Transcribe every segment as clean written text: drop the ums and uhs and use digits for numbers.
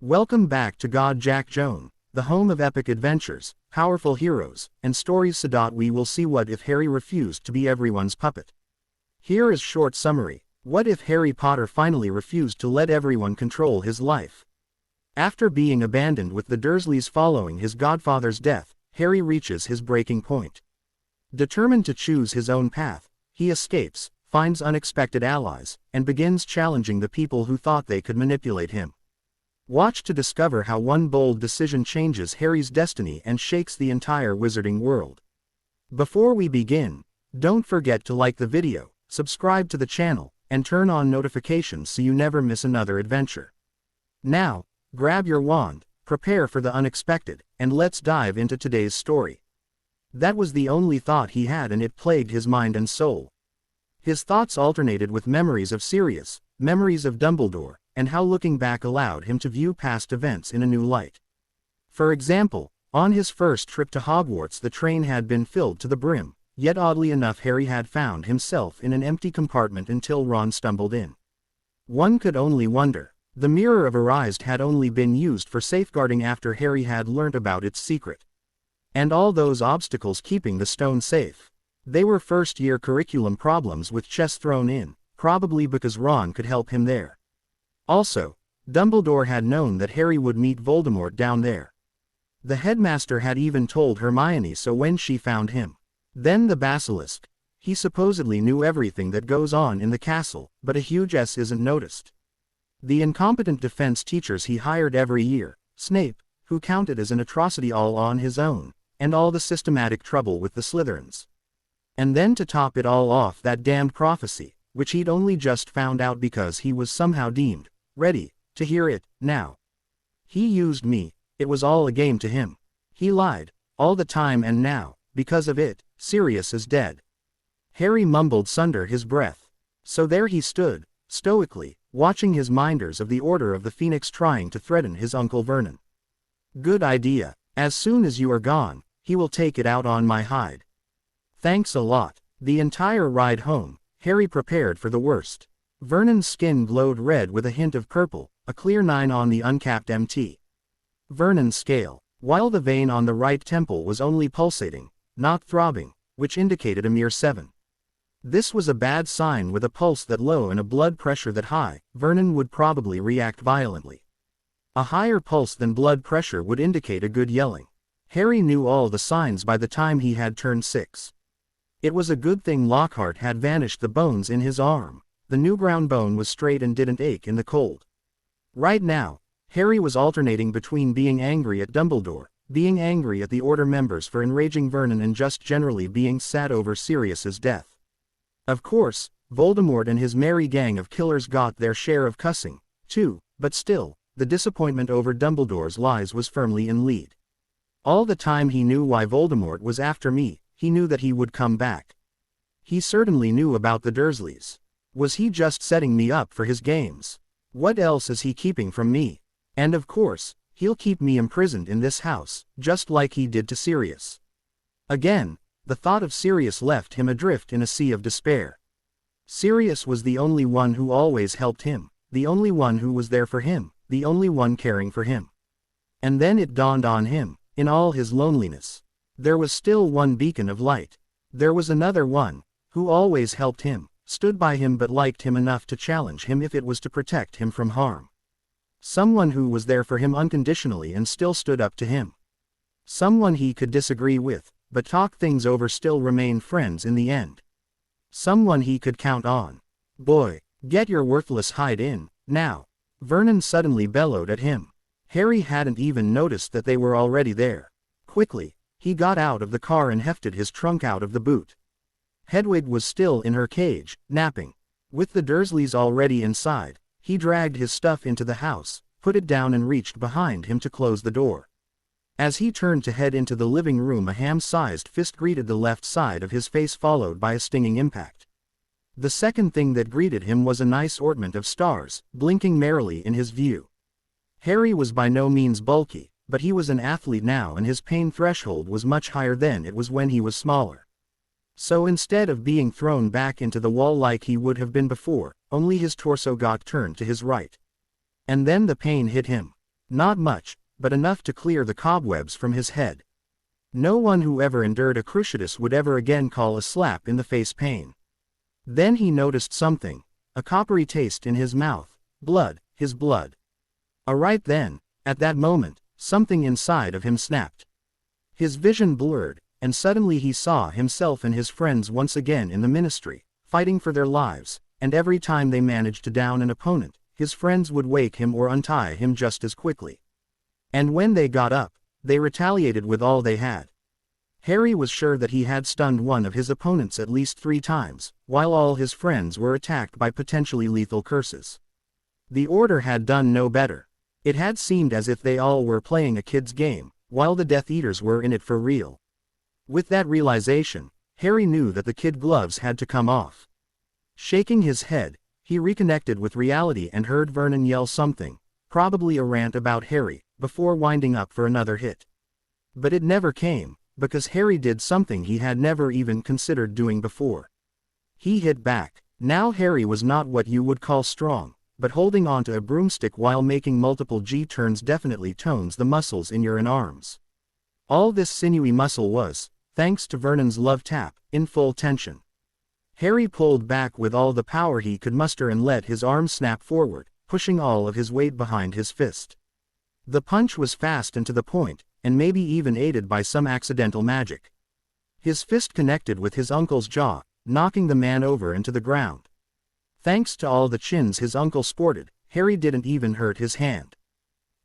Welcome back to God Jack Joan, the home of epic adventures, powerful heroes, and stories. We will see what if Harry refused to be everyone's puppet. Here is short summary. What if Harry Potter finally refused to let everyone control his life? After being abandoned with the Dursleys following his godfather's death, Harry reaches his breaking point. Determined to choose his own path, he escapes, finds unexpected allies, and begins challenging the people who thought they could manipulate him. Watch to discover how one bold decision changes Harry's destiny and shakes the entire wizarding world. Before we begin, don't forget to like the video, subscribe to the channel, and turn on notifications so you never miss another adventure. Now, grab your wand, prepare for the unexpected, and let's dive into today's story. That was the only thought he had, and it plagued his mind and soul. His thoughts alternated with memories of Sirius, memories of Dumbledore, and how looking back allowed him to view past events in a new light. For example, on his first trip to Hogwarts, the train had been filled to the brim, yet oddly enough Harry had found himself in an empty compartment until Ron stumbled in. One could only wonder. The Mirror of Erised had only been used for safeguarding after Harry had learnt about its secret. And all those obstacles keeping the stone safe. They were first-year curriculum problems with chess thrown in, probably because Ron could help him there. Also, Dumbledore had known that Harry would meet Voldemort down there. The headmaster had even told Hermione so when she found him. Then the basilisk. He supposedly knew everything that goes on in the castle, but a huge S isn't noticed. The incompetent defense teachers he hired every year, Snape, who counted as an atrocity all on his own, and all the systematic trouble with the Slytherins. And then to top it all off, that damned prophecy, which he'd only just found out because he was somehow deemed ready to hear it now. He used me, it was all a game to him. He lied, all the time, and now, because of it, Sirius is dead. Harry mumbled under his breath. So there he stood, stoically, watching his minders of the Order of the Phoenix trying to threaten his Uncle Vernon. Good idea. As soon as you are gone, he will take it out on my hide. Thanks a lot. The entire ride home, Harry prepared for the worst. Vernon's skin glowed red with a hint of purple, a clear 9 on the uncapped MT. Vernon's scale, while the vein on the right temple was only pulsating, not throbbing, which indicated a mere 7. This was a bad sign. With a pulse that low and a blood pressure that high, Vernon would probably react violently. A higher pulse than blood pressure would indicate a good yelling. Harry knew all the signs by the time he had turned 6. It was a good thing Lockhart had vanished the bones in his arm. The new ground bone was straight and didn't ache in the cold. Right now, Harry was alternating between being angry at Dumbledore, being angry at the Order members for enraging Vernon, and just generally being sad over Sirius's death. Of course, Voldemort and his merry gang of killers got their share of cussing, too, but still, the disappointment over Dumbledore's lies was firmly in lead. All the time he knew why Voldemort was after me, he knew that he would come back. He certainly knew about the Dursleys. Was he just setting me up for his games? What else is he keeping from me? And of course, he'll keep me imprisoned in this house, just like he did to Sirius. Again, the thought of Sirius left him adrift in a sea of despair. Sirius was the only one who always helped him, the only one who was there for him, the only one caring for him. And then it dawned on him, in all his loneliness, there was still one beacon of light. There was another one, who always helped him, stood by him, but liked him enough to challenge him if it was to protect him from harm. Someone who was there for him unconditionally and still stood up to him. Someone he could disagree with, but talk things over, still remain friends in the end. Someone he could count on. Boy, get your worthless hide in, now. Vernon suddenly bellowed at him. Harry hadn't even noticed that they were already there. Quickly, he got out of the car and hefted his trunk out of the boot. Hedwig was still in her cage, napping. With the Dursleys already inside, he dragged his stuff into the house, put it down, and reached behind him to close the door. As he turned to head into the living room, a ham-sized fist greeted the left side of his face, followed by a stinging impact. The second thing that greeted him was a nice ornament of stars, blinking merrily in his view. Harry was by no means bulky, but he was an athlete now, and his pain threshold was much higher than it was when he was smaller. So instead of being thrown back into the wall like he would have been before, only his torso got turned to his right. And then the pain hit him. Not much, but enough to clear the cobwebs from his head. No one who ever endured a cruciatus would ever again call a slap in the face pain. Then he noticed something, a coppery taste in his mouth, blood, his blood. Right then, at that moment, something inside of him snapped. His vision blurred, and suddenly he saw himself and his friends once again in the ministry, fighting for their lives, and every time they managed to down an opponent, his friends would wake him or untie him just as quickly. And when they got up, they retaliated with all they had. Harry was sure that he had stunned one of his opponents at least 3 times, while all his friends were attacked by potentially lethal curses. The Order had done no better. It had seemed as if they all were playing a kid's game, while the Death Eaters were in it for real. With that realization, Harry knew that the kid gloves had to come off. Shaking his head, he reconnected with reality and heard Vernon yell something, probably a rant about Harry, before winding up for another hit. But it never came, because Harry did something he had never even considered doing before. He hit back. Now Harry was not what you would call strong, but holding onto a broomstick while making multiple G-turns definitely tones the muscles in your arms. All this sinewy muscle was, thanks to Vernon's love tap, in full tension. Harry pulled back with all the power he could muster and let his arm snap forward, pushing all of his weight behind his fist. The punch was fast and to the point, and maybe even aided by some accidental magic. His fist connected with his uncle's jaw, knocking the man over into the ground. Thanks to all the chins his uncle sported, Harry didn't even hurt his hand.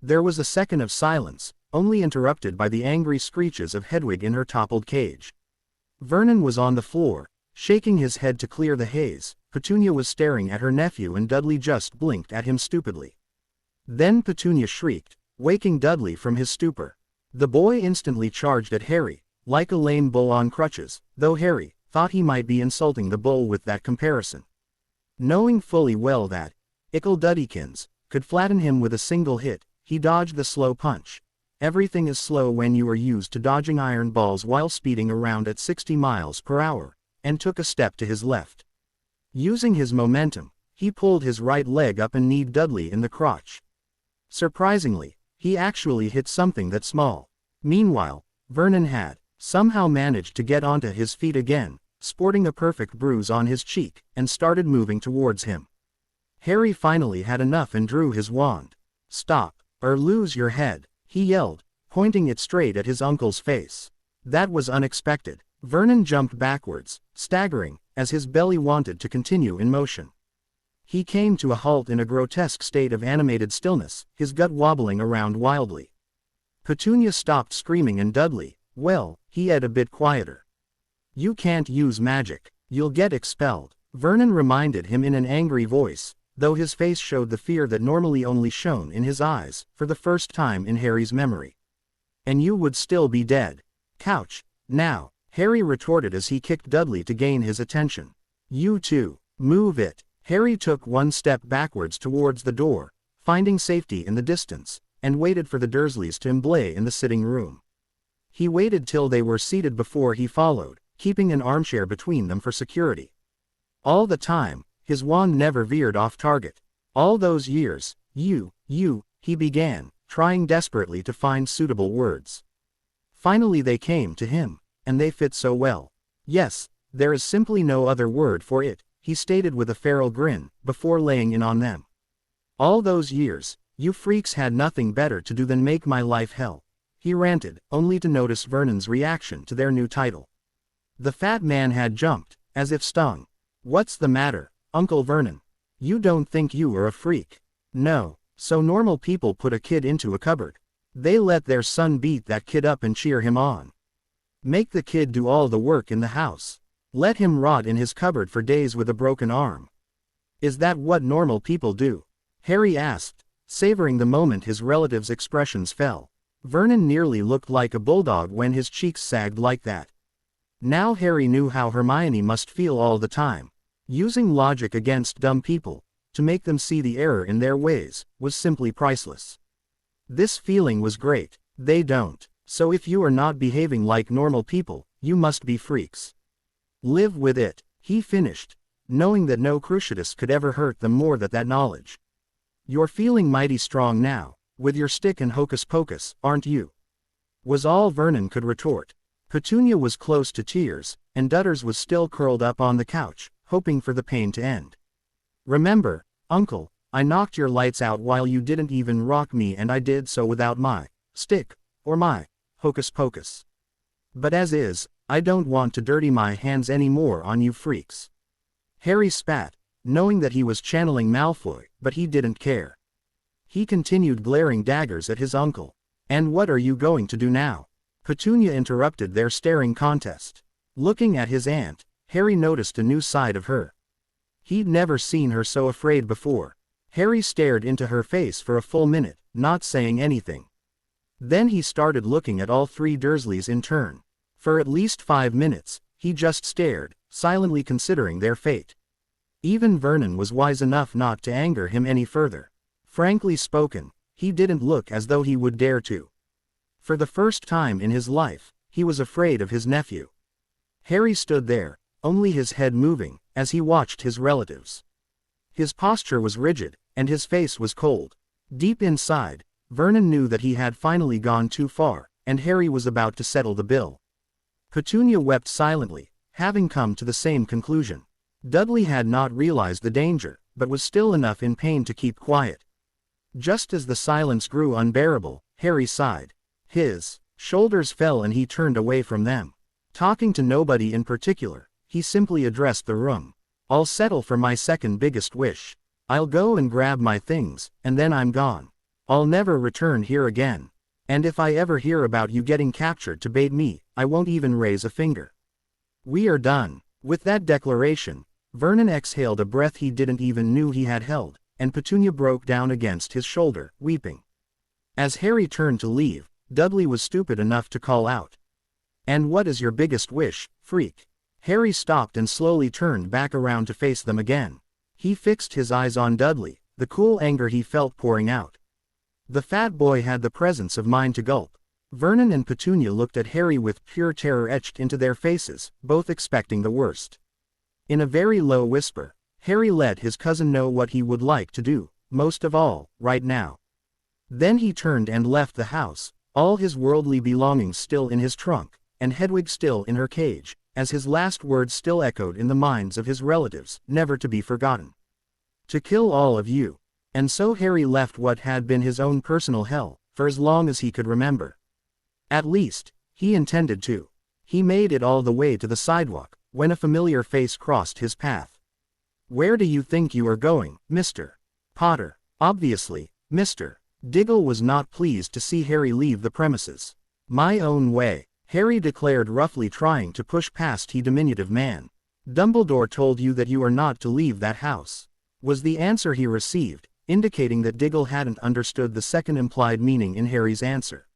There was a second of silence, only interrupted by the angry screeches of Hedwig in her toppled cage. Vernon was on the floor, shaking his head to clear the haze. Petunia was staring at her nephew and Dudley just blinked at him stupidly. Then Petunia shrieked, waking Dudley from his stupor. The boy instantly charged at Harry, like a lame bull on crutches, though Harry thought he might be insulting the bull with that comparison. Knowing fully well that Ickle Duddykins could flatten him with a single hit, he dodged the slow punch. Everything is slow when you are used to dodging iron balls while speeding around at 60 miles per hour, and took a step to his left. Using his momentum, he pulled his right leg up and kneed Dudley in the crotch. Surprisingly, he actually hit something that small. Meanwhile, Vernon had somehow managed to get onto his feet again, sporting a perfect bruise on his cheek, and started moving towards him. Harry finally had enough and drew his wand. "Stop, or lose your head," he yelled, pointing it straight at his uncle's face. That was unexpected. Vernon jumped backwards, staggering, as his belly wanted to continue in motion. He came to a halt in a grotesque state of animated stillness, his gut wobbling around wildly. Petunia stopped screaming and Dudley, well, he had a bit quieter. "You can't use magic. You'll get expelled," Vernon reminded him in an angry voice, though his face showed the fear that normally only shone in his eyes, for the first time in Harry's memory. "And you would still be dead. Couch, now," Harry retorted as he kicked Dudley to gain his attention. "You too. Move it." Harry took one step backwards towards the door, finding safety in the distance, and waited for the Dursleys to emblay in the sitting room. He waited till they were seated before he followed, keeping an armchair between them for security. All the time, his wand never veered off target. "All those years, you, he began, trying desperately to find suitable words. Finally they came to him, and they fit so well. "Yes, there is simply no other word for it," he stated with a feral grin, before laying in on them. "All those years, you freaks had nothing better to do than make my life hell," he ranted, only to notice Vernon's reaction to their new title. The fat man had jumped, as if stung. "What's the matter, Uncle Vernon? You don't think you are a freak?" "No, so normal people put a kid into a cupboard. They let their son beat that kid up and cheer him on. Make the kid do all the work in the house. Let him rot in his cupboard for days with a broken arm. Is that what normal people do?" Harry asked, savoring the moment his relative's expressions fell. Vernon nearly looked like a bulldog when his cheeks sagged like that. Now Harry knew how Hermione must feel all the time. Using logic against dumb people, to make them see the error in their ways, was simply priceless. This feeling was great. They don't. So if you are not behaving like normal people, you must be freaks. Live with it, he finished, knowing that no cruciatus could ever hurt them more than that knowledge. "You're feeling mighty strong now," With your stick and hocus pocus, aren't you? Was all Vernon could retort. Petunia was close to tears, and Dutters was still curled up on the couch, hoping for the pain to end. Remember, Uncle, I knocked your lights out while you didn't even rock me, and I did so without my stick, or my hocus pocus. But as is, I don't want to dirty my hands any more on you freaks. Harry spat, knowing that he was channeling Malfoy, but he didn't care. He continued glaring daggers at his uncle. And what are you going to do now? Petunia interrupted their staring contest. Looking at his aunt, Harry noticed a new side of her. He'd never seen her so afraid before. Harry stared into her face for a full minute, not saying anything. Then he started looking at all three Dursleys in turn. For at least 5 minutes, he just stared, silently considering their fate. Even Vernon was wise enough not to anger him any further. Frankly spoken, he didn't look as though he would dare to. For the first time in his life, he was afraid of his nephew. Harry stood there, only his head moving, as he watched his relatives. His posture was rigid, and his face was cold. Deep inside, Vernon knew that he had finally gone too far, and Harry was about to settle the bill. Petunia wept silently, having come to the same conclusion. Dudley had not realized the danger, but was still enough in pain to keep quiet. Just as the silence grew unbearable, Harry sighed. His shoulders fell and he turned away from them. Talking to nobody in particular, he simply addressed the room. I'll settle for my second biggest wish. I'll go and grab my things, and then I'm gone. I'll never return here again. And if I ever hear about you getting captured to bait me, I won't even raise a finger. We are done. With that declaration, Vernon exhaled a breath he didn't even know he had held, and Petunia broke down against his shoulder, weeping. As Harry turned to leave, Dudley was stupid enough to call out. And what is your biggest wish, freak? Harry stopped and slowly turned back around to face them again. He fixed his eyes on Dudley, the cool anger he felt pouring out. The fat boy had the presence of mind to gulp. Vernon and Petunia looked at Harry with pure terror etched into their faces, both expecting the worst. In a very low whisper, Harry let his cousin know what he would like to do, most of all, right now. Then he turned and left the house, all his worldly belongings still in his trunk, and Hedwig still in her cage, as his last words still echoed in the minds of his relatives, never to be forgotten. To kill all of you. And so Harry left what had been his own personal hell, for as long as he could remember. At least, he intended to. He made it all the way to the sidewalk, when a familiar face crossed his path. Where do you think you are going, Mr. Potter? Obviously, Mr. Diggle was not pleased to see Harry leave the premises. My own way, Harry declared roughly, trying to push past the diminutive man. Dumbledore told you that you are not to leave that house, was the answer he received, indicating that Diggle hadn't understood the second implied meaning in Harry's answer.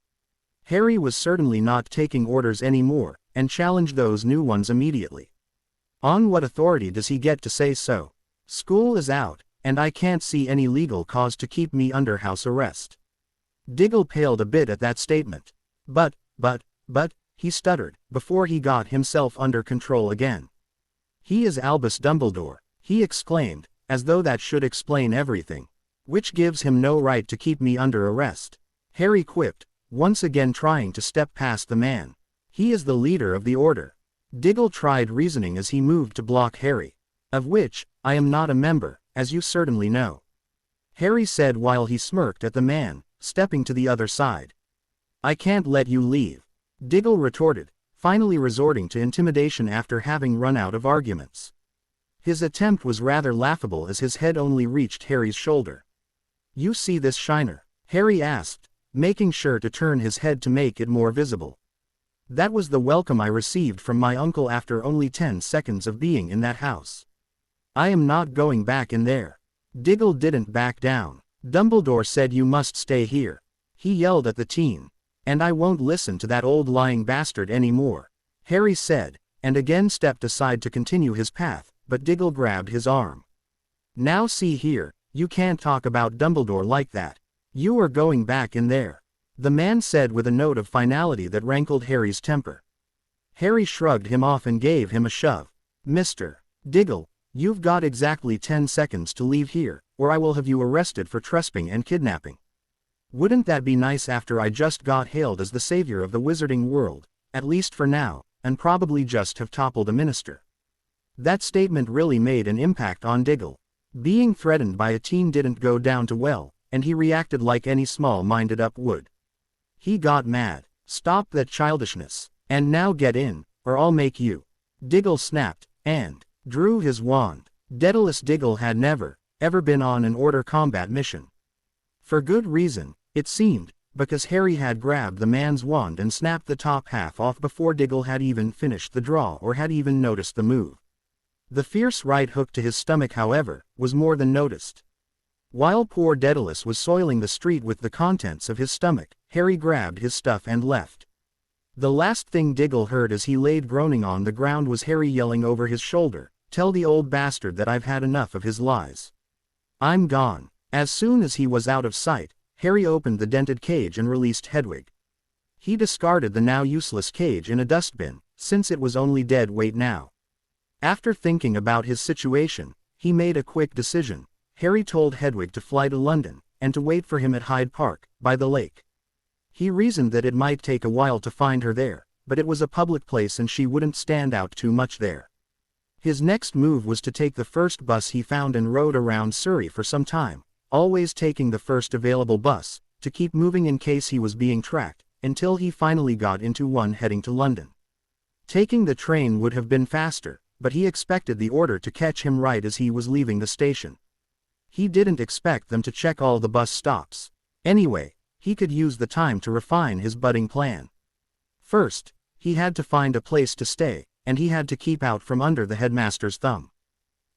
Harry was certainly not taking orders anymore, and challenged those new ones immediately. On what authority does he get to say so? School is out, and I can't see any legal cause to keep me under house arrest. Diggle paled a bit at that statement. But, he stuttered, before he got himself under control again. He is Albus Dumbledore, he exclaimed, as though that should explain everything. Which gives him no right to keep me under arrest. Harry quipped, once again trying to step past the man. He is the leader of the order. Diggle tried reasoning as he moved to block Harry. Of which, I am not a member, as you certainly know. Harry said while he smirked at the man, stepping to the other side. I can't let you leave. Diggle retorted, finally resorting to intimidation after having run out of arguments. His attempt was rather laughable as his head only reached Harry's shoulder. You see this shiner? Harry asked, making sure to turn his head to make it more visible. That was the welcome I received from my uncle after only 10 seconds of being in that house. I am not going back in there. Diggle didn't back down. Dumbledore said you must stay here. He yelled at the teen. And I won't listen to that old lying bastard anymore, Harry said, and again stepped aside to continue his path, but Diggle grabbed his arm. Now see here, you can't talk about Dumbledore like that. You are going back in there, the man said with a note of finality that rankled Harry's temper. Harry shrugged him off and gave him a shove. Mr. Diggle, you've got exactly 10 seconds to leave here, or I will have you arrested for trespassing and kidnapping. Wouldn't that be nice after I just got hailed as the savior of the wizarding world, at least for now, and probably just have toppled a minister? That statement really made an impact on Diggle. Being threatened by a teen didn't go down too well, and he reacted like any small-minded up would. He got mad. Stop that childishness. And now get in, or I'll make you. Diggle snapped, and drew his wand. Daedalus Diggle had never, ever been on an order combat mission. For good reason, it seemed, because Harry had grabbed the man's wand and snapped the top half off before Diggle had even finished the draw or had even noticed the move. The fierce right hook to his stomach, however, was more than noticed. While poor Daedalus was soiling the street with the contents of his stomach, Harry grabbed his stuff and left. The last thing Diggle heard as he laid groaning on the ground was Harry yelling over his shoulder, "Tell the old bastard that I've had enough of his lies. I'm gone." As soon as he was out of sight, Harry opened the dented cage and released Hedwig. He discarded the now useless cage in a dustbin, since it was only dead weight now. After thinking about his situation, he made a quick decision. Harry told Hedwig to fly to London, and to wait for him at Hyde Park, by the lake. He reasoned that it might take a while to find her there, but it was a public place and she wouldn't stand out too much there. His next move was to take the first bus he found and rode around Surrey for some time, always taking the first available bus, to keep moving in case he was being tracked, until he finally got into one heading to London. Taking the train would have been faster, but he expected the order to catch him right as he was leaving the station. He didn't expect them to check all the bus stops. Anyway, he could use the time to refine his budding plan. First, he had to find a place to stay, and he had to keep out from under the headmaster's thumb.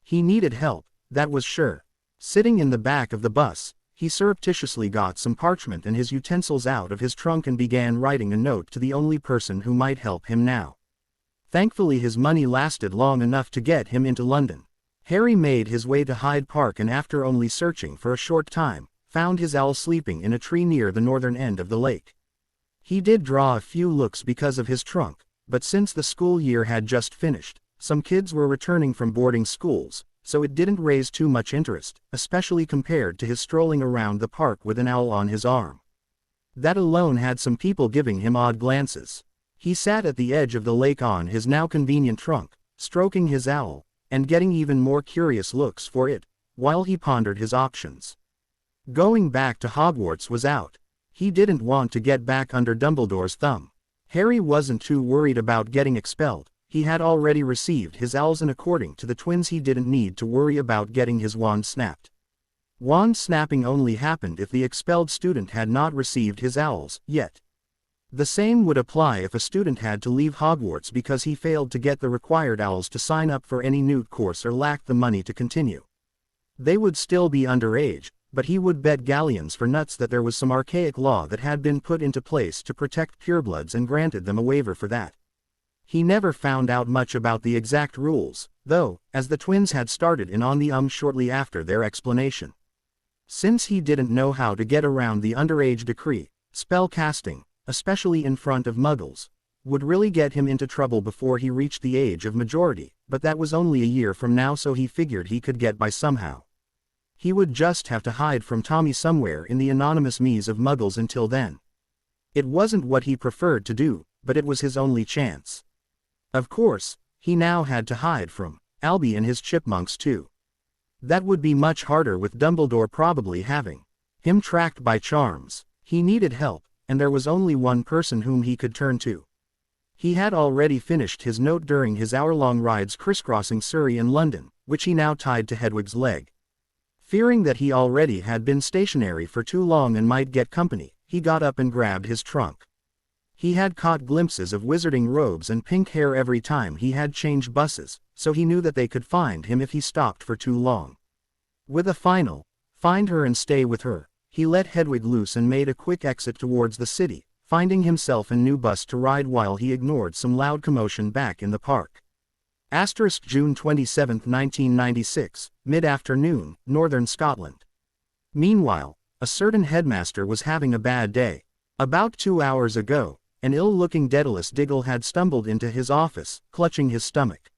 He needed help, that was sure. Sitting in the back of the bus, he surreptitiously got some parchment and his utensils out of his trunk and began writing a note to the only person who might help him now. Thankfully his money lasted long enough to get him into London. Harry made his way to Hyde Park and after only searching for a short time, found his owl sleeping in a tree near the northern end of the lake. He did draw a few looks because of his trunk, but since the school year had just finished, some kids were returning from boarding schools, so it didn't raise too much interest, especially compared to his strolling around the park with an owl on his arm. That alone had some people giving him odd glances. He sat at the edge of the lake on his now convenient trunk, stroking his owl, and getting even more curious looks for it, while he pondered his options. Going back to Hogwarts was out. He didn't want to get back under Dumbledore's thumb. Harry wasn't too worried about getting expelled. He had already received his owls and according to the twins he didn't need to worry about getting his wand snapped. Wand snapping only happened if the expelled student had not received his owls yet. The same would apply if a student had to leave Hogwarts because he failed to get the required owls to sign up for any newt course or lacked the money to continue. They would still be underage, but he would bet galleons for nuts that there was some archaic law that had been put into place to protect purebloods and granted them a waiver for that. He never found out much about the exact rules, though, as the twins had started in on the shortly after their explanation. Since he didn't know how to get around the underage decree, spell casting, especially in front of muggles, would really get him into trouble before he reached the age of majority, but that was only a year from now so he figured he could get by somehow. He would just have to hide from Tommy somewhere in the anonymous maze of muggles until then. It wasn't what he preferred to do, but it was his only chance. Of course, he now had to hide from Albie and his chipmunks too. That would be much harder with Dumbledore probably having him tracked by charms. He needed help, and there was only one person whom he could turn to. He had already finished his note during his hour-long rides crisscrossing Surrey and London, which he now tied to Hedwig's leg. Fearing that he already had been stationary for too long and might get company, he got up and grabbed his trunk. He had caught glimpses of wizarding robes and pink hair every time he had changed buses, so he knew that they could find him if he stopped for too long. With a final, find her and stay with her, he let Hedwig loose and made a quick exit towards the city, finding himself a new bus to ride while he ignored some loud commotion back in the park. June 27, 1996, mid-afternoon, northern Scotland. Meanwhile, a certain headmaster was having a bad day. About 2 hours ago, an ill-looking Daedalus Diggle had stumbled into his office, clutching his stomach.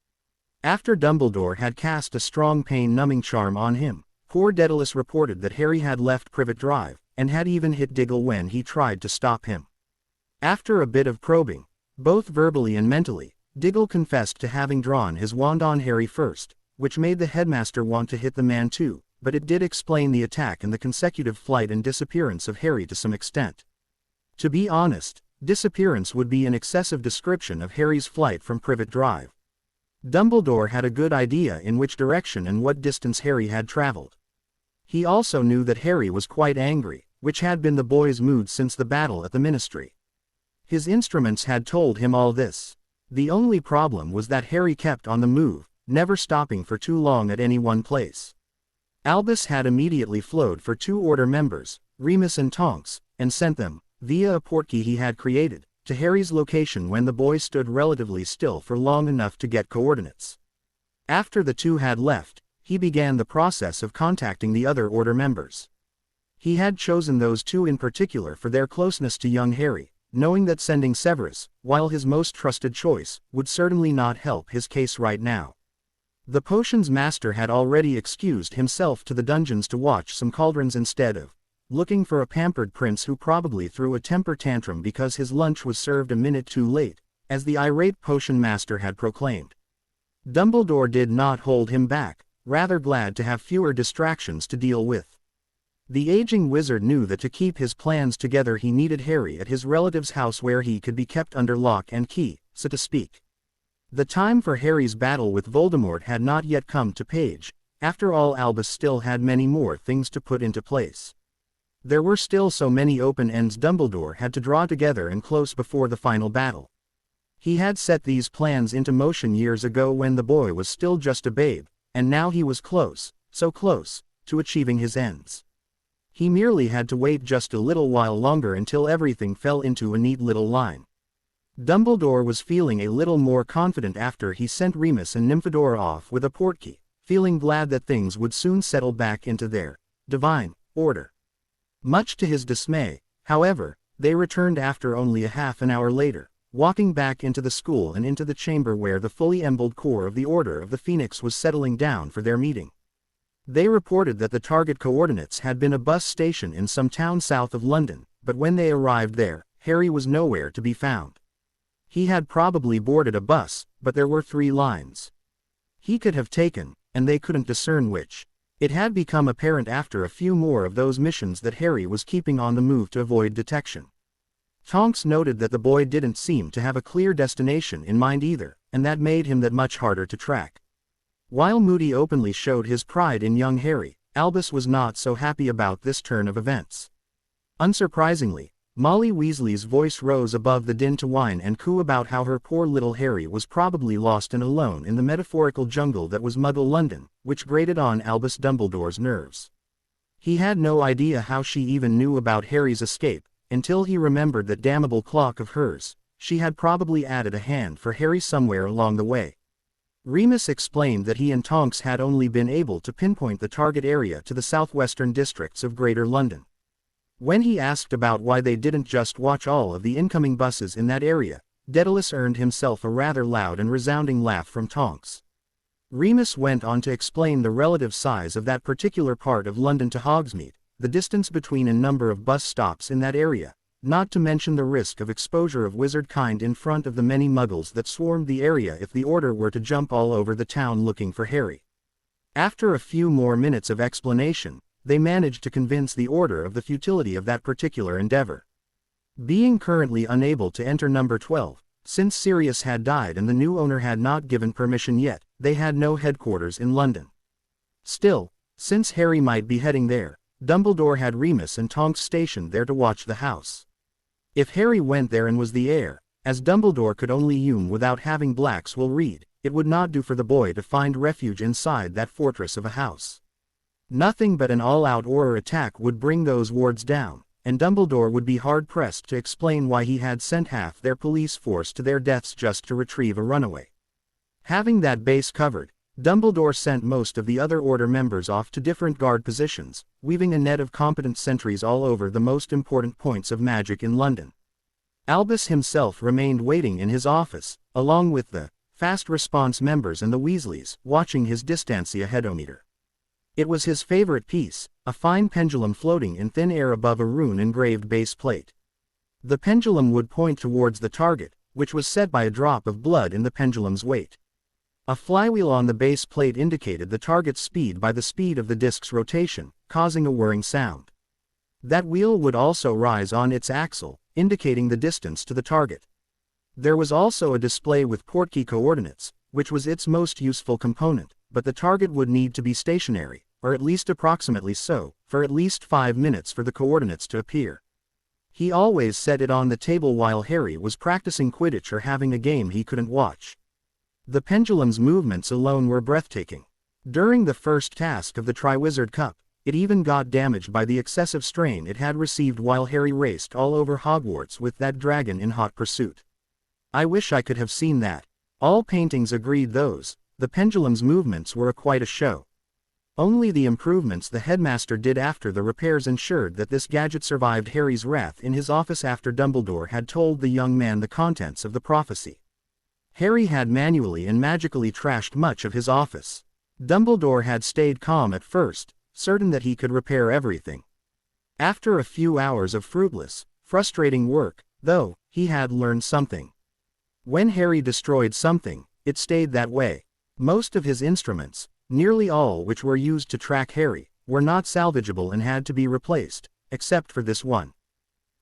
After Dumbledore had cast a strong pain-numbing charm on him, poor Daedalus reported that Harry had left Privet Drive, and had even hit Diggle when he tried to stop him. After a bit of probing, both verbally and mentally, Diggle confessed to having drawn his wand on Harry first, which made the headmaster want to hit the man too, but it did explain the attack and the consecutive flight and disappearance of Harry to some extent. To be honest, disappearance would be an excessive description of Harry's flight from Privet Drive. Dumbledore had a good idea in which direction and what distance Harry had traveled. He also knew that Harry was quite angry, which had been the boy's mood since the battle at the Ministry. His instruments had told him all this. The only problem was that Harry kept on the move, never stopping for too long at any one place. Albus had immediately flowed for 2 Order members, Remus and Tonks, and sent them, via a portkey he had created, to Harry's location when the boy stood relatively still for long enough to get coordinates. After the 2 had left, he began the process of contacting the other Order members. He had chosen those 2 in particular for their closeness to young Harry, knowing that sending Severus, while his most trusted choice, would certainly not help his case right now. The potions master had already excused himself to the dungeons to watch some cauldrons instead of looking for a pampered prince who probably threw a temper tantrum because his lunch was served a minute too late, as the irate potion master had proclaimed. Dumbledore did not hold him back, rather glad to have fewer distractions to deal with. The aging wizard knew that to keep his plans together he needed Harry at his relative's house where he could be kept under lock and key, so to speak. The time for Harry's battle with Voldemort had not yet come to Page. After all, Albus still had many more things to put into place. There were still so many open ends Dumbledore had to draw together and close before the final battle. He had set these plans into motion years ago when the boy was still just a babe, and now he was close, so close, to achieving his ends. He merely had to wait just a little while longer until everything fell into a neat little line. Dumbledore was feeling a little more confident after he sent Remus and Nymphadora off with a portkey, feeling glad that things would soon settle back into their divine order. Much to his dismay, however, they returned after only a half an hour later, walking back into the school and into the chamber where the fully embled corps of the Order of the Phoenix was settling down for their meeting. They reported that the target coordinates had been a bus station in some town south of London, but when they arrived there, Harry was nowhere to be found. He had probably boarded a bus, but there were 3 lines he could have taken, and they couldn't discern which. It had become apparent after a few more of those missions that Harry was keeping on the move to avoid detection. Tonks noted that the boy didn't seem to have a clear destination in mind either, and that made him that much harder to track. While Moody openly showed his pride in young Harry, Albus was not so happy about this turn of events. Unsurprisingly, Molly Weasley's voice rose above the din to whine and coo about how her poor little Harry was probably lost and alone in the metaphorical jungle that was Muggle London, which grated on Albus Dumbledore's nerves. He had no idea how she even knew about Harry's escape, until he remembered that damnable clock of hers. She had probably added a hand for Harry somewhere along the way. Remus explained that he and Tonks had only been able to pinpoint the target area to the southwestern districts of Greater London. When he asked about why they didn't just watch all of the incoming buses in that area, Daedalus earned himself a rather loud and resounding laugh from Tonks. Remus went on to explain the relative size of that particular part of London to Hogsmeade, the distance between a number of bus stops in that area, not to mention the risk of exposure of wizard kind in front of the many muggles that swarmed the area if the Order were to jump all over the town looking for Harry. After a few more minutes of explanation, they managed to convince the Order of the futility of that particular endeavor. Being currently unable to enter number 12, since Sirius had died and the new owner had not given permission yet, they had no headquarters in London. Still, since Harry might be heading there, Dumbledore had Remus and Tonks stationed there to watch the house. If Harry went there and was the heir, as Dumbledore could only assume without having Blacks will read, it would not do for the boy to find refuge inside that fortress of a house. Nothing but an all-out Auror attack would bring those wards down, and Dumbledore would be hard-pressed to explain why he had sent half their police force to their deaths just to retrieve a runaway. Having that base covered, Dumbledore sent most of the other Order members off to different guard positions, weaving a net of competent sentries all over the most important points of magic in London. Albus himself remained waiting in his office, along with the fast response members and the Weasleys, watching his Distancia headometer. It was his favorite piece, a fine pendulum floating in thin air above a rune-engraved base plate. The pendulum would point towards the target, which was set by a drop of blood in the pendulum's weight. A flywheel on the base plate indicated the target's speed by the speed of the disk's rotation, causing a whirring sound. That wheel would also rise on its axle, indicating the distance to the target. There was also a display with portkey coordinates, which was its most useful component, but the target would need to be stationary, or at least approximately so, for at least 5 minutes for the coordinates to appear. He always set it on the table while Harry was practicing Quidditch or having a game he couldn't watch. The pendulum's movements alone were breathtaking. During the first task of the Triwizard Cup, it even got damaged by the excessive strain it had received while Harry raced all over Hogwarts with that dragon in hot pursuit. I wish I could have seen that. All paintings agreed the pendulum's movements were quite a show. Only the improvements the headmaster did after the repairs ensured that this gadget survived Harry's wrath in his office after Dumbledore had told the young man the contents of the prophecy. Harry had manually and magically trashed much of his office. Dumbledore had stayed calm at first, certain that he could repair everything. After a few hours of fruitless, frustrating work, though, he had learned something. When Harry destroyed something, it stayed that way. Most of his instruments, nearly all which were used to track Harry, were not salvageable and had to be replaced, except for this one.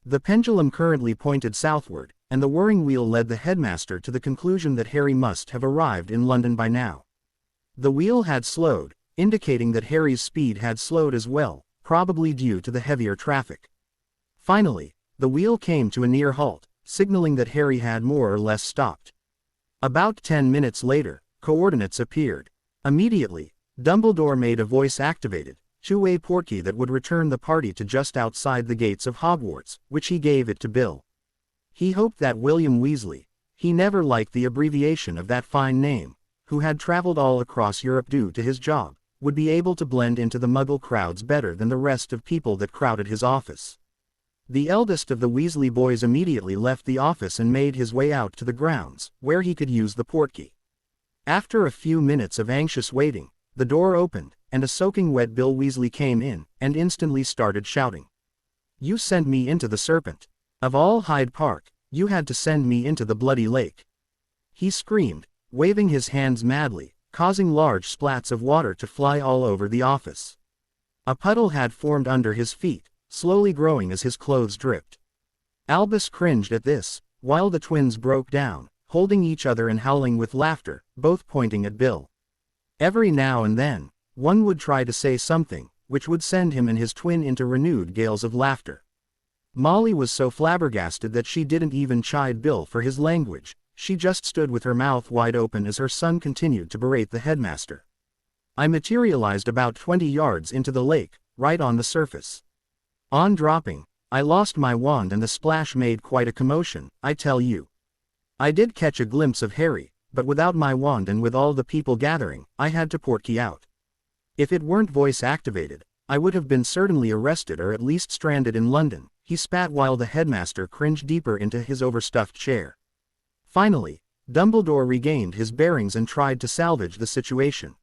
The pendulum currently pointed southward, and the whirring wheel led the headmaster to the conclusion that Harry must have arrived in London by now. The wheel had slowed, indicating that Harry's speed had slowed as well, probably due to the heavier traffic. Finally, the wheel came to a near halt, signaling that Harry had more or less stopped. About 10 minutes later, coordinates appeared. Immediately, Dumbledore made a voice-activated, two-way portkey that would return the party to just outside the gates of Hogwarts, which he gave it to Bill. He hoped that William Weasley, he never liked the abbreviation of that fine name, who had traveled all across Europe due to his job, would be able to blend into the Muggle crowds better than the rest of people that crowded his office. The eldest of the Weasley boys immediately left the office and made his way out to the grounds, where he could use the portkey. After a few minutes of anxious waiting, the door opened, and a soaking wet Bill Weasley came in, and instantly started shouting. "You sent me into the Serpent. Of all Hyde Park, you had to send me into the bloody lake," he screamed, waving his hands madly, causing large splats of water to fly all over the office. A puddle had formed under his feet, slowly growing as his clothes dripped. Albus cringed at this, while the twins broke down, holding each other and howling with laughter, both pointing at Bill. Every now and then, one would try to say something, which would send him and his twin into renewed gales of laughter. Molly was so flabbergasted that she didn't even chide Bill for his language, she just stood with her mouth wide open as her son continued to berate the headmaster. "I materialized about 20 yards into the lake, right on the surface. On dropping, I lost my wand and the splash made quite a commotion, I tell you. I did catch a glimpse of Harry, but without my wand and with all the people gathering, I had to portkey out. If it weren't voice-activated, I would have been certainly arrested or at least stranded in London," he spat while the headmaster cringed deeper into his overstuffed chair. Finally, Dumbledore regained his bearings and tried to salvage the situation.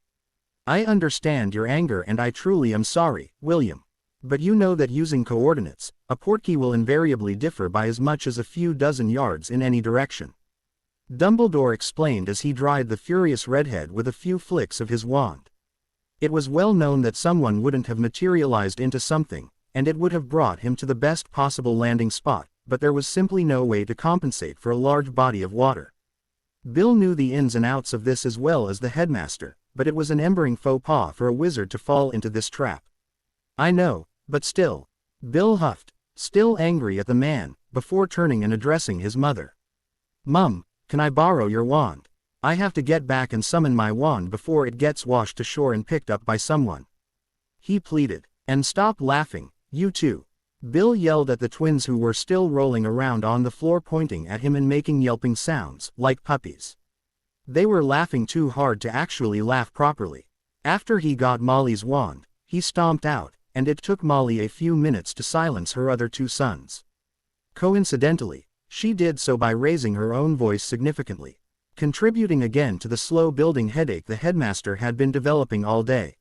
"I understand your anger and I truly am sorry, William. But you know that using coordinates, a portkey will invariably differ by as much as a few dozen yards in any direction," Dumbledore explained as he dried the furious redhead with a few flicks of his wand. It was well known that someone wouldn't have materialized into something, and it would have brought him to the best possible landing spot, but there was simply no way to compensate for a large body of water. Bill knew the ins and outs of this as well as the headmaster, but it was an embering faux pas for a wizard to fall into this trap. "I know, but still," Bill huffed, still angry at the man, before turning and addressing his mother. "Mum, can I borrow your wand? I have to get back and summon my wand before it gets washed ashore and picked up by someone," he pleaded. "And stop laughing, you two," Bill yelled at the twins who were still rolling around on the floor pointing at him and making yelping sounds, like puppies. They were laughing too hard to actually laugh properly. After he got Molly's wand, he stomped out, and it took Molly a few minutes to silence her other two sons. Coincidentally, she did so by raising her own voice significantly, contributing again to the slow-building headache the headmaster had been developing all day.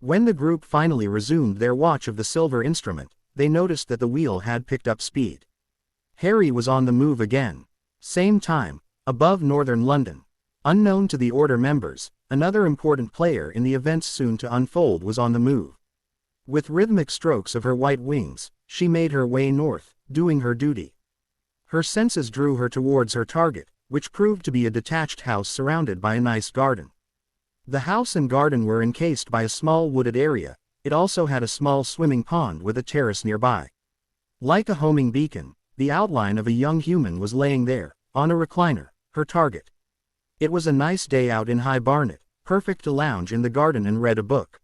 When the group finally resumed their watch of the silver instrument, they noticed that the wheel had picked up speed. Harry was on the move again. Same time, above northern London. Unknown to the Order members, another important player in the events soon to unfold was on the move. With rhythmic strokes of her white wings, she made her way north, doing her duty. Her senses drew her towards her target, which proved to be a detached house surrounded by a nice garden. The house and garden were encased by a small wooded area. It also had a small swimming pond with a terrace nearby. Like a homing beacon, the outline of a young human was laying there, on a recliner, her target. It was a nice day out in High Barnet, perfect to lounge in the garden and read a book.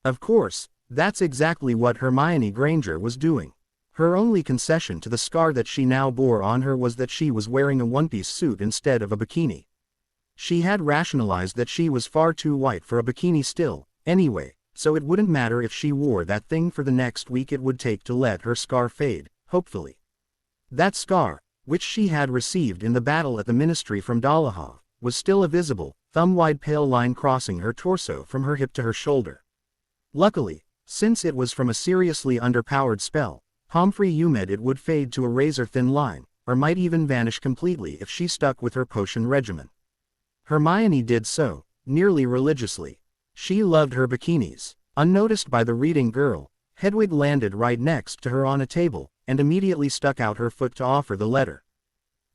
Of course, that's exactly what Hermione Granger was doing. Her only concession to the scar that she now bore on her was that she was wearing a one-piece suit instead of a bikini. She had rationalized that she was far too white for a bikini still, anyway, so it wouldn't matter if she wore that thing for the next week it would take to let her scar fade, hopefully. That scar, which she had received in the battle at the Ministry from Dolohov, was still a visible, thumb-wide pale line crossing her torso from her hip to her shoulder. Luckily, since it was from a seriously underpowered spell, Pomfrey Umed, it would fade to a razor-thin line, or might even vanish completely if she stuck with her potion regimen. Hermione did so, nearly religiously. She loved her bikinis. Unnoticed by the reading girl, Hedwig landed right next to her on a table, and immediately stuck out her foot to offer the letter.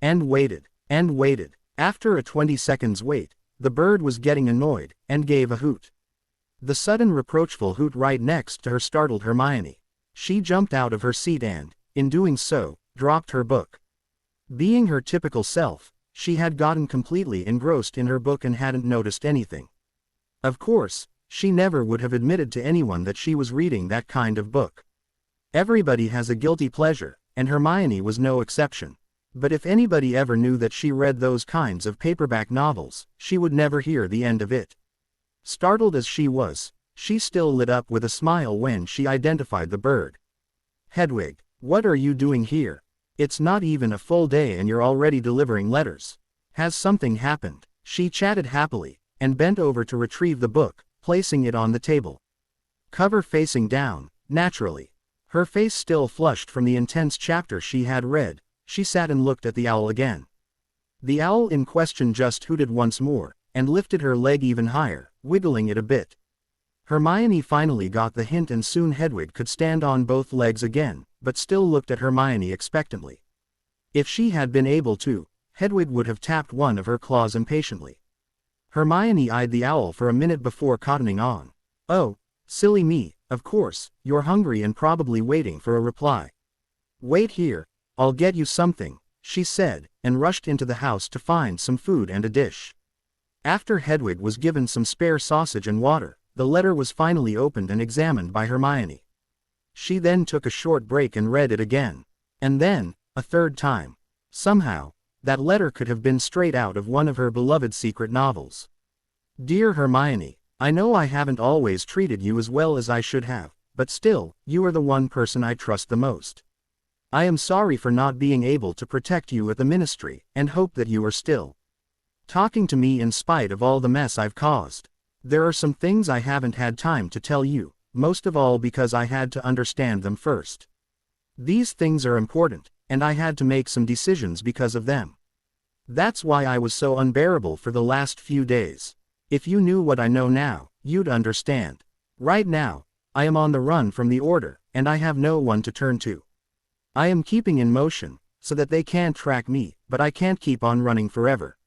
And waited, and waited. After a 20 seconds wait, the bird was getting annoyed, and gave a hoot. The sudden reproachful hoot right next to her startled Hermione. She jumped out of her seat and, in doing so, dropped her book. Being her typical self, she had gotten completely engrossed in her book and hadn't noticed anything. Of course, she never would have admitted to anyone that she was reading that kind of book. Everybody has a guilty pleasure, and Hermione was no exception. But if anybody ever knew that she read those kinds of paperback novels, she would never hear the end of it. Startled as she was, she still lit up with a smile when she identified the bird. "Hedwig, what are you doing here? It's not even a full day and you're already delivering letters. Has something happened?" She chatted happily, and bent over to retrieve the book, placing it on the table. Cover facing down, naturally. Her face still flushed from the intense chapter she had read, she sat and looked at the owl again. The owl in question just hooted once more, and lifted her leg even higher, wiggling it a bit. Hermione finally got the hint and soon Hedwig could stand on both legs again, but still looked at Hermione expectantly. If she had been able to, Hedwig would have tapped one of her claws impatiently. Hermione eyed the owl for a minute before cottoning on. "Oh, silly me, of course, you're hungry and probably waiting for a reply. Wait here, I'll get you something," she said, and rushed into the house to find some food and a dish. After Hedwig was given some spare sausage and water, the letter was finally opened and examined by Hermione. She then took a short break and read it again. And then, a third time. Somehow, that letter could have been straight out of one of her beloved secret novels. "Dear Hermione, I know I haven't always treated you as well as I should have, but still, you are the one person I trust the most. I am sorry for not being able to protect you at the Ministry, and hope that you are still talking to me in spite of all the mess I've caused. There are some things I haven't had time to tell you, most of all because I had to understand them first. These things are important, and I had to make some decisions because of them. That's why I was so unbearable for the last few days. If you knew what I know now, you'd understand. Right now, I am on the run from the Order, and I have no one to turn to. I am keeping in motion, so that they can't track me, but I can't keep on running forever.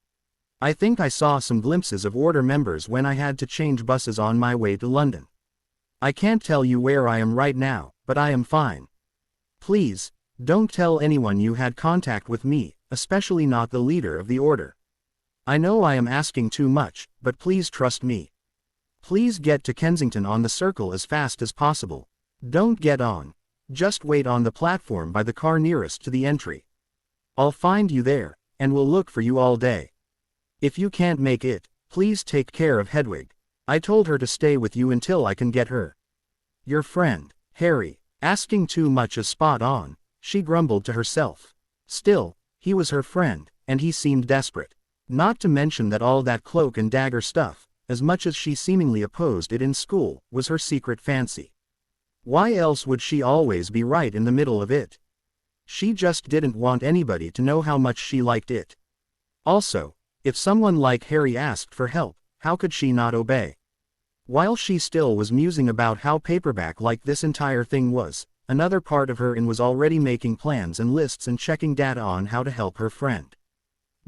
I think I saw some glimpses of Order members when I had to change buses on my way to London. I can't tell you where I am right now, but I am fine. Please, don't tell anyone you had contact with me, especially not the leader of the Order. I know I am asking too much, but please trust me. Please get to Kensington on the Circle as fast as possible. Don't get on. Just wait on the platform by the car nearest to the entry. I'll find you there, and will look for you all day. If you can't make it, please take care of Hedwig. I told her to stay with you until I can get her. Your friend, Harry." Asking too much is spot on, she grumbled to herself. Still, he was her friend, and he seemed desperate. Not to mention that all that cloak and dagger stuff, as much as she seemingly opposed it in school, was her secret fancy. Why else would she always be right in the middle of it? She just didn't want anybody to know how much she liked it. Also, if someone like Harry asked for help, how could she not obey? While she still was musing about how paperback-like this entire thing was, another part of her was already making plans and lists and checking data on how to help her friend.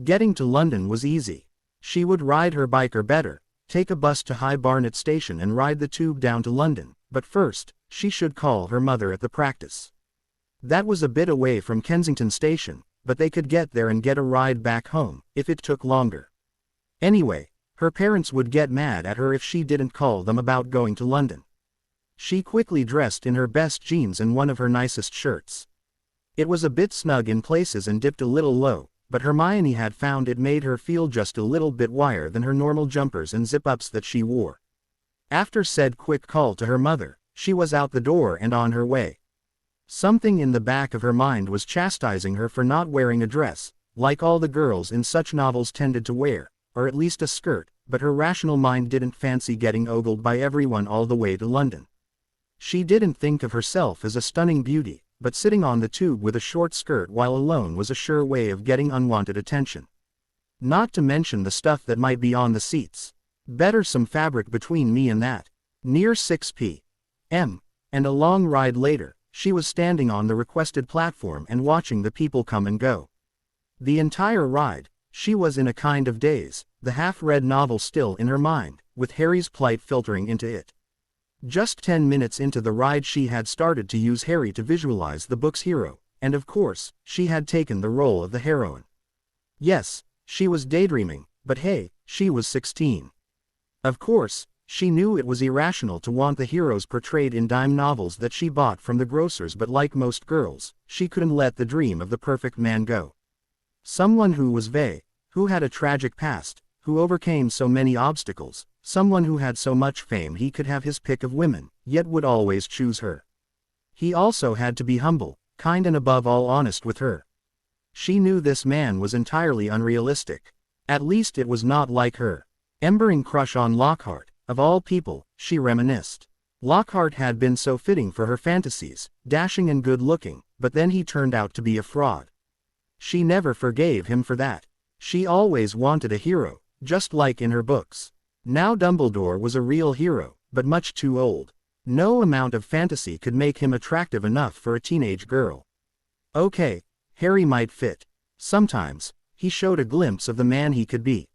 Getting to London was easy. She would ride her bike or better, take a bus to High Barnet Station and ride the tube down to London, but first, she should call her mother at the practice. That was a bit away from Kensington Station, but they could get there and get a ride back home, if it took longer. Anyway, her parents would get mad at her if she didn't call them about going to London. She quickly dressed in her best jeans and one of her nicest shirts. It was a bit snug in places and dipped a little low, but Hermione had found it made her feel just a little bit wire than her normal jumpers and zip-ups that she wore. After said quick call to her mother, she was out the door and on her way. Something in the back of her mind was chastising her for not wearing a dress, like all the girls in such novels tended to wear, or at least a skirt, but her rational mind didn't fancy getting ogled by everyone all the way to London. She didn't think of herself as a stunning beauty, but sitting on the tube with a short skirt while alone was a sure way of getting unwanted attention. Not to mention the stuff that might be on the seats. Better some fabric between me and that. Near 6 p.m., and a long ride later, she was standing on the requested platform and watching the people come and go. The entire ride, she was in a kind of daze, the half-read novel still in her mind, with Harry's plight filtering into it. Just 10 minutes into the ride she had started to use Harry to visualize the book's hero, and of course, she had taken the role of the heroine. Yes, she was daydreaming, but hey, she was 16. Of course, she knew it was irrational to want the heroes portrayed in dime novels that she bought from the grocers, but like most girls, she couldn't let the dream of the perfect man go. Someone who was vague, who had a tragic past, who overcame so many obstacles, someone who had so much fame he could have his pick of women, yet would always choose her. He also had to be humble, kind and above all honest with her. She knew this man was entirely unrealistic. At least it was not like her embering crush on Lockhart, of all people, she reminisced. Lockhart had been so fitting for her fantasies, dashing and good-looking, but then he turned out to be a fraud. She never forgave him for that. She always wanted a hero, just like in her books. Now Dumbledore was a real hero, but much too old. No amount of fantasy could make him attractive enough for a teenage girl. Okay, Harry might fit. Sometimes, he showed a glimpse of the man he could be.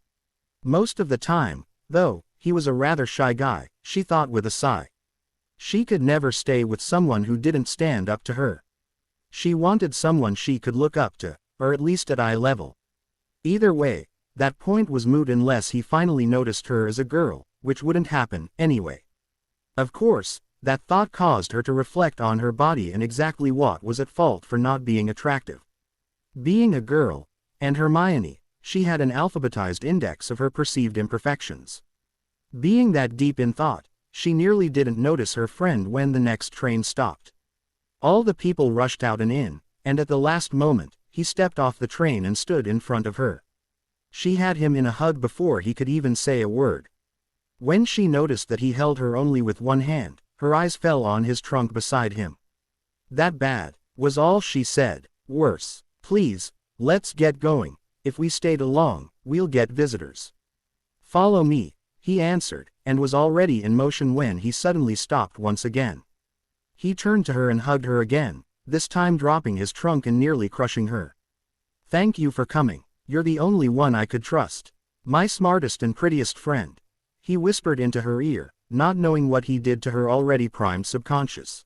Most of the time, though, he was a rather shy guy, she thought with a sigh. She could never stay with someone who didn't stand up to her. She wanted someone she could look up to, or at least at eye level. Either way, that point was moot unless he finally noticed her as a girl, which wouldn't happen, anyway. Of course, that thought caused her to reflect on her body and exactly what was at fault for not being attractive. Being a girl, and Hermione, she had an alphabetized index of her perceived imperfections. Being that deep in thought, she nearly didn't notice her friend when the next train stopped. All the people rushed out and in, and at the last moment, he stepped off the train and stood in front of her. She had him in a hug before he could even say a word. When she noticed that he held her only with one hand, her eyes fell on his trunk beside him. "That bad," was all she said. "Worse. Please, let's get going. If we stayed along, we'll get visitors." "Follow me," he answered, and was already in motion when he suddenly stopped once again. He turned to her and hugged her again, this time dropping his trunk and nearly crushing her. "Thank you for coming. You're the only one I could trust. My smartest and prettiest friend," he whispered into her ear, not knowing what he did to her already primed subconscious.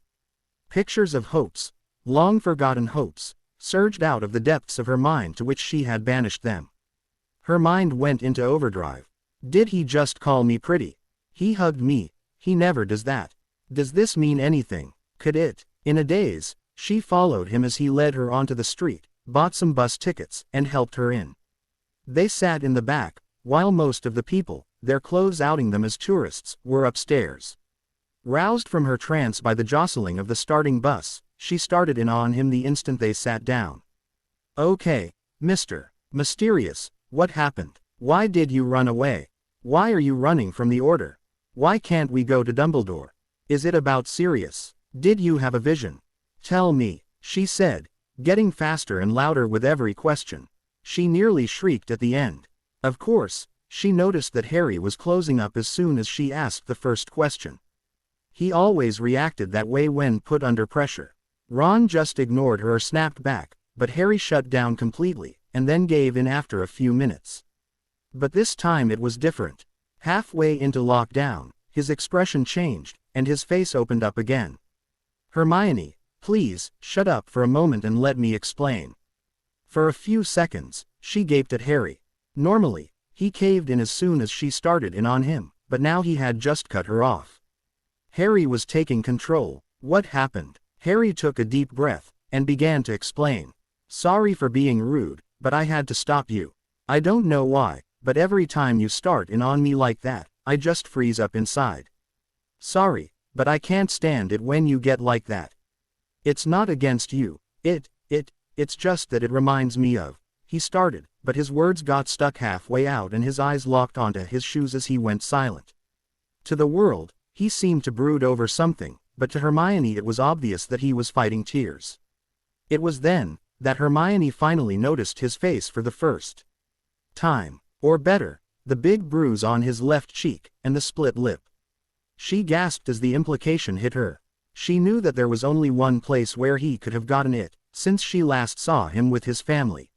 Pictures of hopes, long forgotten hopes, surged out of the depths of her mind to which she had banished them. Her mind went into overdrive. Did he just call me pretty? He hugged me. He never does that. Does this mean anything? Could it? In a daze, she followed him as he led her onto the street, bought some bus tickets, and helped her in. They sat in the back, while most of the people, their clothes outing them as tourists, were upstairs. Roused from her trance by the jostling of the starting bus, she started in on him the instant they sat down. "Okay, Mr. Mysterious, what happened? Why did you run away?" Why are you running from the order? Why can't we go to Dumbledore? Is it about Sirius? Did you have a vision? Tell me, she said, getting faster and louder with every question. She nearly shrieked at the end. Of course, she noticed that Harry was closing up as soon as she asked the first question. He always reacted that way when put under pressure. Ron just ignored her or snapped back, but Harry shut down completely, and then gave in after a few minutes. But this time it was different. Halfway into lockdown, his expression changed, and his face opened up again. Hermione, please, shut up for a moment and let me explain. For a few seconds, she gaped at Harry. Normally, he caved in as soon as she started in on him, but now he had just cut her off. Harry was taking control. What happened? Harry took a deep breath, and began to explain. Sorry for being rude, but I had to stop you. I don't know why, but every time you start in on me like that, I just freeze up inside. Sorry, but I can't stand it when you get like that. It's not against you, it's just that it reminds me of. He started, but his words got stuck halfway out and his eyes locked onto his shoes as he went silent. To the world, he seemed to brood over something, but to Hermione it was obvious that he was fighting tears. It was then that Hermione finally noticed his face for the first time, or better, the big bruise on his left cheek, and the split lip. She gasped as the implication hit her. She knew that there was only one place where he could have gotten it, since she last saw him with his family.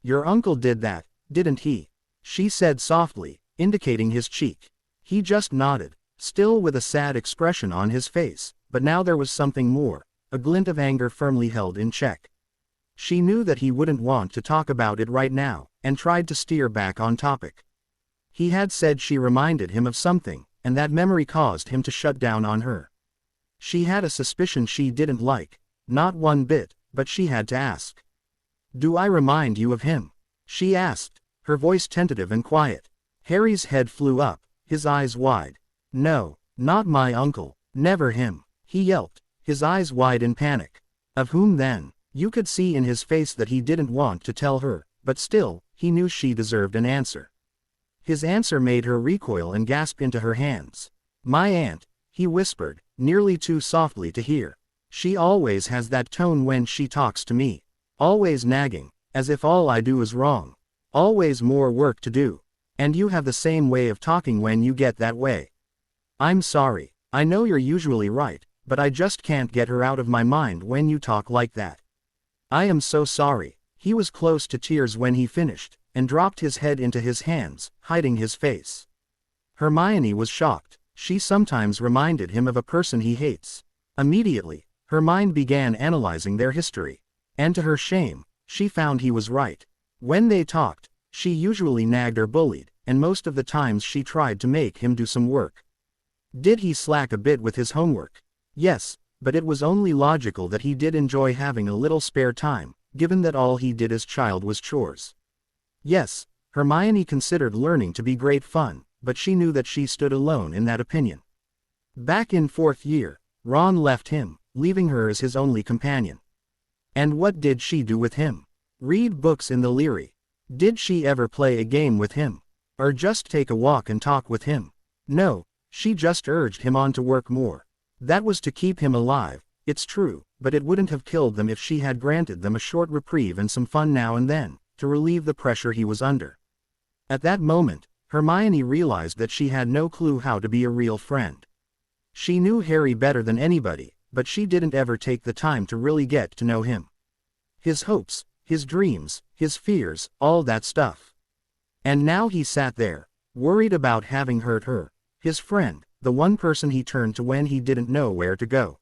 Your uncle did that, didn't he? She said softly, indicating his cheek. He just nodded, still with a sad expression on his face, but now there was something more, a glint of anger firmly held in check. She knew that he wouldn't want to talk about it right now, and tried to steer back on topic. He had said she reminded him of something, and that memory caused him to shut down on her. She had a suspicion she didn't like, not one bit, but she had to ask. Do I remind you of him? She asked, her voice tentative and quiet. Harry's head flew up, his eyes wide. No, not my uncle, never him, he yelped, his eyes wide in panic. Of whom then? You could see in his face that he didn't want to tell her, but still, he knew she deserved an answer. His answer made her recoil and gasp into her hands. My aunt, he whispered, nearly too softly to hear. She always has that tone when she talks to me. Always nagging, as if all I do is wrong. Always more work to do. And you have the same way of talking when you get that way. I'm sorry, I know you're usually right, but I just can't get her out of my mind when you talk like that. I am so sorry. He was close to tears when he finished, and dropped his head into his hands, hiding his face. Hermione was shocked. She sometimes reminded him of a person he hates. Immediately, her mind began analyzing their history. And to her shame, she found he was right. When they talked, she usually nagged or bullied, and most of the times she tried to make him do some work. Did he slack a bit with his homework? Yes, but it was only logical that he did enjoy having a little spare time, given that all he did as child was chores. Yes, Hermione considered learning to be great fun, but she knew that she stood alone in that opinion. Back in fourth year, Ron left him, leaving her as his only companion. And what did she do with him? Read books in the Leary. Did she ever play a game with him? Or just take a walk and talk with him? No, she just urged him on to work more. That was to keep him alive, it's true, but it wouldn't have killed them if she had granted them a short reprieve and some fun now and then, to relieve the pressure he was under. At that moment, Hermione realized that she had no clue how to be a real friend. She knew Harry better than anybody, but she didn't ever take the time to really get to know him. His hopes, his dreams, his fears, all that stuff. And now he sat there, worried about having hurt her, his friend, the one person he turned to when he didn't know where to go.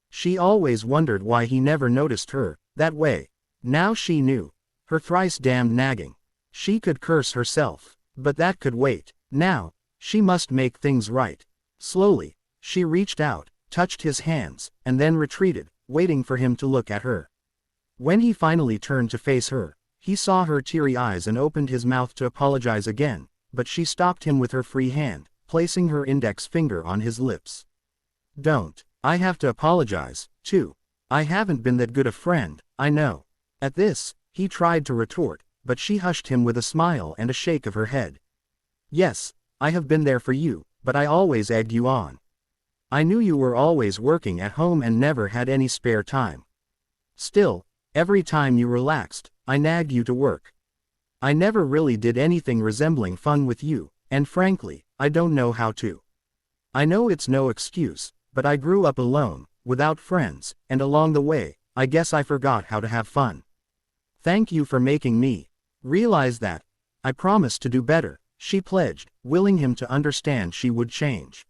She always wondered why he never noticed her, that way. Now she knew. Her thrice damned nagging. She could curse herself, but that could wait. Now, she must make things right. Slowly, she reached out, touched his hands, and then retreated, waiting for him to look at her. When he finally turned to face her, he saw her teary eyes and opened his mouth to apologize again, but she stopped him with her free hand, placing her index finger on his lips. Don't. I have to apologize, too. I haven't been that good a friend, I know. At this, he tried to retort, but she hushed him with a smile and a shake of her head. Yes, I have been there for you, but I always egged you on. I knew you were always working at home and never had any spare time. Still, every time you relaxed, I nagged you to work. I never really did anything resembling fun with you, and frankly, I don't know how to. I know it's no excuse, but I grew up alone, without friends, and along the way, I guess I forgot how to have fun. Thank you for making me realize that. I promise to do better, she pledged, willing him to understand she would change.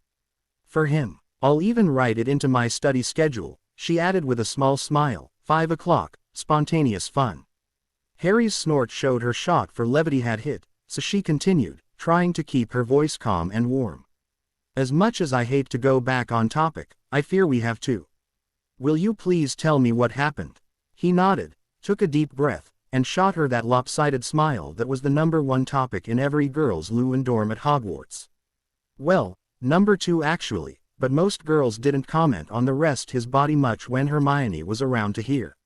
For him, I'll even write it into my study schedule, she added with a small smile. 5 o'clock, spontaneous fun. Harry's snort showed her shot for levity had hit, so she continued, trying to keep her voice calm and warm. As much as I hate to go back on topic, I fear we have to. Will you please tell me what happened? He nodded, took a deep breath, and shot her that lopsided smile that was the #1 topic in every girl's Lewin dorm at Hogwarts. Well, #2 actually, but most girls didn't comment on the rest his body much when Hermione was around to hear.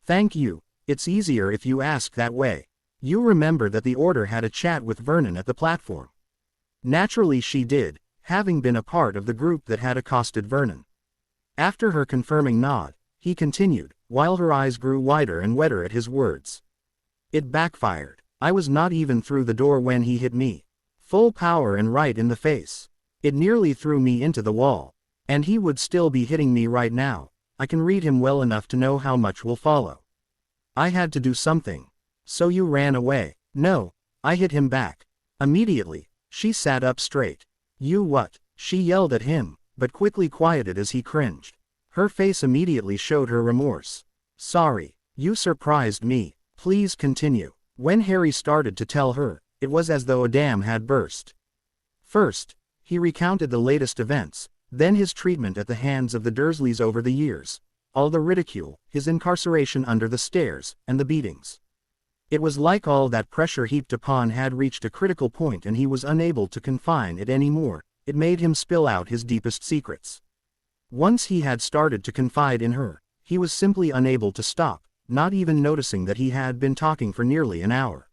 Thank you, it's easier if you ask that way. You remember that the Order had a chat with Vernon at the platform. Naturally she did, having been a part of the group that had accosted Vernon. After her confirming nod, he continued, while her eyes grew wider and wetter at his words. It backfired. I was not even through the door when he hit me. Full power and right in the face. It nearly threw me into the wall. And he would still be hitting me right now. I can read him well enough to know how much will follow. I had to do something. So you ran away. No, I hit him back. Immediately, she sat up straight. You what? She yelled at him, but quickly quieted as he cringed. Her face immediately showed her remorse. Sorry, you surprised me. Please continue. When Harry started to tell her, it was as though a dam had burst. First, he recounted the latest events, then his treatment at the hands of the Dursleys over the years, all the ridicule, his incarceration under the stairs, and the beatings. It was like all that pressure heaped upon had reached a critical point and he was unable to confine it anymore. It made him spill out his deepest secrets. Once he had started to confide in her, he was simply unable to stop, not even noticing that he had been talking for nearly an hour.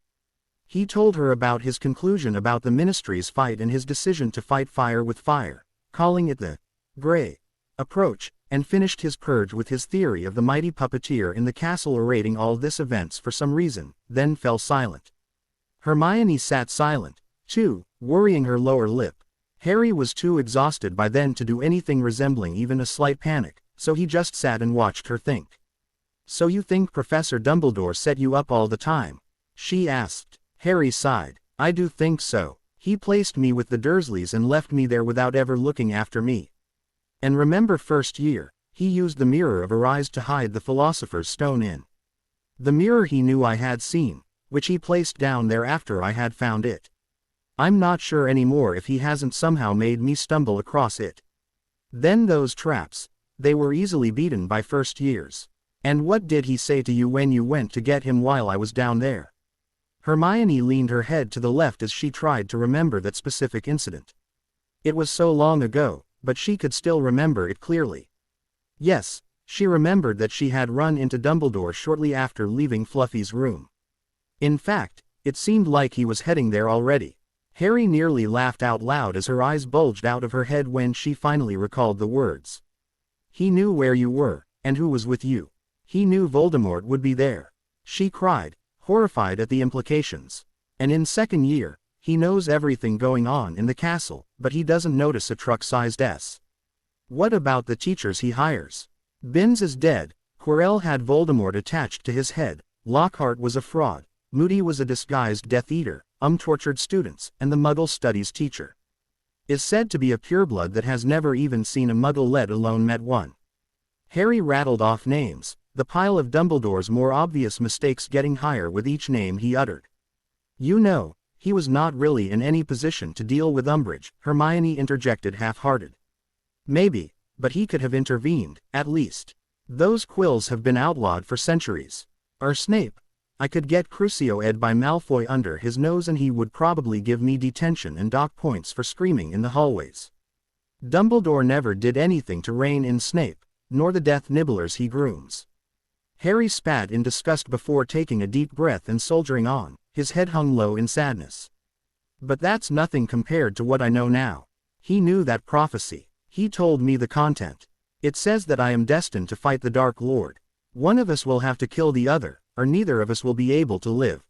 He told her about his conclusion about the Ministry's fight and his decision to fight fire with fire, calling it the Grey approach, and finished his purge with his theory of the mighty puppeteer in the castle orating all this events for some reason, then fell silent. Hermione sat silent, too, worrying her lower lip. Harry was too exhausted by then to do anything resembling even a slight panic, so he just sat and watched her think. So you think Professor Dumbledore set you up all the time? She asked. Harry sighed. I do think so. He placed me with the Dursleys and left me there without ever looking after me. And remember first year, he used the mirror of her eyes to hide the Philosopher's Stone in. The mirror he knew I had seen, which he placed down there after I had found it. I'm not sure anymore if he hasn't somehow made me stumble across it. Then those traps, they were easily beaten by first years. And what did he say to you when you went to get him while I was down there? Hermione leaned her head to the left as she tried to remember that specific incident. It was so long ago, but she could still remember it clearly. Yes, she remembered that she had run into Dumbledore shortly after leaving Fluffy's room. In fact, it seemed like he was heading there already. Harry nearly laughed out loud as her eyes bulged out of her head when she finally recalled the words. He knew where you were, and who was with you. He knew Voldemort would be there. She cried, horrified at the implications. And in second year, he knows everything going on in the castle, but he doesn't notice a truck-sized S. What about the teachers he hires? Binns is dead, Quirrell had Voldemort attached to his head, Lockhart was a fraud, Moody was a disguised Death Eater, tortured students, and the Muggle studies teacher is said to be a pureblood that has never even seen a Muggle, let alone met one. Harry rattled off names, the pile of Dumbledore's more obvious mistakes getting higher with each name he uttered. You know, he was not really in any position to deal with Umbridge, Hermione interjected half-hearted. Maybe, but he could have intervened, at least. Those quills have been outlawed for centuries. Or Snape. I could get Crucio Ed by Malfoy under his nose and he would probably give me detention and dock points for screaming in the hallways. Dumbledore never did anything to rein in Snape, nor the death nibblers he grooms. Harry spat in disgust before taking a deep breath and soldiering on, his head hung low in sadness. But that's nothing compared to what I know now. He knew that prophecy. He told me the content. It says that I am destined to fight the Dark Lord. One of us will have to kill the other, or neither of us will be able to live.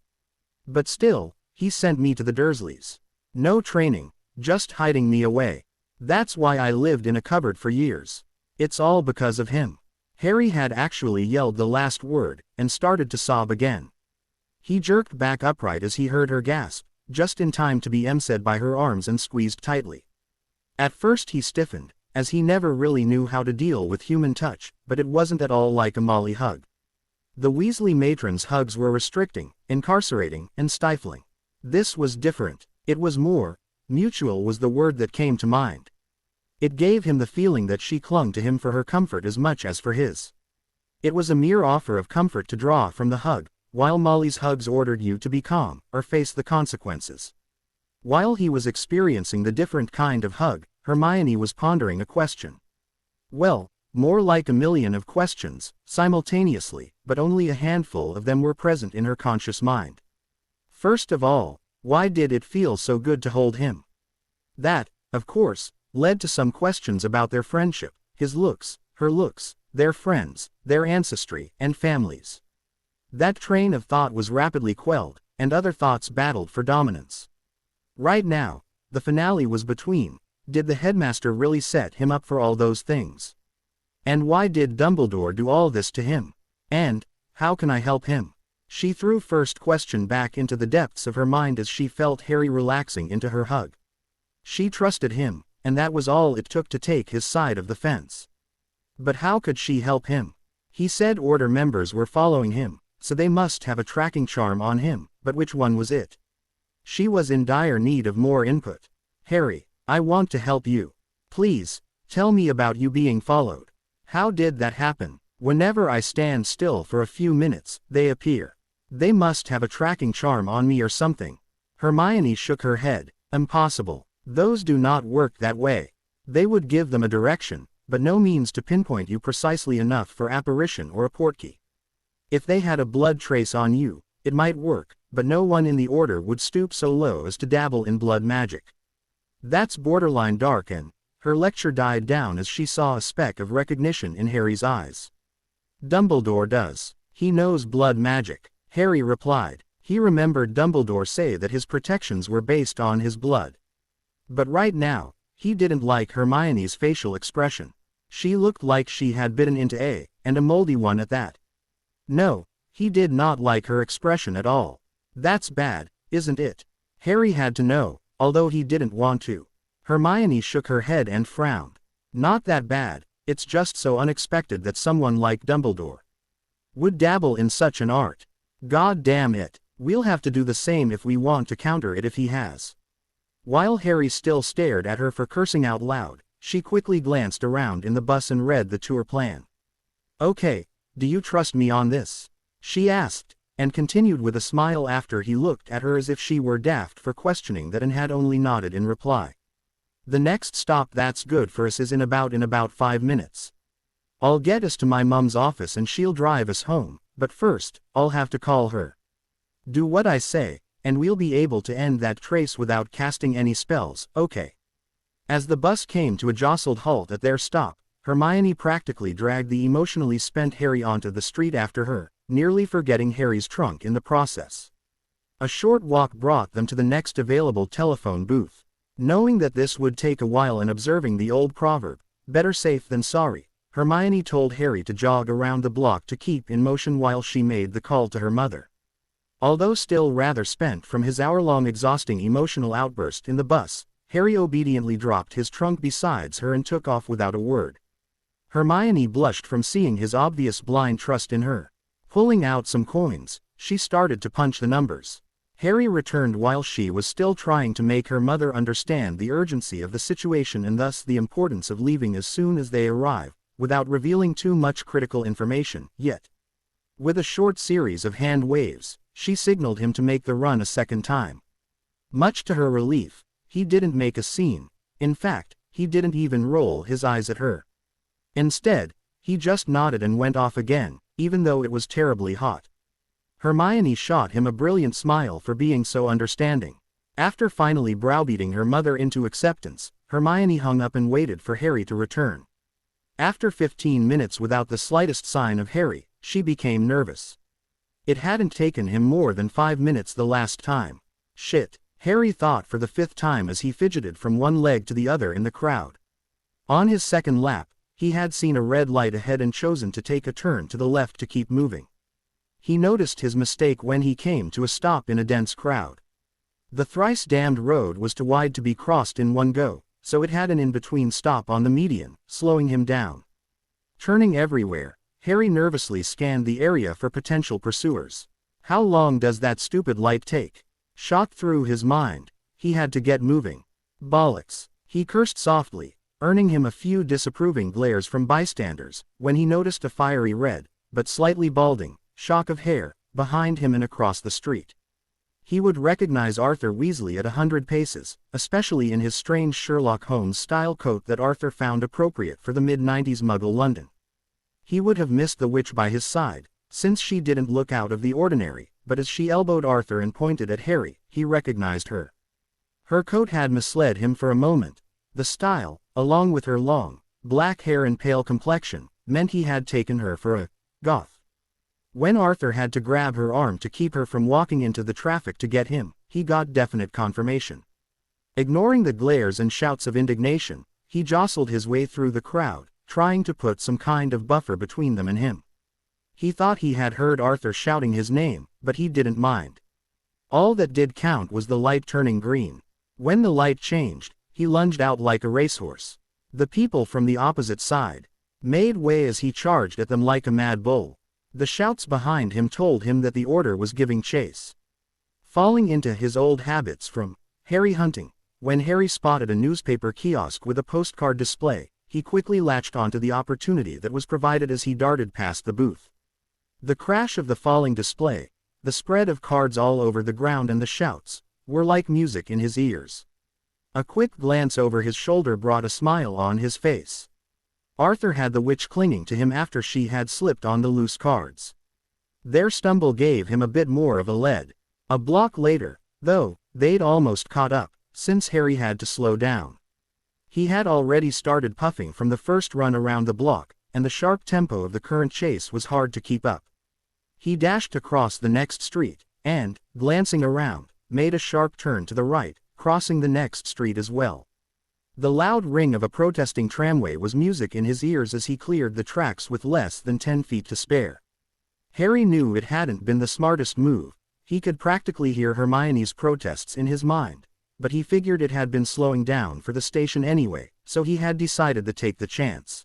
But still, he sent me to the Dursleys. No training, just hiding me away. That's why I lived in a cupboard for years. It's all because of him. Harry had actually yelled the last word, and started to sob again. He jerked back upright as he heard her gasp, just in time to be emceed by her arms and squeezed tightly. At first he stiffened, as he never really knew how to deal with human touch, but it wasn't at all like a Molly hug. The Weasley matron's hugs were restricting, incarcerating, and stifling. This was different. It was more. Mutual was the word that came to mind. It gave him the feeling that she clung to him for her comfort as much as for his. It was a mere offer of comfort to draw from the hug, while Molly's hugs ordered you to be calm, or face the consequences. While he was experiencing the different kind of hug, Hermione was pondering a question. Well, more like a million of questions, simultaneously, but only a handful of them were present in her conscious mind. First of all, why did it feel so good to hold him? That, of course, led to some questions about their friendship, his looks, her looks, their friends, their ancestry, and families. That train of thought was rapidly quelled, and other thoughts battled for dominance. Right now, the finale was between, did the headmaster really set him up for all those things? And why did Dumbledore do all this to him? And, how can I help him? She threw first question back into the depths of her mind as she felt Harry relaxing into her hug. She trusted him, and that was all it took to take his side of the fence. But how could she help him? He said Order members were following him, so they must have a tracking charm on him, but which one was it? She was in dire need of more input. Harry, I want to help you. Please, tell me about you being followed. How did that happen? Whenever I stand still for a few minutes, they appear. They must have a tracking charm on me or something. Hermione shook her head. Impossible. Those do not work that way. They would give them a direction, but no means to pinpoint you precisely enough for apparition or a portkey. If they had a blood trace on you, it might work, but no one in the Order would stoop so low as to dabble in blood magic. That's borderline dark, and her lecture died down as she saw a speck of recognition in Harry's eyes. Dumbledore does. He knows blood magic, Harry replied. He remembered Dumbledore say that his protections were based on his blood. But right now, he didn't like Hermione's facial expression. She looked like she had bitten into and a moldy one at that. No, he did not like her expression at all. That's bad, isn't it? Harry had to know, although he didn't want to. Hermione shook her head and frowned. Not that bad, it's just so unexpected that someone like Dumbledore would dabble in such an art. God damn it, we'll have to do the same if we want to counter it if he has. While Harry still stared at her for cursing out loud, she quickly glanced around in the bus and read the tour plan. Okay, do you trust me on this? She asked, and continued with a smile after he looked at her as if she were daft for questioning that and had only nodded in reply. The next stop that's good for us is in about 5 minutes. I'll get us to my mum's office and she'll drive us home, but first, I'll have to call her. Do what I say, and we'll be able to end that trace without casting any spells, okay? As the bus came to a jostled halt at their stop, Hermione practically dragged the emotionally spent Harry onto the street after her, nearly forgetting Harry's trunk in the process. A short walk brought them to the next available telephone booth. Knowing that this would take a while and observing the old proverb, better safe than sorry, Hermione told Harry to jog around the block to keep in motion while she made the call to her mother. Although still rather spent from his hour-long exhausting emotional outburst in the bus, Harry obediently dropped his trunk beside her and took off without a word. Hermione blushed from seeing his obvious blind trust in her. Pulling out some coins, she started to punch the numbers. Harry returned while she was still trying to make her mother understand the urgency of the situation and thus the importance of leaving as soon as they arrive, without revealing too much critical information, yet. With a short series of hand waves, she signaled him to make the run a second time. Much to her relief, he didn't make a scene. In fact, he didn't even roll his eyes at her. Instead, he just nodded and went off again, even though it was terribly hot. Hermione shot him a brilliant smile for being so understanding. After finally browbeating her mother into acceptance, Hermione hung up and waited for Harry to return. After 15 minutes without the slightest sign of Harry, she became nervous. It hadn't taken him more than 5 minutes the last time. Shit, Harry thought for the 5th time as he fidgeted from one leg to the other in the crowd. On his second lap, he had seen a red light ahead and chosen to take a turn to the left to keep moving. He noticed his mistake when he came to a stop in a dense crowd. The thrice-damned road was too wide to be crossed in one go, so it had an in-between stop on the median, slowing him down. Turning everywhere, Harry nervously scanned the area for potential pursuers. How long does that stupid light take? Shot through his mind. He had to get moving. Bollocks. He cursed softly, earning him a few disapproving glares from bystanders, when he noticed a fiery red, but slightly balding, shock of hair, behind him and across the street. He would recognize Arthur Weasley at 100 paces, especially in his strange Sherlock Holmes-style coat that Arthur found appropriate for the mid-90s Muggle London. He would have missed the witch by his side, since she didn't look out of the ordinary, but as she elbowed Arthur and pointed at Harry, he recognized her. Her coat had misled him for a moment. The style, along with her long, black hair and pale complexion, meant he had taken her for a goth. When Arthur had to grab her arm to keep her from walking into the traffic to get him, he got definite confirmation. Ignoring the glares and shouts of indignation, he jostled his way through the crowd, trying to put some kind of buffer between them and him. He thought he had heard Arthur shouting his name, but he didn't mind. All that did count was the light turning green. When the light changed, he lunged out like a racehorse. The people from the opposite side made way as he charged at them like a mad bull. The shouts behind him told him that the order was giving chase. Falling into his old habits from Harry hunting, when Harry spotted a newspaper kiosk with a postcard display, he quickly latched onto the opportunity that was provided as he darted past the booth. The crash of the falling display, the spread of cards all over the ground and the shouts, were like music in his ears. A quick glance over his shoulder brought a smile on his face. Arthur had the witch clinging to him after she had slipped on the loose cards. Their stumble gave him a bit more of a lead. A block later, though, they'd almost caught up, since Harry had to slow down. He had already started puffing from the first run around the block, and the sharp tempo of the current chase was hard to keep up. He dashed across the next street, and, glancing around, made a sharp turn to the right, crossing the next street as well. The loud ring of a protesting tramway was music in his ears as he cleared the tracks with less than 10 feet to spare. Harry knew it hadn't been the smartest move. He could practically hear Hermione's protests in his mind, but he figured it had been slowing down for the station anyway, so he had decided to take the chance.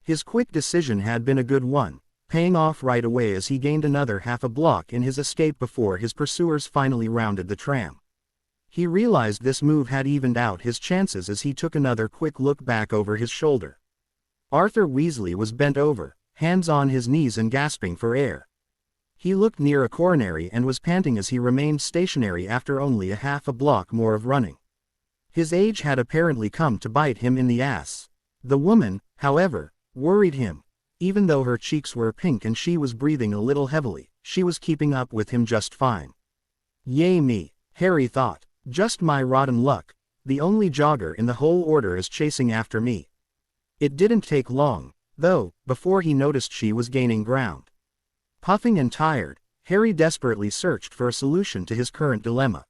His quick decision had been a good one, paying off right away as he gained another half a block in his escape before his pursuers finally rounded the tram. He realized this move had evened out his chances as he took another quick look back over his shoulder. Arthur Weasley was bent over, hands on his knees and gasping for air. He looked near a coronary and was panting as he remained stationary after only a half a block more of running. His age had apparently come to bite him in the ass. The woman, however, worried him. Even though her cheeks were pink and she was breathing a little heavily, she was keeping up with him just fine. Yay me, Harry thought. Just my rotten luck. The only jogger in the whole order is chasing after me. It didn't take long, though, before he noticed she was gaining ground. Puffing and tired, Harry desperately searched for a solution to his current dilemma.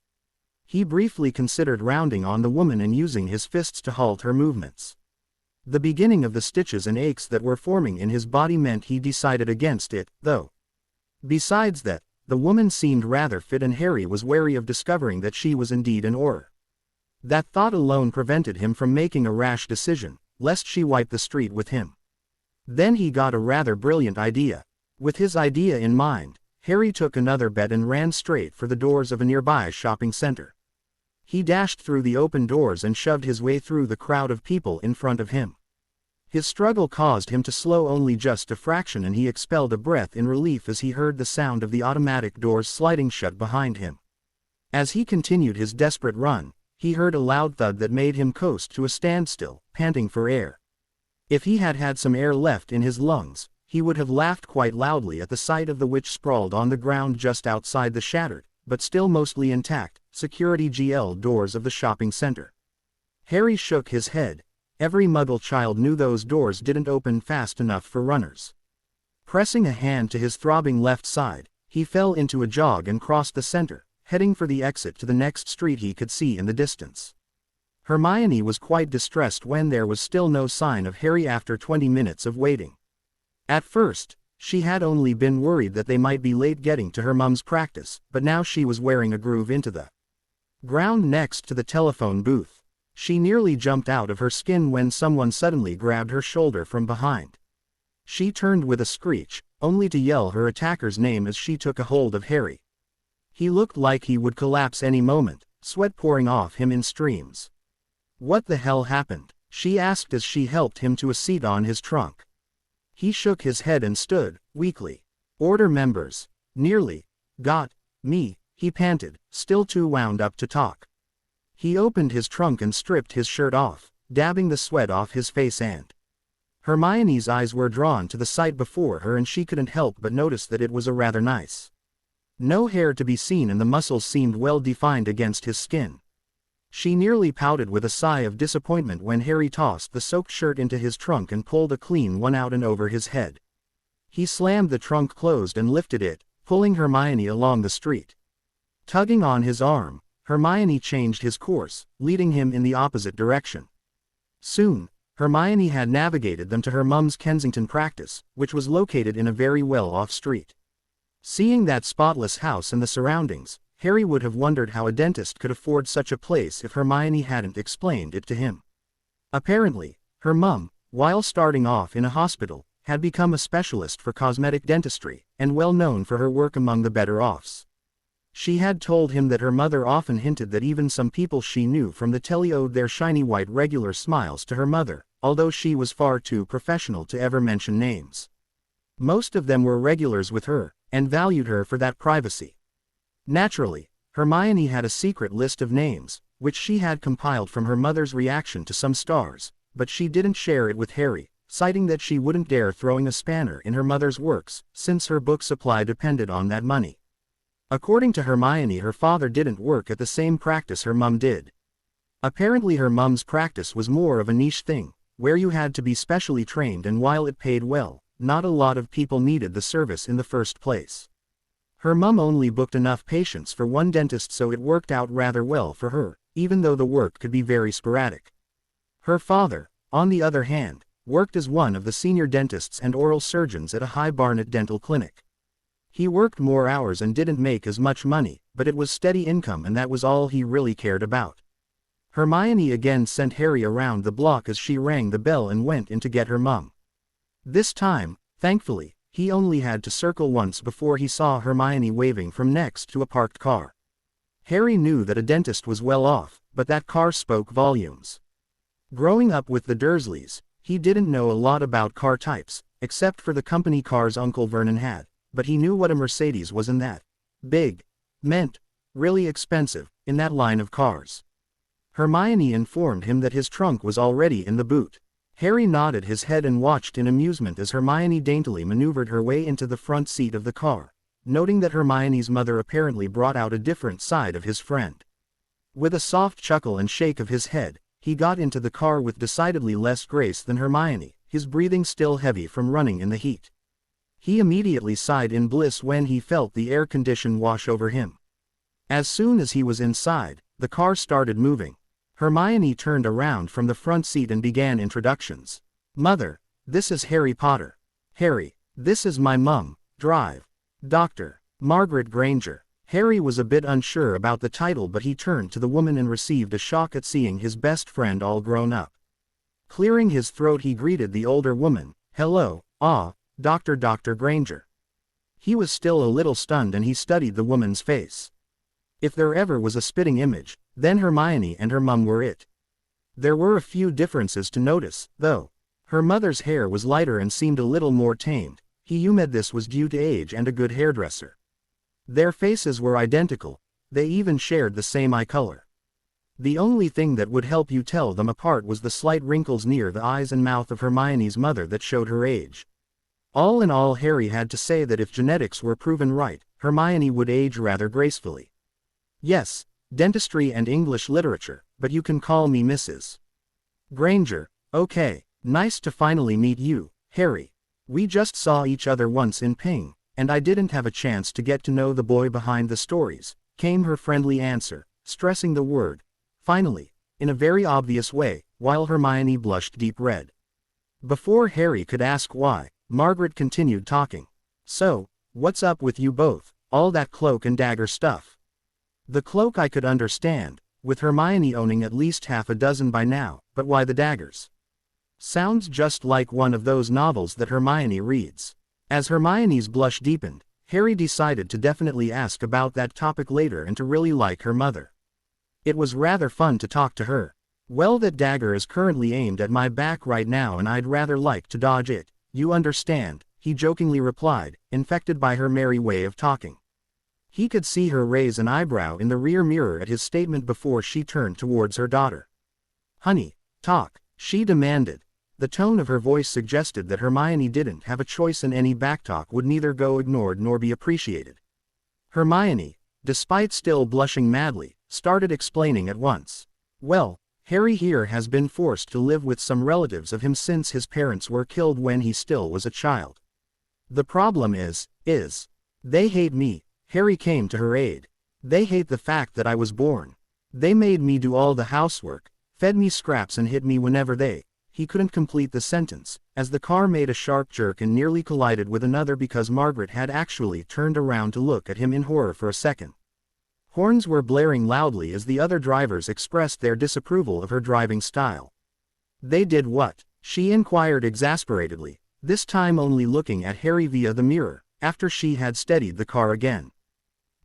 He briefly considered rounding on the woman and using his fists to halt her movements. The beginning of the stitches and aches that were forming in his body meant he decided against it, though. Besides that, the woman seemed rather fit and Harry was wary of discovering that she was indeed an Auror. That thought alone prevented him from making a rash decision, lest she wipe the street with him. Then he got a rather brilliant idea. With his idea in mind, Harry took another bet and ran straight for the doors of a nearby shopping center. He dashed through the open doors and shoved his way through the crowd of people in front of him. His struggle caused him to slow only just a fraction and he expelled a breath in relief as he heard the sound of the automatic doors sliding shut behind him. As he continued his desperate run, he heard a loud thud that made him coast to a standstill, panting for air. If he had had some air left in his lungs, he would have laughed quite loudly at the sight of the witch sprawled on the ground just outside the shattered, but still mostly intact, security GL doors of the shopping center. Harry shook his head. Every Muggle child knew those doors didn't open fast enough for runners. Pressing a hand to his throbbing left side, he fell into a jog and crossed the center, heading for the exit to the next street he could see in the distance. Hermione was quite distressed when there was still no sign of Harry after 20 minutes of waiting. At first, she had only been worried that they might be late getting to her mum's practice, but now she was wearing a groove into the ground next to the telephone booth. She nearly jumped out of her skin when someone suddenly grabbed her shoulder from behind. She turned with a screech, only to yell her attacker's name as she took a hold of Harry. He looked like he would collapse any moment, sweat pouring off him in streams. "What the hell happened?" she asked as she helped him to a seat on his trunk. He shook his head and stood, weakly. "Order members. Nearly. Got me," he panted, still too wound up to talk. He opened his trunk and stripped his shirt off, dabbing the sweat off his face and Hermione's eyes were drawn to the sight before her and she couldn't help but notice that it was a rather nice. No hair to be seen and the muscles seemed well defined against his skin. She nearly pouted with a sigh of disappointment when Harry tossed the soaked shirt into his trunk and pulled a clean one out and over his head. He slammed the trunk closed and lifted it, pulling Hermione along the street. Tugging on his arm, Hermione changed his course, leading him in the opposite direction. Soon, Hermione had navigated them to her mum's Kensington practice, which was located in a very well-off street. Seeing that spotless house and the surroundings, Harry would have wondered how a dentist could afford such a place if Hermione hadn't explained it to him. Apparently, her mum, while starting off in a hospital, had become a specialist for cosmetic dentistry, and well known for her work among the better-offs. She had told him that her mother often hinted that even some people she knew from the telly owed their shiny white regular smiles to her mother, although she was far too professional to ever mention names. Most of them were regulars with her, and valued her for that privacy. Naturally, Hermione had a secret list of names, which she had compiled from her mother's reaction to some stars, but she didn't share it with Harry, citing that she wouldn't dare throwing a spanner in her mother's works, since her book supply depended on that money. According to Hermione, her father didn't work at the same practice her mum did. Apparently her mum's practice was more of a niche thing, where you had to be specially trained, and while it paid well, not a lot of people needed the service in the first place. Her mum only booked enough patients for one dentist, so it worked out rather well for her, even though the work could be very sporadic. Her father, on the other hand, worked as one of the senior dentists and oral surgeons at a High Barnet dental clinic. He worked more hours and didn't make as much money, but it was steady income and that was all he really cared about. Hermione again sent Harry around the block as she rang the bell and went in to get her mum. This time, thankfully, he only had to circle once before he saw Hermione waving from next to a parked car. Harry knew that a dentist was well off, but that car spoke volumes. Growing up with the Dursleys, he didn't know a lot about car types, except for the company cars Uncle Vernon had, but he knew what a Mercedes was, and that big meant really expensive in that line of cars. Hermione informed him that his trunk was already in the boot. Harry nodded his head and watched in amusement as Hermione daintily maneuvered her way into the front seat of the car, noting that Hermione's mother apparently brought out a different side of his friend. With a soft chuckle and shake of his head, he got into the car with decidedly less grace than Hermione, his breathing still heavy from running in the heat. He immediately sighed in bliss when he felt the air condition wash over him. As soon as he was inside, the car started moving. Hermione turned around from the front seat and began introductions. "Mother, this is Harry Potter. Harry, this is my mum, Drive. Dr. Margaret Granger." Harry was a bit unsure about the title, but he turned to the woman and received a shock at seeing his best friend all grown up. Clearing his throat, he greeted the older woman. "Hello, Dr. Granger." He was still a little stunned and he studied the woman's face. If there ever was a spitting image, then Hermione and her mum were it. There were a few differences to notice, though. Her mother's hair was lighter and seemed a little more tamed. He assumed this was due to age and a good hairdresser. Their faces were identical, they even shared the same eye color. The only thing that would help you tell them apart was the slight wrinkles near the eyes and mouth of Hermione's mother that showed her age. All in all, Harry had to say that if genetics were proven right, Hermione would age rather gracefully. Yes, Dentistry and English literature, but you can call me Mrs. Granger. Okay, nice to finally meet you, Harry. We just saw each other once in Ping, and I didn't have a chance to get to know the boy behind the stories, came her friendly answer, stressing the word, finally, in a very obvious way, while Hermione blushed deep red. Before Harry could ask why, Margaret continued talking. So, what's up with you both, all that cloak and dagger stuff? The cloak I could understand, with Hermione owning at least half a dozen by now, but why the daggers? Sounds just like one of those novels that Hermione reads. As Hermione's blush deepened, Harry decided to definitely ask about that topic later and to really like her mother. It was rather fun to talk to her. Well, that dagger is currently aimed at my back right now and I'd rather like to dodge it, you understand, he jokingly replied, infected by her merry way of talking. He could see her raise an eyebrow in the rear mirror at his statement before she turned towards her daughter. Honey, talk, she demanded. The tone of her voice suggested that Hermione didn't have a choice and any backtalk would neither go ignored nor be appreciated. Hermione, despite still blushing madly, started explaining at once. Well, Harry here has been forced to live with some relatives of him since his parents were killed when he still was a child. The problem is, they hate me. Harry came to her aid. They hate the fact that I was born. They made me do all the housework, fed me scraps and hit me whenever he couldn't complete the sentence, as the car made a sharp jerk and nearly collided with another because Margaret had actually turned around to look at him in horror for a second. Horns were blaring loudly as the other drivers expressed their disapproval of her driving style. They did what? She inquired exasperatedly, this time only looking at Harry via the mirror, after she had steadied the car again.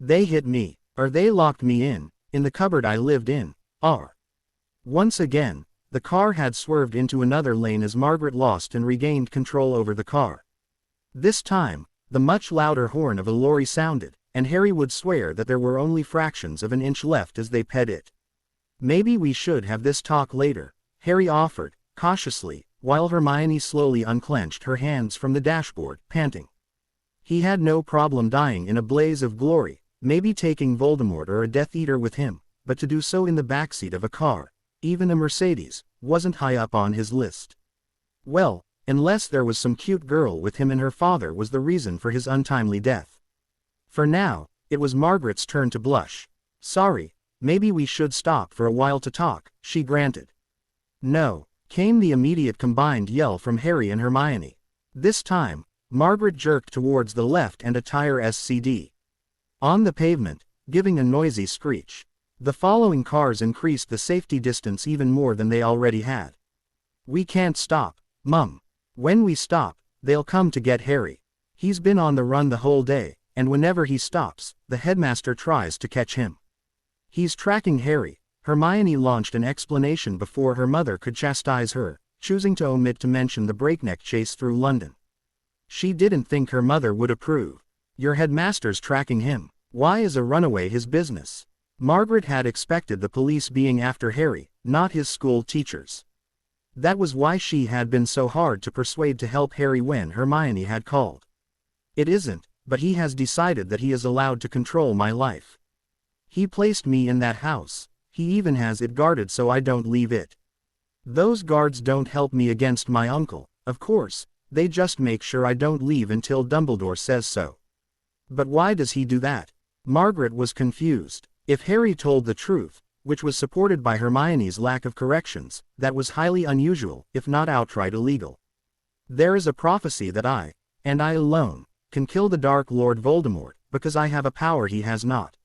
They hit me, or they locked me in the cupboard I lived in, Once again, the car had swerved into another lane as Margaret lost and regained control over the car. This time, the much louder horn of a lorry sounded, and Harry would swear that there were only fractions of an inch left as they ped it. Maybe we should have this talk later, Harry offered, cautiously, while Hermione slowly unclenched her hands from the dashboard, panting. He had no problem dying in a blaze of glory, maybe taking Voldemort or a Death Eater with him, but to do so in the backseat of a car, even a Mercedes, wasn't high up on his list. Well, unless there was some cute girl with him and her father was the reason for his untimely death. For now, it was Margaret's turn to blush. Sorry, maybe we should stop for a while to talk, she granted. No, came the immediate combined yell from Harry and Hermione. This time, Margaret jerked towards the left and a tire SCD on the pavement, giving a noisy screech. The following cars increased the safety distance even more than they already had. We can't stop, Mum. When we stop, they'll come to get Harry. He's been on the run the whole day, and whenever he stops, the headmaster tries to catch him. He's tracking Harry. Hermione launched an explanation before her mother could chastise her, choosing to omit to mention the breakneck chase through London. She didn't think her mother would approve. Your headmaster's tracking him. Why is a runaway his business? Margaret had expected the police being after Harry, not his school teachers. That was why she had been so hard to persuade to help Harry when Hermione had called. It isn't, but he has decided that he is allowed to control my life. He placed me in that house. He even has it guarded so I don't leave it. Those guards don't help me against my uncle, of course, they just make sure I don't leave until Dumbledore says so. But why does he do that? Margaret was confused. If Harry told the truth, which was supported by Hermione's lack of corrections, that was highly unusual, if not outright illegal. There is a prophecy that I, and I alone, can kill the Dark Lord Voldemort, because I have a power he has not.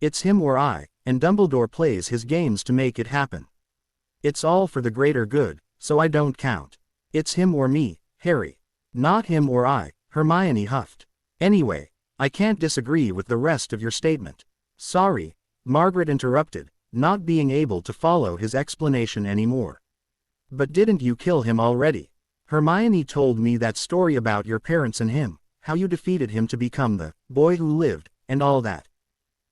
It's him or I, and Dumbledore plays his games to make it happen. It's all for the greater good, so I don't count. It's him or me, Harry. Not him or I, Hermione huffed. Anyway, I can't disagree with the rest of your statement. Sorry, Margaret interrupted, not being able to follow his explanation anymore. But didn't you kill him already? Hermione told me that story about your parents and him, how you defeated him to become the boy who lived, and all that.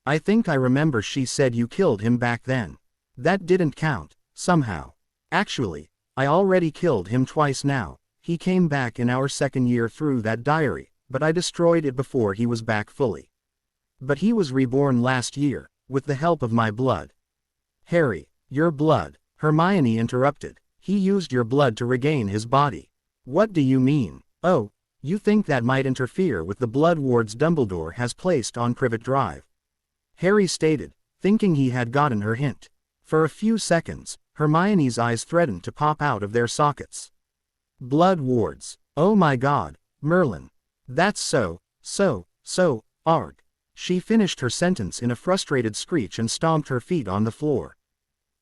I think I remember she said you killed him back then. That didn't count, somehow. Actually, I already killed him twice now. He came back in our second year through that diary, but I destroyed it before he was back fully. But he was reborn last year. With the help of my blood. Harry, your blood, Hermione interrupted. He used your blood to regain his body. What do you mean? Oh, you think that might interfere with the blood wards Dumbledore has placed on Privet Drive? Harry stated, thinking he had gotten her hint. For a few seconds, Hermione's eyes threatened to pop out of their sockets. Blood wards. Oh my God, Merlin. That's so, arg. She finished her sentence in a frustrated screech and stomped her feet on the floor.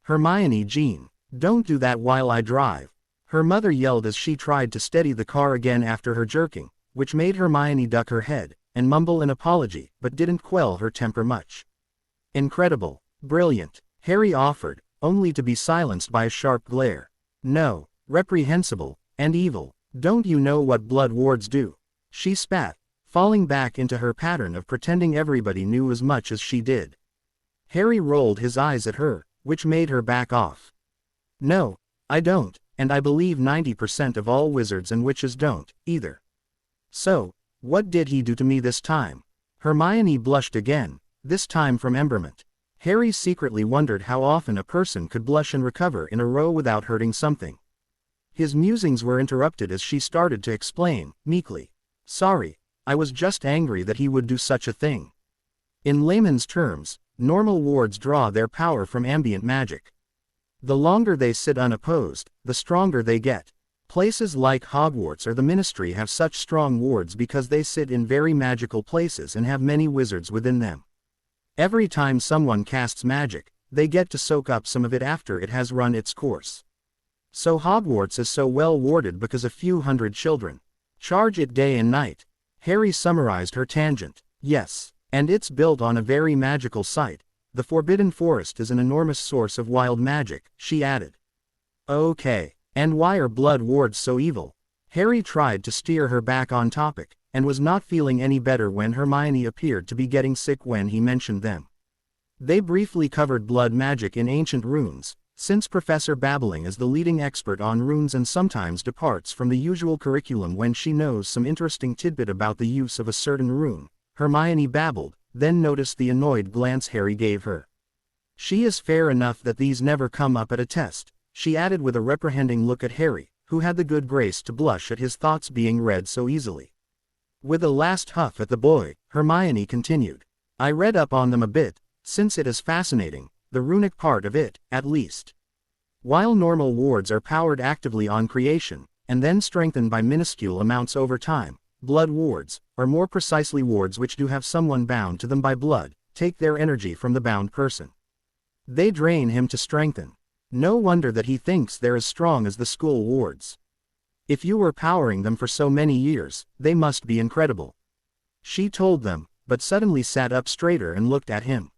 Hermione Jean, don't do that while I drive. Her mother yelled as she tried to steady the car again after her jerking, which made Hermione duck her head and mumble an apology but didn't quell her temper much. Incredible, brilliant, Harry offered, only to be silenced by a sharp glare. No, reprehensible, and evil. Don't you know what blood wards do? She spat, falling back into her pattern of pretending everybody knew as much as she did. Harry rolled his eyes at her, which made her back off. No, I don't, and I believe 90% of all wizards and witches don't, either. So, what did he do to me this time? Hermione blushed again, this time from emberment. Harry secretly wondered how often a person could blush and recover in a row without hurting something. His musings were interrupted as she started to explain, meekly. Sorry, I was just angry that he would do such a thing. In layman's terms, normal wards draw their power from ambient magic. The longer they sit unopposed, the stronger they get. Places like Hogwarts or the Ministry have such strong wards because they sit in very magical places and have many wizards within them. Every time someone casts magic, they get to soak up some of it after it has run its course. So Hogwarts is so well warded because a few hundred children charge it day and night. Harry summarized her tangent. Yes, and it's built on a very magical site. The Forbidden Forest is an enormous source of wild magic, she added. Okay, and why are blood wards so evil? Harry tried to steer her back on topic, and was not feeling any better when Hermione appeared to be getting sick when he mentioned them. They briefly covered blood magic in ancient runes, since Professor Babbling is the leading expert on runes and sometimes departs from the usual curriculum when she knows some interesting tidbit about the use of a certain rune. Hermione babbled, then noticed the annoyed glance Harry gave her. She is fair enough that these never come up at a test, she added with a reprehending look at Harry, who had the good grace to blush at his thoughts being read so easily. With a last huff at the boy, Hermione continued. I read up on them a bit, since it is fascinating, the runic part of it, at least. While normal wards are powered actively on creation, and then strengthened by minuscule amounts over time, blood wards, or more precisely wards which do have someone bound to them by blood, take their energy from the bound person. They drain him to strengthen. No wonder that he thinks they're as strong as the school wards. If you were powering them for so many years, they must be incredible. She told them, but suddenly sat up straighter and looked at him.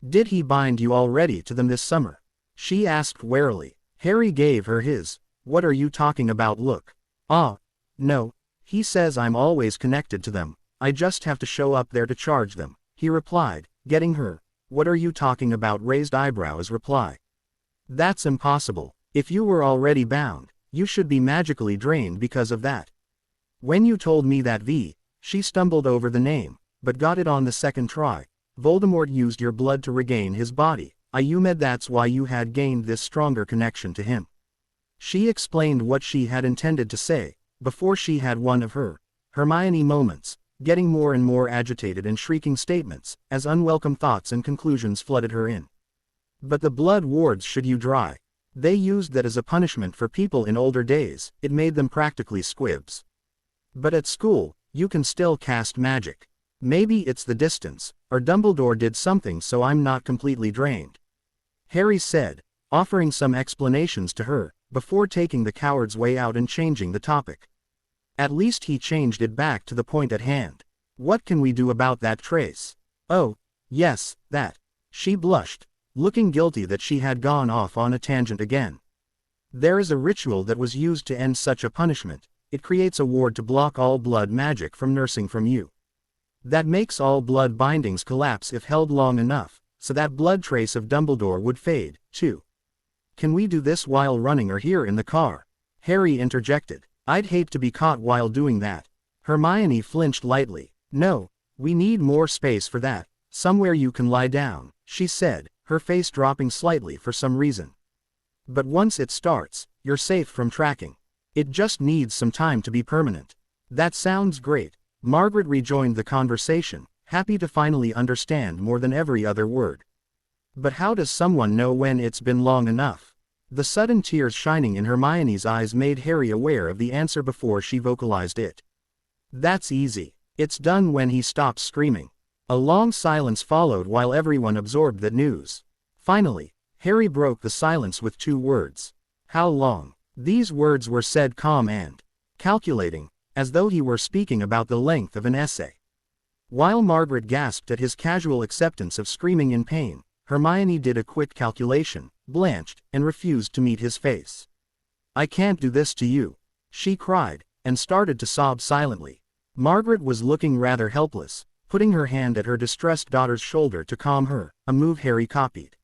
Did he bind you already to them this summer? She asked warily. Harry gave her his, what are you talking about look. Ah, no, he says I'm always connected to them, I just have to show up there to charge them, he replied, getting her, what are you talking about raised eyebrows reply. That's impossible, if you were already bound. You should be magically drained because of that. When you told me that she stumbled over the name, but got it on the second try. Voldemort used your blood to regain his body. You meant that's why you had gained this stronger connection to him. She explained what she had intended to say, before she had one of her Hermione moments, getting more and more agitated and shrieking statements, as unwelcome thoughts and conclusions flooded her in. But the blood wards should you dry. They used that as a punishment for people in older days, it made them practically squibs. But at school, you can still cast magic. Maybe it's the distance, or Dumbledore did something so I'm not completely drained. Harry said, offering some explanations to her, before taking the coward's way out and changing the topic. At least he changed it back to the point at hand. What can we do about that trace? Oh, yes, that. She blushed, looking guilty that she had gone off on a tangent again. There is a ritual that was used to end such a punishment. It creates a ward to block all blood magic from nursing from you. That makes all blood bindings collapse if held long enough, so that blood trace of Dumbledore would fade, too. Can we do this while running or here in the car? Harry interjected. I'd hate to be caught while doing that. Hermione flinched lightly. No, we need more space for that, somewhere you can lie down. she said, her face dropping slightly for some reason. But once it starts, you're safe from tracking. It just needs some time to be permanent. That sounds great. Margaret rejoined the conversation, happy to finally understand more than every other word. But how does someone know when it's been long enough? The sudden tears shining in Hermione's eyes made Harry aware of the answer before she vocalized it. That's easy. It's done when he stops screaming. A long silence followed while everyone absorbed that news. Finally, Harry broke the silence with 2 words. How long? These words were said calm and calculating, as though he were speaking about the length of an essay. While Margaret gasped at his casual acceptance of screaming in pain, Hermione did a quick calculation, blanched, and refused to meet his face. I can't do this to you, she cried, and started to sob silently. Margaret was looking rather helpless, putting her hand at her distressed daughter's shoulder to calm her, a move Harry copied.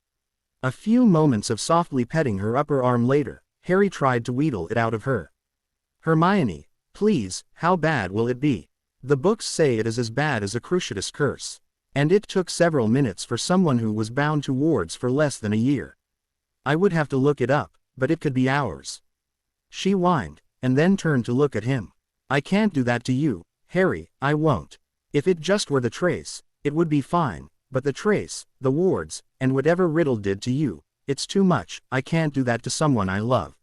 A few moments of softly petting her upper arm later, Harry tried to wheedle it out of her. Hermione, please, how bad will it be? The books say it is as bad as a Cruciatus curse. And it took several minutes for someone who was bound to wards for less than a year. I would have to look it up, but it could be hours. She whined, and then turned to look at him. I can't do that to you, Harry, I won't. If it just were the trace, it would be fine, but the trace, the wards, and whatever Riddle did to you, it's too much, I can't do that to someone I love.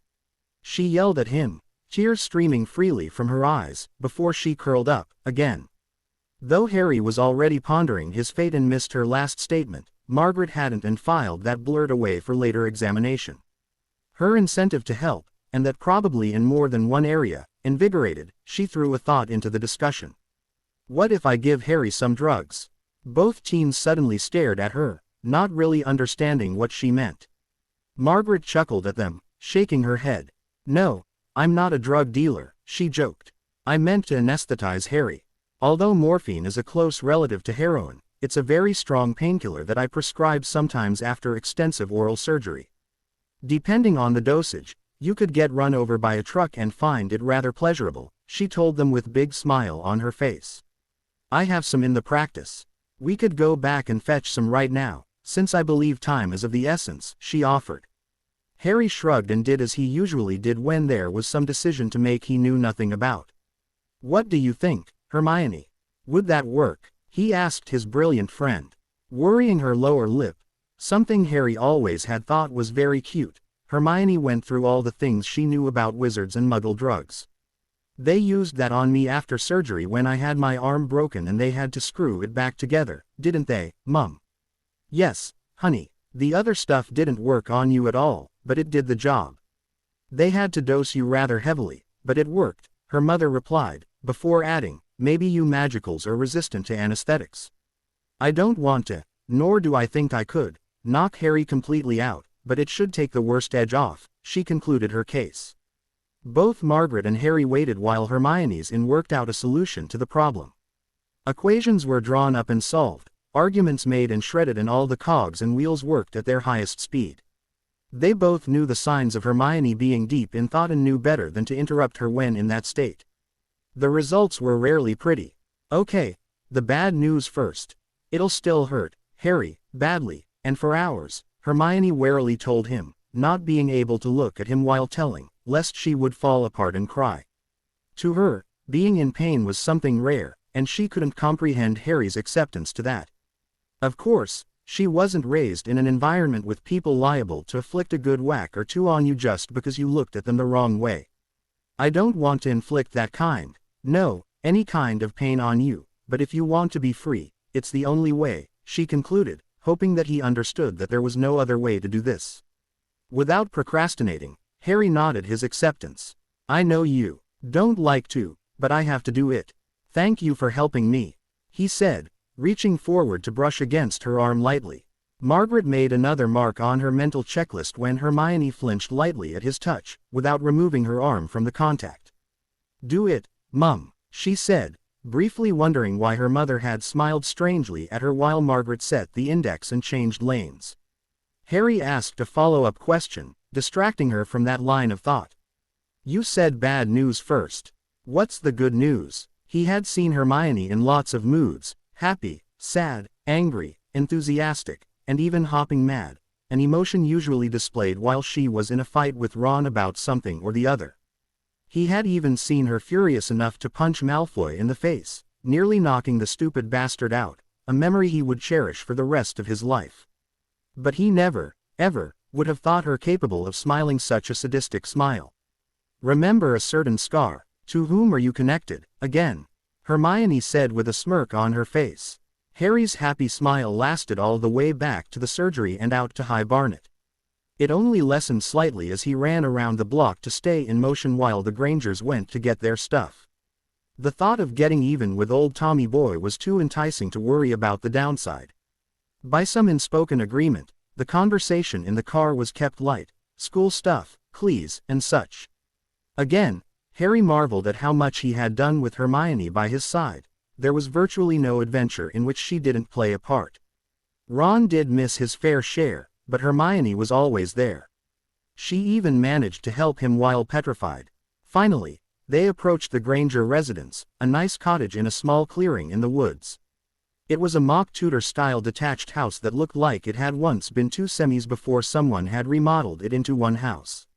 She yelled at him, tears streaming freely from her eyes, before she curled up, again. Though Harry was already pondering his fate and missed her last statement, Margaret hadn't and filed that blurred away for later examination. Her incentive to help, and that probably in more than one area, invigorated, she threw a thought into the discussion. What if I give Harry some drugs? Both teens suddenly stared at her, not really understanding what she meant. Margaret chuckled at them, shaking her head. No, I'm not a drug dealer, she joked. I meant to anesthetize Harry. Although morphine is a close relative to heroin, it's a very strong painkiller that I prescribe sometimes after extensive oral surgery. Depending on the dosage, you could get run over by a truck and find it rather pleasurable, she told them with a big smile on her face. I have some in the practice. We could go back and fetch some right now, since I believe time is of the essence, she offered. Harry shrugged and did as he usually did when there was some decision to make he knew nothing about. What do you think, Hermione? Would that work? He asked his brilliant friend. Worrying her lower lip, something Harry always had thought was very cute, Hermione went through all the things she knew about wizards and muggle drugs. They used that on me after surgery when I had my arm broken and they had to screw it back together, didn't they, Mum? Yes, honey, the other stuff didn't work on you at all, but it did the job. They had to dose you rather heavily, but it worked, her mother replied, before adding, maybe you magicals are resistant to anesthetics. I don't want to, nor do I think I could, knock Harry completely out, but it should take the worst edge off, she concluded her case. Both Margaret and Harry waited while Hermione's worked out a solution to the problem. Equations were drawn up and solved, arguments made and shredded, and all the cogs and wheels worked at their highest speed. They both knew the signs of Hermione being deep in thought and knew better than to interrupt her when in that state. The results were rarely pretty. Okay, the bad news first. It'll still hurt, Harry, badly, and for hours, Hermione warily told him, not being able to look at him while telling, lest she would fall apart and cry. To her, being in pain was something rare, and she couldn't comprehend Harry's acceptance to that. Of course, she wasn't raised in an environment with people liable to afflict a good whack or two on you just because you looked at them the wrong way. I don't want to inflict that kind, no, any kind of pain on you, but if you want to be free, it's the only way, she concluded, hoping that he understood that there was no other way to do this. Without procrastinating, Harry nodded his acceptance. I know you don't like to, but I have to do it. Thank you for helping me, he said, reaching forward to brush against her arm lightly. Margaret made another mark on her mental checklist when Hermione flinched lightly at his touch, without removing her arm from the contact. Do it, Mum, she said, briefly wondering why her mother had smiled strangely at her while Margaret set the index and changed lanes. Harry asked a follow-up question, distracting her from that line of thought. You said bad news first. What's the good news? He had seen Hermione in lots of moods, happy, sad, angry, enthusiastic, and even hopping mad, an emotion usually displayed while she was in a fight with Ron about something or the other. He had even seen her furious enough to punch Malfoy in the face, nearly knocking the stupid bastard out, a memory he would cherish for the rest of his life. But he never, ever, would have thought her capable of smiling such a sadistic smile. "Remember a certain Scar? To whom are you connected, again?" Hermione said with a smirk on her face. Harry's happy smile lasted all the way back to the surgery and out to High Barnet. It only lessened slightly as he ran around the block to stay in motion while the Grangers went to get their stuff. The thought of getting even with old Tommy Boy was too enticing to worry about the downside. By some unspoken agreement, the conversation in the car was kept light, school stuff, please, and such. Again, Harry marveled at how much he had done with Hermione by his side. There was virtually no adventure in which she didn't play a part. Ron did miss his fair share, but Hermione was always there. She even managed to help him while petrified. Finally, they approached the Granger residence, a nice cottage in a small clearing in the woods. It was a mock Tudor-style detached house that looked like it had once been two semis before someone had remodeled it into one house.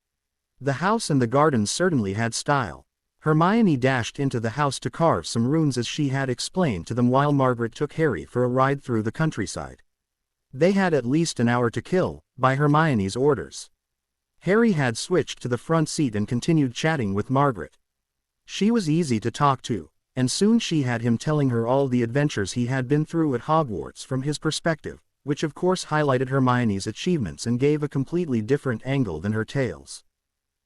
The house and the gardens certainly had style. Hermione dashed into the house to carve some runes as she had explained to them while Margaret took Harry for a ride through the countryside. They had at least an hour to kill, by Hermione's orders. Harry had switched to the front seat and continued chatting with Margaret. She was easy to talk to, and soon she had him telling her all the adventures he had been through at Hogwarts from his perspective, which of course highlighted Hermione's achievements and gave a completely different angle than her tales.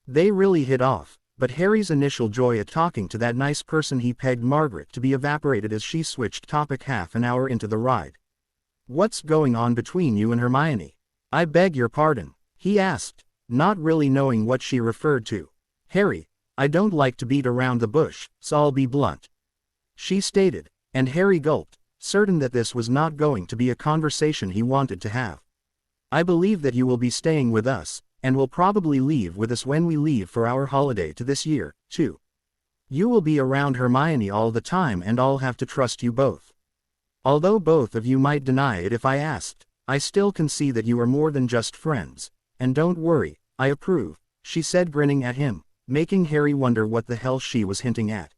They really hit off, but Harry's initial joy at talking to that nice person he pegged Margaret to be evaporated as she switched topic half an hour into the ride. "What's going on between you and Hermione? I beg your pardon," he asked, not really knowing what she referred to. "Harry, I don't like to beat around the bush, so I'll be blunt," she stated, and Harry gulped, certain that this was not going to be a conversation he wanted to have. "I believe that you will be staying with us, and will probably leave with us when we leave for our holiday to this year, too. You will be around Hermione all the time and I'll have to trust you both. Although both of you might deny it if I asked, I still can see that you are more than just friends, and don't worry, I approve," she said grinning at him, making Harry wonder what the hell she was hinting at.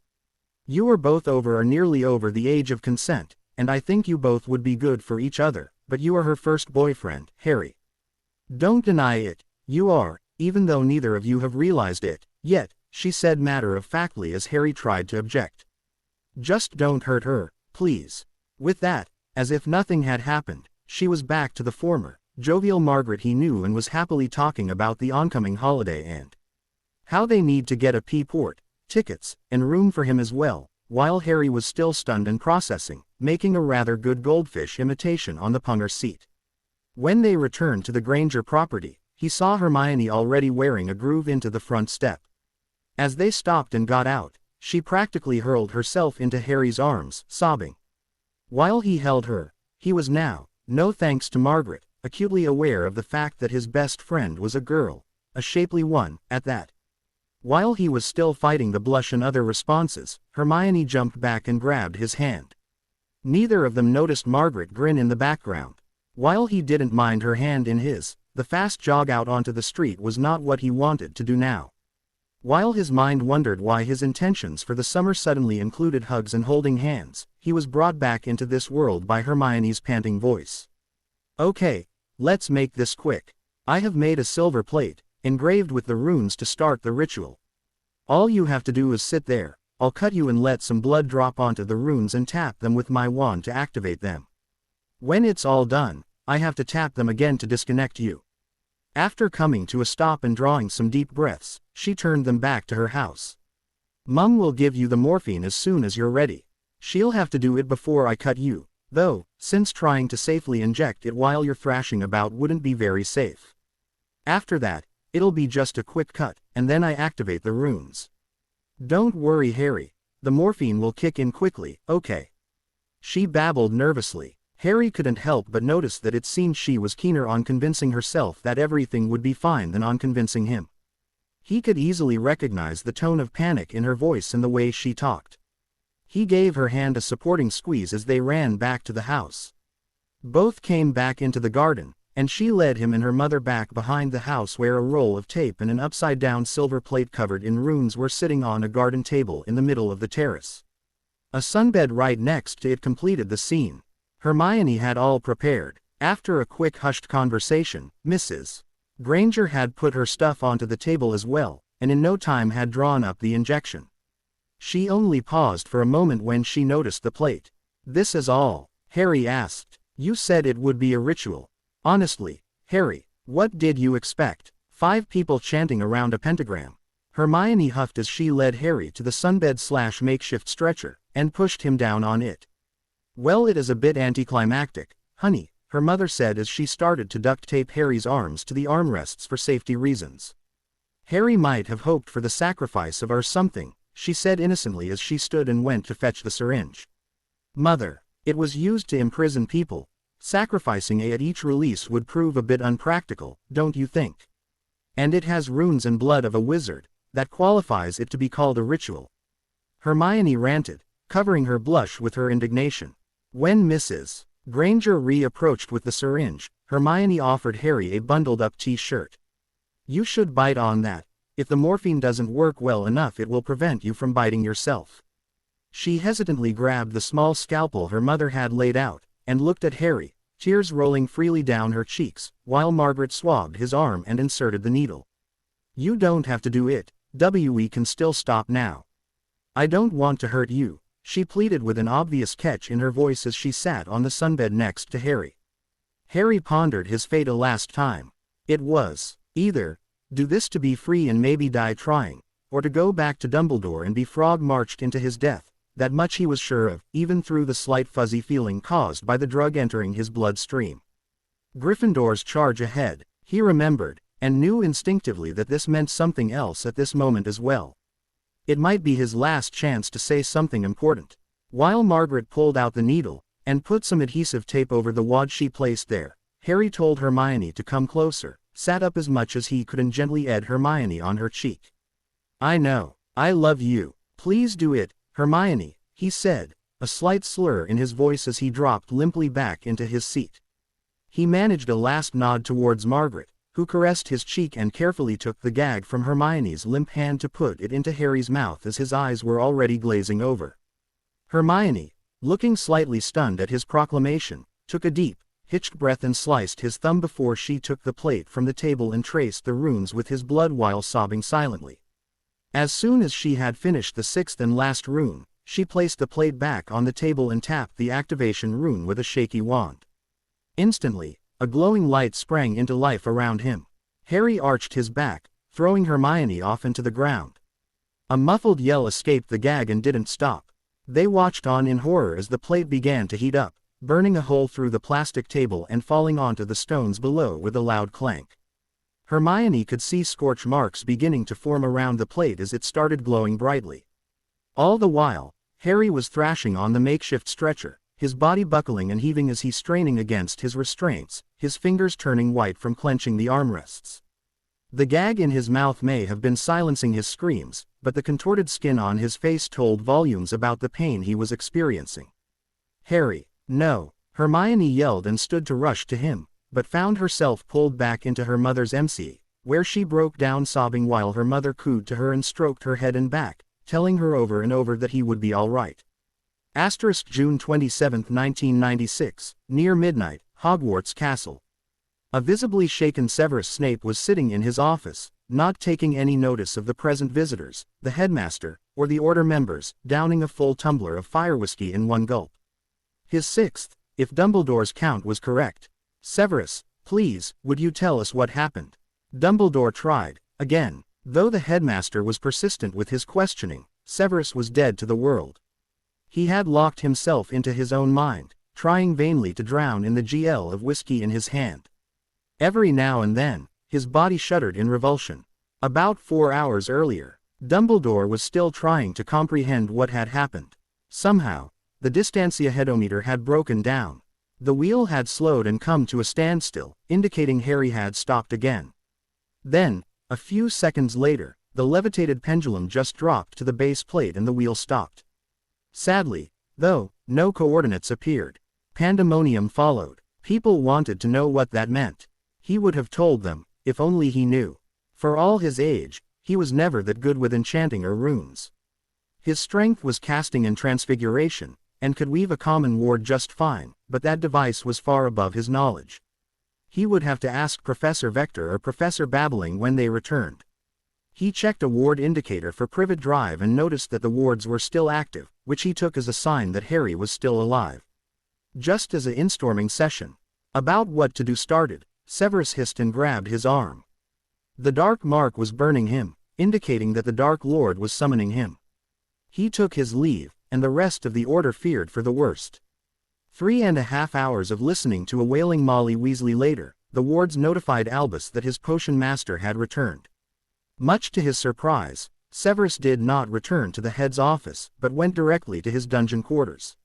"You are both over or nearly over the age of consent, and I think you both would be good for each other, but you are her first boyfriend, Harry. Don't deny it, you are, even though neither of you have realized it yet," she said matter-of-factly as Harry tried to object. "Just don't hurt her, please." With that, as if nothing had happened, she was back to the former, jovial Margaret he knew and was happily talking about the oncoming holiday and how they need to get a P-port, tickets, and room for him as well, while Harry was still stunned and processing, making a rather good goldfish imitation on the punger's seat. When they returned to the Granger property, he saw Hermione already wearing a groove into the front step. As they stopped and got out, she practically hurled herself into Harry's arms, sobbing. While he held her, he was now, no thanks to Margaret, acutely aware of the fact that his best friend was a girl, a shapely one, at that. While he was still fighting the blush and other responses, Hermione jumped back and grabbed his hand. Neither of them noticed Margaret grin in the background. While he didn't mind her hand in his, the fast jog out onto the street was not what he wanted to do now. While his mind wondered why his intentions for the summer suddenly included hugs and holding hands, he was brought back into this world by Hermione's panting voice. "Okay, let's make this quick. I have made a silver plate, engraved with the runes to start the ritual. All you have to do is sit there, I'll cut you and let some blood drop onto the runes and tap them with my wand to activate them. When it's all done, I have to tap them again to disconnect you." After coming to a stop and drawing some deep breaths, she turned them back to her house. "Mum will give you the morphine as soon as you're ready. She'll have to do it before I cut you, though, since trying to safely inject it while you're thrashing about wouldn't be very safe. After that, it'll be just a quick cut, and then I activate the runes. Don't worry, Harry, the morphine will kick in quickly, okay?" She babbled nervously. Harry couldn't help but notice that it seemed she was keener on convincing herself that everything would be fine than on convincing him. He could easily recognize the tone of panic in her voice and the way she talked. He gave her hand a supporting squeeze as they ran back to the house. Both came back into the garden, and she led him and her mother back behind the house where a roll of tape and an upside-down silver plate covered in runes were sitting on a garden table in the middle of the terrace. A sunbed right next to it completed the scene. Hermione had all prepared. After a quick hushed conversation, Mrs. Granger had put her stuff onto the table as well, and in no time had drawn up the injection. She only paused for a moment when she noticed the plate. "This is all?" Harry asked. "You said it would be a ritual. Honestly, Harry, what did you expect? 5 people chanting around a pentagram?" Hermione huffed as she led Harry to the sunbed/makeshift stretcher, and pushed him down on it. "Well, it is a bit anticlimactic, honey," her mother said as she started to duct tape Harry's arms to the armrests for safety reasons. "Harry might have hoped for the sacrifice of or something," she said innocently as she stood and went to fetch the syringe. "Mother, it was used to imprison people. Sacrificing a at each release would prove a bit unpractical, don't you think? And it has runes and blood of a wizard. That qualifies it to be called a ritual." Hermione ranted, covering her blush with her indignation. When Mrs. Granger reapproached with the syringe, Hermione offered Harry a bundled-up T-shirt. "You should bite on that. If the morphine doesn't work well enough, it will prevent you from biting yourself." She hesitantly grabbed the small scalpel her mother had laid out, and looked at Harry, tears rolling freely down her cheeks, while Margaret swabbed his arm and inserted the needle. "You don't have to do it, we can still stop now." "I don't want to hurt you," she pleaded with an obvious catch in her voice as she sat on the sunbed next to Harry. Harry pondered his fate a last time. It was, either, do this to be free and maybe die trying, or to go back to Dumbledore and be frog-marched into his death. That much he was sure of, even through the slight fuzzy feeling caused by the drug entering his bloodstream. Gryffindor's charge ahead, he remembered, and knew instinctively that this meant something else at this moment as well. It might be his last chance to say something important. While Margaret pulled out the needle, and put some adhesive tape over the wad she placed there, Harry told Hermione to come closer, sat up as much as he could and gently ed Hermione on her cheek. "I know, I love you. Please do it, Hermione," he said, a slight slur in his voice as he dropped limply back into his seat. He managed a last nod towards Margaret, who caressed his cheek and carefully took the gag from Hermione's limp hand to put it into Harry's mouth as his eyes were already glazing over. Hermione, looking slightly stunned at his proclamation, took a deep, hitched breath and sliced his thumb before she took the plate from the table and traced the runes with his blood while sobbing silently. As soon as she had finished the 6th and last rune, she placed the plate back on the table and tapped the activation rune with a shaky wand. Instantly, a glowing light sprang into life around him. Harry arched his back, throwing Hermione off into the ground. A muffled yell escaped the gag and didn't stop. They watched on in horror as the plate began to heat up, burning a hole through the plastic table and falling onto the stones below with a loud clank. Hermione could see scorch marks beginning to form around the plate as it started glowing brightly. All the while, Harry was thrashing on the makeshift stretcher, his body buckling and heaving as he straining against his restraints, his fingers turning white from clenching the armrests. The gag in his mouth may have been silencing his screams, but the contorted skin on his face told volumes about the pain he was experiencing. "Harry, no!" Hermione yelled and stood to rush to him, but found herself pulled back into her mother's MC, where she broke down sobbing while her mother cooed to her and stroked her head and back, telling her over and over that he would be all right. June 27, 1996, near midnight, Hogwarts Castle. A visibly shaken Severus Snape was sitting in his office, not taking any notice of the present visitors, the headmaster, or the order members, downing a full tumbler of fire whiskey in one gulp. His 6th, if Dumbledore's count was correct. "Severus, please, would you tell us what happened?" Dumbledore tried, again. Though the headmaster was persistent with his questioning, Severus was dead to the world. He had locked himself into his own mind, trying vainly to drown in the GL of whiskey in his hand. Every now and then, his body shuddered in revulsion. About 4 hours earlier, Dumbledore was still trying to comprehend what had happened. Somehow, the distancia headometer had broken down. The wheel had slowed and come to a standstill, indicating Harry had stopped again. Then, a few seconds later, the levitated pendulum just dropped to the base plate and the wheel stopped. Sadly, though, no coordinates appeared. Pandemonium followed. People wanted to know what that meant. He would have told them, if only he knew. For all his age, he was never that good with enchanting or runes. His strength was casting and transfiguration, and could weave a common ward just fine, but that device was far above his knowledge. He would have to ask Professor Vector or Professor Babbling when they returned. He checked a ward indicator for Privet Drive and noticed that the wards were still active, which he took as a sign that Harry was still alive. Just as the instorming session about what to do started, Severus hissed and grabbed his arm. The dark mark was burning him, indicating that the Dark Lord was summoning him. He took his leave, and the rest of the order feared for the worst. 3.5 hours of listening to a wailing Molly Weasley later, the wards notified Albus that his potion master had returned. Much to his surprise, Severus did not return to the head's office, but went directly to his dungeon quarters.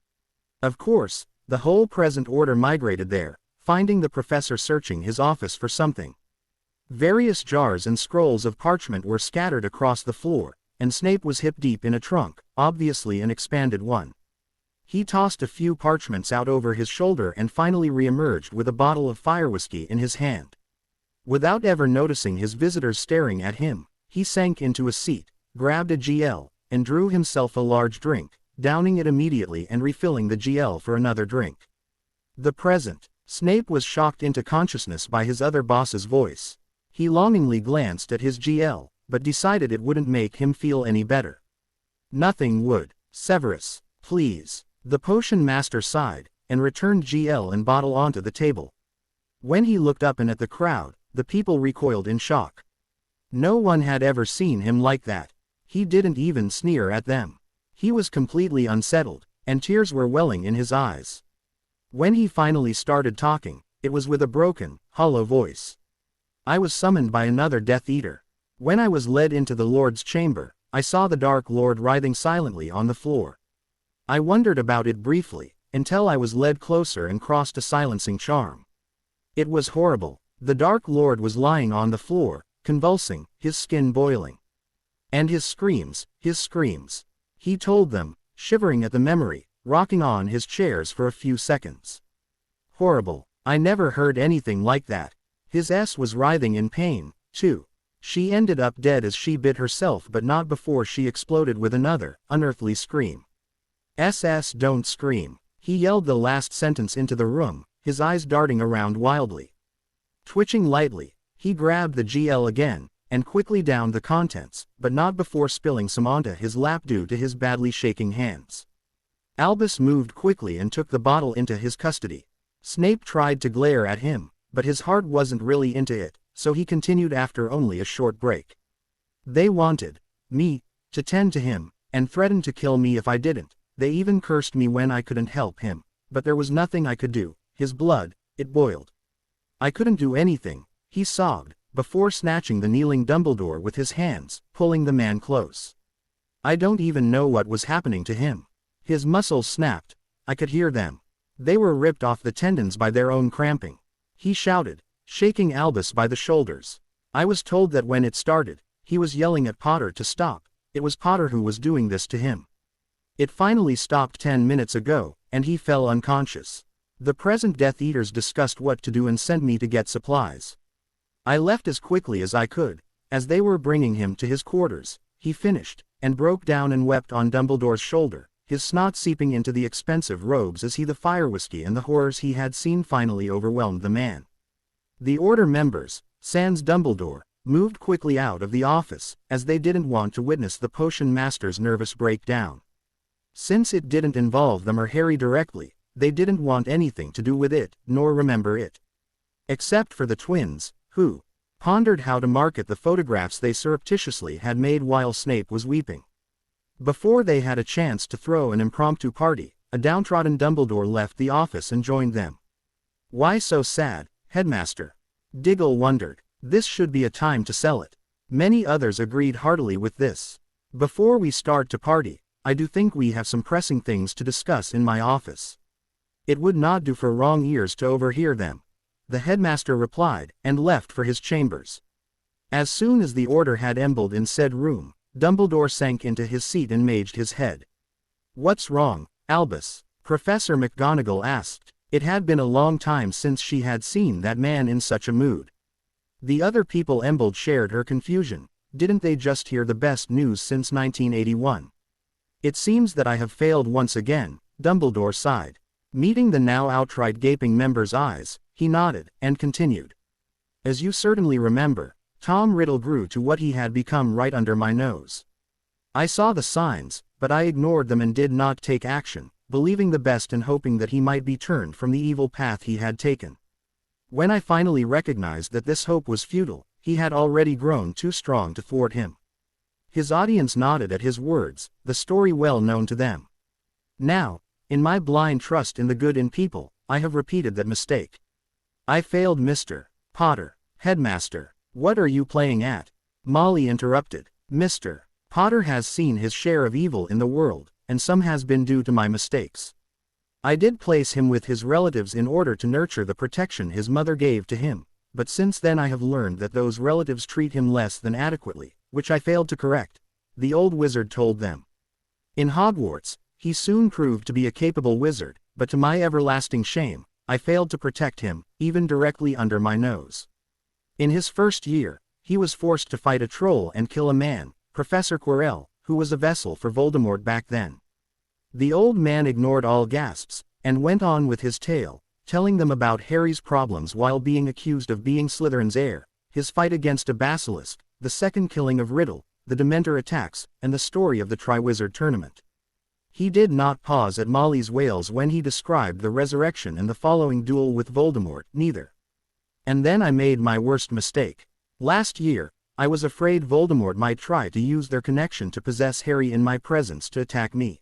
Of course, the whole present order migrated there, finding the professor searching his office for something. Various jars and scrolls of parchment were scattered across the floor, and Snape was hip-deep in a trunk, obviously an expanded one. He tossed a few parchments out over his shoulder and finally re-emerged with a bottle of fire whiskey in his hand. Without ever noticing his visitors staring at him, he sank into a seat, grabbed a GL, and drew himself a large drink, downing it immediately and refilling the GL for another drink. The present, Snape was shocked into consciousness by his other boss's voice. He longingly glanced at his GL, but decided it wouldn't make him feel any better. Nothing would. Severus, please. The potion master sighed, and returned GL and bottle onto the table. When he looked up and at the crowd, the people recoiled in shock. No one had ever seen him like that. He didn't even sneer at them. He was completely unsettled, and tears were welling in his eyes. When he finally started talking, it was with a broken, hollow voice. I was summoned by another Death Eater. When I was led into the Lord's chamber, I saw the Dark Lord writhing silently on the floor. I wondered about it briefly, until I was led closer and crossed a silencing charm. It was horrible. The Dark Lord was lying on the floor, convulsing, his skin boiling. And his screams. He told them, shivering at the memory, rocking on his chairs for a few seconds. Horrible. I never heard anything like that. His S was writhing in pain, too. She ended up dead as she bit herself, but not before she exploded with another, unearthly scream. SS don't scream. He yelled the last sentence into the room, his eyes darting around wildly. Twitching lightly, he grabbed the GL again, and quickly downed the contents, but not before spilling some onto his lap due to his badly shaking hands. Albus moved quickly and took the bottle into his custody. Snape tried to glare at him, but his heart wasn't really into it, so he continued after only a short break. They wanted me to tend to him, and threatened to kill me if I didn't. They even cursed me when I couldn't help him, but there was nothing I could do. His blood, it boiled. I couldn't do anything, he sobbed, before snatching the kneeling Dumbledore with his hands, pulling the man close. I don't even know what was happening to him. His muscles snapped. I could hear them. They were ripped off the tendons by their own cramping. He shouted, shaking Albus by the shoulders. I was told that when it started, he was yelling at Potter to stop. It was Potter who was doing this to him. It finally stopped 10 minutes ago, and he fell unconscious. The present Death Eaters discussed what to do and sent me to get supplies. I left as quickly as I could. As they were bringing him to his quarters, he finished, and broke down and wept on Dumbledore's shoulder, his snot seeping into the expensive robes as the fire whiskey and the horrors he had seen finally overwhelmed the man. The Order members, sans Dumbledore, moved quickly out of the office, as they didn't want to witness the potion master's nervous breakdown. Since it didn't involve them or Harry directly, they didn't want anything to do with it, nor remember it. Except for the twins, who pondered how to market the photographs they surreptitiously had made while Snape was weeping. Before they had a chance to throw an impromptu party, a downtrodden Dumbledore left the office and joined them. Why so sad, Headmaster? Diggle wondered. This should be a time to sell it. Many others agreed heartily with this. Before we start to party, I do think we have some pressing things to discuss in my office. It would not do for wrong ears to overhear them. The headmaster replied, and left for his chambers. As soon as the order had embled in said room, Dumbledore sank into his seat and maged his head. What's wrong, Albus? Professor McGonagall asked. It had been a long time since she had seen that man in such a mood. The other people assembled shared her confusion. Didn't they just hear the best news since 1981? It seems that I have failed once again, Dumbledore sighed. Meeting the now outright gaping member's eyes, he nodded, and continued. As you certainly remember, Tom Riddle grew to what he had become right under my nose. I saw the signs, but I ignored them and did not take action, believing the best and hoping that he might be turned from the evil path he had taken. When I finally recognized that this hope was futile, he had already grown too strong to thwart him. His audience nodded at his words, the story well known to them. Now, in my blind trust in the good in people, I have repeated that mistake. I failed Mr. Potter. Headmaster, what are you playing at? Molly interrupted. Mr. Potter has seen his share of evil in the world, and some has been due to my mistakes. I did place him with his relatives in order to nurture the protection his mother gave to him, but since then I have learned that those relatives treat him less than adequately, which I failed to correct, the old wizard told them. In Hogwarts, he soon proved to be a capable wizard, but to my everlasting shame, I failed to protect him, even directly under my nose. In his first year, he was forced to fight a troll and kill a man, Professor Quirrell, who was a vessel for Voldemort back then. The old man ignored all gasps, and went on with his tale, telling them about Harry's problems while being accused of being Slytherin's heir, his fight against a basilisk, the second killing of Riddle, the Dementor attacks, and the story of the Triwizard Tournament. He did not pause at Molly's wails when he described the resurrection and the following duel with Voldemort, neither. And then I made my worst mistake. Last year, I was afraid Voldemort might try to use their connection to possess Harry in my presence to attack me.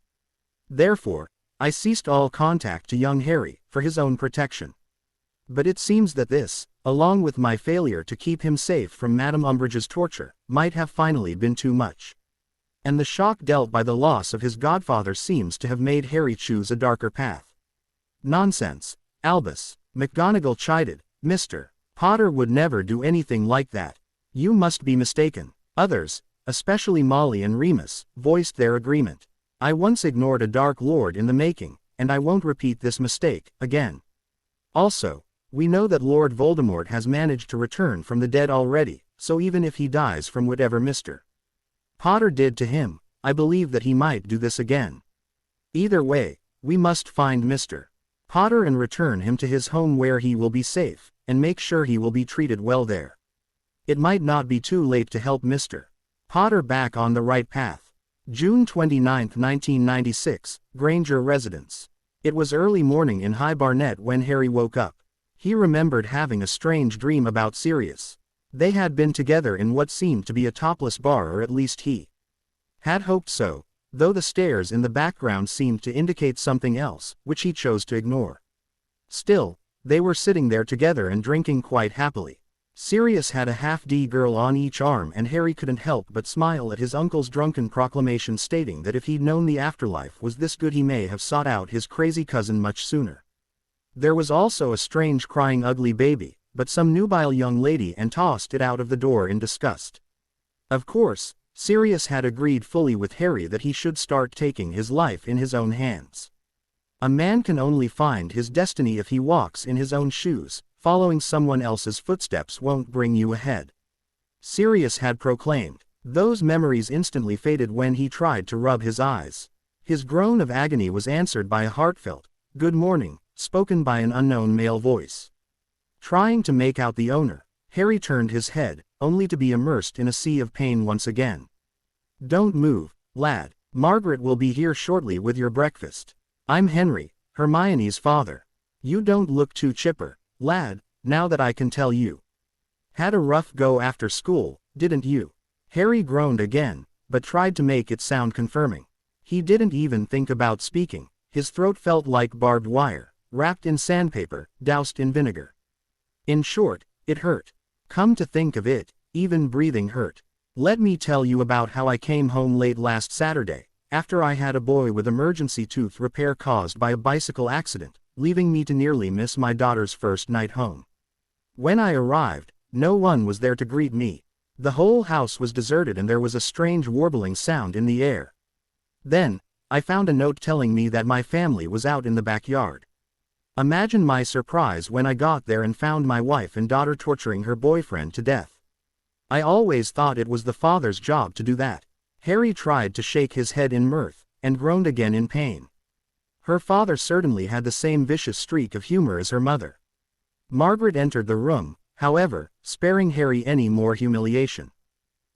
Therefore, I ceased all contact to young Harry, for his own protection. But it seems that this, along with my failure to keep him safe from Madame Umbridge's torture, might have finally been too much. And the shock dealt by the loss of his godfather seems to have made Harry choose a darker path. Nonsense, Albus, McGonagall chided. Mr. Potter would never do anything like that. You must be mistaken. Others, especially Molly and Remus, voiced their agreement. I once ignored a Dark Lord in the making, and I won't repeat this mistake again. Also, we know that Lord Voldemort has managed to return from the dead already, so even if he dies from whatever Mr. Potter did to him, I believe that he might do this again. Either way, we must find Mr. Potter and return him to his home where he will be safe, and make sure he will be treated well there. It might not be too late to help Mr. Potter back on the right path. June 29, 1996, Granger Residence. It was early morning in High Barnet when Harry woke up. He remembered having a strange dream about Sirius. They had been together in what seemed to be a topless bar, or at least he had hoped so, though the stairs in the background seemed to indicate something else, which he chose to ignore. Still, they were sitting there together and drinking quite happily. Sirius had a half-D girl on each arm, and Harry couldn't help but smile at his uncle's drunken proclamation stating that if he'd known the afterlife was this good he may have sought out his crazy cousin much sooner. There was also a strange crying ugly baby, but some nubile young lady and tossed it out of the door in disgust. Of course, Sirius had agreed fully with Harry that he should start taking his life in his own hands. A man can only find his destiny if he walks in his own shoes. Following someone else's footsteps won't bring you ahead. Sirius had proclaimed. Those memories instantly faded when he tried to rub his eyes. His groan of agony was answered by a heartfelt, "Good morning," spoken by an unknown male voice. Trying to make out the owner, Harry turned his head, only to be immersed in a sea of pain once again. "Don't move, lad. Margaret will be here shortly with your breakfast. I'm Henry, Hermione's father. You don't look too chipper, lad, now that I can tell you. Had a rough go after school, didn't you?" Harry groaned again, but tried to make it sound confirming. He didn't even think about speaking. His throat felt like barbed wire, wrapped in sandpaper, doused in vinegar. In short, it hurt. Come to think of it, even breathing hurt. Let me tell you about how I came home late last Saturday, after I had a boy with emergency tooth repair caused by a bicycle accident, leaving me to nearly miss my daughter's first night home. When I arrived, no one was there to greet me. The whole house was deserted and there was a strange warbling sound in the air. Then, I found a note telling me that my family was out in the backyard. Imagine my surprise when I got there and found my wife and daughter torturing her boyfriend to death. I always thought it was the father's job to do that." Harry tried to shake his head in mirth, and groaned again in pain. Her father certainly had the same vicious streak of humor as her mother. Margaret entered the room, however, sparing Harry any more humiliation.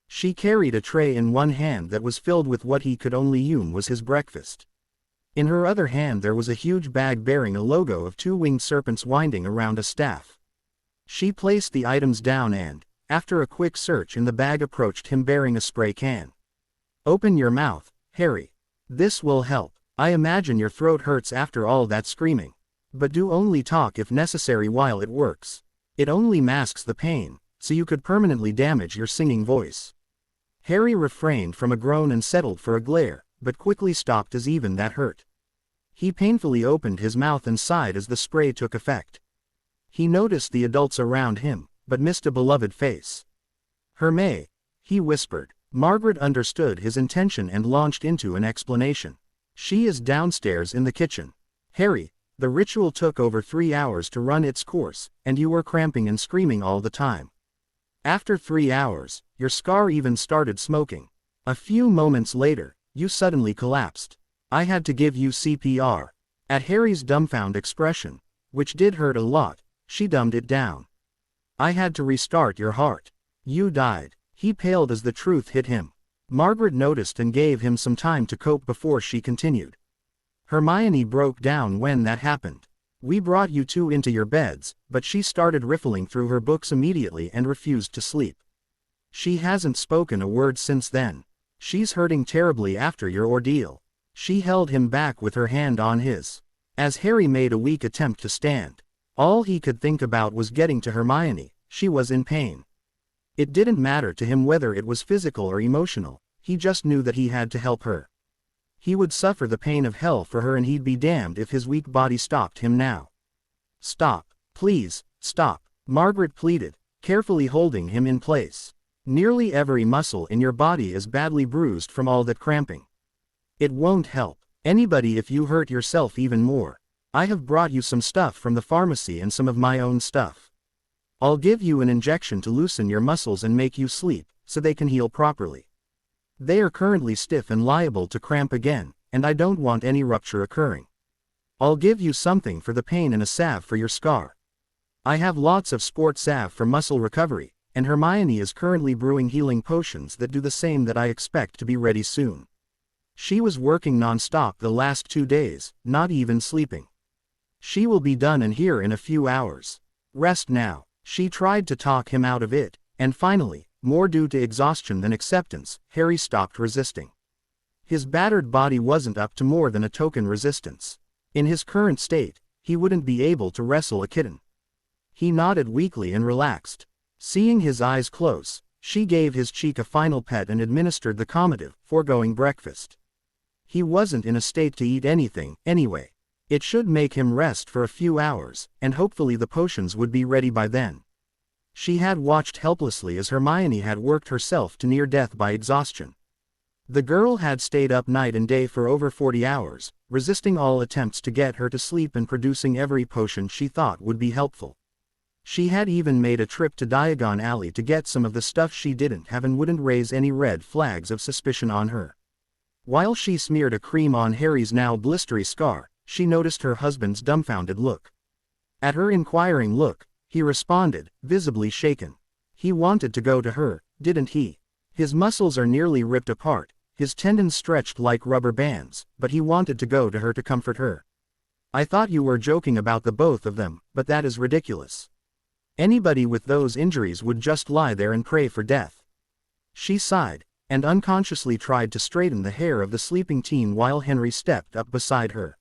She carried a tray in one hand that was filled with what he could only assume was his breakfast. In her other hand there was a huge bag bearing a logo of two winged serpents winding around a staff. She placed the items down and, after a quick search in the bag, approached him bearing a spray can. "Open your mouth, Harry. This will help. I imagine your throat hurts after all that screaming. But do only talk if necessary while it works. It only masks the pain, so you could permanently damage your singing voice." Harry refrained from a groan and settled for a glare, but quickly stopped as even that hurt. He painfully opened his mouth and sighed as the spray took effect. He noticed the adults around him, but missed a beloved face. "Hermé," he whispered. Margaret understood his intention and launched into an explanation. "She is downstairs in the kitchen. Harry, the ritual took over 3 hours to run its course, and you were cramping and screaming all the time. After 3 hours, your scar even started smoking. A few moments later, you suddenly collapsed. I had to give you CPR. At Harry's dumbfounded expression, which did hurt a lot, she dumbed it down. "I had to restart your heart. You died." He paled as the truth hit him. Margaret noticed and gave him some time to cope before she continued. "Hermione broke down when that happened. We brought you two into your beds, but she started riffling through her books immediately and refused to sleep. She hasn't spoken a word since then. She's hurting terribly after your ordeal." She held him back with her hand on his. As Harry made a weak attempt to stand, all he could think about was getting to Hermione. She was in pain. It didn't matter to him whether it was physical or emotional, he just knew that he had to help her. He would suffer the pain of hell for her and he'd be damned if his weak body stopped him now. "Stop. Please, stop," Margaret pleaded, carefully holding him in place. "Nearly every muscle in your body is badly bruised from all that cramping. It won't help anybody if you hurt yourself even more. I have brought you some stuff from the pharmacy and some of my own stuff. I'll give you an injection to loosen your muscles and make you sleep, so they can heal properly. They are currently stiff and liable to cramp again, and I don't want any rupture occurring. I'll give you something for the pain and a salve for your scar. I have lots of sport salve for muscle recovery, and Hermione is currently brewing healing potions that do the same that I expect to be ready soon. She was working non-stop the last 2 days, not even sleeping. She will be done in here in a few hours. Rest now." She tried to talk him out of it, and finally, more due to exhaustion than acceptance, Harry stopped resisting. His battered body wasn't up to more than a token resistance. In his current state, he wouldn't be able to wrestle a kitten. He nodded weakly and relaxed. Seeing his eyes close, she gave his cheek a final pet and administered the comative, foregoing breakfast. He wasn't in a state to eat anything, anyway. It should make him rest for a few hours, and hopefully the potions would be ready by then. She had watched helplessly as Hermione had worked herself to near death by exhaustion. The girl had stayed up night and day for over 40 hours, resisting all attempts to get her to sleep and producing every potion she thought would be helpful. She had even made a trip to Diagon Alley to get some of the stuff she didn't have and wouldn't raise any red flags of suspicion on her. While she smeared a cream on Harry's now blistery scar, she noticed her husband's dumbfounded look. At her inquiring look, he responded, visibly shaken. He wanted to go to her, didn't he? His muscles are nearly ripped apart, his tendons stretched like rubber bands, but he wanted to go to her to comfort her. "I thought you were joking about the both of them, but that is ridiculous. Anybody with those injuries would just lie there and pray for death." She sighed, and unconsciously tried to straighten the hair of the sleeping teen while Henry stepped up beside her.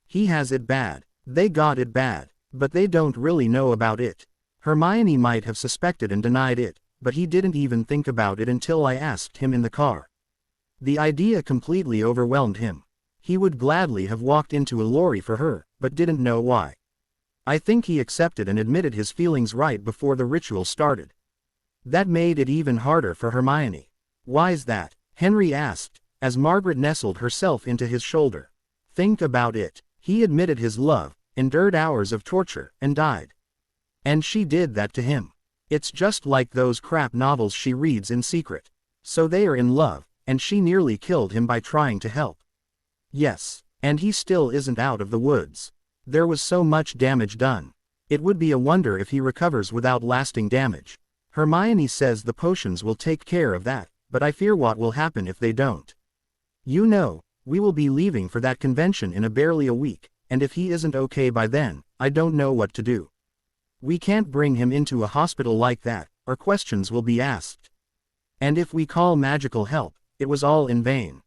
"He has it bad. They got it bad, but they don't really know about it. Hermione might have suspected and denied it, but he didn't even think about it until I asked him in the car. The idea completely overwhelmed him. He would gladly have walked into a lorry for her, but didn't know why. I think he accepted and admitted his feelings right before the ritual started. That made it even harder for Hermione." "Why's that?" Henry asked, as Margaret nestled herself into his shoulder. "Think about it. He admitted his love, endured hours of torture, and died. And she did that to him. It's just like those crap novels she reads in secret. So they are in love, and she nearly killed him by trying to help. Yes, and he still isn't out of the woods. There was so much damage done. It would be a wonder if he recovers without lasting damage. Hermione says the potions will take care of that, but I fear what will happen if they don't. You know, we will be leaving for that convention in barely a week, and if he isn't okay by then, I don't know what to do. We can't bring him into a hospital like that, or questions will be asked. And if we call magical help, it was all in vain.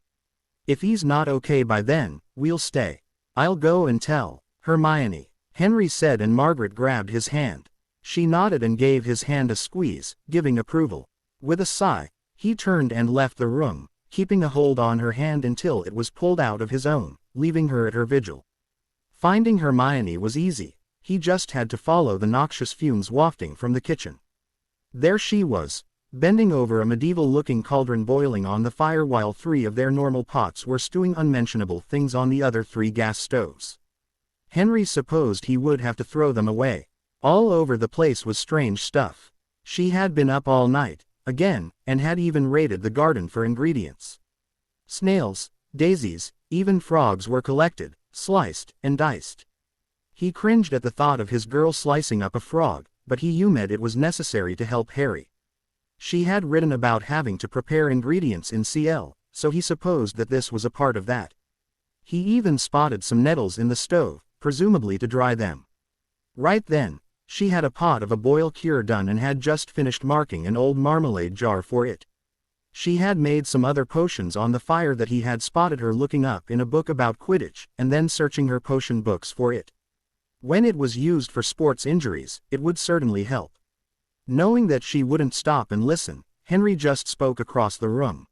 If he's not okay by then, we'll stay. I'll go and tell Hermione, Henry said, and Margaret grabbed his hand. She nodded and gave his hand a squeeze, giving approval. With a sigh, he turned and left the room, keeping a hold on her hand until it was pulled out of his own, leaving her at her vigil. Finding Hermione was easy. He just had to follow the noxious fumes wafting from the kitchen. There she was, bending over a medieval-looking cauldron boiling on the fire while 3 of their normal pots were stewing unmentionable things on the other 3 gas stoves. Henry supposed he would have to throw them away. All over the place was strange stuff. She had been up all night, again, and had even raided the garden for ingredients. Snails, daisies, even frogs were collected, sliced, and diced. He cringed at the thought of his girl slicing up a frog, but he knew it was necessary to help Harry. She had written about having to prepare ingredients in CL, so he supposed that this was a part of that. He even spotted some nettles in the stove, presumably to dry them. Right then, she had a pot of a boil cure done and had just finished marking an old marmalade jar for it. She had made some other potions on the fire that he had spotted her looking up in a book about Quidditch, and then searching her potion books for it. When it was used for sports injuries, it would certainly help. Knowing that she wouldn't stop and listen, Henry just spoke across the room.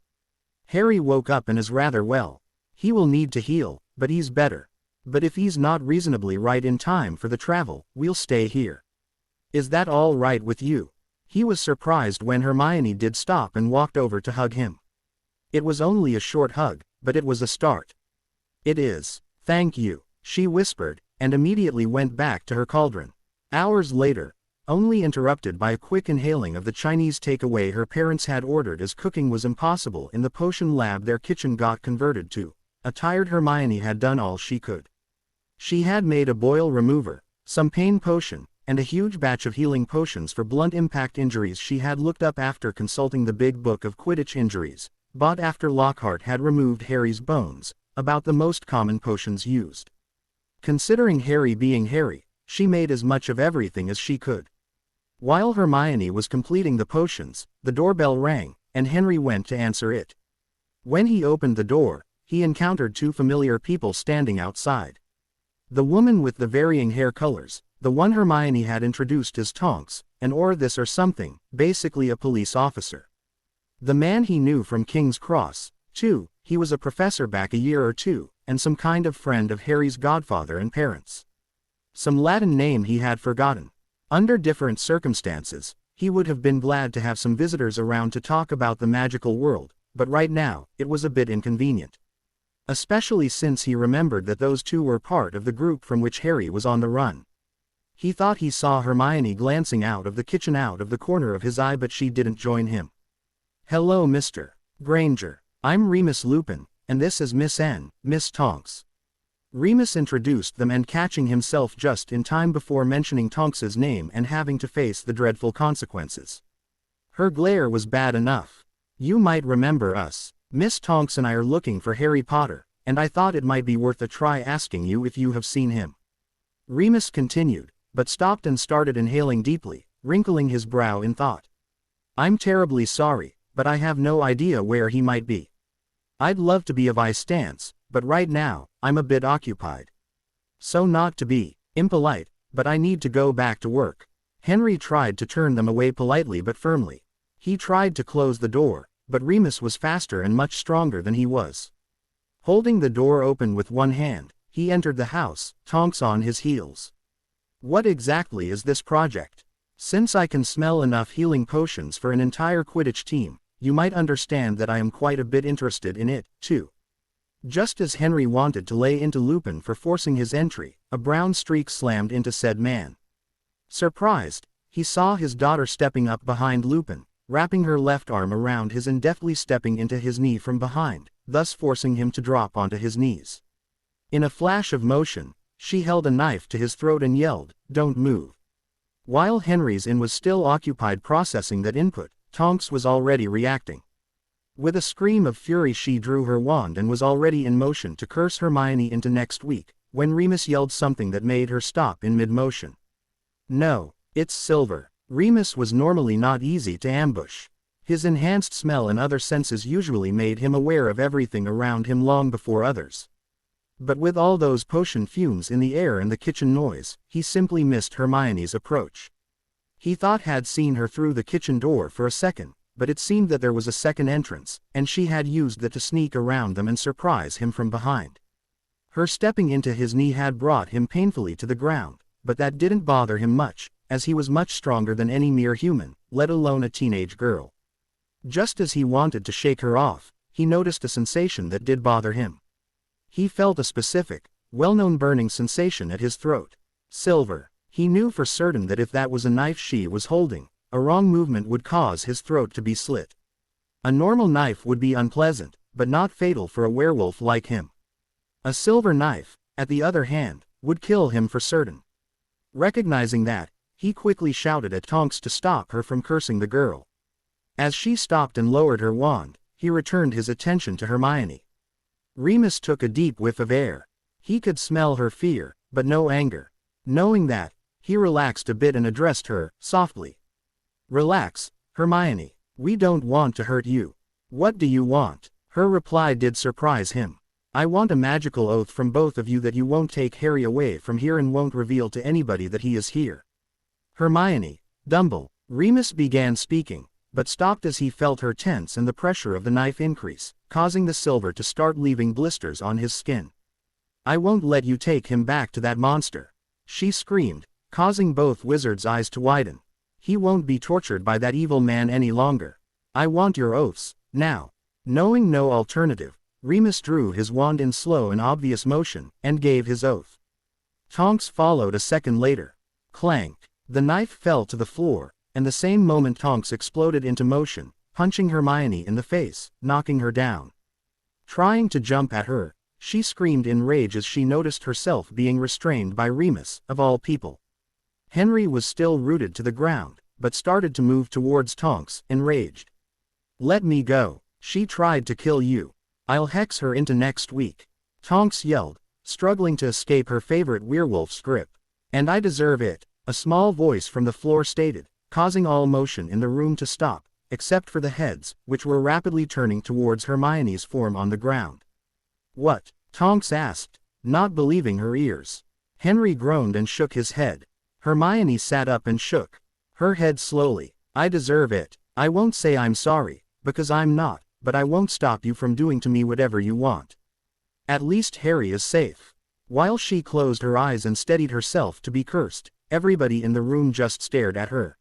Harry woke up and is rather well. He will need to heal, but he's better. But if he's not reasonably right in time for the travel, we'll stay here. Is that all right with you? He was surprised when Hermione did stop and walked over to hug him. It was only a short hug, but it was a start. It is. Thank you, she whispered, and immediately went back to her cauldron. Hours later, only interrupted by a quick inhaling of the Chinese takeaway her parents had ordered as cooking was impossible in the potion lab their kitchen got converted to, a tired Hermione had done all she could. She had made a boil remover, some pain potion, and a huge batch of healing potions for blunt impact injuries she had looked up after consulting the big book of Quidditch injuries, bought after Lockhart had removed Harry's bones, about the most common potions used. Considering Harry being Harry, she made as much of everything as she could. While Hermione was completing the potions, the doorbell rang, and Henry went to answer it. When he opened the door, he encountered 2 familiar people standing outside. The woman with the varying hair colors, the one Hermione had introduced as Tonks, and or this or something, basically a police officer. The man he knew from King's Cross, too, he was a professor back a year or 2, and some kind of friend of Harry's godfather and parents. Some Latin name he had forgotten. Under different circumstances, he would have been glad to have some visitors around to talk about the magical world, but right now, it was a bit inconvenient. Especially since he remembered that those 2 were part of the group from which Harry was on the run. He thought he saw Hermione glancing out of the kitchen out of the corner of his eye, but she didn't join him. "Hello, Mr. Granger. I'm Remus Lupin, and this is Miss N, Miss Tonks." Remus introduced them, and catching himself just in time before mentioning Tonks's name and having to face the dreadful consequences. Her glare was bad enough. "You might remember us. Miss Tonks and I are looking for Harry Potter, and I thought it might be worth a try asking you if you have seen him." Remus continued, but stopped and started inhaling deeply, wrinkling his brow in thought. "I'm terribly sorry, but I have no idea where he might be. I'd love to be of Stance, but right now, I'm a bit occupied. So not to be impolite, but I need to go back to work." Henry tried to turn them away politely but firmly. He tried to close the door, but Remus was faster and much stronger than he was. Holding the door open with one hand, he entered the house, Tonks on his heels. "What exactly is this project? Since I can smell enough healing potions for an entire Quidditch team, you might understand that I am quite a bit interested in it, too." Just as Henry wanted to lay into Lupin for forcing his entry, a brown streak slammed into said man. Surprised, he saw his daughter stepping up behind Lupin, wrapping her left arm around his and deftly stepping into his knee from behind, thus forcing him to drop onto his knees. In a flash of motion, she held a knife to his throat and yelled, "Don't move." While Henry's was still occupied processing that input, Tonks was already reacting. With a scream of fury she drew her wand and was already in motion to curse Hermione into next week, when Remus yelled something that made her stop in mid-motion. "No, it's Silver." Remus was normally not easy to ambush. His enhanced smell and other senses usually made him aware of everything around him long before others. But with all those potion fumes in the air and the kitchen noise, he simply missed Hermione's approach. He thought had seen her through the kitchen door for a second, but it seemed that there was a second entrance, and she had used that to sneak around them and surprise him from behind. Her stepping into his knee had brought him painfully to the ground, but that didn't bother him much, as he was much stronger than any mere human, let alone a teenage girl. Just as he wanted to shake her off, he noticed a sensation that did bother him. He felt a specific, well-known burning sensation at his throat. Silver. He knew for certain that if that was a knife she was holding, a wrong movement would cause his throat to be slit. A normal knife would be unpleasant, but not fatal for a werewolf like him. A silver knife, at the other hand, would kill him for certain. Recognizing that, he quickly shouted at Tonks to stop her from cursing the girl. As she stopped and lowered her wand, he returned his attention to Hermione. Remus took a deep whiff of air. He could smell her fear, but no anger. Knowing that, he relaxed a bit and addressed her, softly. "Relax, Hermione. We don't want to hurt you. What do you want?" Her reply did surprise him. "I want a magical oath from both of you that you won't take Harry away from here and won't reveal to anybody that he is here." "Hermione, Dumble." Remus began speaking, but stopped as he felt her tense and the pressure of the knife increase, causing the silver to start leaving blisters on his skin. "I won't let you take him back to that monster," she screamed, causing both wizards' eyes to widen. "He won't be tortured by that evil man any longer. I want your oaths, now." Knowing no alternative, Remus drew his wand in slow and obvious motion, and gave his oath. Tonks followed a second later. Clank! The knife fell to the floor, and the same moment Tonks exploded into motion, punching Hermione in the face, knocking her down. Trying to jump at her, she screamed in rage as she noticed herself being restrained by Remus, of all people. Henry was still rooted to the ground, but started to move towards Tonks, enraged. "Let me go. She tried to kill you. I'll hex her into next week," Tonks yelled, struggling to escape her favorite werewolf's grip. "And I deserve it," a small voice from the floor stated, causing all motion in the room to stop, except for the heads, which were rapidly turning towards Hermione's form on the ground. "What?" Tonks asked, not believing her ears. Henry groaned and shook his head. Hermione sat up and shook her head slowly. "I deserve it. I won't say I'm sorry, because I'm not, but I won't stop you from doing to me whatever you want. At least Harry is safe." While she closed her eyes and steadied herself to be cursed, everybody in the room just stared at her.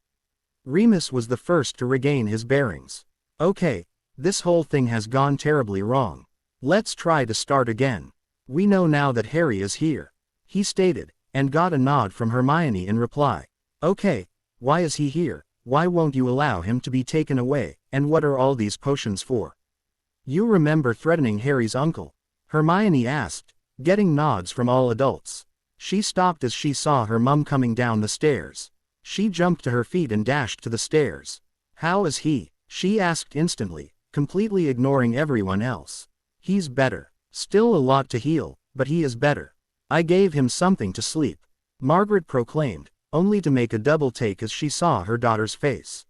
Remus was the first to regain his bearings. "Okay, this whole thing has gone terribly wrong. Let's try to start again. We know now that Harry is here," he stated, and got a nod from Hermione in reply. "Okay, why is he here? Why won't you allow him to be taken away, and what are all these potions for?" "You remember threatening Harry's uncle?" Hermione asked, getting nods from all adults. She stopped as she saw her mum coming down the stairs. She jumped to her feet and dashed to the stairs. "How is he?" she asked instantly, completely ignoring everyone else. "He's better. Still a lot to heal, but he is better. I gave him something to sleep," Margaret proclaimed, only to make a double take as she saw her daughter's face.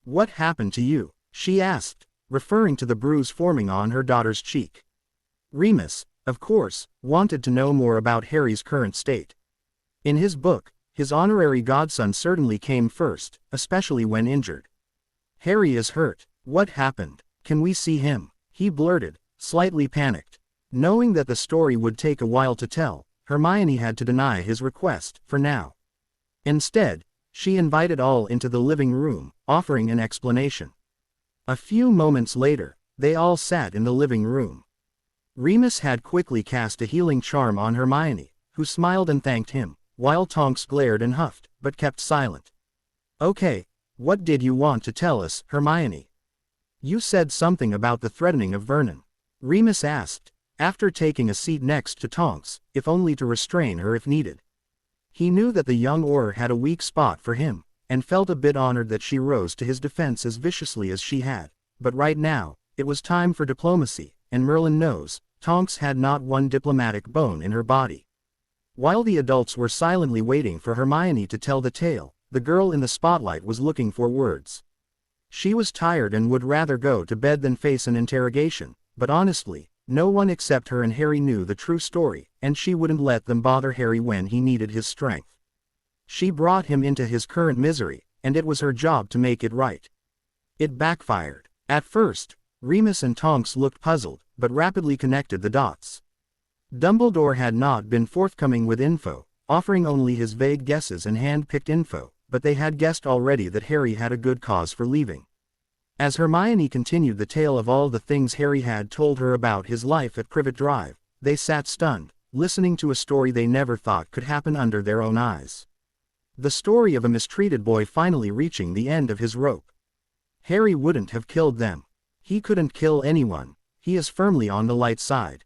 "What happened to you?" she asked, referring to the bruise forming on her daughter's cheek. Remus, of course, wanted to know more about Harry's current state. In his book, his honorary godson certainly came first, especially when injured. "Harry is hurt. What happened? Can we see him?" he blurted, slightly panicked. Knowing that the story would take a while to tell, Hermione had to deny his request, for now. Instead, she invited all into the living room, offering an explanation. A few moments later, they all sat in the living room. Remus had quickly cast a healing charm on Hermione, who smiled and thanked him, while Tonks glared and huffed, but kept silent. Okay, what did you want to tell us, Hermione? You said something about the threatening of Vernon. Remus asked, after taking a seat next to Tonks, if only to restrain her if needed. He knew that the young Auror had a weak spot for him, and felt a bit honored that she rose to his defense as viciously as she had, but right now, it was time for diplomacy, and Merlin knows, Tonks had not one diplomatic bone in her body. While the adults were silently waiting for Hermione to tell the tale, the girl in the spotlight was looking for words. She was tired and would rather go to bed than face an interrogation, but honestly, no one except her and Harry knew the true story, and she wouldn't let them bother Harry when he needed his strength. She brought him into his current misery, and it was her job to make it right. It backfired. At first, Remus and Tonks looked puzzled, but rapidly connected the dots. Dumbledore had not been forthcoming with info, offering only his vague guesses and hand-picked info, but they had guessed already that Harry had a good cause for leaving. As Hermione continued the tale of all the things Harry had told her about his life at Privet Drive, they sat stunned, listening to a story they never thought could happen under their own eyes. The story of a mistreated boy finally reaching the end of his rope. Harry wouldn't have killed them. He couldn't kill anyone. He is firmly on the light side.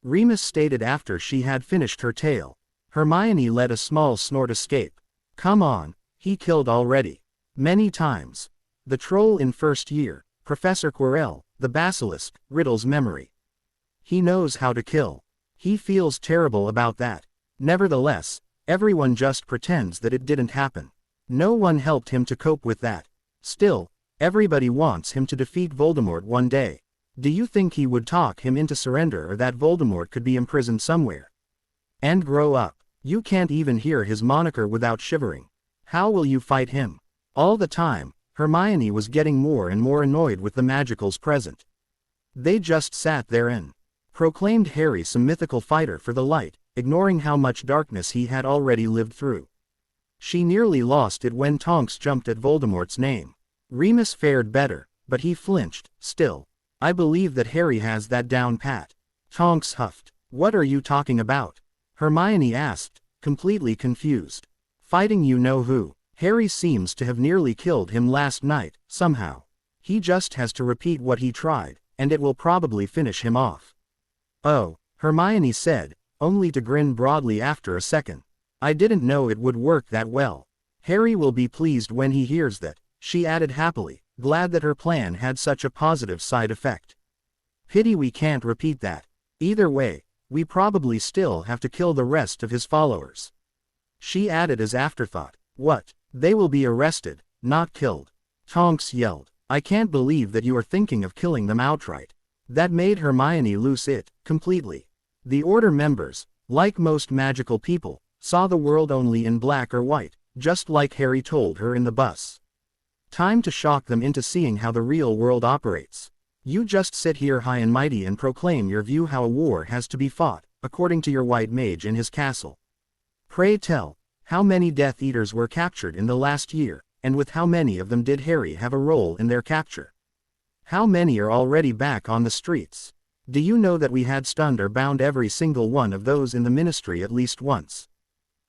Remus stated after she had finished her tale. Hermione let a small snort escape. Come on, he killed already. Many times. The troll in first year, Professor Quirrell, the basilisk, Riddle's memory. He knows how to kill. He feels terrible about that. Nevertheless, everyone just pretends that it didn't happen. No one helped him to cope with that. Still, everybody wants him to defeat Voldemort one day. Do you think he would talk him into surrender, or that Voldemort could be imprisoned somewhere? And grow up. You can't even hear his moniker without shivering. How will you fight him? All the time, Hermione was getting more and more annoyed with the magicals present. They just sat there and proclaimed Harry some mythical fighter for the light, ignoring how much darkness he had already lived through. She nearly lost it when Tonks jumped at Voldemort's name. Remus fared better, but he flinched. Still, I believe that Harry has that down pat. Tonks huffed. What are you talking about? Hermione asked, completely confused. Fighting you know who. Harry seems to have nearly killed him last night, somehow. He just has to repeat what he tried, and it will probably finish him off. Oh, Hermione said, only to grin broadly after a second. I didn't know it would work that well. Harry will be pleased when he hears that, she added happily, glad that her plan had such a positive side effect. Pity we can't repeat that. Either way, we probably still have to kill the rest of his followers. She added as afterthought, what? They will be arrested, not killed. Tonks yelled, I can't believe that you are thinking of killing them outright. That made Hermione lose it, completely. The Order members, like most magical people, saw the world only in black or white, just like Harry told her in the bus. Time to shock them into seeing how the real world operates. You just sit here high and mighty and proclaim your view how a war has to be fought, according to your white mage in his castle. Pray tell, how many Death Eaters were captured in the last year, and with how many of them did Harry have a role in their capture? How many are already back on the streets? Do you know that we had stunned or bound every single one of those in the ministry at least once?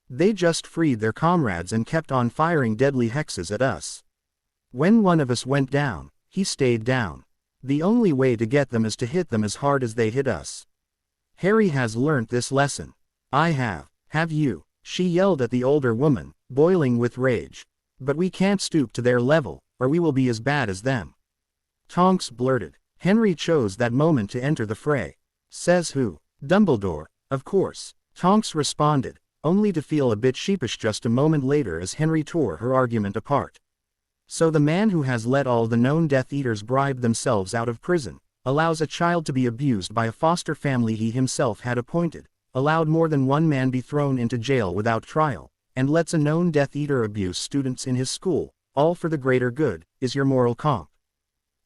They just freed their comrades and kept on firing deadly hexes at us. When one of us went down, he stayed down. The only way to get them is to hit them as hard as they hit us. Harry has learnt this lesson. I have. Have you? She yelled at the older woman, boiling with rage. But we can't stoop to their level, or we will be as bad as them. Tonks blurted. Henry chose that moment to enter the fray. Says who? Dumbledore, of course. Tonks responded, only to feel a bit sheepish just a moment later as Henry tore her argument apart. So the man who has let all the known Death Eaters bribe themselves out of prison, allows a child to be abused by a foster family he himself had appointed, allowed more than one man be thrown into jail without trial, and lets a known Death Eater abuse students in his school, all for the greater good, is your moral comp.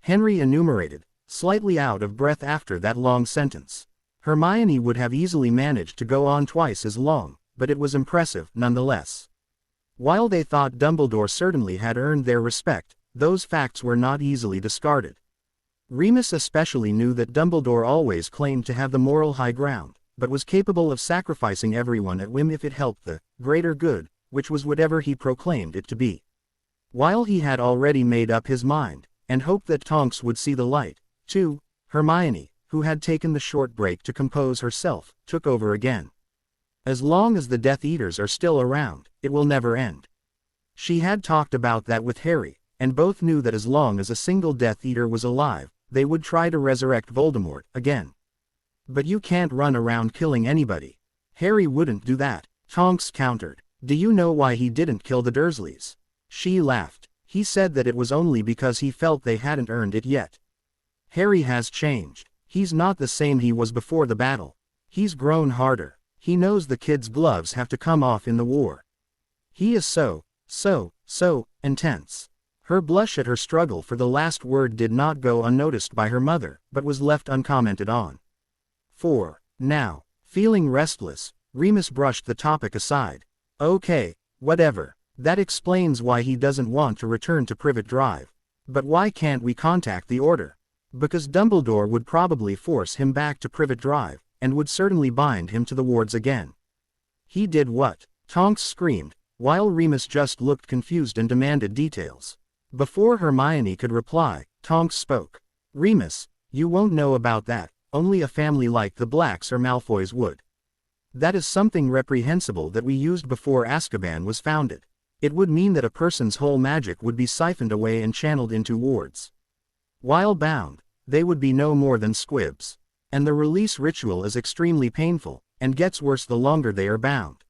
Henry enumerated, slightly out of breath after that long sentence. Hermione would have easily managed to go on twice as long, but it was impressive, nonetheless. While they thought Dumbledore certainly had earned their respect, those facts were not easily discarded. Remus especially knew that Dumbledore always claimed to have the moral high ground, but was capable of sacrificing everyone at whim if it helped the greater good, which was whatever he proclaimed it to be. While he had already made up his mind, and hoped that Tonks would see the light, too, Hermione, who had taken the short break to compose herself, took over again. As long as the Death Eaters are still around, it will never end. She had talked about that with Harry, and both knew that as long as a single Death Eater was alive, they would try to resurrect Voldemort again. But you can't run around killing anybody. Harry wouldn't do that, Tonks countered. Do you know why he didn't kill the Dursleys? She laughed. He said that it was only because he felt they hadn't earned it yet. Harry has changed. He's not the same he was before the battle. He's grown harder. He knows the kids' gloves have to come off in the war. He is so intense. Her blush at her struggle for the last word did not go unnoticed by her mother, but was left uncommented on. Now, feeling restless, Remus brushed the topic aside. Okay, whatever. That explains why he doesn't want to return to Privet Drive. But why can't we contact the Order? Because Dumbledore would probably force him back to Privet Drive, and would certainly bind him to the wards again. He did what? Tonks screamed, while Remus just looked confused and demanded details. Before Hermione could reply, Tonks spoke. Remus, you won't know about that, only a family like the Blacks or Malfoys would. That is something reprehensible that we used before Azkaban was founded. It would mean that a person's whole magic would be siphoned away and channeled into wards. While bound, they would be no more than squibs. And the release ritual is extremely painful, and gets worse the longer they are bound.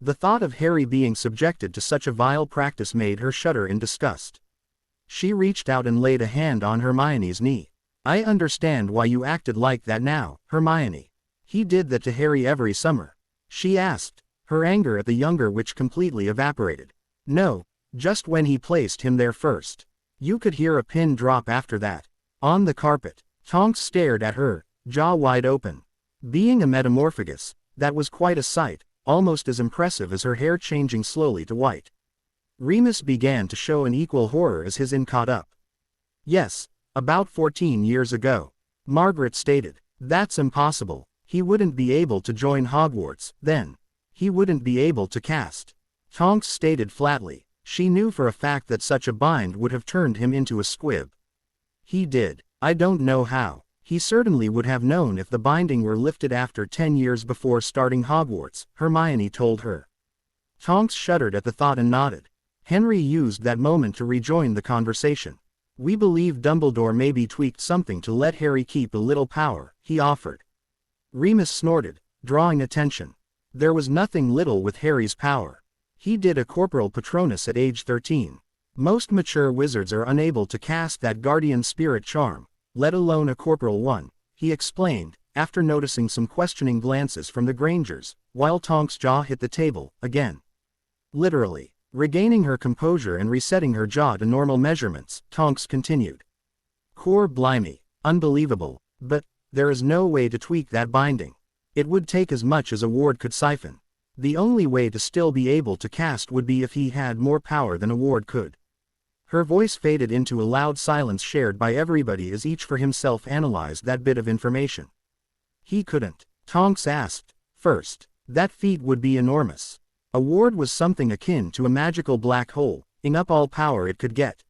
The thought of Harry being subjected to such a vile practice made her shudder in disgust. She reached out and laid a hand on Hermione's knee. I understand why you acted like that now, Hermione. He did that to Harry every summer. She asked, her anger at the younger witch completely evaporated. No, just when he placed him there first. You could hear a pin drop after that. On the carpet, Tonks stared at her, jaw wide open. Being a metamorphagus, that was quite a sight, almost as impressive as her hair changing slowly to white. Remus began to show an equal horror as his eye caught up. Yes, about 14 years ago. Margaret stated. That's impossible. He wouldn't be able to join Hogwarts, then. He wouldn't be able to cast. Tonks stated flatly. She knew for a fact that such a bind would have turned him into a squib. He did. I don't know how. He certainly would have known if the binding were lifted after 10 years before starting Hogwarts, Hermione told her. Tonks shuddered at the thought and nodded. Henry used that moment to rejoin the conversation. We believe Dumbledore maybe tweaked something to let Harry keep a little power, he offered. Remus snorted, drawing attention. There was nothing little with Harry's power. He did a corporal patronus at age 13. Most mature wizards are unable to cast that guardian spirit charm, let alone a corporal one, he explained, after noticing some questioning glances from the Grangers, while Tonks' jaw hit the table, again. Literally. Regaining her composure and resetting her jaw to normal measurements, Tonks continued. Cor blimey, unbelievable, but there is no way to tweak that binding. It would take as much as a ward could siphon. The only way to still be able to cast would be if he had more power than a ward could. Her voice faded into a loud silence shared by everybody as each for himself analyzed that bit of information. He couldn't. Tonks asked. First, that feat would be enormous. A ward was something akin to a magical black hole, eating up all power it could get.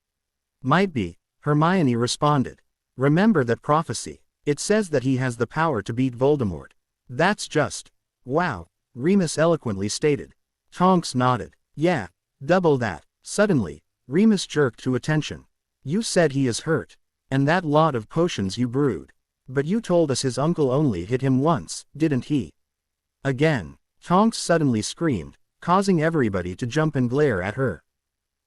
Might be, Hermione responded. Remember that prophecy. It says that he has the power to beat Voldemort. That's just. Wow, Remus eloquently stated. Tonks nodded. Yeah, double that. Suddenly, Remus jerked to attention. You said he is hurt. And that lot of potions you brewed. But you told us his uncle only hit him once, didn't he? Again, Tonks suddenly screamed, causing everybody to jump and glare at her.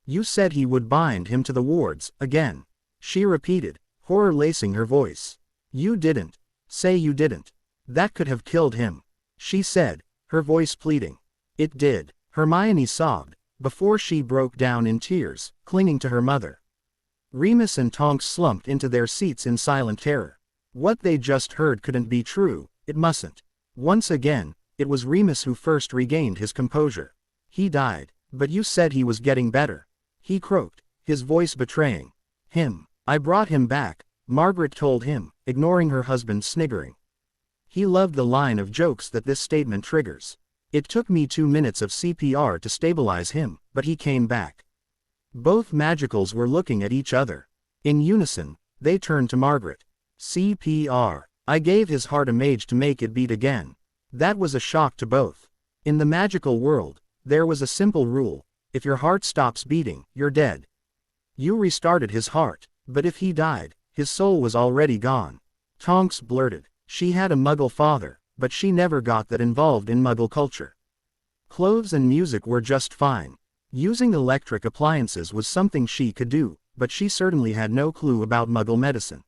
You said he would bind him to the wards, again. She repeated, horror lacing her voice. You didn't. Say you didn't. That could have killed him. She said, her voice pleading. It did. Hermione sobbed, before she broke down in tears, clinging to her mother. Remus and Tonks slumped into their seats in silent terror. What they just heard couldn't be true, it mustn't. Once again, it was Remus who first regained his composure. He died, but you said he was getting better. He croaked, his voice betraying him. I brought him back, Margaret told him, ignoring her husband's sniggering. He loved the line of jokes that this statement triggers. It took me 2 minutes of CPR to stabilize him, but he came back. Both magicals were looking at each other. In unison, they turned to Margaret. CPR. I gave his heart a mage to make it beat again. That was a shock to both. In the magical world, there was a simple rule: if your heart stops beating, you're dead. You restarted his heart, but if he died, his soul was already gone. Tonks blurted. She had a Muggle father, but she never got that involved in Muggle culture. Clothes and music were just fine. Using electric appliances was something she could do, but she certainly had no clue about Muggle medicine.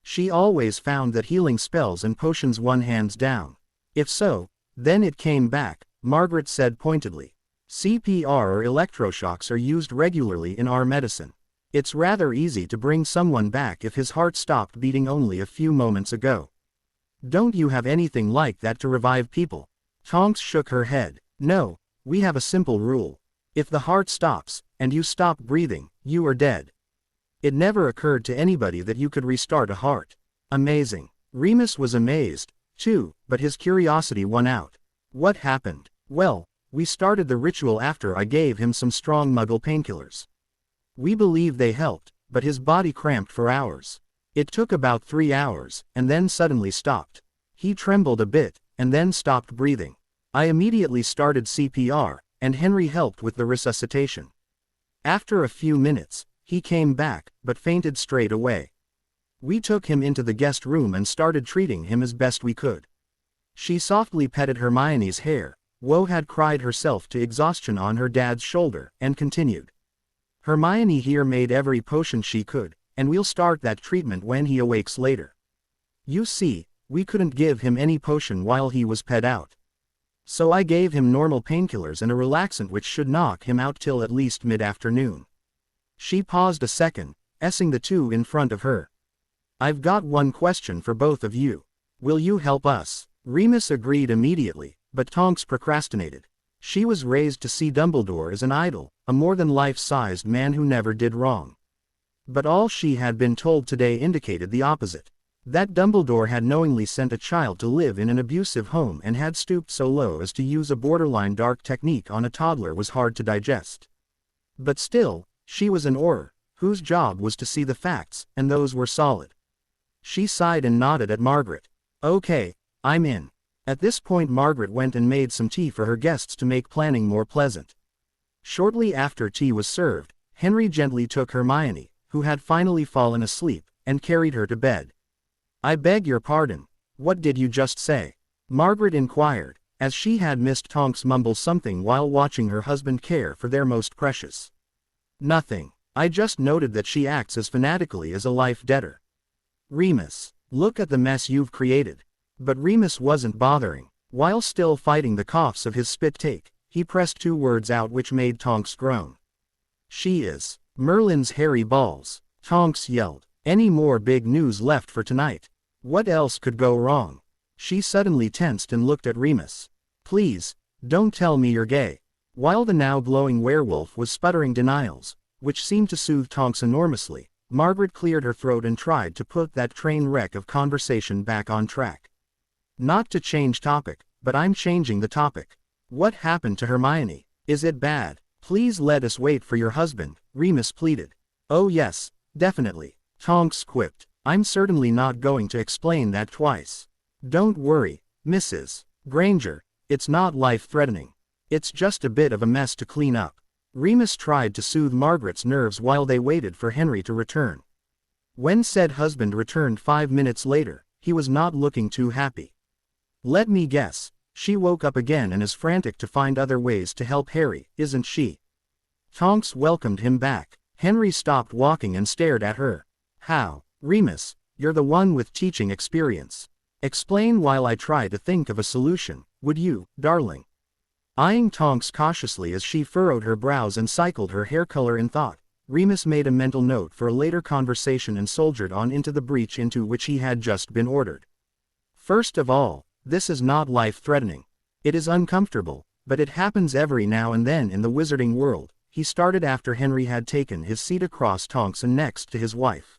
She always found that healing spells and potions won hands down. If so, then it came back, Margaret said pointedly. CPR or electroshocks are used regularly in our medicine. It's rather easy to bring someone back if his heart stopped beating only a few moments ago. Don't you have anything like that to revive people? Tonks shook her head. No, we have a simple rule. If the heart stops, and you stop breathing, you are dead. It never occurred to anybody that you could restart a heart. Amazing. Remus was amazed, too, but his curiosity won out. What happened? Well, we started the ritual after I gave him some strong Muggle painkillers. We believe they helped, but his body cramped for hours. It took about 3 hours, and then suddenly stopped. He trembled a bit, and then stopped breathing. I immediately started CPR, and Henry helped with the resuscitation. After a few minutes, he came back, but fainted straight away. We took him into the guest room and started treating him as best we could. She softly petted Hermione's hair. Woe had cried herself to exhaustion on her dad's shoulder, and continued. Hermione here made every potion she could, and we'll start that treatment when he awakes later. You see, we couldn't give him any potion while he was ped out. So I gave him normal painkillers and a relaxant which should knock him out till at least mid-afternoon. She paused a second, essing the two in front of her. I've got one question for both of you. Will you help us? Remus agreed immediately, but Tonks procrastinated. She was raised to see Dumbledore as an idol, a more than life-sized man who never did wrong. But all she had been told today indicated the opposite. That Dumbledore had knowingly sent a child to live in an abusive home and had stooped so low as to use a borderline dark technique on a toddler was hard to digest. But still, she was an Auror, whose job was to see the facts, and those were solid. She sighed and nodded at Margaret. Okay, I'm in. At this point Margaret went and made some tea for her guests to make planning more pleasant. Shortly after tea was served, Henry gently took Hermione, who had finally fallen asleep, and carried her to bed. I beg your pardon, what did you just say? Margaret inquired, as she had missed Tonks mumble something while watching her husband care for their most precious. Nothing. I just noted that she acts as fanatically as a life debtor. Remus, look at the mess you've created. But Remus wasn't bothering. While still fighting the coughs of his spit take, he pressed 2 words out which made Tonks groan. She is Merlin's hairy balls. Tonks yelled. Any more big news left for tonight? What else could go wrong? She suddenly tensed and looked at Remus. Please, don't tell me you're gay. While the now glowing werewolf was sputtering denials, which seemed to soothe Tonks enormously, Margaret cleared her throat and tried to put that train wreck of conversation back on track. Not to change topic, but I'm changing the topic. What happened to Hermione? Is it bad? Please let us wait for your husband, Remus pleaded. Oh yes, definitely, Tonks quipped. I'm certainly not going to explain that twice. Don't worry, Mrs. Granger, it's not life-threatening. It's just a bit of a mess to clean up. Remus tried to soothe Margaret's nerves while they waited for Henry to return. When said husband returned 5 minutes later, he was not looking too happy. Let me guess, she woke up again and is frantic to find other ways to help Harry, isn't she? Tonks welcomed him back. Henry stopped walking and stared at her. How? Remus, you're the one with teaching experience. Explain while I try to think of a solution, would you, darling? Eyeing Tonks cautiously as she furrowed her brows and cycled her hair color in thought, Remus made a mental note for a later conversation and soldiered on into the breach into which he had just been ordered. First of all, this is not life-threatening. It is uncomfortable, but it happens every now and then in the wizarding world. He started after Henry had taken his seat across Tonks and next to his wife.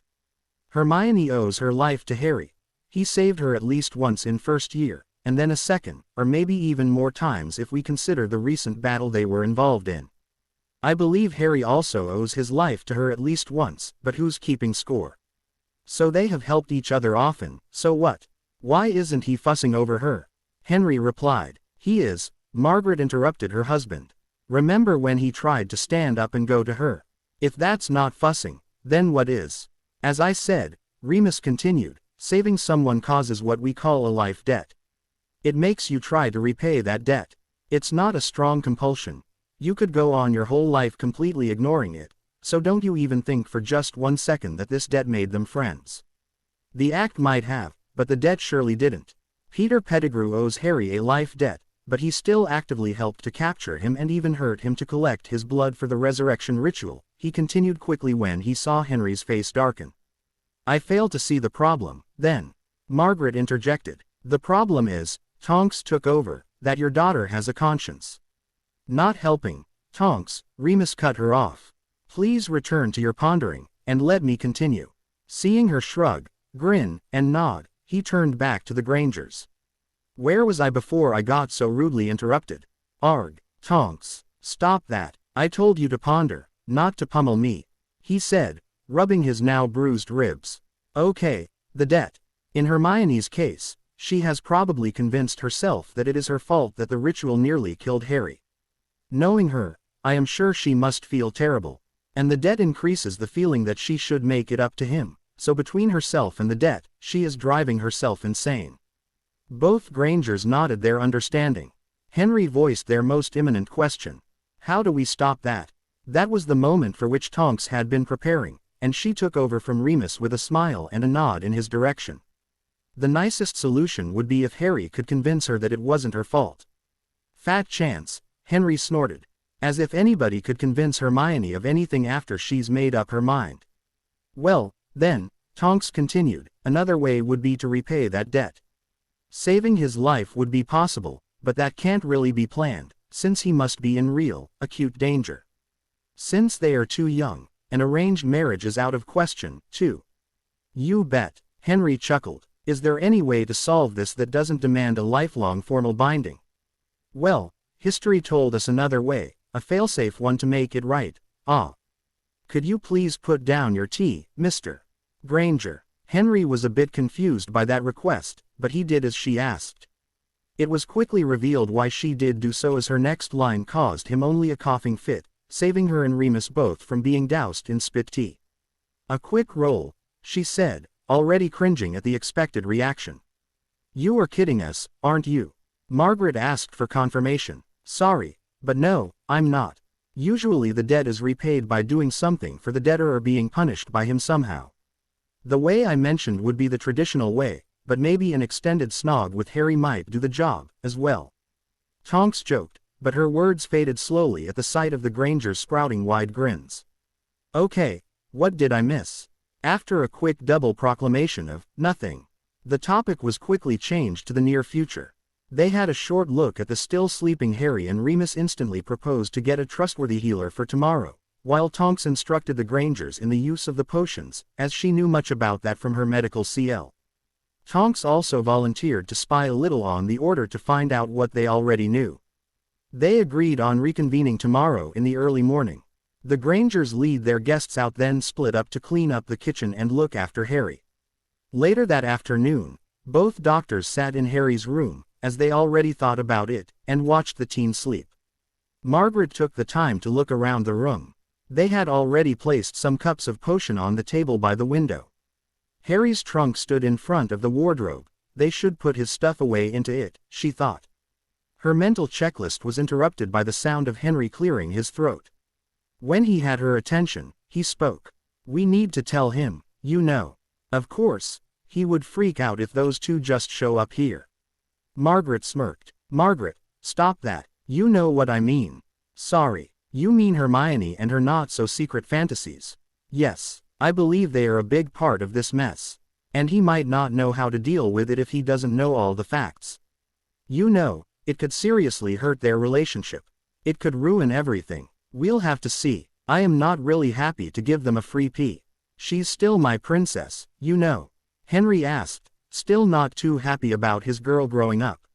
Hermione owes her life to Harry. He saved her at least once in first year, and then a second, or maybe even more times if we consider the recent battle they were involved in. I believe Harry also owes his life to her at least once, but who's keeping score? So they have helped each other often, so what? Why isn't he fussing over her? Henry replied. He is. Margaret interrupted her husband. Remember when he tried to stand up and go to her? If that's not fussing, then what is? As I said, Remus continued, saving someone causes what we call a life debt. It makes you try to repay that debt. It's not a strong compulsion. You could go on your whole life completely ignoring it, so don't you even think for just 1 second that this debt made them friends. The act might have, but the debt surely didn't. Peter Pettigrew owes Harry a life debt, but he still actively helped to capture him and even hurt him to collect his blood for the resurrection ritual, he continued quickly when he saw Henry's face darken. I fail to see the problem, then. Margaret interjected. The problem is, Tonks took over, that your daughter has a conscience. Not helping. Tonks, Remus cut her off. Please return to your pondering, and let me continue. Seeing her shrug, grin, and nod, he turned back to the Grangers. Where was I before I got so rudely interrupted? Arg, Tonks, stop that. I told you to ponder, not to pummel me, he said, rubbing his now bruised ribs. Okay, the debt. In Hermione's case, she has probably convinced herself that it is her fault that the ritual nearly killed Harry. Knowing her, I am sure she must feel terrible. And the debt increases the feeling that she should make it up to him, so between herself and the debt, she is driving herself insane. Both Grangers nodded their understanding. Henry voiced their most imminent question. How do we stop that? That was the moment for which Tonks had been preparing, and she took over from Remus with a smile and a nod in his direction. The nicest solution would be if Harry could convince her that it wasn't her fault. Fat chance, Henry snorted. As if anybody could convince Hermione of anything after she's made up her mind. Well, then, Tonks continued, another way would be to repay that debt. Saving his life would be possible, but that can't really be planned, since he must be in real, acute danger. Since they are too young, an arranged marriage is out of question, too. You bet, Henry chuckled. Is there any way to solve this that doesn't demand a lifelong formal binding? Well, history told us another way, a failsafe one to make it right. Ah. Could you please put down your tea, Mr. Granger? Henry was a bit confused by that request, but he did as she asked. It was quickly revealed why she did do so, as her next line caused him only a coughing fit, saving her and Remus both from being doused in spit tea. A quick roll, she said, already cringing at the expected reaction. You are kidding us, aren't you? Margaret asked for confirmation. Sorry, but no, I'm not. Usually the debt is repaid by doing something for the debtor or being punished by him somehow. The way I mentioned would be the traditional way, but maybe an extended snog with Harry might do the job, as well. Tonks joked, but her words faded slowly at the sight of the Grangers sprouting wide grins. Okay, what did I miss? After a quick double proclamation of nothing, the topic was quickly changed to the near future. They had a short look at the still sleeping Harry, and Remus instantly proposed to get a trustworthy healer for tomorrow, while Tonks instructed the Grangers in the use of the potions, as she knew much about that from her medical CL. Tonks also volunteered to spy a little on the order to find out what they already knew. They agreed on reconvening tomorrow in the early morning. The Grangers lead their guests out, then split up to clean up the kitchen and look after Harry. Later that afternoon, both doctors sat in Harry's room, as they already thought about it, and watched the teen sleep. Margaret took the time to look around the room. They had already placed some cups of potion on the table by the window. Harry's trunk stood in front of the wardrobe. They should put his stuff away into it, she thought. Her mental checklist was interrupted by the sound of Henry clearing his throat. When he had her attention, he spoke. We need to tell him, you know. Of course, he would freak out if those two just show up here. Margaret smirked. Margaret, stop that, you know what I mean. Sorry, you mean Hermione and her not-so-secret fantasies. Yes, I believe they are a big part of this mess. And he might not know how to deal with it if he doesn't know all the facts. You know, it could seriously hurt their relationship. It could ruin everything. We'll have to see. I am not really happy to give them a free pee. She's still my princess, you know. Henry asked, still not too happy about his girl growing up.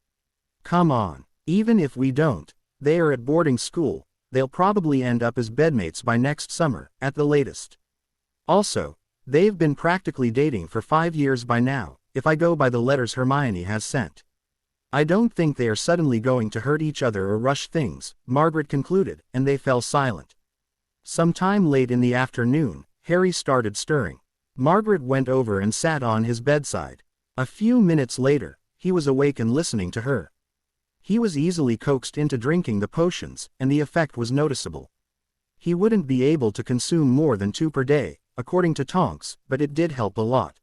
Come on, even if we don't, they are at boarding school, they'll probably end up as bedmates by next summer, at the latest. Also, they've been practically dating for 5 years by now, if I go by the letters Hermione has sent. I don't think they are suddenly going to hurt each other or rush things, Margaret concluded, and they fell silent. Sometime late in the afternoon, Harry started stirring. Margaret went over and sat on his bedside. A few minutes later, he was awake and listening to her. He was easily coaxed into drinking the potions, and the effect was noticeable. He wouldn't be able to consume more than 2 per day, according to Tonks, but it did help a lot.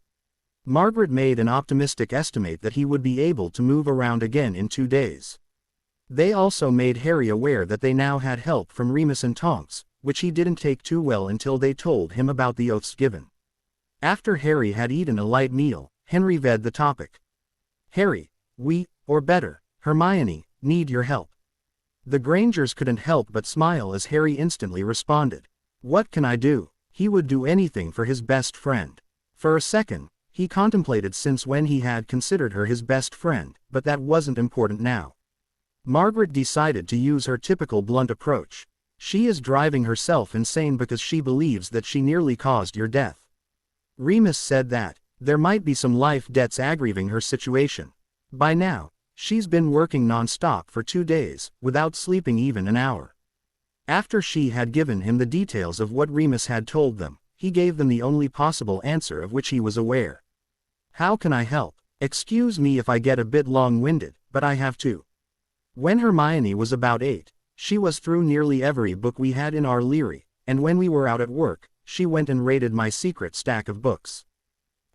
Margaret made an optimistic estimate that he would be able to move around again in 2 days. They also made Harry aware that they now had help from Remus and Tonks, which he didn't take too well until they told him about the oaths given. After Harry had eaten a light meal, Henry veered the topic. Harry, we, or better, Hermione, need your help. The Grangers couldn't help but smile as Harry instantly responded. What can I do? He would do anything for his best friend. For a second, he contemplated since when he had considered her his best friend, but that wasn't important now. Margaret decided to use her typical blunt approach. She is driving herself insane because she believes that she nearly caused your death. Remus said that there might be some life debts aggravating her situation. By now, she's been working non-stop for 2 days, without sleeping even an hour. After she had given him the details of what Remus had told them, he gave them the only possible answer of which he was aware. How can I help? Excuse me if I get a bit long-winded, but I have to. When Hermione was about 8, she was through nearly every book we had in our library, and when we were out at work, she went and raided my secret stack of books.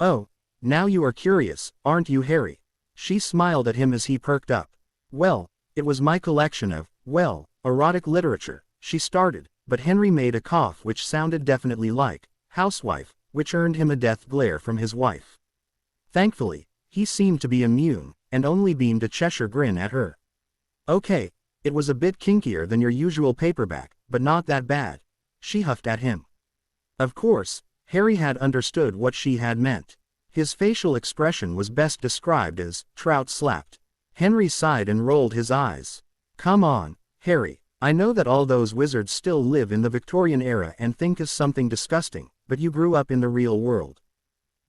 Oh, now you are curious, aren't you, Harry? She smiled at him as he perked up. Well, it was my collection of, well, erotic literature, she started, but Henry made a cough which sounded definitely like housewife, which earned him a death glare from his wife. Thankfully, he seemed to be immune, and only beamed a Cheshire grin at her. Okay, it was a bit kinkier than your usual paperback, but not that bad, she huffed at him. Of course, Harry had understood what she had meant. His facial expression was best described as trout slapped. Henry sighed and rolled his eyes. Come on, Harry, I know that all those wizards still live in the Victorian era and think is something disgusting, but you grew up in the real world.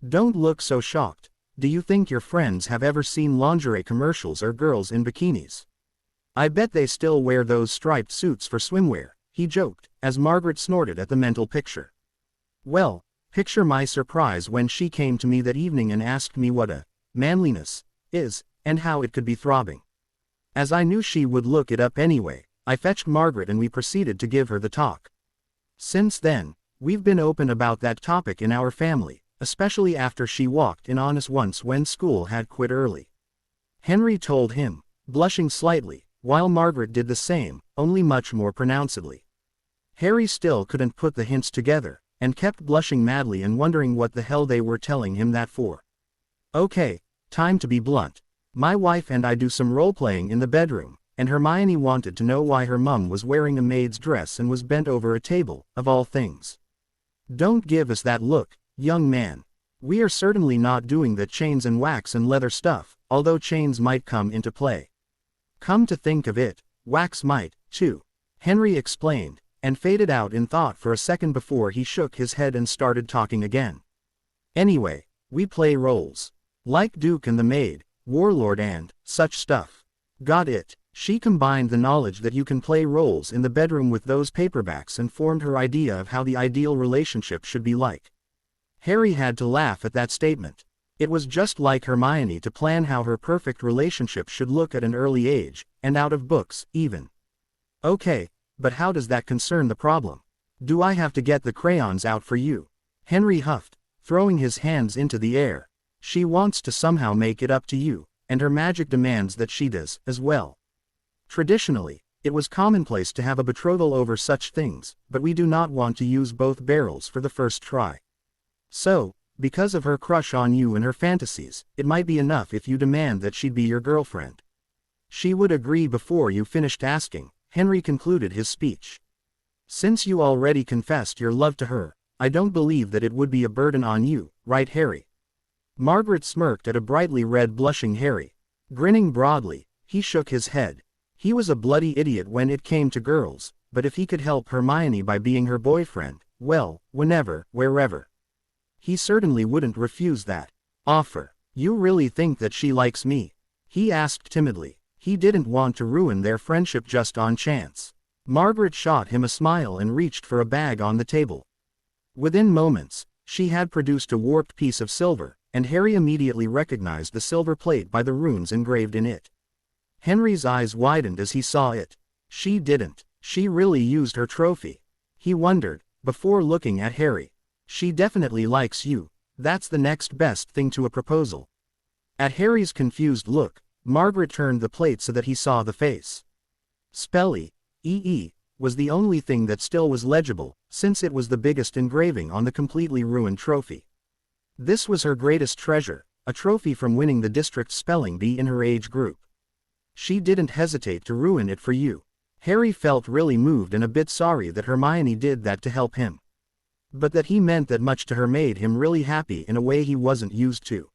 Don't look so shocked. Do you think your friends have ever seen lingerie commercials or girls in bikinis? I bet they still wear those striped suits for swimwear, he joked, as Margaret snorted at the mental picture. Well, picture my surprise when she came to me that evening and asked me what a manliness is, and how it could be throbbing. As I knew she would look it up anyway, I fetched Margaret and we proceeded to give her the talk. Since then, we've been open about that topic in our family, especially after she walked in on us once when school had quit early. Henry told him, blushing slightly, while Margaret did the same, only much more pronouncedly. Harry still couldn't put the hints together, and kept blushing madly and wondering what the hell they were telling him that for. Okay, time to be blunt. My wife and I do some role-playing in the bedroom, and Hermione wanted to know why her mum was wearing a maid's dress and was bent over a table, of all things. Don't give us that look, young man. We are certainly not doing the chains and wax and leather stuff, although chains might come into play. Come to think of it, wax might, too, Henry explained, and faded out in thought for a second before he shook his head and started talking again. Anyway, we play roles. Like Duke and the Maid, Warlord and such stuff. Got it. She combined the knowledge that you can play roles in the bedroom with those paperbacks and formed her idea of how the ideal relationship should be like. Harry had to laugh at that statement. It was just like Hermione to plan how her perfect relationship should look at an early age, and out of books, even. Okay, but how does that concern the problem? Do I have to get the crayons out for you? Henry huffed, throwing his hands into the air. She wants to somehow make it up to you, and her magic demands that she does, as well. Traditionally, it was commonplace to have a betrothal over such things, but we do not want to use both barrels for the first try. So, because of her crush on you and her fantasies, it might be enough if you demand that she'd be your girlfriend. She would agree before you finished asking, Henry concluded his speech. Since you already confessed your love to her, I don't believe that it would be a burden on you, right Harry? Margaret smirked at a brightly red blushing Harry. Grinning broadly, he shook his head. He was a bloody idiot when it came to girls, but if he could help Hermione by being her boyfriend, well, whenever, wherever. He certainly wouldn't refuse that offer. You really think that she likes me? He asked timidly. He didn't want to ruin their friendship just on chance. Margaret shot him a smile and reached for a bag on the table. Within moments, she had produced a warped piece of silver, and Harry immediately recognized the silver plate by the runes engraved in it. Henry's eyes widened as he saw it. She didn't. She really used her trophy. He wondered, before looking at Harry. She definitely likes you. That's the next best thing to a proposal. At Harry's confused look, Margaret turned the plate so that he saw the face. Spelly, E.E., was the only thing that still was legible, since it was the biggest engraving on the completely ruined trophy. This was her greatest treasure, a trophy from winning the district's spelling bee in her age group. She didn't hesitate to ruin it for you. Harry felt really moved and a bit sorry that Hermione did that to help him. But that he meant that much to her made him really happy in a way he wasn't used to.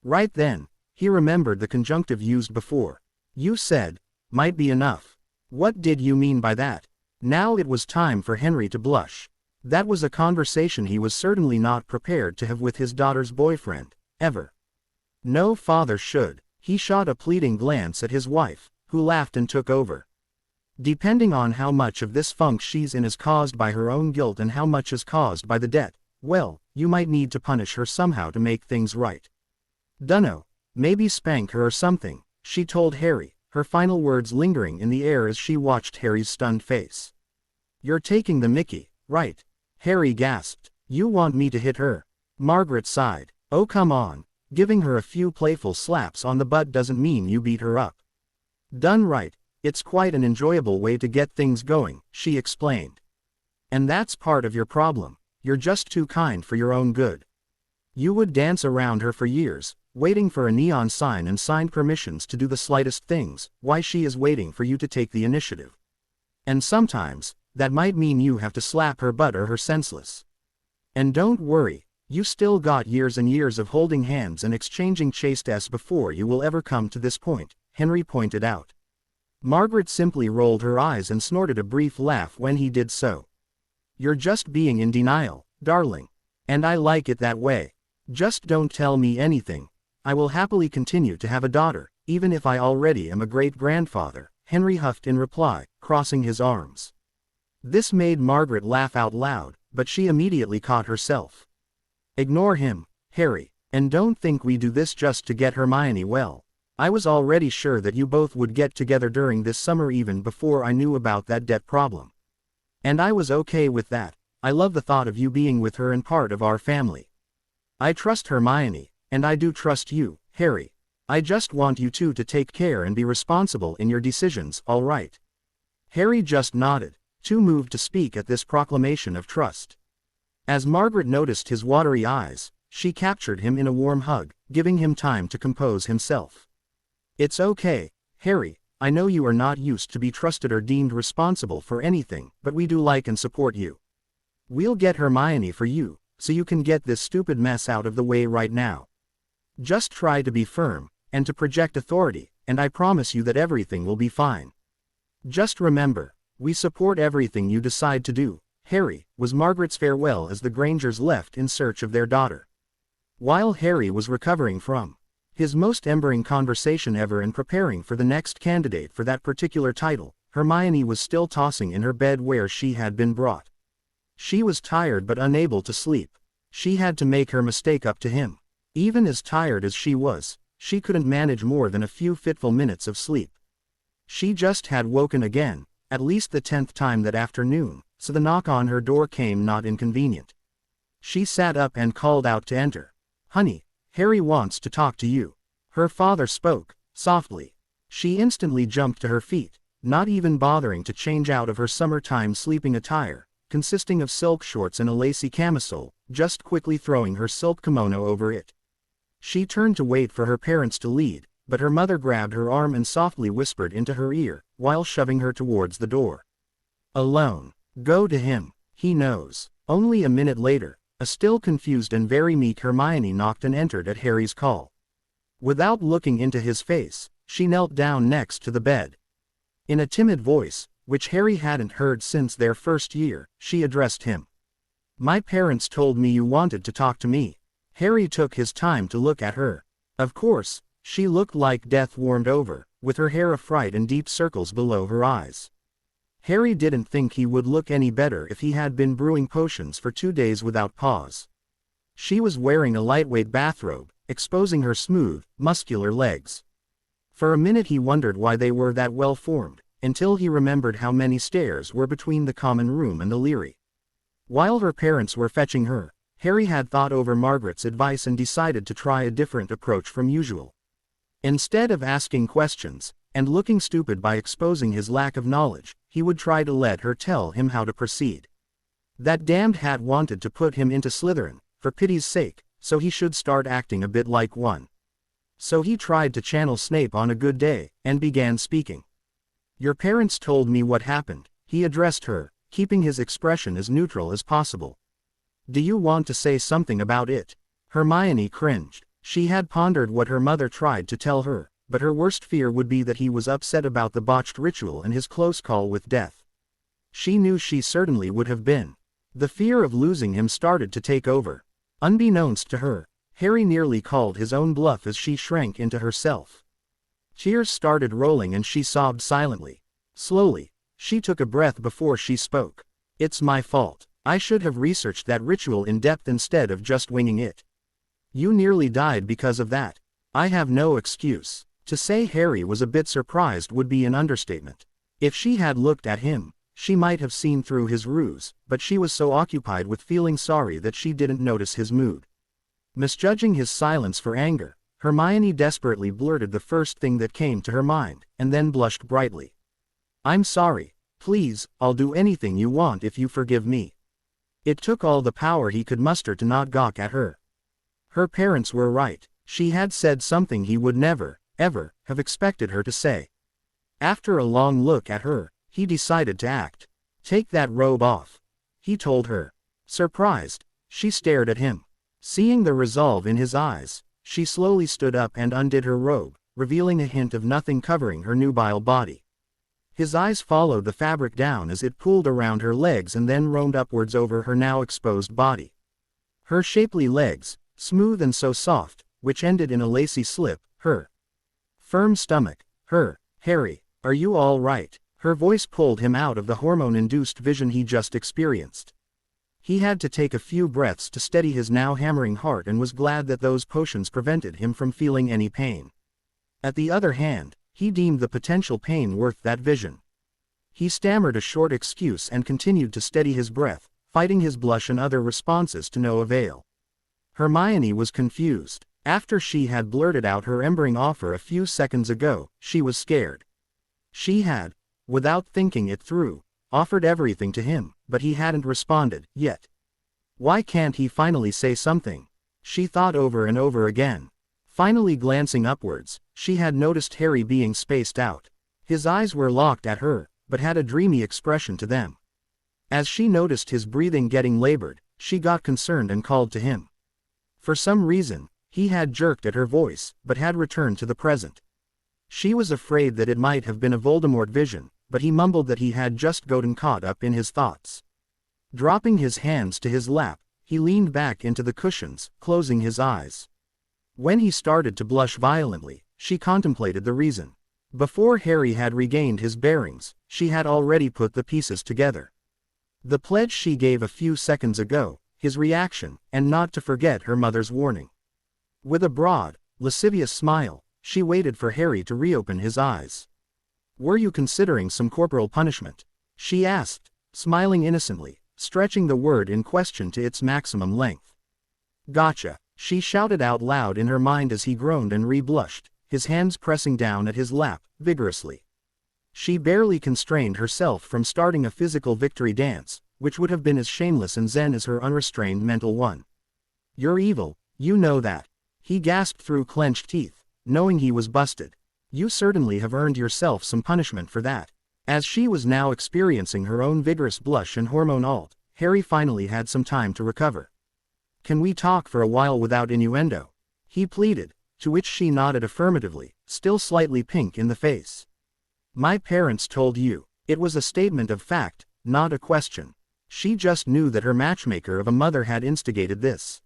Right then, he remembered the conjunctive used before. You said, might be enough. What did you mean by that? Now it was time for Henry to blush. That was a conversation he was certainly not prepared to have with his daughter's boyfriend, ever. No father should. He shot a pleading glance at his wife, who laughed and took over. Depending on how much of this funk she's in is caused by her own guilt and how much is caused by the debt, well, you might need to punish her somehow to make things right. Dunno, maybe spank her or something, she told Harry, her final words lingering in the air as she watched Harry's stunned face. You're taking the mickey, right? Harry gasped. You want me to hit her? Margaret sighed. Oh come on, giving her a few playful slaps on the butt doesn't mean you beat her up. Done right, it's quite an enjoyable way to get things going, she explained. And that's part of your problem, you're just too kind for your own good. You would dance around her for years, waiting for a neon sign and signed permissions to do the slightest things, while she is waiting for you to take the initiative. And sometimes, that might mean you have to slap her butt or her senseless. And don't worry, you still got years and years of holding hands and exchanging chaste s before you will ever come to this point, Henry pointed out. Margaret simply rolled her eyes and snorted a brief laugh when he did so. You're just being in denial, darling. And I like it that way. Just don't tell me anything. I will happily continue to have a daughter, even if I already am a great-grandfather, Henry huffed in reply, crossing his arms. This made Margaret laugh out loud, but she immediately caught herself. Ignore him, Harry, and don't think we do this just to get Hermione well. I was already sure that you both would get together during this summer even before I knew about that debt problem. And I was okay with that. I love the thought of you being with her and part of our family. I trust Hermione, and I do trust you, Harry. I just want you two to take care and be responsible in your decisions, all right? Harry just nodded, too moved to speak at this proclamation of trust. As Margaret noticed his watery eyes, she captured him in a warm hug, giving him time to compose himself. It's okay, Harry, I know you are not used to be trusted or deemed responsible for anything, but we do like and support you. We'll get Hermione for you, so you can get this stupid mess out of the way right now. Just try to be firm, and to project authority, and I promise you that everything will be fine. Just remember, we support everything you decide to do, Harry, was Margaret's farewell as the Grangers left in search of their daughter. While Harry was recovering from his most embering conversation ever and preparing for the next candidate for that particular title, Hermione was still tossing in her bed where she had been brought. She was tired but unable to sleep. She had to make her mistake up to him. Even as tired as she was, she couldn't manage more than a few fitful minutes of sleep. She just had woken again, at least the 10th time that afternoon, so the knock on her door came not inconvenient. She sat up and called out to enter. Honey, Harry wants to talk to you. Her father spoke, softly. She instantly jumped to her feet, not even bothering to change out of her summertime sleeping attire, consisting of silk shorts and a lacy camisole, just quickly throwing her silk kimono over it. She turned to wait for her parents to lead, but her mother grabbed her arm and softly whispered into her ear, while shoving her towards the door. Alone. Go to him. He knows. Only a minute later, a still confused and very meek Hermione knocked and entered at Harry's call. Without looking into his face, she knelt down next to the bed. In a timid voice, which Harry hadn't heard since their first year, she addressed him. "My parents told me you wanted to talk to me." Harry took his time to look at her. Of course, she looked like death warmed over, with her hair of fright and deep circles below her eyes. Harry didn't think he would look any better if he had been brewing potions for 2 days without pause. She was wearing a lightweight bathrobe, exposing her smooth, muscular legs. For a minute he wondered why they were that well formed, until he remembered how many stairs were between the common room and the Leary. While her parents were fetching her, Harry had thought over Margaret's advice and decided to try a different approach from usual. Instead of asking questions, and looking stupid by exposing his lack of knowledge, he would try to let her tell him how to proceed. That damned hat wanted to put him into Slytherin, for pity's sake, so he should start acting a bit like one. So he tried to channel Snape on a good day, and began speaking. "Your parents told me what happened," he addressed her, keeping his expression as neutral as possible. "Do you want to say something about it?" Hermione cringed. She had pondered what her mother tried to tell her, but her worst fear would be that he was upset about the botched ritual and his close call with death. She knew she certainly would have been. The fear of losing him started to take over. Unbeknownst to her, Harry nearly called his own bluff as she shrank into herself. Tears started rolling and she sobbed silently. Slowly, she took a breath before she spoke. "It's my fault. I should have researched that ritual in depth instead of just winging it. You nearly died because of that. I have no excuse." To say Harry was a bit surprised would be an understatement. If she had looked at him, she might have seen through his ruse, but she was so occupied with feeling sorry that she didn't notice his mood. Misjudging his silence for anger, Hermione desperately blurted the first thing that came to her mind, and then blushed brightly. "I'm sorry. Please, I'll do anything you want if you forgive me." It took all the power he could muster to not gawk at her. Her parents were right. She had said something he would never, ever, have expected her to say. After a long look at her, he decided to act. "Take that robe off," he told her. Surprised, she stared at him. Seeing the resolve in his eyes, she slowly stood up and undid her robe, revealing a hint of nothing covering her nubile body. His eyes followed the fabric down as it pooled around her legs and then roamed upwards over her now exposed body. Her shapely legs, smooth and so soft, which ended in a lacy slip, her firm stomach, "Harry, are you all right?" Her voice pulled him out of the hormone-induced vision he just experienced. He had to take a few breaths to steady his now hammering heart and was glad that those potions prevented him from feeling any pain. At the other hand, he deemed the potential pain worth that vision. He stammered a short excuse and continued to steady his breath, fighting his blush and other responses to no avail. Hermione was confused. After she had blurted out her embering offer a few seconds ago, she was scared. She had, without thinking it through, offered everything to him, but he hadn't responded, yet. Why can't he finally say something? She thought over and over again. Finally glancing upwards, she had noticed Harry being spaced out. His eyes were locked at her, but had a dreamy expression to them. As she noticed his breathing getting labored, she got concerned and called to him. For some reason, he had jerked at her voice, but had returned to the present. She was afraid that it might have been a Voldemort vision, but he mumbled that he had just gotten caught up in his thoughts. Dropping his hands to his lap, he leaned back into the cushions, closing his eyes. When he started to blush violently, she contemplated the reason. Before Harry had regained his bearings, she had already put the pieces together. The pledge she gave a few seconds ago, his reaction, and not to forget her mother's warning. With a broad, lascivious smile, she waited for Harry to reopen his eyes. "Were you considering some corporal punishment?" she asked, smiling innocently, stretching the word in question to its maximum length. "Gotcha," she shouted out loud in her mind as he groaned and re-blushed, his hands pressing down at his lap, vigorously. She barely constrained herself from starting a physical victory dance, which would have been as shameless and zen as her unrestrained mental one. "You're evil, you know that," he gasped through clenched teeth, knowing he was busted. "You certainly have earned yourself some punishment for that." As she was now experiencing her own vigorous blush and hormone alt, Harry finally had some time to recover. "Can we talk for a while without innuendo?" he pleaded, to which she nodded affirmatively, still slightly pink in the face. "My parents told you." It was a statement of fact, not a question. She just knew that her matchmaker of a mother had instigated this.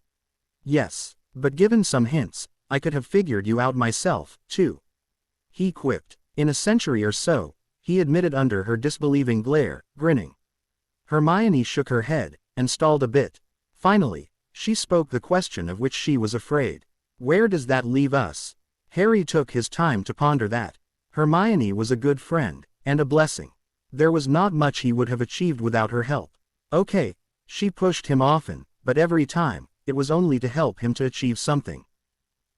"Yes, but given some hints, I could have figured you out myself, too," he quipped. "In a century or so," he admitted under her disbelieving glare, grinning. Hermione shook her head, and stalled a bit. Finally, she spoke the question of which she was afraid. "Where does that leave us?" Harry took his time to ponder that. Hermione was a good friend, and a blessing. There was not much he would have achieved without her help. Okay, she pushed him often, but every time, it was only to help him to achieve something.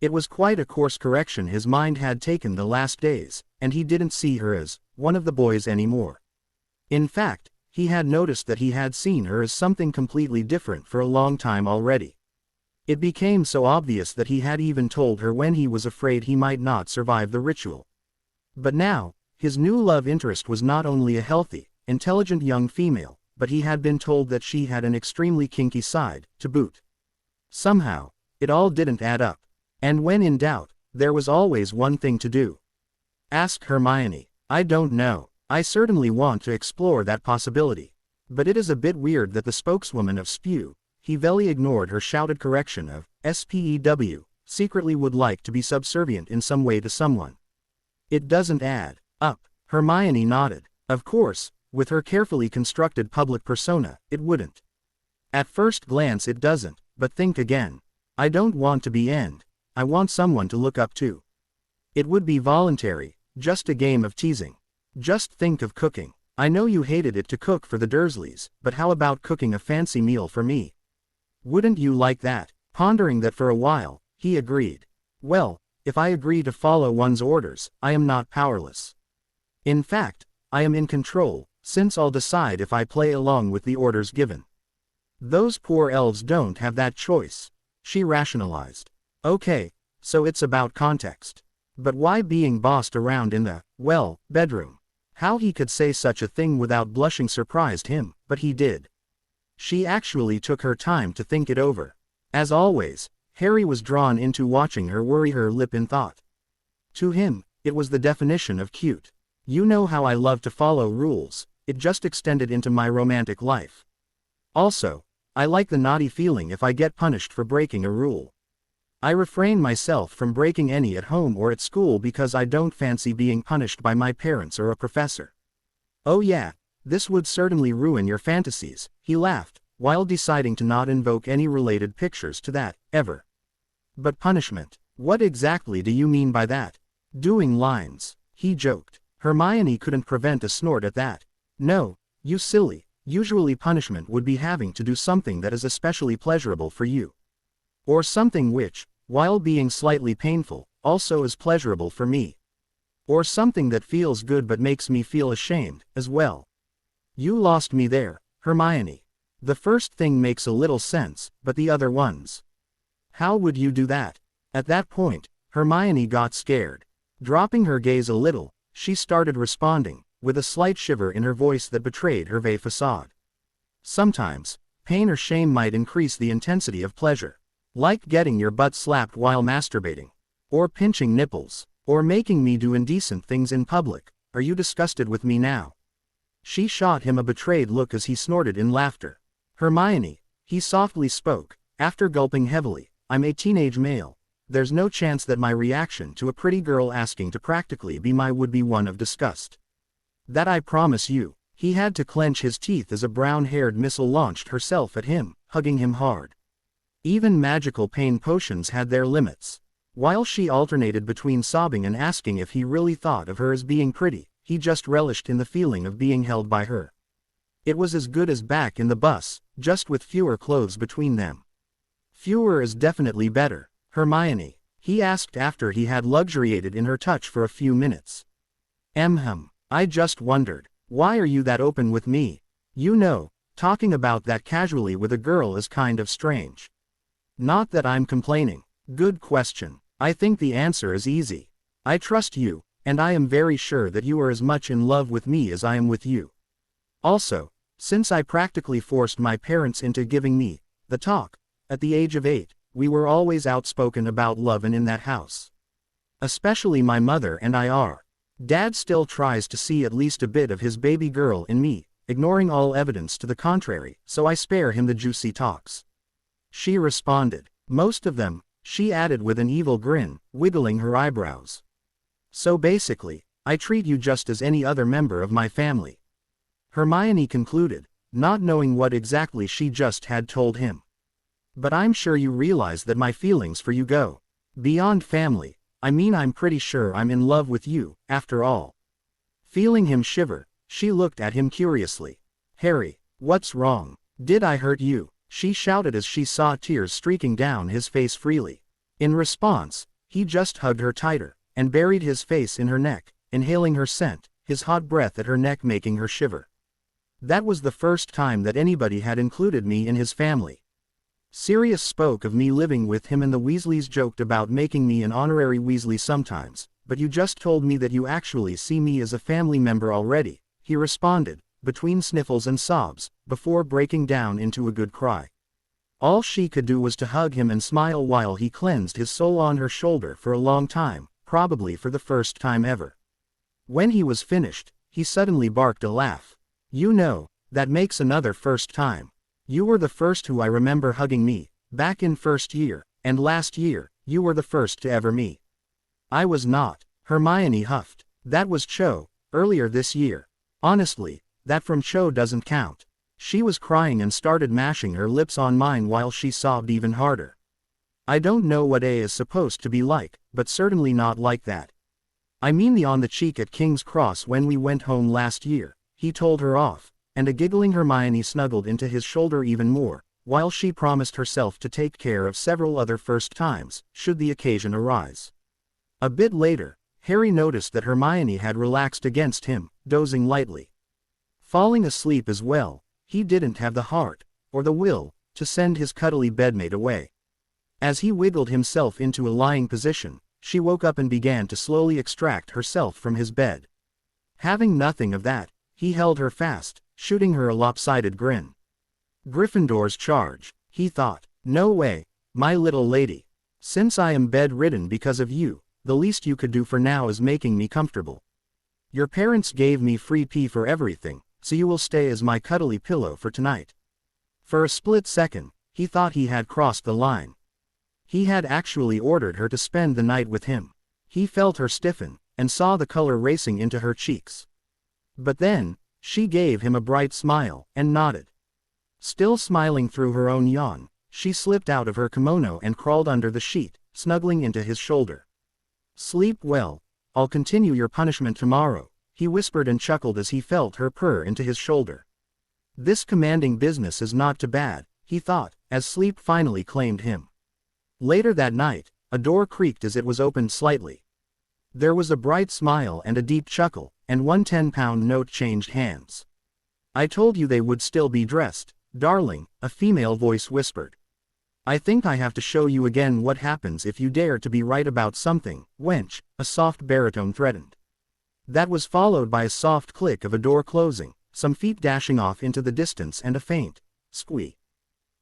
It was quite a course correction his mind had taken the last days, and he didn't see her as one of the boys anymore. In fact, he had noticed that he had seen her as something completely different for a long time already. It became so obvious that he had even told her when he was afraid he might not survive the ritual. But now, his new love interest was not only a healthy, intelligent young female, but he had been told that she had an extremely kinky side, to boot. Somehow, it all didn't add up. And when in doubt, there was always one thing to do. Ask Hermione. "I don't know. I certainly want to explore that possibility. But it is a bit weird that the spokeswoman of SPEW," he very ignored her shouted correction of SPEW, "secretly would like to be subservient in some way to someone. It doesn't add up." Hermione nodded. Of course, with her carefully constructed public persona, it wouldn't. At first glance it doesn't, but think again. "I don't want to be I want someone to look up to. It would be voluntary, just a game of teasing. Just think of cooking. I know you hated it to cook for the Dursleys, but how about cooking a fancy meal for me? Wouldn't you like that?" Pondering that for a while, he agreed. "Well, if I agree to follow one's orders, I am not powerless. In fact, I am in control, since I'll decide if I play along with the orders given. Those poor elves don't have that choice," she rationalized. "Okay, so it's about context. But why being bossed around in the, bedroom?" How he could say such a thing without blushing surprised him, but he did. She actually took her time to think it over. As always, Harry was drawn into watching her worry her lip in thought. To him, it was the definition of cute. "You know how I love to follow rules, it just extended into my romantic life. Also, I like the naughty feeling if I get punished for breaking a rule. I refrain myself from breaking any at home or at school because I don't fancy being punished by my parents or a professor." "Oh yeah, this would certainly ruin your fantasies," he laughed, while deciding to not invoke any related pictures to that, ever. "But punishment, what exactly do you mean by that?" "Doing lines," he joked. Hermione couldn't prevent a snort at that. "No, you silly, usually punishment would be having to do something that is especially pleasurable for you. Or something which, while being slightly painful, also is pleasurable for me. Or something that feels good but makes me feel ashamed, as well." "You lost me there, Hermione. The first thing makes a little sense, but the other ones. How would you do that?" At that point, Hermione got scared. Dropping her gaze a little, she started responding, with a slight shiver in her voice that betrayed her vague facade. "Sometimes, pain or shame might increase the intensity of pleasure. Like getting your butt slapped while masturbating. Or pinching nipples. Or making me do indecent things in public. Are you disgusted with me now?" She shot him a betrayed look as he snorted in laughter. "Hermione," he softly spoke, after gulping heavily, "I'm a teenage male. There's no chance that my reaction to a pretty girl asking to practically be my would be one of disgust. That I promise you." He had to clench his teeth as a brown-haired missile launched herself at him, hugging him hard. Even magical pain potions had their limits. While she alternated between sobbing and asking if he really thought of her as being pretty, he just relished in the feeling of being held by her. It was as good as back in the bus, just with fewer clothes between them. "Fewer is definitely better, Hermione," he asked after he had luxuriated in her touch for a few minutes. I just wondered, why are you that open with me? You know, talking about that casually with a girl is kind of strange." "Not that I'm complaining." "Good question. I think the answer is easy. I trust you, and I am very sure that you are as much in love with me as I am with you. Also, Since I practically forced my parents into giving me the talk. At the age of 8, we were always outspoken about love and in that house. Especially my mother and I are. Dad still tries to see at least a bit of his baby girl in me, ignoring all evidence to the contrary, so I spare him the juicy talks. She responded. Most of them, she added with an evil grin, wiggling her eyebrows. So basically, I treat you just as any other member of my family. Hermione concluded, not knowing what exactly she just had told him. But I'm sure you realize that my feelings for you go beyond family. I mean, I'm pretty sure I'm in love with you, after all. Feeling him shiver, she looked at him curiously. Harry, what's wrong? Did I hurt you? She shouted as she saw tears streaking down his face freely. In response, he just hugged her tighter, and buried his face in her neck, inhaling her scent, his hot breath at her neck making her shiver. That was the first time that anybody had included me in his family. Sirius spoke of me living with him and the Weasleys joked about making me an honorary Weasley sometimes, but you just told me that you actually see me as a family member already, he responded, between sniffles and sobs, before breaking down into a good cry. All she could do was to hug him and smile while he cleansed his soul on her shoulder for a long time, probably for the first time ever. When he was finished, he suddenly barked a laugh. You know, that makes another first time. You were the first who I remember hugging me, back in first year, and last year, you were the first to ever me. I was not, Hermione huffed. That was Cho, earlier this year. Honestly, that from Cho doesn't count. She was crying and started mashing her lips on mine while she sobbed even harder. I don't know what A is supposed to be like, but certainly not like that. I mean the on the cheek at King's Cross when we went home last year, he told her off. And a giggling Hermione snuggled into his shoulder even more, while she promised herself to take care of several other first times, should the occasion arise. A bit later, Harry noticed that Hermione had relaxed against him, dozing lightly. Falling asleep as well, he didn't have the heart, or the will, to send his cuddly bedmate away. As he wiggled himself into a lying position, she woke up and began to slowly extract herself from his bed. Having nothing of that, he held her fast, shooting her a lopsided grin. Gryffindor's charge, he thought. No way, my little lady. Since I am bedridden because of you, the least you could do for now is making me comfortable. Your parents gave me free pee for everything, so you will stay as my cuddly pillow for tonight. For a split second, he thought he had crossed the line. He had actually ordered her to spend the night with him. He felt her stiffen, and saw the color racing into her cheeks. But then, she gave him a bright smile, and nodded. Still smiling through her own yawn, she slipped out of her kimono and crawled under the sheet, snuggling into his shoulder. Sleep well, I'll continue your punishment tomorrow, he whispered and chuckled as he felt her purr into his shoulder. This commanding business is not too bad, he thought, as sleep finally claimed him. Later that night, a door creaked as it was opened slightly. There was a bright smile and a deep chuckle, and one 10-pound note changed hands. I told you they would still be dressed, darling, a female voice whispered. I think I have to show you again what happens if you dare to be right about something, wench, a soft baritone threatened. That was followed by a soft click of a door closing, some feet dashing off into the distance and a faint squeak.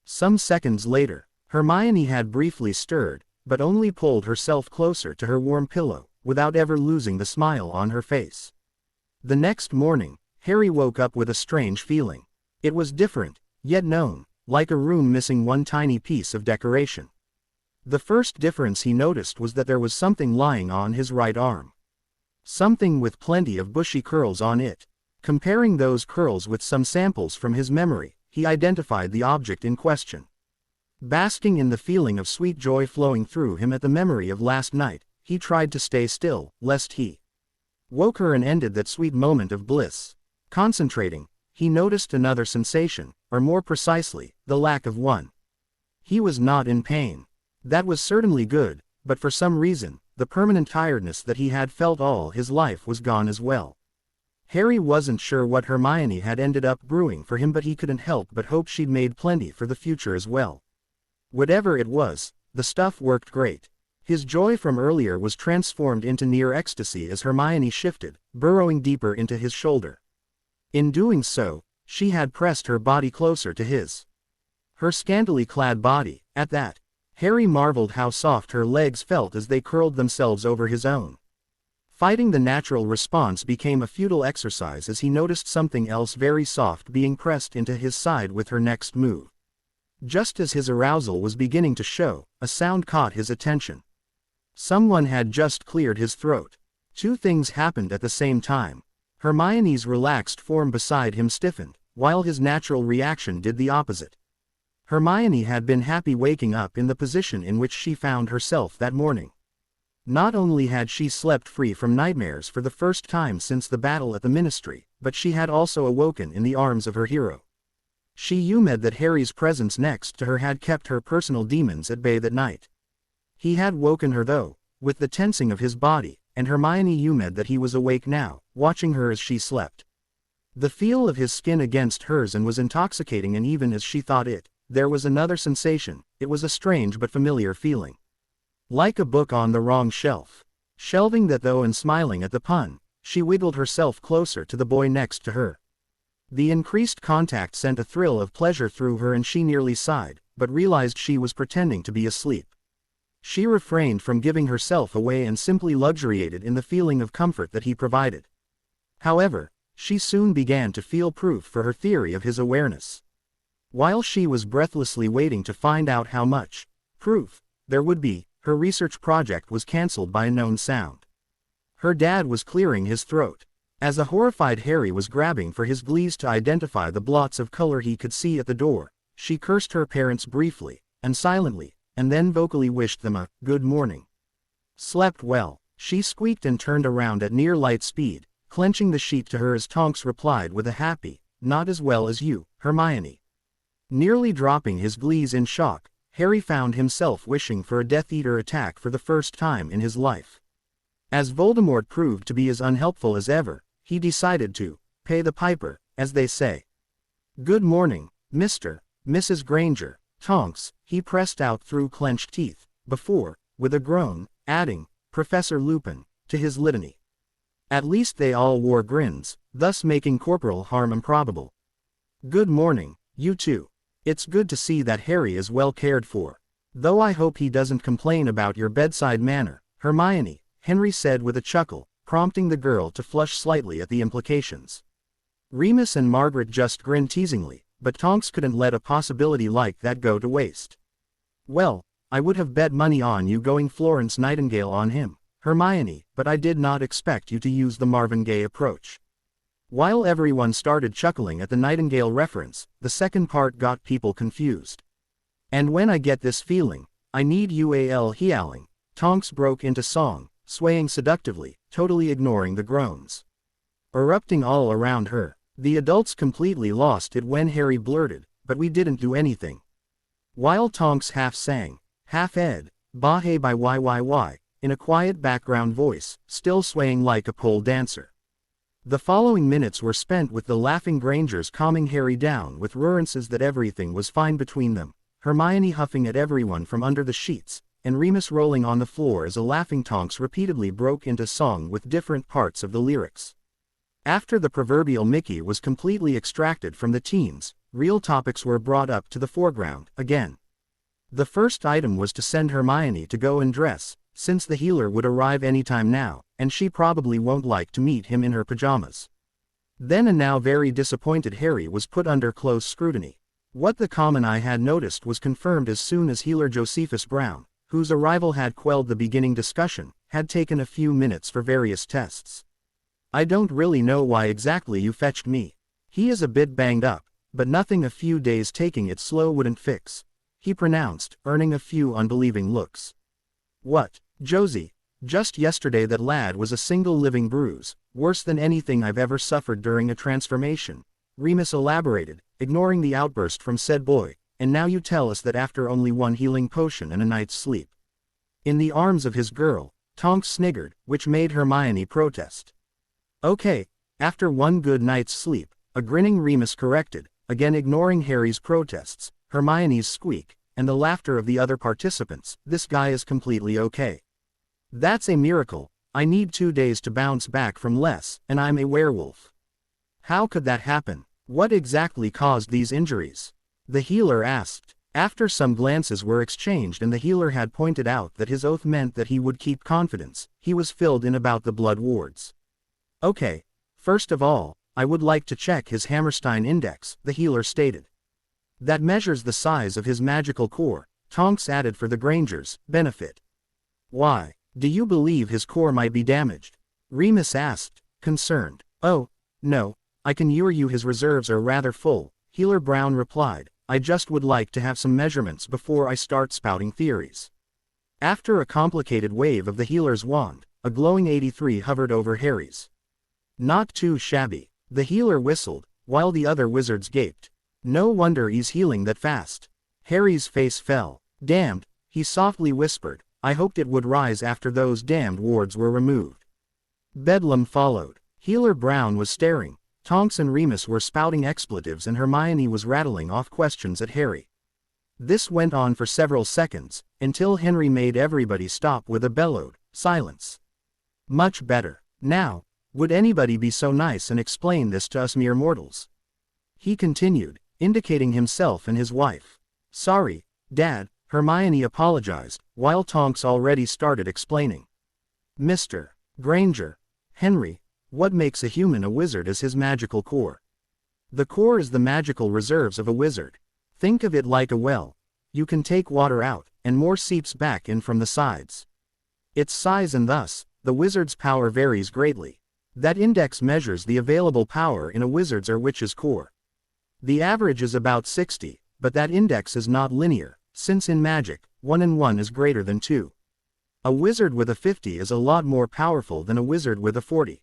Some seconds later, Hermione had briefly stirred, but only pulled herself closer to her warm pillow, without ever losing the smile on her face. The next morning, Harry woke up with a strange feeling. It was different, yet known, like a room missing one tiny piece of decoration. The first difference he noticed was that there was something lying on his right arm. Something with plenty of bushy curls on it. Comparing those curls with some samples from his memory, he identified the object in question. Basking in the feeling of sweet joy flowing through him at the memory of last night, he tried to stay still, lest he woke her and ended that sweet moment of bliss. Concentrating, he noticed another sensation, or more precisely, the lack of one. He was not in pain. That was certainly good, but for some reason, the permanent tiredness that he had felt all his life was gone as well. Harry wasn't sure what Hermione had ended up brewing for him, but he couldn't help but hope she'd made plenty for the future as well. Whatever it was, the stuff worked great. His joy from earlier was transformed into near ecstasy as Hermione shifted, burrowing deeper into his shoulder. In doing so, She had pressed her body closer to his. Her scantily clad body, at that. Harry marveled how soft her legs felt as they curled themselves over his own. Fighting the natural response became a futile exercise as he noticed something else very soft being pressed into his side with her next move. Just as his arousal was beginning to show, a sound caught his attention. Someone had just cleared his throat. Two things happened at the same time. Hermione's relaxed form beside him stiffened, while his natural reaction did the opposite. Hermione had been happy waking up in the position in which she found herself that morning. Not only had she slept free from nightmares for the first time since the battle at the Ministry, but she had also awoken in the arms of her hero. She ummed that Harry's presence next to her had kept her personal demons at bay that night. He had woken her though, with the tensing of his body, and Hermione ummed that he was awake now, watching her as she slept. The feel of his skin against hers was intoxicating, and even as she thought it, there was another sensation. It was a strange but familiar feeling. Like a book on the wrong shelf. Shelving that though, and smiling at the pun, she wiggled herself closer to the boy next to her. The increased contact sent a thrill of pleasure through her and she nearly sighed, but realized she was pretending to be asleep. She refrained from giving herself away and simply luxuriated in the feeling of comfort that he provided. However, she soon began to feel proof for her theory of his awareness. While she was breathlessly waiting to find out how much proof there would be, her research project was cancelled by a known sound. Her dad was clearing his throat. As a horrified Harry was grabbing for his glees to identify the blots of color he could see at the door, she cursed her parents briefly, and silently, and then vocally wished them a good morning. Slept well, she squeaked and turned around at near light speed, clenching the sheet to her as Tonks replied with a happy, not as well as you, Hermione. Nearly dropping his glees in shock, Harry found himself wishing for a Death Eater attack for the first time in his life. As Voldemort proved to be as unhelpful as ever, he decided to pay the piper, as they say. Good morning, Mrs. Granger, Tonks, he pressed out through clenched teeth, before, with a groan, adding, Professor Lupin, to his litany. At least they all wore grins, thus making corporal harm improbable. Good morning, you two. It's good to see that Harry is well cared for. Though I hope he doesn't complain about your bedside manner, Hermione, Henry said with a chuckle, prompting the girl to flush slightly at the implications. Remus and Margaret just grinned teasingly, but Tonks couldn't let a possibility like that go to waste. Well, I would have bet money on you going Florence Nightingale on him, Hermione, but I did not expect you to use the Marvin Gaye approach. While everyone started chuckling at the Nightingale reference, the second part got people confused. And when I get this feeling, I need UAL healing, Tonks broke into song, swaying seductively, totally ignoring the groans erupting all around her. The adults completely lost it when Harry blurted, but we didn't do anything. While Tonks half sang, half ed, Bah hey by YYY, in a quiet background voice, still swaying like a pole dancer. The following minutes were spent with the laughing Grangers calming Harry down with reassurances that everything was fine between them, Hermione huffing at everyone from under the sheets, and Remus rolling on the floor as a laughing Tonks repeatedly broke into song with different parts of the lyrics. After the proverbial Mickey was completely extracted from the teens, real topics were brought up to the foreground, again. The first item was to send Hermione to go and dress, since the healer would arrive anytime now, and she probably won't like to meet him in her pajamas. Then a now very disappointed Harry was put under close scrutiny. What the common eye had noticed was confirmed as soon as healer Josephus Brown, whose arrival had quelled the beginning discussion, had taken a few minutes for various tests. I don't really know why exactly you fetched me. He is a bit banged up, but nothing a few days taking it slow wouldn't fix, he pronounced, earning a few unbelieving looks. What, Josie? Just yesterday that lad was a single living bruise, worse than anything I've ever suffered during a transformation, Remus elaborated, ignoring the outburst from said boy. And now you tell us that after only one healing potion and a night's sleep. In the arms of his girl, Tonks sniggered, which made Hermione protest. Okay, after one good night's sleep, a grinning Remus corrected, again ignoring Harry's protests, Hermione's squeak, and the laughter of the other participants. This guy is completely okay. That's a miracle. I need 2 days to bounce back from less, and I'm a werewolf. How could that happen? What exactly caused these injuries? The healer asked. After some glances were exchanged and the healer had pointed out that his oath meant that he would keep confidence, he was filled in about the blood wards. Okay. First of all, I would like to check his Hammerstein index, the healer stated. That measures the size of his magical core, Tonks added for the Granger's benefit. Why? Do you believe his core might be damaged? Remus asked, concerned. Oh, no, I can assure you his reserves are rather full, Healer Brown replied. I just would like to have some measurements before I start spouting theories. After a complicated wave of the healer's wand, a glowing 83 hovered over Harry's. Not too shabby, the healer whistled, while the other wizards gaped. No wonder he's healing that fast. Harry's face fell. Damned, he softly whispered. I hoped it would rise after those damned wards were removed. Bedlam followed. Healer Brown was staring. Tonks and Remus were spouting expletives and Hermione was rattling off questions at Harry. This went on for several seconds, until Henry made everybody stop with a bellowed, silence. Much better. Now, would anybody be so nice and explain this to us mere mortals? He continued, indicating himself and his wife. Sorry, Dad, Hermione apologized, while Tonks already started explaining. Mr. Granger, Henry, what makes a human a wizard is his magical core. The core is the magical reserves of a wizard. Think of it like a well. You can take water out, and more seeps back in from the sides. Its size and thus, the wizard's power varies greatly. That index measures the available power in a wizard's or witch's core. The average is about 60, but that index is not linear, since in magic, 1 and 1 is greater than 2. A wizard with a 50 is a lot more powerful than a wizard with a 40.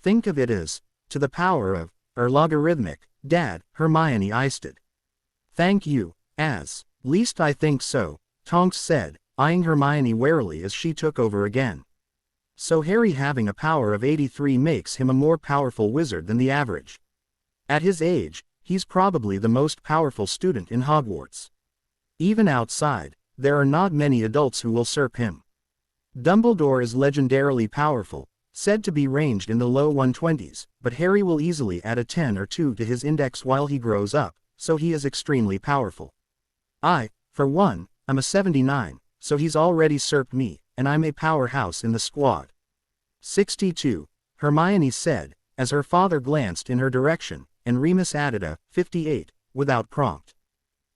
Think of it as, to the power of, or logarithmic, Dad, Hermione insisted. Thank you, as, least I think so, Tonks said, eyeing Hermione warily as she took over again. So Harry having a power of 83 makes him a more powerful wizard than the average. At his age, he's probably the most powerful student in Hogwarts. Even outside, there are not many adults who will usurp him. Dumbledore is legendarily powerful, said to be ranged in the low 120s, but Harry will easily add a 10 or 2 to his index while he grows up, so he is extremely powerful. I, for one, am a 79, so he's already usurped me, and I'm a powerhouse in the squad. 62, Hermione said, as her father glanced in her direction, and Remus added a 58, without prompt.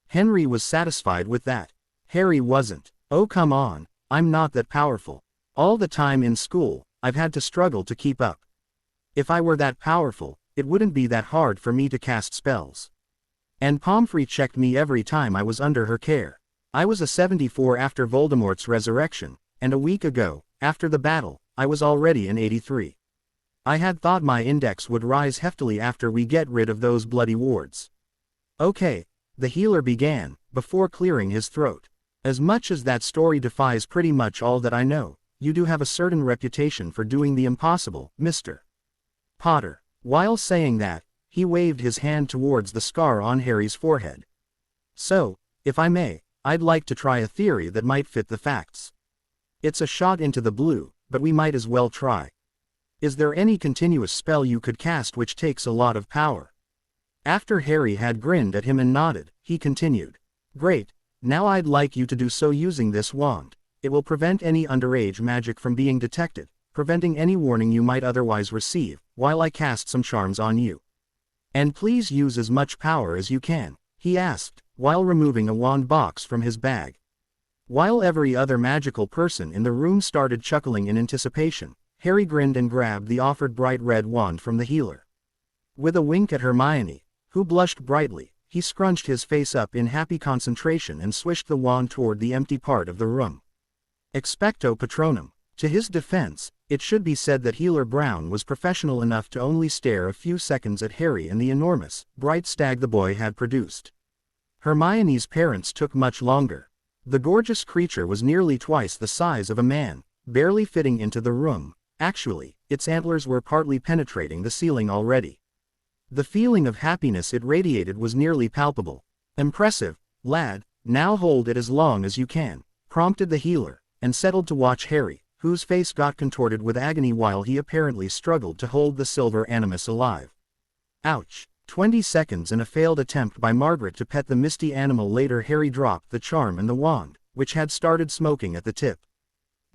Henry was satisfied with that. Harry wasn't. Oh come on, I'm not that powerful. All the time in school, I've had to struggle to keep up. If I were that powerful, it wouldn't be that hard for me to cast spells. And Pomfrey checked me every time I was under her care. I was a 74 after Voldemort's resurrection, and a week ago, after the battle, I was already an 83. I had thought my index would rise heftily after we get rid of those bloody wards. Okay, the healer began, before clearing his throat. As much as that story defies pretty much all that I know, you do have a certain reputation for doing the impossible, Mr. Potter. While saying that, he waved his hand towards the scar on Harry's forehead. So, if I may, I'd like to try a theory that might fit the facts. It's a shot into the blue, but we might as well try. Is there any continuous spell you could cast which takes a lot of power? After Harry had grinned at him and nodded, he continued. Great, now I'd like you to do so using this wand. It will prevent any underage magic from being detected, preventing any warning you might otherwise receive, while I cast some charms on you. And please use as much power as you can, he asked, while removing a wand box from his bag. While every other magical person in the room started chuckling in anticipation, Harry grinned and grabbed the offered bright red wand from the healer. With a wink at Hermione, who blushed brightly, he scrunched his face up in happy concentration and swished the wand toward the empty part of the room. Expecto Patronum. To his defense, it should be said that Healer Brown was professional enough to only stare a few seconds at Harry and the enormous, bright stag the boy had produced. Hermione's parents took much longer. The gorgeous creature was nearly twice the size of a man, barely fitting into the room. Actually, its antlers were partly penetrating the ceiling already. The feeling of happiness it radiated was nearly palpable. Impressive, lad, now hold it as long as you can, prompted the healer, and settled to watch Harry, whose face got contorted with agony while he apparently struggled to hold the silver animus alive. Ouch! 20 seconds and a failed attempt by Margaret to pet the misty animal. Later Harry dropped the charm and the wand, which had started smoking at the tip.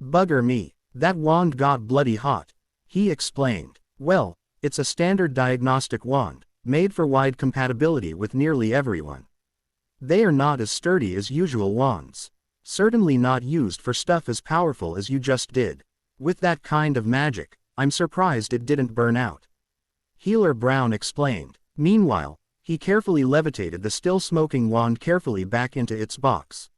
"Bugger me, that wand got bloody hot," he explained. "Well, it's a standard diagnostic wand, made for wide compatibility with nearly everyone. They are not as sturdy as usual wands. Certainly not used for stuff as powerful as you just did. With that kind of magic, I'm surprised it didn't burn out," Healer Brown explained. Meanwhile, he carefully levitated the still smoking wand carefully back into its box.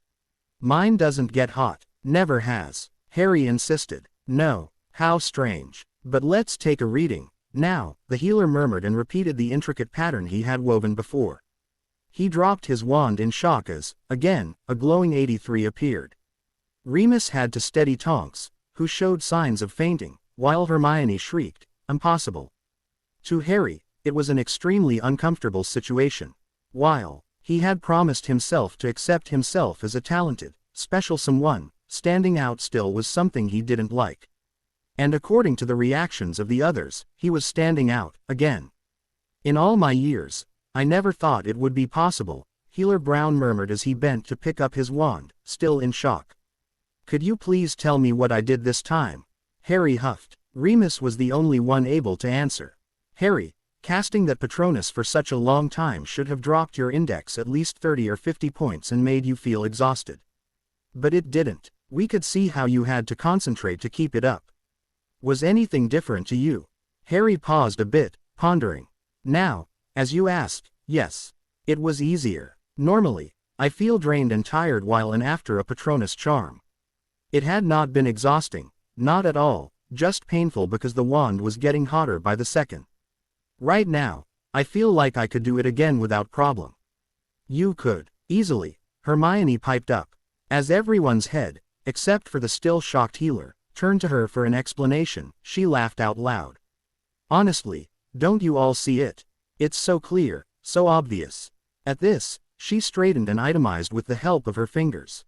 "Mine doesn't get hot." "Never has," Harry insisted. "No, how strange. But let's take a reading now," the healer murmured and repeated the intricate pattern he had woven before. He dropped his wand in shock as, again, a glowing 83 appeared. Remus had to steady Tonks, who showed signs of fainting, while Hermione shrieked, "Impossible." To Harry, it was an extremely uncomfortable situation. While he had promised himself to accept himself as a talented, special someone, standing out still was something he didn't like. And according to the reactions of the others, he was standing out, again. "In all my years, I never thought it would be possible," Healer Brown murmured as he bent to pick up his wand, still in shock. "Could you please tell me what I did this time?" Harry huffed. Remus was the only one able to answer. "Harry, casting that Patronus for such a long time should have dropped your index at least 30 or 50 points and made you feel exhausted. But it didn't. We could see how you had to concentrate to keep it up. Was anything different to you?" Harry paused a bit, pondering. "Now, as you ask, yes. It was easier. Normally, I feel drained and tired while and after a Patronus charm. It had not been exhausting, not at all, just painful because the wand was getting hotter by the second. Right now, I feel like I could do it again without problem." "You could, easily," Hermione piped up. As everyone's head, except for the still shocked healer, turned to her for an explanation, she laughed out loud. "Honestly, don't you all see it? It's so clear, so obvious." At this, she straightened and itemized with the help of her fingers.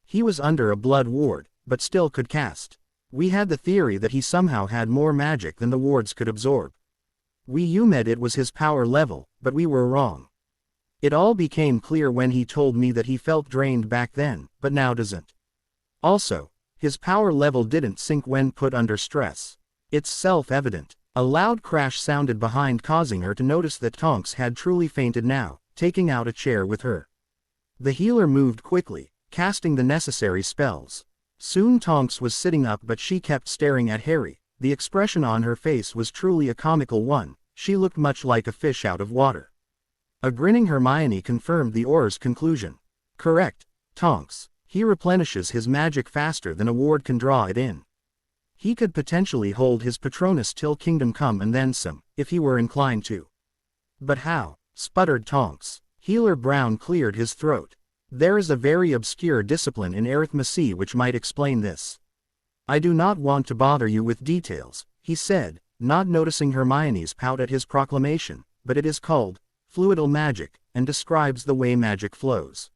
"He was under a blood ward, but still could cast. We had the theory that he somehow had more magic than the wards could absorb. We UMed it was his power level, but we were wrong. It all became clear when he told me that he felt drained back then, but now doesn't. Also, his power level didn't sink when put under stress. It's self-evident." A loud crash sounded behind, causing her to notice that Tonks had truly fainted now, taking out a chair with her. The healer moved quickly, casting the necessary spells. Soon Tonks was sitting up, but she kept staring at Harry. The expression on her face was truly a comical one. She looked much like a fish out of water. A grinning Hermione confirmed the Auror's conclusion. "Correct, Tonks. He replenishes his magic faster than a ward can draw it in. He could potentially hold his Patronus till Kingdom Come and then some, if he were inclined to." "But how?" sputtered Tonks. Healer Brown cleared his throat. "There is a very obscure discipline in arithmancy which might explain this. I do not want to bother you with details," he said, not noticing Hermione's pout at his proclamation, "but it is called fluidal magic, and describes the way magic flows.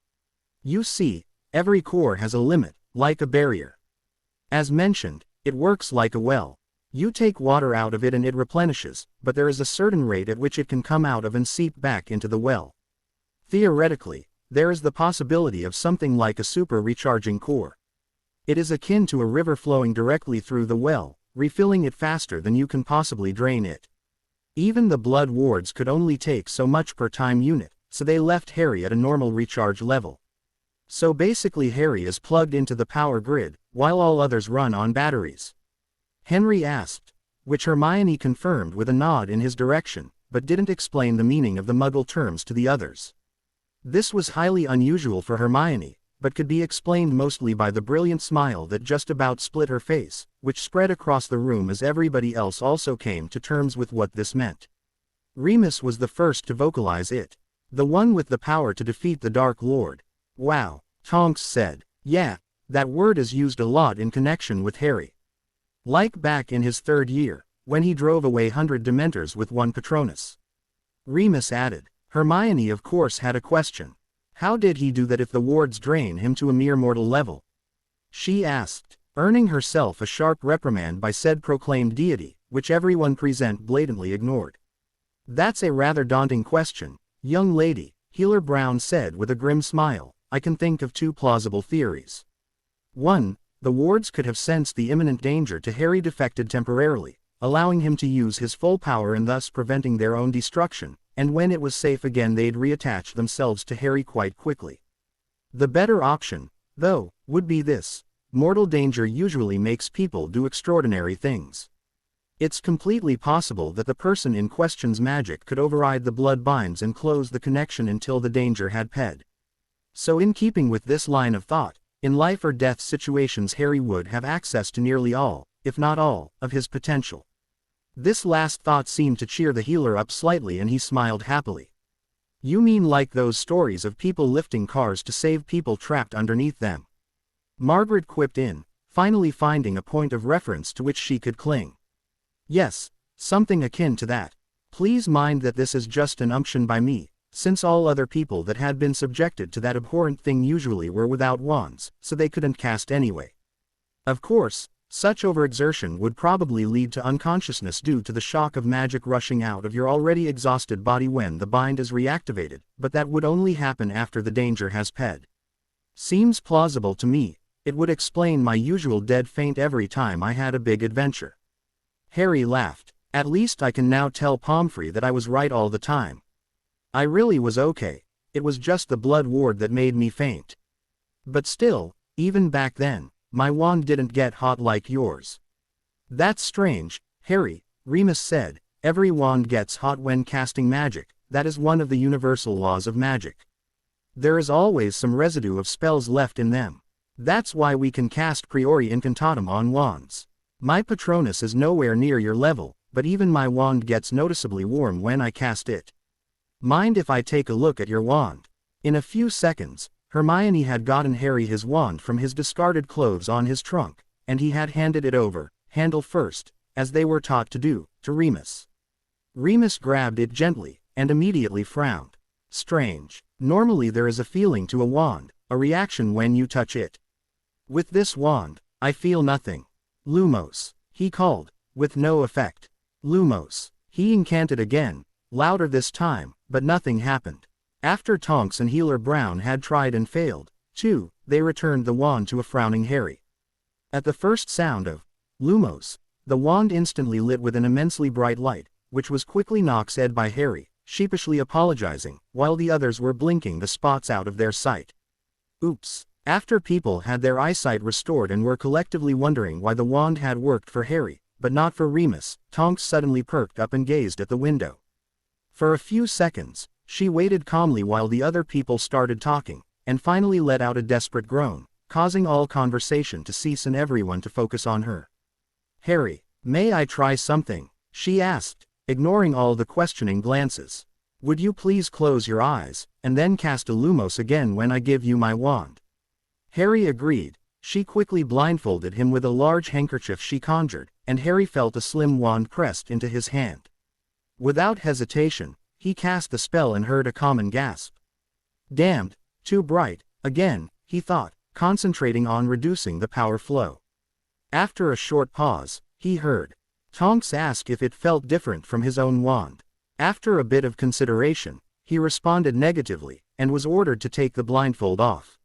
You see, every core has a limit, like a barrier. As mentioned, it works like a well. You take water out of it and it replenishes, but there is a certain rate at which it can come out of and seep back into the well. Theoretically, there is the possibility of something like a super recharging core. It is akin to a river flowing directly through the well, refilling it faster than you can possibly drain it. Even the blood wards could only take so much per time unit, so they left Harry at a normal recharge level. So basically Harry is plugged into the power grid, while all others run on batteries." Henry asked, which Hermione confirmed with a nod in his direction, but didn't explain the meaning of the Muggle terms to the others. This was highly unusual for Hermione, but could be explained mostly by the brilliant smile that just about split her face, which spread across the room as everybody else also came to terms with what this meant. Remus was the first to vocalize it. "The one with the power to defeat the Dark Lord." "Wow," Tonks said. "Yeah, that word is used a lot in connection with Harry. Like back in his 3rd year, when he drove away 100 Dementors with one Patronus." Remus added. Hermione of course had a question. How did he do that if the wards drain him to a mere mortal level? She asked, earning herself a sharp reprimand by said proclaimed deity, which everyone present blatantly ignored. That's a rather daunting question, young lady, Healer Brown said with a grim smile. I can think of two plausible theories. 1. The wards could have sensed the imminent danger to Harry, defected temporarily, allowing him to use his full power and thus preventing their own destruction, and when it was safe again they'd reattach themselves to Harry quite quickly. The better option, though, would be this. Mortal danger usually makes people do extraordinary things. It's completely possible that the person in question's magic could override the blood binds and close the connection until the danger had ped. So in keeping with this line of thought, in life or death situations Harry would have access to nearly all, if not all, of his potential. This last thought seemed to cheer the healer up slightly and he smiled happily. You mean like those stories of people lifting cars to save people trapped underneath them? Margaret quipped in, finally finding a point of reference to which she could cling. Yes, something akin to that. Please mind that this is just an assumption by me, since all other people that had been subjected to that abhorrent thing usually were without wands, so they couldn't cast anyway. Of course, such overexertion would probably lead to unconsciousness due to the shock of magic rushing out of your already exhausted body when the bind is reactivated, but that would only happen after the danger has ped. Seems plausible to me. It would explain my usual dead faint every time I had a big adventure. Harry laughed. At least I can now tell Pomfrey that I was right all the time. I really was okay. It was just the blood ward that made me faint. But still, even back then, my wand didn't get hot like yours. That's strange, Harry, Remus said. Every wand gets hot when casting magic. That is one of the universal laws of magic. There is always some residue of spells left in them. That's why we can cast priori incantatem on wands. My Patronus is nowhere near your level, but even my wand gets noticeably warm when I cast it. Mind if I take a look at your wand? In a few seconds, Hermione had gotten Harry his wand from his discarded clothes on his trunk, and he had handed it over, handle first, as they were taught to do, to Remus. Remus grabbed it gently, and immediately frowned. Strange. Normally there is a feeling to a wand, a reaction when you touch it. With this wand, I feel nothing. Lumos, he called, with no effect. Lumos. He incanted again, louder this time, but nothing happened. After Tonks and Healer Brown had tried and failed, too, they returned the wand to a frowning Harry. At the first sound of Lumos, the wand instantly lit with an immensely bright light, which was quickly knocked by Harry, sheepishly apologizing, while the others were blinking the spots out of their sight. Oops. After people had their eyesight restored and were collectively wondering why the wand had worked for Harry, but not for Remus, Tonks suddenly perked up and gazed at the window. For a few seconds, she waited calmly while the other people started talking, and finally let out a desperate groan, causing all conversation to cease and everyone to focus on her. Harry, may I try something? She asked, ignoring all the questioning glances. Would you please close your eyes, and then cast a Lumos again when I give you my wand? Harry agreed. She quickly blindfolded him with a large handkerchief she conjured, and Harry felt a slim wand pressed into his hand. Without hesitation, he cast the spell and heard a common gasp. Damned, too bright, again, he thought, concentrating on reducing the power flow. After a short pause, he heard Tonks ask if it felt different from his own wand. After a bit of consideration, he responded negatively, and was ordered to take the blindfold off.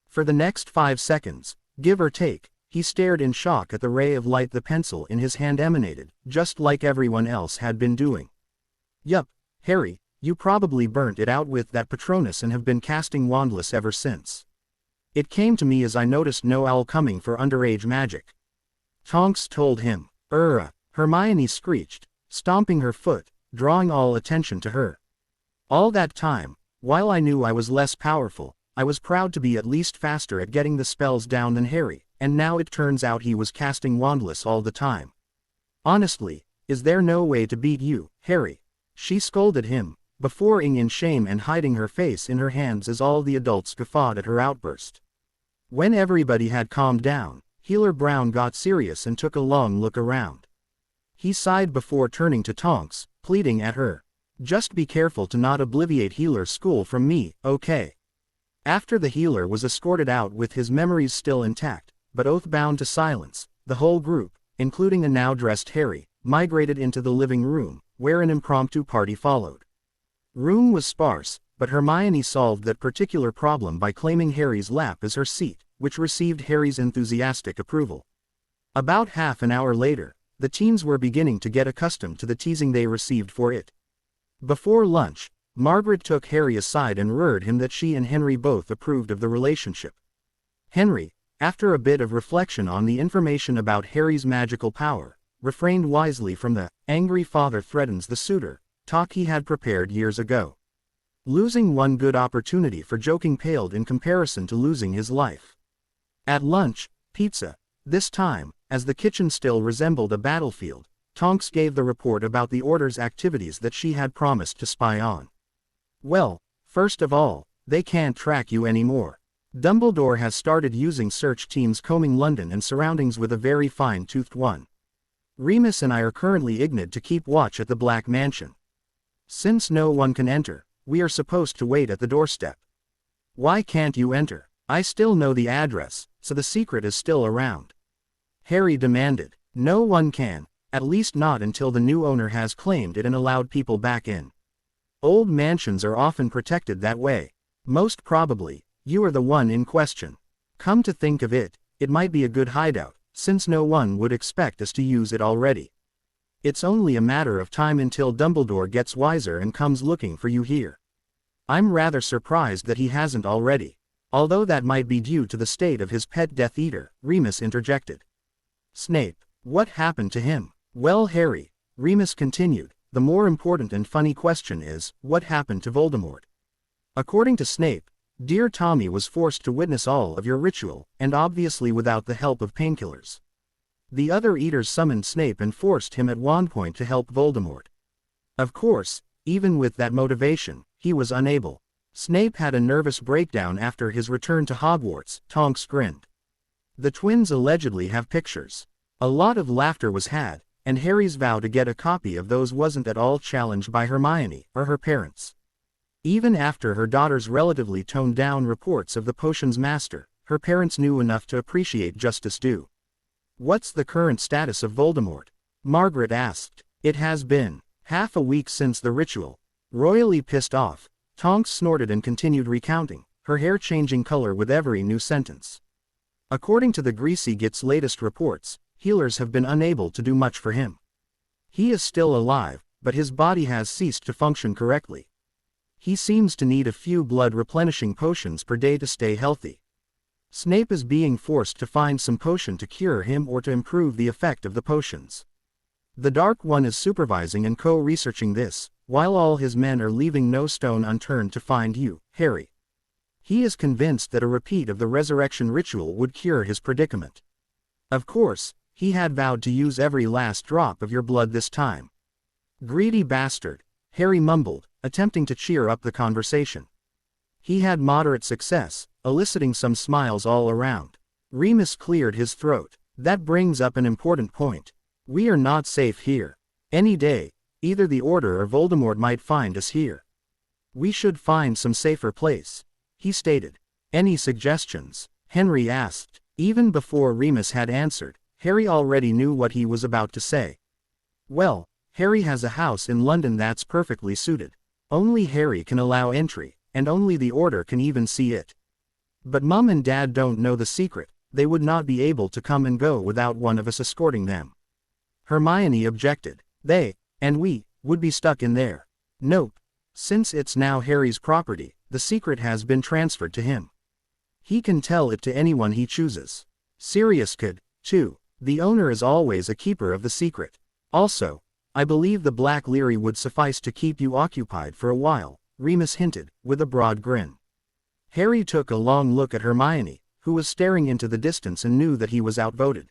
For the next 5 seconds, give or take, he stared in shock at the ray of light the pencil in his hand emanated, just like everyone else had been doing. Yup, Harry, you probably burnt it out with that Patronus and have been casting wandless ever since. It came to me as I noticed no owl coming for underage magic. Tonks told him. Hermione screeched, stomping her foot, drawing all attention to her. All that time, while I knew I was less powerful, I was proud to be at least faster at getting the spells down than Harry, and now it turns out he was casting wandless all the time. Honestly, is there no way to beat you, Harry? She scolded him, beforeing in shame and hiding her face in her hands as all the adults guffawed at her outburst. When everybody had calmed down, Healer Brown got serious and took a long look around. He sighed before turning to Tonks, pleading at her. Just be careful to not obliviate Healer School from me, okay? After the healer was escorted out with his memories still intact, but oath-bound to silence, the whole group, including a now-dressed Harry, migrated into the living room, where an impromptu party followed. Room was sparse, but Hermione solved that particular problem by claiming Harry's lap as her seat, which received Harry's enthusiastic approval. About half an hour later, the teens were beginning to get accustomed to the teasing they received for it. Before lunch, Margaret took Harry aside and assured him that she and Henry both approved of the relationship. Henry, after a bit of reflection on the information about Harry's magical power, refrained wisely from the "angry father threatens the suitor" talk he had prepared years ago. Losing one good opportunity for joking paled in comparison to losing his life. At lunch, pizza. This time, as the kitchen still resembled a battlefield, Tonks gave the report about the Order's activities that she had promised to spy on. "Well, first of all, they can't track you anymore. Dumbledore has started using search teams combing London and surroundings with a very fine-toothed one. Remus and I are currently ignored to keep watch at the Black Mansion. Since no one can enter, we are supposed to wait at the doorstep." "Why can't you enter? I still know the address, so the secret is still around," Harry demanded. "No one can, at least not until the new owner has claimed it and allowed people back in. Old mansions are often protected that way. Most probably, you are the one in question. Come to think of it, it might be a good hideout, since no one would expect us to use it already. It's only a matter of time until Dumbledore gets wiser and comes looking for you here. I'm rather surprised that he hasn't already. Although that might be due to the state of his pet Death Eater," Remus interjected. "Snape, what happened to him?" "Well, Harry," Remus continued, "the more important and funny question is, what happened to Voldemort? According to Snape, dear Tommy was forced to witness all of your ritual, and obviously without the help of painkillers. The other Eaters summoned Snape and forced him at one point to help Voldemort. Of course, even with that motivation, he was unable. Snape had a nervous breakdown after his return to Hogwarts," Tonks grinned. "The twins allegedly have pictures." A lot of laughter was had, and Harry's vow to get a copy of those wasn't at all challenged by Hermione or her parents. Even after her daughter's relatively toned-down reports of the potion's master, her parents knew enough to appreciate justice due. "What's the current status of Voldemort?" Margaret asked. "It has been half a week since the ritual." Royally pissed off, Tonks snorted and continued recounting, her hair changing color with every new sentence. "According to the Greasy Git's latest reports, healers have been unable to do much for him. He is still alive, but his body has ceased to function correctly. He seems to need a few blood-replenishing potions per day to stay healthy. Snape is being forced to find some potion to cure him or to improve the effect of the potions. The Dark One is supervising and co-researching this, while all his men are leaving no stone unturned to find you, Harry. He is convinced that a repeat of the resurrection ritual would cure his predicament. Of course, he had vowed to use every last drop of your blood this time." "Greedy bastard," Harry mumbled, attempting to cheer up the conversation. He had moderate success, eliciting some smiles all around. Remus cleared his throat. "That brings up an important point. We are not safe here. Any day, either the Order or Voldemort might find us here. We should find some safer place," he stated. "Any suggestions?" Henry asked. Even before Remus had answered, Harry already knew what he was about to say. "Well, Harry has a house in London that's perfectly suited. Only Harry can allow entry, and only the Order can even see it. But Mum and Dad don't know the secret, they would not be able to come and go without one of us escorting them." Hermione objected. "They, and we, would be stuck in there." "Nope. Since it's now Harry's property, the secret has been transferred to him. He can tell it to anyone he chooses. Sirius could, too. The owner is always a keeper of the secret. Also, I believe the Black Leary would suffice to keep you occupied for a while," Remus hinted, with a broad grin. Harry took a long look at Hermione, who was staring into the distance and knew that he was outvoted.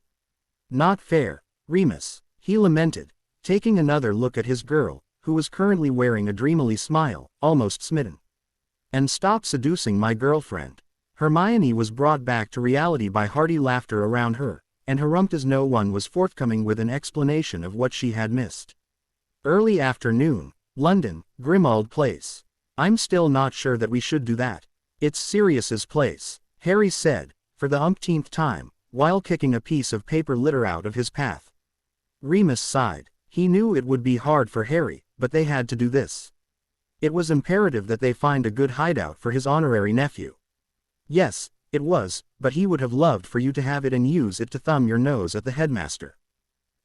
"Not fair, Remus," he lamented, taking another look at his girl, who was currently wearing a dreamily smile, almost smitten. "And stop seducing my girlfriend." Hermione was brought back to reality by hearty laughter around her, and harumphed as no one was forthcoming with an explanation of what she had missed. Early afternoon, London, Grimmauld Place. "I'm still not sure that we should do that. It's Sirius's place," Harry said, for the umpteenth time, while kicking a piece of paper litter out of his path. Remus sighed. He knew it would be hard for Harry, but they had to do this. It was imperative that they find a good hideout for his honorary nephew. Yes, it was, but he would have loved for you to have it and use it to thumb your nose at the headmaster.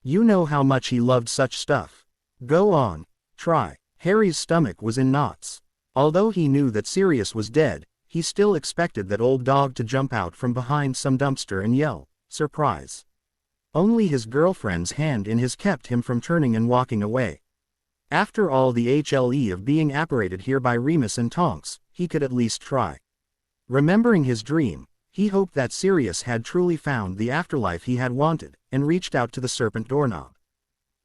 You know how much he loved such stuff. Go on, try. Harry's stomach was in knots. Although he knew that Sirius was dead, he still expected that old dog to jump out from behind some dumpster and yell, "Surprise!" Only his girlfriend's hand in his kept him from turning and walking away. After all the HLE of being apparated here by Remus and Tonks, he could at least try. Remembering his dream, he hoped that Sirius had truly found the afterlife he had wanted, and reached out to the serpent doorknob.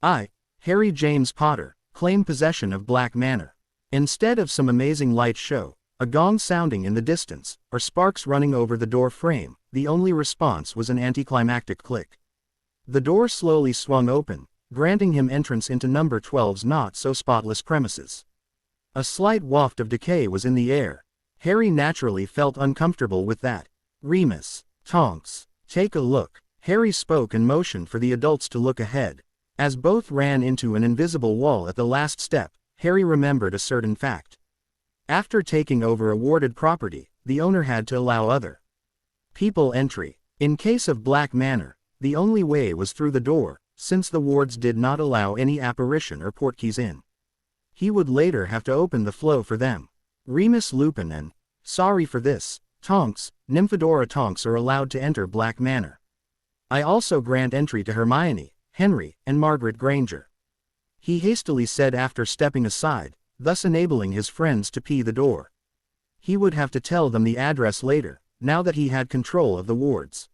I, Harry James Potter, claim possession of Black Manor. Instead of some amazing light show, a gong sounding in the distance, or sparks running over the door frame, the only response was an anticlimactic click. The door slowly swung open, granting him entrance into number 12's not-so-spotless premises. A slight waft of decay was in the air. Harry naturally felt uncomfortable with that. Remus, Tonks, take a look. Harry spoke and motioned for the adults to look ahead. As both ran into an invisible wall at the last step, Harry remembered a certain fact. After taking over awarded property, the owner had to allow other people entry. In case of Black Manor, the only way was through the door, since the wards did not allow any apparition or portkeys in. He would later have to open the flow for them. Remus Lupin and, sorry for this, Tonks, Nymphadora Tonks are allowed to enter Black Manor. I also grant entry to Hermione, Henry, and Margaret Granger. He hastily said after stepping aside, thus enabling his friends to pee the door. He would have to tell them the address later, now that he had control of the wards.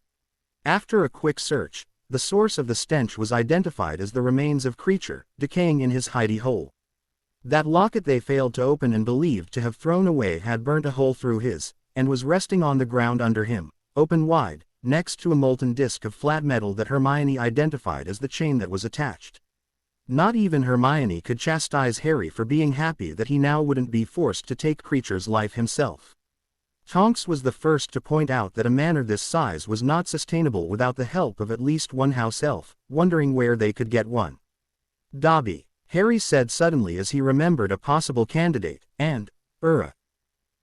After a quick search, the source of the stench was identified as the remains of creature, decaying in his hidey hole. That locket they failed to open and believed to have thrown away had burnt a hole through his, and was resting on the ground under him, open wide, next to a molten disc of flat metal that Hermione identified as the chain that was attached. Not even Hermione could chastise Harry for being happy that he now wouldn't be forced to take creature's life himself. Tonks was the first to point out that a manor this size was not sustainable without the help of at least one house elf, wondering where they could get one. Dobby, Harry said suddenly as he remembered a possible candidate, and,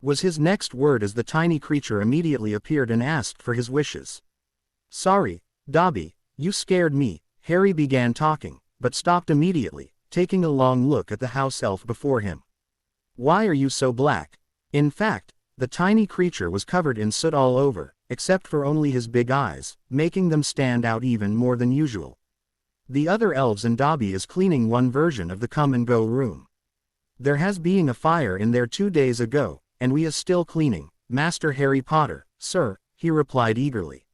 was his next word as the tiny creature immediately appeared and asked for his wishes. Sorry, Dobby, you scared me, Harry began talking, but stopped immediately, taking a long look at the house elf before him. Why are you so black? In fact, the tiny creature was covered in soot all over, except for only his big eyes, making them stand out even more than usual. The other elves and Dobby is cleaning one version of the come-and-go room. There has been a fire in there 2 days ago, and we is still cleaning, Master Harry Potter, sir, he replied eagerly.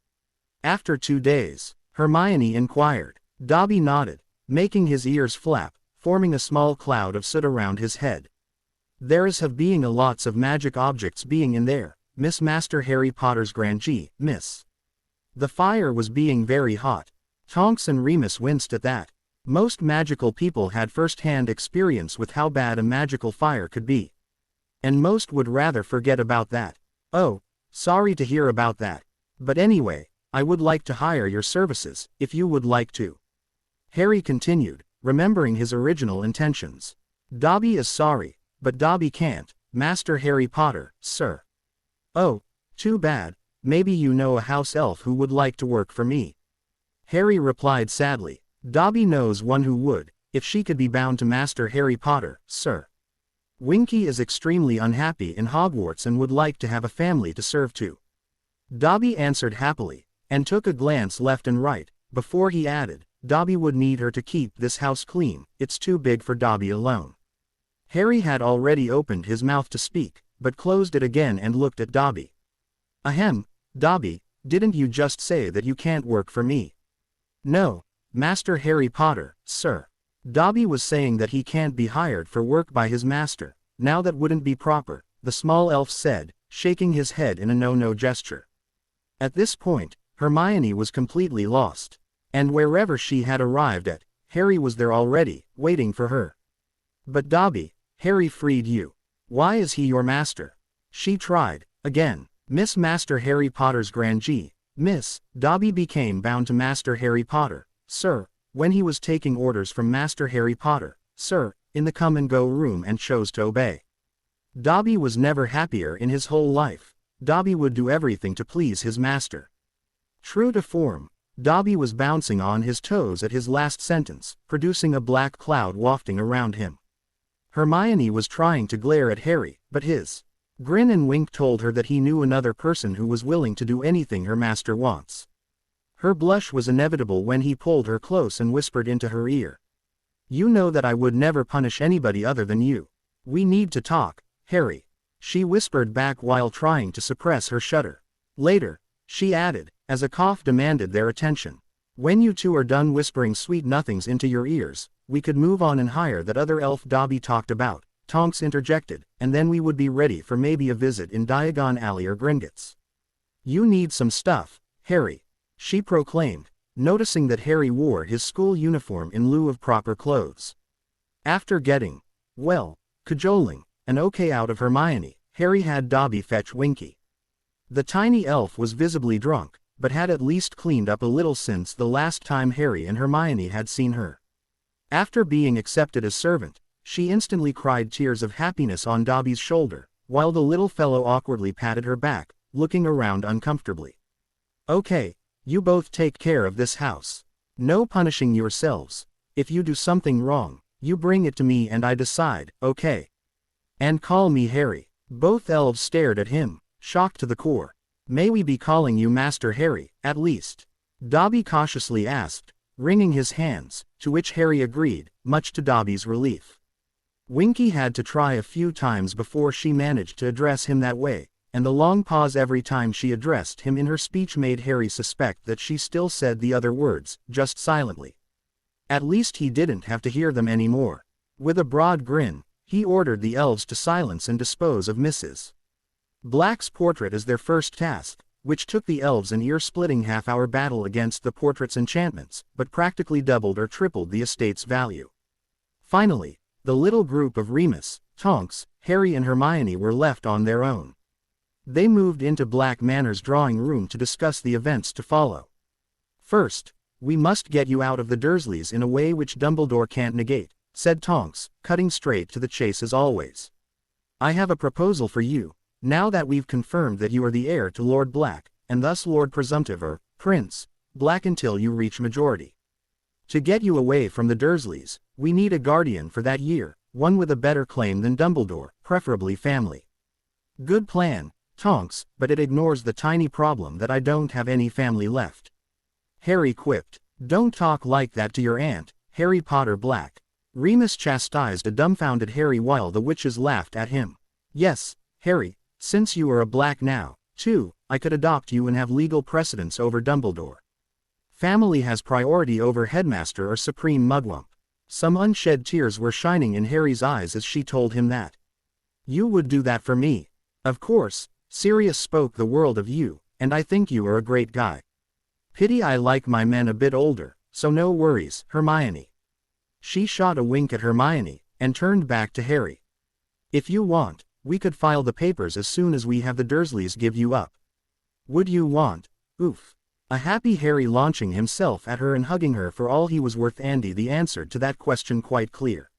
After 2 days, Hermione inquired. Dobby nodded, making his ears flap, forming a small cloud of soot around his head. There's have been a lots of magic objects being in there, Miss Master Harry Potter's grandee, miss. The fire was being very hot. Tonks and Remus winced at that. Most magical people had first-hand experience with how bad a magical fire could be. And most would rather forget about that. Oh, sorry to hear about that. But anyway, I would like to hire your services, if you would like to. Harry continued, remembering his original intentions. Dobby is sorry, but Dobby can't, Master Harry Potter, sir. Oh, too bad, maybe you know a house elf who would like to work for me. Harry replied sadly, Dobby knows one who would, if she could be bound to Master Harry Potter, sir. Winky is extremely unhappy in Hogwarts and would like to have a family to serve to. Dobby answered happily, and took a glance left and right, before he added, Dobby would need her to keep this house clean, it's too big for Dobby alone. Harry had already opened his mouth to speak, but closed it again and looked at Dobby. Ahem, Dobby, didn't you just say that you can't work for me? No, Master Harry Potter, sir. Dobby was saying that he can't be hired for work by his master, now that wouldn't be proper, the small elf said, shaking his head in a no-no gesture. At this point, Hermione was completely lost. And wherever she had arrived at, Harry was there already, waiting for her. But Dobby, Harry freed you. Why is he your master? She tried, again, Miss Master Harry Potter's grandee, Miss, Dobby became bound to Master Harry Potter, sir, when he was taking orders from Master Harry Potter, sir, in the come-and-go room and chose to obey. Dobby was never happier in his whole life. Dobby would do everything to please his master. True to form, Dobby was bouncing on his toes at his last sentence, producing a black cloud wafting around him. Hermione was trying to glare at Harry, but his grin and wink told her that he knew another person who was willing to do anything her master wants. Her blush was inevitable when he pulled her close and whispered into her ear. "You know that I would never punish anybody other than you. We need to talk, Harry," she whispered back while trying to suppress her shudder. Later, she added, as a cough demanded their attention, "When you two are done whispering sweet nothings into your ears, we could move on and hire that other elf Dobby talked about," Tonks interjected, "and then we would be ready for maybe a visit in Diagon Alley or Gringotts." "You need some stuff, Harry," she proclaimed, noticing that Harry wore his school uniform in lieu of proper clothes. After getting, well, cajoling, an okay out of Hermione, Harry had Dobby fetch Winky. The tiny elf was visibly drunk, but had at least cleaned up a little since the last time Harry and Hermione had seen her. After being accepted as servant, she instantly cried tears of happiness on Dobby's shoulder, while the little fellow awkwardly patted her back, looking around uncomfortably. "Okay, you both take care of this house. No punishing yourselves. If you do something wrong, you bring it to me and I decide, okay? And call me Harry." Both elves stared at him, shocked to the core. "May we be calling you Master Harry, at least?" Dobby cautiously asked, wringing his hands, to which Harry agreed, much to Dobby's relief. Winky had to try a few times before she managed to address him that way, and the long pause every time she addressed him in her speech made Harry suspect that she still said the other words, just silently. At least he didn't have to hear them anymore. With a broad grin, he ordered the elves to silence and dispose of Mrs. Black's portrait as their first task, which took the elves an ear-splitting half-hour battle against the portrait's enchantments, but practically doubled or tripled the estate's value. Finally, the little group of Remus, Tonks, Harry and Hermione were left on their own. They moved into Black Manor's drawing room to discuss the events to follow. "First, we must get you out of the Dursleys in a way which Dumbledore can't negate," said Tonks, cutting straight to the chase as always. "I have a proposal for you, now that we've confirmed that you are the heir to Lord Black, and thus Lord Presumptive or Prince Black until you reach majority. To get you away from the Dursleys, we need a guardian for that year, one with a better claim than Dumbledore, preferably family." "Good plan, Tonks, but it ignores the tiny problem that I don't have any family left," Harry quipped. "Don't talk like that to your aunt, Harry Potter Black." Remus chastised a dumbfounded Harry while the witches laughed at him. "Yes, Harry, since you are a Black now, too, I could adopt you and have legal precedence over Dumbledore. Family has priority over headmaster or supreme mugwump." Some unshed tears were shining in Harry's eyes as she told him that. "You would do that for me. Of course, Sirius spoke the world of you, and I think you are a great guy. Pity I like my men a bit older, so no worries, Hermione." She shot a wink at Hermione, and turned back to Harry. "If you want, we could file the papers as soon as we have the Dursleys give you up." "Would you want?" Oof. A happy Harry launching himself at her and hugging her for all he was worth. Andy the answer to that question quite clear.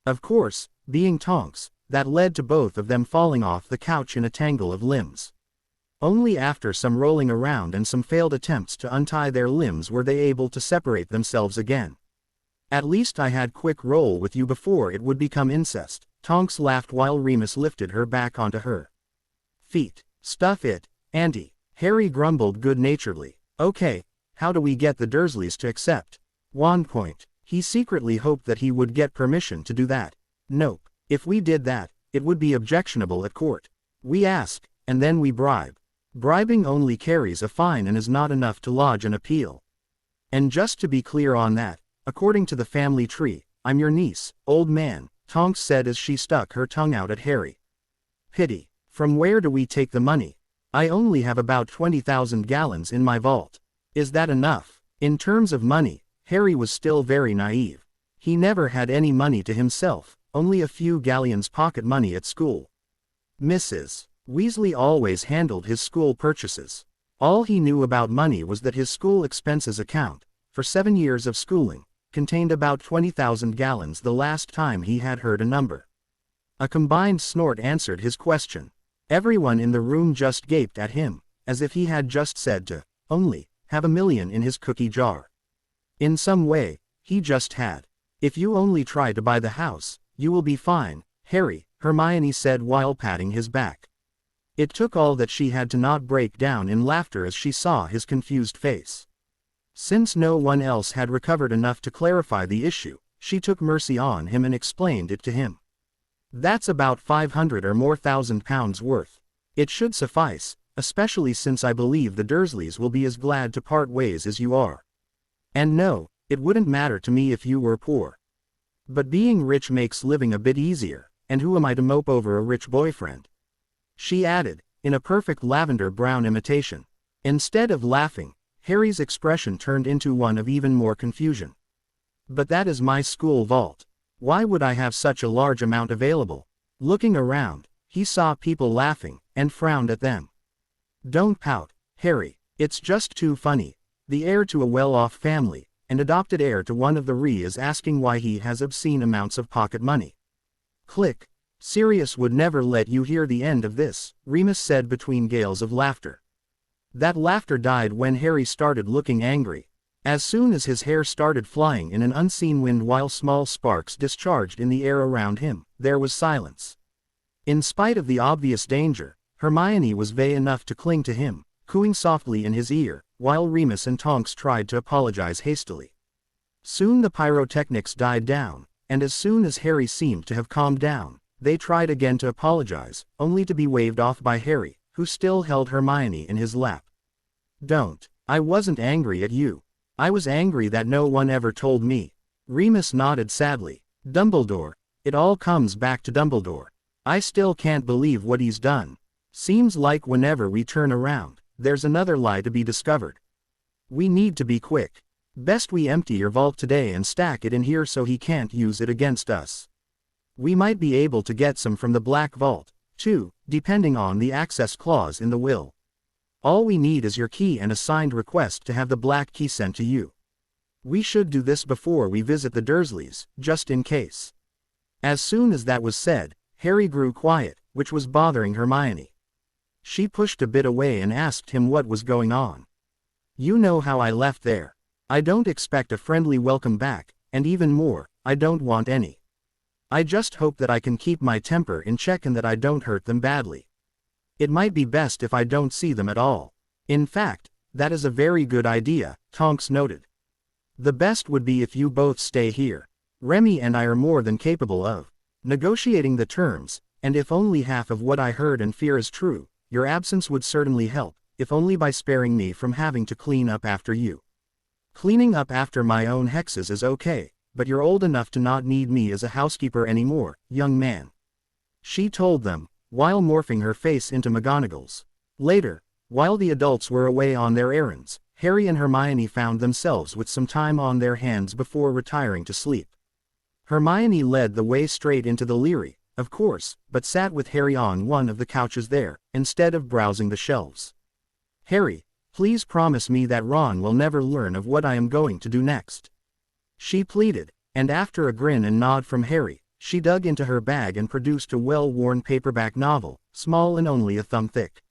Of course, being Tonks, that led to both of them falling off the couch in a tangle of limbs. Only after some rolling around and some failed attempts to untie their limbs were they able to separate themselves again. "At least I had quick roll with you before it would become incest," Tonks laughed while Remus lifted her back onto her feet. "Stuff it, Auntie," Harry grumbled good-naturedly. "Okay, how do we get the Dursleys to accept?" Wand point. He secretly hoped that he would get permission to do that. "Nope. If we did that, it would be objectionable at court. We ask, and then we bribe. Bribing only carries a fine and is not enough to lodge an appeal. And just to be clear on that, according to the family tree, I'm your niece, old man," Tonks said as she stuck her tongue out at Harry. "Pity. From where do we take the money? I only have about 20,000 gallons in my vault. Is that enough?" In terms of money, Harry was still very naive. He never had any money to himself, only a few galleons pocket money at school. Mrs. Weasley always handled his school purchases. All he knew about money was that his school expenses account, for 7 years of schooling, contained about 20,000 gallons the last time he had heard a number. A combined snort answered his question. Everyone in the room just gaped at him, as if he had just said to only have a million in his cookie jar. In some way, he just had. If you only try to buy the house, you will be fine, Harry, Hermione said while patting his back. It took all that she had to not break down in laughter as she saw his confused face. Since no one else had recovered enough to clarify the issue, she took mercy on him and explained it to him. That's about 500 or more £1,000 worth. It should suffice, especially since I believe the Dursleys will be as glad to part ways as you are. And no, it wouldn't matter to me if you were poor. But being rich makes living a bit easier, and who am I to mope over a rich boyfriend? She added, in a perfect lavender brown imitation. Instead of laughing, Harry's expression turned into one of even more confusion. But that is my school vault. Why would I have such a large amount available? Looking around, he saw people laughing, and frowned at them. Don't pout, Harry, it's just too funny. The heir to a well-off family, and adopted heir to one of the Ree is asking why he has obscene amounts of pocket money. Click. Sirius would never let you hear the end of this, Remus said between gales of laughter. That laughter died when Harry started looking angry. As soon as his hair started flying in an unseen wind while small sparks discharged in the air around him, there was silence. In spite of the obvious danger, Hermione was vague enough to cling to him, cooing softly in his ear, while Remus and Tonks tried to apologize hastily. Soon the pyrotechnics died down, and as soon as Harry seemed to have calmed down, they tried again to apologize, only to be waved off by Harry, who still held Hermione in his lap. Don't. I wasn't angry at you. I was angry that no one ever told me. Remus nodded sadly. Dumbledore. It all comes back to Dumbledore. I still can't believe what he's done. Seems like whenever we turn around, there's another lie to be discovered. We need to be quick. Best we empty your vault today and stack it in here so he can't use it against us. We might be able to get some from the Black Vault, too, depending on the access clause in the will. All we need is your key and a signed request to have the black key sent to you. We should do this before we visit the Dursleys, just in case. As soon as that was said, Harry grew quiet, which was bothering Hermione. She pushed a bit away and asked him what was going on. You know how I left there. I don't expect a friendly welcome back, and even more, I don't want any. I just hope that I can keep my temper in check and that I don't hurt them badly. It might be best if I don't see them at all. In fact, that is a very good idea, Tonks noted. The best would be if you both stay here. Remy and I are more than capable of negotiating the terms, and if only half of what I heard and fear is true, your absence would certainly help, if only by sparing me from having to clean up after you. Cleaning up after my own hexes is okay, but you're old enough to not need me as a housekeeper anymore, young man. She told them, while morphing her face into McGonagall's. Later, while the adults were away on their errands, Harry and Hermione found themselves with some time on their hands before retiring to sleep. Hermione led the way straight into the Leary, of course, but sat with Harry on one of the couches there, instead of browsing the shelves. Harry, please promise me that Ron will never learn of what I am going to do next. She pleaded, and after a grin and nod from Harry, she dug into her bag and produced a well-worn paperback novel, small and only a thumb thick.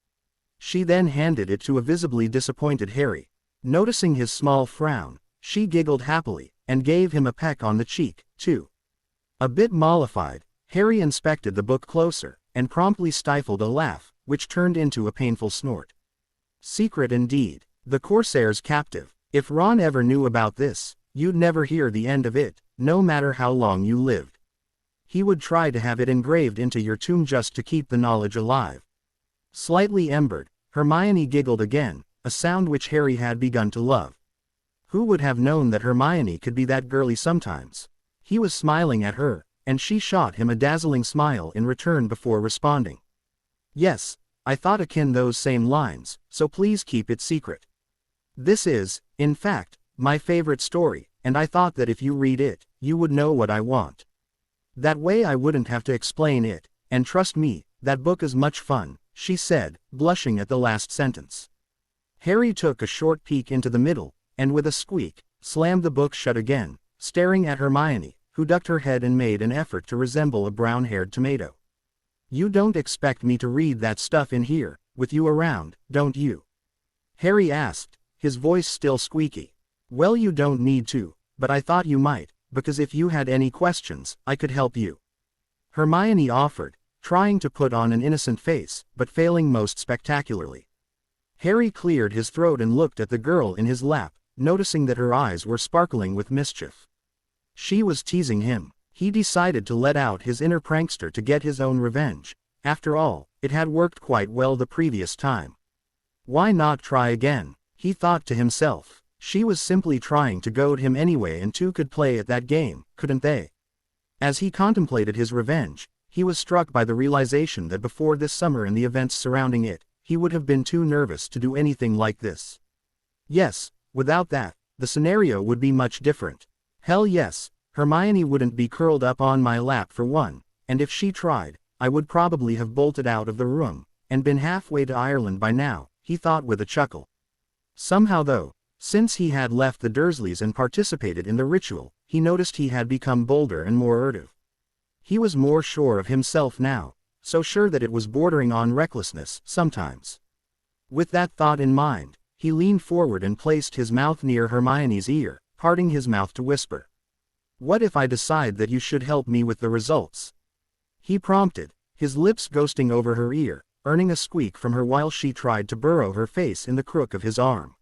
She then handed it to a visibly disappointed Harry. Noticing his small frown, she giggled happily, and gave him a peck on the cheek, too. A bit mollified, Harry inspected the book closer, and promptly stifled a laugh, which turned into a painful snort. Secret indeed. The Corsair's captive. If Ron ever knew about this, you'd never hear the end of it, no matter how long you lived. He would try to have it engraved into your tomb just to keep the knowledge alive. Slightly embered, Hermione giggled again, a sound which Harry had begun to love. Who would have known that Hermione could be that girly sometimes? He was smiling at her, and she shot him a dazzling smile in return before responding. Yes, I thought akin those same lines, so please keep it secret. This is, in fact, my favorite story, and I thought that if you read it, you would know what I want. That way I wouldn't have to explain it, and trust me, that book is much fun, she said, blushing at the last sentence. Harry took a short peek into the middle, and with a squeak, slammed the book shut again, staring at Hermione, who ducked her head and made an effort to resemble a brown-haired tomato. You don't expect me to read that stuff in here, with you around, don't you? Harry asked, his voice still squeaky. Well, you don't need to, but I thought you might, because if you had any questions, I could help you. Hermione offered, trying to put on an innocent face, but failing most spectacularly. Harry cleared his throat and looked at the girl in his lap, noticing that her eyes were sparkling with mischief. She was teasing him. He decided to let out his inner prankster to get his own revenge. After all, it had worked quite well the previous time. Why not try again? He thought to himself. She was simply trying to goad him anyway, and two could play at that game, couldn't they? As he contemplated his revenge, he was struck by the realization that before this summer and the events surrounding it, he would have been too nervous to do anything like this. Yes, without that, the scenario would be much different. Hell yes, Hermione wouldn't be curled up on my lap for one, and if she tried, I would probably have bolted out of the room, and been halfway to Ireland by now, he thought with a chuckle. Somehow though, since he had left the Dursleys and participated in the ritual, he noticed he had become bolder and more furtive. He was more sure of himself now, so sure that it was bordering on recklessness sometimes. With that thought in mind, he leaned forward and placed his mouth near Hermione's ear, parting his mouth to whisper. What if I decide that you should help me with the results? He prompted, his lips ghosting over her ear, earning a squeak from her while she tried to burrow her face in the crook of his arm.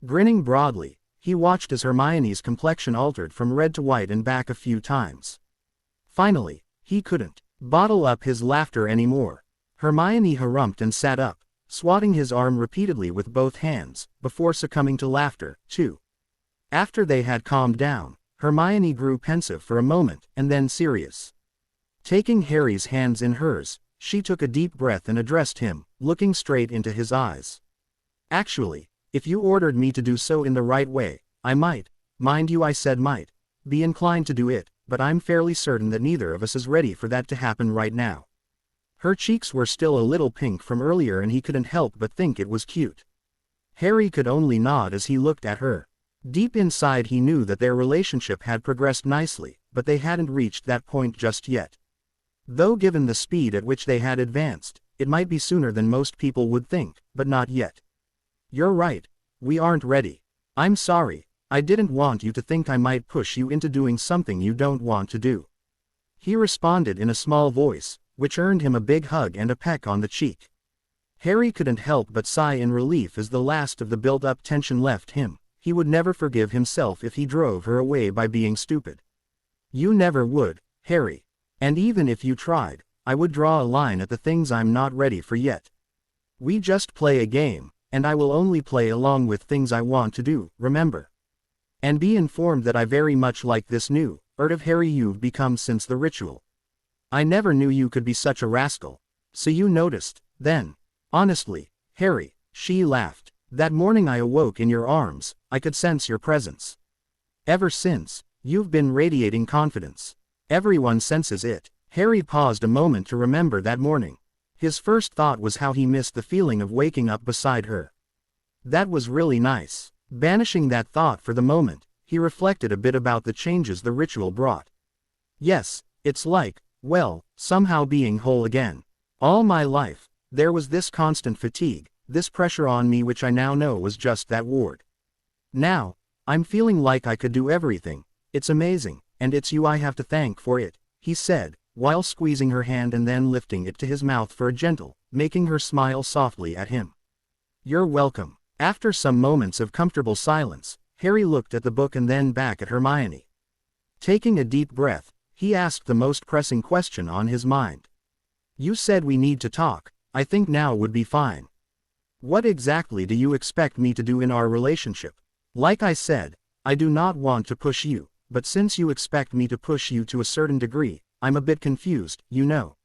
Grinning broadly, he watched as Hermione's complexion altered from red to white and back a few times. Finally, he couldn't bottle up his laughter anymore. Hermione harumphed and sat up, swatting his arm repeatedly with both hands, before succumbing to laughter, too. After they had calmed down, Hermione grew pensive for a moment, and then serious. Taking Harry's hands in hers, she took a deep breath and addressed him, looking straight into his eyes. Actually, if you ordered me to do so in the right way, I might, mind you I said might, be inclined to do it, but I'm fairly certain that neither of us is ready for that to happen right now. Her cheeks were still a little pink from earlier and he couldn't help but think it was cute. Harry could only nod as he looked at her. Deep inside he knew that their relationship had progressed nicely, but they hadn't reached that point just yet. Though given the speed at which they had advanced, it might be sooner than most people would think, but not yet. You're right, we aren't ready. I'm sorry, I didn't want you to think I might push you into doing something you don't want to do. He responded in a small voice, which earned him a big hug and a peck on the cheek. Harry couldn't help but sigh in relief as the last of the built-up tension left him. He would never forgive himself if he drove her away by being stupid. You never would, Harry. And even if you tried, I would draw a line at the things I'm not ready for yet. We just play a game, and I will only play along with things I want to do, remember? And be informed that I very much like this new, furtive Harry you've become since the ritual. I never knew you could be such a rascal. So you noticed, then? Honestly, Harry, she laughed. That morning I awoke in your arms, I could sense your presence. Ever since, you've been radiating confidence. Everyone senses it. Harry paused a moment to remember that morning. His first thought was how he missed the feeling of waking up beside her. That was really nice. Banishing that thought for the moment, he reflected a bit about the changes the ritual brought. Yes, it's like, well, somehow being whole again. All my life, there was this constant fatigue, this pressure on me which I now know was just that ward. Now, I'm feeling like I could do everything. It's amazing, and it's you I have to thank for it, he said, while squeezing her hand and then lifting it to his mouth for a gentle, making her smile softly at him. You're welcome. After some moments of comfortable silence, Harry looked at the book and then back at Hermione. Taking a deep breath, he asked the most pressing question on his mind. You said we need to talk. I think now would be fine. What exactly do you expect me to do in our relationship? Like I said, I do not want to push you, but since you expect me to push you to a certain degree, I'm a bit confused, you know.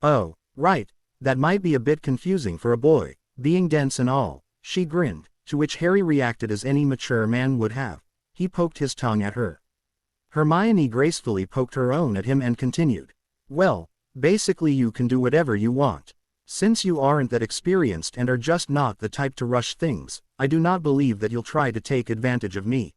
Oh, right, that might be a bit confusing for a boy, being dense and all, she grinned, to which Harry reacted as any mature man would have. He poked his tongue at her. Hermione gracefully poked her own at him and continued. Well, basically you can do whatever you want. Since you aren't that experienced and are just not the type to rush things, I do not believe that you'll try to take advantage of me.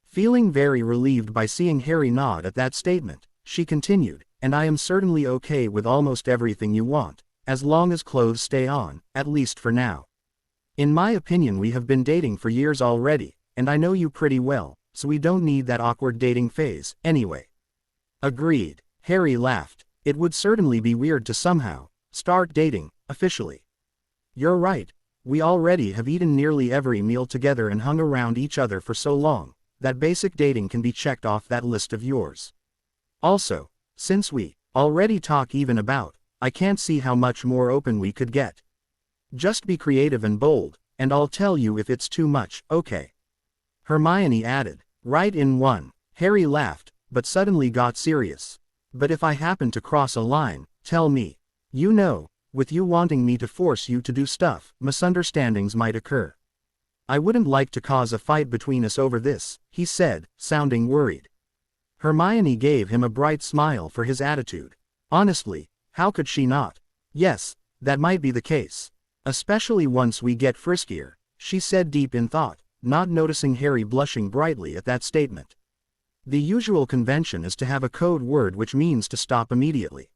Feeling very relieved by seeing Harry nod at that statement, she continued, and I am certainly okay with almost everything you want, as long as clothes stay on, at least for now. In my opinion, we have been dating for years already, and I know you pretty well, so we don't need that awkward dating phase, anyway. Agreed. Harry laughed. It would certainly be weird to somehow start dating, officially. You're right. We already have eaten nearly every meal together and hung around each other for so long, that basic dating can be checked off that list of yours. Also, since we already talk even about, I can't see how much more open we could get. Just be creative and bold, and I'll tell you if it's too much, okay? Hermione added. Right in one. Harry laughed, but suddenly got serious. But if I happen to cross a line, tell me. You know, with you wanting me to force you to do stuff, misunderstandings might occur. I wouldn't like to cause a fight between us over this, he said, sounding worried. Hermione gave him a bright smile for his attitude. Honestly, how could she not? Yes, that might be the case. Especially once we get friskier, she said deep in thought, not noticing Harry blushing brightly at that statement. The usual convention is to have a code word which means to stop immediately.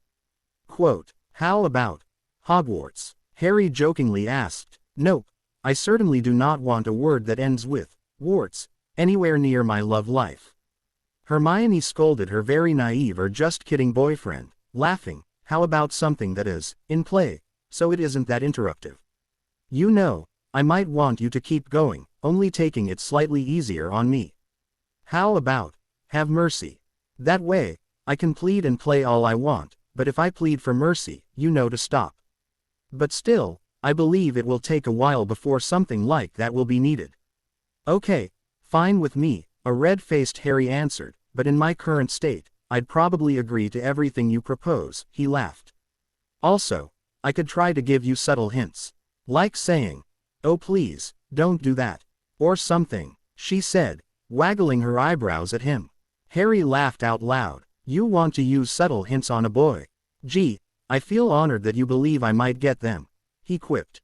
Quote, how about Hogwarts? Harry jokingly asked. Nope, I certainly do not want a word that ends with warts anywhere near my love life. Hermione scolded her very naive or just kidding boyfriend, laughing. How about something that is in play, so it isn't that interruptive? You know, I might want you to keep going, only taking it slightly easier on me. How about have mercy? That way, I can plead and play all I want, but if I plead for mercy, you know to stop. But still, I believe it will take a while before something like that will be needed. Okay, fine with me, a red-faced Harry answered, but in my current state, I'd probably agree to everything you propose, he laughed. Also, I could try to give you subtle hints. Like saying, oh please, don't do that. Or something, she said, waggling her eyebrows at him. Harry laughed out loud. You want to use subtle hints on a boy? Gee, I feel honored that you believe I might get them, he quipped.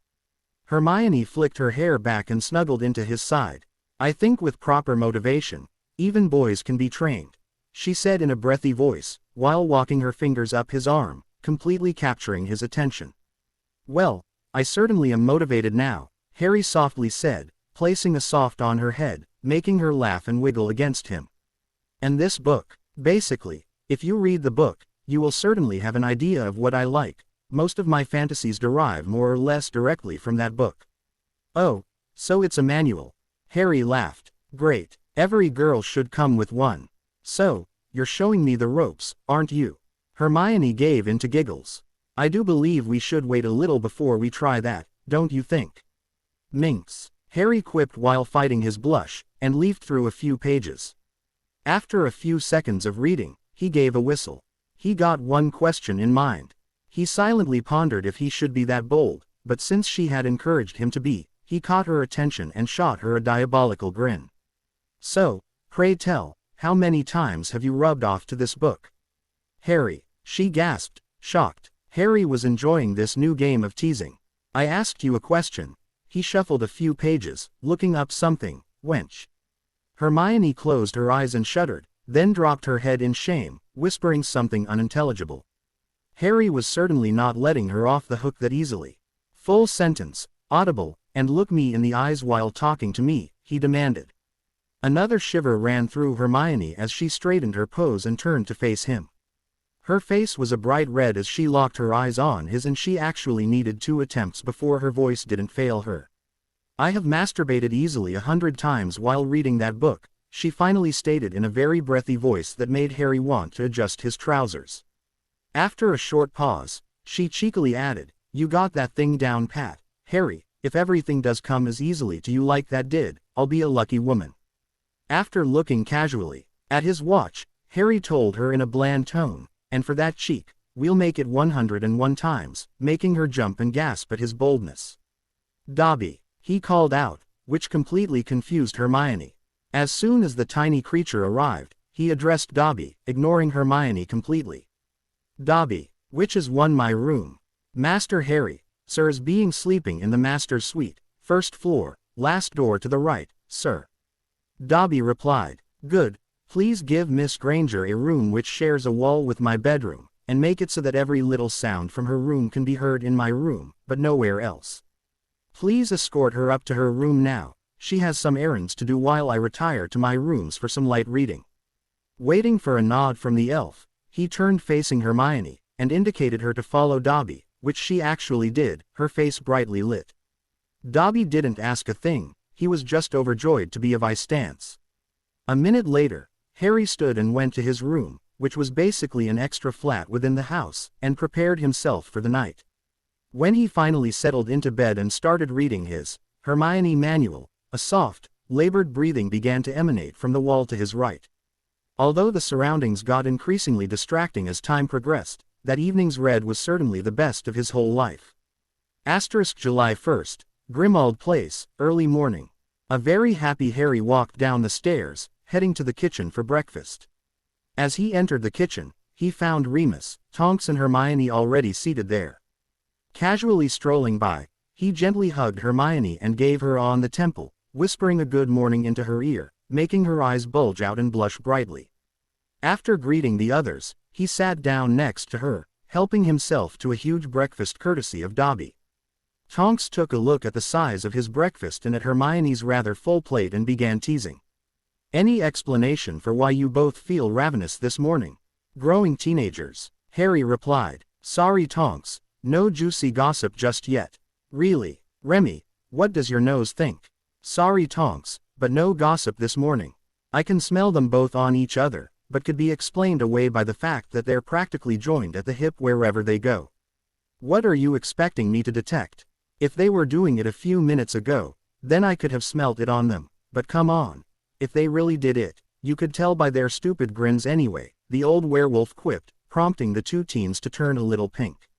Hermione flicked her hair back and snuggled into his side. I think with proper motivation, even boys can be trained, she said in a breathy voice, while walking her fingers up his arm, completely capturing his attention. Well, I certainly am motivated now, Harry softly said, placing a soft on her head, making her laugh and wiggle against him. And this book, basically, if you read the book, you will certainly have an idea of what I like. Most of my fantasies derive more or less directly from that book. Oh, so it's a manual. Harry laughed. Great, every girl should come with one. So, you're showing me the ropes, aren't you? Hermione gave in to giggles. I do believe we should wait a little before we try that, don't you think? Minx, Harry quipped while fighting his blush, and leafed through a few pages. After a few seconds of reading, he gave a whistle. He got one question in mind. He silently pondered if he should be that bold, but since she had encouraged him to be, he caught her attention and shot her a diabolical grin. So, pray tell, how many times have you rubbed off to this book? Harry, she gasped, shocked. Harry was enjoying this new game of teasing. I asked you a question. He shuffled a few pages, looking up something, wench. Hermione closed her eyes and shuddered, then dropped her head in shame, whispering something unintelligible. Harry was certainly not letting her off the hook that easily. Full sentence, audible, and look me in the eyes while talking to me, he demanded. Another shiver ran through Hermione as she straightened her pose and turned to face him. Her face was a bright red as she locked her eyes on his, and she actually needed 2 attempts before her voice didn't fail her. I have masturbated easily 100 times while reading that book, she finally stated in a very breathy voice that made Harry want to adjust his trousers. After a short pause, she cheekily added, you got that thing down pat, Harry. If everything does come as easily to you like that did, I'll be a lucky woman. After looking casually at his watch, Harry told her in a bland tone, and for that cheek, we'll make it 101 times, making her jump and gasp at his boldness. Dobby, he called out, which completely confused Hermione. As soon as the tiny creature arrived, he addressed Dobby, ignoring Hermione completely. Dobby, which is my room? Master Harry, sir, is being sleeping in the master's suite, 1st floor, last door to the right, sir. Dobby replied. Good. Please give Miss Granger a room which shares a wall with my bedroom, and make it so that every little sound from her room can be heard in my room, but nowhere else. Please escort her up to her room now. She has some errands to do while I retire to my rooms for some light reading." Waiting for a nod from the elf, he turned facing Hermione, and indicated her to follow Dobby, which she actually did, her face brightly lit. Dobby didn't ask a thing, he was just overjoyed to be of Ystance. A minute later, Harry stood and went to his room, which was basically an extra flat within the house, and prepared himself for the night. When he finally settled into bed and started reading his Hermione manual, a soft, labored breathing began to emanate from the wall to his right. Although the surroundings got increasingly distracting as time progressed, that evening's read was certainly the best of his whole life. July 1st, Grimmauld Place, early morning. A very happy Harry walked down the stairs, heading to the kitchen for breakfast. As he entered the kitchen, he found Remus, Tonks and Hermione already seated there. Casually strolling by, he gently hugged Hermione and gave her on the temple, whispering a good morning into her ear, making her eyes bulge out and blush brightly. After greeting the others, he sat down next to her, helping himself to a huge breakfast courtesy of Dobby. Tonks took a look at the size of his breakfast and at Hermione's rather full plate and began teasing. "Any explanation for why you both feel ravenous this morning?" "Growing teenagers," Harry replied. "Sorry Tonks, no juicy gossip just yet." "Really, Remy, what does your nose think?" "Sorry Tonks, but no gossip this morning. I can smell them both on each other, but could be explained away by the fact that they're practically joined at the hip wherever they go." "What are you expecting me to detect? If they were doing it a few minutes ago, then I could have smelt it on them, but come on. If they really did it, you could tell by their stupid grins anyway," the old werewolf quipped, prompting the two teens to turn a little pink.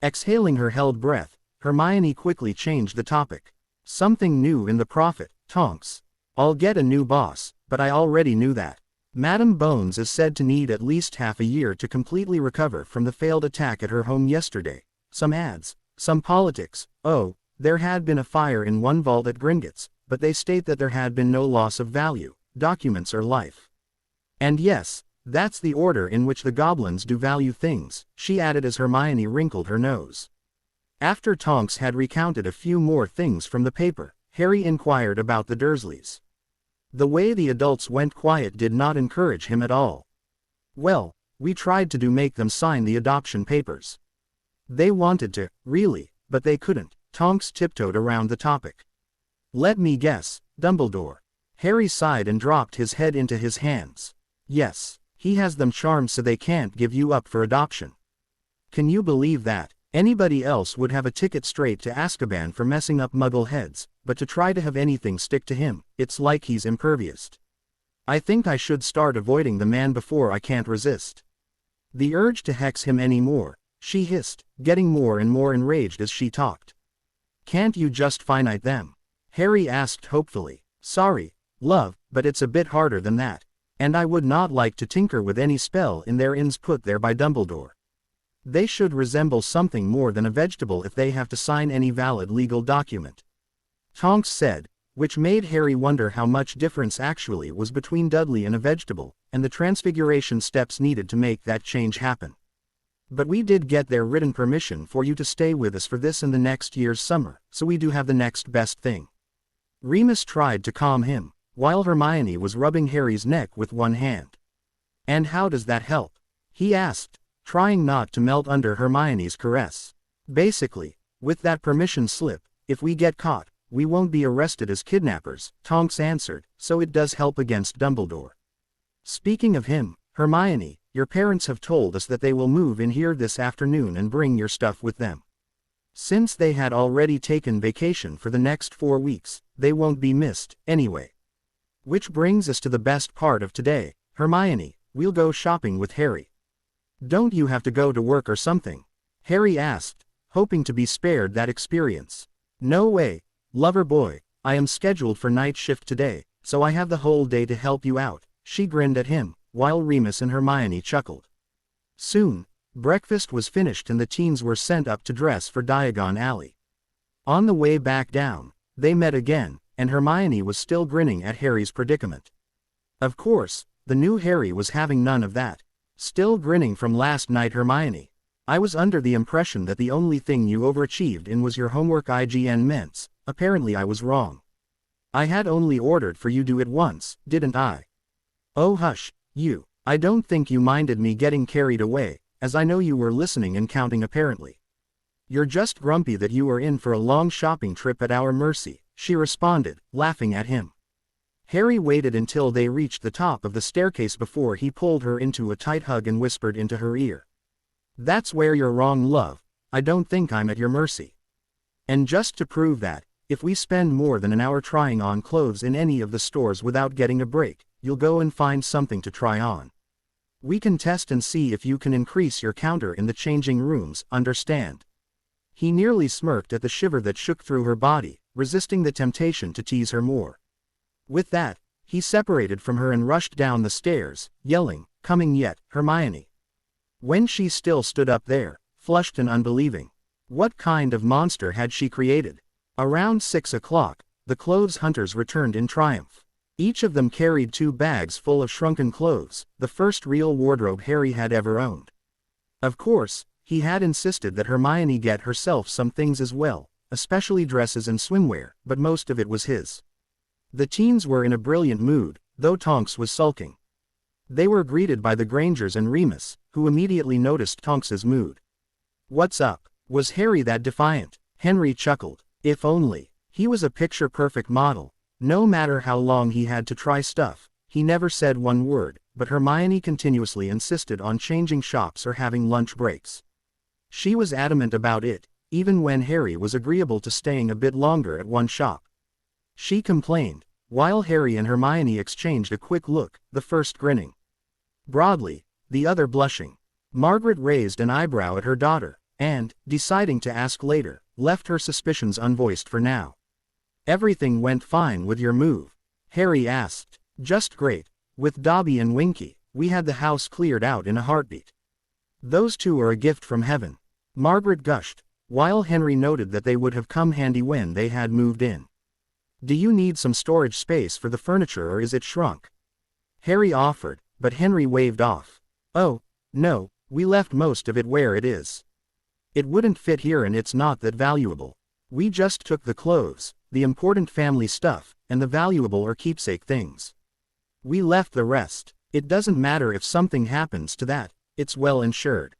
Exhaling her held breath, Hermione quickly changed the topic. "Something new in the Prophet, Tonks. I'll get a new boss, but I already knew that. Madam Bones is said to need at least half a year to completely recover from the failed attack at her home yesterday. Some ads, some politics. Oh, there had been a fire in one vault at Gringotts, but they state that there had been no loss of value, documents or life. And yes, that's the order in which the goblins do value things," she added as Hermione wrinkled her nose. After Tonks had recounted a few more things from the paper, Harry inquired about the Dursleys. The way the adults went quiet did not encourage him at all. "Well, we tried to make them sign the adoption papers. They wanted to, really, but they couldn't." Tonks tiptoed around the topic. "Let me guess, Dumbledore." Harry sighed and dropped his head into his hands. "Yes, he has them charmed so they can't give you up for adoption. Can you believe that? Anybody else would have a ticket straight to Azkaban for messing up Muggle heads, but to try to have anything stick to him, it's like he's impervious. I think I should start avoiding the man before I can't resist the urge to hex him anymore," she hissed, getting more and more enraged as she talked. "Can't you just finite them?" Harry asked hopefully. "Sorry, love, but it's a bit harder than that. And I would not like to tinker with any spell in their ins put there by Dumbledore. They should resemble something more than a vegetable if they have to sign any valid legal document," Tonks said, which made Harry wonder how much difference actually was between Dudley and a vegetable, and the transfiguration steps needed to make that change happen. "But we did get their written permission for you to stay with us for this and the next year's summer, so we do have the next best thing." Remus tried to calm him, while Hermione was rubbing Harry's neck with one hand. "And how does that help?" he asked, trying not to melt under Hermione's caress. "Basically, with that permission slip, if we get caught, we won't be arrested as kidnappers," Tonks answered, "so it does help against Dumbledore. Speaking of him, Hermione, your parents have told us that they will move in here this afternoon and bring your stuff with them. Since they had already taken vacation for the next 4 weeks, they won't be missed, anyway. Which brings us to the best part of today, Hermione, we'll go shopping with Harry." "Don't you have to go to work or something?" Harry asked, hoping to be spared that experience. "No way, lover boy, I am scheduled for night shift today, so I have the whole day to help you out," she grinned at him, while Remus and Hermione chuckled. Soon, breakfast was finished and the teens were sent up to dress for Diagon Alley. On the way back down, they met again, and Hermione was still grinning at Harry's predicament. Of course, the new Harry was having none of that. Still grinning from last night, Hermione. I was under the impression that the only thing you overachieved in was your homework IGN Ments. Apparently I was wrong. I had only ordered for you do it once, didn't I? Oh hush, you. I don't think you minded me getting carried away, as I know you were listening and counting apparently. You're just grumpy that you were in for a long shopping trip at our mercy, she responded, laughing at him. Harry waited until they reached the top of the staircase before he pulled her into a tight hug and whispered into her ear. That's where you're wrong, love. I don't think I'm at your mercy. And just to prove that, if we spend more than an hour trying on clothes in any of the stores without getting a break, you'll go and find something to try on. We can test and see if you can increase your counter in the changing rooms, understand? He nearly smirked at the shiver that shook through her body, resisting the temptation to tease her more. With that, he separated from her and rushed down the stairs, yelling, "Coming yet, Hermione?" When she still stood up there, flushed and unbelieving. What kind of monster had she created? Around 6 o'clock, the clothes hunters returned in triumph. Each of them carried 2 bags full of shrunken clothes, the first real wardrobe Harry had ever owned. Of course, he had insisted that Hermione get herself some things as well, especially dresses and swimwear, but most of it was his. The teens were in a brilliant mood, though Tonks was sulking. They were greeted by the Grangers and Remus, who immediately noticed Tonks's mood. "What's up?" Was Harry that defiant? Henry chuckled. If only. He was a picture-perfect model. No matter how long he had to try stuff, he never said one word, but Hermione continuously insisted on changing shops or having lunch breaks. She was adamant about it, even when Harry was agreeable to staying a bit longer at one shop. She complained, while Harry and Hermione exchanged a quick look, the first grinning broadly, the other blushing. Margaret raised an eyebrow at her daughter, and, deciding to ask later, left her suspicions unvoiced for now. "Everything went fine with your move?" Harry asked. "Just great. With Dobby and Winky, we had the house cleared out in a heartbeat. Those two are a gift from heaven," Margaret gushed, while Henry noted that they would have come handy when they had moved in. "Do you need some storage space for the furniture or is it shrunk?" Harry offered, but Henry waved off. "Oh, no, we left most of it where it is. It wouldn't fit here and it's not that valuable. We just took the clothes, the important family stuff, and the valuable or keepsake things. We left the rest. It doesn't matter if something happens to that, it's well insured."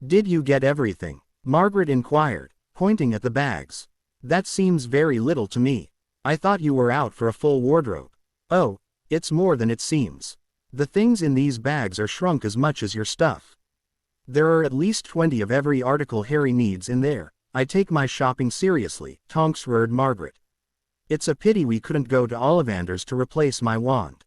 "Did you get everything?" Margaret inquired, pointing at the bags. "That seems very little to me. I thought you were out for a full wardrobe." "Oh, it's more than it seems. The things in these bags are shrunk as much as your stuff. There are at least 20 of every article Harry needs in there. I take my shopping seriously," Tonks roared Margaret. "It's a pity we couldn't go to Ollivander's to replace my wand.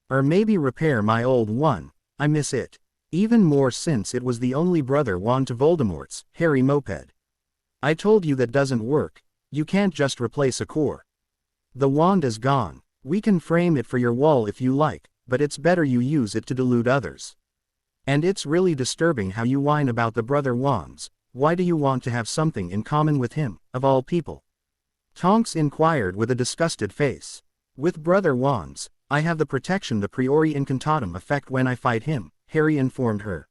Or maybe repair my old one, I miss it. Even more since it was the only brother wand to Voldemort's," Harry moped. "I told you that doesn't work. You can't just replace a core. The wand is gone. We can frame it for your wall if you like, but it's better you use it to delude others. And it's really disturbing how you whine about the brother wands. Why do you want to have something in common with him, of all people?" Tonks inquired with a disgusted face. "With brother wands, I have the protection the priori incantatem effect when I fight him," Harry informed her.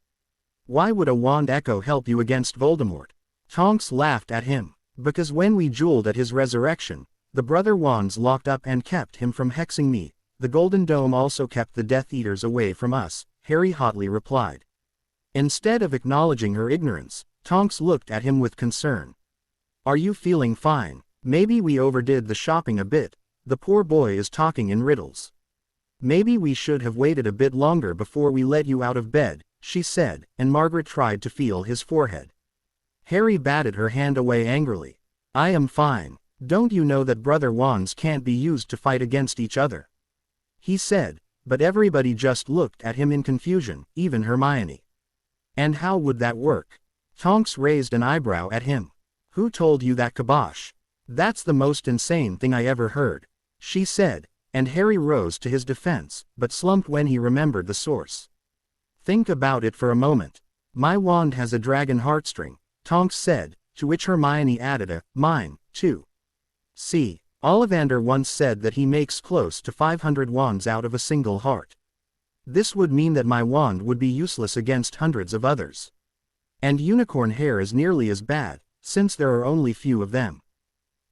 "Why would a wand echo help you against Voldemort?" Tonks laughed at him. "Because when we dueled at his resurrection, the brother wands locked up and kept him from hexing me. The Golden Dome also kept the Death Eaters away from us," Harry hotly replied. Instead of acknowledging her ignorance, Tonks looked at him with concern. "Are you feeling fine? Maybe we overdid the shopping a bit. The poor boy is talking in riddles. Maybe we should have waited a bit longer before we let you out of bed," she said, and Margaret tried to feel his forehead. Harry batted her hand away angrily. "I am fine. Don't you know that brother wands can't be used to fight against each other?" he said, but everybody just looked at him in confusion, even Hermione. "And how would that work?" Tonks raised an eyebrow at him. "Who told you that kibosh? That's the most insane thing I ever heard," she said, and Harry rose to his defense, but slumped when he remembered the source. "Think about it for a moment. My wand has a dragon heartstring," Tonks said, to which Hermione added a, "mine, too. See, Ollivander once said that he makes close to 500 wands out of a single heart. This would mean that my wand would be useless against hundreds of others. And unicorn hair is nearly as bad, since there are only few of them.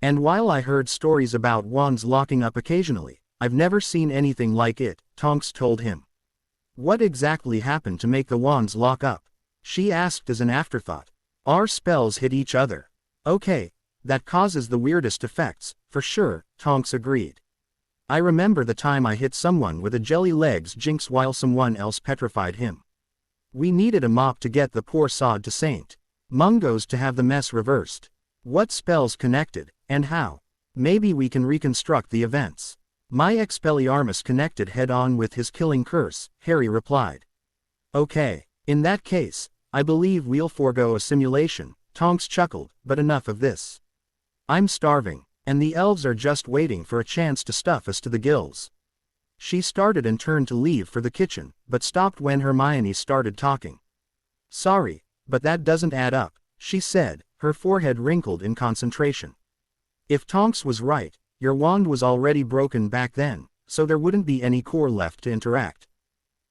And while I heard stories about wands locking up occasionally, I've never seen anything like it, Tonks told him. What exactly happened to make the wands lock up? She asked as an afterthought. Our spells hit each other. Okay, that causes the weirdest effects, for sure, Tonks agreed. I remember the time I hit someone with a jelly legs jinx while someone else petrified him. We needed a mop to get the poor sod to Saint Mungo's to have the mess reversed. What spells connected, and how? Maybe we can reconstruct the events. My Expelliarmus connected head-on with his killing curse, Harry replied. Okay, in that case, I believe we'll forego a simulation, Tonks chuckled, but enough of this. I'm starving, and the elves are just waiting for a chance to stuff us to the gills. She started and turned to leave for the kitchen, but stopped when Hermione started talking. Sorry, but that doesn't add up, she said, her forehead wrinkled in concentration. If Tonks was right, your wand was already broken back then, so there wouldn't be any core left to interact.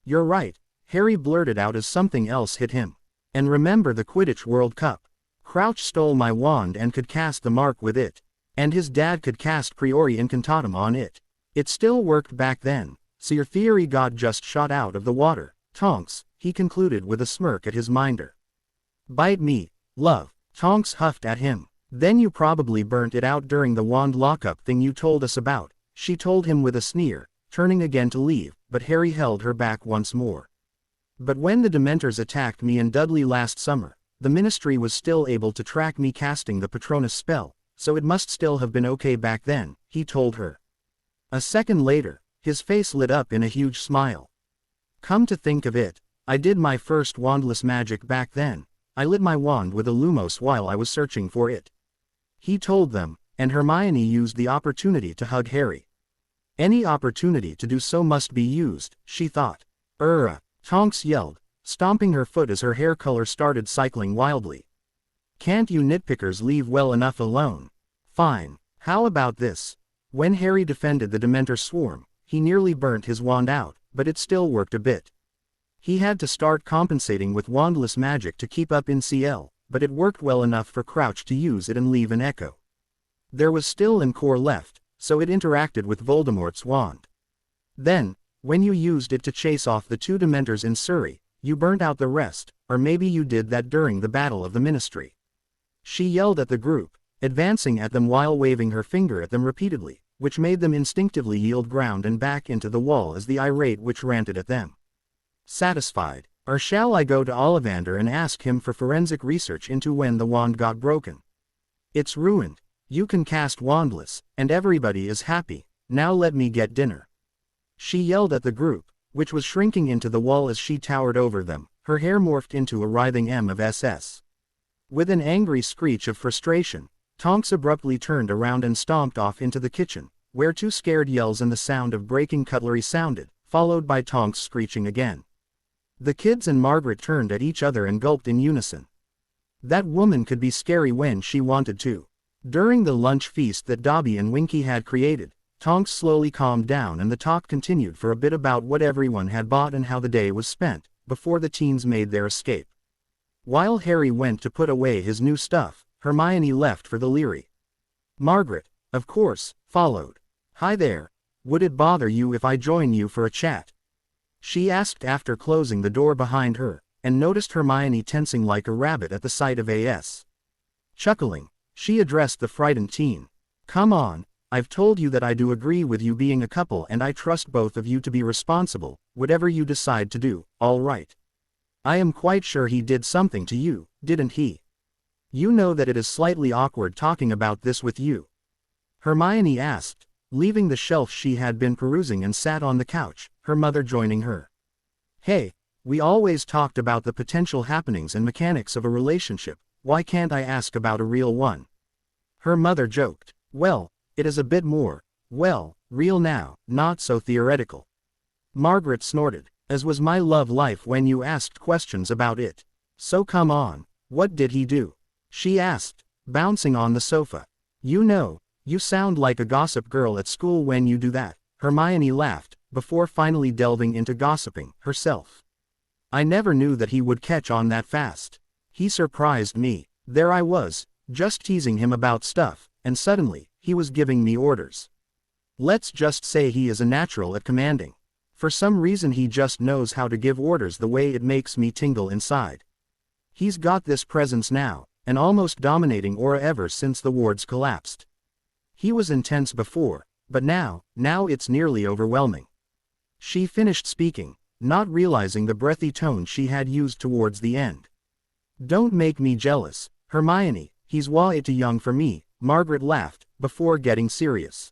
You're right, Harry blurted out as something else hit him. And remember the Quidditch World Cup. Crouch stole my wand and could cast the mark with it. And his dad could cast Priori Incantatem on it. It still worked back then, so your theory got just shot out of the water, Tonks, he concluded with a smirk at his minder. Bite me, love, Tonks huffed at him. Then you probably burnt it out during the wand lockup thing you told us about, she told him with a sneer, turning again to leave, but Harry held her back once more. But when the Dementors attacked me and Dudley last summer, the Ministry was still able to track me casting the Patronus spell, so it must still have been okay back then, he told her. A second later, his face lit up in a huge smile. Come to think of it, I did my first wandless magic back then. I lit my wand with a lumos while I was searching for it. He told them, and Hermione used the opportunity to hug Harry. Any opportunity to do so must be used, she thought. Tonks yelled, stomping her foot as her hair color started cycling wildly. Can't you nitpickers leave well enough alone? Fine, how about this? When Harry defended the Dementor swarm, he nearly burnt his wand out, but it still worked a bit. He had to start compensating with wandless magic to keep up in CL, but it worked well enough for Crouch to use it and leave an echo. There was still an core left, so it interacted with Voldemort's wand. Then, when you used it to chase off the two Dementors in Surrey, you burnt out the rest, or maybe you did that during the Battle of the Ministry. She yelled at the group, advancing at them while waving her finger at them repeatedly, which made them instinctively yield ground and back into the wall as the irate witch ranted at them. Satisfied, or shall I go to Ollivander and ask him for forensic research into when the wand got broken? It's ruined, you can cast wandless, and everybody is happy, now let me get dinner. She yelled at the group, which was shrinking into the wall as she towered over them, her hair morphed into a writhing M of SS. With an angry screech of frustration, Tonks abruptly turned around and stomped off into the kitchen, where two scared yells and the sound of breaking cutlery sounded, followed by Tonks screeching again. The kids and Margaret turned at each other and gulped in unison. That woman could be scary when she wanted to. During the lunch feast that Dobby and Winky had created, Tonks slowly calmed down and the talk continued for a bit about what everyone had bought and how the day was spent, before the teens made their escape. While Harry went to put away his new stuff, Hermione left for the Leary. Margaret, of course, followed. Hi there, would it bother you if I join you for a chat? She asked after closing the door behind her, and noticed Hermione tensing like a rabbit at the sight of AS. Chuckling, she addressed the frightened teen. Come on, I've told you that I do agree with you being a couple and I trust both of you to be responsible, whatever you decide to do, all right. I am quite sure he did something to you, didn't he? You know that it is slightly awkward talking about this with you. Hermione asked, leaving the shelf she had been perusing and sat on the couch, her mother joining her. Hey, we always talked about the potential happenings and mechanics of a relationship, why can't I ask about a real one? Her mother joked. Well, it is a bit more, well, real now, not so theoretical. Margaret snorted, as was my love life when you asked questions about it. So come on, what did he do? She asked, bouncing on the sofa. You know, You sound like a gossip girl at school when you do that, Hermione laughed, before finally delving into gossiping herself. I never knew that he would catch on that fast. He surprised me. There I was, just teasing him about stuff, and suddenly, he was giving me orders. Let's just say he is a natural at commanding. For some reason he just knows how to give orders the way it makes me tingle inside. He's got this presence now, an almost dominating aura ever since the wards collapsed. He was intense before, but now it's nearly overwhelming. She finished speaking, not realizing the breathy tone she had used towards the end. Don't make me jealous, Hermione, he's way too young for me, Margaret laughed, before getting serious.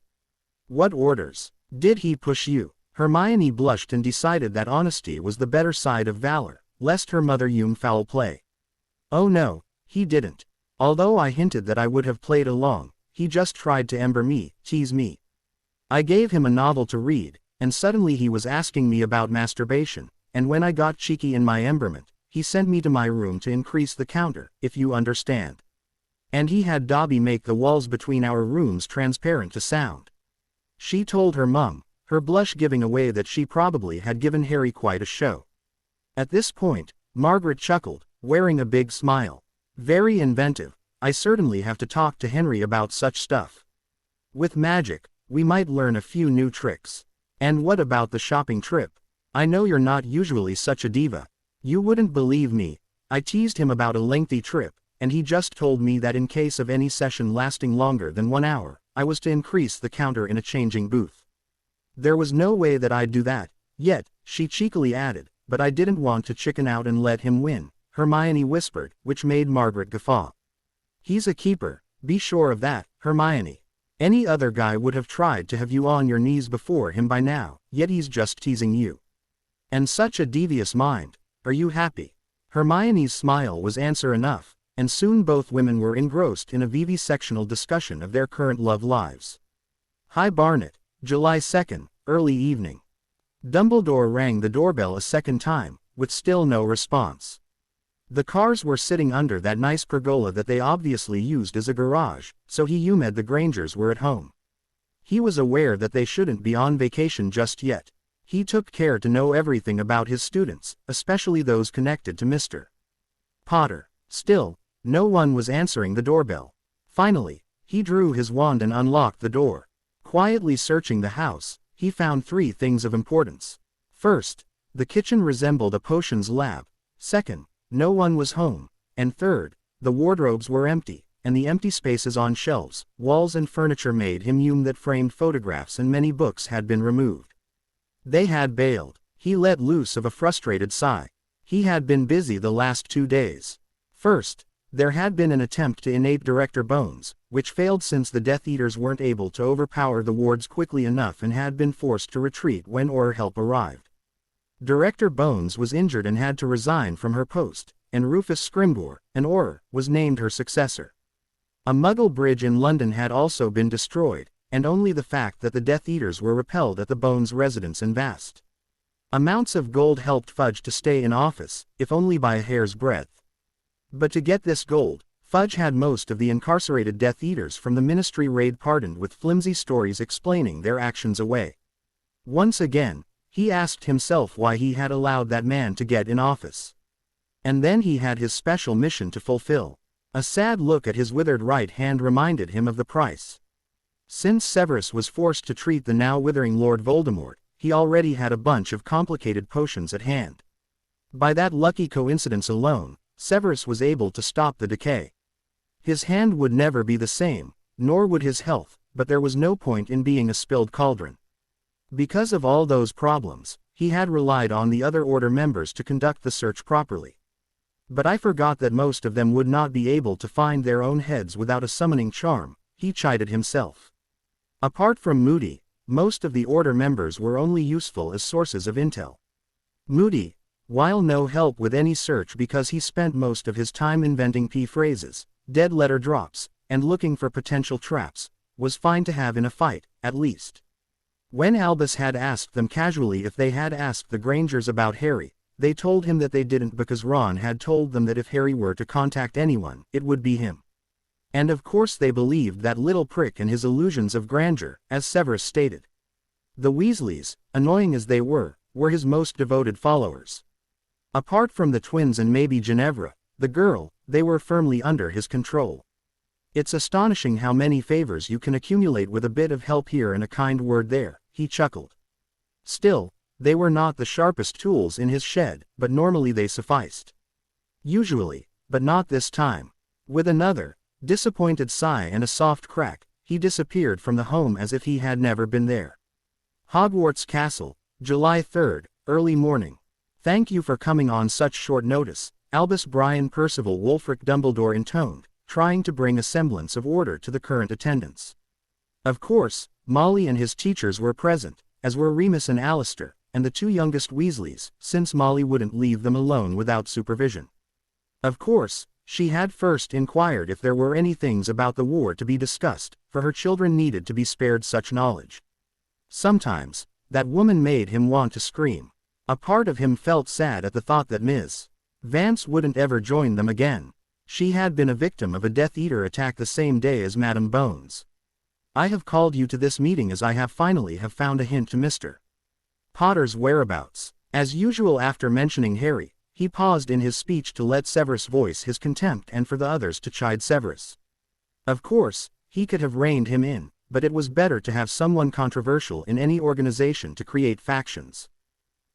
What orders? Did he push you? Hermione blushed and decided that honesty was the better side of valor, lest her mother use foul play. Oh no, he didn't. Although I hinted that I would have played along, he just tried to tease me. I gave him a novel to read, and suddenly he was asking me about masturbation, and when I got cheeky in my emberment, he sent me to my room to increase the counter, if you understand. And he had Dobby make the walls between our rooms transparent to sound. She told her mum, her blush giving away that she probably had given Harry quite a show. At this point, Margaret chuckled, wearing a big smile. Very inventive. I certainly have to talk to Henry about such stuff. With magic, we might learn a few new tricks. And what about the shopping trip? I know you're not usually such a diva. You wouldn't believe me. I teased him about a lengthy trip, and he just told me that in case of any session lasting longer than 1 hour, I was to increase the counter in a changing booth. There was no way that I'd do that, yet, she cheekily added, but I didn't want to chicken out and let him win, Hermione whispered, which made Margaret guffaw. He's a keeper, be sure of that, Hermione. Any other guy would have tried to have you on your knees before him by now, yet he's just teasing you. And such a devious mind. Are you happy? Hermione's smile was answer enough, and soon both women were engrossed in a vivisectional discussion of their current love lives. Hi Barnet, July 2nd, early evening. Dumbledore rang the doorbell a second time, with still no response. The cars were sitting under that nice pergola that they obviously used as a garage, so he assumed the Grangers were at home. He was aware that they shouldn't be on vacation just yet. He took care to know everything about his students, especially those connected to Mr. Potter. Still, no one was answering the doorbell. Finally, he drew his wand and unlocked the door. Quietly searching the house, he found 3 things of importance. First, the kitchen resembled a potions lab. Second, no one was home. And third, the wardrobes were empty, and the empty spaces on shelves, walls and furniture made him assume that framed photographs and many books had been removed. They had bailed. He let loose of a frustrated sigh. He had been busy the last 2 days. First, there had been an attempt to innate Director Bones, which failed since the Death Eaters weren't able to overpower the wards quickly enough and had been forced to retreat when Auror help arrived. Director Bones was injured and had to resign from her post, and Rufus Scrimgeour, an Auror, was named her successor. A Muggle bridge in London had also been destroyed, and only the fact that the Death Eaters were repelled at the Bones residence and vast amounts of gold helped Fudge to stay in office, if only by a hair's breadth. But to get this gold, Fudge had most of the incarcerated Death Eaters from the Ministry raid pardoned with flimsy stories explaining their actions away. Once again, he asked himself why he had allowed that man to get in office. And then he had his special mission to fulfill. A sad look at his withered right hand reminded him of the price. Since Severus was forced to treat the now withering Lord Voldemort, he already had a bunch of complicated potions at hand. By that lucky coincidence alone, Severus was able to stop the decay. His hand would never be the same, nor would his health, but there was no point in being a spilled cauldron. Because of all those problems, he had relied on the other Order members to conduct the search properly. But I forgot that most of them would not be able to find their own heads without a summoning charm, he chided himself. Apart from Moody, most of the Order members were only useful as sources of intel. Moody, while no help with any search because he spent most of his time inventing phrases, dead letter drops, and looking for potential traps, was fine to have in a fight, at least. When Albus had asked them casually if they had asked the Grangers about Harry, they told him that they didn't because Ron had told them that if Harry were to contact anyone, it would be him. And of course they believed that little prick and his illusions of grandeur, as Severus stated. The Weasleys, annoying as they were his most devoted followers. Apart from the twins and maybe Ginevra, the girl, they were firmly under his control. It's astonishing how many favors you can accumulate with a bit of help here and a kind word there, he chuckled. Still, they were not the sharpest tools in his shed, but normally they sufficed. Usually, but not this time. With another disappointed sigh and a soft crack, he disappeared from the home as if he had never been there. Hogwarts Castle, July 3rd, early morning. Thank you for coming on such short notice, Albus Brian Percival Wulfric Dumbledore intoned, trying to bring a semblance of order to the current attendance. Of course, Molly and his teachers were present, as were Remus and Alistair, and the two youngest Weasleys, since Molly wouldn't leave them alone without supervision. Of course, she had first inquired if there were any things about the war to be discussed, for her children needed to be spared such knowledge. Sometimes, that woman made him want to scream. A part of him felt sad at the thought that Ms. Vance wouldn't ever join them again. She had been a victim of a Death Eater attack the same day as Madame Bones. I have called you to this meeting as I have finally found a hint to Mr. Potter's whereabouts. As usual after mentioning Harry, he paused in his speech to let Severus voice his contempt and for the others to chide Severus. Of course, he could have reined him in, but it was better to have someone controversial in any organization to create factions.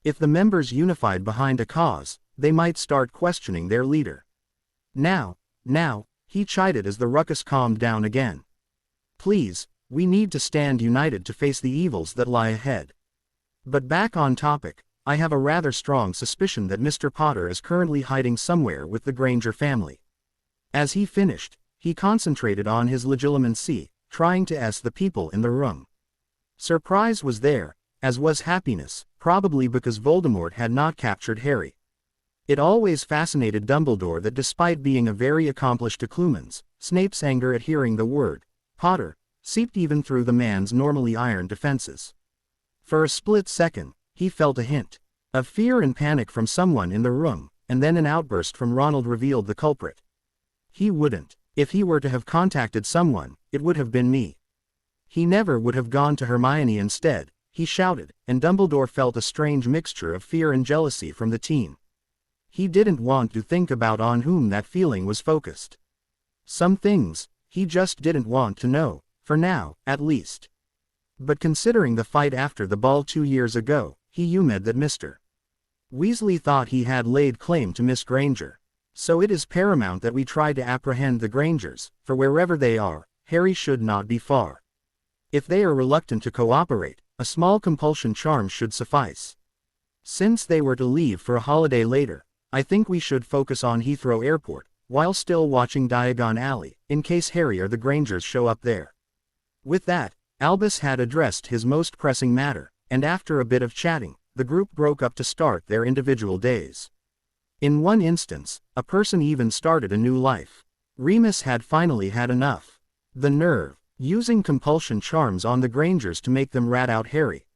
If the members unified behind a cause, they might start questioning their leader. Now, he chided as the ruckus calmed down again. Please, we need to stand united to face the evils that lie ahead. But back on topic, I have a rather strong suspicion that Mr. Potter is currently hiding somewhere with the Granger family. As he finished, he concentrated on his legilimency, trying to ask the people in the room. Surprise was there, as was happiness, probably because Voldemort had not captured Harry. It always fascinated Dumbledore that despite being a very accomplished Occlumens, Snape's anger at hearing the word Potter seeped even through the man's normally iron defenses. For a split second, he felt a hint of fear and panic from someone in the room, and then an outburst from Ronald revealed the culprit. He wouldn't. If he were to have contacted someone, it would have been me. He never would have gone to Hermione instead, he shouted, and Dumbledore felt a strange mixture of fear and jealousy from the teen. He didn't want to think about on whom that feeling was focused. Some things, he just didn't want to know, for now, at least. But considering the fight after the ball 2 years ago, he hummed that Mr. Weasley thought he had laid claim to Miss Granger. So it is paramount that we try to apprehend the Grangers, for wherever they are, Harry should not be far. If they are reluctant to cooperate, a small compulsion charm should suffice. Since they were to leave for a holiday later, I think we should focus on Heathrow Airport, while still watching Diagon Alley, in case Harry or the Grangers show up there. With that, Albus had addressed his most pressing matter, and after a bit of chatting, the group broke up to start their individual days. In one instance, a person even started a new life. Remus had finally had enough. The nerve, using compulsion charms on the Grangers to make them rat out Harry.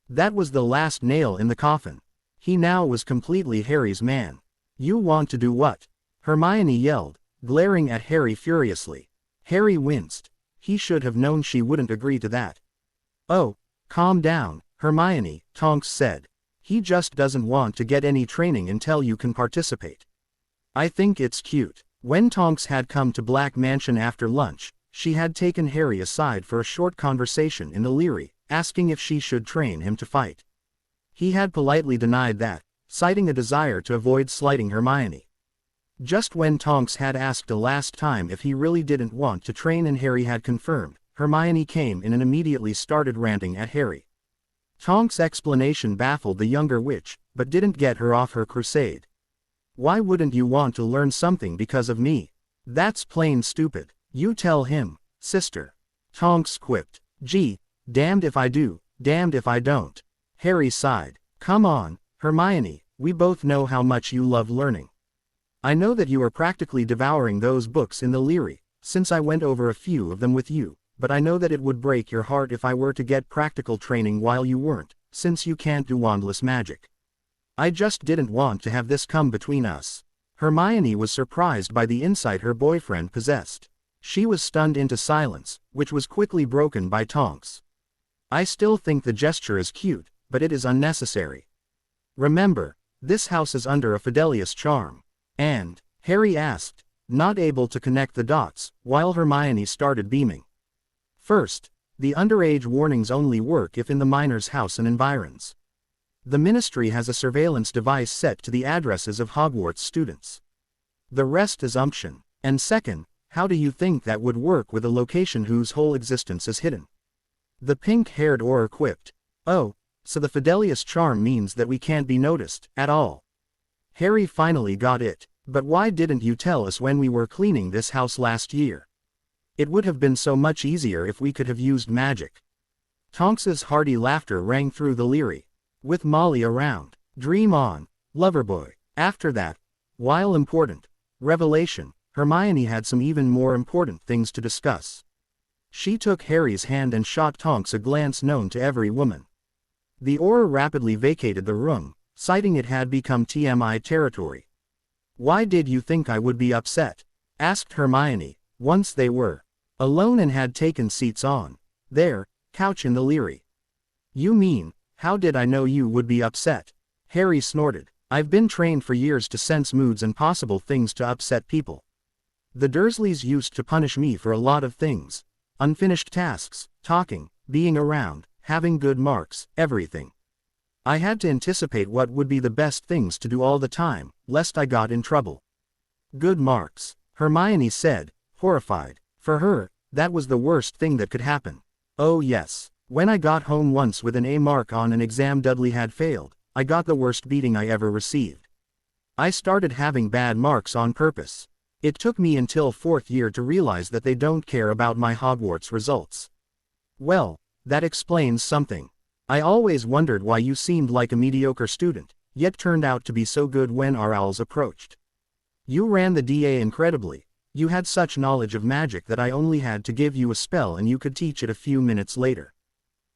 That was the last nail in the coffin. He now was completely Harry's man. You want to do what? Hermione yelled, glaring at Harry furiously. Harry winced. He should have known she wouldn't agree to that. Oh, calm down, Hermione, Tonks said. He just doesn't want to get any training until you can participate. I think it's cute. When Tonks had come to Black Mansion after lunch, she had taken Harry aside for a short conversation in the Leary, asking if she should train him to fight. He had politely denied that, citing a desire to avoid slighting Hermione. Just when Tonks had asked the last time if he really didn't want to train and Harry had confirmed, Hermione came in and immediately started ranting at Harry. Tonks' explanation baffled the younger witch, but didn't get her off her crusade. Why wouldn't you want to learn something because of me? That's plain stupid. You tell him, sister. Tonks quipped. Gee, damned if I do, damned if I don't. Harry sighed. Come on, Hermione, we both know how much you love learning. I know that you are practically devouring those books in the Leary, since I went over a few of them with you, but I know that it would break your heart if I were to get practical training while you weren't, since you can't do wandless magic. I just didn't want to have this come between us. Hermione was surprised by the insight her boyfriend possessed. She was stunned into silence, which was quickly broken by Tonks. I still think the gesture is cute, but it is unnecessary. Remember, this house is under a Fidelius charm. And, Harry asked, not able to connect the dots, while Hermione started beaming. First, the underage warnings only work if in the minor's house and environs. The Ministry has a surveillance device set to the addresses of Hogwarts students. The rest is umption. And second, how do you think that would work with a location whose whole existence is hidden? The pink-haired Auror quipped. Oh, so the Fidelius charm means that we can't be noticed, at all. Harry finally got it. But why didn't you tell us when we were cleaning this house last year? It would have been so much easier if we could have used magic. Tonks's hearty laughter rang through the Leary. With Molly around. Dream on, Loverboy. After that, while important revelation, Hermione had some even more important things to discuss. She took Harry's hand and shot Tonks a glance known to every woman. The Auror rapidly vacated the room, citing it had become TMI territory. Why did you think I would be upset? Asked Hermione, once they were alone and had taken seats on their couch in the Leary. You mean, how did I know you would be upset? Harry snorted. I've been trained for years to sense moods and possible things to upset people. The Dursleys used to punish me for a lot of things. Unfinished tasks, talking, being around, having good marks, everything. I had to anticipate what would be the best things to do all the time, lest I got in trouble. Good marks, Hermione said, horrified. For her, that was the worst thing that could happen. Oh yes, when I got home once with an A mark on an exam Dudley had failed, I got the worst beating I ever received. I started having bad marks on purpose. It took me until 4th year to realize that they don't care about my Hogwarts results. Well, that explains something. I always wondered why you seemed like a mediocre student, yet turned out to be so good when our owls approached. You ran the DA incredibly. You had such knowledge of magic that I only had to give you a spell and you could teach it a few minutes later.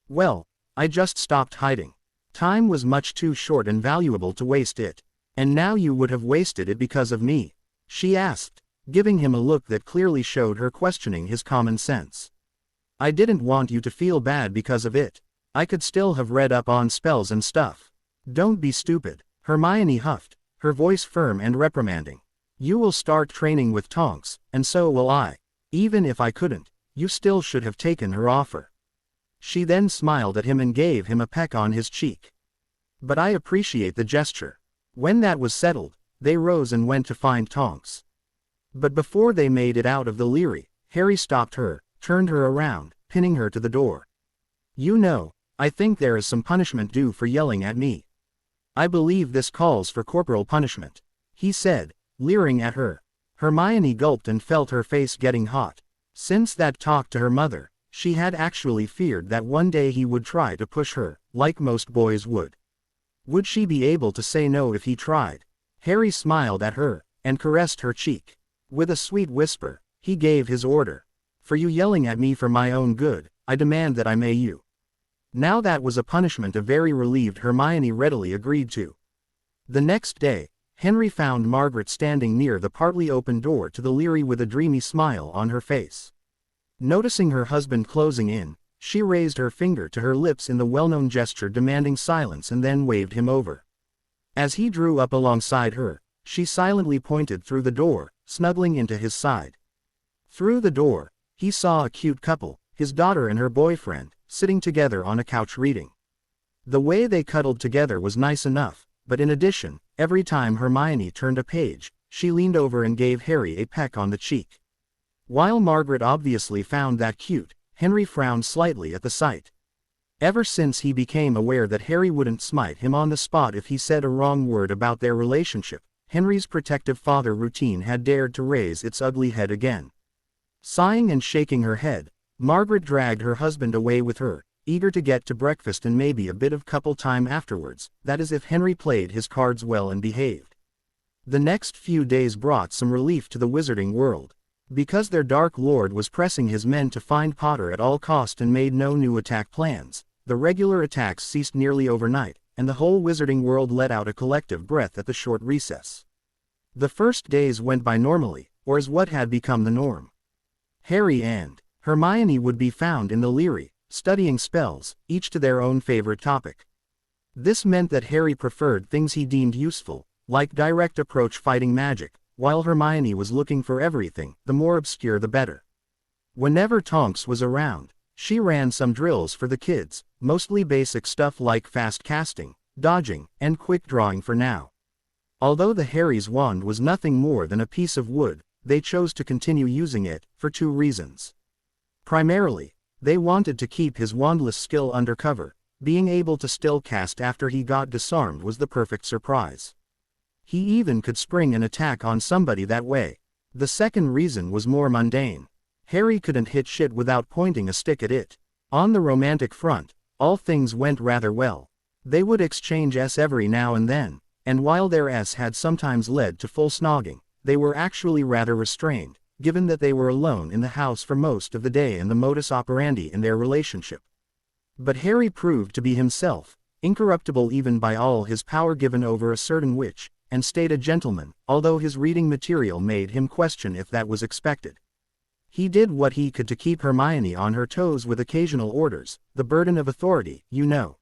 Well, I just stopped hiding. Time was much too short and valuable to waste it. And now you would have wasted it because of me? She asked, giving him a look that clearly showed her questioning his common sense. I didn't want you to feel bad because of it. I could still have read up on spells and stuff. Don't be stupid, Hermione huffed, her voice firm and reprimanding. You will start training with Tonks, and so will I. Even if I couldn't, you still should have taken her offer. She then smiled at him and gave him a peck on his cheek. But I appreciate the gesture. When that was settled, they rose and went to find Tonks. But before they made it out of the Leary, Harry stopped her, turned her around, pinning her to the door. You know, I think there is some punishment due for yelling at me. I believe this calls for corporal punishment, he said, leering at her. Hermione gulped and felt her face getting hot. Since that talk to her mother, she had actually feared that one day he would try to push her, like most boys would. Would she be able to say no if he tried? Harry smiled at her, and caressed her cheek. With a sweet whisper, he gave his order. For you yelling at me for my own good, I demand that I may you. Now that was a punishment a very relieved Hermione readily agreed to. The next day, Henry found Margaret standing near the partly open door to the Leary with a dreamy smile on her face. Noticing her husband closing in, she raised her finger to her lips in the well-known gesture demanding silence and then waved him over. As he drew up alongside her, she silently pointed through the door, snuggling into his side. Through the door, he saw a cute couple, his daughter and her boyfriend, sitting together on a couch reading. The way they cuddled together was nice enough, but in addition, every time Hermione turned a page, she leaned over and gave Harry a peck on the cheek. While Margaret obviously found that cute, Henry frowned slightly at the sight. Ever since he became aware that Harry wouldn't smite him on the spot if he said a wrong word about their relationship, Henry's protective father routine had dared to raise its ugly head again. Sighing and shaking her head, Margaret dragged her husband away with her, eager to get to breakfast and maybe a bit of couple time afterwards, that is if Henry played his cards well and behaved. The next few days brought some relief to the wizarding world. Because their Dark Lord was pressing his men to find Potter at all cost and made no new attack plans, the regular attacks ceased nearly overnight, and the whole wizarding world let out a collective breath at the short recess. The first days went by normally, or as what had become the norm. Harry and Hermione would be found in the Leary, studying spells, each to their own favorite topic. This meant that Harry preferred things he deemed useful, like direct approach fighting magic, while Hermione was looking for everything, the more obscure the better. Whenever Tonks was around, she ran some drills for the kids, mostly basic stuff like fast casting, dodging, and quick drawing for now. Although the Harry's wand was nothing more than a piece of wood, they chose to continue using it, for two reasons. Primarily, they wanted to keep his wandless skill undercover. Being able to still cast after he got disarmed was the perfect surprise. He even could spring an attack on somebody that way. The second reason was more mundane. Harry couldn't hit shit without pointing a stick at it. On the romantic front, all things went rather well. They would exchange every now and then, and while their had sometimes led to full snogging, they were actually rather restrained, given that they were alone in the house for most of the day and the modus operandi in their relationship. But Harry proved to be himself, incorruptible even by all his power given over a certain witch, and stayed a gentleman, although his reading material made him question if that was expected. He did what he could to keep Hermione on her toes with occasional orders, the burden of authority, you know.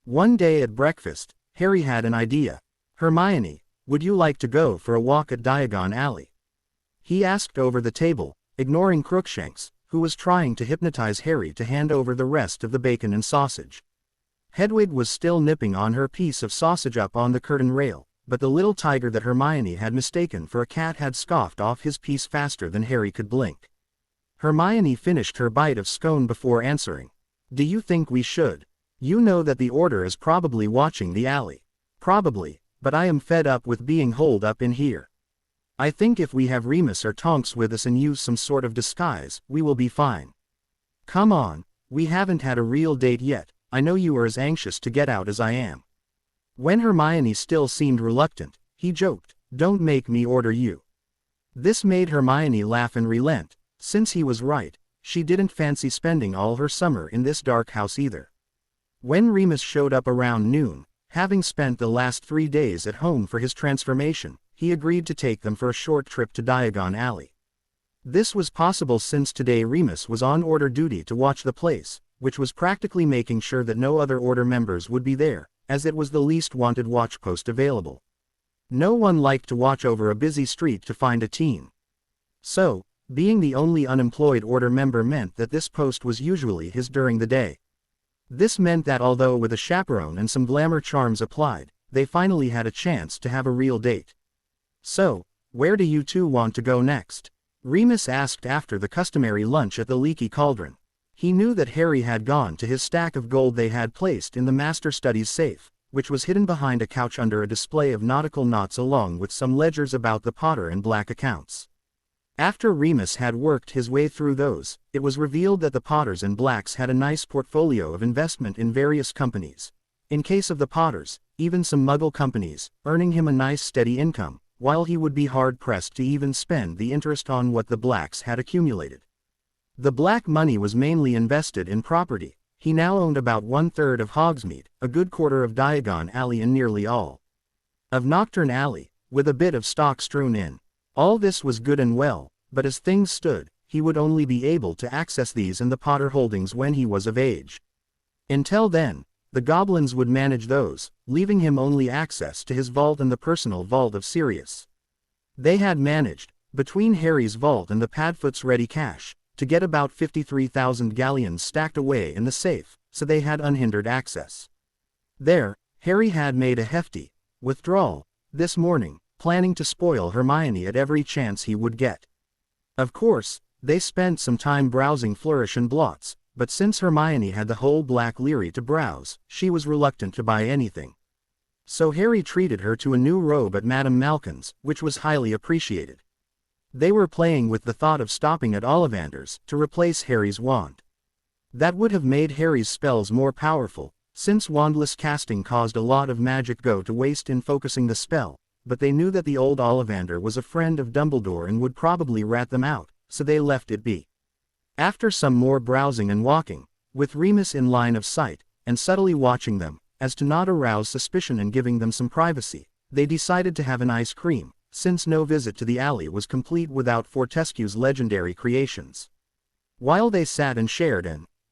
One day at breakfast, Harry had an idea. "Hermione, would you like to go for a walk at Diagon Alley?" He asked over the table, ignoring Crookshanks, who was trying to hypnotize Harry to hand over the rest of the bacon and sausage. Hedwig was still nipping on her piece of sausage up on the curtain rail, but the little tiger that Hermione had mistaken for a cat had scoffed off his piece faster than Harry could blink. Hermione finished her bite of scone before answering. "Do you think we should? You know that the Order is probably watching the alley." "Probably, but I am fed up with being holed up in here. I think if we have Remus or Tonks with us and use some sort of disguise, we will be fine." "Come on, we haven't had a real date yet. I know you are as anxious to get out as I am." When Hermione still seemed reluctant, he joked, "Don't make me order you." This made Hermione laugh and relent. Since he was right, she didn't fancy spending all her summer in this dark house either. When Remus showed up around noon, having spent the last 3 days at home for his transformation, he agreed to take them for a short trip to Diagon Alley. This was possible since today Remus was on order duty to watch the place, which was practically making sure that no other Order members would be there, as it was the least wanted watchpost available. No one liked to watch over a busy street to find a teen. So, being the only unemployed Order member meant that this post was usually his during the day. This meant that although with a chaperone and some glamour charms applied, they finally had a chance to have a real date. "So, where do you two want to go next?" Remus asked after the customary lunch at the Leaky Cauldron. He knew that Harry had gone to his stack of gold they had placed in the Master Studies safe, which was hidden behind a couch under a display of nautical knots along with some ledgers about the Potter and Black accounts. After Remus had worked his way through those, it was revealed that the Potters and Blacks had a nice portfolio of investment in various companies. In case of the Potters, even some Muggle companies, earning him a nice steady income, while he would be hard-pressed to even spend the interest on what the Blacks had accumulated. The Black money was mainly invested in property. He now owned about 1/3 of Hogsmeade, a good quarter of Diagon Alley and nearly all of Nocturne Alley, with a bit of stock strewn in. All this was good and well, but as things stood, he would only be able to access these and the Potter holdings when he was of age. Until then, the goblins would manage those, leaving him only access to his vault and the personal vault of Sirius. They had managed, between Harry's vault and the Padfoot's ready cash, to get about 53,000 galleons stacked away in the safe, so they had unhindered access. There, Harry had made a hefty withdrawal this morning, planning to spoil Hermione at every chance he would get. Of course, they spent some time browsing Flourish and Blots, but since Hermione had the whole Black Leary to browse, she was reluctant to buy anything. So Harry treated her to a new robe at Madame Malkin's, which was highly appreciated. They were playing with the thought of stopping at Ollivander's to replace Harry's wand. That would have made Harry's spells more powerful, since wandless casting caused a lot of magic go to waste in focusing the spell, but they knew that the old Ollivander was a friend of Dumbledore and would probably rat them out, so they left it be. After some more browsing and walking, with Remus in line of sight, and subtly watching them, as to not arouse suspicion and giving them some privacy, they decided to have an ice cream, since no visit to the alley was complete without Fortescue's legendary creations. While they sat and shared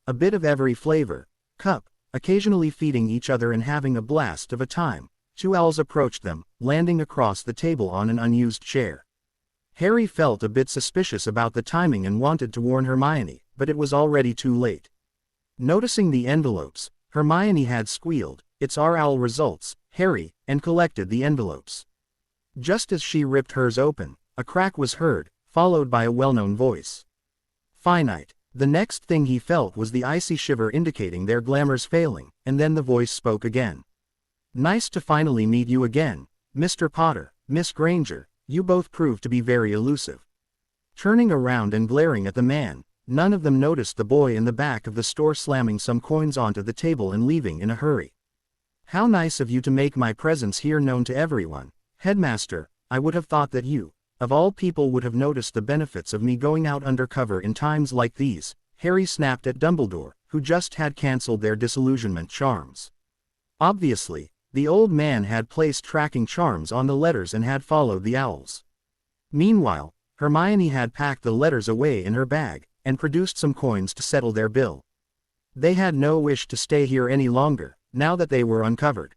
a bit of every flavor cup, occasionally feeding each other and having a blast of a time, two owls approached them, landing across the table on an unused chair. Harry felt a bit suspicious about the timing and wanted to warn Hermione, but it was already too late. Noticing the envelopes, Hermione had squealed, "It's our owl results, Harry," and collected the envelopes. Just as she ripped hers open, a crack was heard, followed by a well-known voice. Finite. The next thing he felt was the icy shiver indicating their glamour's failing, and then the voice spoke again. "Nice to finally meet you again, Mr. Potter, Miss Granger, you both proved to be very elusive." Turning around and glaring at the man, none of them noticed the boy in the back of the store slamming some coins onto the table and leaving in a hurry. "How nice of you to make my presence here known to everyone, Headmaster. I would have thought that you, of all people, would have noticed the benefits of me going out undercover in times like these," Harry snapped at Dumbledore, who just had cancelled their disillusionment charms. Obviously, the old man had placed tracking charms on the letters and had followed the owls. Meanwhile, Hermione had packed the letters away in her bag, and produced some coins to settle their bill. They had no wish to stay here any longer, now that they were uncovered.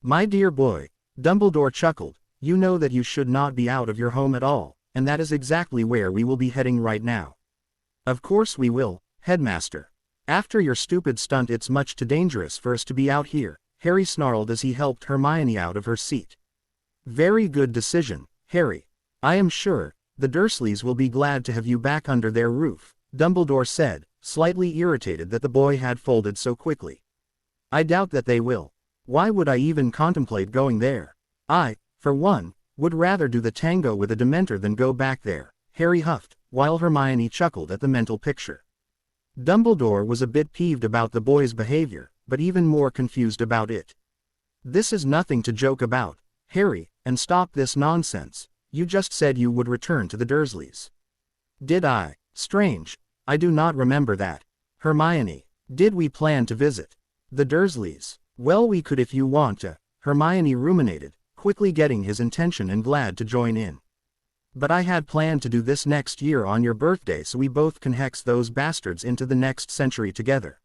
"My dear boy," Dumbledore chuckled, "you know that you should not be out of your home at all, and that is exactly where we will be heading right now." "Of course we will, Headmaster. After your stupid stunt it's much too dangerous for us to be out here," Harry snarled as he helped Hermione out of her seat. "Very good decision, Harry. I am sure the Dursleys will be glad to have you back under their roof," Dumbledore said, slightly irritated that the boy had folded so quickly. "I doubt that they will. Why would I even contemplate going there? I, for one, would rather do the tango with a Dementor than go back there," Harry huffed, while Hermione chuckled at the mental picture. Dumbledore was a bit peeved about the boy's behavior, but even more confused about it. "This is nothing to joke about, Harry, and stop this nonsense. You just said you would return to the Dursleys." "Did I? Strange. I do not remember that. Hermione, did we plan to visit the Dursleys?" "Well, we could if you want to," Hermione ruminated, quickly getting his intention and glad to join in. "But I had planned to do this next year on your birthday so we both can hex those bastards into the next century together."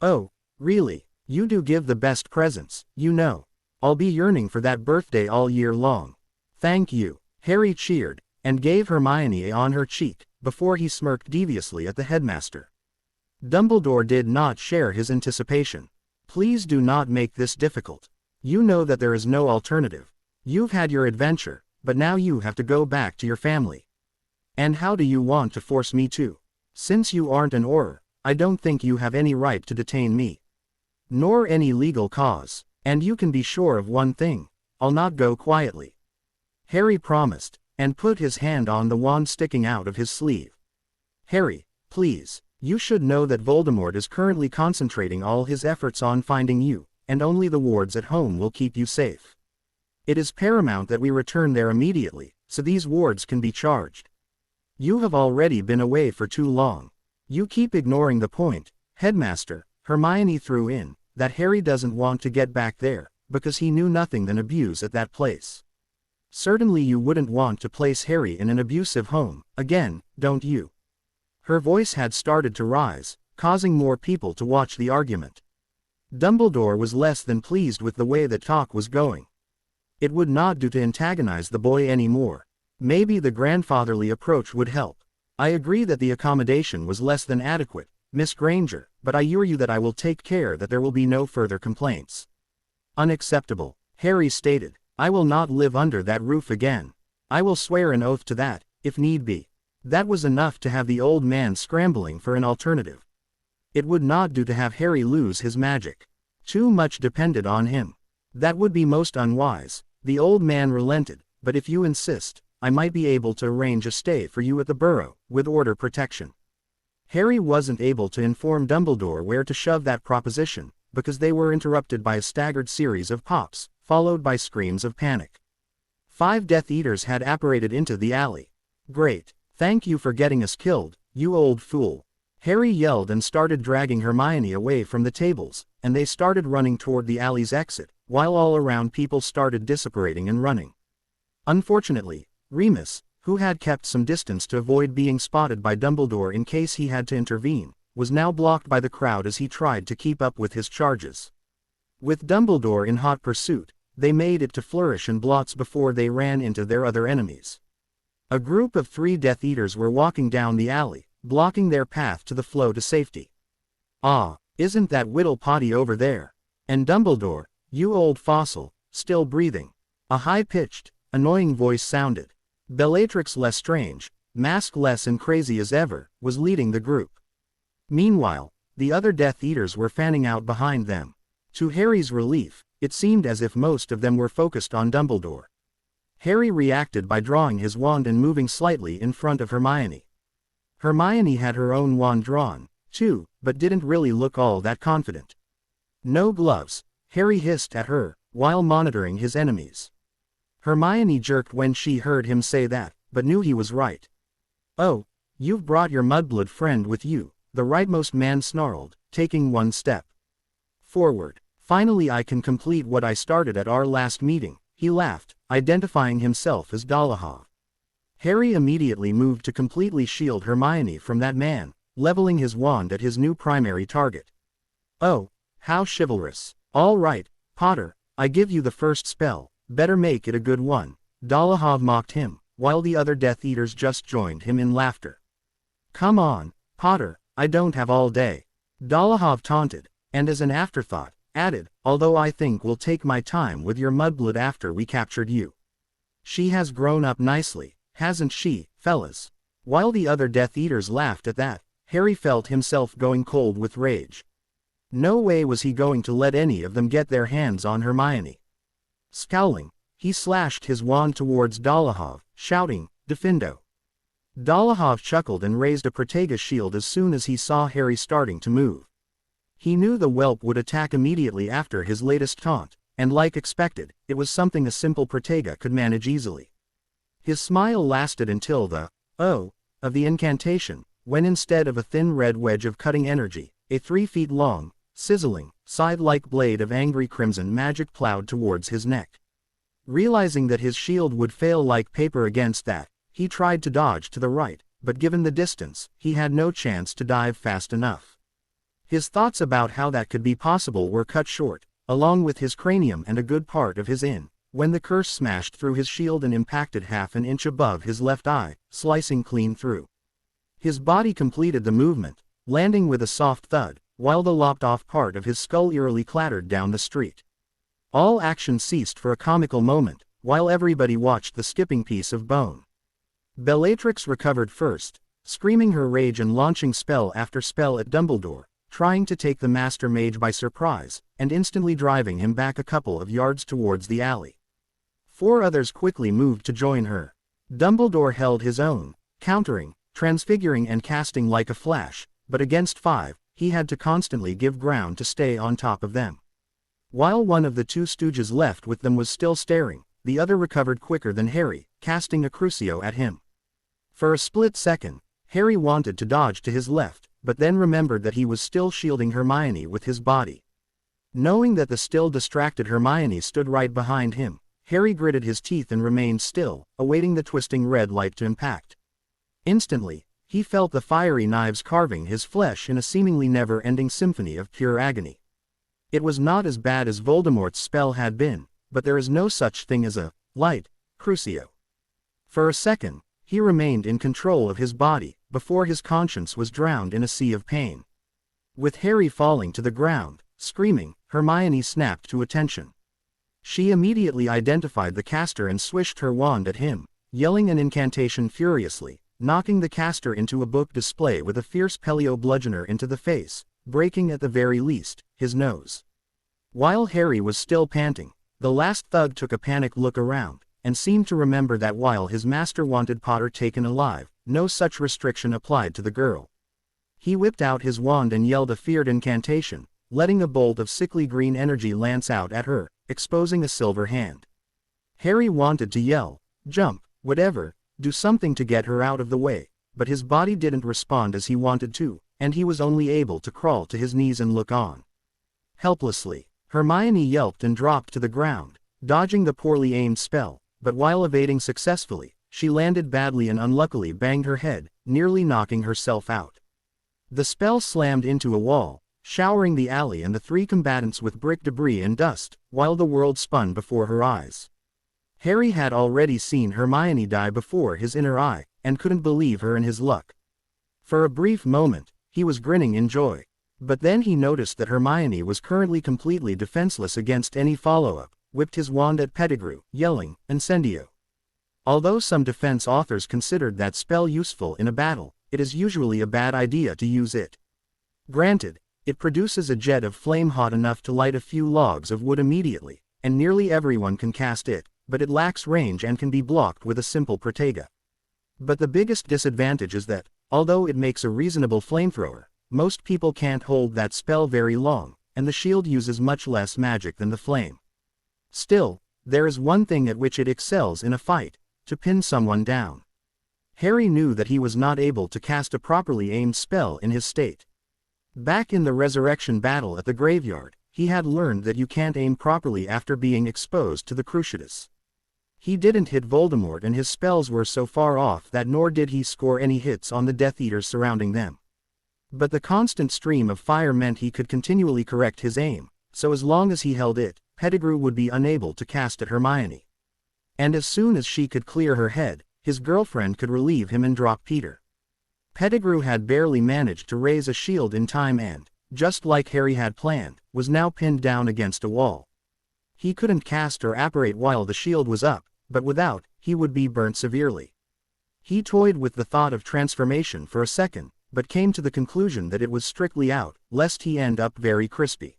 "Oh, really? You do give the best presents, you know. I'll be yearning for that birthday all year long." "Thank you," Harry cheered, and gave Hermione a on her cheek, before he smirked deviously at the headmaster. Dumbledore did not share his anticipation. "Please do not make this difficult. You know that there is no alternative. You've had your adventure, but now you have to go back to your family. And how do you want to force me to? Since you aren't an Auror, I don't think you have any right to detain me. Nor any legal cause, and you can be sure of one thing, I'll not go quietly," Harry promised, and put his hand on the wand sticking out of his sleeve. "Harry, please, you should know that Voldemort is currently concentrating all his efforts on finding you, and only the wards at home will keep you safe. It is paramount that we return there immediately, so these wards can be charged. You have already been away for too long. You keep ignoring the point, Headmaster," Hermione threw in, "that Harry doesn't want to get back there, because he knew nothing than abuse at that place. Certainly you wouldn't want to place Harry in an abusive home, again, don't you?" Her voice had started to rise, causing more people to watch the argument. Dumbledore was less than pleased with the way the talk was going. It would not do to antagonize the boy anymore. Maybe the grandfatherly approach would help. "I agree that the accommodation was less than adequate, Miss Granger, but I assure you that I will take care that there will be no further complaints." "Unacceptable," Harry stated. "I will not live under that roof again. I will swear an oath to that, if need be." That was enough to have the old man scrambling for an alternative. It would not do to have Harry lose his magic. Too much depended on him. That would be most unwise. The old man relented, "But if you insist, I might be able to arrange a stay for you at the Burrow, with order protection." Harry wasn't able to inform Dumbledore where to shove that proposition, because they were interrupted by a staggered series of pops, followed by screams of panic. 5 Death Eaters had apparated into the alley. "Great. Thank you for getting us killed, you old fool," Harry yelled and started dragging Hermione away from the tables, and they started running toward the alley's exit, while all around people started disapparating and running. Unfortunately, Remus, who had kept some distance to avoid being spotted by Dumbledore in case he had to intervene, was now blocked by the crowd as he tried to keep up with his charges. With Dumbledore in hot pursuit, they made it to Flourish and Blots before they ran into their other enemies. A group of 3 Death Eaters were walking down the alley, blocking their path to the flow to safety. "Ah, isn't that Whittlepotty over there? And Dumbledore, you old fossil, still breathing?" A high-pitched, annoying voice sounded. Bellatrix Lestrange, maskless and crazy as ever, was leading the group. Meanwhile, the other Death Eaters were fanning out behind them. To Harry's relief, it seemed as if most of them were focused on Dumbledore. Harry reacted by drawing his wand and moving slightly in front of Hermione. Hermione had her own wand drawn, too, but didn't really look all that confident. "No gloves," Harry hissed at her, while monitoring his enemies. Hermione jerked when she heard him say that, but knew he was right. "Oh, you've brought your mudblood friend with you," the rightmost man snarled, taking one step forward. "Finally I can complete what I started at our last meeting," he laughed, identifying himself as Dolohov. Harry immediately moved to completely shield Hermione from that man, leveling his wand at his new primary target. "Oh, how chivalrous. All right, Potter, I give you the first spell, better make it a good one," Dolohov mocked him, while the other Death Eaters just joined him in laughter. "Come on, Potter, I don't have all day," Dolohov taunted, and as an afterthought, added, "although I think we'll take my time with your mudblood after we captured you. She has grown up nicely, hasn't she, fellas?" While the other Death Eaters laughed at that, Harry felt himself going cold with rage. No way was he going to let any of them get their hands on Hermione. Scowling, he slashed his wand towards Dolohov, shouting, "Defendo!" Dolohov chuckled and raised a Protega shield as soon as he saw Harry starting to move. He knew the whelp would attack immediately after his latest taunt, and like expected, it was something a simple Protega could manage easily. His smile lasted until the "oh" of the incantation, when instead of a thin red wedge of cutting energy, a 3 feet long, sizzling, scythe-like blade of angry crimson magic plowed towards his neck. Realizing that his shield would fail like paper against that, he tried to dodge to the right, but given the distance, he had no chance to dive fast enough. His thoughts about how that could be possible were cut short, along with his cranium and a good part of his when the curse smashed through his shield and impacted half an inch above his left eye, slicing clean through. His body completed the movement, landing with a soft thud, while the lopped-off part of his skull eerily clattered down the street. All action ceased for a comical moment, while everybody watched the skipping piece of bone. Bellatrix recovered first, screaming her rage and launching spell after spell at Dumbledore, trying to take the Master Mage by surprise, and instantly driving him back a couple of yards towards the alley. 4 others quickly moved to join her. Dumbledore held his own, countering, transfiguring and casting like a flash, but against 5, he had to constantly give ground to stay on top of them. While one of the 2 stooges left with them was still staring, the other recovered quicker than Harry, casting a Crucio at him. For a split second, Harry wanted to dodge to his left, but then remembered that he was still shielding Hermione with his body. Knowing that the still distracted Hermione stood right behind him, Harry gritted his teeth and remained still, awaiting the twisting red light to impact. Instantly, he felt the fiery knives carving his flesh in a seemingly never-ending symphony of pure agony. It was not as bad as Voldemort's spell had been, but there is no such thing as a light Crucio. For a second, he remained in control of his body, before his conscience was drowned in a sea of pain. With Harry falling to the ground, screaming, Hermione snapped to attention. She immediately identified the caster and swished her wand at him, yelling an incantation furiously, knocking the caster into a book display with a fierce Pelio bludgeoner into the face, breaking at the very least, his nose. While Harry was still panting, the last thug took a panicked look around, and seemed to remember that while his master wanted Potter taken alive, no such restriction applied to the girl. He whipped out his wand and yelled a feared incantation, letting a bolt of sickly green energy lance out at her, exposing a silver hand. Harry wanted to yell, jump, whatever, do something to get her out of the way, but his body didn't respond as he wanted to, and he was only able to crawl to his knees and look on. Helplessly, Hermione yelped and dropped to the ground, dodging the poorly aimed spell, but while evading successfully, she landed badly and unluckily banged her head, nearly knocking herself out. The spell slammed into a wall, showering the alley and the three combatants with brick debris and dust, while the world spun before her eyes. Harry had already seen Hermione die before his inner eye, and couldn't believe her in his luck. For a brief moment, he was grinning in joy. But then he noticed that Hermione was currently completely defenseless against any follow-up, whipped his wand at Pettigrew, yelling, "Incendio!" Although some defense authors considered that spell useful in a battle, it is usually a bad idea to use it. Granted, it produces a jet of flame hot enough to light a few logs of wood immediately, and nearly everyone can cast it, but it lacks range and can be blocked with a simple Protega. But the biggest disadvantage is that, although it makes a reasonable flamethrower, most people can't hold that spell very long, and the shield uses much less magic than the flame. Still, there is one thing at which it excels in a fight: to pin someone down. Harry knew that he was not able to cast a properly aimed spell in his state. Back in the resurrection battle at the graveyard, he had learned that you can't aim properly after being exposed to the Cruciatus. He didn't hit Voldemort and his spells were so far off that nor did he score any hits on the Death Eaters surrounding them. But the constant stream of fire meant he could continually correct his aim, so as long as he held it, Pettigrew would be unable to cast at Hermione. And as soon as she could clear her head, his girlfriend could relieve him and drop Peter. Pettigrew had barely managed to raise a shield in time and, just like Harry had planned, was now pinned down against a wall. He couldn't cast or apparate while the shield was up, but without, he would be burnt severely. He toyed with the thought of transformation for a second, but came to the conclusion that it was strictly out, lest he end up very crispy.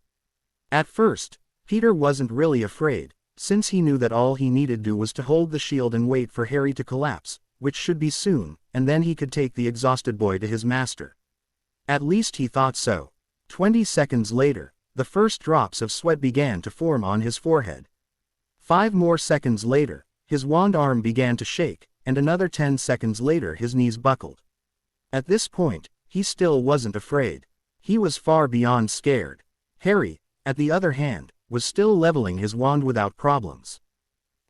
At first, Peter wasn't really afraid, since he knew that all he needed do was to hold the shield and wait for Harry to collapse, which should be soon, and then he could take the exhausted boy to his master. At least he thought so. 20 seconds later, the first drops of sweat began to form on his forehead. 5 more seconds later, his wand arm began to shake, and another 10 seconds later his knees buckled. At this point, he still wasn't afraid. He was far beyond scared. Harry, at the other hand, was still leveling his wand without problems.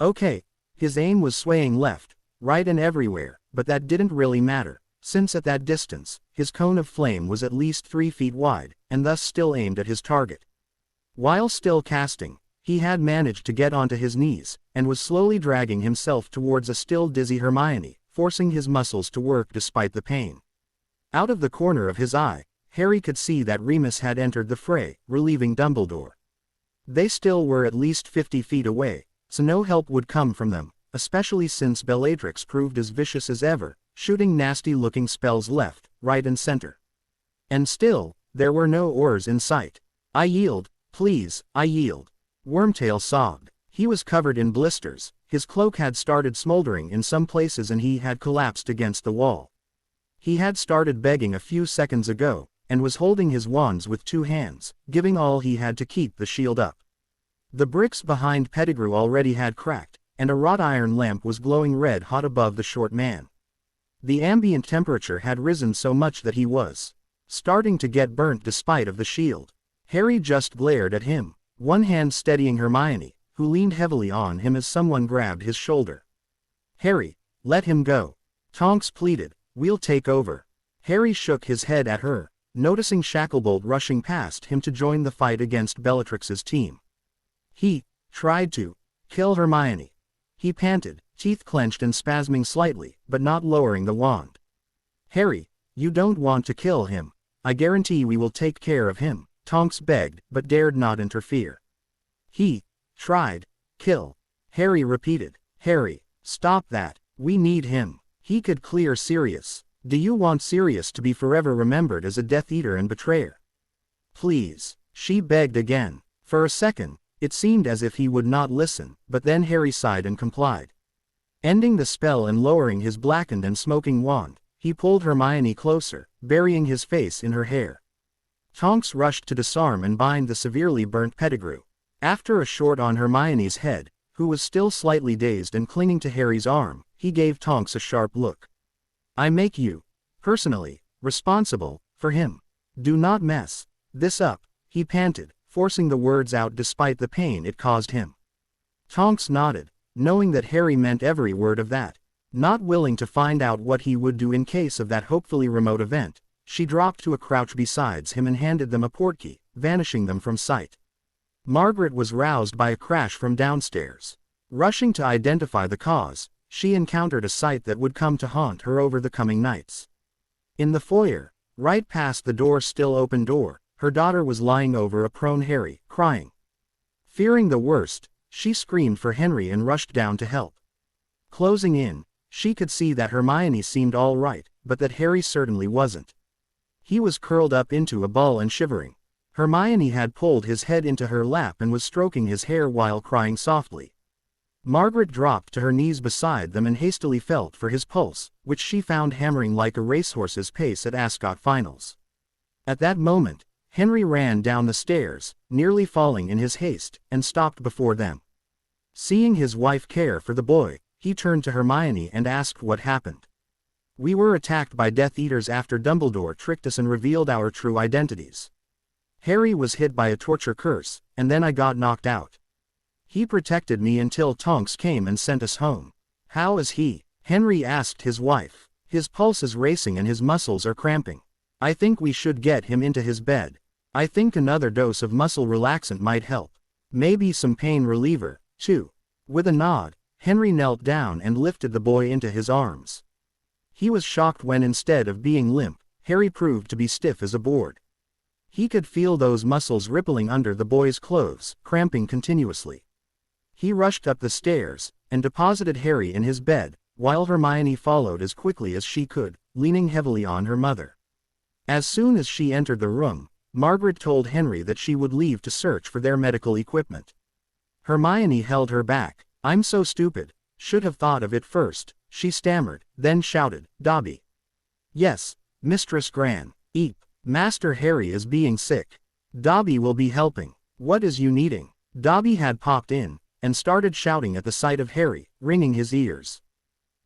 Okay, his aim was swaying left, right and everywhere, but that didn't really matter, since at that distance, his cone of flame was at least 3 feet wide, and thus still aimed at his target. While still casting, he had managed to get onto his knees, and was slowly dragging himself towards a still dizzy Hermione, forcing his muscles to work despite the pain. Out of the corner of his eye, Harry could see that Remus had entered the fray, relieving Dumbledore. They still were at least 50 feet away, so no help would come from them, especially since Bellatrix proved as vicious as ever, shooting nasty-looking spells left, right and center. And still, there were no oars in sight. "I yield, please, I yield," Wormtail sobbed. He was covered in blisters, his cloak had started smoldering in some places and he had collapsed against the wall. He had started begging a few seconds ago, and was holding his wands with 2 hands, giving all he had to keep the shield up. The bricks behind Pettigrew already had cracked, and a wrought iron lamp was glowing red hot above the short man. The ambient temperature had risen so much that he was starting to get burnt despite of the shield. Harry just glared at him, one hand steadying Hermione, who leaned heavily on him as someone grabbed his shoulder. "Harry, let him go," Tonks pleaded, "we'll take over." Harry shook his head at her, noticing Shacklebolt rushing past him to join the fight against Bellatrix's team. He tried to kill Hermione. He panted, teeth clenched and spasming slightly, but not lowering the wand. "Harry, you don't want to kill him. I guarantee we will take care of him," Tonks begged, but dared not interfere. "He tried kill," Harry repeated. "Harry, stop that. We need him. He could clear Sirius. Do you want Sirius to be forever remembered as a Death Eater and betrayer? Please," she begged again. For a second, it seemed as if he would not listen, but then Harry sighed and complied. Ending the spell and lowering his blackened and smoking wand, he pulled Hermione closer, burying his face in her hair. Tonks rushed to disarm and bind the severely burnt Pettigrew. After a shot on Hermione's head, who was still slightly dazed and clinging to Harry's arm, he gave Tonks a sharp look. "I make you, personally, responsible for him. Do not mess this up," he panted, forcing the words out despite the pain it caused him. Tonks nodded, knowing that Harry meant every word of that. Not willing to find out what he would do in case of that hopefully remote event, she dropped to a crouch beside him and handed them a portkey, vanishing them from sight. Margaret was roused by a crash from downstairs. Rushing to identify the cause, she encountered a sight that would come to haunt her over the coming nights. In the foyer, right past the still open door, her daughter was lying over a prone Harry, crying. Fearing the worst, she screamed for Henry and rushed down to help. Closing in, she could see that Hermione seemed all right, but that Harry certainly wasn't. He was curled up into a ball and shivering. Hermione had pulled his head into her lap and was stroking his hair while crying softly. Margaret dropped to her knees beside them and hastily felt for his pulse, which she found hammering like a racehorse's pace at Ascot finals. At that moment, Henry ran down the stairs, nearly falling in his haste, and stopped before them. Seeing his wife care for the boy, he turned to Hermione and asked what happened. We were attacked by Death Eaters after Dumbledore tricked us and revealed our true identities. Harry was hit by a torture curse, and then I got knocked out. He protected me until Tonks came and sent us home. How is he? Henry asked his wife. His pulse is racing and his muscles are cramping. I think we should get him into his bed. I think another dose of muscle relaxant might help. Maybe some pain reliever, too. With a nod, Henry knelt down and lifted the boy into his arms. He was shocked when instead of being limp, Harry proved to be stiff as a board. He could feel those muscles rippling under the boy's clothes, cramping continuously. He rushed up the stairs, and deposited Harry in his bed, while Hermione followed as quickly as she could, leaning heavily on her mother. As soon as she entered the room, Margaret told Henry that she would leave to search for their medical equipment. Hermione held her back. I'm so stupid, should have thought of it first, she stammered, then shouted, Dobby. Yes, Mistress Gran. Eep. Master Harry is being sick. Dobby will be helping. What is you needing? Dobby had popped in, and started shouting at the sight of Harry, ringing his ears.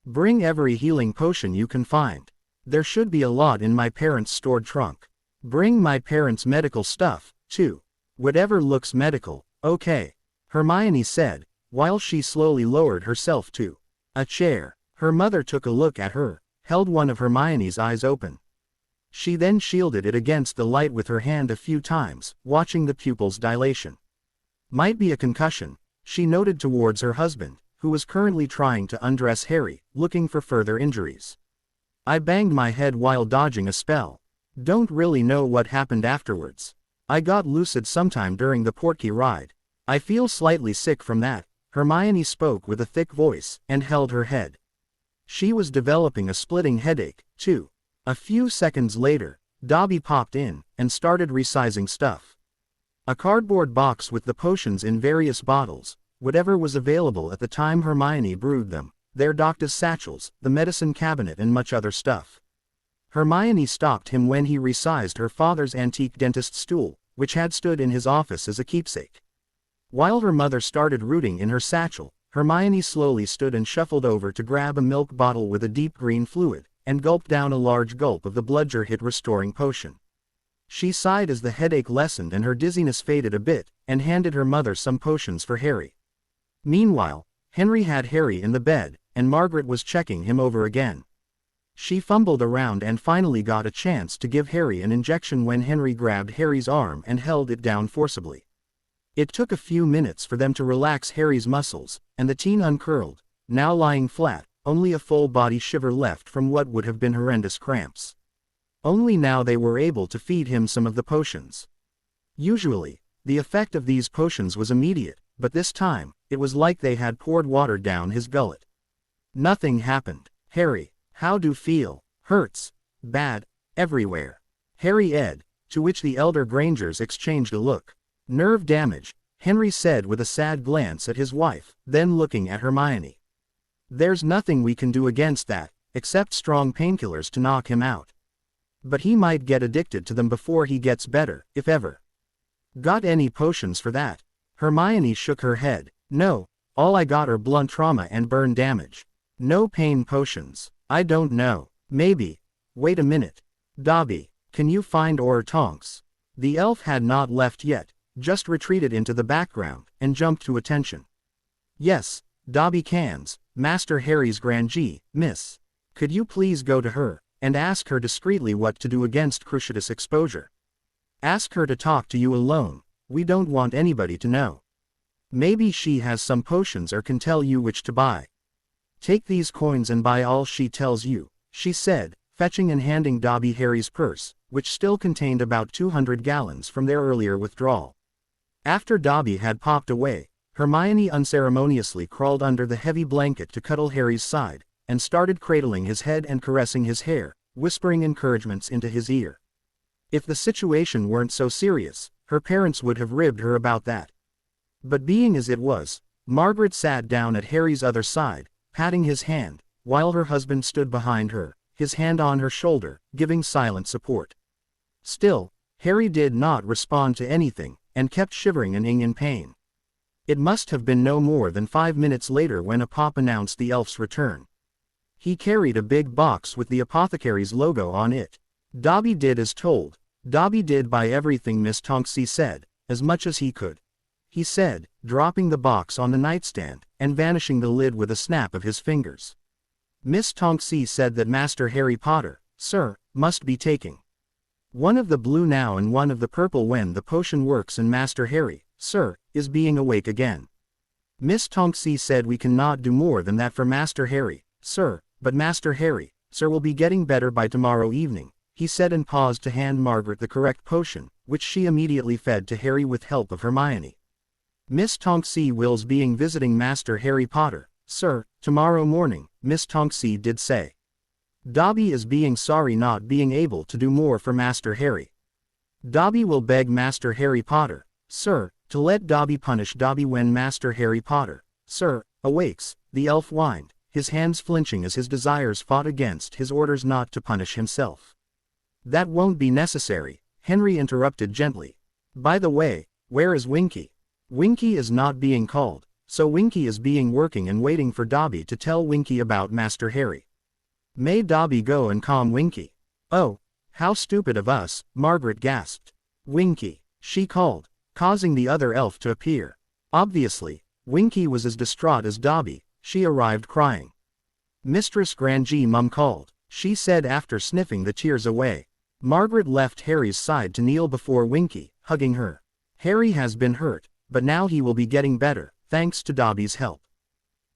Bring every healing potion you can find. There should be a lot in my parents' stored trunk. Bring my parents' medical stuff, too. Whatever looks medical, okay. Hermione said, while she slowly lowered herself to a chair. Her mother took a look at her, held one of Hermione's eyes open. She then shielded it against the light with her hand a few times, watching the pupil's dilation. Might be a concussion, she noted towards her husband, who was currently trying to undress Harry, looking for further injuries. I banged my head while dodging a spell. Don't really know what happened afterwards. I got lucid sometime during the portkey ride. I feel slightly sick from that. Hermione spoke with a thick voice, and held her head. She was developing a splitting headache, too. A few seconds later, Dobby popped in, and started resizing stuff. A cardboard box with the potions in various bottles, whatever was available at the time Hermione brewed them, their doctor's satchels, the medicine cabinet and much other stuff. Hermione stopped him when he resized her father's antique dentist stool, which had stood in his office as a keepsake. While her mother started rooting in her satchel, Hermione slowly stood and shuffled over to grab a milk bottle with a deep green fluid, and gulped down a large gulp of the blood-hit-restoring potion. She sighed as the headache lessened and her dizziness faded a bit, and handed her mother some potions for Harry. Meanwhile, Henry had Harry in the bed, and Margaret was checking him over again. She fumbled around and finally got a chance to give Harry an injection when Henry grabbed Harry's arm and held it down forcibly. It took a few minutes for them to relax Harry's muscles, and the teen uncurled, now lying flat, only a full body shiver left from what would have been horrendous cramps. Only now they were able to feed him some of the potions. Usually, the effect of these potions was immediate, but this time, it was like they had poured water down his gullet. Nothing happened. Harry, how do feel? Hurts. Bad. Everywhere. Harry Ed, to which the elder Grangers exchanged a look. Nerve damage, Henry said with a sad glance at his wife, then looking at Hermione. There's nothing we can do against that, except strong painkillers to knock him out. But he might get addicted to them before he gets better, if ever. Got any potions for that? Hermione shook her head. No, all I got are blunt trauma and burn damage. No pain potions. I don't know. Maybe. Wait a minute. Dobby, can you find Tonks? The elf had not left yet, just retreated into the background, and jumped to attention. Yes, Dobby Cans, Master Harry's grandee, miss. Could you please go to her, and ask her discreetly what to do against cruciatus exposure? Ask her to talk to you alone, we don't want anybody to know. Maybe she has some potions or can tell you which to buy. Take these coins and buy all she tells you, she said, fetching and handing Dobby Harry's purse, which still contained about 200 gallons from their earlier withdrawal. After Dobby had popped away, Hermione unceremoniously crawled under the heavy blanket to cuddle Harry's side, and started cradling his head and caressing his hair, whispering encouragements into his ear. If the situation weren't so serious, her parents would have ribbed her about that. But being as it was, Margaret sat down at Harry's other side, patting his hand, while her husband stood behind her, his hand on her shoulder, giving silent support. Still, Harry did not respond to anything, and kept shivering and in pain. It must have been no more than 5 minutes later when a pop announced the elf's return. He carried a big box with the apothecary's logo on it. Dobby did as told. Dobby did buy everything, Miss Tonksy said, as much as he could. He said, dropping the box on the nightstand, and vanishing the lid with a snap of his fingers. Miss Tonksy said that Master Harry Potter, sir, must be taking one of the blue now and one of the purple when the potion works, and Master Harry, sir, is being awake again. Miss Tonksy said we cannot do more than that for Master Harry, sir, but Master Harry, sir, will be getting better by tomorrow evening, he said, and paused to hand Margaret the correct potion, which she immediately fed to Harry with help of Hermione. Miss Tonksy wills being visiting Master Harry Potter, sir, tomorrow morning, Miss Tonksy did say. Dobby is being sorry not being able to do more for Master Harry. Dobby will beg Master Harry Potter, sir, to let Dobby punish Dobby when Master Harry Potter, sir, awakes, the elf whined, his hands flinching as his desires fought against his orders not to punish himself. That won't be necessary, Henry interrupted gently. By the way, where is Winky? Winky is not being called, so Winky is being working and waiting for Dobby to tell Winky about Master Harry. May Dobby go and calm Winky. Oh, how stupid of us, Margaret gasped. Winky, she called, causing the other elf to appear. Obviously, Winky was as distraught as Dobby. She arrived crying. Mistress Grandee, Mum called, she said after sniffing the tears away. Margaret left Harry's side to kneel before Winky, hugging her. Harry has been hurt, but now he will be getting better, thanks to Dobby's help.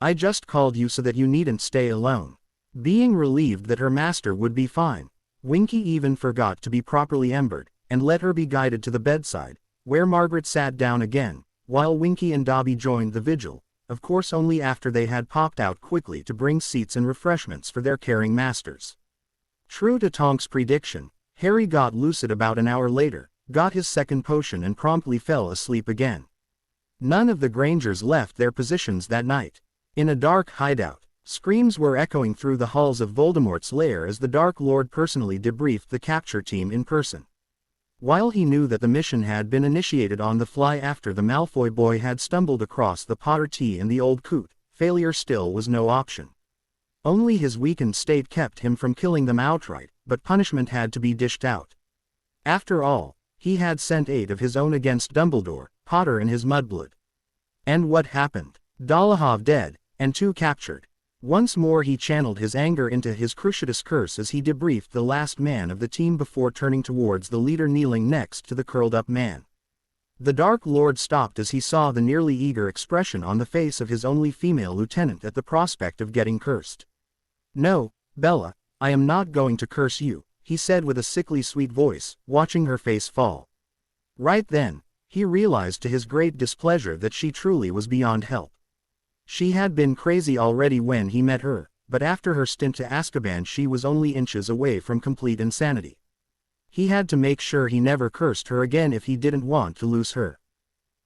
I just called you so that you needn't stay alone. Being relieved that her master would be fine, Winky even forgot to be properly embered, and let her be guided to the bedside, where Margaret sat down again, while Winky and Dobby joined the vigil, of course only after they had popped out quickly to bring seats and refreshments for their caring masters. True to Tonk's prediction, Harry got lucid about an hour later, got his second potion and promptly fell asleep again. None of the Grangers left their positions that night. In a dark hideout, screams were echoing through the halls of Voldemort's lair as the Dark Lord personally debriefed the capture team in person. While he knew that the mission had been initiated on the fly after the Malfoy boy had stumbled across the Potter tea in the old coot, failure still was no option. Only his weakened state kept him from killing them outright, but punishment had to be dished out. After all, he had sent 8 of his own against Dumbledore, Potter and his mudblood. And what happened? Dolohov dead, and 2 captured. Once more he channeled his anger into his cruciatus curse as he debriefed the last man of the team before turning towards the leader kneeling next to the curled-up man. The Dark Lord stopped as he saw the nearly eager expression on the face of his only female lieutenant at the prospect of getting cursed. No, Bella, I am not going to curse you, he said with a sickly sweet voice, watching her face fall. Right then, he realized to his great displeasure that she truly was beyond help. She had been crazy already when he met her, but after her stint to Azkaban she was only inches away from complete insanity. He had to make sure he never cursed her again if he didn't want to lose her.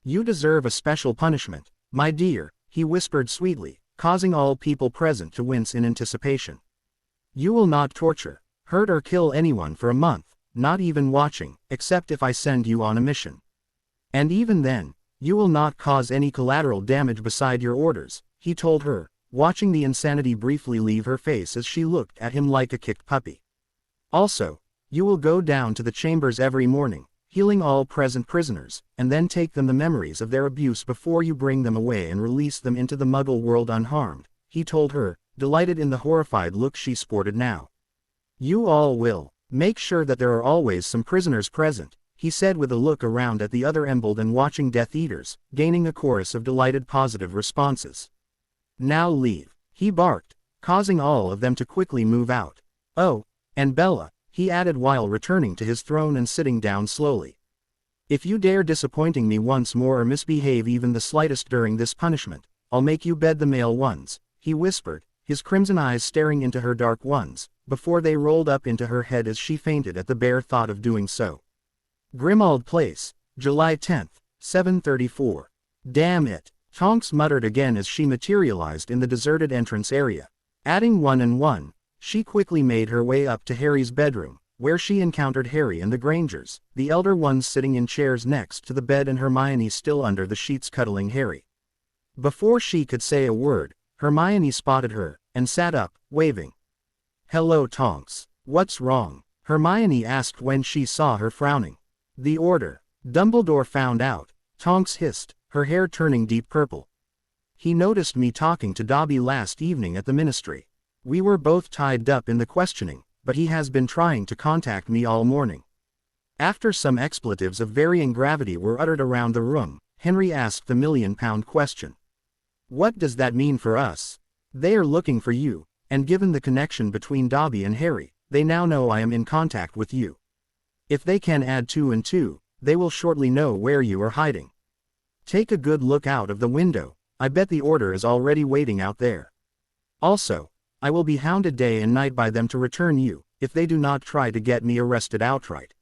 You deserve a special punishment, my dear, he whispered sweetly, causing all people present to wince in anticipation. You will not torture, hurt or kill anyone for a month, not even watching, except if I send you on a mission. And even then, you will not cause any collateral damage beside your orders, he told her, watching the insanity briefly leave her face as she looked at him like a kicked puppy. Also, you will go down to the chambers every morning, healing all present prisoners, and then take them the memories of their abuse before you bring them away and release them into the Muggle world unharmed, he told her, delighted in the horrified look she sported now. You all will. Make sure that there are always some prisoners present, he said with a look around at the other emboldened watching Death Eaters, gaining a chorus of delighted positive responses. Now leave, he barked, causing all of them to quickly move out. Oh, and Bella, he added while returning to his throne and sitting down slowly. If you dare disappointing me once more or misbehave even the slightest during this punishment, I'll make you bed the male ones, he whispered, his crimson eyes staring into her dark ones, before they rolled up into her head as she fainted at the bare thought of doing so. Grimmauld Place, July 10, 7:34. Damn it, Tonks muttered again as she materialized in the deserted entrance area. Adding 1 and 1, she quickly made her way up to Harry's bedroom, where she encountered Harry and the Grangers, the elder ones sitting in chairs next to the bed and Hermione still under the sheets cuddling Harry. Before she could say a word, Hermione spotted her, and sat up, waving. Hello Tonks. What's wrong? Hermione asked when she saw her frowning. The order. Dumbledore found out, Tonks hissed, her hair turning deep purple. He noticed me talking to Dobby last evening at the ministry. We were both tied up in the questioning, but he has been trying to contact me all morning. After some expletives of varying gravity were uttered around the room, Henry asked the million-pound question. What does that mean for us? They are looking for you, and given the connection between Dobby and Harry, they now know I am in contact with you. If they can add 2 and 2, they will shortly know where you are hiding. Take a good look out of the window, I bet the order is already waiting out there. Also, I will be hounded day and night by them to return you, if they do not try to get me arrested outright.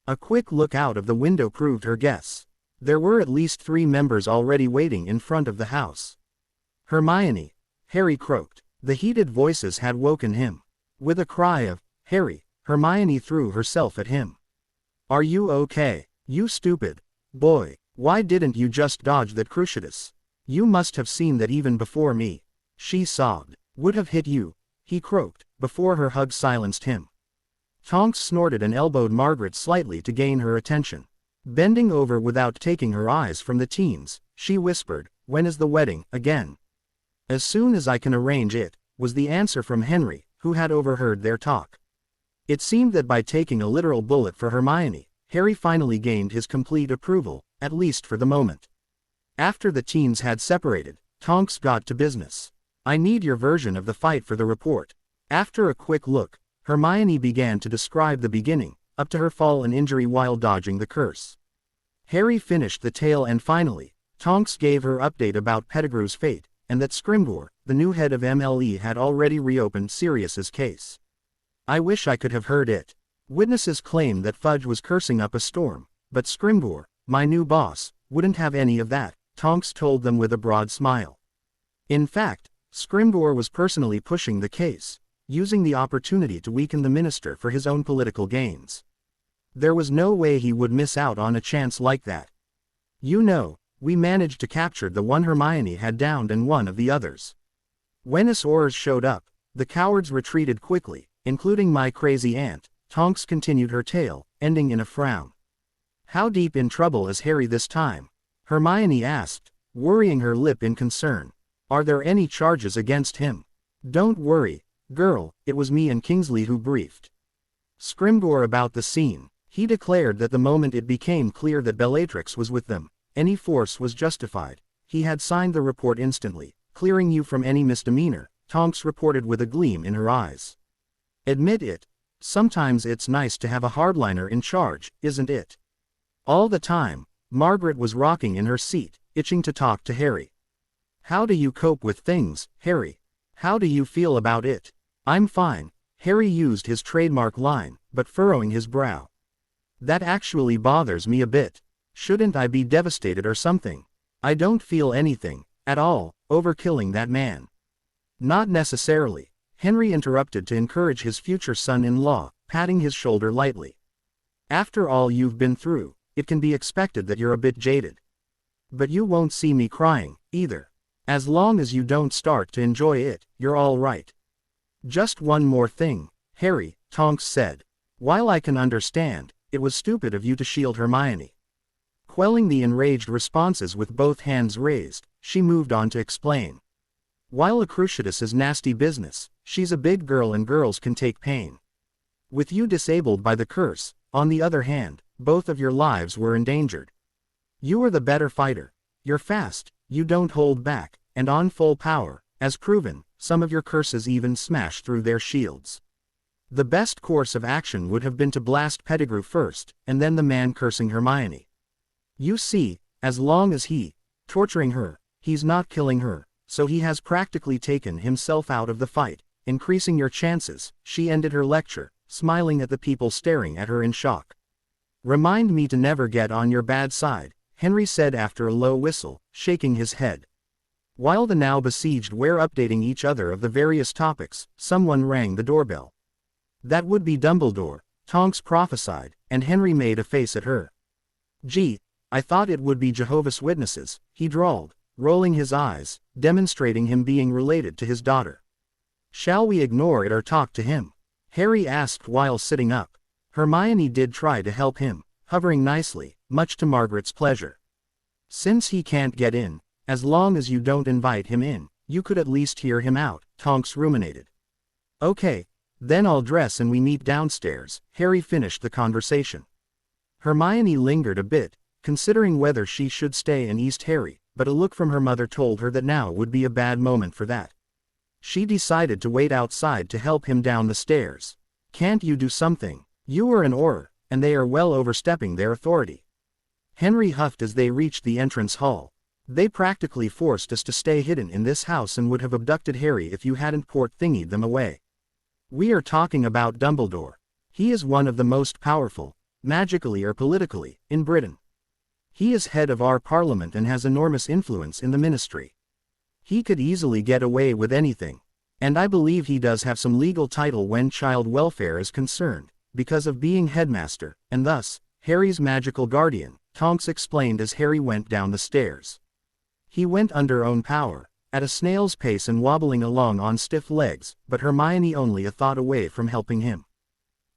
A quick look out of the window proved her guess. There were at least 3 members already waiting in front of the house. Hermione, Harry croaked. The heated voices had woken him. With a cry of, Harry, Hermione threw herself at him. Are you okay? You stupid boy, why didn't you just dodge that cruciatus? You must have seen that even before me. She sobbed. Would have hit you, he croaked, before her hug silenced him. Tonks snorted and elbowed Margaret slightly to gain her attention. Bending over without taking her eyes from the teens, she whispered, when is the wedding, again? As soon as I can arrange it, was the answer from Henry, who had overheard their talk. It seemed that by taking a literal bullet for Hermione, Harry finally gained his complete approval, at least for the moment. After the teens had separated, Tonks got to business. I need your version of the fight for the report. After a quick look, Hermione began to describe the beginning, up to her fall and injury while dodging the curse. Harry finished the tale and finally, Tonks gave her update about Pettigrew's fate, and that Scrimgeour, the new head of MLE, had already reopened Sirius's case. I wish I could have heard it. Witnesses claim that Fudge was cursing up a storm, but Scrimgeour, my new boss, wouldn't have any of that, Tonks told them with a broad smile. In fact, Scrimgeour was personally pushing the case, using the opportunity to weaken the minister for his own political gains. There was no way he would miss out on a chance like that. You know, we managed to capture the one Hermione had downed and one of the others. When us Aurors showed up, the cowards retreated quickly, including my crazy aunt. Tonks continued her tale, ending in a frown. How deep in trouble is Harry this time? Hermione asked, worrying her lip in concern. Are there any charges against him? Don't worry, girl, it was me and Kingsley who briefed Scrimgeour about the scene. He declared that the moment it became clear that Bellatrix was with them, any force was justified. He had signed the report instantly, clearing you from any misdemeanor, Tonks reported with a gleam in her eyes. Admit it. Sometimes it's nice to have a hardliner in charge, isn't it? All the time, Margaret was rocking in her seat, itching to talk to Harry. How do you cope with things, Harry? How do you feel about it? I'm fine. Harry used his trademark line, but furrowing his brow. That actually bothers me a bit. Shouldn't I be devastated or something? I don't feel anything, at all, over killing that man. Not necessarily, Henry interrupted to encourage his future son-in-law, patting his shoulder lightly. After all you've been through, it can be expected that you're a bit jaded. But you won't see me crying, either. As long as you don't start to enjoy it, you're all right. Just one more thing, Harry, Tonks said. While I can understand, it was stupid of you to shield Hermione. Quelling the enraged responses with both hands raised, she moved on to explain. While a Cruciatus is nasty business, she's a big girl and girls can take pain. With you disabled by the curse, on the other hand, both of your lives were endangered. You are the better fighter. You're fast, you don't hold back, and on full power, as proven, some of your curses even smash through their shields. The best course of action would have been to blast Pettigrew first, and then the man cursing Hermione. You see, as long as torturing her, he's not killing her, so he has practically taken himself out of the fight, increasing your chances. She ended her lecture, smiling at the people staring at her in shock. Remind me to never get on your bad side, Henry said after a low whistle, shaking his head. While the now besieged were updating each other of the various topics, someone rang the doorbell. That would be Dumbledore, Tonks prophesied, and Henry made a face at her. Gee, I thought it would be Jehovah's Witnesses, he drawled, rolling his eyes, demonstrating him being related to his daughter. Shall we ignore it or talk to him? Harry asked while sitting up. Hermione did try to help him, hovering nicely, much to Margaret's pleasure. Since he can't get in, as long as you don't invite him in, you could at least hear him out, Tonks ruminated. Okay, then I'll dress and we meet downstairs, Harry finished the conversation. Hermione lingered a bit, considering whether she should stay and East Harry, but a look from her mother told her that now would be a bad moment for that. She decided to wait outside to help him down the stairs. Can't you do something? You are an Auror, and they are well overstepping their authority. Henry huffed as they reached the entrance hall. They practically forced us to stay hidden in this house and would have abducted Harry if you hadn't port-thingied them away. We are talking about Dumbledore. He is one of the most powerful, magically or politically, in Britain. He is head of our parliament and has enormous influence in the ministry. He could easily get away with anything. And I believe he does have some legal title when child welfare is concerned, because of being headmaster, and thus, Harry's magical guardian, Tonks explained as Harry went down the stairs. He went under own power, at a snail's pace and wobbling along on stiff legs, but Hermione only a thought away from helping him.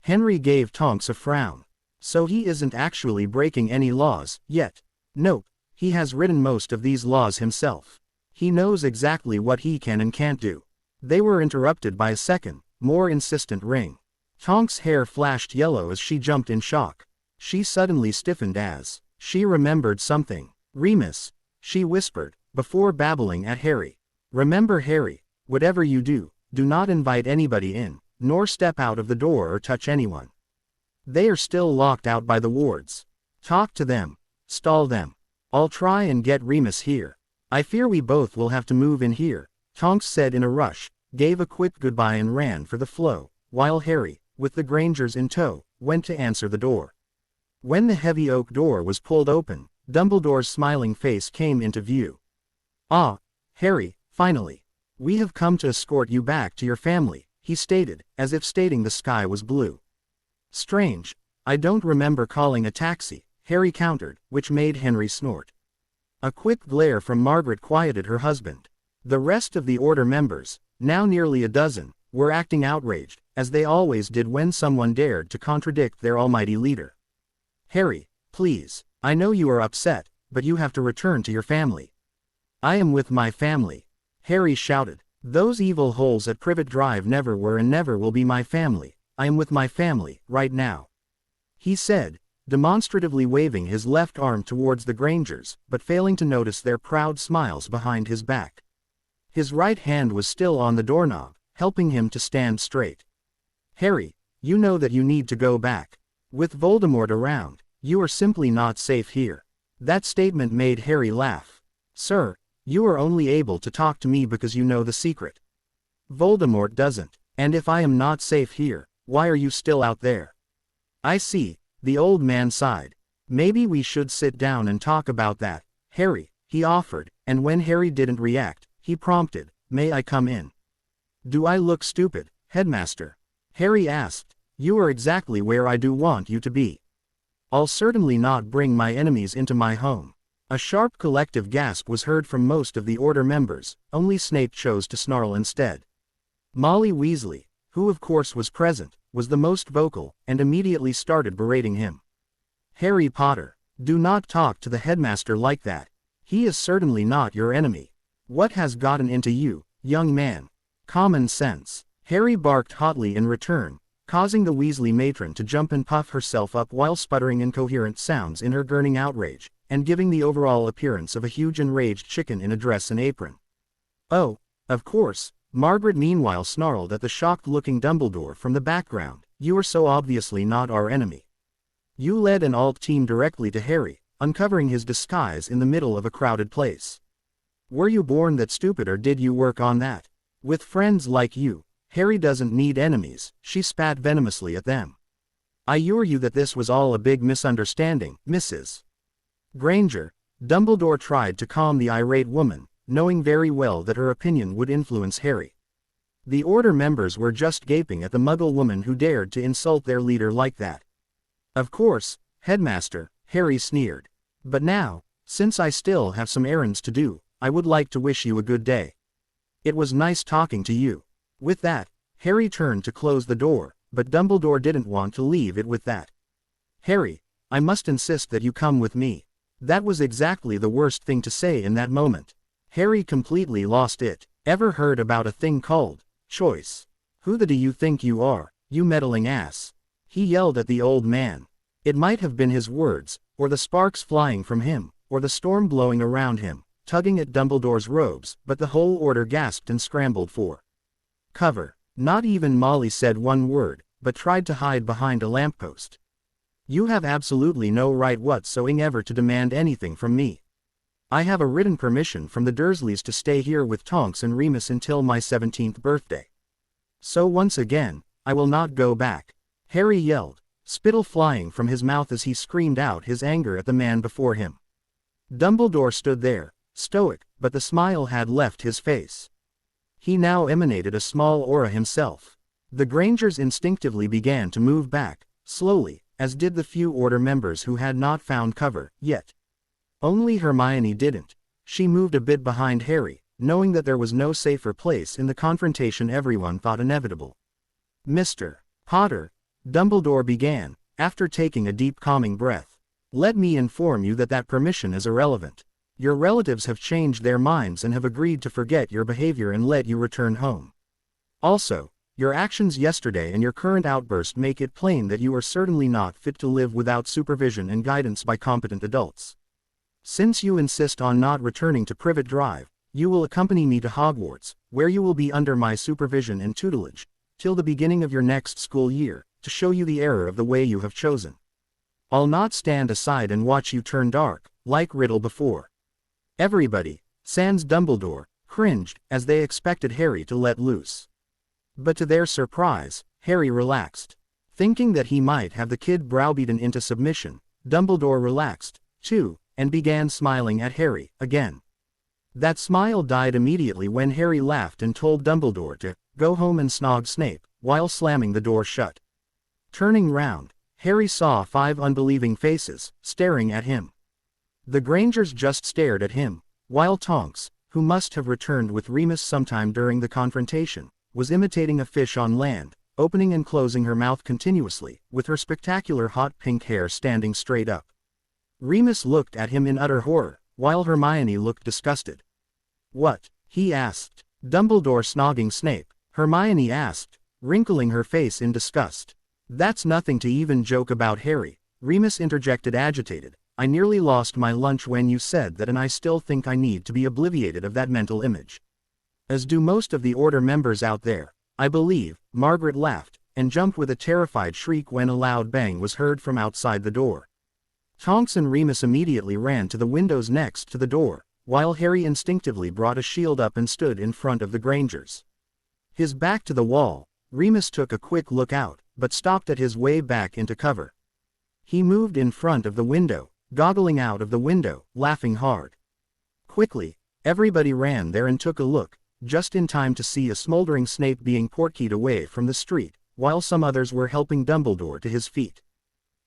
Henry gave Tonks a frown. So he isn't actually breaking any laws, yet. Nope, he has written most of these laws himself. He knows exactly what he can and can't do. They were interrupted by a second, more insistent ring. Tonks' hair flashed yellow as she jumped in shock. She suddenly stiffened as she remembered something. Remus, she whispered, before babbling at Harry. Remember Harry, whatever you do, do not invite anybody in, nor step out of the door or touch anyone. They are still locked out by the wards. Talk to them. Stall them. I'll try and get Remus here. I fear we both will have to move in here, Tonks said in a rush, gave a quick goodbye and ran for the flow, while Harry, with the Grangers in tow, went to answer the door. When the heavy oak door was pulled open, Dumbledore's smiling face came into view. Ah, Harry, finally. We have come to escort you back to your family, he stated, as if stating the sky was blue. Strange, I don't remember calling a taxi, Harry countered, which made Henry snort. A quick glare from Margaret quieted her husband. The rest of the Order members, now nearly a dozen, were acting outraged, as they always did when someone dared to contradict their almighty leader. Harry, please, I know you are upset, but you have to return to your family. I am with my family, Harry shouted. Those evil holes at Privet Drive never were and never will be my family. I am with my family, right now. He said, demonstratively waving his left arm towards the Grangers, but failing to notice their proud smiles behind his back. His right hand was still on the doorknob, helping him to stand straight. Harry, you know that you need to go back. With Voldemort around, you are simply not safe here. That statement made Harry laugh. Sir, you are only able to talk to me because you know the secret. Voldemort doesn't, and if I am not safe here, why are you still out there? I see, the old man sighed. Maybe we should sit down and talk about that, Harry, he offered, and when Harry didn't react, he prompted, may I come in? Do I look stupid, headmaster? Harry asked. You are exactly where I do want you to be. I'll certainly not bring my enemies into my home. A sharp collective gasp was heard from most of the Order members, only Snape chose to snarl instead. Molly Weasley, who of course was present, was the most vocal, and immediately started berating him. Harry Potter, do not talk to the headmaster like that. He is certainly not your enemy. What has gotten into you, young man? Common sense. Harry barked hotly in return, causing the Weasley matron to jump and puff herself up while sputtering incoherent sounds in her gurning outrage, and giving the overall appearance of a huge enraged chicken in a dress and apron. Oh, of course, Margaret meanwhile snarled at the shocked-looking Dumbledore from the background. You are so obviously not our enemy. You led an alt team directly to Harry, uncovering his disguise in the middle of a crowded place. Were you born that stupid, or did you work on that? With friends like you, Harry doesn't need enemies. She spat venomously at them. I assure you that this was all a big misunderstanding, Mrs. Granger. Dumbledore tried to calm the irate woman, knowing very well that her opinion would influence Harry. The Order members were just gaping at the Muggle woman who dared to insult their leader like that. Of course, Headmaster, Harry sneered. But now, since I still have some errands to do, I would like to wish you a good day. It was nice talking to you. With that, Harry turned to close the door, but Dumbledore didn't want to leave it with that. Harry, I must insist that you come with me. That was exactly the worst thing to say in that moment. Harry completely lost it. Ever heard about a thing called choice? Who the do you think you are, you meddling ass? He yelled at the old man. It might have been his words, or the sparks flying from him, or the storm blowing around him, tugging at Dumbledore's robes, but the whole Order gasped and scrambled for cover. Not even Molly said one word, but tried to hide behind a lamppost. You have absolutely no right whatsoever to demand anything from me. I have a written permission from the Dursleys to stay here with Tonks and Remus until my 17th birthday. So once again, I will not go back. Harry yelled, spittle flying from his mouth as he screamed out his anger at the man before him. Dumbledore stood there, stoic, but the smile had left his face. He now emanated a small aura himself. The Grangers instinctively began to move back, slowly, as did the few Order members who had not found cover yet. Only Hermione didn't. She moved a bit behind Harry, knowing that there was no safer place in the confrontation everyone thought inevitable. Mr. Potter, Dumbledore began, after taking a deep calming breath. Let me inform you that that permission is irrelevant. Your relatives have changed their minds and have agreed to forget your behavior and let you return home. Also, your actions yesterday and your current outburst make it plain that you are certainly not fit to live without supervision and guidance by competent adults. Since you insist on not returning to Privet Drive, you will accompany me to Hogwarts, where you will be under my supervision and tutelage, till the beginning of your next school year, to show you the error of the way you have chosen. I'll not stand aside and watch you turn dark, like Riddle before. Everybody, sans Dumbledore, cringed, as they expected Harry to let loose. But to their surprise, Harry relaxed. Thinking that he might have the kid browbeaten into submission, Dumbledore relaxed, too, and began smiling at Harry, again. That smile died immediately when Harry laughed and told Dumbledore to go home and snog Snape, while slamming the door shut. Turning round, Harry saw 5 unbelieving faces, staring at him. The Grangers just stared at him, while Tonks, who must have returned with Remus sometime during the confrontation, was imitating a fish on land, opening and closing her mouth continuously, with her spectacular hot pink hair standing straight up. Remus looked at him in utter horror, while Hermione looked disgusted. What? He asked. Dumbledore snogging Snape, Hermione asked, wrinkling her face in disgust. That's nothing to even joke about, Harry, Remus interjected agitated. I nearly lost my lunch when you said that, and I still think I need to be obliviated of that mental image. As do most of the Order members out there, I believe. Margaret laughed, and jumped with a terrified shriek when a loud bang was heard from outside the door. Tonks and Remus immediately ran to the windows next to the door, while Harry instinctively brought a shield up and stood in front of the Grangers. His back to the wall, Remus took a quick look out, but stopped at his way back into cover. He moved in front of the window, goggling out of the window, laughing hard. Quickly, everybody ran there and took a look, just in time to see a smoldering Snape being portkeyed away from the street, while some others were helping Dumbledore to his feet.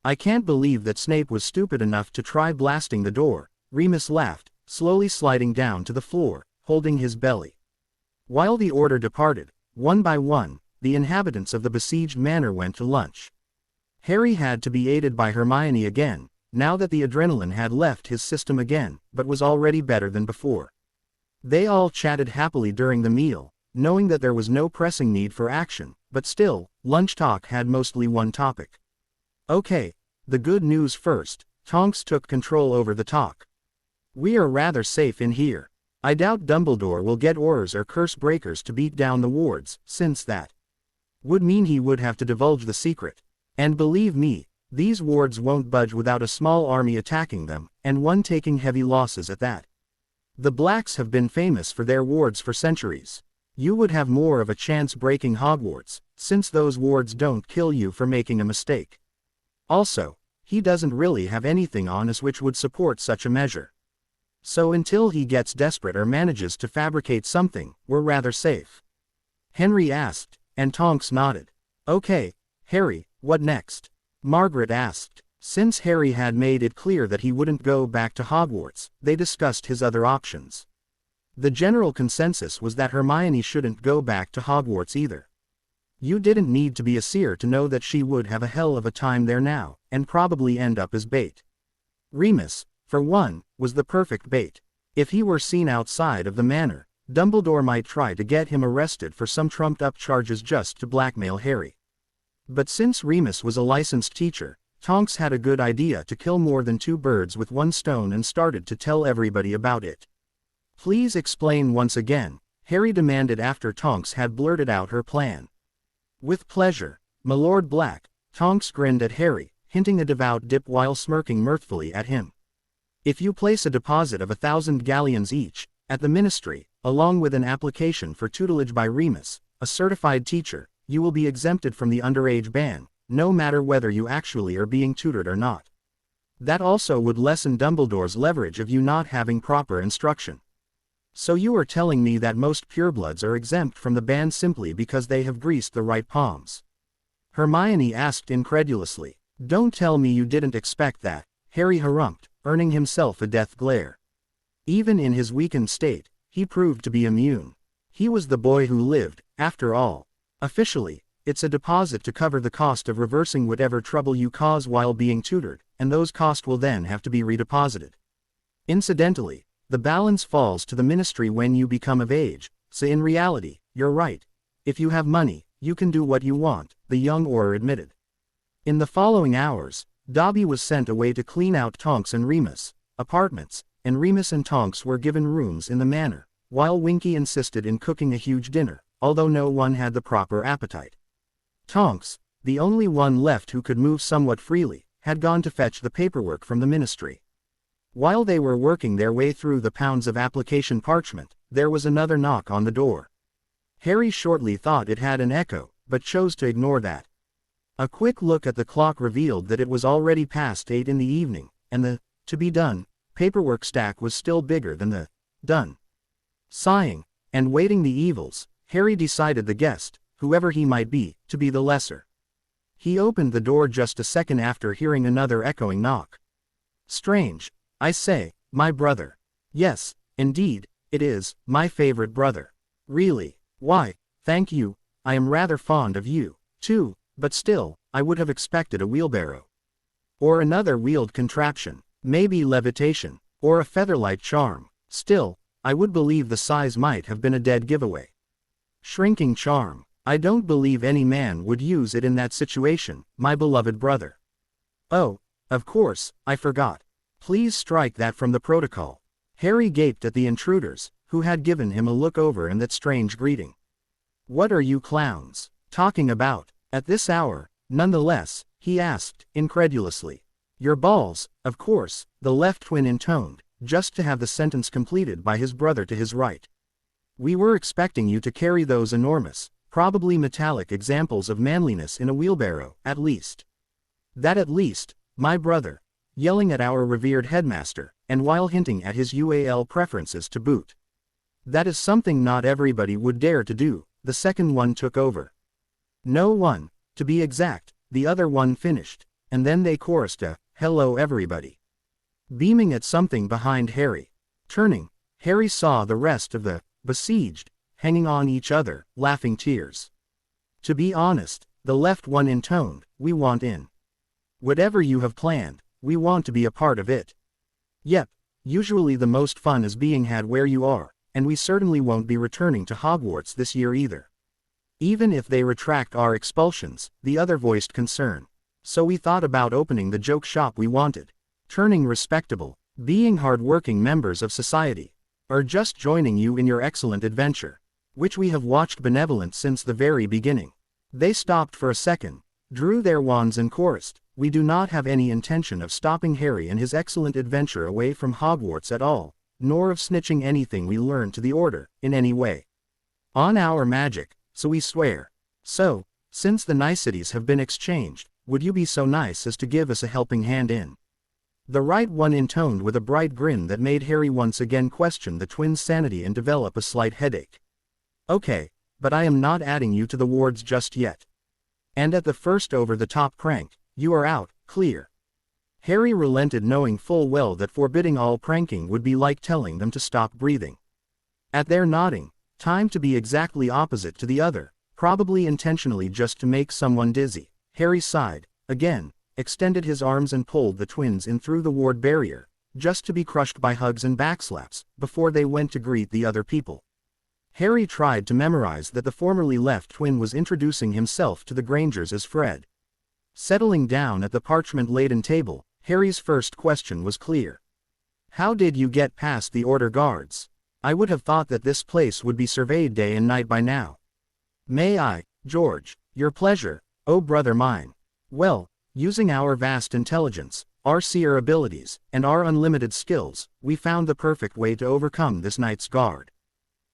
I can't believe that Snape was stupid enough to try blasting the door, Remus laughed, slowly sliding down to the floor, holding his belly. While the Order departed, one by one, the inhabitants of the besieged manor went to lunch. Harry had to be aided by Hermione again, now that the adrenaline had left his system again, but was already better than before. They all chatted happily during the meal, knowing that there was no pressing need for action, but still, lunch talk had mostly one topic. Okay, the good news first, Tonks took control over the talk. We are rather safe in here. I doubt Dumbledore will get Aurors or Curse Breakers to beat down the wards, since that would mean he would have to divulge the secret. And believe me, these wards won't budge without a small army attacking them, and one taking heavy losses at that. The Blacks have been famous for their wards for centuries. You would have more of a chance breaking Hogwarts, since those wards don't kill you for making a mistake. Also, he doesn't really have anything on us which would support such a measure. So until he gets desperate or manages to fabricate something, we're rather safe. Henry asked, and Tonks nodded. Okay, Harry, what next? Margaret asked. Since Harry had made it clear that he wouldn't go back to Hogwarts, they discussed his other options. The general consensus was that Hermione shouldn't go back to Hogwarts either. You didn't need to be a seer to know that she would have a hell of a time there now, and probably end up as bait. Remus, for one, was the perfect bait. If he were seen outside of the manor, Dumbledore might try to get him arrested for some trumped-up charges just to blackmail Harry. But since Remus was a licensed teacher, Tonks had a good idea to kill more than two birds with one stone and started to tell everybody about it. Please explain once again, Harry demanded after Tonks had blurted out her plan. With pleasure, my Lord Black, Tonks grinned at Harry, hinting a devout dip while smirking mirthfully at him. If you place a deposit of 1,000 galleons each, at the ministry, along with an application for tutelage by Remus, a certified teacher, you will be exempted from the underage ban, no matter whether you actually are being tutored or not. That also would lessen Dumbledore's leverage of you not having proper instruction. So you are telling me that most purebloods are exempt from the ban simply because they have greased the right palms? Hermione asked incredulously. Don't tell me you didn't expect that, Harry harumphed, earning himself a death glare. Even in his weakened state, he proved to be immune. He was the boy who lived, after all. Officially, it's a deposit to cover the cost of reversing whatever trouble you cause while being tutored, and those costs will then have to be redeposited. Incidentally, the balance falls to the ministry when you become of age, so in reality, you're right. If you have money, you can do what you want, the young Auror admitted. In the following hours, Dobby was sent away to clean out Tonks and Remus' apartments, and Remus and Tonks were given rooms in the manor, while Winky insisted in cooking a huge dinner, although no one had the proper appetite. Tonks, the only one left who could move somewhat freely, had gone to fetch the paperwork from the ministry. While they were working their way through the pounds of application parchment, there was another knock on the door. Harry shortly thought it had an echo, but chose to ignore that. A quick look at the clock revealed that it was already past 8 in the evening, and the to-be-done paperwork stack was still bigger than the done. Sighing, and weighting the evils, Harry decided the guest, whoever he might be, to be the lesser. He opened the door just a second after hearing another echoing knock. Strange, I say, my brother. Yes, indeed, it is, my favorite brother. Really? Why, thank you, I am rather fond of you, too, but still, I would have expected a wheelbarrow. Or another wheeled contraption, maybe levitation, or a featherlight charm. Still, I would believe the size might have been a dead giveaway. Shrinking charm. I don't believe any man would use it in that situation, my beloved brother. Oh, of course, I forgot. Please strike that from the protocol. Harry gaped at the intruders, who had given him a look over and that strange greeting. What are you clowns talking about, at this hour, nonetheless, he asked, incredulously. Your balls, of course, the left twin intoned, just to have the sentence completed by his brother to his right. We were expecting you to carry those enormous, probably metallic examples of manliness in a wheelbarrow, at least. That at least, my brother, yelling at our revered headmaster, and while hinting at his UAL preferences to boot. That is something not everybody would dare to do, the second one took over. No one, to be exact, the other one finished, and then they chorused a, hello everybody. Beaming at something behind Harry. Turning, Harry saw the rest of the besieged, hanging on each other, laughing tears. To be honest, the left one intoned, we want in. Whatever you have planned, We want to be a part of it. Yep. Usually the most fun is being had where you are, and we certainly won't be returning to Hogwarts this year either. Even if they retract our expulsions, the other voiced concern. So we thought about opening the joke shop we wanted. Turning respectable, being hard-working members of society, or just joining you in your excellent adventure, which we have watched benevolent since the very beginning. They stopped for a second, drew their wands and chorused, "We do not have any intention of stopping Harry and his excellent adventure away from Hogwarts at all, nor of snitching anything we learn to the Order, in any way. On our magic, so we swear. So, since the niceties have been exchanged, would you be so nice as to give us a helping hand in?" The right one intoned with a bright grin that made Harry once again question the twins' sanity and develop a slight headache. "Okay, but I am not adding you to the wards just yet. And at the first over-the-top prank, you are out, clear." Harry relented, knowing full well that forbidding all pranking would be like telling them to stop breathing. At their nodding, time to be exactly opposite to the other, probably intentionally just to make someone dizzy, Harry sighed, again, extended his arms and pulled the twins in through the ward barrier, just to be crushed by hugs and backslaps, before they went to greet the other people. Harry tried to memorize that the formerly left twin was introducing himself to the Grangers as Fred. Settling down at the parchment-laden table, Harry's first question was clear. "How did you get past the Order guards? I would have thought that this place would be surveyed day and night by now." "May I, George? Your pleasure, oh brother mine. Well, using our vast intelligence, our seer abilities, and our unlimited skills, we found the perfect way to overcome this night's guard."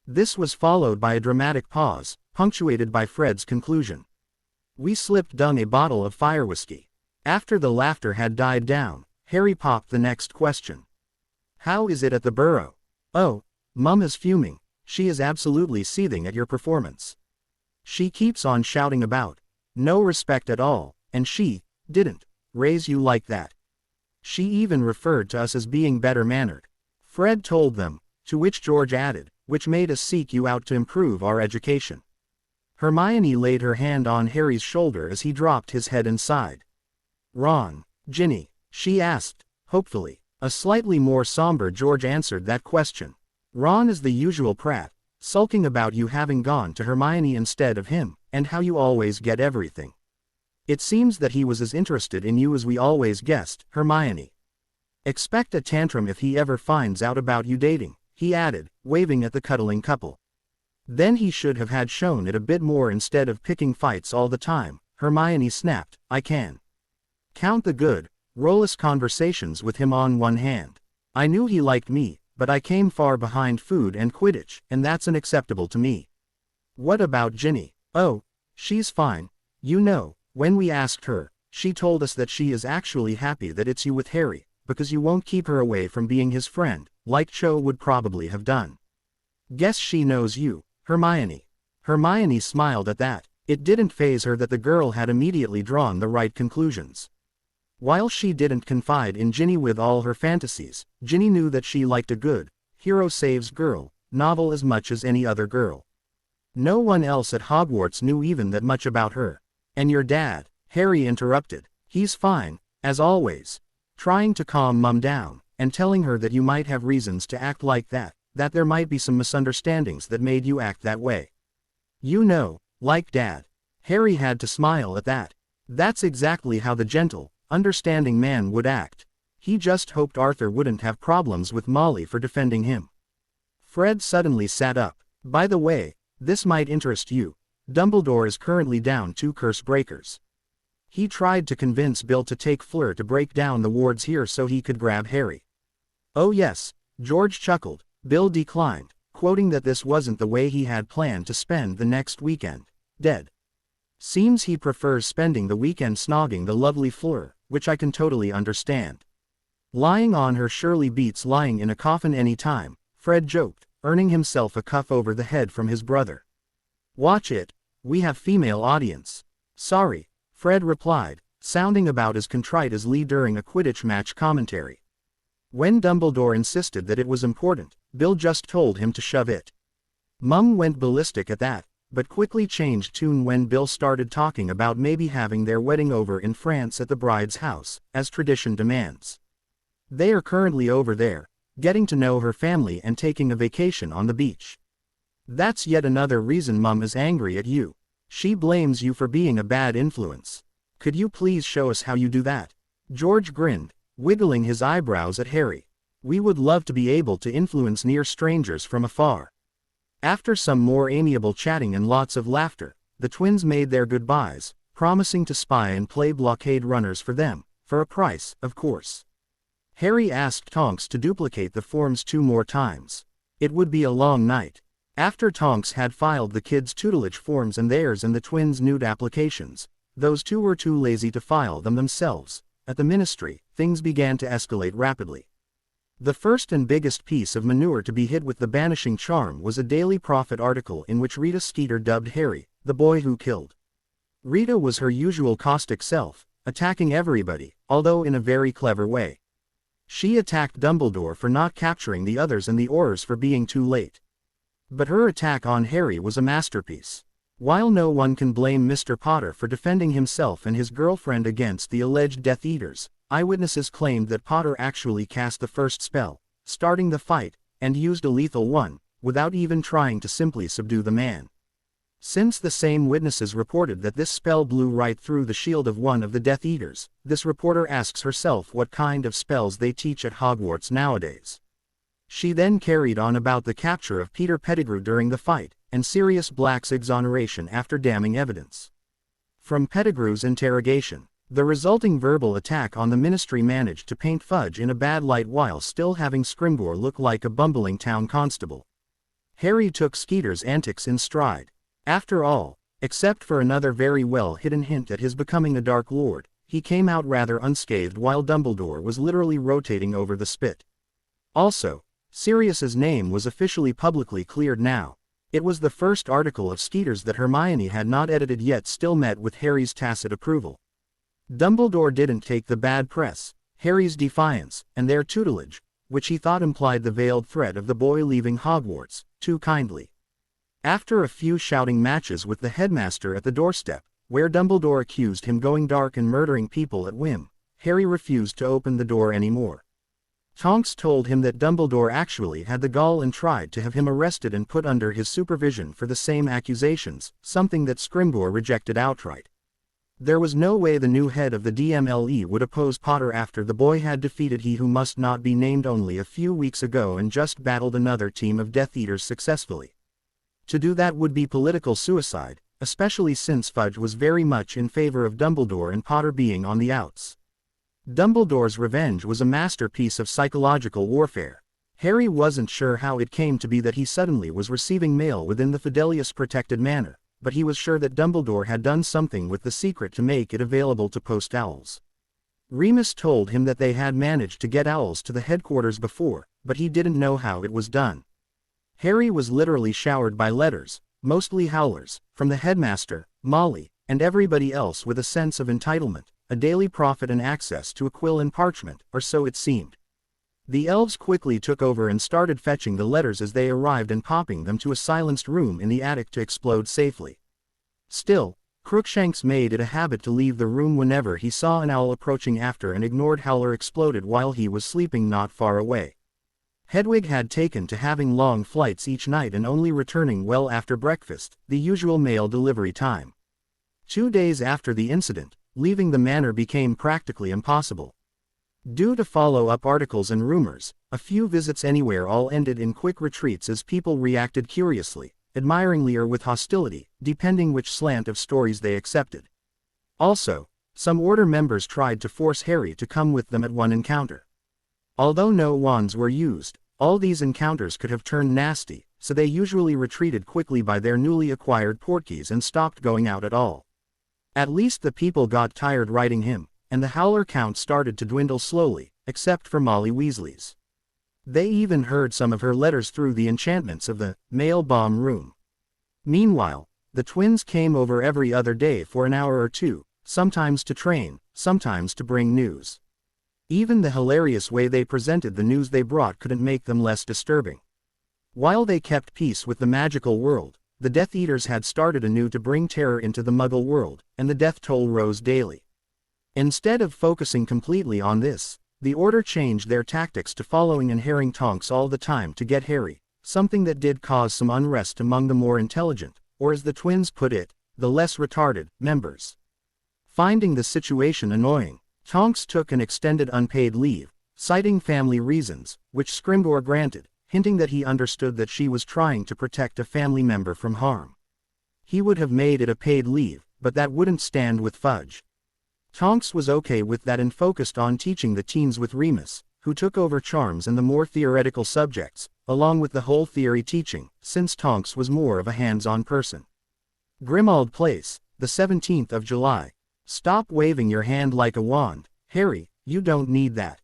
This was followed by a dramatic pause, punctuated by Fred's conclusion. "We slipped dung a bottle of fire whiskey." After the laughter had died down, Harry popped the next question. "How is it at the Burrow? Oh, Mum is fuming. She is absolutely seething at your performance. She keeps on shouting about no respect at all, and she didn't raise you like that. She even referred to us as being better mannered." Fred told them, to which George added, "which made us seek you out to improve our education." Hermione laid her hand on Harry's shoulder as he dropped his head and sighed. "Ron, Ginny?" she asked, hopefully. A slightly more somber George answered that question. "Ron is the usual prat, sulking about you having gone to Hermione instead of him, and how you always get everything. It seems that he was as interested in you as we always guessed, Hermione. Expect a tantrum if he ever finds out about you dating," he added, waving at the cuddling couple. "Then he should have had shown it a bit more instead of picking fights all the time," Hermione snapped. "I can count the good, role-less conversations with him on one hand. I knew he liked me, but I came far behind food and Quidditch, and that's unacceptable to me." "What about Ginny?" "Oh, she's fine. You know, when we asked her, she told us that she is actually happy that it's you with Harry, because you won't keep her away from being his friend, like Cho would probably have done." "Guess she knows you, Hermione." Hermione smiled at that. It didn't faze her that the girl had immediately drawn the right conclusions. While she didn't confide in Ginny with all her fantasies, Ginny knew that she liked a good, hero saves girl, novel as much as any other girl. No one else at Hogwarts knew even that much about her. "And your dad?" Harry interrupted. "He's fine, as always." Trying to calm Mum down, and telling her that you might have reasons to act like that there might be some misunderstandings that made you act that way. "You know, like Dad." Harry had to smile at that. That's exactly how the gentle, understanding man would act. He just hoped Arthur wouldn't have problems with Molly for defending him. Fred suddenly sat up. "By the way, this might interest you. Dumbledore is currently down 2 curse breakers. He tried to convince Bill to take Fleur to break down the wards here so he could grab Harry." "Oh yes," George chuckled. Bill declined, quoting that this wasn't the way he had planned to spend the next weekend. "Dead. Seems he prefers spending the weekend snogging the lovely Fleur, which I can totally understand. Lying on her surely beats lying in a coffin any time," Fred joked, earning himself a cuff over the head from his brother. "Watch it, we have female audience." "Sorry," Fred replied, sounding about as contrite as Lee during a Quidditch match commentary. When Dumbledore insisted that it was important, Bill just told him to shove it. Mum went ballistic at that, but quickly changed tune when Bill started talking about maybe having their wedding over in France at the bride's house, as tradition demands. They are currently over there, getting to know her family and taking a vacation on the beach. That's yet another reason Mum is angry at you. She blames you for being a bad influence. Could you please show us how you do that? George grinned, wiggling his eyebrows at Harry. We would love to be able to influence near strangers from afar. After some more amiable chatting and lots of laughter, the twins made their goodbyes, promising to spy and play blockade runners for them, for a price, of course. Harry asked Tonks to duplicate the forms 2 more times. It would be a long night. After Tonks had filed the kids' tutelage forms and theirs and the twins' nude applications, those 2 were too lazy to file them themselves. At the ministry, things began to escalate rapidly. The first and biggest piece of manure to be hit with the banishing charm was a Daily Prophet article in which Rita Skeeter dubbed Harry, the boy who killed. Rita was her usual caustic self, attacking everybody, although in a very clever way. She attacked Dumbledore for not capturing the others and the Aurors for being too late. But her attack on Harry was a masterpiece. While no one can blame Mr. Potter for defending himself and his girlfriend against the alleged Death Eaters, eyewitnesses claimed that Potter actually cast the first spell, starting the fight, and used a lethal one, without even trying to simply subdue the man. Since the same witnesses reported that this spell blew right through the shield of one of the Death Eaters, this reporter asks herself what kind of spells they teach at Hogwarts nowadays. She then carried on about the capture of Peter Pettigrew during the fight, and Sirius Black's exoneration after damning evidence. From Pettigrew's interrogation, the resulting verbal attack on the ministry managed to paint Fudge in a bad light while still having Scrimgeour look like a bumbling town constable. Harry took Skeeter's antics in stride. After all, except for another very well-hidden hint at his becoming a Dark Lord, he came out rather unscathed while Dumbledore was literally rotating over the spit. Also, Sirius's name was officially publicly cleared now. It was the first article of Skeeter's that Hermione had not edited yet still met with Harry's tacit approval. Dumbledore didn't take the bad press, Harry's defiance, and their tutelage, which he thought implied the veiled threat of the boy leaving Hogwarts, too kindly. After a few shouting matches with the headmaster at the doorstep, where Dumbledore accused him going dark and murdering people at whim, Harry refused to open the door anymore. Tonks told him that Dumbledore actually had the gall and tried to have him arrested and put under his supervision for the same accusations, something that Scrimgeour rejected outright. There was no way the new head of the DMLE would oppose Potter after the boy had defeated he who must not be named only a few weeks ago and just battled another team of Death Eaters successfully. To do that would be political suicide, especially since Fudge was very much in favor of Dumbledore and Potter being on the outs. Dumbledore's revenge was a masterpiece of psychological warfare. Harry wasn't sure how it came to be that he suddenly was receiving mail within the Fidelius-protected manor, but he was sure that Dumbledore had done something with the secret to make it available to post owls. Remus told him that they had managed to get owls to the headquarters before, but he didn't know how it was done. Harry was literally showered by letters, mostly howlers, from the headmaster, Molly, and everybody else with a sense of entitlement, a Daily Prophet and access to a quill and parchment, or so it seemed. The elves quickly took over and started fetching the letters as they arrived and popping them to a silenced room in the attic to explode safely. Still, Crookshanks made it a habit to leave the room whenever he saw an owl approaching after an ignored howler exploded while he was sleeping not far away. Hedwig had taken to having long flights each night and only returning well after breakfast, the usual mail delivery time. 2 days after the incident, leaving the manor became practically impossible. Due to follow-up articles and rumors, a few visits anywhere all ended in quick retreats as people reacted curiously, admiringly or with hostility, depending which slant of stories they accepted. Also, some Order members tried to force Harry to come with them at one encounter. Although no wands were used, all these encounters could have turned nasty, so they usually retreated quickly by their newly acquired portkeys and stopped going out at all. At least the people got tired writing him, and the howler count started to dwindle slowly, except for Molly Weasley's. They even heard some of her letters through the enchantments of the mail bomb room. Meanwhile, the twins came over every other day for an hour or two, sometimes to train, sometimes to bring news. Even the hilarious way they presented the news they brought couldn't make them less disturbing. While they kept peace with the magical world, the Death Eaters had started anew to bring terror into the Muggle world, and the death toll rose daily. Instead of focusing completely on this, the Order changed their tactics to following and harrying Tonks all the time to get Harry, something that did cause some unrest among the more intelligent, or as the twins put it, the less retarded, members. Finding the situation annoying, Tonks took an extended unpaid leave, citing family reasons, which Scrimgeour granted, hinting that he understood that she was trying to protect a family member from harm. He would have made it a paid leave, but that wouldn't stand with Fudge. Tonks was okay with that and focused on teaching the teens with Remus, who took over charms and the more theoretical subjects, along with the whole theory teaching, since Tonks was more of a hands-on person. Grimmauld Place, the 17th of July. Stop waving your hand like a wand, Harry, you don't need that.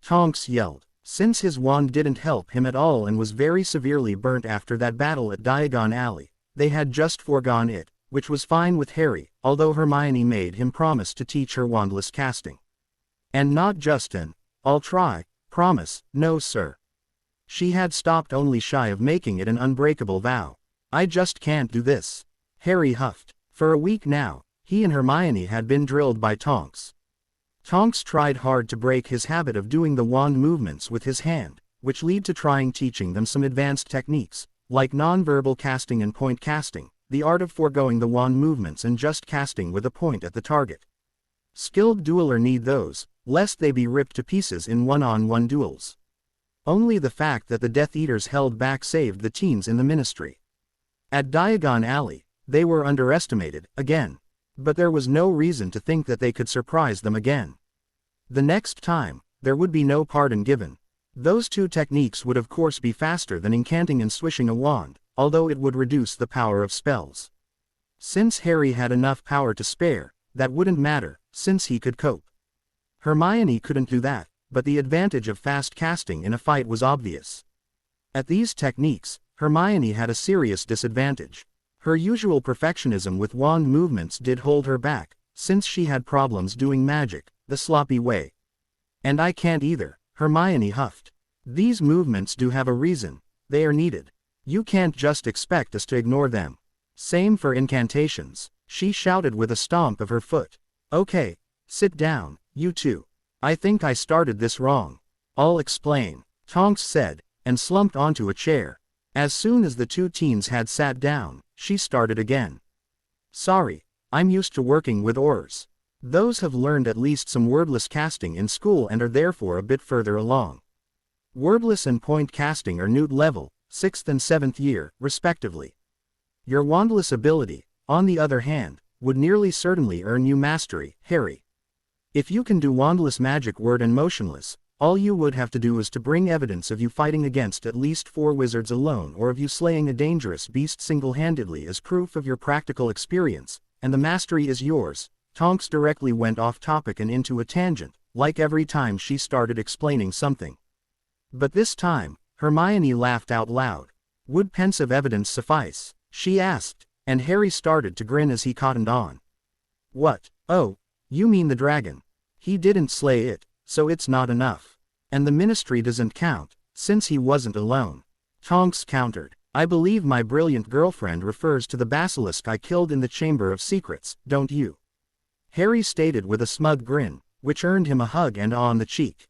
Tonks yelled, since his wand didn't help him at all and was very severely burnt after that battle at Diagon Alley. They had just foregone it, which was fine with Harry, although Hermione made him promise to teach her wandless casting. And not just an, I'll try, promise, no sir. She had stopped only shy of making it an unbreakable vow. I just can't do this. Harry huffed. For a week now, he and Hermione had been drilled by Tonks. Tonks tried hard to break his habit of doing the wand movements with his hand, which led to trying teaching them some advanced techniques, like nonverbal casting and point casting, the art of foregoing the wand movements and just casting with a point at the target. Skilled dueler need those, lest they be ripped to pieces in one-on-one duels. Only the fact that the Death Eaters held back saved the teens in the Ministry. At Diagon Alley, they were underestimated, again. But there was no reason to think that they could surprise them again. The next time, there would be no pardon given. Those two techniques would of course be faster than incanting and swishing a wand, although it would reduce the power of spells. Since Harry had enough power to spare, that wouldn't matter, since he could cope. Hermione couldn't do that, but the advantage of fast casting in a fight was obvious. At these techniques, Hermione had a serious disadvantage. Her usual perfectionism with wand movements did hold her back, since she had problems doing magic, the sloppy way. And I can't either, Hermione huffed. These movements do have a reason, they are needed. You can't just expect us to ignore them. Same for incantations, she shouted with a stomp of her foot. Okay, sit down, you two. I think I started this wrong. I'll explain, Tonks said, and slumped onto a chair. As soon as the two teens had sat down, she started again. Sorry, I'm used to working with Aurors. Those have learned at least some wordless casting in school and are therefore a bit further along. Wordless and point casting are Newt level, 6th and 7th year, respectively. Your wandless ability, on the other hand, would nearly certainly earn you mastery, Harry. If you can do wandless magic word and motionless, all you would have to do is to bring evidence of you fighting against at least 4 wizards alone or of you slaying a dangerous beast single-handedly as proof of your practical experience, and the mastery is yours. Tonks directly went off topic and into a tangent, like every time she started explaining something. But this time, Hermione laughed out loud. Would pensive evidence suffice? She asked, and Harry started to grin as he cottoned on. What? Oh, you mean the dragon. He didn't slay it, so it's not enough. And the Ministry doesn't count, since he wasn't alone. Tonks countered. I believe my brilliant girlfriend refers to the basilisk I killed in the Chamber of Secrets, don't you? Harry stated with a smug grin, which earned him a hug and on the cheek.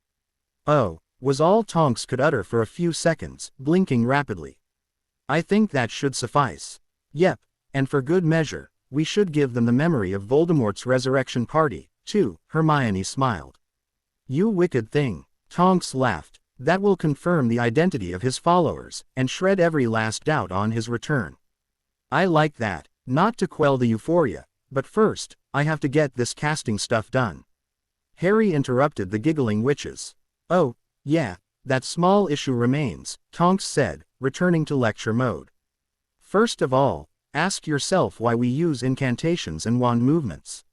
Oh, was all Tonks could utter for a few seconds, blinking rapidly. I think that should suffice. Yep, and for good measure, we should give them the memory of Voldemort's resurrection party, too, Hermione smiled. You wicked thing, Tonks laughed. That will confirm the identity of his followers, and shred every last doubt on his return. I like that, not to quell the euphoria, but first, I have to get this casting stuff done. Harry interrupted the giggling witches. Oh, yeah, that small issue remains, Tonks said, returning to lecture mode. First of all, ask yourself why we use incantations and wand movements.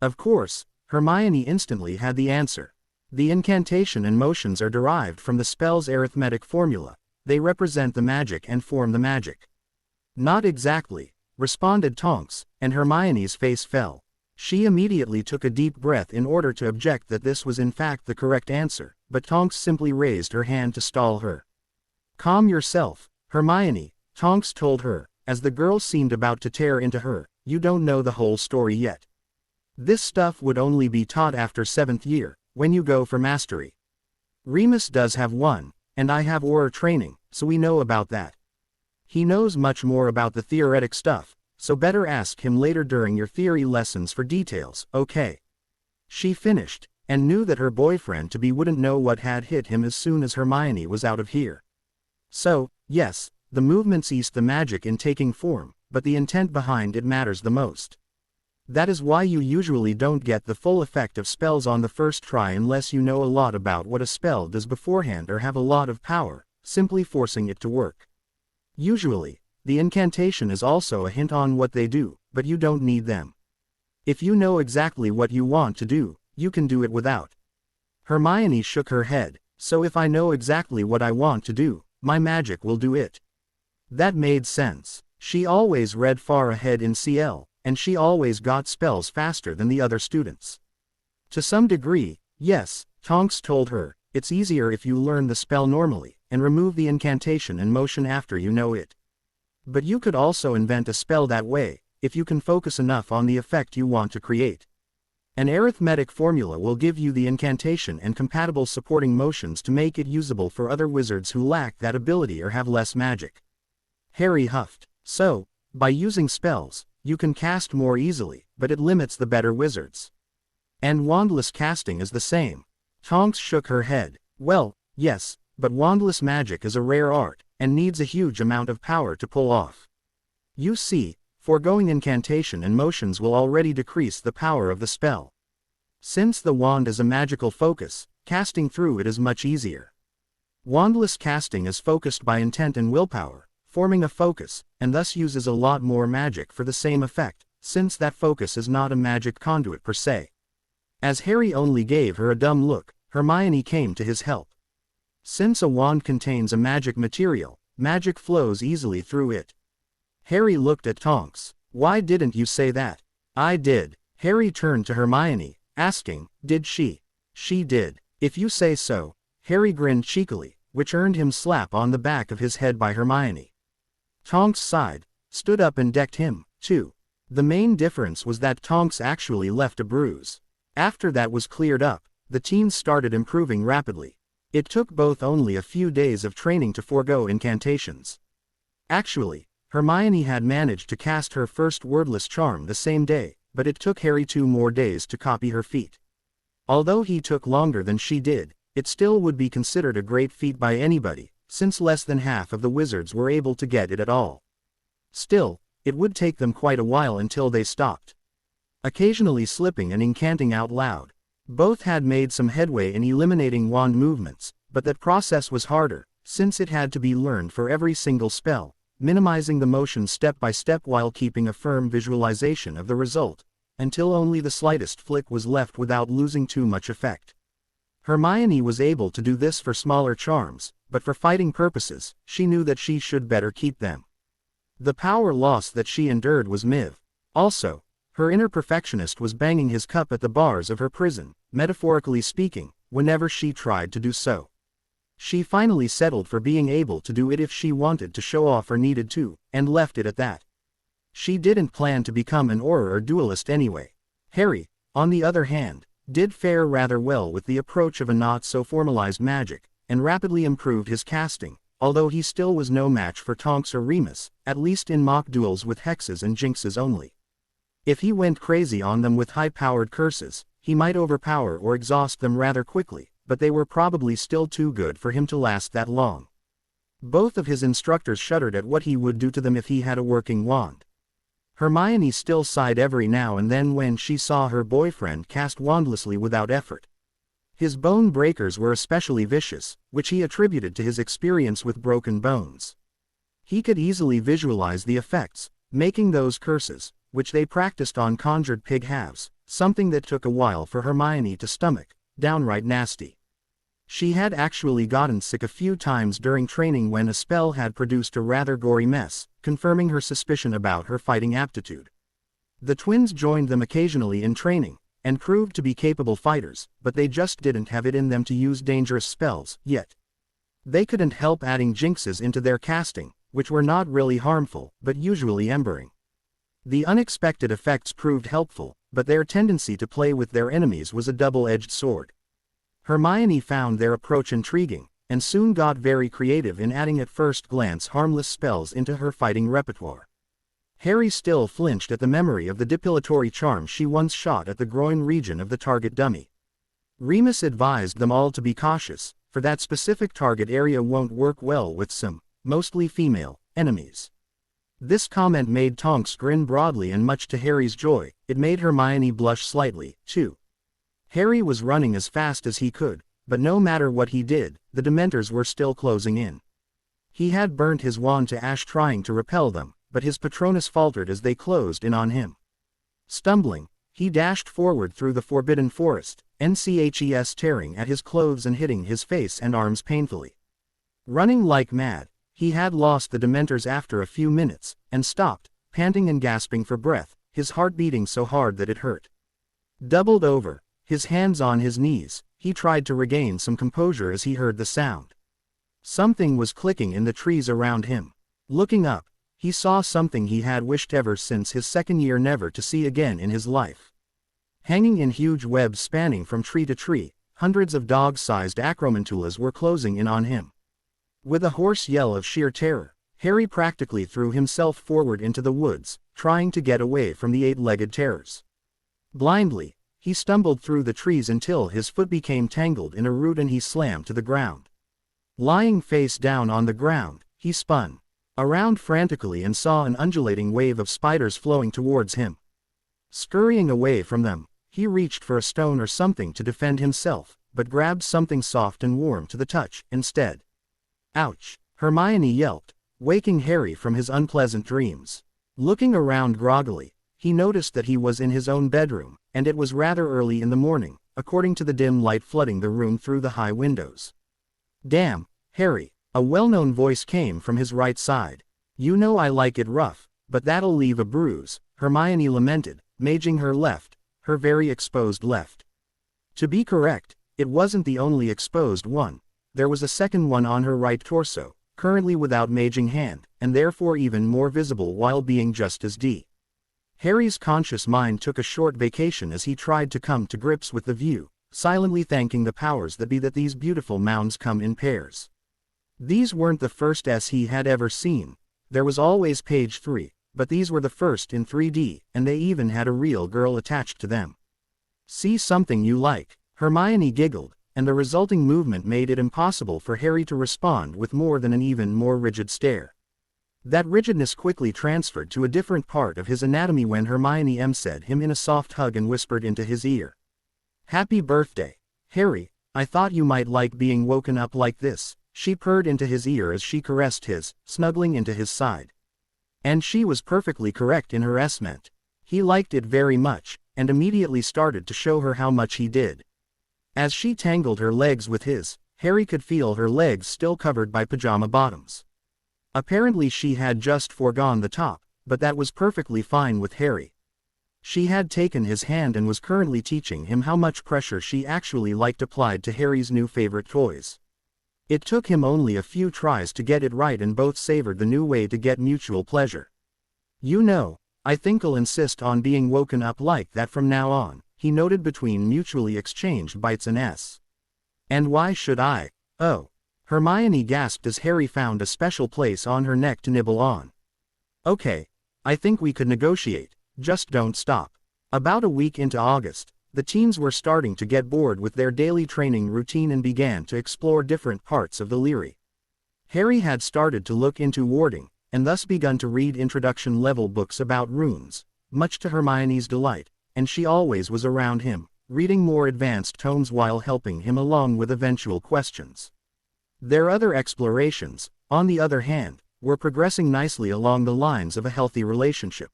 Of course, Hermione instantly had the answer. The incantation and motions are derived from the spell's arithmetic formula. They represent the magic and form the magic. Not exactly, responded Tonks, and Hermione's face fell. She immediately took a deep breath in order to object that this was in fact the correct answer, but Tonks simply raised her hand to stall her. Calm yourself, Hermione, Tonks told her, as the girl seemed about to tear into her, "You don't know the whole story yet. This stuff would only be taught after 7th year, when you go for mastery. Remus does have one, and I have aura training, so we know about that. He knows much more about the theoretic stuff, so better ask him later during your theory lessons for details, okay?" She finished, and knew that her boyfriend-to-be wouldn't know what had hit him as soon as Hermione was out of here. So, yes, the movements ease the magic in taking form, but the intent behind it matters the most. That is why you usually don't get the full effect of spells on the first try unless you know a lot about what a spell does beforehand or have a lot of power, simply forcing it to work. Usually, the incantation is also a hint on what they do, but you don't need them. If you know exactly what you want to do, you can do it without. Hermione shook her head. "So if I know exactly what I want to do, my magic will do it." That made sense. She always read far ahead in CL, and she always got spells faster than the other students. To some degree, yes, Tonks told her, it's easier if you learn the spell normally, and remove the incantation and motion after you know it. But you could also invent a spell that way, if you can focus enough on the effect you want to create. An arithmetic formula will give you the incantation and compatible supporting motions to make it usable for other wizards who lack that ability or have less magic. Harry huffed. So, by using spells, you can cast more easily, but it limits the better wizards. And wandless casting is the same. Tonks shook her head. Well, yes, but wandless magic is a rare art, and needs a huge amount of power to pull off. You see, foregoing incantation and motions will already decrease the power of the spell. Since the wand is a magical focus, casting through it is much easier. Wandless casting is focused by intent and willpower, forming a focus, and thus uses a lot more magic for the same effect, since that focus is not a magic conduit per se. As Harry only gave her a dumb look, Hermione came to his help. Since a wand contains a magic material, magic flows easily through it. Harry looked at Tonks. "Why didn't you say that?" "I did." Harry turned to Hermione, asking, "Did she?" "She did. If you say so." Harry grinned cheekily, which earned him slap on the back of his head by Hermione. Tonks sighed, stood up and decked him, too. The main difference was that Tonks actually left a bruise. After that was cleared up, the teens started improving rapidly. It took both only a few days of training to forego incantations. Actually, Hermione had managed to cast her first wordless charm the same day, but it took Harry 2 more days to copy her feat. Although he took longer than she did, it still would be considered a great feat by anybody, since less than half of the wizards were able to get it at all. Still, it would take them quite a while until they stopped occasionally slipping and incanting out loud. Both had made some headway in eliminating wand movements, but that process was harder, since it had to be learned for every single spell, minimizing the motion step by step while keeping a firm visualization of the result, until only the slightest flick was left without losing too much effect. Hermione was able to do this for smaller charms, but for fighting purposes, she knew that she should better keep them. The power loss that she endured was Miv. Also, her inner perfectionist was banging his cup at the bars of her prison, metaphorically speaking, whenever she tried to do so. She finally settled for being able to do it if she wanted to show off or needed to, and left it at that. She didn't plan to become an aura or duelist anyway. Harry, on the other hand, did fare rather well with the approach of a not-so-formalized magic, and rapidly improved his casting, although he still was no match for Tonks or Remus, at least in mock duels with hexes and jinxes only. If he went crazy on them with high-powered curses, he might overpower or exhaust them rather quickly, but they were probably still too good for him to last that long. Both of his instructors shuddered at what he would do to them if he had a working wand. Hermione still sighed every now and then when she saw her boyfriend cast wandlessly without effort. His bone breakers were especially vicious, which he attributed to his experience with broken bones. He could easily visualize the effects, making those curses, which they practiced on conjured pig halves, something that took a while for Hermione to stomach, downright nasty. She had actually gotten sick a few times during training when a spell had produced a rather gory mess, confirming her suspicion about her fighting aptitude. The twins joined them occasionally in training, and proved to be capable fighters, but they just didn't have it in them to use dangerous spells, yet. They couldn't help adding jinxes into their casting, which were not really harmful, but usually embering. The unexpected effects proved helpful, but their tendency to play with their enemies was a double-edged sword. Hermione found their approach intriguing, and soon got very creative in adding at first glance harmless spells into her fighting repertoire. Harry still flinched at the memory of the depilatory charm she once shot at the groin region of the target dummy. Remus advised them all to be cautious, for that specific target area won't work well with some, mostly female, enemies. This comment made Tonks grin broadly, and much to Harry's joy, it made Hermione blush slightly, too. Harry was running as fast as he could, but no matter what he did, the Dementors were still closing in. He had burnt his wand to ash trying to repel them, but his Patronus faltered as they closed in on him. Stumbling, he dashed forward through the forbidden forest, NCHES tearing at his clothes and hitting his face and arms painfully. Running like mad, he had lost the Dementors after a few minutes, and stopped, panting and gasping for breath, his heart beating so hard that it hurt. Doubled over, his hands on his knees, he tried to regain some composure as he heard the sound. Something was clicking in the trees around him. Looking up, he saw something he had wished ever since his second year never to see again in his life. Hanging in huge webs spanning from tree to tree, hundreds of dog-sized acromantulas were closing in on him. With a hoarse yell of sheer terror, Harry practically threw himself forward into the woods, trying to get away from the eight-legged terrors. Blindly, he stumbled through the trees until his foot became tangled in a root and he slammed to the ground. Lying face down on the ground, he spun around frantically and saw an undulating wave of spiders flowing towards him. Scurrying away from them, he reached for a stone or something to defend himself, but grabbed something soft and warm to the touch instead. Ouch! Hermione yelped, waking Harry from his unpleasant dreams. Looking around groggily, he noticed that he was in his own bedroom, and it was rather early in the morning, according to the dim light flooding the room through the high windows. "Damn, Harry," a well-known voice came from his right side. "You know I like it rough, but that'll leave a bruise," Hermione lamented, maging her left, her very exposed left. To be correct, it wasn't the only exposed one. There was a second one on her right torso, currently without maging hand, and therefore even more visible while being just as d. Harry's conscious mind took a short vacation as he tried to come to grips with the view, silently thanking the powers that be that these beautiful mounds come in pairs. These weren't the first S he had ever seen. There was always page 3, but these were the first in 3D, and they even had a real girl attached to them. "See something you like," Hermione giggled, and the resulting movement made it impossible for Harry to respond with more than an even more rigid stare. That rigidness quickly transferred to a different part of his anatomy when Hermione emceed him in a soft hug and whispered into his ear. "Happy birthday, Harry, I thought you might like being woken up like this," she purred into his ear as she caressed his, snuggling into his side. And she was perfectly correct in her estimate. He liked it very much, and immediately started to show her how much he did. As she tangled her legs with his, Harry could feel her legs still covered by pajama bottoms. Apparently she had just foregone the top, but that was perfectly fine with Harry. She had taken his hand and was currently teaching him how much pressure she actually liked applied to Harry's new favorite toys. It took him only a few tries to get it right, and both savored the new way to get mutual pleasure. "You know, I think I'll insist on being woken up like that from now on," he noted between mutually exchanged bites and s. "And why should I?" "Oh." Hermione gasped as Harry found a special place on her neck to nibble on. "Okay, I think we could negotiate, just don't stop." About a week into August, the teens were starting to get bored with their daily training routine and began to explore different parts of the Leary. Harry had started to look into warding, and thus begun to read introduction-level books about runes, much to Hermione's delight, and she always was around him, reading more advanced tomes while helping him along with eventual questions. Their other explorations, on the other hand, were progressing nicely along the lines of a healthy relationship.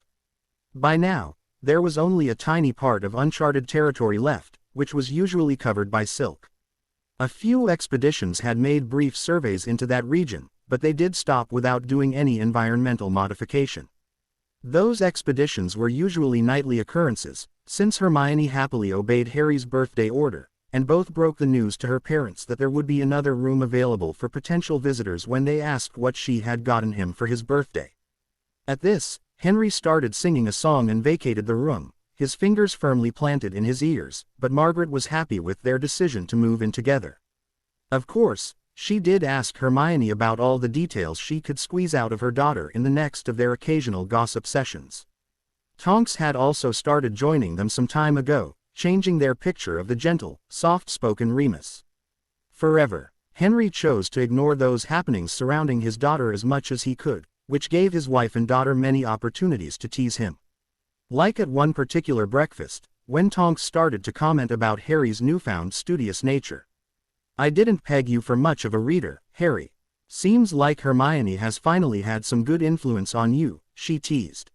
By now, there was only a tiny part of uncharted territory left, which was usually covered by silk. A few expeditions had made brief surveys into that region, but they did stop without doing any environmental modification. Those expeditions were usually nightly occurrences, since Hermione happily obeyed Harry's birthday order, and both broke the news to her parents that there would be another room available for potential visitors when they asked what she had gotten him for his birthday. At this, Henry started singing a song and vacated the room, his fingers firmly planted in his ears, but Margaret was happy with their decision to move in together. Of course, she did ask Hermione about all the details she could squeeze out of her daughter in the next of their occasional gossip sessions. Tonks had also started joining them some time ago, changing their picture of the gentle, soft-spoken Remus. Forever, Henry chose to ignore those happenings surrounding his daughter as much as he could, which gave his wife and daughter many opportunities to tease him. Like at one particular breakfast, when Tonks started to comment about Harry's newfound studious nature. "I didn't peg you for much of a reader, Harry. Seems like Hermione has finally had some good influence on you," she teased.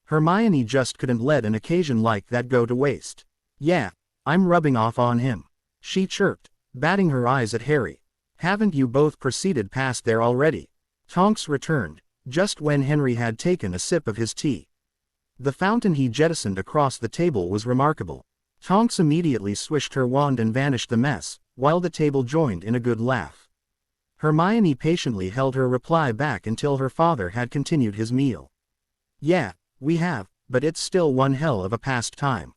Hermione just couldn't let an occasion like that go to waste. "Yeah, I'm rubbing off on him," she chirped, batting her eyes at Harry. "Haven't you both proceeded past there already?" Tonks returned, just when Henry had taken a sip of his tea. The fountain he jettisoned across the table was remarkable. Tonks immediately swished her wand and vanished the mess, while the table joined in a good laugh. Hermione patiently held her reply back until her father had continued his meal. "Yeah, we have, but it's still one hell of a pastime."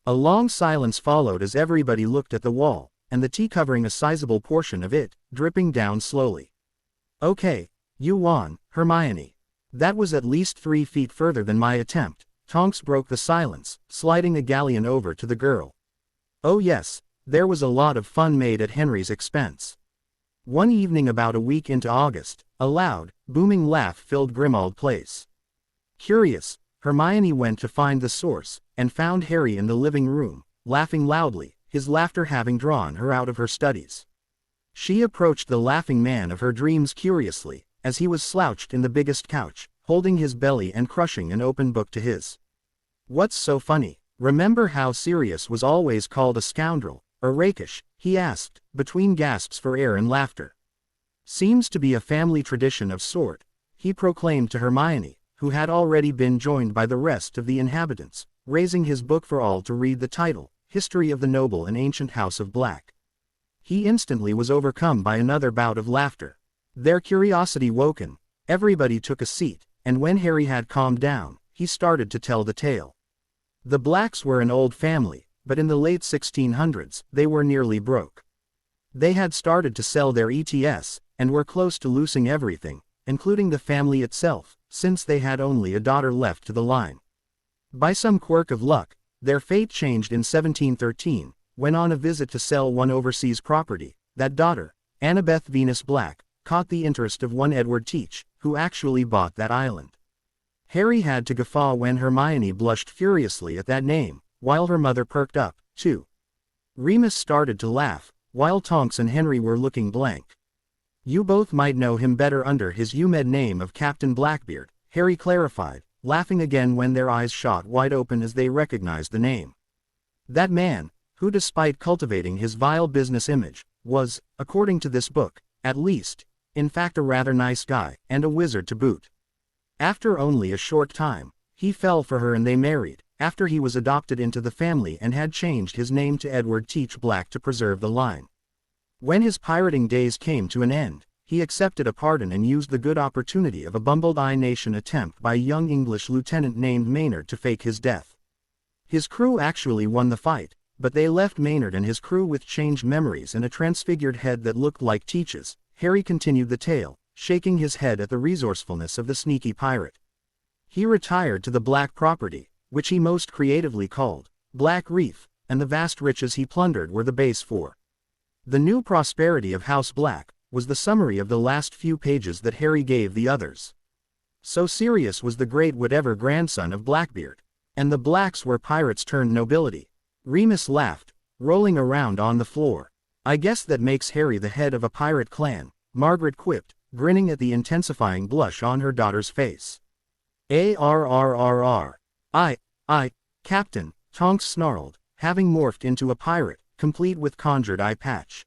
A long silence followed as everybody looked at the wall, and the tea covering a sizable portion of it, dripping down slowly. "Okay, you won, Hermione. That was at least 3 feet further than my attempt." Tonks broke the silence, sliding the galleon over to the girl. "Oh yes, there was a lot of fun made at Henry's expense." One evening about a week into August, a loud, booming laugh filled Grimmauld Place. Curious, Hermione went to find the source, and found Harry in the living room, laughing loudly, his laughter having drawn her out of her studies. She approached the laughing man of her dreams curiously, as he was slouched in the biggest couch, holding his belly and crushing an open book to his. "What's so funny? Remember how Sirius was always called a scoundrel, or rakish?" he asked, between gasps for air and laughter. "Seems to be a family tradition of sort," he proclaimed to Hermione, who had already been joined by the rest of the inhabitants, raising his book for all to read the title, History of the Noble and Ancient House of Black. He instantly was overcome by another bout of laughter. Their curiosity woken, everybody took a seat, and when Harry had calmed down, he started to tell the tale. The Blacks were an old family, but in the late 1600s, they were nearly broke. They had started to sell their ETS, and were close to losing everything, including the family itself, since they had only a daughter left to the line. By some quirk of luck, their fate changed in 1713, when on a visit to sell one overseas property, that daughter, Annabeth Venus Black, caught the interest of one Edward Teach, who actually bought that island. Harry had to guffaw when Hermione blushed furiously at that name, while her mother perked up, too. Remus started to laugh, while Tonks and Henry were looking blank. "You both might know him better under his UMed name of Captain Blackbeard," Harry clarified, laughing again when their eyes shot wide open as they recognized the name. That man, who despite cultivating his vile business image, was, according to this book, at least, in fact a rather nice guy, and a wizard to boot. After only a short time, he fell for her and they married, after he was adopted into the family and had changed his name to Edward Teach Black to preserve the line. When his pirating days came to an end, he accepted a pardon and used the good opportunity of a bumbled I-Nation attempt by a young English lieutenant named Maynard to fake his death. His crew actually won the fight, but they left Maynard and his crew with changed memories and a transfigured head that looked like Teach's. Harry continued the tale, shaking his head at the resourcefulness of the sneaky pirate. He retired to the Black property, which he most creatively called Black Reef, and the vast riches he plundered were the base for the new prosperity of House Black, was the summary of the last few pages that Harry gave the others. So Sirius was the great whatever grandson of Blackbeard, and the Blacks were pirates turned nobility. Remus laughed, rolling around on the floor. "I guess that makes Harry the head of a pirate clan," Margaret quipped, grinning at the intensifying blush on her daughter's face. "Arrrrrr. I, Captain," Tonks snarled, having morphed into a pirate, complete with conjured eye patch.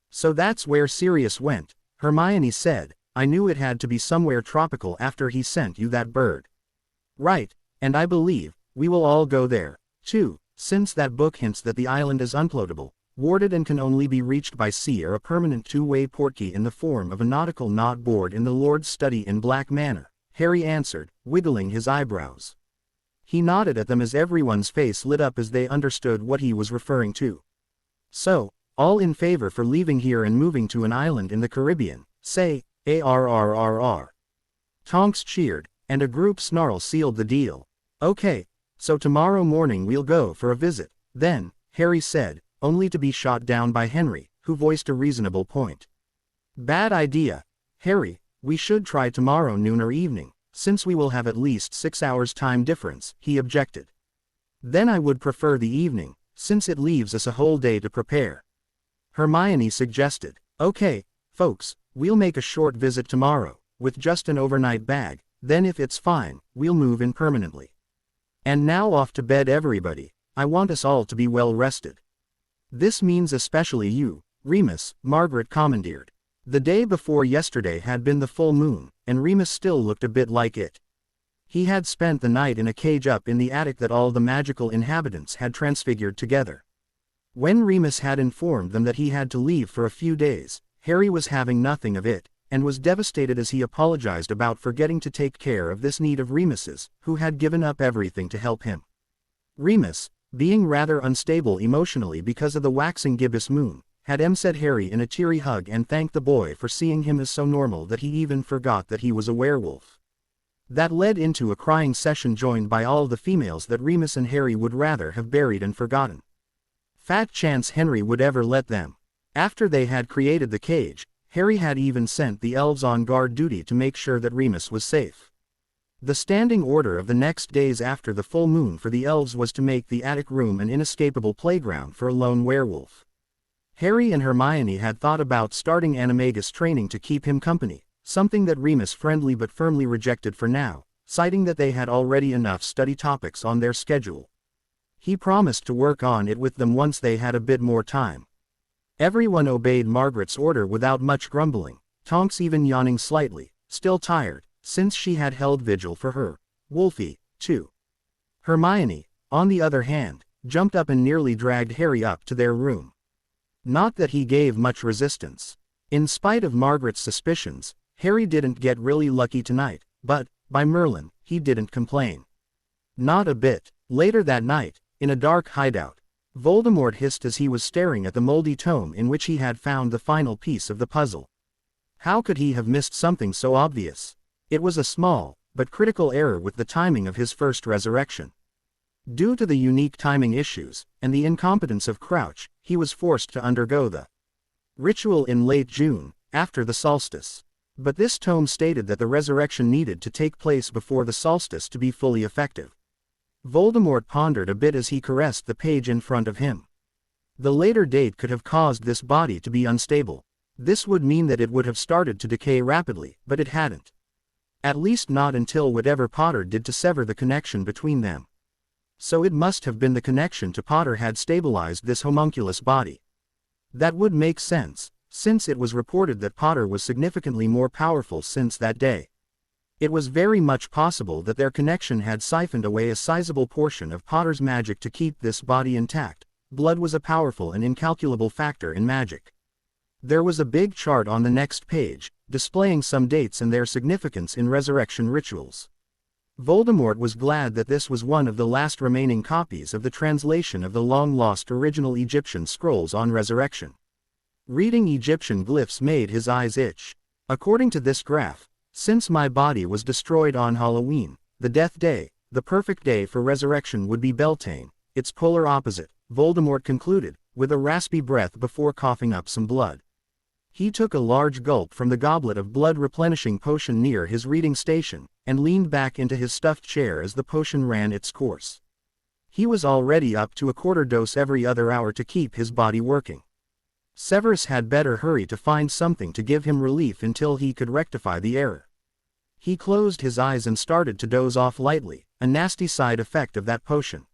"So that's where Sirius went," Hermione said. "I knew it had to be somewhere tropical after he sent you that bird." "Right, and I believe we will all go there, too, since that book hints that the island is unploatable," warded and can only be reached by sea or a permanent two-way portkey in the form of a nautical knot board in the Lord's study in Black Manor, Harry answered, wiggling his eyebrows. He nodded at them as everyone's face lit up as they understood what he was referring to. So, all in favor for leaving here and moving to an island in the Caribbean, say, ARRRR. Tonks cheered, and a group snarl sealed the deal. Okay, so tomorrow morning we'll go for a visit, then, Harry said, only to be shot down by Henry, who voiced a reasonable point. Bad idea, Harry, we should try tomorrow noon or evening, since we will have at least 6 hours time difference, he objected. Then I would prefer the evening, since it leaves us a whole day to prepare. Hermione suggested. Okay, folks, we'll make a short visit tomorrow, with just an overnight bag, then if it's fine, we'll move in permanently. And now off to bed everybody, I want us all to be well rested. This means especially you, Remus, Margaret commandeered. The day before yesterday had been the full moon, and Remus still looked a bit like it. He had spent the night in a cage up in the attic that all the magical inhabitants had transfigured together. When Remus had informed them that he had to leave for a few days, Harry was having nothing of it, and was devastated as he apologized about forgetting to take care of this need of Remus's, who had given up everything to help him. Remus, being rather unstable emotionally because of the waxing gibbous moon, had said Harry in a teary hug and thanked the boy for seeing him as so normal that he even forgot that he was a werewolf. That led into a crying session joined by all the females that Remus and Harry would rather have buried and forgotten. Fat chance Henry would ever let them. After they had created the cage, Harry had even sent the elves on guard duty to make sure that Remus was safe. The standing order of the next days after the full moon for the elves was to make the attic room an inescapable playground for a lone werewolf. Harry and Hermione had thought about starting animagus training to keep him company, something that Remus friendly but firmly rejected for now, citing that they had already enough study topics on their schedule. He promised to work on it with them once they had a bit more time. Everyone obeyed Margaret's order without much grumbling, Tonks even yawning slightly, still tired, since she had held vigil for her, Wolfie, too. Hermione, on the other hand, jumped up and nearly dragged Harry up to their room. Not that he gave much resistance. In spite of Margaret's suspicions, Harry didn't get really lucky tonight, but, by Merlin, he didn't complain. Not a bit. Later that night, in a dark hideout, Voldemort hissed as he was staring at the moldy tome in which he had found the final piece of the puzzle. How could he have missed something so obvious? It was a small, but critical error with the timing of his first resurrection. Due to the unique timing issues, and the incompetence of Crouch, he was forced to undergo the ritual in late June, after the solstice. But this tome stated that the resurrection needed to take place before the solstice to be fully effective. Voldemort pondered a bit as he caressed the page in front of him. The later date could have caused this body to be unstable. This would mean that it would have started to decay rapidly, but it hadn't. At least not until whatever Potter did to sever the connection between them. So it must have been the connection to Potter had stabilized this homunculus body. That would make sense, since it was reported that Potter was significantly more powerful since that day. It was very much possible that their connection had siphoned away a sizable portion of Potter's magic to keep this body intact. Blood was a powerful and incalculable factor in magic. There was a big chart on the next page, displaying some dates and their significance in resurrection rituals. Voldemort was glad that this was one of the last remaining copies of the translation of the long-lost original Egyptian scrolls on resurrection. Reading Egyptian glyphs made his eyes itch. According to this graph, since my body was destroyed on Halloween, the death day, the perfect day for resurrection would be Beltane, its polar opposite, Voldemort concluded, with a raspy breath before coughing up some blood. He took a large gulp from the goblet of blood-replenishing potion near his reading station, and leaned back into his stuffed chair as the potion ran its course. He was already up to a quarter dose every other hour to keep his body working. Severus had better hurry to find something to give him relief until he could rectify the error. He closed his eyes and started to doze off lightly, a nasty side effect of that potion.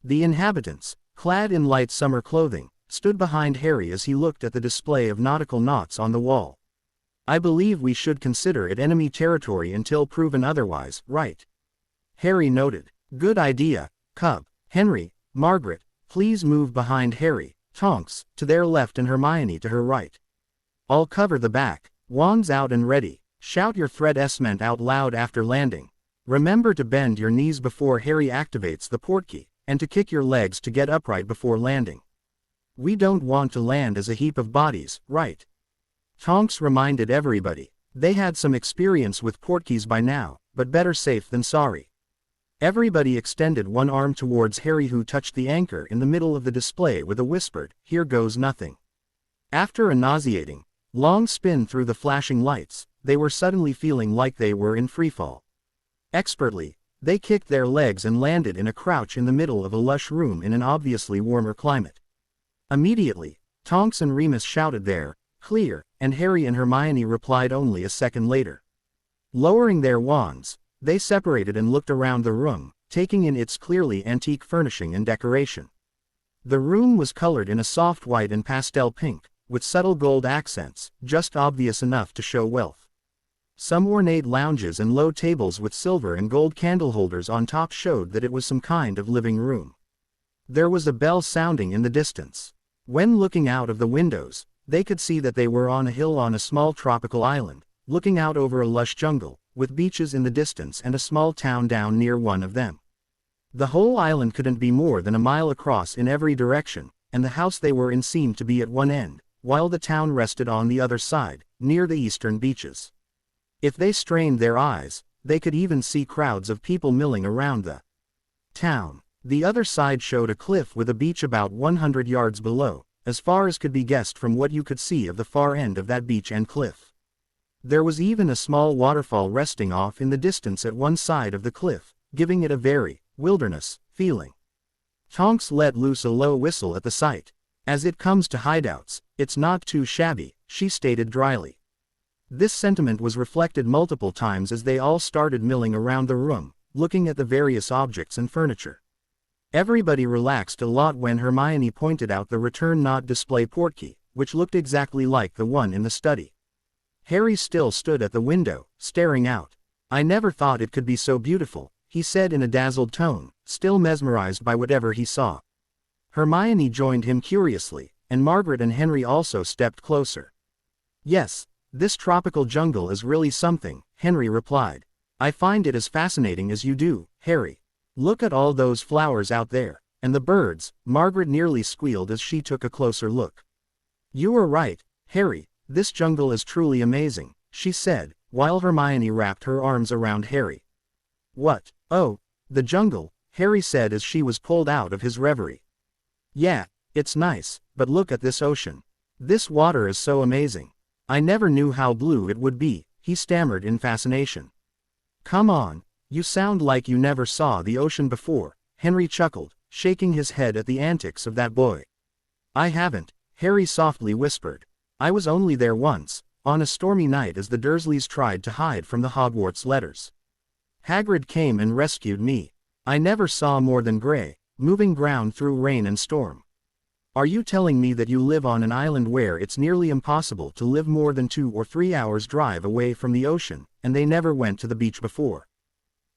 The inhabitants, clad in light summer clothing, stood behind Harry as he looked at the display of nautical knots on the wall. I believe we should consider it enemy territory until proven otherwise, right? Harry noted. Good idea, Cub. Henry, Margaret, please move behind Harry, Tonks, to their left and Hermione to her right. All cover the back, wands out and ready, shout your threat meant out loud after landing. Remember to bend your knees before Harry activates the portkey, and to kick your legs to get upright before landing. We don't want to land as a heap of bodies, right? Tonks reminded everybody. They had some experience with portkeys by now, but better safe than sorry. Everybody extended one arm towards Harry, who touched the anchor in the middle of the display with a whispered, "Here goes nothing." After a nauseating, long spin through the flashing lights, they were suddenly feeling like they were in freefall. Expertly, they kicked their legs and landed in a crouch in the middle of a lush room in an obviously warmer climate. Immediately, Tonks and Remus shouted there, "Clear," and Harry and Hermione replied only a second later. Lowering their wands, they separated and looked around the room, taking in its clearly antique furnishing and decoration. The room was colored in a soft white and pastel pink, with subtle gold accents, just obvious enough to show wealth. Some ornate lounges and low tables with silver and gold candle holders on top showed that it was some kind of living room. There was a bell sounding in the distance. When looking out of the windows, they could see that they were on a hill on a small tropical island, looking out over a lush jungle, with beaches in the distance and a small town down near one of them. The whole island couldn't be more than a mile across in every direction, and the house they were in seemed to be at one end, while the town rested on the other side, near the eastern beaches. If they strained their eyes, they could even see crowds of people milling around the town. The other side showed a cliff with a beach about 100 yards below, as far as could be guessed from what you could see of the far end of that beach and cliff. There was even a small waterfall resting off in the distance at one side of the cliff, giving it a very wilderness feeling. Tonks let loose a low whistle at the sight. "As it comes to hideouts, it's not too shabby," she stated dryly. This sentiment was reflected multiple times as they all started milling around the room, looking at the various objects and furniture. Everybody relaxed a lot when Hermione pointed out the return not display portkey, which looked exactly like the one in the study. Harry still stood at the window, staring out. "I never thought it could be so beautiful," he said in a dazzled tone, still mesmerized by whatever he saw. Hermione joined him curiously, and Margaret and Henry also stepped closer. "Yes, this tropical jungle is really something," Henry replied. "I find it as fascinating as you do, Harry. Look at all those flowers out there, and the birds," Margaret nearly squealed as she took a closer look. "You are right, Harry, this jungle is truly amazing," she said, while Hermione wrapped her arms around Harry. "What? Oh, the jungle," Harry said as she was pulled out of his reverie. "Yeah, it's nice, but look at this ocean. This water is so amazing. I never knew how blue it would be," he stammered in fascination. "Come on, you sound like you never saw the ocean before," Henry chuckled, shaking his head at the antics of that boy. "I haven't," Harry softly whispered. "I was only there once, on a stormy night as the Dursleys tried to hide from the Hogwarts letters. Hagrid came and rescued me. I never saw more than gray, moving ground through rain and storm. Are you telling me that you live on an island where it's nearly impossible to live more than 2 or 3 hours drive away from the ocean, and they never went to the beach before?"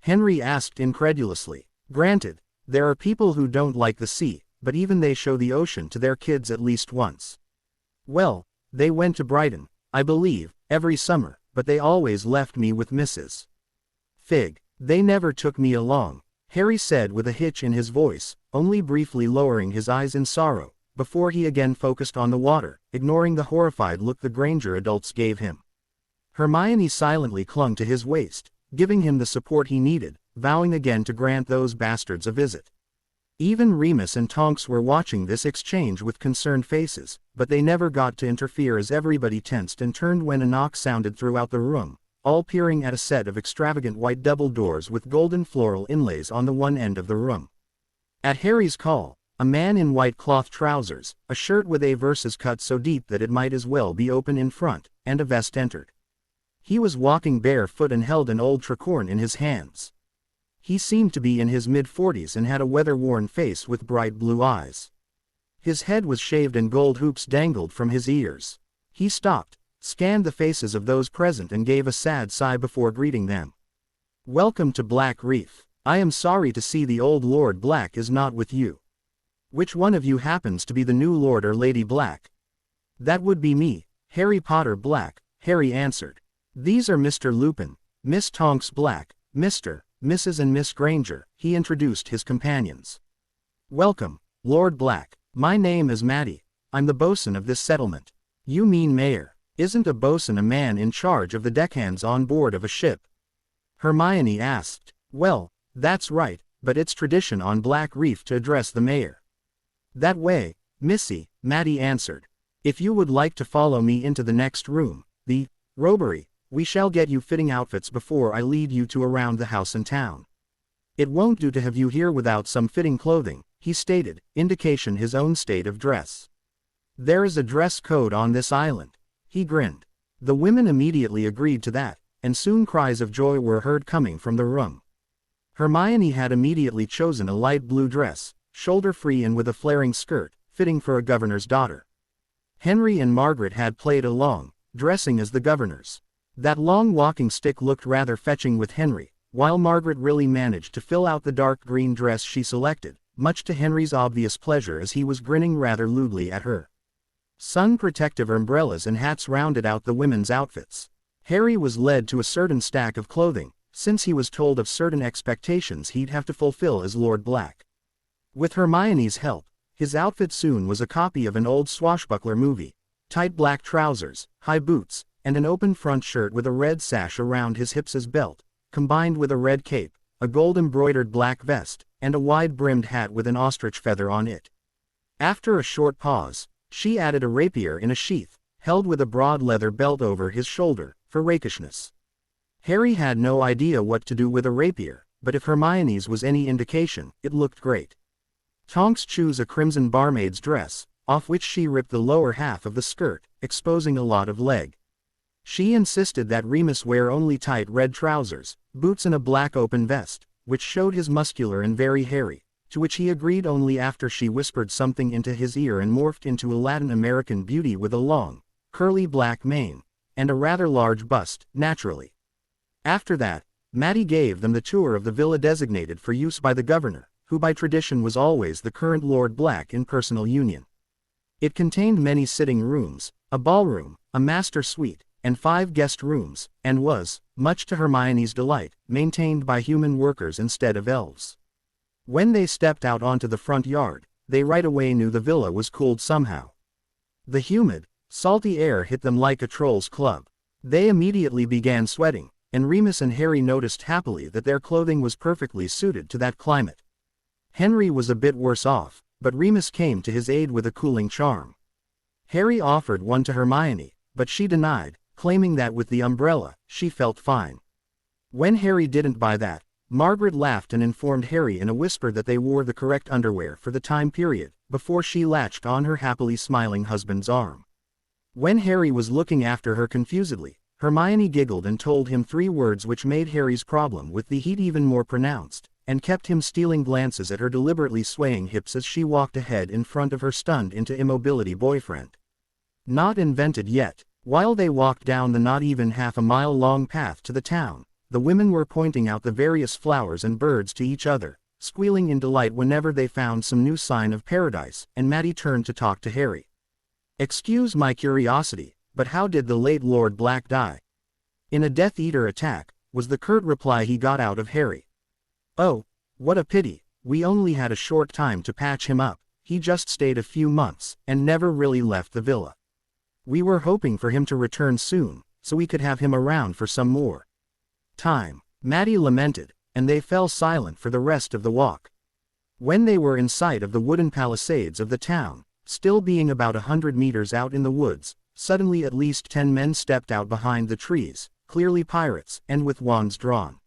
Henry asked incredulously. "Granted, there are people who don't like the sea, but even they show the ocean to their kids at least once." "Well, they went to Brighton, I believe, every summer, but they always left me with Mrs. Fig. They never took me along," Harry said with a hitch in his voice, only briefly lowering his eyes in sorrow, before he again focused on the water, ignoring the horrified look the Granger adults gave him. Hermione silently clung to his waist, giving him the support he needed, vowing again to grant those bastards a visit. Even Remus and Tonks were watching this exchange with concerned faces, but they never got to interfere as everybody tensed and turned when a knock sounded throughout the room, all peering at a set of extravagant white double doors with golden floral inlays on the one end of the room. At Harry's call, a man in white cloth trousers, a shirt with a verses cut so deep that it might as well be open in front, and a vest entered. He was walking barefoot and held an old tricorn in his hands. He seemed to be in his mid-40s and had a weather-worn face with bright blue eyes. His head was shaved and gold hoops dangled from his ears. He stopped, scanned the faces of those present and gave a sad sigh before greeting them. "Welcome to Black Reef. I am sorry to see the old Lord Black is not with you." Which one of you happens to be the new Lord or Lady Black? That would be me, Harry Potter Black, Harry answered. These are Mr. Lupin, Miss Tonks Black, Mr., Mrs. and Miss Granger, he introduced his companions. Welcome, Lord Black. My name is Matty. I'm the bosun of this settlement. You mean mayor. Isn't a bosun a man in charge of the deckhands on board of a ship? Hermione asked. Well, that's right, but it's tradition on Black Reef to address the mayor. That way, Missy, Matty answered. If you would like to follow me into the next room, the robbery, we shall get you fitting outfits before I lead you to around the house and town. It won't do to have you here without some fitting clothing, he stated, indication his own state of dress. There is a dress code on this island. He grinned. The women immediately agreed to that, and soon cries of joy were heard coming from the room. Hermione had immediately chosen a light blue dress, shoulder-free and with a flaring skirt, fitting for a governor's daughter. Henry and Margaret had played along, dressing as the governors. That long walking stick looked rather fetching with Henry, while Margaret really managed to fill out the dark green dress she selected, much to Henry's obvious pleasure as he was grinning rather lewdly at her. Sun-protective umbrellas and hats rounded out the women's outfits. Harry was led to a certain stack of clothing, since he was told of certain expectations he'd have to fulfill as Lord Black. With Hermione's help, his outfit soon was a copy of an old swashbuckler movie: tight black trousers, high boots, and an open front shirt with a red sash around his hips as belt, combined with a red cape, a gold-embroidered black vest, and a wide-brimmed hat with an ostrich feather on it. After a short pause, she added a rapier in a sheath, held with a broad leather belt over his shoulder, for rakishness. Harry had no idea what to do with a rapier, but if Hermione's was any indication, it looked great. Tonks chose a crimson barmaid's dress, off which she ripped the lower half of the skirt, exposing a lot of leg. She insisted that Remus wear only tight red trousers, boots and a black open vest, which showed his muscular and very hairy, to which he agreed only after she whispered something into his ear and morphed into a Latin American beauty with a long, curly black mane, and a rather large bust, naturally. After that, Matty gave them the tour of the villa designated for use by the governor, who by tradition was always the current Lord Black in personal union. It contained many sitting rooms, a ballroom, a master suite, and 5 guest rooms, and was, much to Hermione's delight, maintained by human workers instead of elves. When they stepped out onto the front yard, they right away knew the villa was cooled somehow. The humid, salty air hit them like a troll's club. They immediately began sweating, and Remus and Harry noticed happily that their clothing was perfectly suited to that climate. Henry was a bit worse off, but Remus came to his aid with a cooling charm. Harry offered one to Hermione, but she denied, claiming that with the umbrella, she felt fine. When Harry didn't buy that, Margaret laughed and informed Harry in a whisper that they wore the correct underwear for the time period, before she latched on her happily smiling husband's arm. When Harry was looking after her confusedly, Hermione giggled and told him 3 words which made Harry's problem with the heat even more pronounced, and kept him stealing glances at her deliberately swaying hips as she walked ahead in front of her stunned into immobility boyfriend. Not invented yet. While they walked down the not even half a mile long path to the town, the women were pointing out the various flowers and birds to each other, squealing in delight whenever they found some new sign of paradise, and Matty turned to talk to Harry. Excuse my curiosity, but how did the late Lord Black die? In a Death Eater attack, was the curt reply he got out of Harry. Oh, what a pity, we only had a short time to patch him up, he just stayed a few months, and never really left the villa. We were hoping for him to return soon, so we could have him around for some more time, Matty lamented, and they fell silent for the rest of the walk. When they were in sight of the wooden palisades of the town, still being about 100 meters out in the woods, suddenly at least 10 men stepped out behind the trees, clearly pirates, and with wands drawn.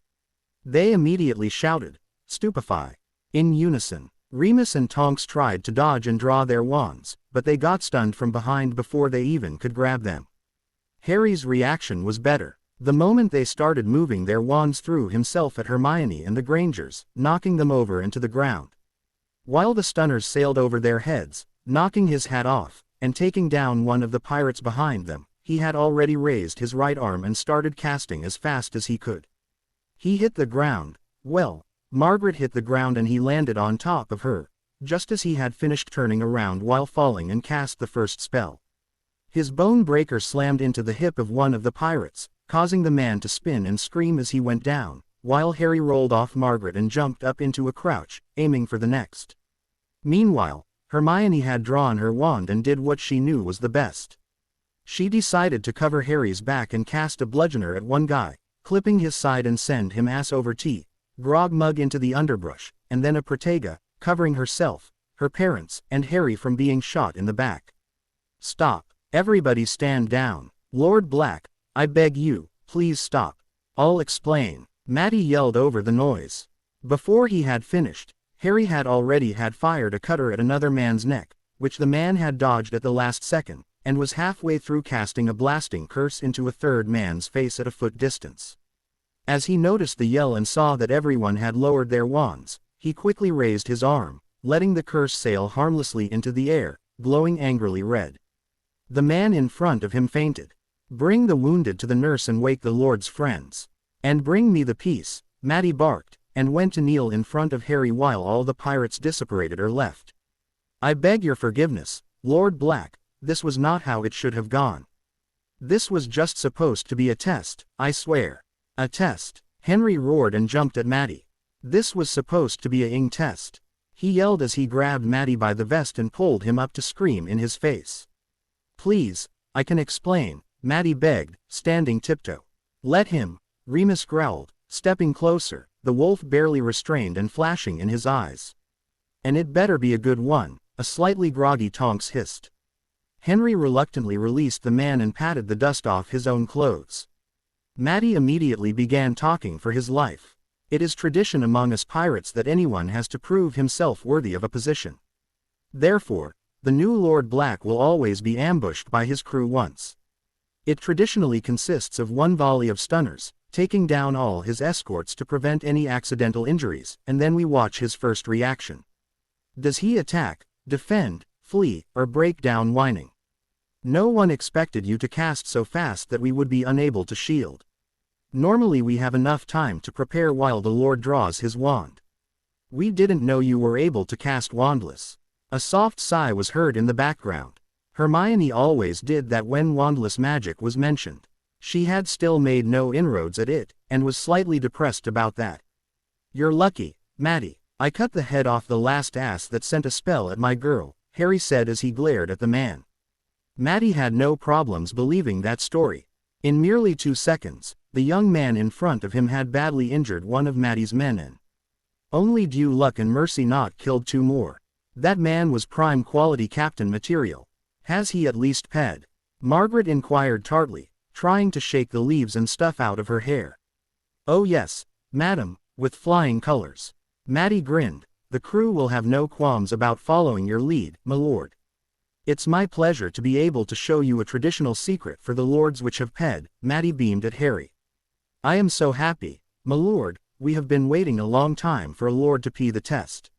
They immediately shouted, "Stupefy!" in unison. Remus and Tonks tried to dodge and draw their wands, but they got stunned from behind before they even could grab them. Harry's reaction was better. The moment they started moving their wands threw himself at Hermione and the Grangers, knocking them over into the ground. While the stunners sailed over their heads, knocking his hat off, and taking down one of the pirates behind them, he had already raised his right arm and started casting as fast as he could. He hit the ground. Well, Margaret hit the ground and he landed on top of her, just as he had finished turning around while falling and cast the first spell. His bone breaker slammed into the hip of one of the pirates, causing the man to spin and scream as he went down, while Harry rolled off Margaret and jumped up into a crouch, aiming for the next. Meanwhile, Hermione had drawn her wand and did what she knew was the best. She decided to cover Harry's back and cast a bludgeoner at one guy, clipping his side and send him ass over tea, grog mug into the underbrush, and then a Protega, covering herself, her parents, and Harry from being shot in the back. Stop. Everybody stand down. Lord Black, I beg you, please stop. I'll explain. Matty yelled over the noise. Before he had finished, Harry had already had fired a cutter at another man's neck, which the man had dodged at the last second, and was halfway through casting a blasting curse into a third man's face at a foot distance. As he noticed the yell and saw that everyone had lowered their wands, he quickly raised his arm, letting the curse sail harmlessly into the air, glowing angrily red. The man in front of him fainted. Bring the wounded to the nurse and wake the Lord's friends. And bring me the piece, Matty barked, and went to kneel in front of Harry while all the pirates disapparated or left. I beg your forgiveness, Lord Black, this was not how it should have gone. This was just supposed to be a test, I swear. A test, Henry roared and jumped at Matty. This was supposed to be a ing test. He yelled as he grabbed Matty by the vest and pulled him up to scream in his face. Please, I can explain, Matty begged, standing tiptoe. Let him, Remus growled, stepping closer, the wolf barely restrained and flashing in his eyes. And it better be a good one, a slightly groggy Tonks hissed. Henry reluctantly released the man and patted the dust off his own clothes. Matty immediately began talking for his life. It is tradition among us pirates that anyone has to prove himself worthy of a position. Therefore, the new Lord Black will always be ambushed by his crew once. It traditionally consists of one volley of stunners, taking down all his escorts to prevent any accidental injuries, and then we watch his first reaction. Does he attack, defend, flee, or break down whining? No one expected you to cast so fast that we would be unable to shield. Normally we have enough time to prepare while the Lord draws his wand. We didn't know you were able to cast wandless. A soft sigh was heard in the background. Hermione always did that when wandless magic was mentioned. She had still made no inroads at it, and was slightly depressed about that. You're lucky, Matty. I cut the head off the last ass that sent a spell at my girl, Harry said as he glared at the man. Matty had no problems believing that story. In merely 2 seconds, the young man in front of him had badly injured one of Matty's men and only due luck and mercy not killed 2 more. That man was prime quality captain material. Has he at least ped? Margaret inquired tartly, trying to shake the leaves and stuff out of her hair. Oh yes, madam, with flying colors. Matty grinned. The crew will have no qualms about following your lead, my lord. It's my pleasure to be able to show you a traditional secret for the lords which have ped, Matty beamed at Harry. I am so happy, my lord, we have been waiting a long time for a lord to pee the test.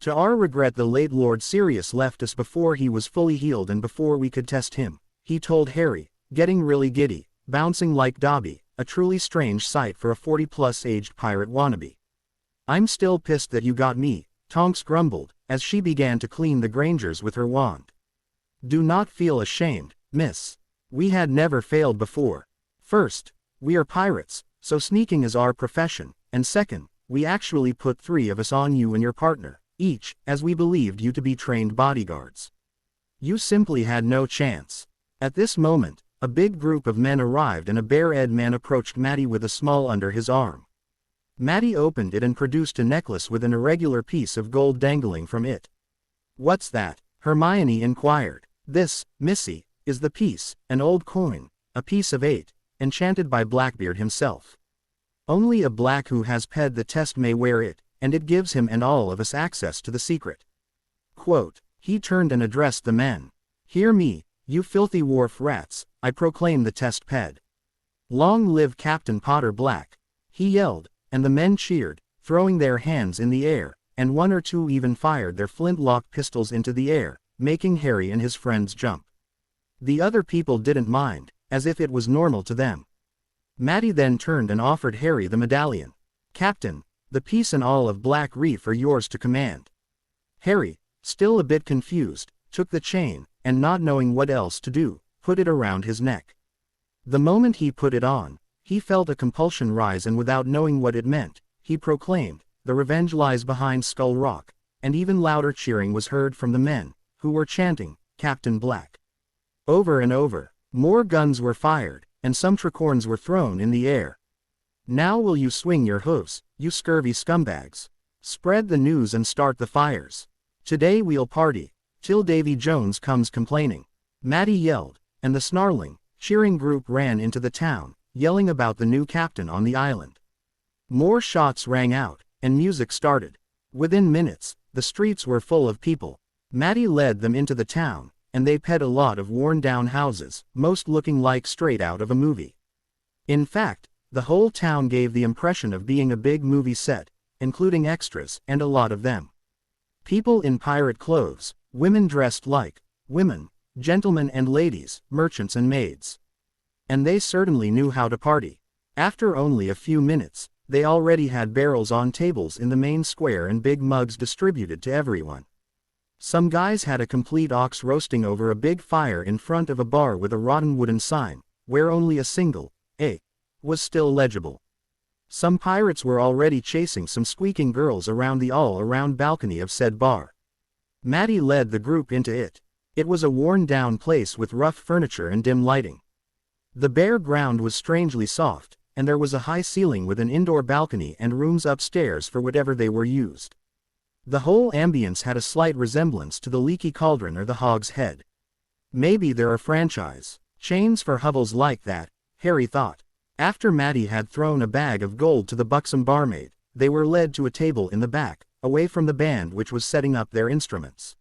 To our regret the late Lord Sirius left us before he was fully healed and before we could test him, he told Harry, getting really giddy, bouncing like Dobby, a truly strange sight for a 40-plus aged pirate wannabe. I'm still pissed that you got me, Tonks grumbled, as she began to clean the Grangers with her wand. Do not feel ashamed, miss. We had never failed before. First, we are pirates, so sneaking is our profession, and second, we actually put 3 of us on you and your partner, each, as we believed you to be trained bodyguards. You simply had no chance. At this moment, a big group of men arrived and a bare-eyed man approached Matty with a small under his arm. Matty opened it and produced a necklace with an irregular piece of gold dangling from it. What's that? Hermione inquired. This, missy, is the piece, an old coin, a piece of 8, enchanted by Blackbeard himself. Only a black who has ped the test may wear it, and it gives him and all of us access to the secret. Quote, he turned and addressed the men. Hear me, you filthy wharf rats, I proclaim the test ped. Long live Captain Potter Black. He yelled, and the men cheered, throwing their hands in the air, and 1 or 2 even fired their flintlock pistols into the air, making Harry and his friends jump. The other people didn't mind, as if it was normal to them. Matty then turned and offered Harry the medallion. Captain, the piece and all of Black Reef are yours to command. Harry, still a bit confused, took the chain, and not knowing what else to do, put it around his neck. The moment he put it on, he felt a compulsion rise, and without knowing what it meant, he proclaimed, "The revenge lies behind Skull Rock," and even louder cheering was heard from the men, who were chanting, "Captain Black." Over and over, more guns were fired, and some tricorns were thrown in the air. "Now will you swing your hooves, you scurvy scumbags? Spread the news and start the fires. Today we'll party, till Davy Jones comes complaining," Matty yelled, and the snarling, cheering group ran into the town, yelling about the new captain on the island. More shots rang out, and music started. Within minutes, the streets were full of people. Matty led them into the town, and they ped a lot of worn-down houses, most looking like straight out of a movie. In fact, the whole town gave the impression of being a big movie set, including extras, and a lot of them. People in pirate clothes, women dressed like women, gentlemen and ladies, merchants and maids. And they certainly knew how to party. After only a few minutes, they already had barrels on tables in the main square and big mugs distributed to everyone. Some guys had a complete ox roasting over a big fire in front of a bar with a rotten wooden sign, where only a single A was still legible. Some pirates were already chasing some squeaking girls around the all-around balcony of said bar. Matty led the group into it. It was a worn-down place with rough furniture and dim lighting. The bare ground was strangely soft, and there was a high ceiling with an indoor balcony and rooms upstairs for whatever they were used. The whole ambience had a slight resemblance to the Leaky Cauldron or the Hog's Head. Maybe there are franchise chains for hovels like that, Harry thought. After Matty had thrown a bag of gold to the buxom barmaid, they were led to a table in the back, away from the band which was setting up their instruments.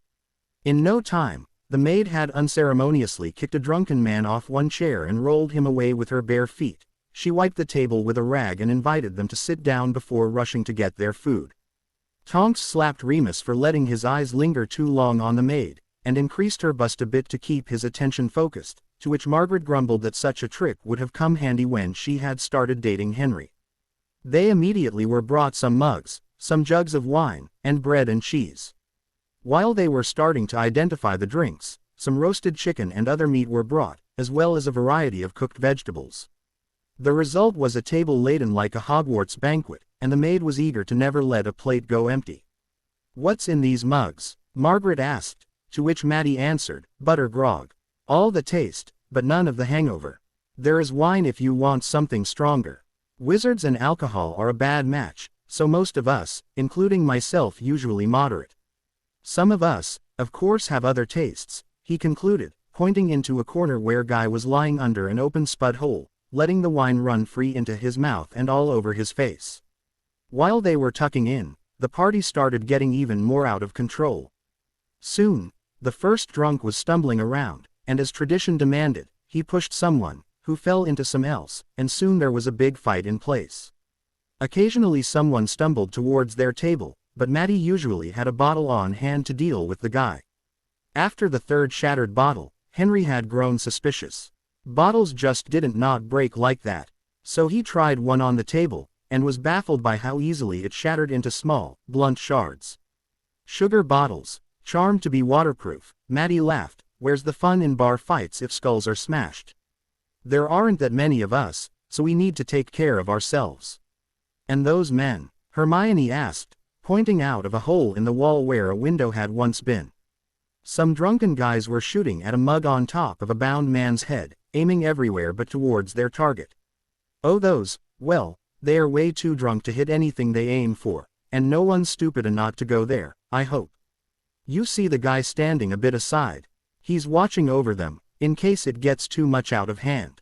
In no time, the maid had unceremoniously kicked a drunken man off one chair and rolled him away with her bare feet. She wiped the table with a rag and invited them to sit down before rushing to get their food. Tonks slapped Remus for letting his eyes linger too long on the maid, and increased her bust a bit to keep his attention focused, to which Margaret grumbled that such a trick would have come handy when she had started dating Henry. They immediately were brought some mugs, some jugs of wine, and bread and cheese. While they were starting to identify the drinks, some roasted chicken and other meat were brought, as well as a variety of cooked vegetables. The result was a table laden like a Hogwarts banquet, and the maid was eager to never let a plate go empty. "What's in these mugs?" Margaret asked, to which Matty answered, "Butter grog. All the taste, but none of the hangover. There is wine if you want something stronger. Wizards and alcohol are a bad match, so most of us, including myself, usually moderate. Some of us, of course, have other tastes," he concluded, pointing into a corner where Guy was lying under an open spud hole, letting the wine run free into his mouth and all over his face. While they were tucking in, the party started getting even more out of control. Soon, the first drunk was stumbling around, and as tradition demanded, he pushed someone, who fell into some else, and soon there was a big fight in place. Occasionally someone stumbled towards their table, but Matty usually had a bottle on hand to deal with the guy. After the third shattered bottle, Henry had grown suspicious. Bottles just didn't not break like that, so he tried one on the table, and was baffled by how easily it shattered into small, blunt shards. "Sugar bottles, charmed to be waterproof," Matty laughed. "Where's the fun in bar fights if skulls are smashed? There aren't that many of us, so we need to take care of ourselves." "And those men?" Hermione asked, pointing out of a hole in the wall where a window had once been. Some drunken guys were shooting at a mug on top of a bound man's head, aiming everywhere but towards their target. "Oh, those, well, they are way too drunk to hit anything they aim for, and no one's stupid enough to go there, I hope. You see the guy standing a bit aside. He's watching over them, in case it gets too much out of hand.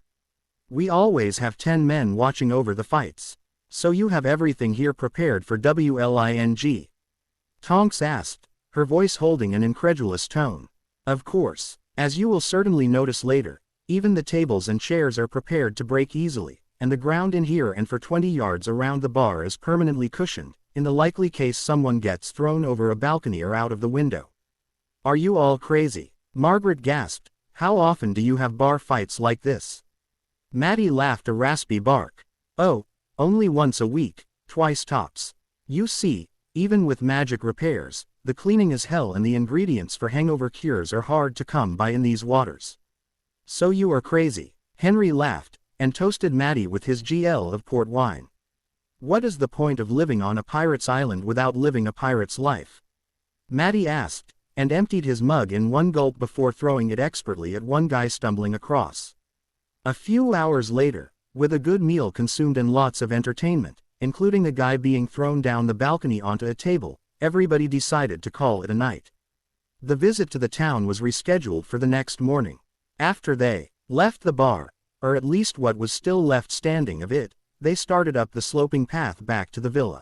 We always have 10 men watching over the fights. So you have everything here prepared for WLING?" Tonks asked, her voice holding an incredulous tone. "Of course. As you will certainly notice later, even the tables and chairs are prepared to break easily, and the ground in here and for 20 yards around the bar is permanently cushioned, in the likely case someone gets thrown over a balcony or out of the window." "Are you all crazy?" Margaret gasped. "How often do you have bar fights like this?" Matty laughed a raspy bark. "Oh, only once a week, twice tops. You see, even with magic repairs, the cleaning is hell and the ingredients for hangover cures are hard to come by in these waters. So you are crazy. Henry laughed, and toasted Matty with his GL of port wine. What is the point of living on a pirate's island without living a pirate's life? Matty asked, and emptied his mug in one gulp before throwing it expertly at one guy stumbling across. A few hours later, with a good meal consumed and lots of entertainment, including a guy being thrown down the balcony onto a table, everybody decided to call it a night. The visit to the town was rescheduled for the next morning. After they left the bar, or at least what was still left standing of it, they started up the sloping path back to the villa.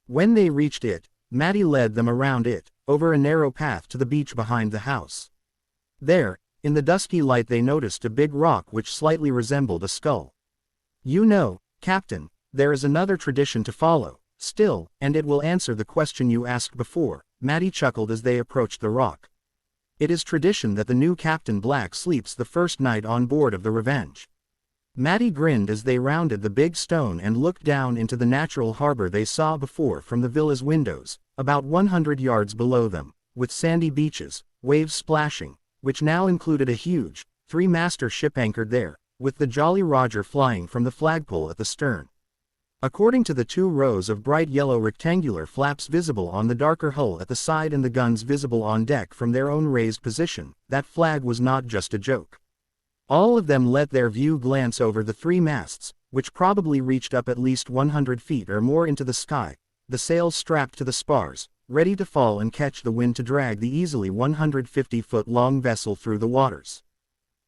When they reached it, Matty led them around it, over a narrow path to the beach behind the house. There, in the dusky light they noticed a big rock which slightly resembled a skull. You know, Captain, there is another tradition to follow, still, and it will answer the question you asked before, Matty chuckled as they approached the rock. It is tradition that the new Captain Black sleeps the first night on board of the Revenge. Matty grinned as they rounded the big stone and looked down into the natural harbor they saw before from the villa's windows, about 100 yards below them, with sandy beaches, waves splashing, which now included a huge, three-master ship anchored there, with the Jolly Roger flying from the flagpole at the stern. According to the 2 rows of bright yellow rectangular flaps visible on the darker hull at the side and the guns visible on deck from their own raised position, that flag was not just a joke. All of them let their view glance over the 3 masts, which probably reached up at least 100 feet or more into the sky, the sails strapped to the spars, ready to fall and catch the wind to drag the easily 150-foot-long vessel through the waters.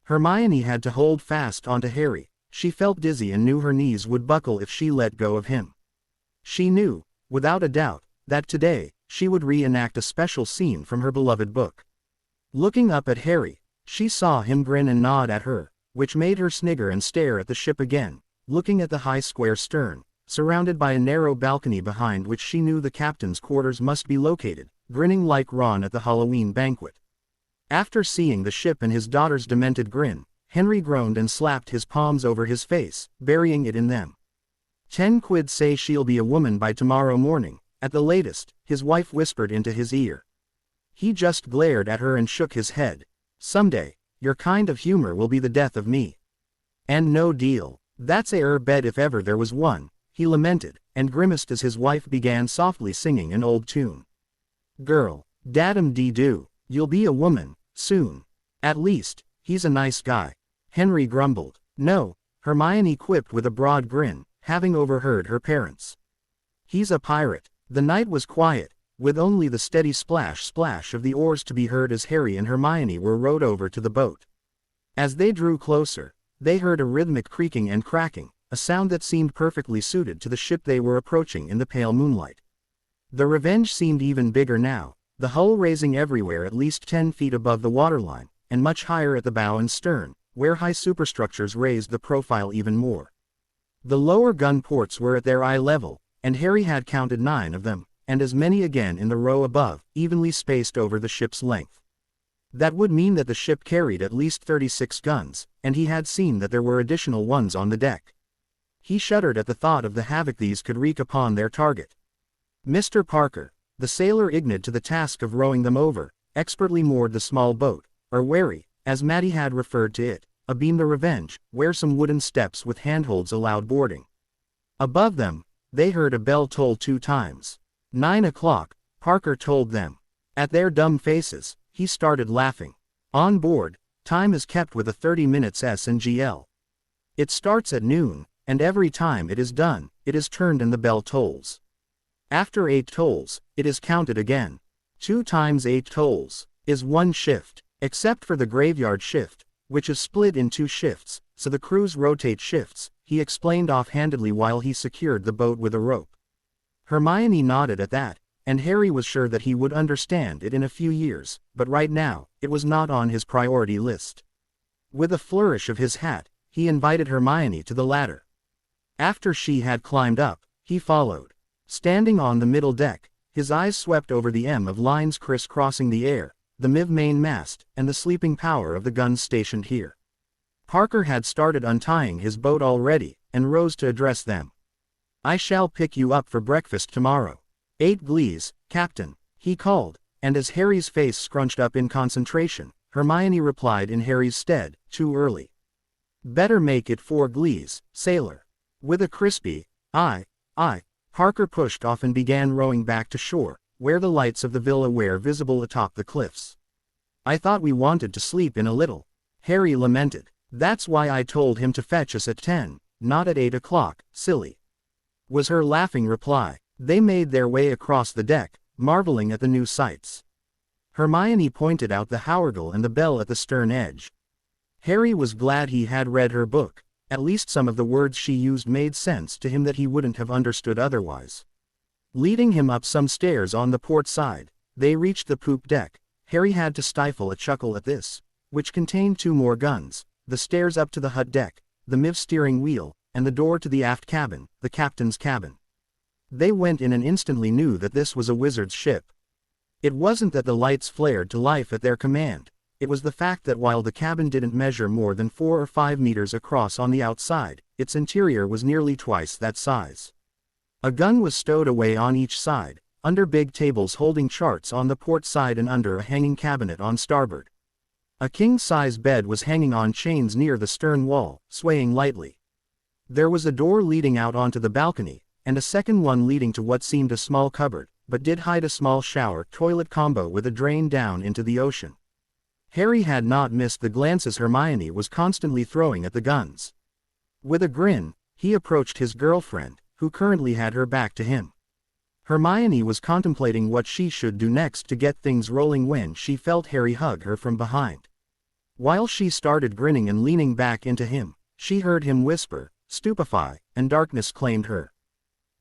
Hermione had to hold fast onto Harry. She felt dizzy and knew her knees would buckle if she let go of him. She knew, without a doubt, that today, she would reenact a special scene from her beloved book. Looking up at Harry, she saw him grin and nod at her, which made her snigger and stare at the ship again, looking at the high square stern, surrounded by a narrow balcony behind which she knew the captain's quarters must be located, grinning like Ron at the Halloween banquet. After seeing the ship and his daughter's demented grin, Henry groaned and slapped his palms over his face, burying it in them. 10 quid say she'll be a woman by tomorrow morning, at the latest, his wife whispered into his ear. He just glared at her and shook his head. Someday, your kind of humor will be the death of me. And no deal. That's a bed if ever there was one, he lamented, and grimaced as his wife began softly singing an old tune. Girl, dadum-dee-doo, you'll be a woman, soon. At least, he's a nice guy. Henry grumbled. No, Hermione quipped with a broad grin, having overheard her parents. He's a pirate. The night was quiet, with only the steady splash-splash of the oars to be heard as Harry and Hermione were rowed over to the boat. As they drew closer, they heard a rhythmic creaking and cracking, a sound that seemed perfectly suited to the ship they were approaching in the pale moonlight. The Revenge seemed even bigger now, the hull raising everywhere at least 10 feet above the waterline, and much higher at the bow and stern, where high superstructures raised the profile even more. The lower gun ports were at their eye level, and Harry had counted 9 of them, and as many again in the row above, evenly spaced over the ship's length. That would mean that the ship carried at least 36 guns, and he had seen that there were additional ones on the deck. He shuddered at the thought of the havoc these could wreak upon their target. Mr. Parker, the sailor ignored to the task of rowing them over, expertly moored the small boat, or wherry, as Matty had referred to it, abeam the Revenge, where some wooden steps with handholds allowed boarding. Above them, they heard a bell toll 2 times. 9 o'clock, Parker told them. At their dumb faces, he started laughing. On board, time is kept with a 30 minutes S&GL. It starts at noon, and every time it is done, it is turned and the bell tolls. After 8 tolls, it is counted again. 2 times 8 tolls is 1 shift, except for the graveyard shift, which is split in 2 shifts, so the crews rotate shifts, he explained offhandedly while he secured the boat with a rope. Hermione nodded at that, and Harry was sure that he would understand it in a few years, but right now, it was not on his priority list. With a flourish of his hat, he invited Hermione to the ladder. After she had climbed up, he followed. Standing on the middle deck, his eyes swept over the M of lines crisscrossing the air, the MIV main mast, and the sleeping power of the guns stationed here. Parker had started untying his boat already, and rose to address them. I shall pick you up for breakfast tomorrow. 8 glees, Captain, he called, and as Harry's face scrunched up in concentration, Hermione replied in Harry's stead, "Too early. Better make it 4 glees, sailor." With a crispy, "Aye, aye," Parker pushed off and began rowing back to shore, where the lights of the villa were visible atop the cliffs. "I thought we wanted to sleep in a little," Harry lamented. "That's why I told him to fetch us at 10, not at 8 o'clock, silly," was her laughing reply. They made their way across the deck, marveling at the new sights. Hermione pointed out the Howargle and the bell at the stern edge. Harry was glad he had read her book. At least some of the words she used made sense to him that he wouldn't have understood otherwise. Leading him up some stairs on the port side, they reached the poop deck. Harry had to stifle a chuckle at this, which contained 2 more guns, the stairs up to the hut deck, the MIV steering wheel, and the door to the aft cabin, the captain's cabin. They went in and instantly knew that this was a wizard's ship. It wasn't that the lights flared to life at their command, it was the fact that while the cabin didn't measure more than 4 or 5 meters across on the outside, its interior was nearly twice that size. A gun was stowed away on each side, under big tables holding charts on the port side and under a hanging cabinet on starboard. A king-size bed was hanging on chains near the stern wall, swaying lightly. There was a door leading out onto the balcony, and a second one leading to what seemed a small cupboard, but did hide a small shower-toilet combo with a drain down into the ocean. Harry had not missed the glances Hermione was constantly throwing at the guns. With a grin, he approached his girlfriend, who currently had her back to him. Hermione was contemplating what she should do next to get things rolling when she felt Harry hug her from behind. While she started grinning and leaning back into him, she heard him whisper, "Stupefy," and darkness claimed her.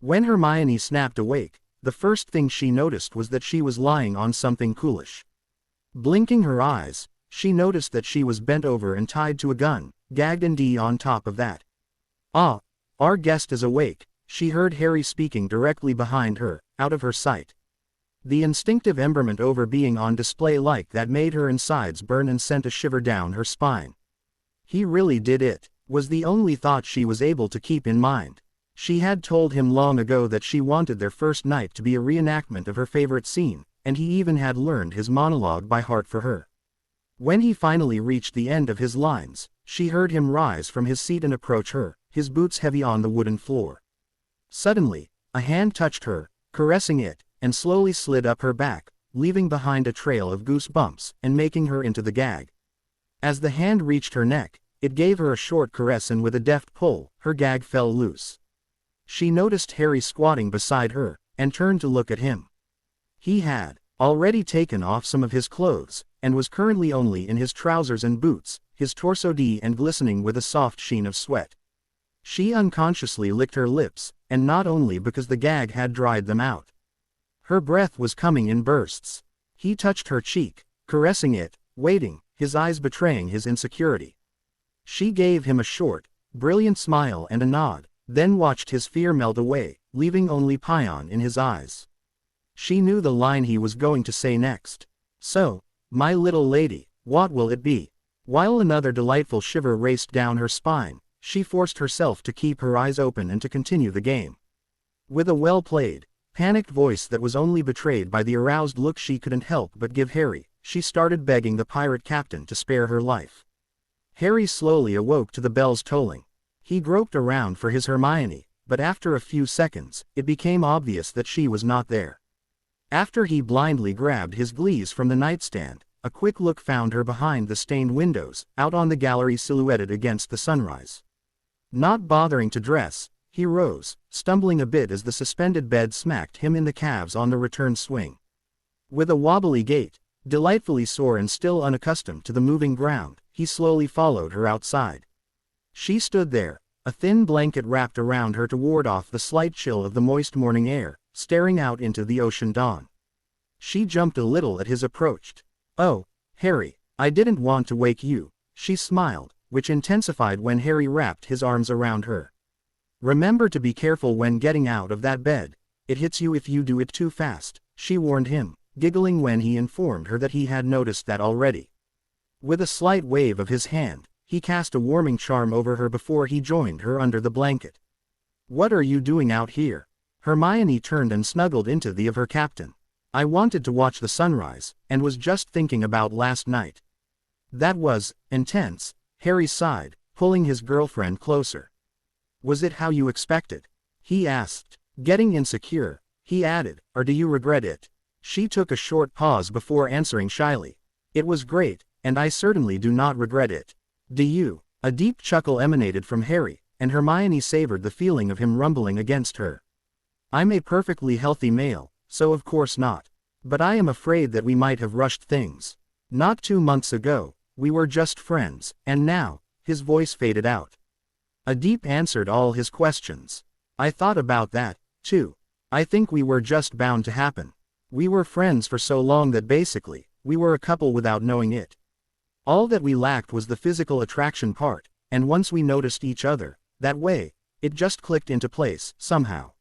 When Hermione snapped awake, the first thing she noticed was that she was lying on something coolish. Blinking her eyes, she noticed that she was bent over and tied to a gun, gagged and on top of that. "Ah, our guest is awake," she heard Harry speaking directly behind her, out of her sight. The instinctive emberment over being on display like that made her insides burn and sent a shiver down her spine. He really did it, was the only thought she was able to keep in mind. She had told him long ago that she wanted their first night to be a reenactment of her favorite scene, and he even had learned his monologue by heart for her. When he finally reached the end of his lines, she heard him rise from his seat and approach her, his boots heavy on the wooden floor. Suddenly, a hand touched her, caressing it, and slowly slid up her back, leaving behind a trail of goose bumps, and making her into the gag. As the hand reached her neck, it gave her a short caress and with a deft pull, her gag fell loose. She noticed Harry squatting beside her, and turned to look at him. He had already taken off some of his clothes, and was currently only in his trousers and boots, his torso and glistening with a soft sheen of sweat. She unconsciously licked her lips, and not only because the gag had dried them out. Her breath was coming in bursts. He touched her cheek, caressing it, waiting, his eyes betraying his insecurity. She gave him a short, brilliant smile and a nod, then watched his fear melt away, leaving only pain in his eyes. She knew the line he was going to say next. "So, my little lady, what will it be?" While another delightful shiver raced down her spine, she forced herself to keep her eyes open and to continue the game. With a well-played, panicked voice that was only betrayed by the aroused look she couldn't help but give Harry, she started begging the pirate captain to spare her life. Harry slowly awoke to the bells tolling. He groped around for his Hermione, but after a few seconds, it became obvious that she was not there. After he blindly grabbed his glees from the nightstand, a quick look found her behind the stained windows, out on the gallery silhouetted against the sunrise. Not bothering to dress, he rose, stumbling a bit as the suspended bed smacked him in the calves on the return swing. With a wobbly gait, delightfully sore and still unaccustomed to the moving ground, he slowly followed her outside. She stood there, a thin blanket wrapped around her to ward off the slight chill of the moist morning air, staring out into the ocean dawn. She jumped a little at his approach. "Oh, Harry, I didn't want to wake you," she smiled, which intensified when Harry wrapped his arms around her. "Remember to be careful when getting out of that bed. It hits you if you do it too fast," she warned him, giggling when he informed her that he had noticed that already. With a slight wave of his hand, he cast a warming charm over her before he joined her under the blanket. "What are you doing out here?" Hermione turned and snuggled into the of her captain. I wanted to watch the sunrise, and was just thinking about last night. That was intense, Harry sighed, pulling his girlfriend closer. Was it how you expected? He asked. Getting insecure, he added, or do you regret it? She took a short pause before answering shyly. It was great, and I certainly do not regret it. Do you? A deep chuckle emanated from Harry, and Hermione savored the feeling of him rumbling against her. I'm a perfectly healthy male, so of course not. But I am afraid that we might have rushed things. Not 2 months ago, we were just friends, and now, his voice faded out. A deep answered all his questions. I thought about that, too. I think we were just bound to happen. We were friends for so long that basically, we were a couple without knowing it. All that we lacked was the physical attraction part, and once we noticed each other, that way, it just clicked into place, somehow.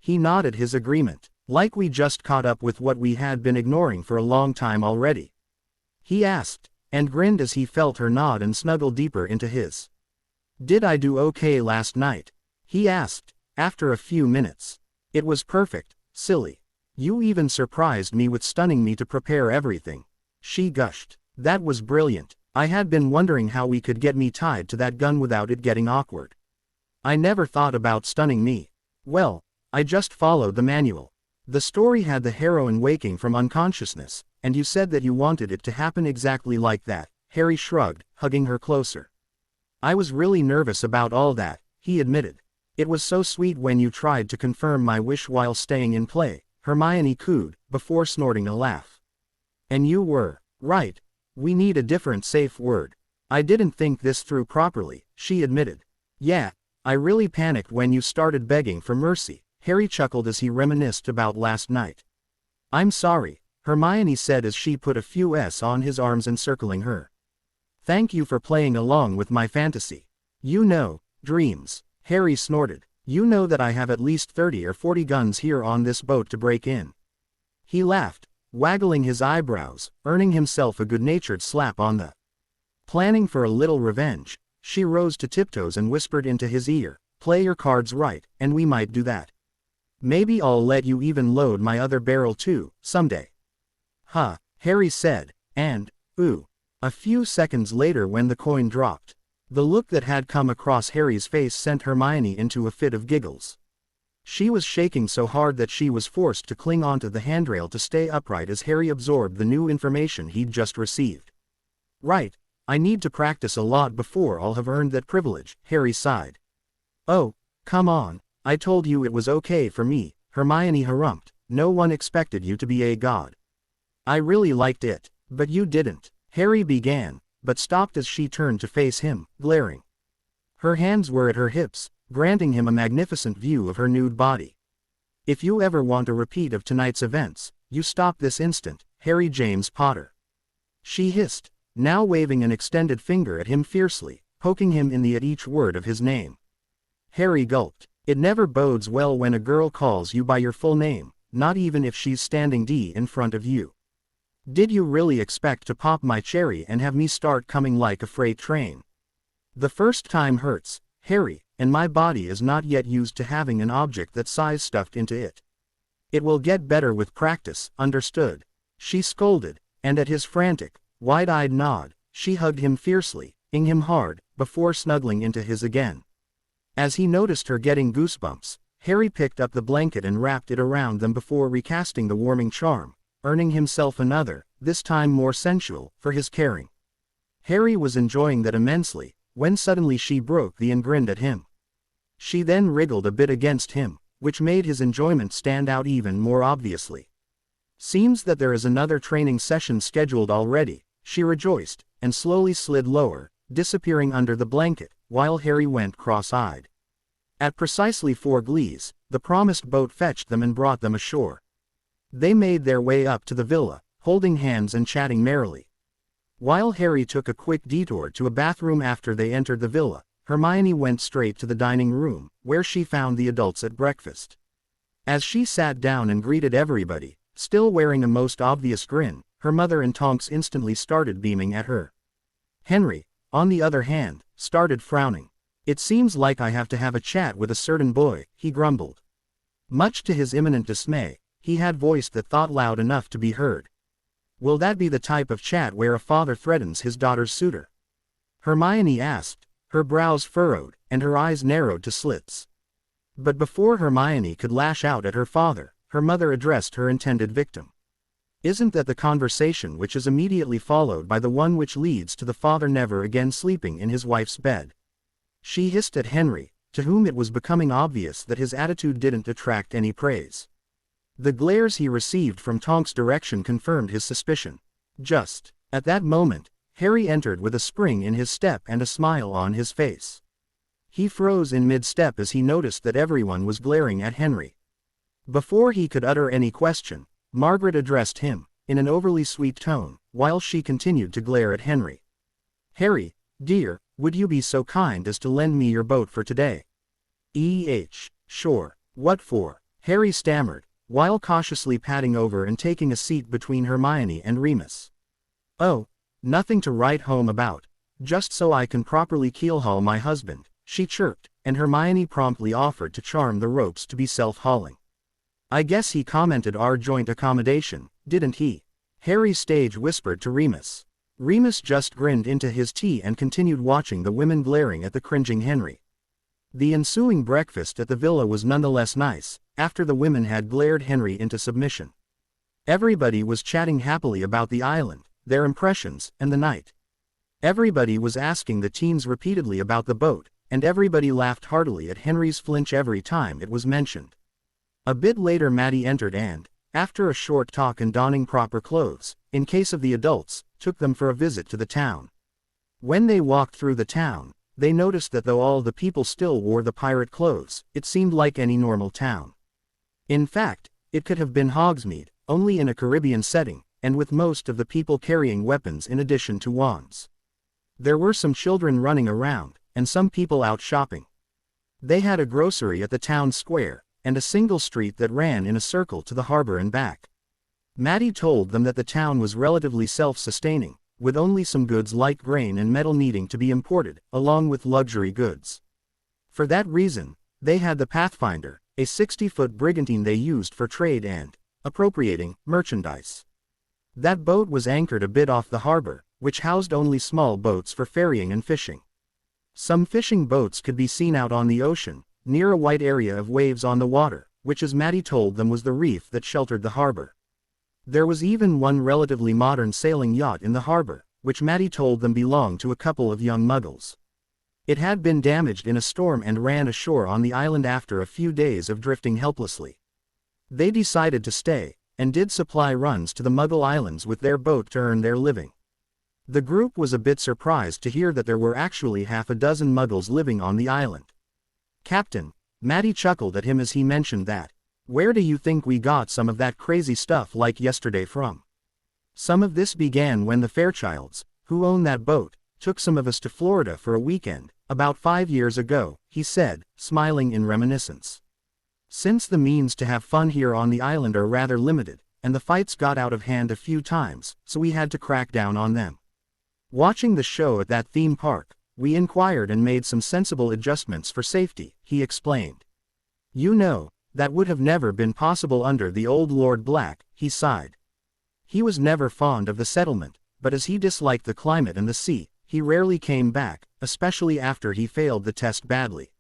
He nodded his agreement, like we just caught up with what we had been ignoring for a long time already. He asked, and grinned as he felt her nod and snuggle deeper into his. Did I do okay last night? He asked, after a few minutes. It was perfect, silly. You even surprised me with stunning me to prepare everything. She gushed. That was brilliant. I had been wondering how we could get me tied to that gun without it getting awkward. I never thought about stunning me. Well, I just followed the manual. The story had the heroine waking from unconsciousness, and you said that you wanted it to happen exactly like that. Harry shrugged, hugging her closer. I was really nervous about all that, he admitted. It was so sweet when you tried to confirm my wish while staying in play, Hermione cooed, before snorting a laugh. And you were right. We need a different safe word. I didn't think this through properly, she admitted. Yeah, I really panicked when you started begging for mercy, Harry chuckled as he reminisced about last night. I'm sorry, Hermione said as she put a few on his arms encircling her. Thank you for playing along with my fantasy. You know, dreams. Harry snorted. You know that I have at least 30 or 40 guns here on this boat to break in. He laughed, waggling his eyebrows, earning himself a good-natured slap on the. Planning for a little revenge, she rose to tiptoes and whispered into his ear, play your cards right, and we might do that. Maybe I'll let you even load my other barrel too, someday. Huh, Harry said, and, ooh. A few seconds later when the coin dropped. The look that had come across Harry's face sent Hermione into a fit of giggles. She was shaking so hard that she was forced to cling onto the handrail to stay upright as Harry absorbed the new information he'd just received. Right, I need to practice a lot before I'll have earned that privilege, Harry sighed. Oh, come on, I told you it was okay for me, Hermione harumphed, no one expected you to be a god. I really liked it, but you didn't, Harry began, but stopped as she turned to face him, glaring. Her hands were at her hips, granting him a magnificent view of her nude body. If you ever want a repeat of tonight's events, you stop this instant, Harry James Potter. She hissed, now waving an extended finger at him fiercely, poking him in the at each word of his name. Harry gulped. It never bodes well when a girl calls you by your full name, not even if she's standing in front of you. Did you really expect to pop my cherry and have me start coming like a freight train? The first time hurts, Harry, and my body is not yet used to having an object that size stuffed into it. It will get better with practice, understood? She scolded, and at his frantic, wide-eyed nod, she hugged him fiercely, ing him hard, before snuggling into his again. As he noticed her getting goosebumps, Harry picked up the blanket and wrapped it around them before recasting the warming charm, earning himself another, this time more sensual, for his caring. Harry was enjoying that immensely, when suddenly she broke the and grinned at him. She then wriggled a bit against him, which made his enjoyment stand out even more obviously. Seems that there is another training session scheduled already, she rejoiced, and slowly slid lower, disappearing under the blanket, while Harry went cross-eyed. At precisely 4 glees, the promised boat fetched them and brought them ashore. They made their way up to the villa, holding hands and chatting merrily. While Harry took a quick detour to a bathroom after they entered the villa, Hermione went straight to the dining room, where she found the adults at breakfast. As she sat down and greeted everybody, still wearing a most obvious grin, her mother and Tonks instantly started beaming at her. Henry, on the other hand, started frowning. It seems like I have to have a chat with a certain boy, he grumbled. Much to his imminent dismay, he had voice that thought loud enough to be heard. Will that be the type of chat where a father threatens his daughter's suitor? Hermione asked, her brows furrowed, and her eyes narrowed to slits. But before Hermione could lash out at her father, her mother addressed her intended victim. Isn't that the conversation which is immediately followed by the one which leads to the father never again sleeping in his wife's bed? She hissed at Henry, to whom it was becoming obvious that his attitude didn't attract any praise. The glares he received from Tonk's direction confirmed his suspicion. Just at that moment, Harry entered with a spring in his step and a smile on his face. He froze in mid-step as he noticed that everyone was glaring at Henry. Before he could utter any question, Margaret addressed him, in an overly sweet tone, while she continued to glare at Henry. Harry, dear, would you be so kind as to lend me your boat for today? Sure. What for? Harry stammered, while cautiously padding over and taking a seat between Hermione and Remus. Oh, nothing to write home about. Just so I can properly keelhaul my husband, she chirped, and Hermione promptly offered to charm the ropes to be self-hauling. I guess he commented our joint accommodation, didn't he? Harry stage whispered to Remus. Remus just grinned into his tea and continued watching the women glaring at the cringing Henry. The ensuing breakfast at the villa was nonetheless nice, after the women had glared Henry into submission. Everybody was chatting happily about the island, their impressions, and the night. Everybody was asking the teens repeatedly about the boat, and everybody laughed heartily at Henry's flinch every time it was mentioned. A bit later Maddie entered and, after a short talk and donning proper clothes, in case of the adults, took them for a visit to the town. When they walked through the town, they noticed that though all the people still wore the pirate clothes, it seemed like any normal town. In fact, it could have been Hogsmeade, only in a Caribbean setting, and with most of the people carrying weapons in addition to wands. There were some children running around, and some people out shopping. They had a grocery at the town square, and a single street that ran in a circle to the harbor and back. Maddie told them that the town was relatively self-sustaining, with only some goods like grain and metal needing to be imported, along with luxury goods. For that reason, they had the Pathfinder, a 60-foot brigantine they used for trade and appropriating merchandise. That boat was anchored a bit off the harbor, which housed only small boats for ferrying and fishing. Some fishing boats could be seen out on the ocean, near a white area of waves on the water, which as Maddie told them was the reef that sheltered the harbor. There was even one relatively modern sailing yacht in the harbor, which Maddie told them belonged to a couple of young muggles. It had been damaged in a storm and ran ashore on the island after a few days of drifting helplessly. They decided to stay, and did supply runs to the Muggle Islands with their boat to earn their living. The group was a bit surprised to hear that there were actually half a dozen Muggles living on the island. Captain, Maddie chuckled at him as he mentioned that. Where do you think we got some of that crazy stuff like yesterday from? Some of this began when the Fairchilds, who own that boat, took some of us to Florida for a weekend, about 5 years ago, he said, smiling in reminiscence. Since the means to have fun here on the island are rather limited, and the fights got out of hand a few times, so we had to crack down on them. Watching the show at that theme park, we inquired and made some sensible adjustments for safety, he explained. You know, that would have never been possible under the old Lord Black, he sighed. He was never fond of the settlement, but as he disliked the climate and the sea, he rarely came back, especially after he failed the test badly.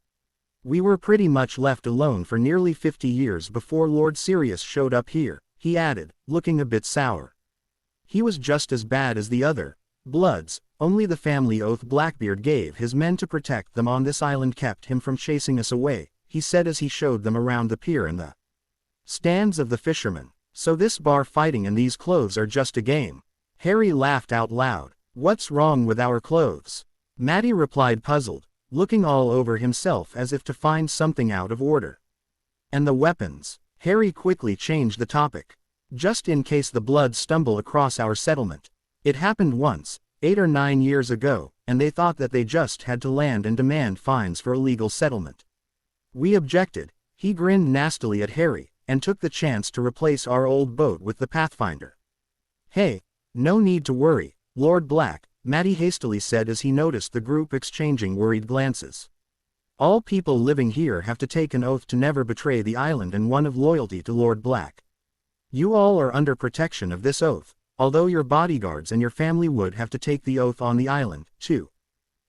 We were pretty much left alone for nearly 50 years before Lord Sirius showed up here, he added, looking a bit sour. He was just as bad as the other Bloods, only the family oath Blackbeard gave his men to protect them on this island kept him from chasing us away, he said as he showed them around the pier and the stands of the fishermen. So this bar fighting and these clothes are just a game. Harry laughed out loud. What's wrong with our clothes? Maddie replied puzzled, looking all over himself as if to find something out of order. And the weapons? Harry quickly changed the topic. Just in case the Bloods stumble across our settlement. It happened once, 8 or 9 years ago, and they thought that they just had to land and demand fines for illegal settlement. We objected. He grinned nastily at Harry, and took the chance to replace our old boat with the Pathfinder. Hey, no need to worry, Lord Black, Maddie hastily said as he noticed the group exchanging worried glances. All people living here have to take an oath to never betray the island and one of loyalty to Lord Black. You all are under protection of this oath, although your bodyguards and your family would have to take the oath on the island, too.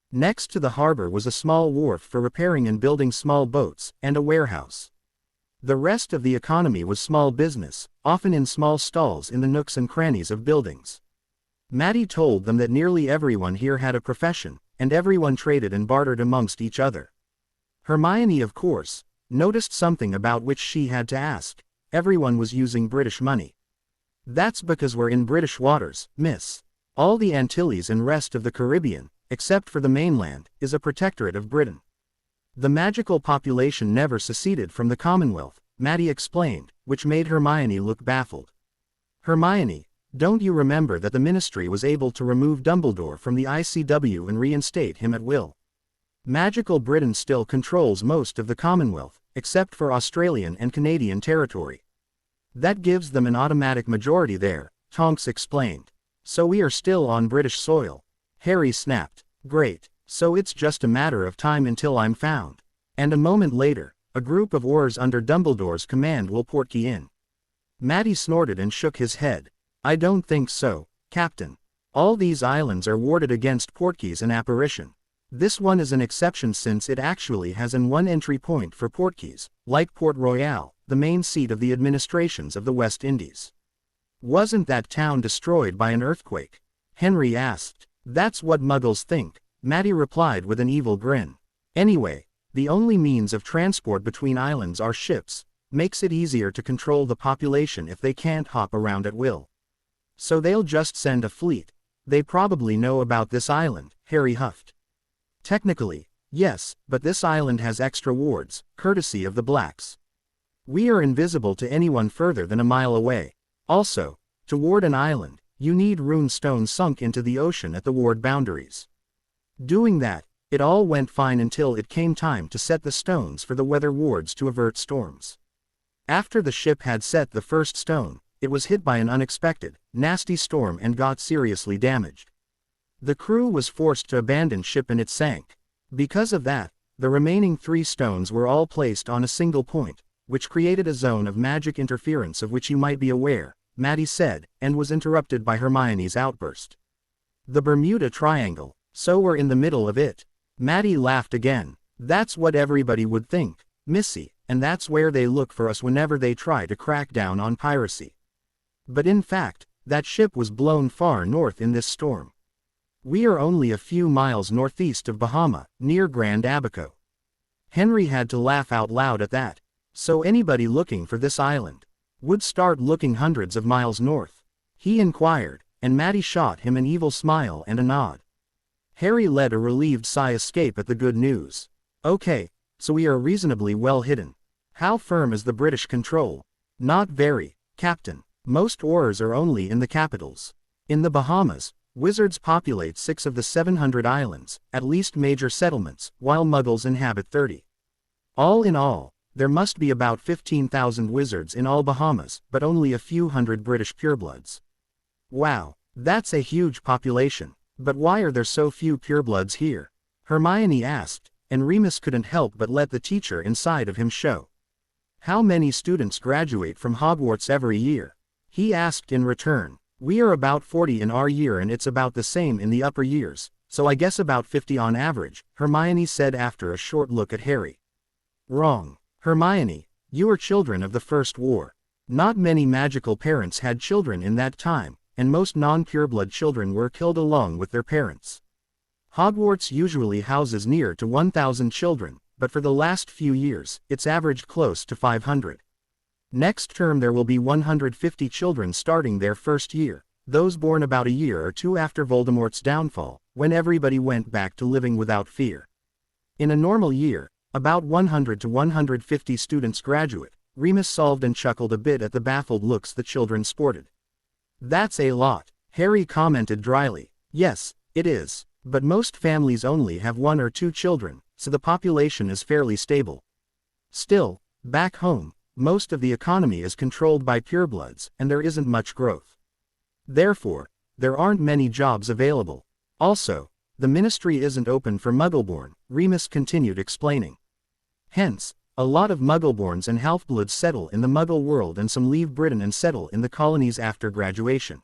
Next to the harbor was a small wharf for repairing and building small boats, and a warehouse. The rest of the economy was small business, often in small stalls in the nooks and crannies of buildings. Maddie told them that nearly everyone here had a profession, and everyone traded and bartered amongst each other. Hermione, of course, noticed something about which she had to ask. Everyone was using British money. That's because we're in British waters, miss. All the Antilles and rest of the Caribbean, except for the mainland, is a protectorate of Britain. The magical population never seceded from the Commonwealth, Maddie explained, which made Hermione look baffled. Hermione, don't you remember that the Ministry was able to remove Dumbledore from the ICW and reinstate him at will? Magical Britain still controls most of the Commonwealth, except for Australian and Canadian territory. That gives them an automatic majority there, Tonks explained. So we are still on British soil. Harry snapped. Great, so it's just a matter of time until I'm found. And a moment later, a group of oars under Dumbledore's command will portkey in. Maddie snorted and shook his head. I don't think so, Captain. All these islands are warded against portkeys and apparition. This one is an exception since it actually has an one entry point for portkeys, like Port Royal, the main seat of the administrations of the West Indies. Wasn't that town destroyed by an earthquake? Henry asked. That's what Muggles think, Maddie replied with an evil grin. Anyway, the only means of transport between islands are ships, makes it easier to control the population if they can't hop around at will. So they'll just send a fleet. They probably know about this island, Harry huffed. Technically, yes, but this island has extra wards, courtesy of the Blacks. We are invisible to anyone further than a mile away. Also, to ward an island, you need rune stones sunk into the ocean at the ward boundaries. Doing that, it all went fine until it came time to set the stones for the weather wards to avert storms. After the ship had set the first stone, it was hit by an unexpected, nasty storm and got seriously damaged. The crew was forced to abandon ship and it sank. Because of that, the remaining 3 stones were all placed on a single point, which created a zone of magic interference of which you might be aware, Maddie said, and was interrupted by Hermione's outburst. The Bermuda Triangle, so we're in the middle of it. Maddie laughed again. That's what everybody would think, Missy, and that's where they look for us whenever they try to crack down on piracy. But in fact, that ship was blown far north in this storm. We are only a few miles northeast of Bahama, near Grand Abaco. Henry had to laugh out loud at that. So anybody looking for this island would start looking hundreds of miles north? He inquired, and Maddie shot him an evil smile and a nod. Harry let a relieved sigh escape at the good news. Okay, so we are reasonably well hidden. How firm is the British control? Not very, Captain. Most oars are only in the capitals. In the Bahamas, wizards populate 6 of the 700 islands, at least major settlements, while Muggles inhabit 30. All in all, there must be about 15,000 wizards in all Bahamas, but only a few hundred British purebloods. Wow, that's a huge population. But why are there so few purebloods here? Hermione asked, and Remus couldn't help but let the teacher inside of him show. How many students graduate from Hogwarts every year? He asked in return. We are about 40 in our year and it's about the same in the upper years, so I guess about 50 on average, Hermione said after a short look at Harry. Wrong. Hermione, you are children of the First War. Not many magical parents had children in that time, and most non-pureblood children were killed along with their parents. Hogwarts usually houses near to 1,000 children, but for the last few years, it's averaged close to 500. Next term there will be 150 children starting their first year, those born about a year or two after Voldemort's downfall, when everybody went back to living without fear. In a normal year, about 100 to 150 students graduate. Remus solved and chuckled a bit at the baffled looks the children sported. That's a lot, Harry commented dryly. Yes, it is, but most families only have 1 or 2 children, so the population is fairly stable. Still, back home, most of the economy is controlled by purebloods, and there isn't much growth. Therefore, there aren't many jobs available. Also, the ministry isn't open for Muggleborn, Remus continued explaining. Hence, A lot of Muggleborns and half-bloods settle in the Muggle world and some leave Britain and settle in the colonies after graduation.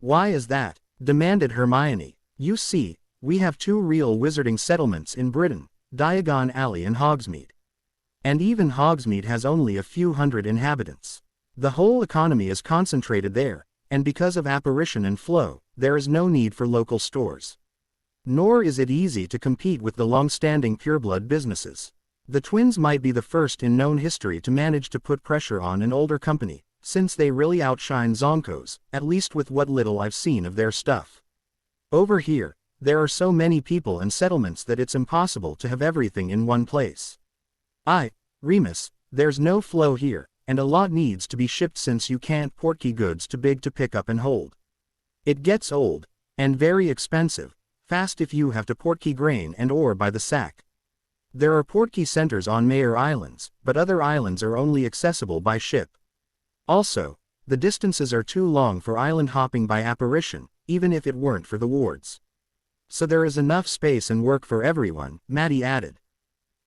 Why is that? Demanded Hermione. You see, we have two real wizarding settlements in Britain, Diagon Alley and Hogsmeade. And even Hogsmeade has only a few hundred inhabitants. The whole economy is concentrated there, and because of apparition and flow, there is no need for local stores. Nor is it easy to compete with the long-standing pureblood businesses. The twins might be the first in known history to manage to put pressure on an older company, since they really outshine Zonkos, at least with what little I've seen of their stuff. Over here, there are so many people and settlements that it's impossible to have everything in one place. Remus, there's no flow here, and a lot needs to be shipped since you can't portkey goods too big to pick up and hold. It gets old, and very expensive, fast if you have to portkey grain and ore by the sack. There are portkey centers on Mayor Islands, but other islands are only accessible by ship. Also, the distances are too long for island hopping by apparition, even if it weren't for the wards. So there is enough space and work for everyone, Maddie added.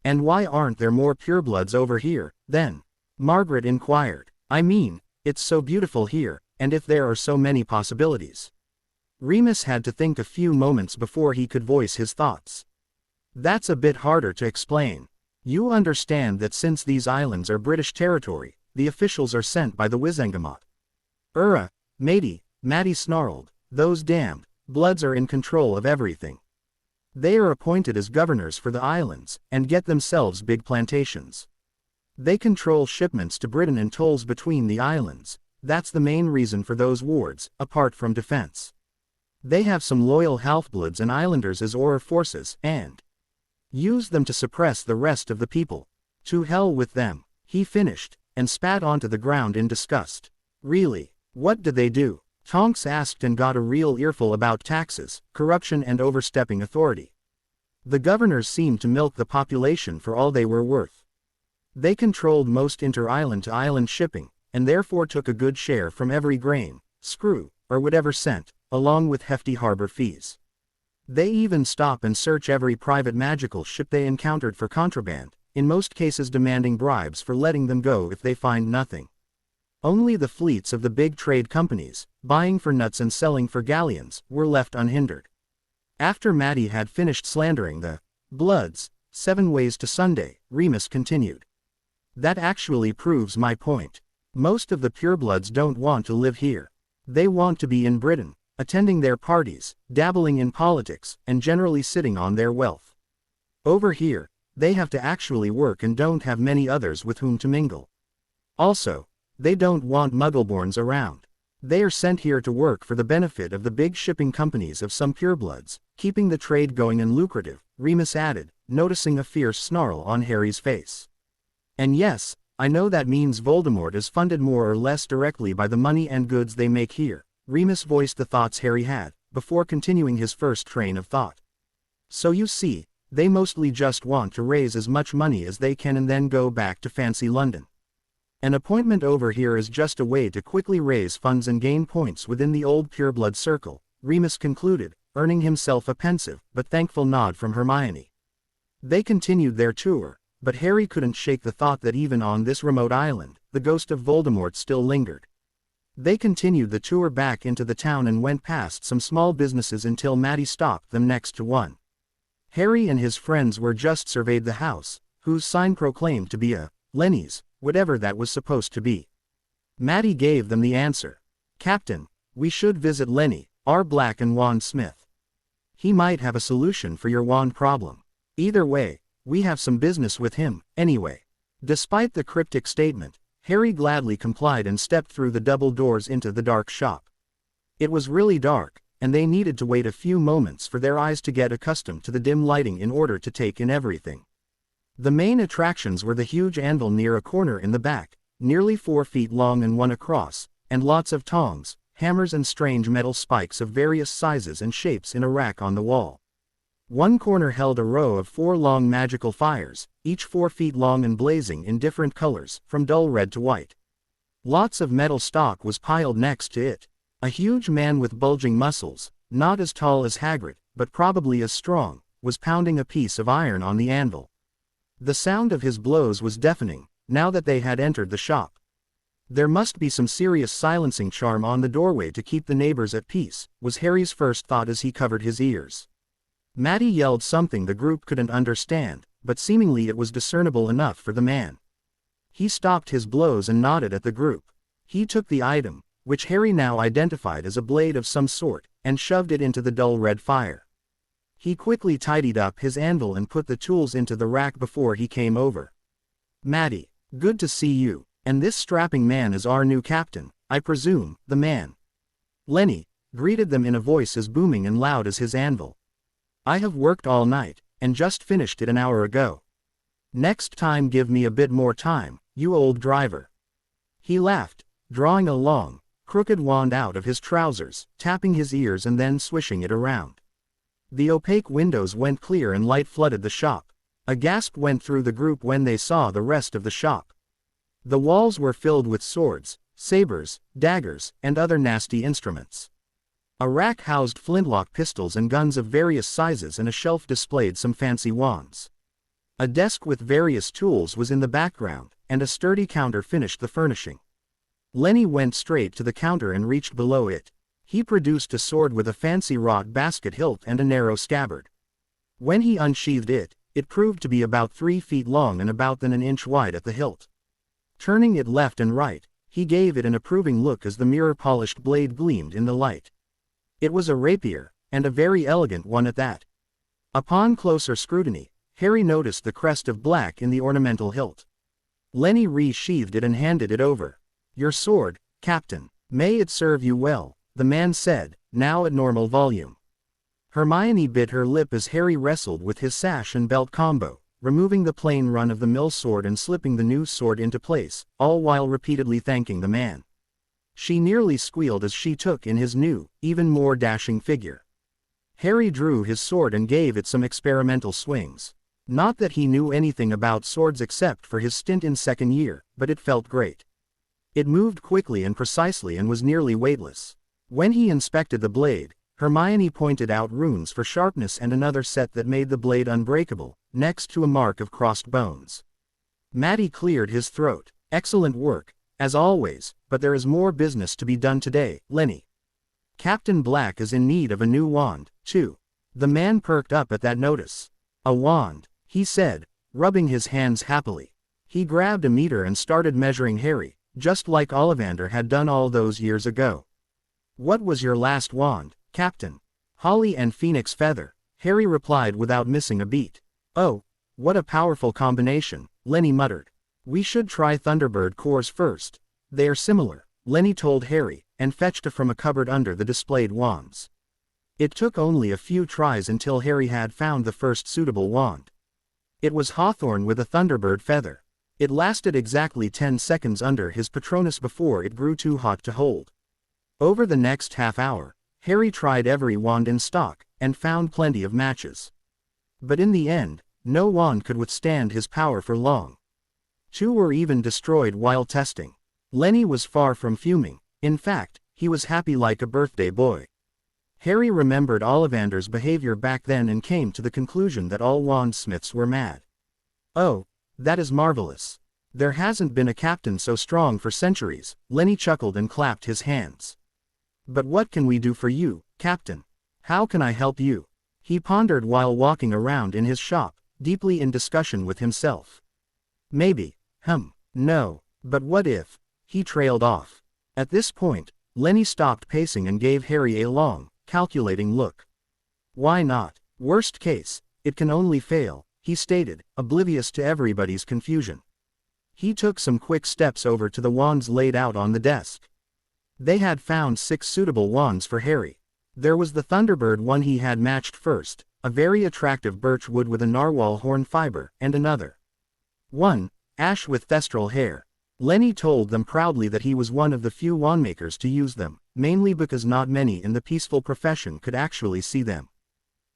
And why aren't there more purebloods over here, then? Margaret inquired. I mean, it's so beautiful here, and if there are so many possibilities. Remus had to think a few moments before he could voice his thoughts. That's a bit harder to explain. You understand that since these islands are British territory, the officials are sent by the Wizengamot. Matey, Maddie snarled, those damned bloods are in control of everything. They are appointed as governors for the islands, and get themselves big plantations. They control shipments to Britain and tolls between the islands. That's the main reason for those wards, apart from defense. They have some loyal half-bloods and islanders as Auror forces, and use them to suppress the rest of the people. To hell with them, he finished, and spat onto the ground in disgust. Really, what do they do? Tonks asked and got a real earful about taxes, corruption and overstepping authority. The governors seemed to milk the population for all they were worth. They controlled most inter-island to island shipping, and therefore took a good share from every grain, screw, or whatever sent, along with hefty harbor fees. They even stop and search every private magical ship they encountered for contraband, in most cases demanding bribes for letting them go if they find nothing. Only the fleets of the big trade companies, buying for nuts and selling for galleons, were left unhindered. After Maddie had finished slandering the Bloods, 7 ways to Sunday, Remus continued. That actually proves my point. Most of the purebloods don't want to live here. They want to be in Britain, attending their parties, dabbling in politics, and generally sitting on their wealth. Over here, they have to actually work and don't have many others with whom to mingle. Also, they don't want Muggleborns around. They are sent here to work for the benefit of the big shipping companies of some purebloods, keeping the trade going and lucrative, Remus added, noticing a fierce snarl on Harry's face. And yes, I know that means Voldemort is funded more or less directly by the money and goods they make here. Remus voiced the thoughts Harry had, before continuing his first train of thought. So you see, they mostly just want to raise as much money as they can and then go back to fancy London. An appointment over here is just a way to quickly raise funds and gain points within the old pureblood circle, Remus concluded, earning himself a pensive but thankful nod from Hermione. They continued their tour, but Harry couldn't shake the thought that even on this remote island, the ghost of Voldemort still lingered. They continued the tour back into the town and went past some small businesses until Maddie stopped them next to one. Harry and his friends were just surveyed the house, whose sign proclaimed to be a Lenny's, whatever that was supposed to be. Maddie gave them the answer. Captain, we should visit Lenny, our black and wand smith. He might have a solution for your wand problem. Either way, we have some business with him, anyway. Despite the cryptic statement, Harry gladly complied and stepped through the double doors into the dark shop. It was really dark, and they needed to wait a few moments for their eyes to get accustomed to the dim lighting in order to take in everything. The main attractions were the huge anvil near a corner in the back, nearly 4 feet long and 1 across, and lots of tongs, hammers and strange metal spikes of various sizes and shapes in a rack on the wall. One corner held a row of 4 long magical fires, each 4 feet long and blazing in different colors, from dull red to white. Lots of metal stock was piled next to it. A huge man with bulging muscles, not as tall as Hagrid, but probably as strong, was pounding a piece of iron on the anvil. The sound of his blows was deafening, now that they had entered the shop. There must be some serious silencing charm on the doorway to keep the neighbors at peace, was Harry's first thought as he covered his ears. Matty yelled something the group couldn't understand, but seemingly it was discernible enough for the man. He stopped his blows and nodded at the group. He took the item, which Harry now identified as a blade of some sort, and shoved it into the dull red fire. He quickly tidied up his anvil and put the tools into the rack before he came over. "Matty, good to see you, and this strapping man is our new captain, I presume," the man, Lenny, greeted them in a voice as booming and loud as his anvil. "I have worked all night, and just finished it an hour ago. Next time give me a bit more time, you old driver." He laughed, drawing a long, crooked wand out of his trousers, tapping his ears and then swishing it around. The opaque windows went clear and light flooded the shop. A gasp went through the group when they saw the rest of the shop. The walls were filled with swords, sabers, daggers, and other nasty instruments. A rack housed flintlock pistols and guns of various sizes, and a shelf displayed some fancy wands. A desk with various tools was in the background, and a sturdy counter finished the furnishing. Lenny went straight to the counter and reached below it. He produced a sword with a fancy wrought basket hilt and a narrow scabbard. When he unsheathed it, it proved to be about 3 feet long and about an inch wide at the hilt. Turning it left and right, he gave it an approving look as the mirror-polished blade gleamed in the light. It was a rapier, and a very elegant one at that. Upon closer scrutiny, Harry noticed the crest of black in the ornamental hilt. Lenny re-sheathed it and handed it over. "Your sword, Captain. May it serve you well," the man said, now at normal volume. Hermione bit her lip as Harry wrestled with his sash and belt combo, removing the plain run-of-the-mill sword and slipping the new sword into place, all while repeatedly thanking the man. She nearly squealed as she took in his new, even more dashing figure. Harry drew his sword and gave it some experimental swings. Not that he knew anything about swords except for his stint in second year, but it felt great. It moved quickly and precisely and was nearly weightless. When he inspected the blade, Hermione pointed out runes for sharpness and another set that made the blade unbreakable, next to a mark of crossed bones. Matty cleared his throat. "Excellent work, as always, but there is more business to be done today, Lenny. Captain Black is in need of a new wand, too." The man perked up at that notice. "A wand," he said, rubbing his hands happily. He grabbed a meter and started measuring Harry, just like Ollivander had done all those years ago. "What was your last wand, Captain?" "Holly and Phoenix Feather," Harry replied without missing a beat. "Oh, what a powerful combination," Lenny muttered. "We should try Thunderbird cores first. They are similar," Lenny told Harry, and fetched from a cupboard under the displayed wands. It took only a few tries until Harry had found the first suitable wand. It was hawthorn with a Thunderbird feather. It lasted exactly 10 seconds under his Patronus before it grew too hot to hold. Over the next half hour, Harry tried every wand in stock, and found plenty of matches. But in the end, no wand could withstand his power for long. 2 were even destroyed while testing. Lenny was far from fuming. In fact, he was happy like a birthday boy. Harry remembered Ollivander's behavior back then and came to the conclusion that all wandsmiths were mad. "Oh, that is marvelous. There hasn't been a captain so strong for centuries," Lenny chuckled and clapped his hands. "But what can we do for you, Captain? How can I help you?" He pondered while walking around in his shop, deeply in discussion with himself. "Maybe, no, but what if?" He trailed off. At this point, Lenny stopped pacing and gave Harry a long, calculating look. "Why not? Worst case, it can only fail," he stated, oblivious to everybody's confusion. He took some quick steps over to the wands laid out on the desk. They had found 6 suitable wands for Harry. There was the Thunderbird one he had matched first, a very attractive birch wood with a narwhal horn fiber, and another one, ash with thestral hair. Lenny told them proudly that he was one of the few wandmakers to use them, mainly because not many in the peaceful profession could actually see them.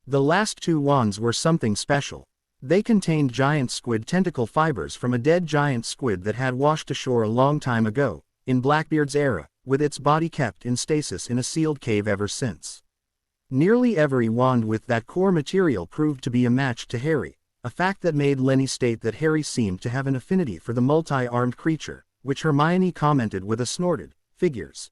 The last 2 wands were something special. They contained giant squid tentacle fibers from a dead giant squid that had washed ashore a long time ago, in Blackbeard's era, with its body kept in stasis in a sealed cave ever since. Nearly every wand with that core material proved to be a match to Harry, a fact that made Lenny state that Harry seemed to have an affinity for the multi-armed creature, which Hermione commented with a snorted, "Figures.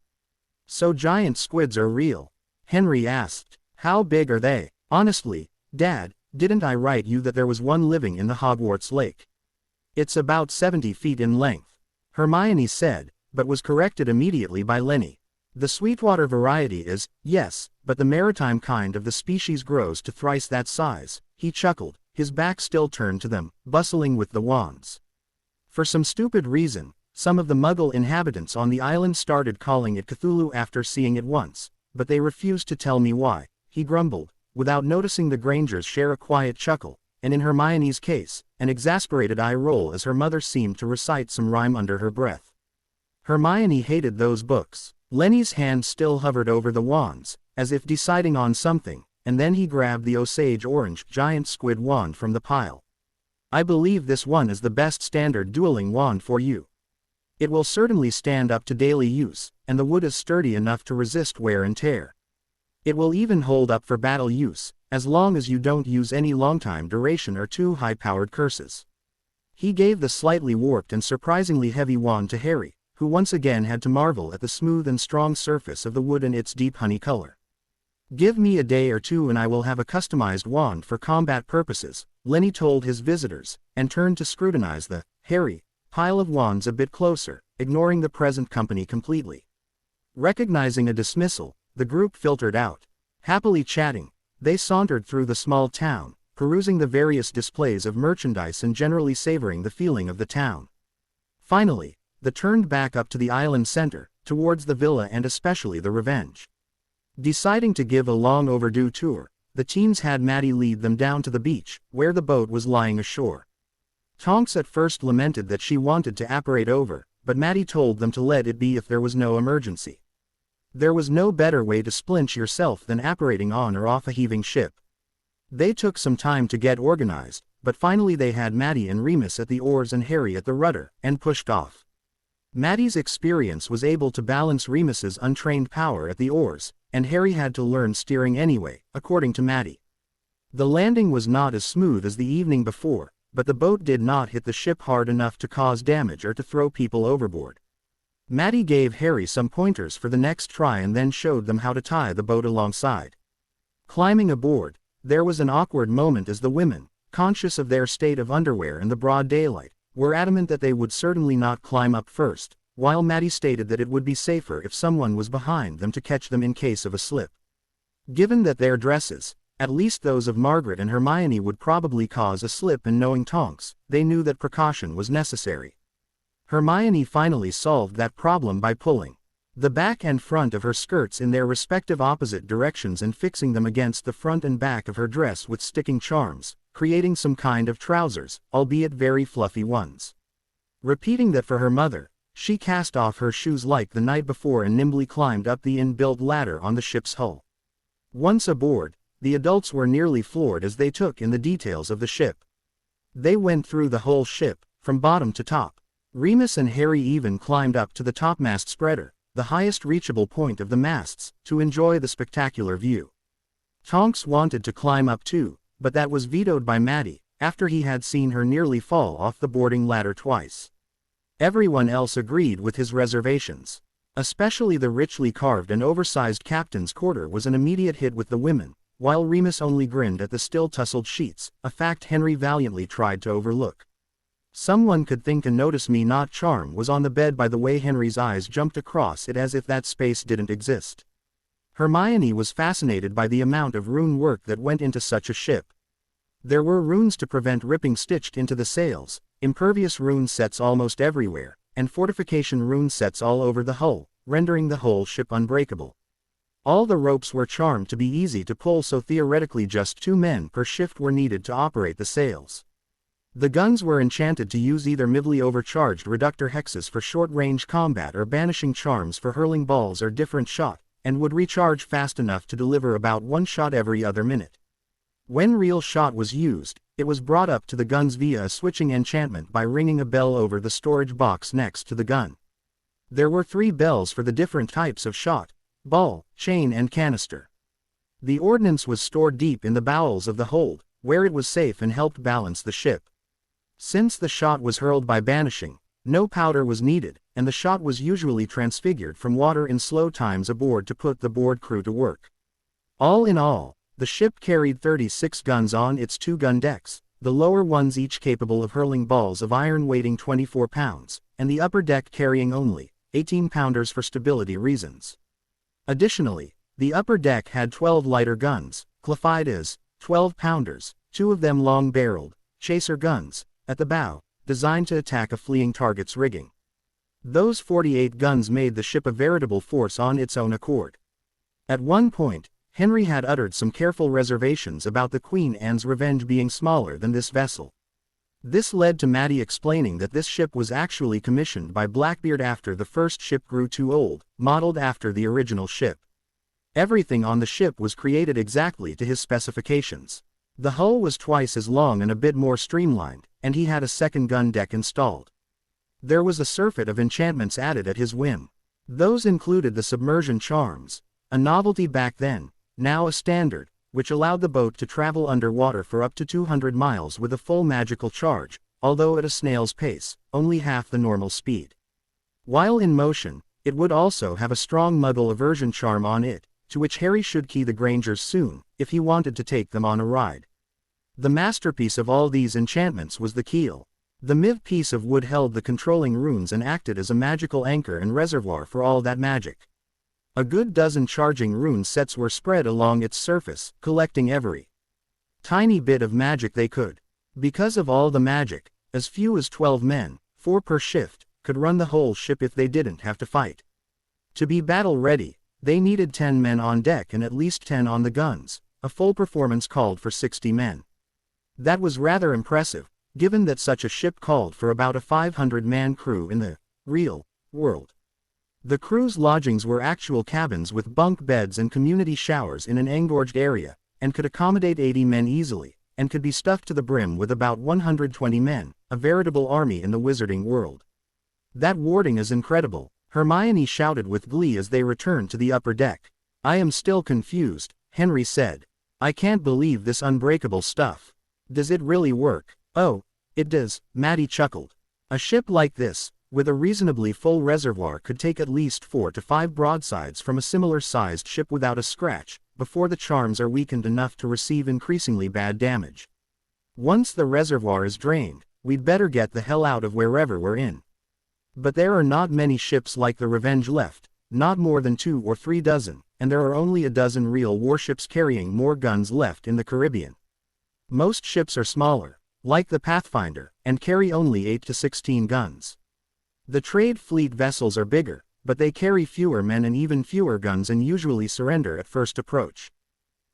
So giant squids are real?" Henry asked. "How big are they?" "Honestly, Dad, didn't I write you that there was one living in the Hogwarts lake? It's about 70 feet in length," Hermione said, but was corrected immediately by Lenny. "The Sweetwater variety is, yes, but the maritime kind of the species grows to thrice that size," he chuckled, his back still turned to them, bustling with the wands. For some stupid reason, some of the Muggle inhabitants on the island started calling it Cthulhu after seeing it once, but they refused to tell me why, he grumbled, without noticing the Grangers share a quiet chuckle, and in Hermione's case, an exasperated eye roll as her mother seemed to recite some rhyme under her breath. Hermione hated those books. Lenny's hand still hovered over the wands, as if deciding on something, and then he grabbed the Osage orange giant squid wand from the pile. "I believe this one is the best standard dueling wand for you. It will certainly stand up to daily use, and the wood is sturdy enough to resist wear and tear. It will even hold up for battle use, as long as you don't use any long-time duration or too high-powered curses." He gave the slightly warped and surprisingly heavy wand to Harry, who once again had to marvel at the smooth and strong surface of the wood and its deep honey color. "Give me a day or two and I will have a customized wand for combat purposes," Lenny told his visitors, and turned to scrutinize the Harry pile of wands a bit closer, ignoring the present company completely. Recognizing a dismissal, the group filtered out. Happily chatting, they sauntered through the small town, perusing the various displays of merchandise and generally savoring the feeling of the town. Finally, they turned back up to the island center, towards the villa and especially the Revenge. Deciding to give a long overdue tour, the teens had Maddie lead them down to the beach, where the boat was lying ashore. Tonks at first lamented that she wanted to apparate over, but Maddie told them to let it be if there was no emergency. There was no better way to splinch yourself than apparating on or off a heaving ship. They took some time to get organized, but finally they had Maddie and Remus at the oars and Harry at the rudder, and pushed off. Maddie's experience was able to balance Remus's untrained power at the oars, and Harry had to learn steering anyway, according to Maddie. The landing was not as smooth as the evening before, but the boat did not hit the ship hard enough to cause damage or to throw people overboard. Maddie gave Harry some pointers for the next try and then showed them how to tie the boat alongside. Climbing aboard, there was an awkward moment as the women, conscious of their state of underwear in the broad daylight, were adamant that they would certainly not climb up first, while Maddie stated that it would be safer if someone was behind them to catch them in case of a slip. Given that their dresses, at least those of Margaret and Hermione, would probably cause a slip, and knowing Tonks, they knew that precaution was necessary. Hermione finally solved that problem by pulling the back and front of her skirts in their respective opposite directions and fixing them against the front and back of her dress with sticking charms, creating some kind of trousers, albeit very fluffy ones. Repeating that for her mother, she cast off her shoes like the night before and nimbly climbed up the inbuilt ladder on the ship's hull. Once aboard, the adults were nearly floored as they took in the details of the ship. They went through the whole ship, from bottom to top. Remus and Harry even climbed up to the topmast spreader, the highest reachable point of the masts, to enjoy the spectacular view. Tonks wanted to climb up too, but that was vetoed by Maddie, after he had seen her nearly fall off the boarding ladder twice. Everyone else agreed with his reservations. Especially the richly carved and oversized captain's quarter was an immediate hit with the women, while Remus only grinned at the still tussled sheets, a fact Henry valiantly tried to overlook. Someone could think and notice me not charm was on the bed by the way Henry's eyes jumped across it as if that space didn't exist. Hermione was fascinated by the amount of rune work that went into such a ship. There were runes to prevent ripping stitched into the sails, impervious rune sets almost everywhere, and fortification rune sets all over the hull, rendering the whole ship unbreakable. All the ropes were charmed to be easy to pull, so theoretically just 2 men per shift were needed to operate the sails. The guns were enchanted to use either mildly overcharged reductor hexes for short-range combat or banishing charms for hurling balls or different shot, and would recharge fast enough to deliver about 1 shot every other minute. When real shot was used, it was brought up to the guns via a switching enchantment by ringing a bell over the storage box next to the gun. There were 3 bells for the different types of shot: ball, chain and canister. The ordnance was stored deep in the bowels of the hold, where it was safe and helped balance the ship. Since the shot was hurled by banishing, no powder was needed, and the shot was usually transfigured from water in slow times aboard to put the board crew to work. All in all, the ship carried 36 guns on its 2-gun decks, the lower ones each capable of hurling balls of iron weighing 24 pounds, and the upper deck carrying only 18-pounders for stability reasons. Additionally, the upper deck had 12 lighter guns, classified as 12-pounders, 2 of them long-barreled, chaser guns, at the bow, designed to attack a fleeing target's rigging. Those 48 guns made the ship a veritable force on its own accord. At one point, Henry had uttered some careful reservations about the Queen Anne's Revenge being smaller than this vessel. This led to Matty explaining that this ship was actually commissioned by Blackbeard after the first ship grew too old, modeled after the original ship. Everything on the ship was created exactly to his specifications. The hull was twice as long and a bit more streamlined, and he had a second gun deck installed. There was a surfeit of enchantments added at his whim. Those included the submersion charms, a novelty back then, now a standard, which allowed the boat to travel underwater for up to 200 miles with a full magical charge, although at a snail's pace, only half the normal speed. While in motion, it would also have a strong muggle aversion charm on it, to which Harry should key the Grangers soon, if he wanted to take them on a ride. The masterpiece of all these enchantments was the keel. The miv piece of wood held the controlling runes and acted as a magical anchor and reservoir for all that magic. A good dozen charging rune sets were spread along its surface, collecting every tiny bit of magic they could. Because of all the magic, as few as 12 men, 4 per shift, could run the whole ship if they didn't have to fight. To be battle-ready, they needed 10 men on deck and at least 10 on the guns. A full performance called for 60 men. That was rather impressive, given that such a ship called for about a 500-man crew in the real world. The crew's lodgings were actual cabins with bunk beds and community showers in an engorged area, and could accommodate 80 men easily, and could be stuffed to the brim with about 120 men, a veritable army in the wizarding world. That warding is incredible, Hermione shouted with glee as they returned to the upper deck. I am still confused, Henry said. I can't believe this unbreakable stuff. Does it really work? Oh, it does, Matty chuckled. A ship like this, with a reasonably full reservoir, could take at least 4 to 5 broadsides from a similar-sized ship without a scratch, before the charms are weakened enough to receive increasingly bad damage. Once the reservoir is drained, we'd better get the hell out of wherever we're in. But there are not many ships like the Revenge left, not more than 2 or 3 dozen, and there are only a dozen real warships carrying more guns left in the Caribbean. Most ships are smaller, like the Pathfinder, and carry only 8 to 16 guns. The trade fleet vessels are bigger, but they carry fewer men and even fewer guns and usually surrender at first approach.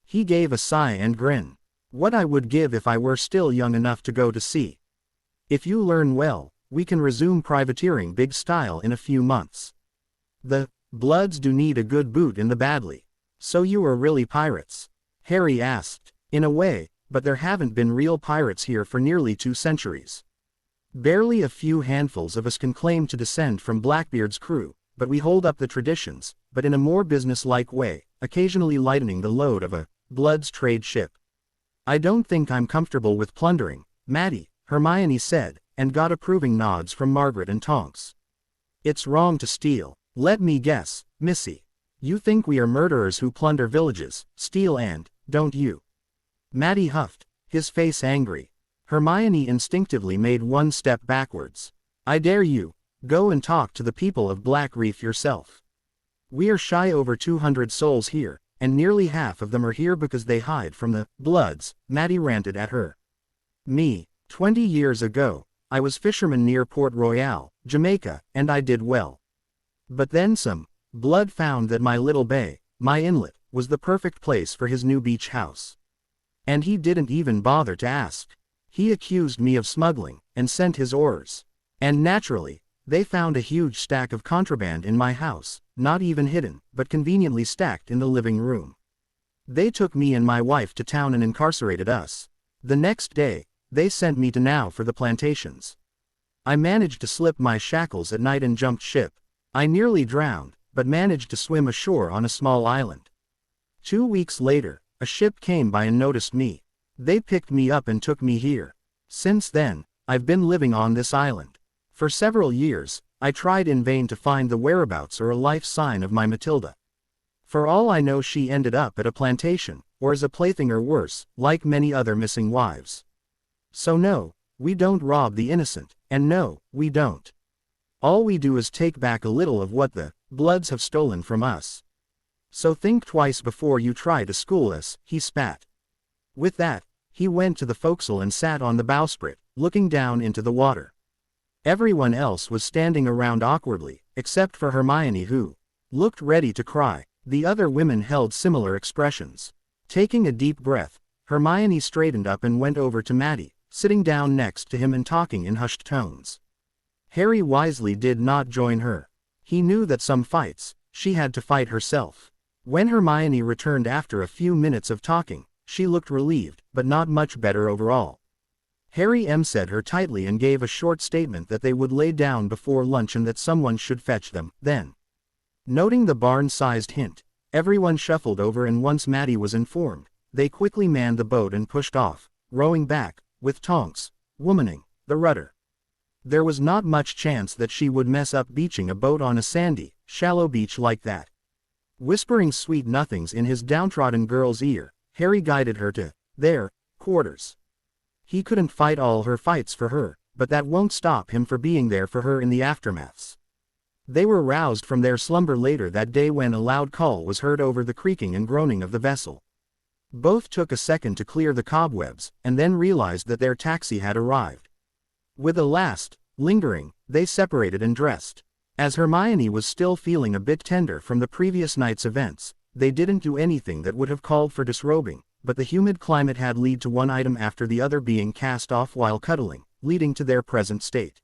He gave a sigh and grin. What I would give if I were still young enough to go to sea. If you learn well, we can resume privateering big style in a few months. The Bloods do need a good boot in the Badly. So you are really pirates? Harry asked. In a way, but there haven't been real pirates here for nearly 2 centuries. Barely a few handfuls of us can claim to descend from Blackbeard's crew, but we hold up the traditions, but in a more business-like way, occasionally lightening the load of a Blood's trade ship. I don't think I'm comfortable with plundering, Matty, Hermione said, and got approving nods from Margaret and Tonks. It's wrong to steal. Let me guess, Missy. You think we are murderers who plunder villages, steal and, don't you? Matty huffed, his face angry. Hermione instinctively made one step backwards. I dare you, go and talk to the people of Black Reef yourself. We are shy over 200 souls here, and nearly half of them are here because they hide from the Bloods, Matty ranted at her. Me, 20 years ago, I was fisherman near Port Royal, Jamaica, and I did well. But then some Blood found that my little bay, my inlet, was the perfect place for his new beach house. And he didn't even bother to ask. He accused me of smuggling, and sent his oars. And naturally, they found a huge stack of contraband in my house, not even hidden, but conveniently stacked in the living room. They took me and my wife to town and incarcerated us. The next day, they sent me to Now for the plantations. I managed to slip my shackles at night and jumped ship. I nearly drowned, but managed to swim ashore on a small island. 2 weeks later, a ship came by and noticed me. They picked me up and took me here. Since then, I've been living on this island. For several years, I tried in vain to find the whereabouts or a life sign of my Matilda. For all I know, she ended up at a plantation, or as a plaything or worse, like many other missing wives. So no, we don't rob the innocent, and no, we don't. All we do is take back a little of what the Bloods have stolen from us. So think twice before you try to school us, he spat. With that, he went to the forecastle and sat on the bowsprit, looking down into the water. Everyone else was standing around awkwardly, except for Hermione, who looked ready to cry. The other women held similar expressions. Taking a deep breath, Hermione straightened up and went over to Matty, sitting down next to him and talking in hushed tones. Harry wisely did not join her. He knew that some fights, she had to fight herself. When Hermione returned after a few minutes of talking, she looked relieved, but not much better overall. Harry said her tightly and gave a short statement that they would lay down before lunch and that someone should fetch them. Then, noting the barn-sized hint, everyone shuffled over, and once Matty was informed, they quickly manned the boat and pushed off, rowing back, with Tonks womaning the rudder. There was not much chance that she would mess up beaching a boat on a sandy, shallow beach like that. Whispering sweet nothings in his downtrodden girl's ear, Harry guided her to their quarters. He couldn't fight all her fights for her, but that won't stop him for being there for her in the aftermaths. They were roused from their slumber later that day when a loud call was heard over the creaking and groaning of the vessel. Both took a second to clear the cobwebs, and then realized that their taxi had arrived. With a last, lingering, they separated and dressed. As Hermione was still feeling a bit tender from the previous night's events, they didn't do anything that would have called for disrobing, but the humid climate had led to one item after the other being cast off while cuddling, leading to their present state.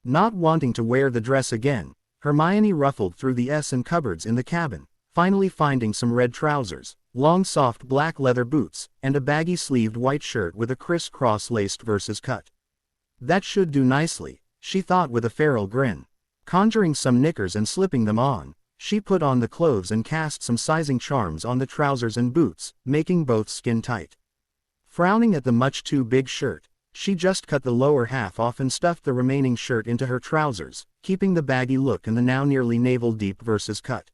Not wanting to wear the dress again, Hermione ruffled through the and cupboards in the cabin, finally finding some red trousers, long soft black leather boots, and a baggy-sleeved white shirt with a criss-cross laced versus cut. That should do nicely, she thought with a feral grin. Conjuring some knickers and slipping them on, she put on the clothes and cast some sizing charms on the trousers and boots, making both skin-tight. Frowning at the much too big shirt, she just cut the lower half off and stuffed the remaining shirt into her trousers, keeping the baggy look and the now nearly navel-deep versus cut.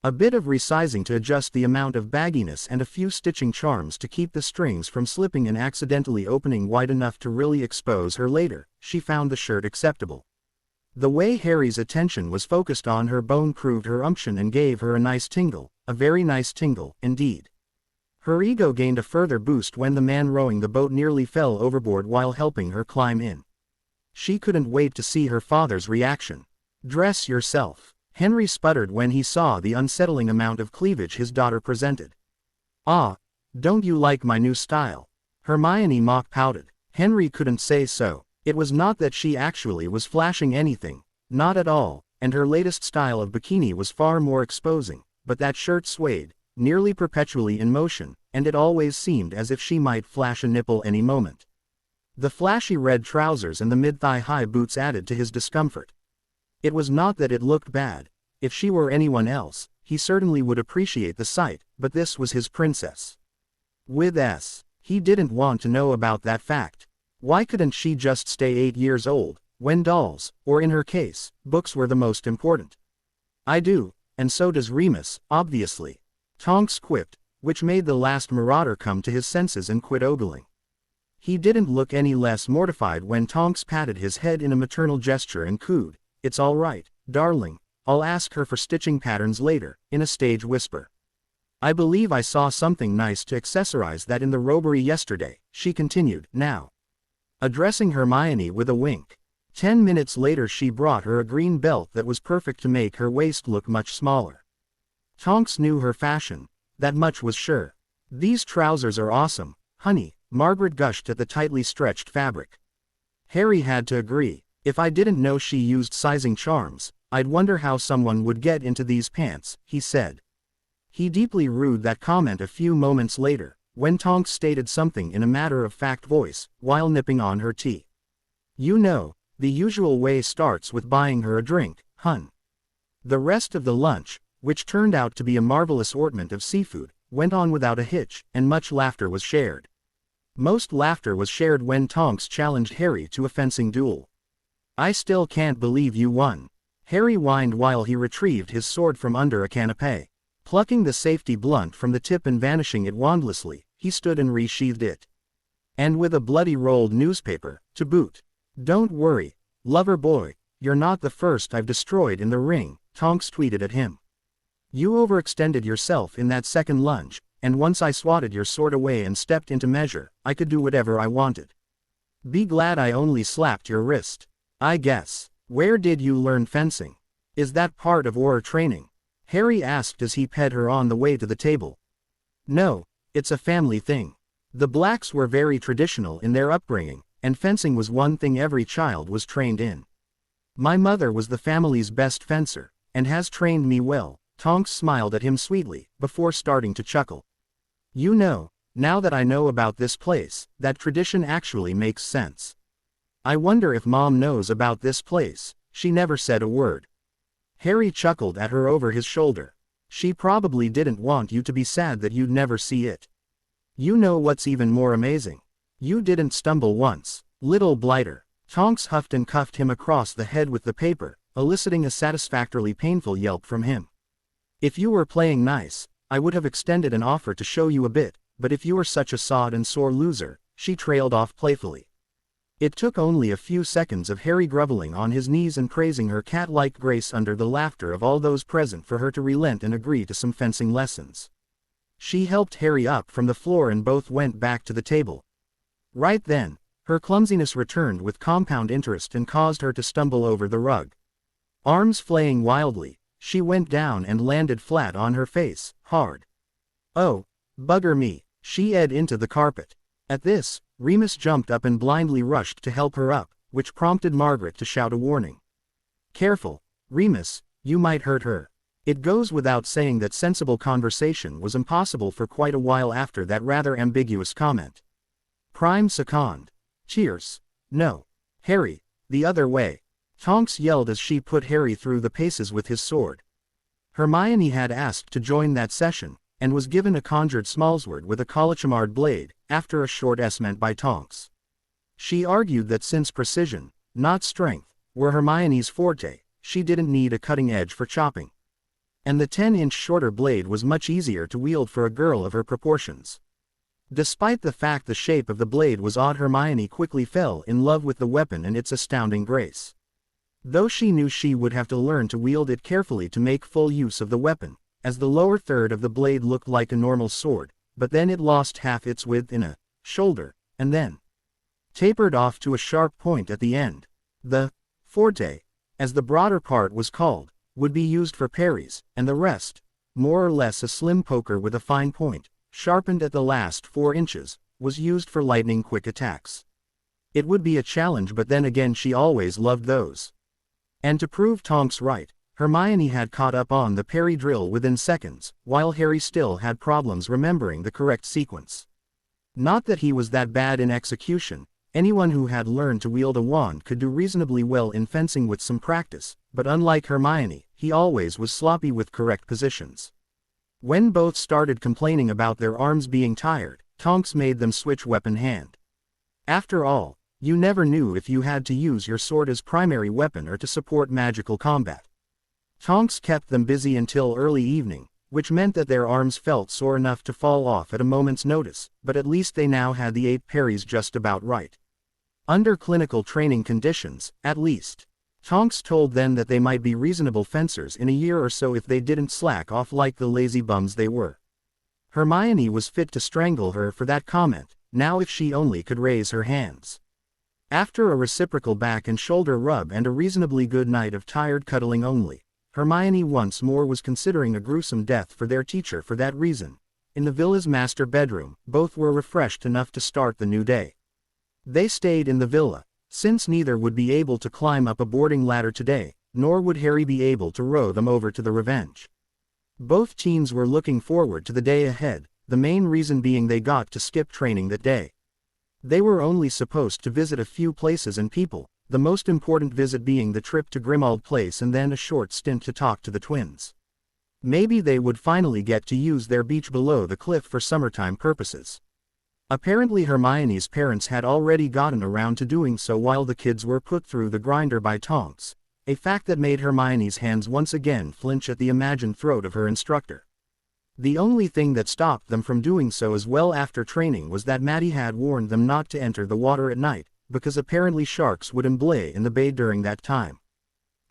A bit of resizing to adjust the amount of bagginess and a few stitching charms to keep the strings from slipping and accidentally opening wide enough to really expose her later, she found the shirt acceptable. The way Harry's attention was focused on her bone proved her umption and gave her a nice tingle, a very nice tingle, indeed. Her ego gained a further boost when the man rowing the boat nearly fell overboard while helping her climb in. She couldn't wait to see her father's reaction. "Dress yourself," Henry sputtered when he saw the unsettling amount of cleavage his daughter presented. "Ah, don't you like my new style?" Hermione mock-pouted. Henry couldn't say so. It was not that she actually was flashing anything, not at all, and her latest style of bikini was far more exposing, but that shirt swayed, nearly perpetually in motion, and it always seemed as if she might flash a nipple any moment. The flashy red trousers and the mid-thigh-high boots added to his discomfort. It was not that it looked bad. If she were anyone else, he certainly would appreciate the sight, but this was his princess. With he didn't want to know about that fact. Why couldn't she just stay 8 years old, when dolls, or in her case, books were the most important? "I do, and so does Remus, obviously," Tonks quipped, which made the last marauder come to his senses and quit ogling. He didn't look any less mortified when Tonks patted his head in a maternal gesture and cooed, "It's all right, darling, I'll ask her for stitching patterns later," in a stage whisper. "I believe I saw something nice to accessorize that in the robbery yesterday," she continued, now addressing Hermione with a wink. 10 minutes later she brought her a green belt that was perfect to make her waist look much smaller. Tonks knew her fashion, that much was sure. "These trousers are awesome, honey," Margaret gushed at the tightly stretched fabric. Harry had to agree. "If I didn't know she used sizing charms, I'd wonder how someone would get into these pants," he said. He deeply rued that comment a few moments later, when Tonks stated something in a matter-of-fact voice, while nipping on her tea. "You know, the usual way starts with buying her a drink, hun." The rest of the lunch, which turned out to be a marvelous assortment of seafood, went on without a hitch, and much laughter was shared. Most laughter was shared when Tonks challenged Harry to a fencing duel. "I still can't believe you won," Harry whined while he retrieved his sword from under a canapé. Plucking the safety blunt from the tip and vanishing it wandlessly, he stood and resheathed it. "And with a bloody rolled newspaper, to boot. Don't worry, lover boy, you're not the first I've destroyed in the ring," Tonks tweeted at him. "You overextended yourself in that second lunge, and once I swatted your sword away and stepped into measure, I could do whatever I wanted. Be glad I only slapped your wrist. I guess. Where did you learn fencing? Is that part of war training?" Harry asked as he ped her on the way to the table. "No, it's a family thing. The Blacks were very traditional in their upbringing, and fencing was one thing every child was trained in. My mother was the family's best fencer, and has trained me well." Tonks smiled at him sweetly, before starting to chuckle. "You know, now that I know about this place, that tradition actually makes sense. I wonder if Mom knows about this place." She never said a word. Harry chuckled at her over his shoulder. "She probably didn't want you to be sad that you'd never see it. You know what's even more amazing? You didn't stumble once, little blighter." Tonks huffed and cuffed him across the head with the paper, eliciting a satisfactorily painful yelp from him. "If you were playing nice, I would have extended an offer to show you a bit, but if you were such a sod and sore loser," she trailed off playfully. It took only a few seconds of Harry groveling on his knees and praising her cat-like grace under the laughter of all those present for her to relent and agree to some fencing lessons. She helped Harry up from the floor and both went back to the table. Right then, her clumsiness returned with compound interest and caused her to stumble over the rug. Arms flaying wildly, she went down and landed flat on her face, hard. "Oh, bugger me," she ed into the carpet. At this, Remus jumped up and blindly rushed to help her up, which prompted Margaret to shout a warning. "Careful, Remus, you might hurt her." It goes without saying that sensible conversation was impossible for quite a while after that rather ambiguous comment. Prime second. "Cheers." "No. Harry, the other way," Tonks yelled as she put Harry through the paces with his sword. Hermione had asked to join that session, and was given a conjured smallsword with a cauliflowered blade, after a short esment by Tonks. She argued that since precision, not strength, were Hermione's forte, she didn't need a cutting edge for chopping. And the 10-inch shorter blade was much easier to wield for a girl of her proportions. Despite the fact the shape of the blade was odd, Hermione quickly fell in love with the weapon and its astounding grace. Though she knew she would have to learn to wield it carefully to make full use of the weapon, as the lower third of the blade looked like a normal sword, but then it lost half its width in a shoulder, and then tapered off to a sharp point at the end. The forte, as the broader part was called, would be used for parries, and the rest, more or less a slim poker with a fine point, sharpened at the last 4 inches, was used for lightning-quick attacks. It would be a challenge, but then again she always loved those. And to prove Tonks right, Hermione had caught up on the parry drill within seconds, while Harry still had problems remembering the correct sequence. Not that he was that bad in execution, anyone who had learned to wield a wand could do reasonably well in fencing with some practice, but unlike Hermione, he always was sloppy with correct positions. When both started complaining about their arms being tired, Tonks made them switch weapon hand. After all, you never knew if you had to use your sword as primary weapon or to support magical combat. Tonks kept them busy until early evening, which meant that their arms felt sore enough to fall off at a moment's notice, but at least they now had the 8 parries just about right. Under clinical training conditions, at least. Tonks told them that they might be reasonable fencers in a year or so if they didn't slack off like the lazy bums they were. Hermione was fit to strangle her for that comment, now if she only could raise her hands. After a reciprocal back and shoulder rub and a reasonably good night of tired cuddling only, Hermione once more was considering a gruesome death for their teacher for that reason. In the villa's master bedroom, both were refreshed enough to start the new day. They stayed in the villa, since neither would be able to climb up a boarding ladder today, nor would Harry be able to row them over to the Revenge. Both teens were looking forward to the day ahead, the main reason being they got to skip training that day. They were only supposed to visit a few places and people, the most important visit being the trip to Grimmauld Place and then a short stint to talk to the twins. Maybe they would finally get to use their beach below the cliff for summertime purposes. Apparently Hermione's parents had already gotten around to doing so while the kids were put through the grinder by Tonks, a fact that made Hermione's hands once again flinch at the imagined throat of her instructor. The only thing that stopped them from doing so as well after training was that Maddie had warned them not to enter the water at night, because apparently sharks would emblay in the bay during that time.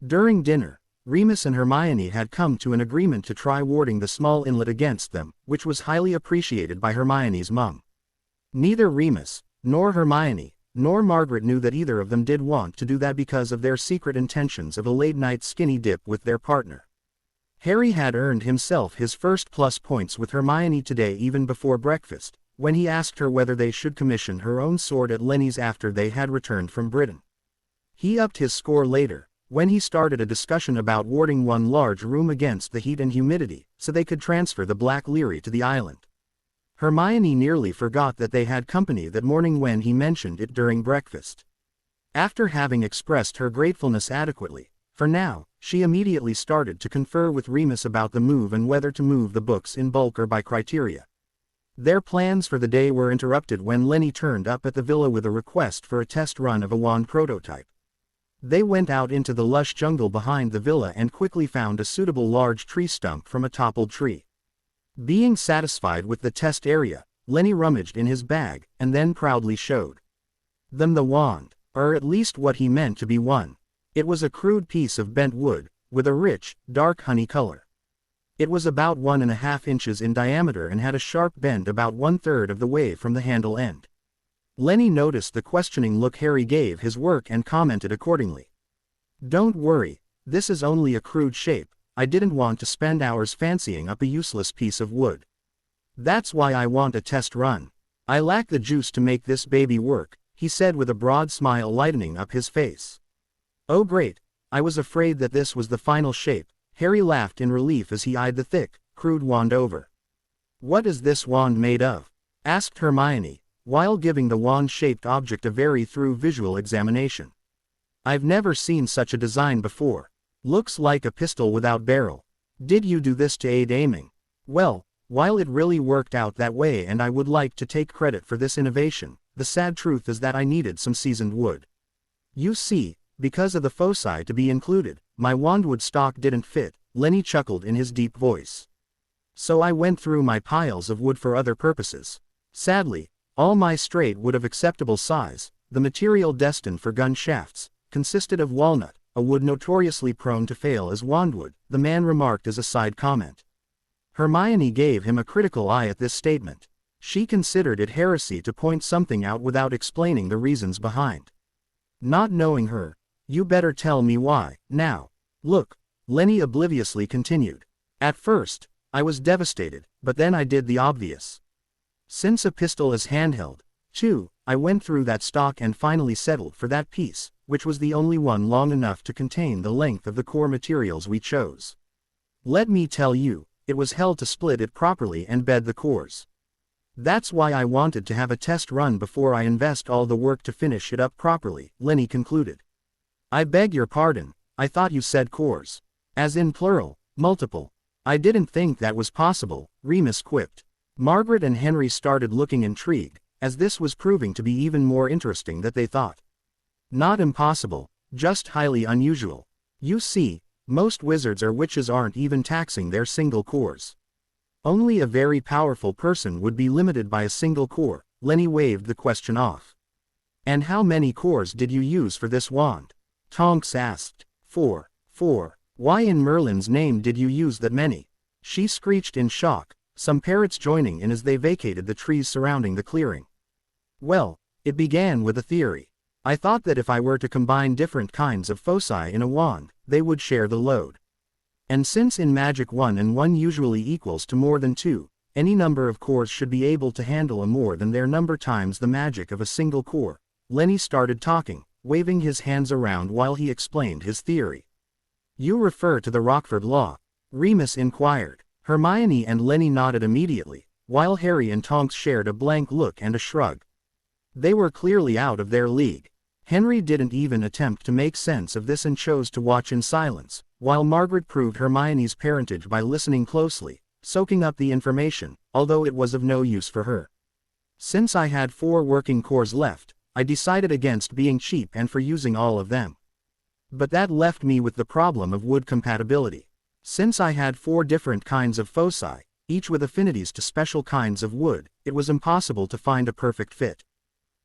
During dinner, Remus and Hermione had come to an agreement to try warding the small inlet against them, which was highly appreciated by Hermione's mum. Neither Remus, nor Hermione, nor Margaret knew that either of them did want to do that because of their secret intentions of a late-night skinny dip with their partner. Harry had earned himself his first plus points with Hermione today even before breakfast, when he asked her whether they should commission her own sword at Lenny's after they had returned from Britain. He upped his score later, when he started a discussion about warding one large room against the heat and humidity, so they could transfer the Black Leary to the island. Hermione nearly forgot that they had company that morning when he mentioned it during breakfast. After having expressed her gratefulness adequately, for now, she immediately started to confer with Remus about the move and whether to move the books in bulk or by criteria. Their plans for the day were interrupted when Lenny turned up at the villa with a request for a test run of a wand prototype. They went out into the lush jungle behind the villa and quickly found a suitable large tree stump from a toppled tree. Being satisfied with the test area, Lenny rummaged in his bag, and then proudly showed them the wand, or at least what he meant to be one. It was a crude piece of bent wood, with a rich, dark honey color. It was about 1.5 inches in diameter and had a sharp bend about 1/3 of the way from the handle end. Lenny noticed the questioning look Harry gave his work and commented accordingly. "Don't worry, this is only a crude shape. I didn't want to spend hours fancying up a useless piece of wood. That's why I want a test run. I lack the juice to make this baby work," he said with a broad smile lightening up his face. "Oh great, I was afraid that this was the final shape." Harry laughed in relief as he eyed the thick, crude wand over. "What is this wand made of?" asked Hermione, while giving the wand-shaped object a very thorough visual examination. "I've never seen such a design before. Looks like a pistol without barrel. Did you do this to aid aiming?" "Well, while it really worked out that way and I would like to take credit for this innovation, the sad truth is that I needed some seasoned wood. You see, because of the foci to be included, my wandwood stock didn't fit," Lenny chuckled in his deep voice. "So I went through my piles of wood for other purposes. Sadly, all my straight wood of acceptable size, the material destined for gun shafts, consisted of walnut, a wood notoriously prone to fail as wandwood," the man remarked as a side comment. Hermione gave him a critical eye at this statement. She considered it heresy to point something out without explaining the reasons behind. Not knowing her, "You better tell me why, now. Look," Lenny obliviously continued. "At first, I was devastated, but then I did the obvious. Since a pistol is handheld, too, I went through that stock and finally settled for that piece, which was the only one long enough to contain the length of the core materials we chose. Let me tell you, it was hell to split it properly and bed the cores. That's why I wanted to have a test run before I invest all the work to finish it up properly," Lenny concluded. "I beg your pardon, I thought you said cores. As in plural, multiple. I didn't think that was possible," Remus quipped. Margaret and Henry started looking intrigued, as this was proving to be even more interesting than they thought. "Not impossible, just highly unusual. You see, most wizards or witches aren't even taxing their single cores. Only a very powerful person would be limited by a single core," Lenny waved the question off. "And how many cores did you use for this wand?" Tonks asked. Four. Why in Merlin's name did you use that many?" she screeched in shock, some parrots joining in as they vacated the trees surrounding the clearing. "Well, it began with a theory. I thought that if I were to combine different kinds of foci in a wand, they would share the load. And since in magic 1 and 1 usually equals to more than 2, any number of cores should be able to handle a more than their number times the magic of a single core." Lenny started talking, waving his hands around while he explained his theory. "You refer to the Rockford Law?" Remus inquired. Hermione and Lenny nodded immediately, while Harry and Tonks shared a blank look and a shrug. They were clearly out of their league. Henry didn't even attempt to make sense of this and chose to watch in silence, while Margaret proved Hermione's parentage by listening closely, soaking up the information, although it was of no use for her. Since I had 4 working cores left, I decided against being cheap and for using all of them. But that left me with the problem of wood compatibility. Since I had 4 different kinds of foci, each with affinities to special kinds of wood, it was impossible to find a perfect fit.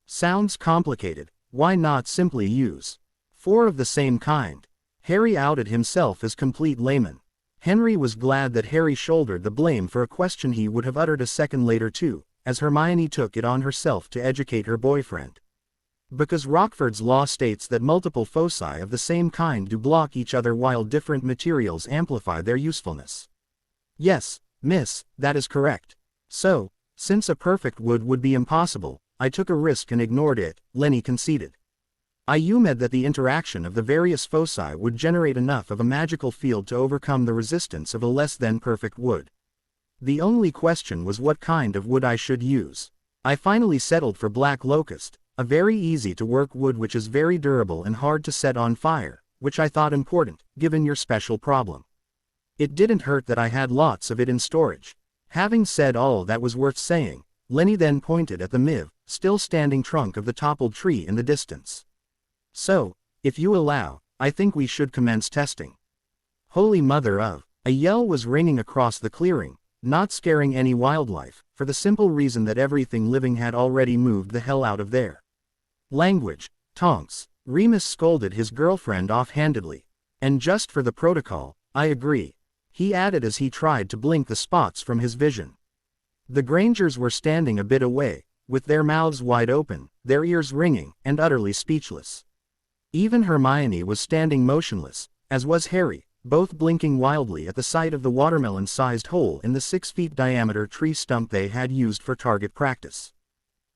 Sounds complicated, why not simply use 4 of the same kind? Harry outed himself as complete layman. Henry was glad that Harry shouldered the blame for a question he would have uttered a second later too, as Hermione took it on herself to educate her boyfriend. Because Rockford's law states that multiple foci of the same kind do block each other while different materials amplify their usefulness. Yes, miss, that is correct. So, since a perfect would be impossible, I took a risk and ignored it, Lenny conceded. I assumed that the interaction of the various foci would generate enough of a magical field to overcome the resistance of a less than perfect wood. The only question was what kind of wood I should use. I finally settled for black locust, a very easy to work wood which is very durable and hard to set on fire, which I thought important, given your special problem. It didn't hurt that I had lots of it in storage. Having said all that was worth saying, Lenny then pointed at the still standing trunk of the toppled tree in the distance. So, if you allow, I think we should commence testing. Holy mother of! A yell was ringing across the clearing, not scaring any wildlife, for the simple reason that everything living had already moved the hell out of there. Language, Tonks. Remus scolded his girlfriend offhandedly. And just for the protocol, I agree, he added as he tried to blink the spots from his vision. The Grangers were standing a bit away, with their mouths wide open, their ears ringing, and utterly speechless. Even Hermione was standing motionless, as was Harry, both blinking wildly at the sight of the watermelon-sized hole in the 6-foot diameter tree stump they had used for target practice.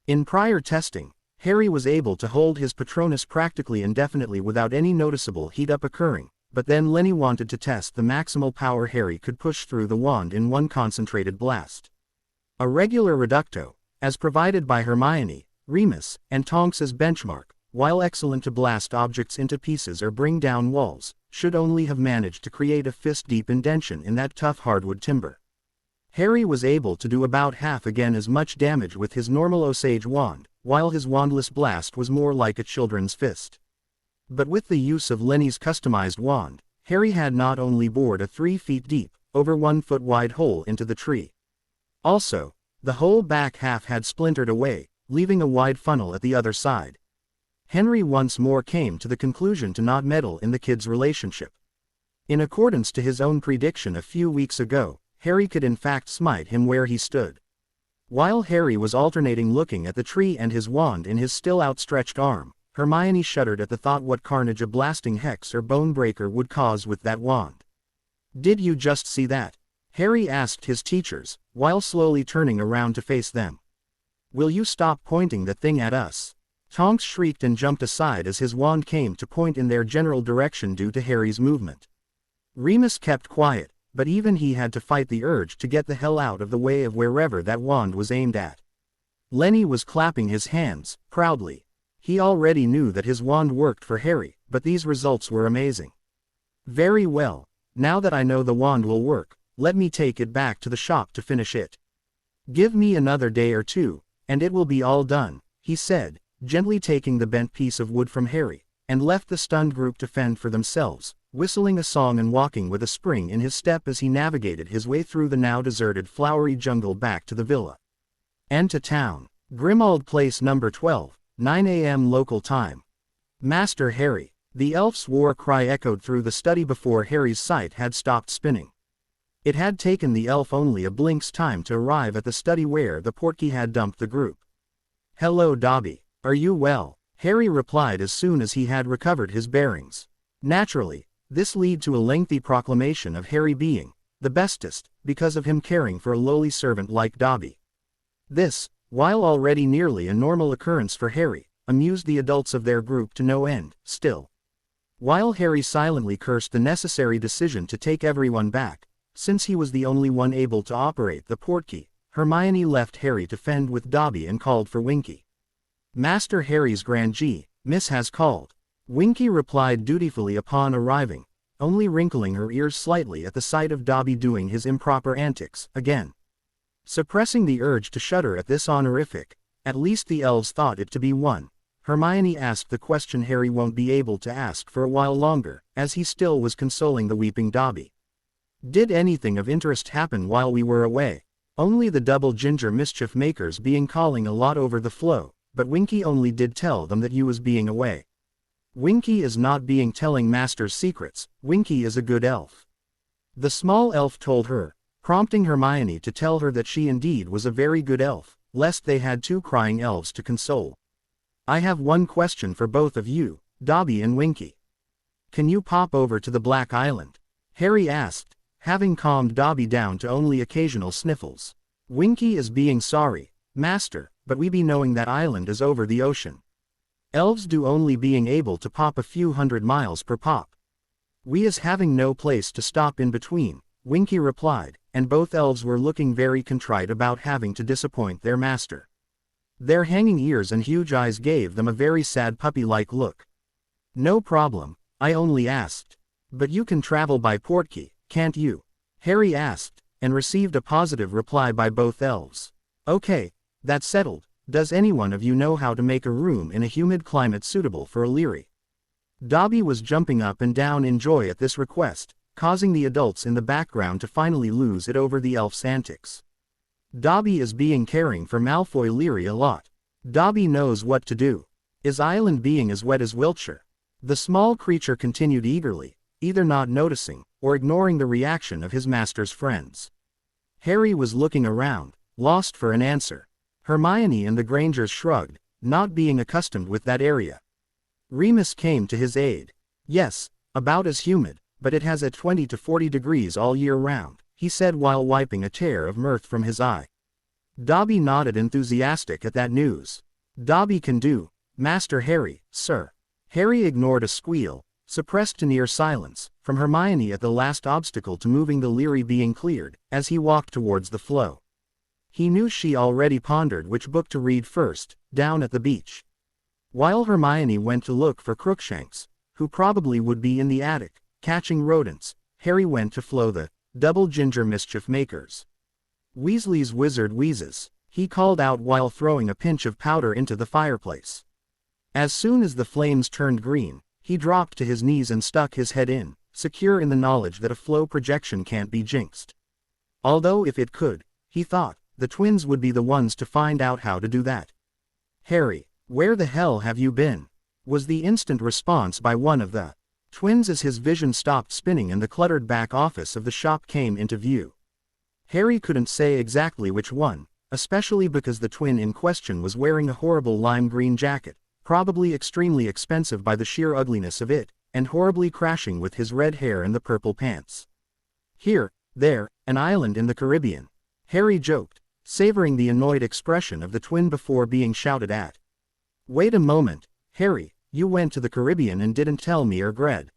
In prior testing, Harry was able to hold his Patronus practically indefinitely without any noticeable heat-up occurring, but then Lenny wanted to test the maximal power Harry could push through the wand in one concentrated blast. A regular reducto, as provided by Hermione, Remus, and Tonks as benchmark, while excellent to blast objects into pieces or bring down walls, should only have managed to create a fist-deep indentation in that tough hardwood timber. Harry was able to do about half again as much damage with his normal Osage wand, while his wandless blast was more like a children's fist. But with the use of Lenny's customized wand, Harry had not only bored a 3 feet deep, over 1 foot wide hole into the tree. Also, the whole back half had splintered away, leaving a wide funnel at the other side. Henry once more came to the conclusion to not meddle in the kids' relationship. In accordance to his own prediction a few weeks ago, Harry could in fact smite him where he stood. While Harry was alternating looking at the tree and his wand in his still outstretched arm, Hermione shuddered at the thought what carnage a blasting hex or bone breaker would cause with that wand. "Did you just see that?" Harry asked his teachers, while slowly turning around to face them. "Will you stop pointing that thing at us?" Tonks shrieked and jumped aside as his wand came to point in their general direction due to Harry's movement. Remus kept quiet, but even he had to fight the urge to get the hell out of the way of wherever that wand was aimed at. Lenny was clapping his hands, proudly. He already knew that his wand worked for Harry, but these results were amazing. "Very well, now that I know the wand will work, let me take it back to the shop to finish it. Give me another day or two, and it will be all done," he said, gently taking the bent piece of wood from Harry, and left the stunned group to fend for themselves, whistling a song and walking with a spring in his step as he navigated his way through the now deserted flowery jungle back to the villa. And to town. Grimmauld Place number 12, 9 a.m. local time. "Master Harry." The elf's war cry echoed through the study before Harry's sight had stopped spinning. It had taken the elf only a blink's time to arrive at the study where the portkey had dumped the group. "Hello Dobby, are you well?" Harry replied as soon as he had recovered his bearings. Naturally, this led to a lengthy proclamation of Harry being the bestest, because of him caring for a lowly servant like Dobby. This, while already nearly a normal occurrence for Harry, amused the adults of their group to no end, still. While Harry silently cursed the necessary decision to take everyone back, since he was the only one able to operate the portkey, Hermione left Harry to fend with Dobby and called for Winky. "Master Harry's Grand-G, Miss has called." Winky replied dutifully upon arriving, only wrinkling her ears slightly at the sight of Dobby doing his improper antics, again. Suppressing the urge to shudder at this honorific, At least the elves thought it to be one. Hermione asked the question Harry won't be able to ask for a while longer, as he still was consoling the weeping Dobby. Did anything of interest happen while we were away? Only the double ginger mischief makers being calling a lot over the flow, but Winky only did tell them that you was being away. Winky is not being telling Master's secrets, Winky is a good elf. The small elf told her, prompting Hermione to tell her that she indeed was a very good elf, lest they had two crying elves to console. I have one question for both of you, Dobby and Winky. Can you pop over to the Black Island? Harry asked, having calmed Dobby down to only occasional sniffles. Winky is being sorry, Master, but we be knowing that island is over the ocean. Elves do only being able to pop a few 100 miles per pop. We is having no place to stop in between, Winky replied, and both elves were looking very contrite about having to disappoint their master. Their hanging ears and huge eyes gave them a very sad puppy-like look. No problem, I only asked. But you can travel by portkey, can't you? Harry asked, and received a positive reply by both elves. Okay, that's settled. Does anyone of you know how to make a room in a humid climate suitable for a Leary? Dobby was jumping up and down in joy at this request, causing the adults in the background to finally lose it over the elf's antics. Dobby is being caring for Malfoy Leary a lot. Dobby knows what to do. Is Island being as wet as Wiltshire? The small creature continued eagerly, either not noticing, or ignoring the reaction of his master's friends. Harry was looking around, lost for an answer. Hermione and the Grangers shrugged, not being accustomed with that area. Remus came to his aid. Yes, about as humid, but it has at 20 to 40 degrees all year round, he said while wiping a tear of mirth from his eye. Dobby nodded enthusiastic at that news. Dobby can do, Master Harry, sir. Harry ignored a squeal, suppressed to near silence, from Hermione at the last obstacle to moving the Leary being cleared, as he walked towards the flow. He knew she already pondered which book to read first, down at the beach. While Hermione went to look for Crookshanks, who probably would be in the attic, catching rodents, Harry went to flow the double ginger mischief makers. Weasley's wizard wheezes, he called out while throwing a pinch of powder into the fireplace. As soon as the flames turned green, he dropped to his knees and stuck his head in, secure in the knowledge that a flow projection can't be jinxed. Although if it could, he thought, the twins would be the ones to find out how to do that. Harry, where the hell have you been? Was the instant response by one of the twins as his vision stopped spinning and the cluttered back office of the shop came into view. Harry couldn't say exactly which one, especially because the twin in question was wearing a horrible lime green jacket, probably extremely expensive by the sheer ugliness of it, and horribly crashing with his red hair and the purple pants. Here, there, an island in the Caribbean, Harry joked, savoring the annoyed expression of the twin before being shouted at. Wait a moment, Harry, you went to the Caribbean and didn't tell me or Gred.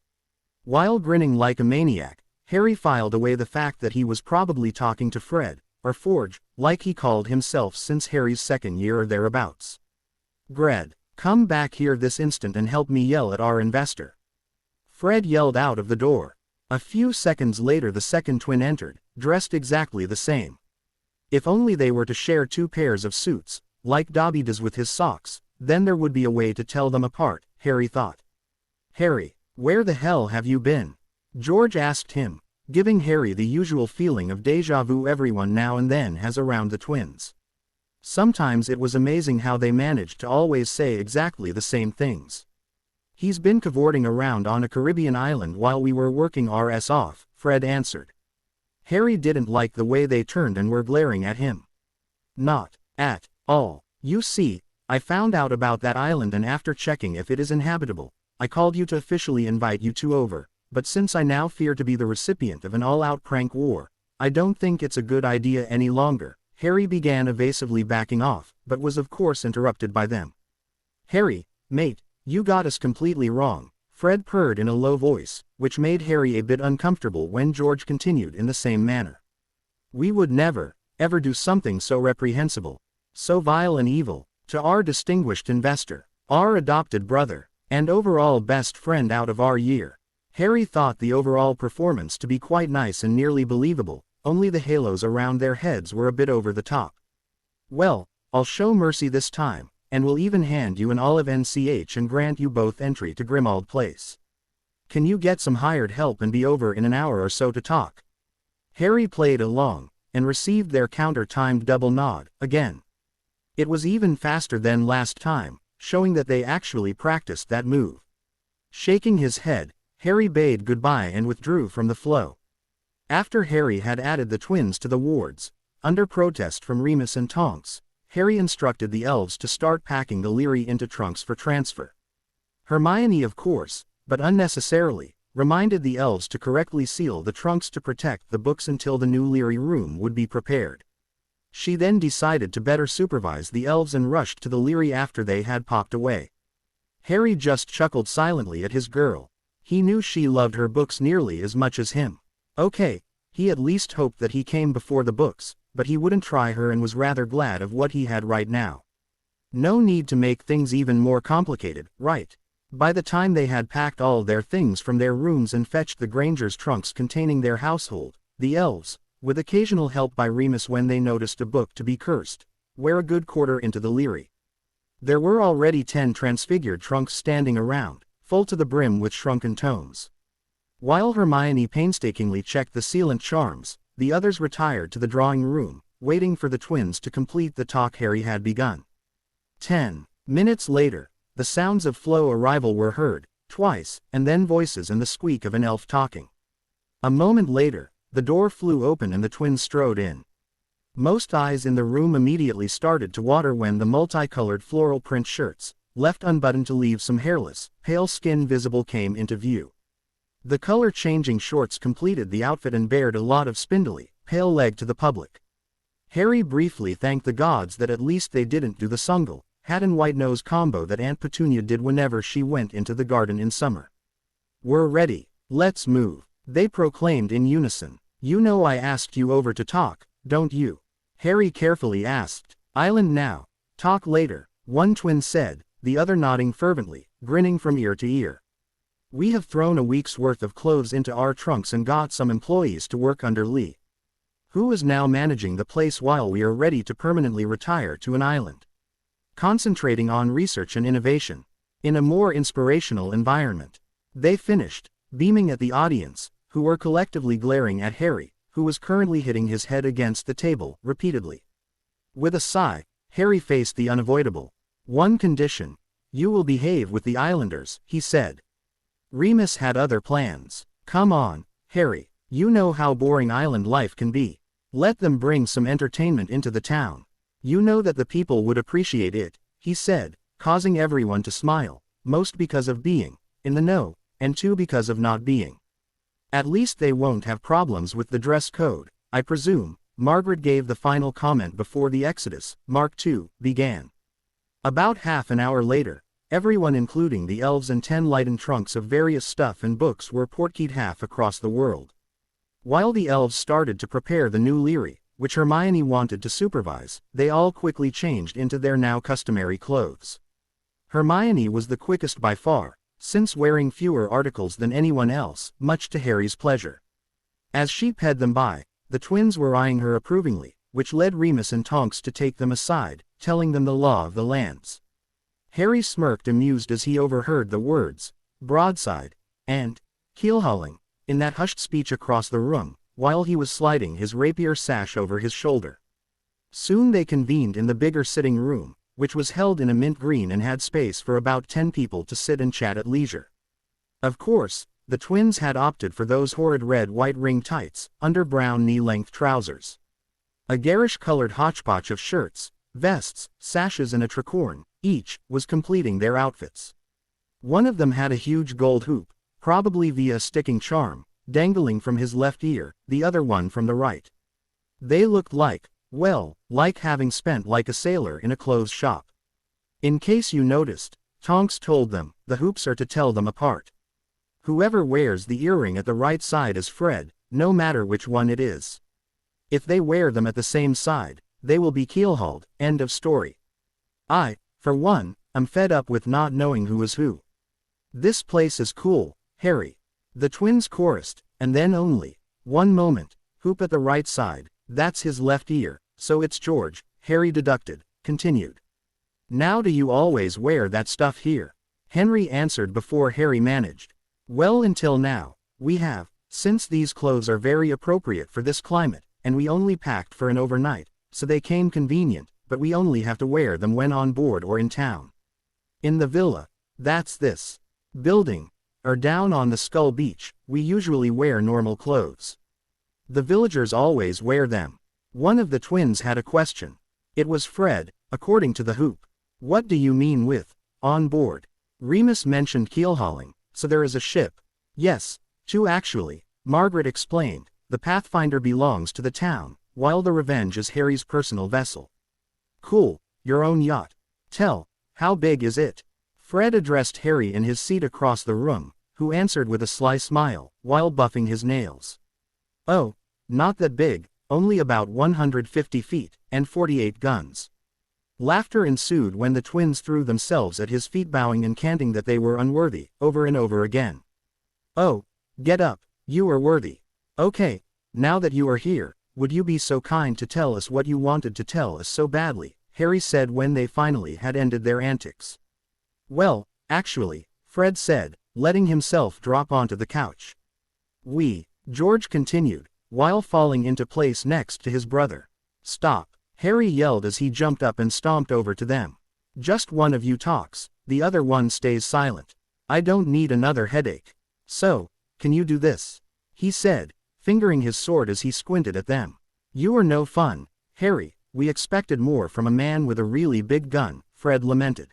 While grinning like a maniac, Harry filed away the fact that he was probably talking to Fred, or Forge, like he called himself since Harry's second year or thereabouts. Gred, come back here this instant and help me yell at our investor. Fred yelled out of the door. A few seconds later the second twin entered, dressed exactly the same. If only they were to share two pairs of suits, like Dobby does with his socks, then there would be a way to tell them apart, Harry thought. Harry, where the hell have you been? George asked him, giving Harry the usual feeling of déjà vu everyone now and then has around the twins. Sometimes it was amazing how they managed to always say exactly the same things. He's been cavorting around on a Caribbean island while we were working our ass off, Fred answered. Harry didn't like the way they turned and were glaring at him. Not at all. You see, I found out about that island and after checking if it is inhabitable, I called you to officially invite you two over, but since I now fear to be the recipient of an all-out prank war, I don't think it's a good idea any longer. Harry began evasively backing off, but was of course interrupted by them. Harry, mate, you got us completely wrong, Fred purred in a low voice, which made Harry a bit uncomfortable when George continued in the same manner. We would never, ever do something so reprehensible, so vile and evil, to our distinguished investor, our adopted brother, and overall best friend out of our year. Harry thought the overall performance to be quite nice and nearly believable, only the halos around their heads were a bit over the top. Well, I'll show mercy this time, and will even hand you an olive NCH and grant you both entry to Grimmauld Place. Can you get some hired help and be over in an hour or so to talk?" Harry played along, and received their counter-timed double nod, again. It was even faster than last time, showing that they actually practiced that move. Shaking his head, Harry bade goodbye and withdrew from the flow. After Harry had added the twins to the wards, under protest from Remus and Tonks, Harry instructed the elves to start packing the Leary into trunks for transfer. Hermione, of course, but unnecessarily, reminded the elves to correctly seal the trunks to protect the books until the new Leary room would be prepared. She then decided to better supervise the elves and rushed to the Leary after they had popped away. Harry just chuckled silently at his girl. He knew she loved her books nearly as much as him. Okay, he at least hoped that he came before the books, but he wouldn't try her and was rather glad of what he had right now. No need to make things even more complicated, right? By the time they had packed all their things from their rooms and fetched the Grangers' trunks containing their household, the elves, with occasional help by Remus when they noticed a book to be cursed, were a good quarter into the Leary. There were already 10 transfigured trunks standing around, full to the brim with shrunken tomes. While Hermione painstakingly checked the sealant charms, the others retired to the drawing room, waiting for the twins to complete the talk Harry had begun. 10 minutes later, the sounds of Flo arrival were heard, twice, and then voices and the squeak of an elf talking. A moment later, the door flew open and the twins strode in. Most eyes in the room immediately started to water when the multicolored floral print shirts, left unbuttoned to leave some hairless, pale skin visible, came into view. The color-changing shorts completed the outfit and bared a lot of spindly, pale leg to the public. Harry briefly thanked the gods that at least they didn't do the sungle, hat and white nose combo that Aunt Petunia did whenever she went into the garden in summer. "We're ready, let's move," they proclaimed in unison. "You know I asked you over to talk, don't you?" Harry carefully asked. "Island now, talk later," one twin said, the other nodding fervently, grinning from ear to ear. "We have thrown a week's worth of clothes into our trunks and got some employees to work under Lee, who is now managing the place while we are ready to permanently retire to an island, concentrating on research and innovation, in a more inspirational environment," they finished, beaming at the audience, who were collectively glaring at Harry, who was currently hitting his head against the table, repeatedly. With a sigh, Harry faced the unavoidable. "One condition. You will behave with the islanders," he said. Remus had other plans. "Come on, Harry, you know how boring island life can be. Let them bring some entertainment into the town. You know that the people would appreciate it," he said, causing everyone to smile, most because of being in the know, and 2 because of not being. "At least they won't have problems with the dress code, I presume," Margaret gave the final comment before the Exodus, Mark II, began. About half an hour later, everyone including the elves and 10 lightened trunks of various stuff and books were portkeyed half across the world. While the elves started to prepare the new Leary, which Hermione wanted to supervise, they all quickly changed into their now customary clothes. Hermione was the quickest by far, since wearing fewer articles than anyone else, much to Harry's pleasure. As she ped them by, the twins were eyeing her approvingly, which led Remus and Tonks to take them aside, telling them the law of the lands. Harry smirked amused as he overheard the words, "broadside," and "keelhauling," in that hushed speech across the room, while he was sliding his rapier sash over his shoulder. Soon they convened in the bigger sitting room, which was held in a mint green and had space for about 10 people to sit and chat at leisure. Of course, the twins had opted for those horrid red-white ring tights, under brown knee-length trousers. A garish-colored hodgepodge of shirts, vests, sashes and a tricorn, each, was completing their outfits. One of them had a huge gold hoop, probably via sticking charm, dangling from his left ear, the other one from the right. They looked like, well, like having spent like a sailor in a clothes shop. "In case you noticed," Tonks told them, "the hoops are to tell them apart. Whoever wears the earring at the right side is Fred, no matter which one it is. If they wear them at the same side, they will be keelhauled, end of story. I, for one, am fed up with not knowing who is who." "This place is cool, Harry," the twins chorused, and then only, "One moment, hoop at the right side, that's his left ear, so it's George," Harry deducted, continued. Now do you always wear that stuff here? Henry answered before Harry managed. Well, until now, we have, since these clothes are very appropriate for this climate, and we only packed for an overnight, so they came convenient, but we only have to wear them when on board or in town. In the villa, that's this building, or down on the Skull Beach, we usually wear normal clothes. The villagers always wear them. One of the twins had a question. It was Fred, according to the hoop. What do you mean with, on board? Remus mentioned keelhauling, so there is a ship. Yes, two actually, Margaret explained. The Pathfinder belongs to the town, while the Revenge is Harry's personal vessel. Cool, your own yacht. Tell, how big is it? Fred addressed Harry in his seat across the room, who answered with a sly smile, while buffing his nails. Oh, not that big, only about 150 feet, and 48 guns. Laughter ensued when the twins threw themselves at his feet, bowing and canting that they were unworthy, over and over again. Oh, get up, you are worthy. Okay, now that you are here, would you be so kind to tell us what you wanted to tell us so badly, Harry said when they finally had ended their antics. Well, actually, Fred said, letting himself drop onto the couch. George continued, while falling into place next to his brother. Stop, Harry yelled as he jumped up and stomped over to them. Just one of you talks, the other one stays silent. I don't need another headache. So, can you do this? He said, fingering his sword as he squinted at them. You are no fun, Harry, we expected more from a man with a really big gun, Fred lamented.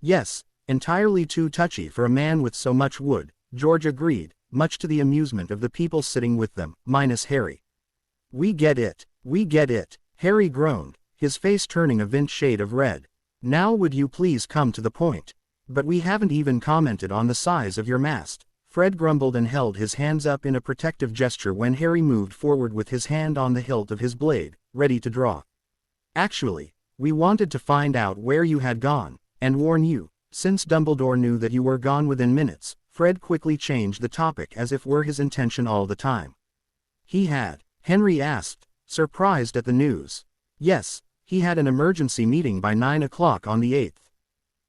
Yes, entirely too touchy for a man with so much wood, George agreed, much to the amusement of the people sitting with them, minus Harry. We get it, Harry groaned, his face turning a vint shade of red. Now would you please come to the point? But we haven't even commented on the size of your mast. Fred grumbled and held his hands up in a protective gesture when Harry moved forward with his hand on the hilt of his blade, ready to draw. Actually, we wanted to find out where you had gone, and warn you, since Dumbledore knew that you were gone within minutes. Fred quickly changed the topic as if were his intention all the time. He had, Henry asked, surprised at the news. Yes, he had an emergency meeting by 9 o'clock on the 8th.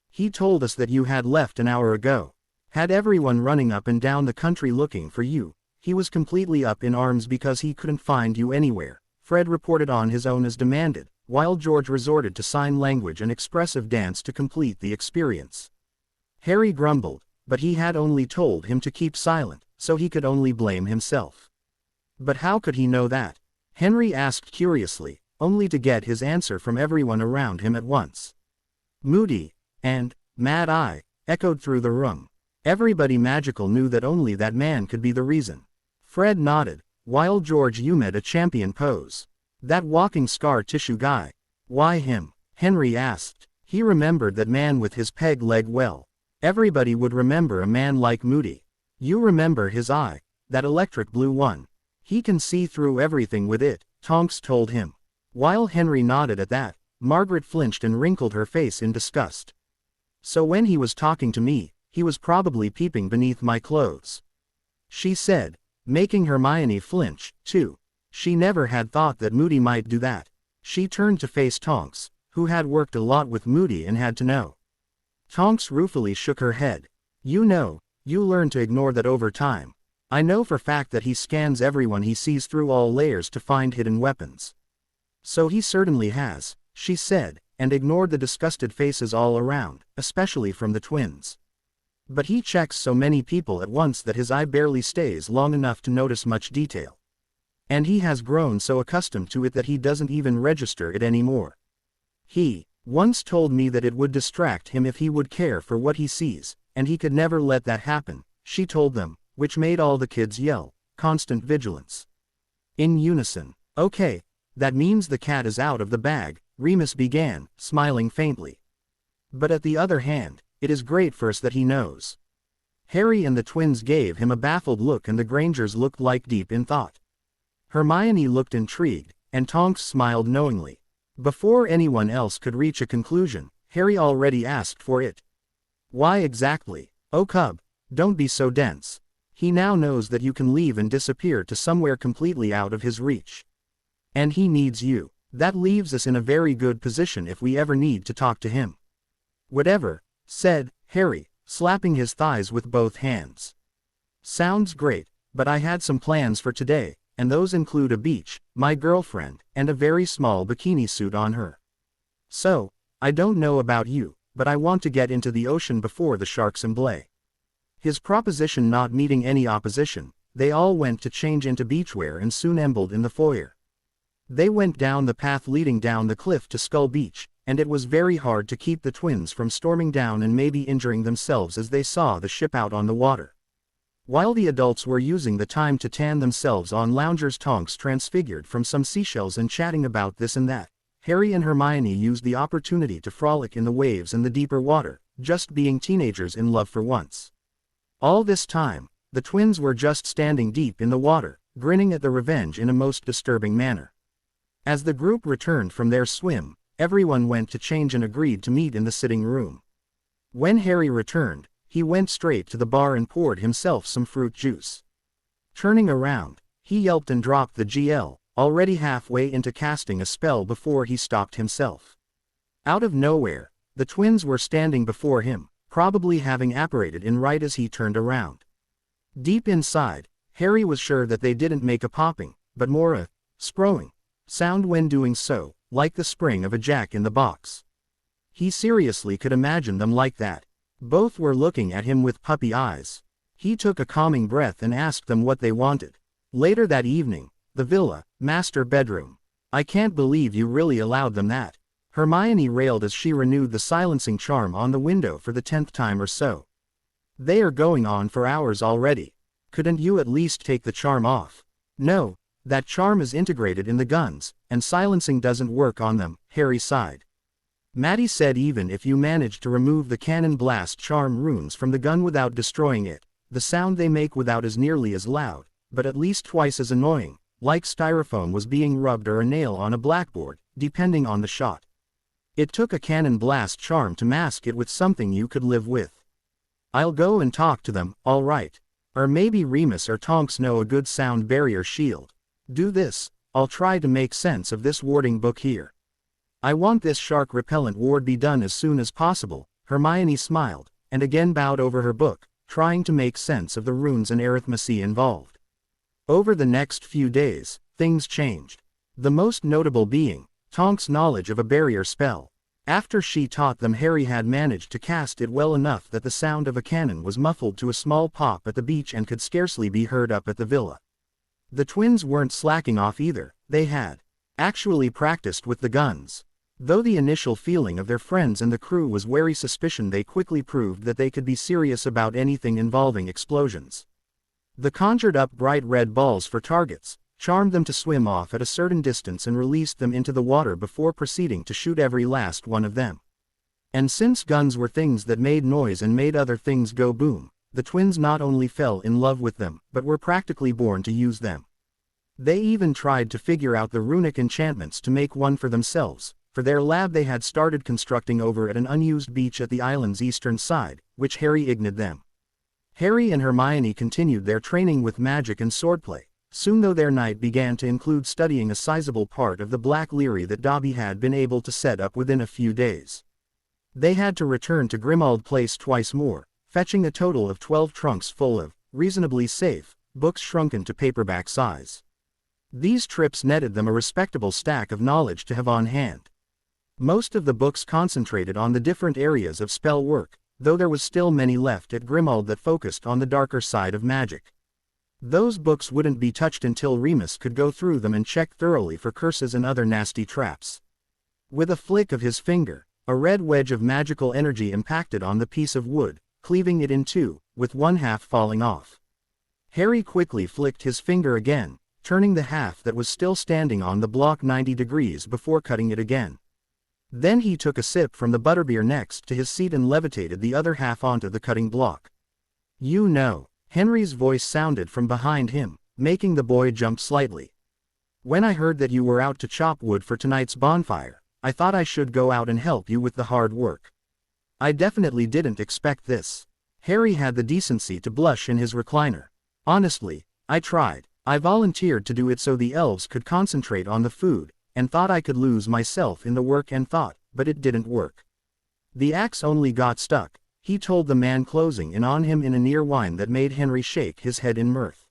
He told us that you had left an hour ago. Had everyone running up and down the country looking for you. He was completely up in arms because he couldn't find you anywhere. Fred reported on his own as demanded, while George resorted to sign language and expressive dance to complete the experience. Harry grumbled, but he had only told him to keep silent, so he could only blame himself. But how could he know that? Henry asked curiously, only to get his answer from everyone around him at once. Moody and Mad Eye echoed through the room. Everybody magical knew that only that man could be the reason. Fred nodded, while George made a champion pose. That walking scar tissue guy. Why him? Henry asked. He remembered that man with his peg leg well. Everybody would remember a man like Moody. You remember his eye, that electric blue one. He can see through everything with it, Tonks told him. While Henry nodded at that, Margaret flinched and wrinkled her face in disgust. So when he was talking to me, he was probably peeping beneath my clothes, she said, making Hermione flinch, too. She never had thought that Moody might do that. She turned to face Tonks, who had worked a lot with Moody and had to know. Tonks ruefully shook her head. You know, you learn to ignore that over time. I know for fact that he scans everyone he sees through all layers to find hidden weapons. So he certainly has, she said, and ignored the disgusted faces all around, especially from the twins. But he checks so many people at once that his eye barely stays long enough to notice much detail. And he has grown so accustomed to it that he doesn't even register it anymore. He once told me that it would distract him if he would care for what he sees, and he could never let that happen, she told them, which made all the kids yell, constant vigilance. In unison. Okay, that means the cat is out of the bag, Remus began, smiling faintly. But at the other hand, it is great for us that he knows. Harry and the twins gave him a baffled look and the Grangers looked like deep in thought. Hermione looked intrigued, and Tonks smiled knowingly. Before anyone else could reach a conclusion, Harry already asked for it. Why exactly? Oh cub, don't be so dense. He now knows that you can leave and disappear to somewhere completely out of his reach. And he needs you. That leaves us in a very good position if we ever need to talk to him." "Whatever," said Harry, slapping his thighs with both hands. "Sounds great, but I had some plans for today, and those include a beach, my girlfriend, and a very small bikini suit on her. So, I don't know about you, but I want to get into the ocean before the sharks emblay." His proposition not meeting any opposition, they all went to change into beachwear and soon embled in the foyer. They went down the path leading down the cliff to Skull Beach, and it was very hard to keep the twins from storming down and maybe injuring themselves as they saw the ship out on the water. While the adults were using the time to tan themselves on loungers tonks transfigured from some seashells and chatting about this and that, Harry and Hermione used the opportunity to frolic in the waves and the deeper water, just being teenagers in love for once. All this time, the twins were just standing deep in the water, grinning at the revenge in a most disturbing manner. As the group returned from their swim, everyone went to change and agreed to meet in the sitting room. When Harry returned, he went straight to the bar and poured himself some fruit juice. Turning around, he yelped and dropped the GL, already halfway into casting a spell before he stopped himself. Out of nowhere, the twins were standing before him, probably having apparated in right as he turned around. Deep inside, Harry was sure that they didn't make a popping, but more a sproing sound when doing so, like the spring of a jack-in-the-box. He seriously could imagine them like that. Both were looking at him with puppy eyes. He took a calming breath and asked them what they wanted. Later that evening, the villa, master bedroom. "I can't believe you really allowed them that," Hermione railed as she renewed the silencing charm on the window for the 10th time or so. "They are going on for hours already. Couldn't you at least take the charm off?" "No, that charm is integrated in the guns, and silencing doesn't work on them," Harry sighed. "Maddie said even if you managed to remove the cannon blast charm runes from the gun without destroying it, the sound they make without is nearly as loud, but at least twice as annoying, like styrofoam was being rubbed or a nail on a blackboard, depending on the shot. It took a cannon blast charm to mask it with something you could live with. I'll go and talk to them, all right. Or maybe Remus or Tonks know a good sound barrier shield. Do this, I'll try to make sense of this warding book here. I want this shark repellent ward be done as soon as possible." Hermione smiled, and again bowed over her book, trying to make sense of the runes and arithmetic involved. Over the next few days, things changed. The most notable being Tonks' knowledge of a barrier spell. After she taught them, Harry had managed to cast it well enough that the sound of a cannon was muffled to a small pop at the beach and could scarcely be heard up at the villa. The twins weren't slacking off either. They had actually practiced with the guns. Though the initial feeling of their friends and the crew was wary suspicion, they quickly proved that they could be serious about anything involving explosions. The conjured up bright red balls for targets, charmed them to swim off at a certain distance and released them into the water before proceeding to shoot every last one of them. And since guns were things that made noise and made other things go boom, the twins not only fell in love with them, but were practically born to use them. They even tried to figure out the runic enchantments to make one for themselves. For their lab they had started constructing over at an unused beach at the island's eastern side, which Harry ignored them. Harry and Hermione continued their training with magic and swordplay. Soon though their night began to include studying a sizable part of the Black Leary that Dobby had been able to set up within a few days. They had to return to Grimmauld Place twice more, fetching a total of 12 trunks full of, reasonably safe, books shrunken to paperback size. These trips netted them a respectable stack of knowledge to have on hand. Most of the books concentrated on the different areas of spell work, though there was still many left at Grimmauld that focused on the darker side of magic. Those books wouldn't be touched until Remus could go through them and check thoroughly for curses and other nasty traps. With a flick of his finger, a red wedge of magical energy impacted on the piece of wood, cleaving it in two, with one half falling off. Harry quickly flicked his finger again, turning the half that was still standing on the block 90 degrees before cutting it again. Then he took a sip from the butterbeer next to his seat and levitated the other half onto the cutting block. "You know," Henry's voice sounded from behind him, making the boy jump slightly. "When I heard that you were out to chop wood for tonight's bonfire, I thought I should go out and help you with the hard work. I definitely didn't expect this." Harry had the decency to blush in his recliner. "Honestly, I tried. I volunteered to do it so the elves could concentrate on the food, and thought I could lose myself in the work and thought, but it didn't work. The axe only got stuck, he told the man closing in on him in a near whine that made Henry shake his head in mirth.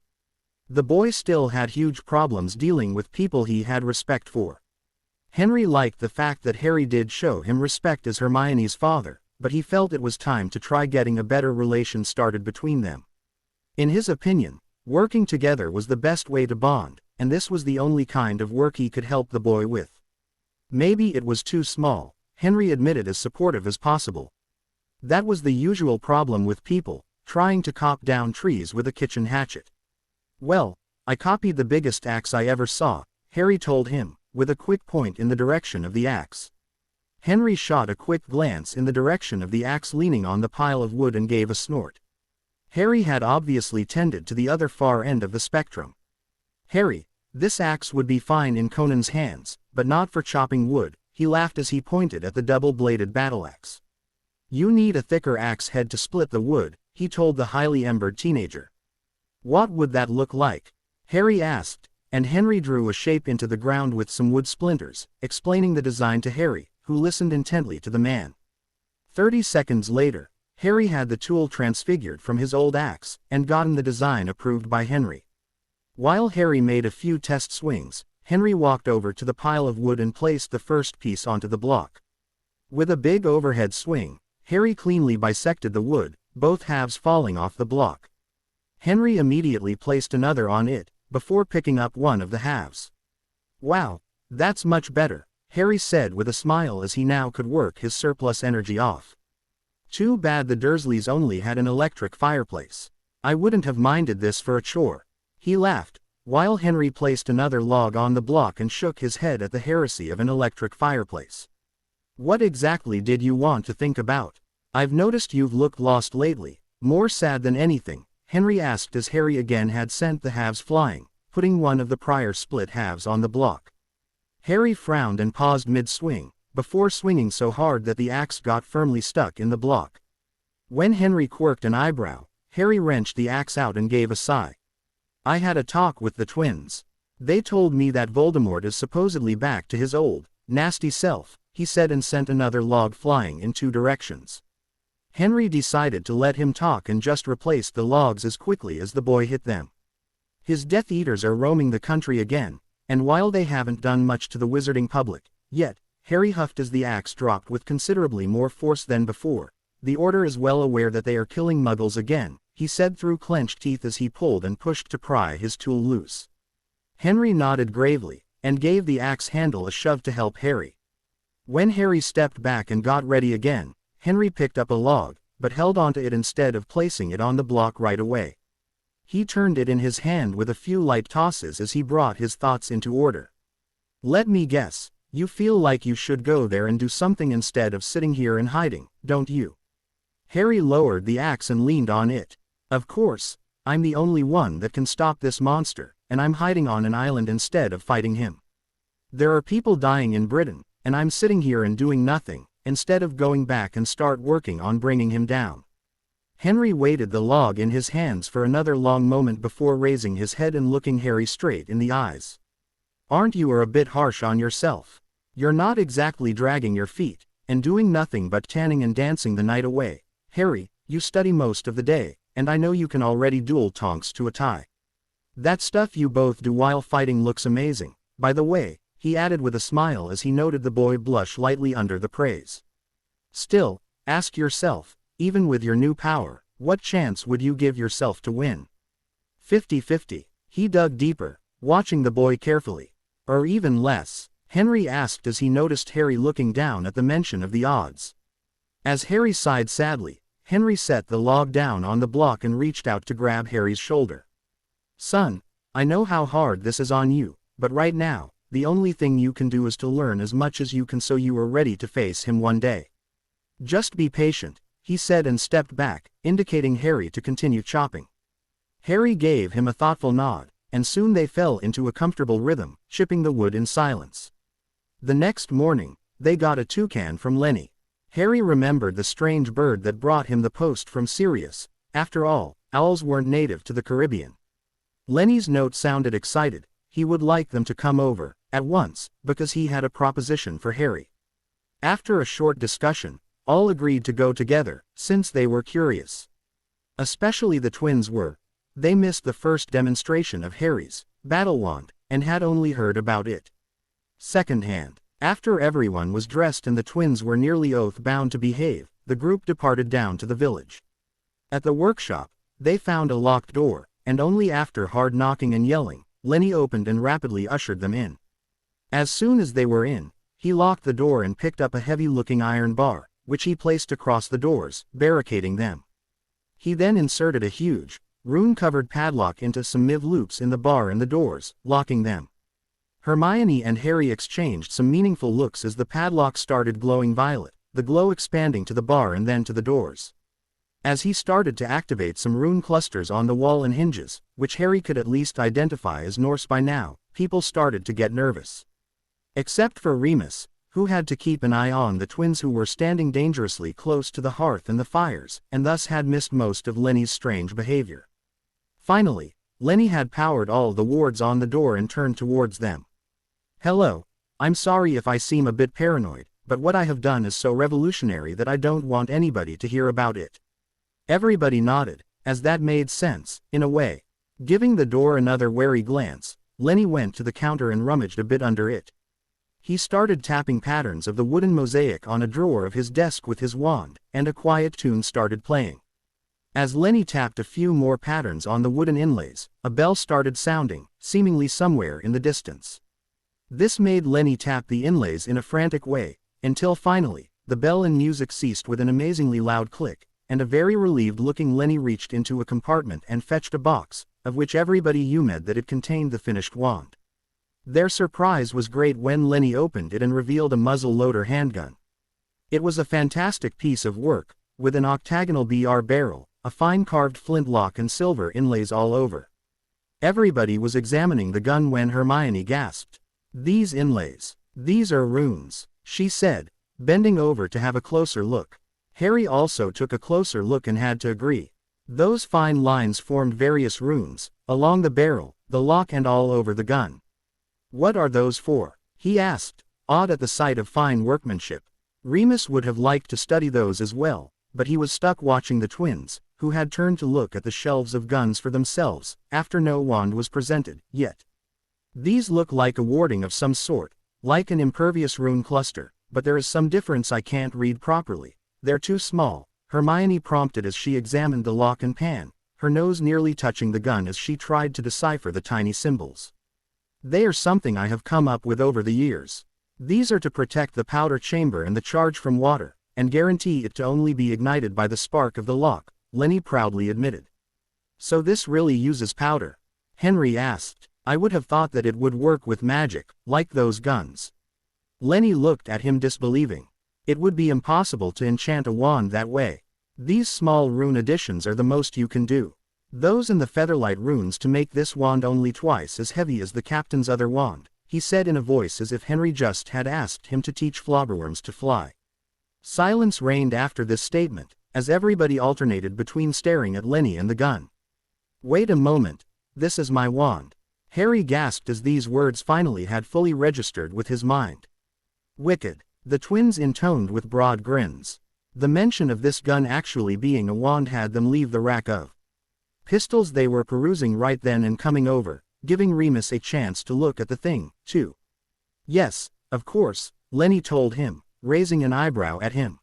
The boy still had huge problems dealing with people he had respect for. Henry liked the fact that Harry did show him respect as Hermione's father, but he felt it was time to try getting a better relation started between them. In his opinion, working together was the best way to bond, and this was the only kind of work he could help the boy with. Maybe it was too small, Henry admitted, as supportive as possible. That was the usual problem with people, trying to chop down trees with a kitchen hatchet. Well, I copied the biggest axe I ever saw, Harry told him, with a quick point in the direction of the axe. Henry shot a quick glance in the direction of the axe leaning on the pile of wood and gave a snort. Harry had obviously tended to the other far end of the spectrum. Harry, this axe would be fine in Conan's hands, but not for chopping wood, he laughed as he pointed at the double-bladed battle-axe. You need a thicker axe head to split the wood, he told the highly embered teenager. What would that look like? Harry asked, and Henry drew a shape into the ground with some wood splinters, explaining the design to Harry, who listened intently to the man. 30 seconds later, Harry had the tool transfigured from his old axe, and gotten the design approved by Henry. While Harry made a few test swings, Henry walked over to the pile of wood and placed the first piece onto the block. With a big overhead swing, Harry cleanly bisected the wood, both halves falling off the block. Henry immediately placed another on it, before picking up one of the halves. Wow, that's much better, Harry said with a smile as he now could work his surplus energy off. Too bad the Dursleys only had an electric fireplace. I wouldn't have minded this for a chore. He laughed, while Henry placed another log on the block and shook his head at the heresy of an electric fireplace. What exactly did you want to think about? I've noticed you've looked lost lately, more sad than anything, Henry asked as Harry again had sent the halves flying, putting one of the prior split halves on the block. Harry frowned and paused mid-swing, before swinging so hard that the axe got firmly stuck in the block. When Henry quirked an eyebrow, Harry wrenched the axe out and gave a sigh. I had a talk with the twins. They told me that Voldemort is supposedly back to his old, nasty self, he said, and sent another log flying in 2 directions. Henry decided to let him talk and just replaced the logs as quickly as the boy hit them. His Death Eaters are roaming the country again, and while they haven't done much to the wizarding public yet, Harry huffed as the axe dropped with considerably more force than before. The Order is well aware that they are killing muggles again, he said through clenched teeth as he pulled and pushed to pry his tool loose. Henry nodded gravely, and gave the axe handle a shove to help Harry. When Harry stepped back and got ready again, Henry picked up a log, but held onto it instead of placing it on the block right away. He turned it in his hand with a few light tosses as he brought his thoughts into order. Let me guess, you feel like you should go there and do something instead of sitting here and hiding, don't you? Harry lowered the axe and leaned on it. Of course, I'm the only one that can stop this monster, and I'm hiding on an island instead of fighting him. There are people dying in Britain, and I'm sitting here and doing nothing, instead of going back and start working on bringing him down. Henry weighted the log in his hands for another long moment before raising his head and looking Harry straight in the eyes. Aren't you a bit harsh on yourself? You're not exactly dragging your feet, and doing nothing but tanning and dancing the night away. Harry, you study most of the day, and I know you can already duel tonks to a tie. That stuff you both do while fighting looks amazing, by the way, he added with a smile as he noted the boy blush lightly under the praise. Still, ask yourself, even with your new power, what chance would you give yourself to win? 50-50. He dug deeper, watching the boy carefully. Or even less, Henry asked as he noticed Harry looking down at the mention of the odds. As Harry sighed sadly, Henry set the log down on the block and reached out to grab Harry's shoulder. Son, I know how hard this is on you, but right now, the only thing you can do is to learn as much as you can so you are ready to face him one day. Just be patient, he said and stepped back, indicating Harry to continue chopping. Harry gave him a thoughtful nod, and soon they fell into a comfortable rhythm, chipping the wood in silence. The next morning, they got a toucan from Lenny. Harry remembered the strange bird that brought him the post from Sirius. After all, owls weren't native to the Caribbean. Lenny's note sounded excited. He would like them to come over, at once, because he had a proposition for Harry. After a short discussion, all agreed to go together, since they were curious. Especially the twins were. They missed the first demonstration of Harry's battle wand, and had only heard about it secondhand. After everyone was dressed and the twins were nearly oath-bound to behave, the group departed down to the village. At the workshop, they found a locked door, and only after hard knocking and yelling, Lenny opened and rapidly ushered them in. As soon as they were in, he locked the door and picked up a heavy-looking iron bar, which he placed across the doors, barricading them. He then inserted a huge, rune-covered padlock into some loops in the bar and the doors, locking them. Hermione and Harry exchanged some meaningful looks as the padlock started glowing violet, the glow expanding to the bar and then to the doors. As he started to activate some rune clusters on the wall and hinges, which Harry could at least identify as Norse by now, people started to get nervous. Except for Remus, who had to keep an eye on the twins who were standing dangerously close to the hearth and the fires, and thus had missed most of Lenny's strange behavior. Finally, Lenny had powered all the wards on the door and turned towards them. "Hello. I'm sorry if I seem a bit paranoid, but what I have done is so revolutionary that I don't want anybody to hear about it." Everybody nodded, as that made sense, in a way. Giving the door another wary glance, Lenny went to the counter and rummaged a bit under it. He started tapping patterns of the wooden mosaic on a drawer of his desk with his wand, and a quiet tune started playing. As Lenny tapped a few more patterns on the wooden inlays, a bell started sounding, seemingly somewhere in the distance. This made Lenny tap the inlays in a frantic way, until finally, the bell and music ceased with an amazingly loud click, and a very relieved-looking Lenny reached into a compartment and fetched a box, of which everybody assumed that it contained the finished wand. Their surprise was great when Lenny opened it and revealed a muzzle-loader handgun. It was a fantastic piece of work, with an octagonal BR barrel, a fine carved flintlock and silver inlays all over. Everybody was examining the gun when Hermione gasped. "These inlays. These are runes," she said, bending over to have a closer look. Harry also took a closer look and had to agree. Those fine lines formed various runes, along the barrel, the lock and all over the gun. "What are those for?" he asked, awed at the sight of fine workmanship. Remus would have liked to study those as well, but he was stuck watching the twins, who had turned to look at the shelves of guns for themselves, after no wand was presented, yet. "These look like a warding of some sort, like an impervious rune cluster, but there is some difference I can't read properly. They're too small," Hermione prompted as she examined the lock and pan, her nose nearly touching the gun as she tried to decipher the tiny symbols. "They are something I have come up with over the years. These are to protect the powder chamber and the charge from water, and guarantee it to only be ignited by the spark of the lock," Lenny proudly admitted. "So this really uses powder?" Henry asked. "I would have thought that it would work with magic, like those guns." Lenny looked at him disbelieving. "It would be impossible to enchant a wand that way. These small rune additions are the most you can do. Those and the featherlight runes to make this wand only twice as heavy as the captain's other wand," he said in a voice as if Henry just had asked him to teach flobberworms to fly. Silence reigned after this statement, as everybody alternated between staring at Lenny and the gun. "Wait a moment. This is my wand," Harry gasped as these words finally had fully registered with his mind. "Wicked," the twins intoned with broad grins. The mention of this gun actually being a wand had them leave the rack of pistols they were perusing right then and coming over, giving Remus a chance to look at the thing, too. "Yes, of course," Lenny told him, raising an eyebrow at him.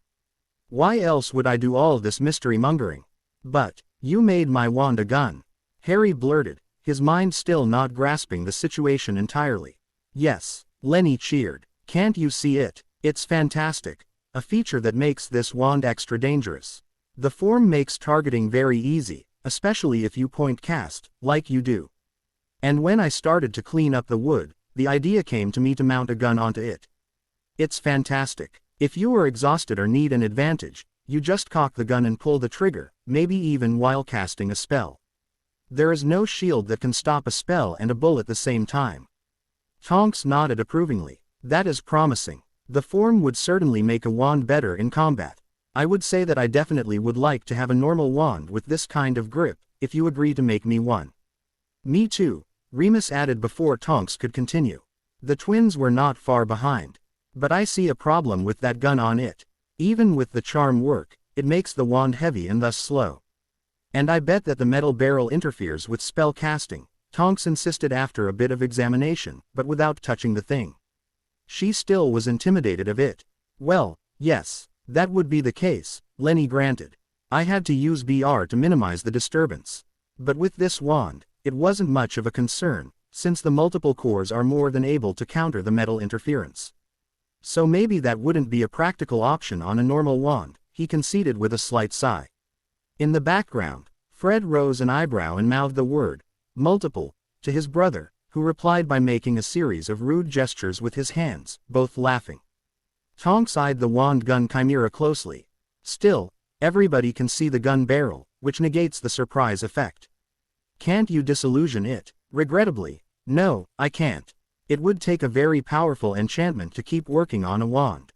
"Why else would I do all this mystery-mongering?" "But, you made my wand a gun," Harry blurted, his mind still not grasping the situation entirely. "Yes," Lenny cheered. "Can't you see it? It's fantastic. A feature that makes this wand extra dangerous. The form makes targeting very easy, especially if you point cast, like you do. And when I started to clean up the wood, the idea came to me to mount a gun onto it. It's fantastic. If you are exhausted or need an advantage, you just cock the gun and pull the trigger, maybe even while casting a spell. There is no shield that can stop a spell and a bull at the same time." Tonks nodded approvingly. "That is promising. The form would certainly make a wand better in combat. I would say that I definitely would like to have a normal wand with this kind of grip, if you agree to make me one." "Me too," Remus added before Tonks could continue. The twins were not far behind. But I see a problem with that gun on it. Even with the charm work, it makes the wand heavy and thus slow. And I bet that the metal barrel interferes with spell casting, Tonks insisted after a bit of examination, but without touching the thing. She still was intimidated of it. Well, yes, that would be the case, Lenny granted. I had to use BR to minimize the disturbance. But with this wand, it wasn't much of a concern, since the multiple cores are more than able to counter the metal interference. So maybe that wouldn't be a practical option on a normal wand, he conceded with a slight sigh. In the background, Fred rose an eyebrow and mouthed the word, multiple, to his brother, who replied by making a series of rude gestures with his hands, both laughing. Tonks eyed the wand gun chimera closely. Still, everybody can see the gun barrel, which negates the surprise effect. Can't you disillusion it? Regrettably, no, I can't. It would take a very powerful enchantment to keep working on a wand.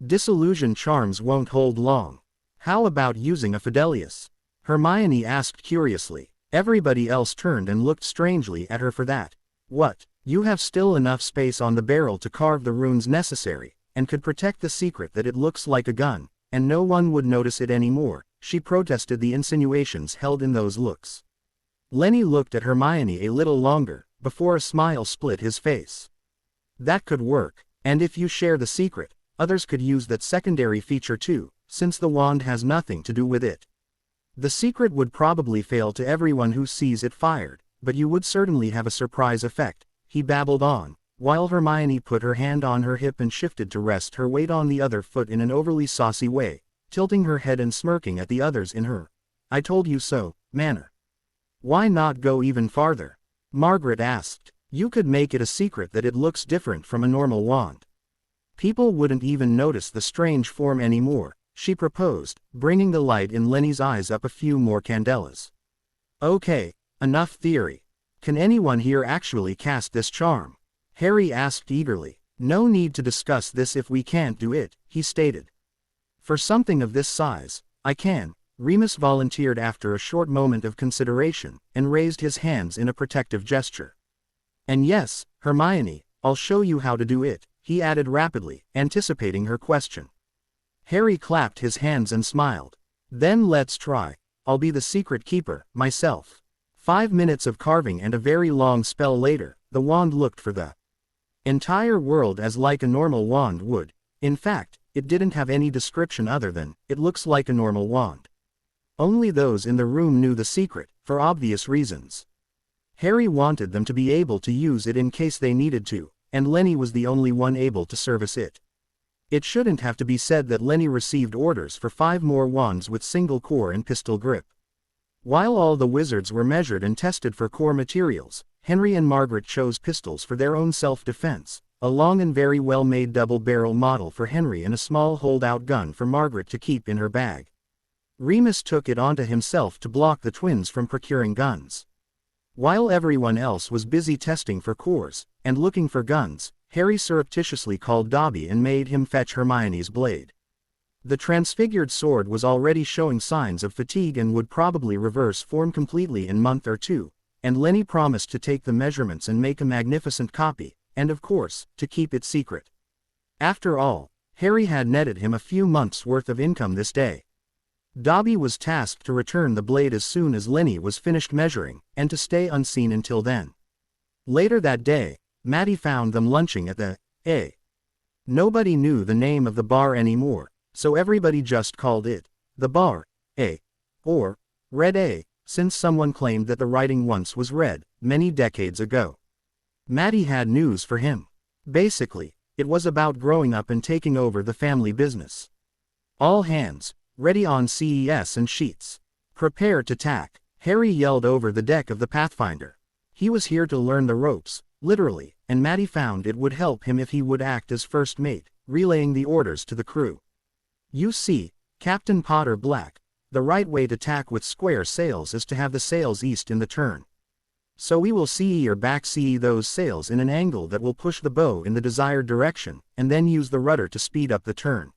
Disillusion charms won't hold long. How about using a Fidelius? Hermione asked curiously. Everybody else turned and looked strangely at her for that. What? You have still enough space on the barrel to carve the runes necessary, and could protect the secret that it looks like a gun, and no one would notice it anymore, she protested the insinuations held in those looks. Lenny looked at Hermione a little longer, before a smile split his face. That could work, and if you share the secret, others could use that secondary feature too, since the wand has nothing to do with it. The secret would probably fail to everyone who sees it fired, but you would certainly have a surprise effect, he babbled on, while Hermione put her hand on her hip and shifted to rest her weight on the other foot in an overly saucy way, tilting her head and smirking at the others in her "I told you so" manner. Why not go even farther? Margaret asked. You could make it a secret that it looks different from a normal wand. People wouldn't even notice the strange form anymore, she proposed, bringing the light in Lenny's eyes up a few more candelas. Okay, enough theory. Can anyone here actually cast this charm? Harry asked eagerly. No need to discuss this if we can't do it, he stated. For something of this size, I can, Remus volunteered after a short moment of consideration, and raised his hands in a protective gesture. And yes, Hermione, I'll show you how to do it, he added rapidly, anticipating her question. Harry clapped his hands and smiled. Then let's try. I'll be the secret keeper, myself. 5 minutes of carving and a very long spell later, the wand looked for the entire world as like a normal wand would. In fact, it didn't have any description other than, it looks like a normal wand. Only those in the room knew the secret, for obvious reasons. Harry wanted them to be able to use it in case they needed to, and Lenny was the only one able to service it. It shouldn't have to be said that Lenny received orders for 5 more wands with single core and pistol grip. While all the wizards were measured and tested for core materials, Henry and Margaret chose pistols for their own self-defense, a long and very well-made double-barrel model for Henry and a small hold-out gun for Margaret to keep in her bag. Remus took it onto himself to block the twins from procuring guns. While everyone else was busy testing for cores, and looking for guns, Harry surreptitiously called Dobby and made him fetch Hermione's blade. The transfigured sword was already showing signs of fatigue and would probably reverse form completely in a month or two, and Lenny promised to take the measurements and make a magnificent copy, and of course, to keep it secret. After all, Harry had netted him a few months' worth of income this day. Dobby was tasked to return the blade as soon as Lenny was finished measuring, and to stay unseen until then. Later that day, Maddie found them lunching at the A. Nobody knew the name of the bar anymore, so everybody just called it the Bar A, or Red A, since someone claimed that the writing once was red, many decades ago. Maddie had news for him. Basically, it was about growing up and taking over the family business. All hands, ready on CES and sheets. Prepare to tack, Harry yelled over the deck of the Pathfinder. He was here to learn the ropes, literally, and Maddie found it would help him if he would act as first mate, relaying the orders to the crew. You see, Captain Potter Black, the right way to tack with square sails is to have the sails east in the turn. So we will CE or back CE those sails in an angle that will push the bow in the desired direction, and then use the rudder to speed up the turn.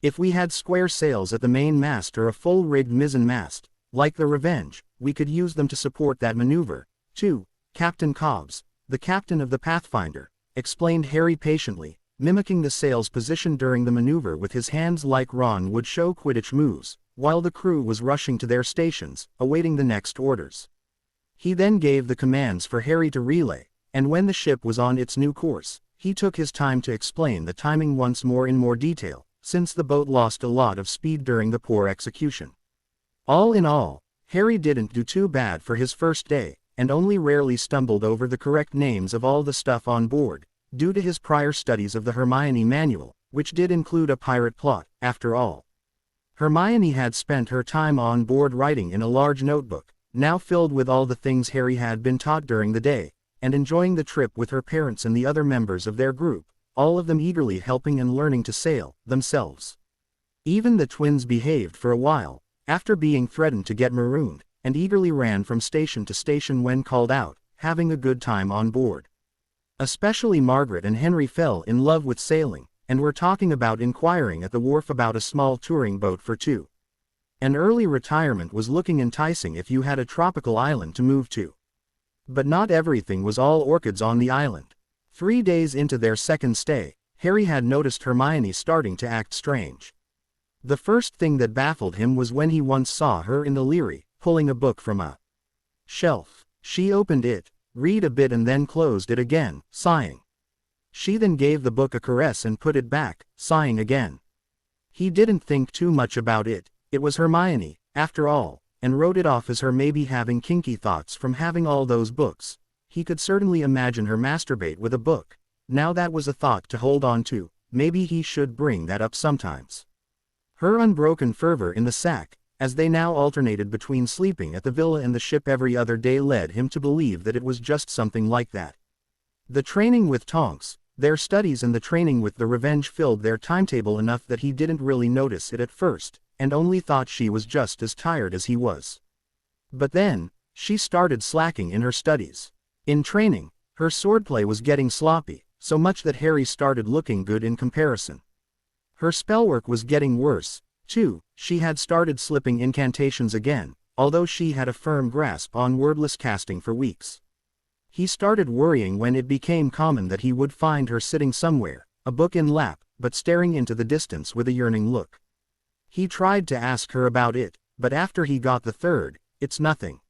If we had square sails at the main mast or a full-rigged mizzen mast, like the Revenge, we could use them to support that maneuver, too. Captain Cobbs, the captain of the Pathfinder, explained Harry patiently, mimicking the sail's position during the maneuver with his hands like Ron would show Quidditch moves, while the crew was rushing to their stations, awaiting the next orders. He then gave the commands for Harry to relay, and when the ship was on its new course, he took his time to explain the timing once more in more detail, since the boat lost a lot of speed during the poor execution. All in all, Harry didn't do too bad for his first day, and only rarely stumbled over the correct names of all the stuff on board, due to his prior studies of the Hermione manual, which did include a pirate plot, after all. Hermione had spent her time on board writing in a large notebook, now filled with all the things Harry had been taught during the day, and enjoying the trip with her parents and the other members of their group, all of them eagerly helping and learning to sail, themselves. Even the twins behaved for a while, after being threatened to get marooned, and eagerly ran from station to station when called out, having a good time on board. Especially Margaret and Henry fell in love with sailing, and were talking about inquiring at the wharf about a small touring boat for two. An early retirement was looking enticing if you had a tropical island to move to. But not everything was all orchids on the island. 3 days into their second stay, Harry had noticed Hermione starting to act strange. The first thing that baffled him was when he once saw her in the Leary, pulling a book from a shelf. She opened it, read a bit and then closed it again, sighing. She then gave the book a caress and put it back, sighing again. He didn't think too much about it, it was Hermione, after all, and wrote it off as her maybe having kinky thoughts from having all those books. He could certainly imagine her masturbate with a book. Now that was a thought to hold on to, maybe he should bring that up sometimes. Her unbroken fervor in the sack, as they now alternated between sleeping at the villa and the ship every other day, led him to believe that it was just something like that. The training with Tonks, their studies and the training with the Revenge filled their timetable enough that he didn't really notice it at first, and only thought she was just as tired as he was. But then, she started slacking in her studies. In training, her swordplay was getting sloppy, so much that Harry started looking good in comparison. Her spellwork was getting worse, too. She had started slipping incantations again, although she had a firm grasp on wordless casting for weeks. He started worrying when it became common that he would find her sitting somewhere, a book in lap, but staring into the distance with a yearning look. He tried to ask her about it, but after he got the third, "It's nothing."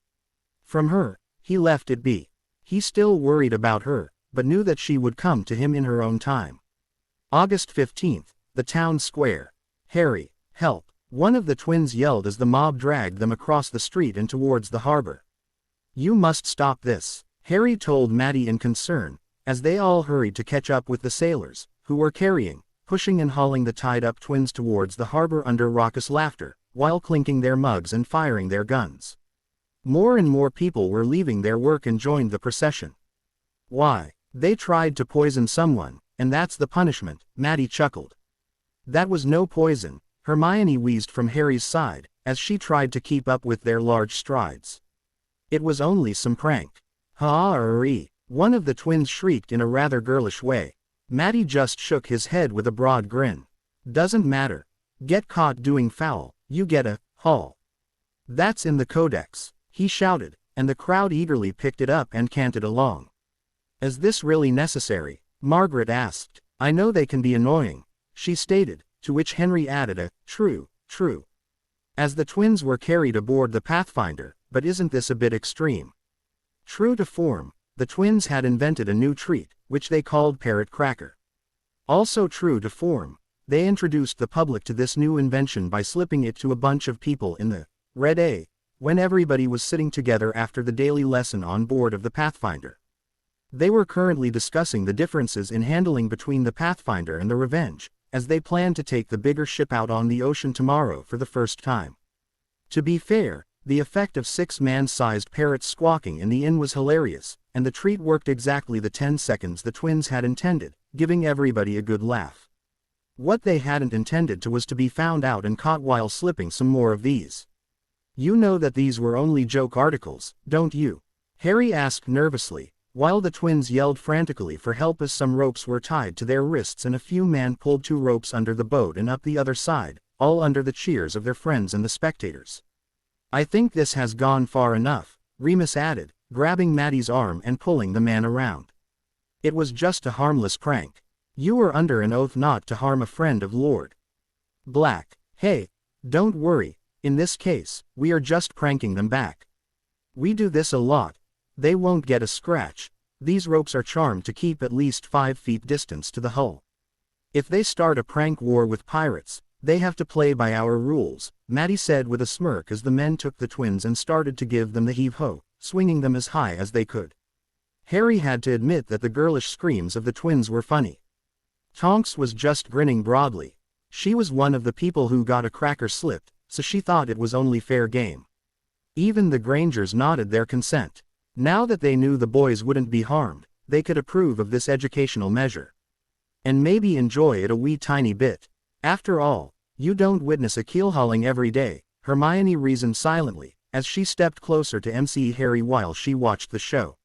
From her, he left it be. He still worried about her, but knew that she would come to him in her own time. August 15th, the town square. "Harry, help!" one of the twins yelled as the mob dragged them across the street and towards the harbor. "You must stop this," Harry told Maddie in concern, as they all hurried to catch up with the sailors, who were carrying, pushing and hauling the tied-up twins towards the harbor under raucous laughter, while clinking their mugs and firing their guns. More and more people were leaving their work and joined the procession. "Why, they tried to poison someone, and that's the punishment," Maddie chuckled. "That was no poison," Hermione wheezed from Harry's side, as she tried to keep up with their large strides. "It was only some prank." "Ha-ah-er-ee," one of the twins shrieked in a rather girlish way. Maddie just shook his head with a broad grin. "Doesn't matter. Get caught doing foul, you get a haul. That's in the codex," he shouted, and the crowd eagerly picked it up and canted along. "Is this really necessary?" Margaret asked. "I know they can be annoying," she stated, to which Henry added a, "True, true," as the twins were carried aboard the Pathfinder. "But isn't this a bit extreme?" True to form, the twins had invented a new treat, which they called Parrot Cracker. Also true to form, they introduced the public to this new invention by slipping it to a bunch of people in the Red A, when everybody was sitting together after the daily lesson on board of the Pathfinder. They were currently discussing the differences in handling between the Pathfinder and the Revenge, as they planned to take the bigger ship out on the ocean tomorrow for the first time. To be fair, the effect of 6 man-sized parrots squawking in the inn was hilarious, and the treat worked exactly the 10 seconds the twins had intended, giving everybody a good laugh. What they hadn't intended was to be found out and caught while slipping some more of these. "You know that these were only joke articles, don't you?" Harry asked nervously, while the twins yelled frantically for help as some ropes were tied to their wrists and a few men pulled 2 ropes under the boat and up the other side, all under the cheers of their friends and the spectators. "I think this has gone far enough," Remus added, grabbing Maddie's arm and pulling the man around. It was just a harmless prank. You were under an oath not to harm a friend of Lord Black. Hey, don't worry, in this case, we are just pranking them back. We do this a lot. They won't get a scratch. These ropes are charmed to keep at least 5 feet distance to the hull. If they start a prank war with pirates, they have to play by our rules, Maddie said with a smirk as the men took the twins and started to give them the heave-ho, swinging them as high as they could. Harry had to admit that the girlish screams of the twins were funny. Tonks was just grinning broadly. She was one of the people who got a cracker slipped, so she thought it was only fair game. Even the Grangers nodded their consent. Now that they knew the boys wouldn't be harmed, they could approve of this educational measure. And maybe enjoy it a wee tiny bit. After all, you don't witness a keelhauling every day, Hermione reasoned silently, as she stepped closer to MC Harry while she watched the show.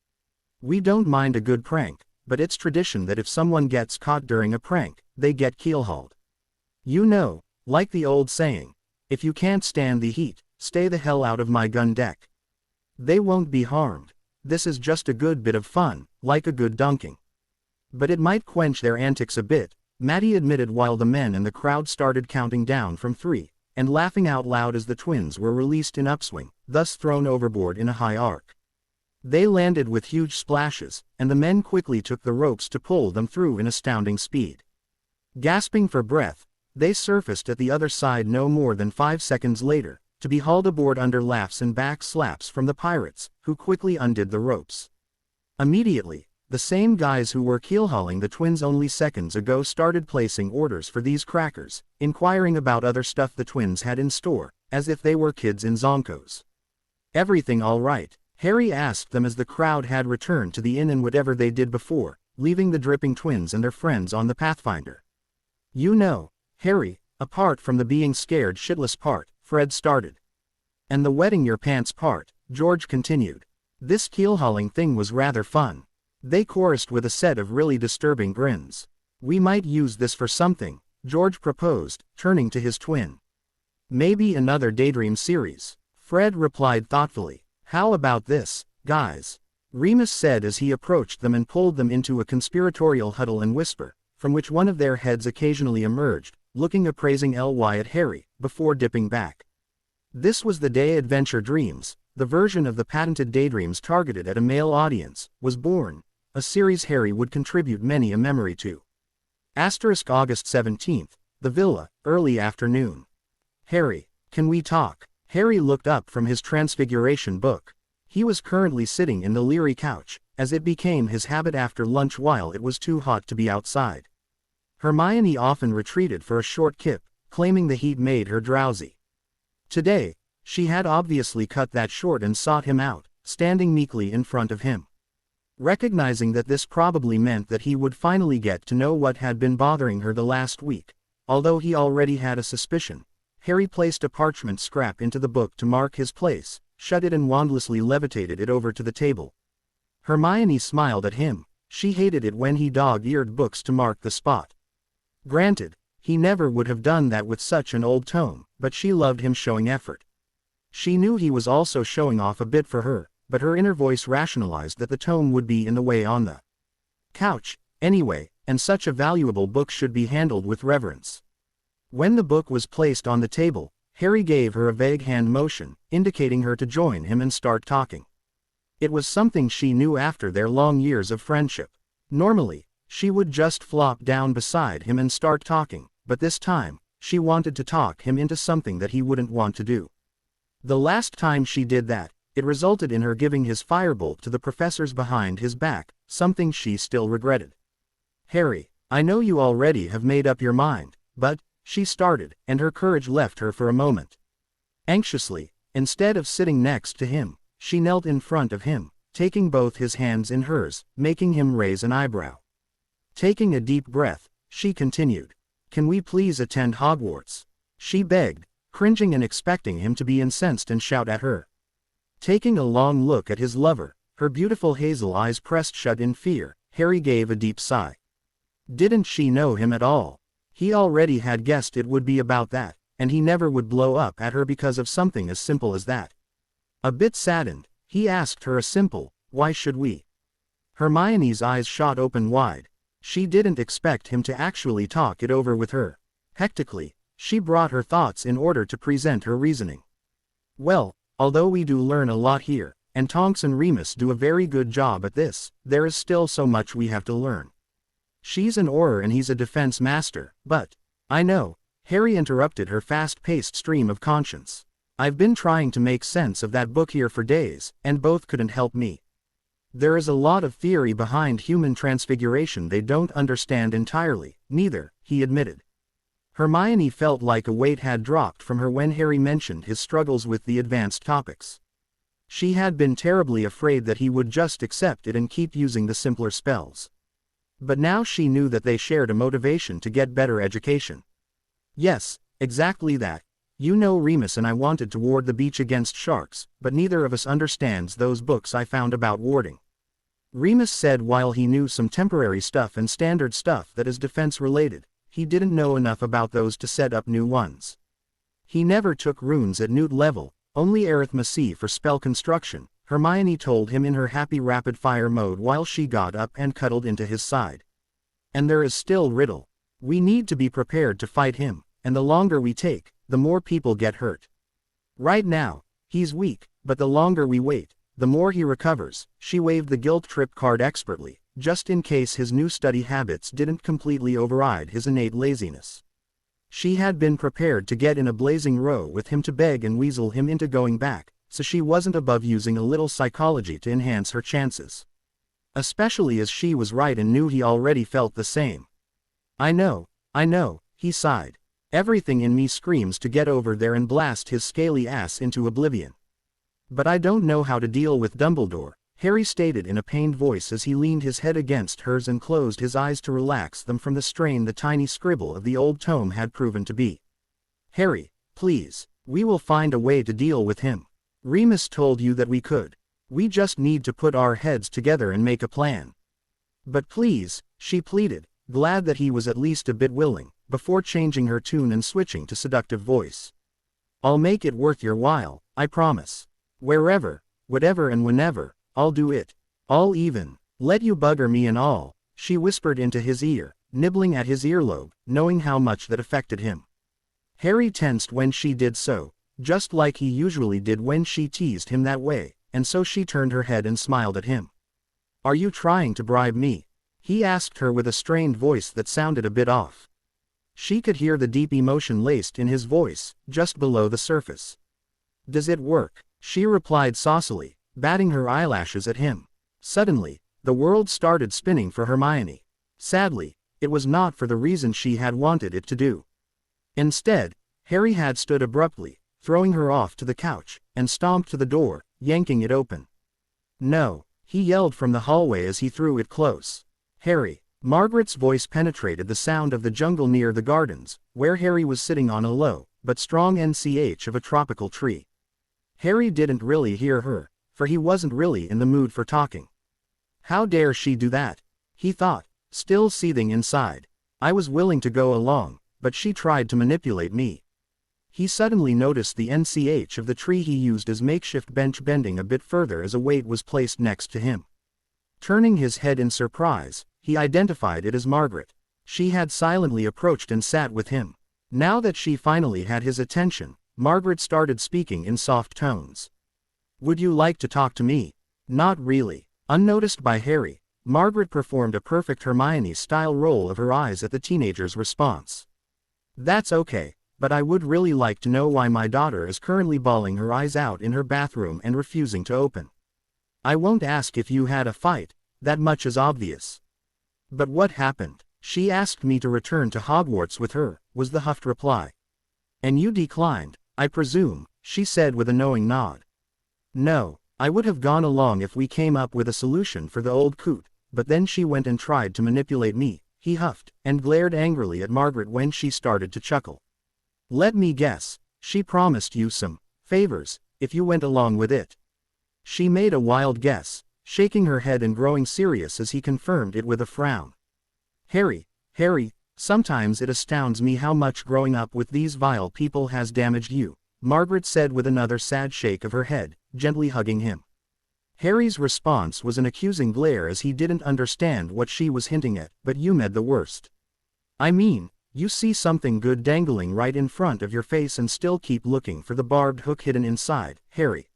We don't mind a good prank, but it's tradition that if someone gets caught during a prank, they get keelhauled. You know, like the old saying, if you can't stand the heat, stay the hell out of my gun deck. They won't be harmed. This is just a good bit of fun, like a good dunking. But it might quench their antics a bit, Maddie admitted while the men in the crowd started counting down from 3, and laughing out loud as the twins were released in upswing, thus thrown overboard in a high arc. They landed with huge splashes, and the men quickly took the ropes to pull them through in astounding speed. Gasping for breath, they surfaced at the other side no more than 5 seconds later, to be hauled aboard under laughs and back slaps from the pirates, who quickly undid the ropes. Immediately, the same guys who were keelhauling the twins only seconds ago started placing orders for these crackers, inquiring about other stuff the twins had in store, as if they were kids in Zonkos. Everything all right? Harry asked them as the crowd had returned to the inn and whatever they did before, leaving the dripping twins and their friends on the Pathfinder. You know, Harry, apart from the being scared shitless part, Fred started. And the wetting your pants part, George continued. This keelhauling thing was rather fun. They chorused with a set of really disturbing grins. We might use this for something, George proposed, turning to his twin. Maybe another Daydream series. Fred replied thoughtfully. How about this, guys? Remus said as he approached them and pulled them into a conspiratorial huddle and whisper, from which one of their heads occasionally emerged, looking appraising ly at Harry, before dipping back. This was the day Adventure Dreams, the version of the patented Daydreams targeted at a male audience, was born, a series Harry would contribute many a memory to. August 17th, the Villa, early afternoon. Harry, can we talk? Harry looked up from his Transfiguration book. He was currently sitting in the Leary couch, as it became his habit after lunch while it was too hot to be outside. Hermione often retreated for a short kip, claiming the heat made her drowsy. Today, she had obviously cut that short and sought him out, standing meekly in front of him. Recognizing that this probably meant that he would finally get to know what had been bothering her the last week, although he already had a suspicion, Harry placed a parchment scrap into the book to mark his place, shut it and wandlessly levitated it over to the table. Hermione smiled at him. She hated it when he dog-eared books to mark the spot. Granted, he never would have done that with such an old tome, but she loved him showing effort. She knew he was also showing off a bit for her, but her inner voice rationalized that the tome would be in the way on the couch, anyway, and such a valuable book should be handled with reverence. When the book was placed on the table, Harry gave her a vague hand motion, indicating her to join him and start talking. It was something she knew after their long years of friendship. Normally, she would just flop down beside him and start talking, but this time, she wanted to talk him into something that he wouldn't want to do. The last time she did that, it resulted in her giving his firebolt to the professors behind his back, something she still regretted. Harry, I know you already have made up your mind, but, she started, and her courage left her for a moment. Anxiously, instead of sitting next to him, she knelt in front of him, taking both his hands in hers, making him raise an eyebrow. Taking a deep breath, she continued. Can we please attend Hogwarts? She begged, cringing and expecting him to be incensed and shout at her. Taking a long look at his lover, her beautiful hazel eyes pressed shut in fear, Harry gave a deep sigh. Didn't she know him at all? He already had guessed it would be about that, and he never would blow up at her because of something as simple as that. A bit saddened, he asked her a simple, why should we? Hermione's eyes shot open wide. She didn't expect him to actually talk it over with her. Hectically, she brought her thoughts in order to present her reasoning. Well, although we do learn a lot here, and Tonks and Remus do a very good job at this, there is still so much we have to learn. She's an Auror and he's a defense master, but... I know, Harry interrupted her fast-paced stream of conscience. I've been trying to make sense of that book here for days, and both couldn't help me. There is a lot of theory behind human transfiguration they don't understand entirely, neither, he admitted. Hermione felt like a weight had dropped from her when Harry mentioned his struggles with the advanced topics. She had been terribly afraid that he would just accept it and keep using the simpler spells. But now she knew that they shared a motivation to get better education. Yes, exactly that. You know, Remus and I wanted to ward the beach against sharks, but neither of us understands those books I found about warding. Remus said while he knew some temporary stuff and standard stuff that is defense related, he didn't know enough about those to set up new ones. He never took runes at Newt level, only arithmancy for spell construction, Hermione told him in her happy rapid-fire mode while she got up and cuddled into his side. And there is still Riddle. We need to be prepared to fight him, and the longer we take, the more people get hurt. Right now, he's weak, but the longer we wait, the more he recovers. She waved the guilt trip card expertly, just in case his new study habits didn't completely override his innate laziness. She had been prepared to get in a blazing row with him to beg and weasel him into going back, so she wasn't above using a little psychology to enhance her chances. Especially as she was right and knew he already felt the same. I know, he sighed. Everything in me screams to get over there and blast his scaly ass into oblivion. But I don't know how to deal with Dumbledore, Harry stated in a pained voice as he leaned his head against hers and closed his eyes to relax them from the strain the tiny scribble of the old tome had proven to be. Harry, please, we will find a way to deal with him. Remus told you that we could. We just need to put our heads together and make a plan. But please, she pleaded, glad that he was at least a bit willing, before changing her tune and switching to seductive voice. I'll make it worth your while, I promise. Wherever, whatever and whenever, I'll do it. I'll even let you bugger me and all, she whispered into his ear, nibbling at his earlobe, knowing how much that affected him. Harry tensed when she did so, just like he usually did when she teased him that way, and so she turned her head and smiled at him. Are you trying to bribe me? He asked her with a strained voice that sounded a bit off. She could hear the deep emotion laced in his voice, just below the surface. Does it work? She replied saucily, batting her eyelashes at him. Suddenly, the world started spinning for Hermione. Sadly, it was not for the reason she had wanted it to do. Instead, Harry had stood abruptly, throwing her off to the couch, and stomped to the door, yanking it open. No, he yelled from the hallway as he threw it close. Harry. Margaret's voice penetrated the sound of the jungle near the gardens, where Harry was sitting on a low, but strong NCH of a tropical tree. Harry didn't really hear her, for he wasn't really in the mood for talking. How dare she do that? He thought, still seething inside. I was willing to go along, but she tried to manipulate me. He suddenly noticed the NCH of the tree he used as makeshift bench bending a bit further as a weight was placed next to him. Turning his head in surprise, he identified it as Margaret. She had silently approached and sat with him. Now that she finally had his attention, Margaret started speaking in soft tones. Would you like to talk to me? Not really. Unnoticed by Harry, Margaret performed a perfect Hermione-style roll of her eyes at the teenager's response. That's okay, but I would really like to know why my daughter is currently bawling her eyes out in her bathroom and refusing to open. I won't ask if you had a fight, that much is obvious. But what happened? She asked me to return to Hogwarts with her, was the huffed reply. And you declined, I presume, she said with a knowing nod. No, I would have gone along if we came up with a solution for the old coot, but then she went and tried to manipulate me, he huffed, and glared angrily at Margaret when she started to chuckle. Let me guess, she promised you some favors, if you went along with it. She made a wild guess, shaking her head and growing serious as he confirmed it with a frown. Harry, sometimes it astounds me how much growing up with these vile people has damaged you, Margaret said with another sad shake of her head, gently hugging him. Harry's response was an accusing glare as he didn't understand what she was hinting at, but you meant the worst. I mean, you see something good dangling right in front of your face and still keep looking for the barbed hook hidden inside, Harry.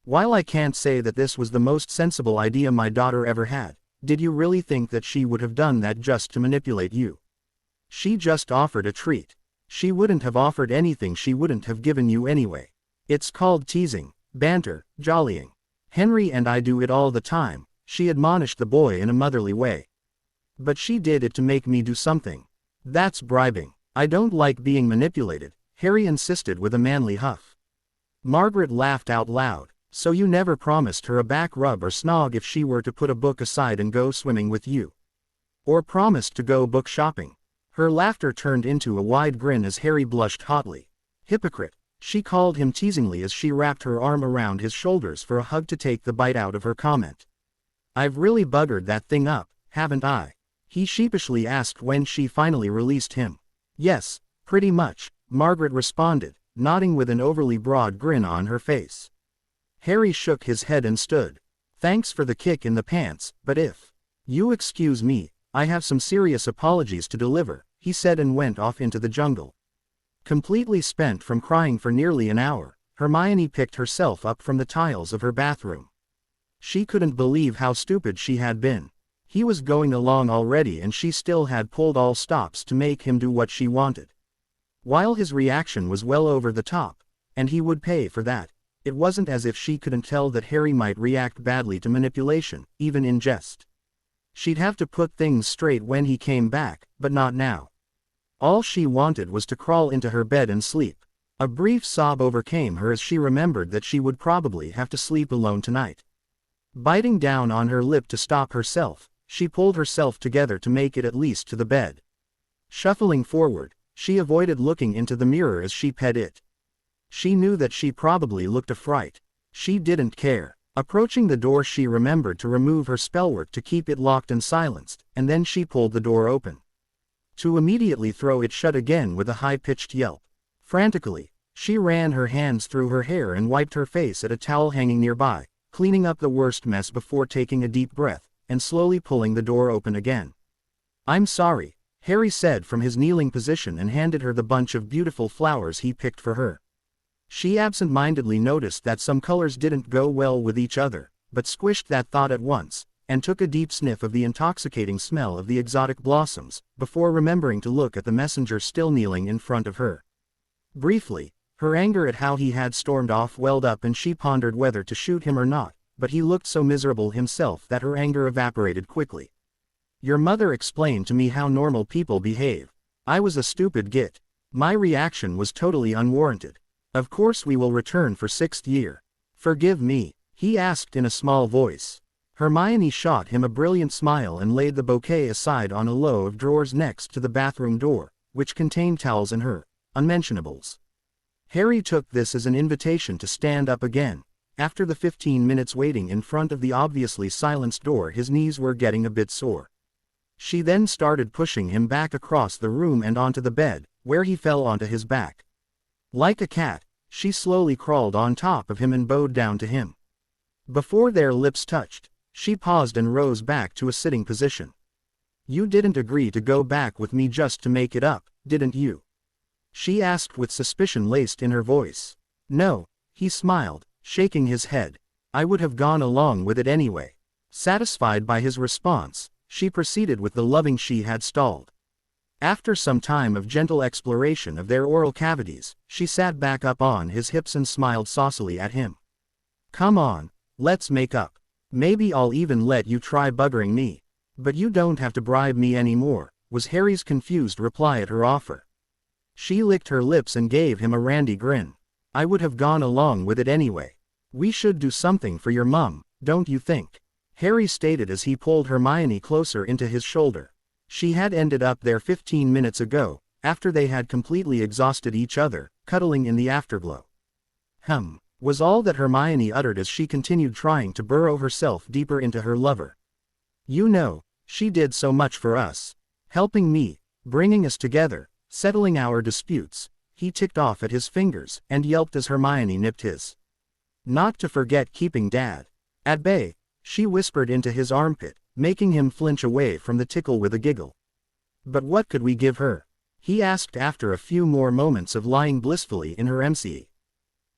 While I can't say that this was the most sensible idea my daughter ever had, did you really think that she would have done that just to manipulate you? She just offered a treat. She wouldn't have offered anything she wouldn't have given you anyway. It's called teasing, banter, jollying. Henry and I do it all the time, she admonished the boy in a motherly way. But she did it to make me do something. That's bribing. I don't like being manipulated, Harry insisted with a manly huff. Margaret laughed out loud. So you never promised her a back rub or snog if she were to put a book aside and go swimming with you? Or promised to go book shopping? Her laughter turned into a wide grin as Harry blushed hotly. Hypocrite, she called him teasingly as she wrapped her arm around his shoulders for a hug to take the bite out of her comment. I've really buggered that thing up, haven't I? He sheepishly asked when she finally released him. Yes, pretty much, Margaret responded, nodding with an overly broad grin on her face. Harry shook his head and stood. Thanks for the kick in the pants, but if you excuse me, I have some serious apologies to deliver, he said and went off into the jungle. Completely spent from crying for nearly an hour, Hermione picked herself up from the tiles of her bathroom. She couldn't believe how stupid she had been. He was going along already and she still had pulled all stops to make him do what she wanted. While his reaction was well over the top, and he would pay for that, it wasn't as if she couldn't tell that Harry might react badly to manipulation, even in jest. She'd have to put things straight when he came back, but not now. All she wanted was to crawl into her bed and sleep. A brief sob overcame her as she remembered that she would probably have to sleep alone tonight. Biting down on her lip to stop herself, she pulled herself together to make it at least to the bed. Shuffling forward, she avoided looking into the mirror as she pet it. She knew that she probably looked a fright. She didn't care. Approaching the door, she remembered to remove her spellwork to keep it locked and silenced, and then she pulled the door open, to immediately throw it shut again with a high-pitched yelp. Frantically, she ran her hands through her hair and wiped her face at a towel hanging nearby, cleaning up the worst mess before taking a deep breath, and slowly pulling the door open again. I'm sorry, Harry said from his kneeling position and handed her the bunch of beautiful flowers he picked for her. She absent-mindedly noticed that some colors didn't go well with each other, but squished that thought at once, and took a deep sniff of the intoxicating smell of the exotic blossoms, before remembering to look at the messenger still kneeling in front of her. Briefly, her anger at how he had stormed off welled up and she pondered whether to shoot him or not, but he looked so miserable himself that her anger evaporated quickly. Your mother explained to me how normal people behave. I was a stupid git. My reaction was totally unwarranted. Of course we will return for 6th year. Forgive me, he asked in a small voice. Hermione shot him a brilliant smile and laid the bouquet aside on a low of drawers next to the bathroom door, which contained towels and her unmentionables. Harry took this as an invitation to stand up again. After the 15 minutes waiting in front of the obviously silenced door, his knees were getting a bit sore. She then started pushing him back across the room and onto the bed, where he fell onto his back. Like a cat, she slowly crawled on top of him and bowed down to him. Before their lips touched, she paused and rose back to a sitting position. You didn't agree to go back with me just to make it up, didn't you? She asked with suspicion laced in her voice. No, he smiled, shaking his head. I would have gone along with it anyway. Satisfied by his response, she proceeded with the loving she had stalled. After some time of gentle exploration of their oral cavities, she sat back up on his hips and smiled saucily at him. Come on, let's make up. Maybe I'll even let you try buggering me. But you don't have to bribe me anymore, was Harry's confused reply at her offer. She licked her lips and gave him a randy grin. I would have gone along with it anyway. We should do something for your mum, don't you think? Harry stated as he pulled Hermione closer into his shoulder. She had ended up there 15 minutes ago, after they had completely exhausted each other, cuddling in the afterglow. Was all that Hermione uttered as she continued trying to burrow herself deeper into her lover. You know, she did so much for us. Helping me, bringing us together, settling our disputes. He ticked off at his fingers and yelped as Hermione nipped his. Not to forget keeping Dad. At bay, she whispered into his armpit, making him flinch away from the tickle with a giggle. But what could we give her? He asked after a few more moments of lying blissfully in her MCE.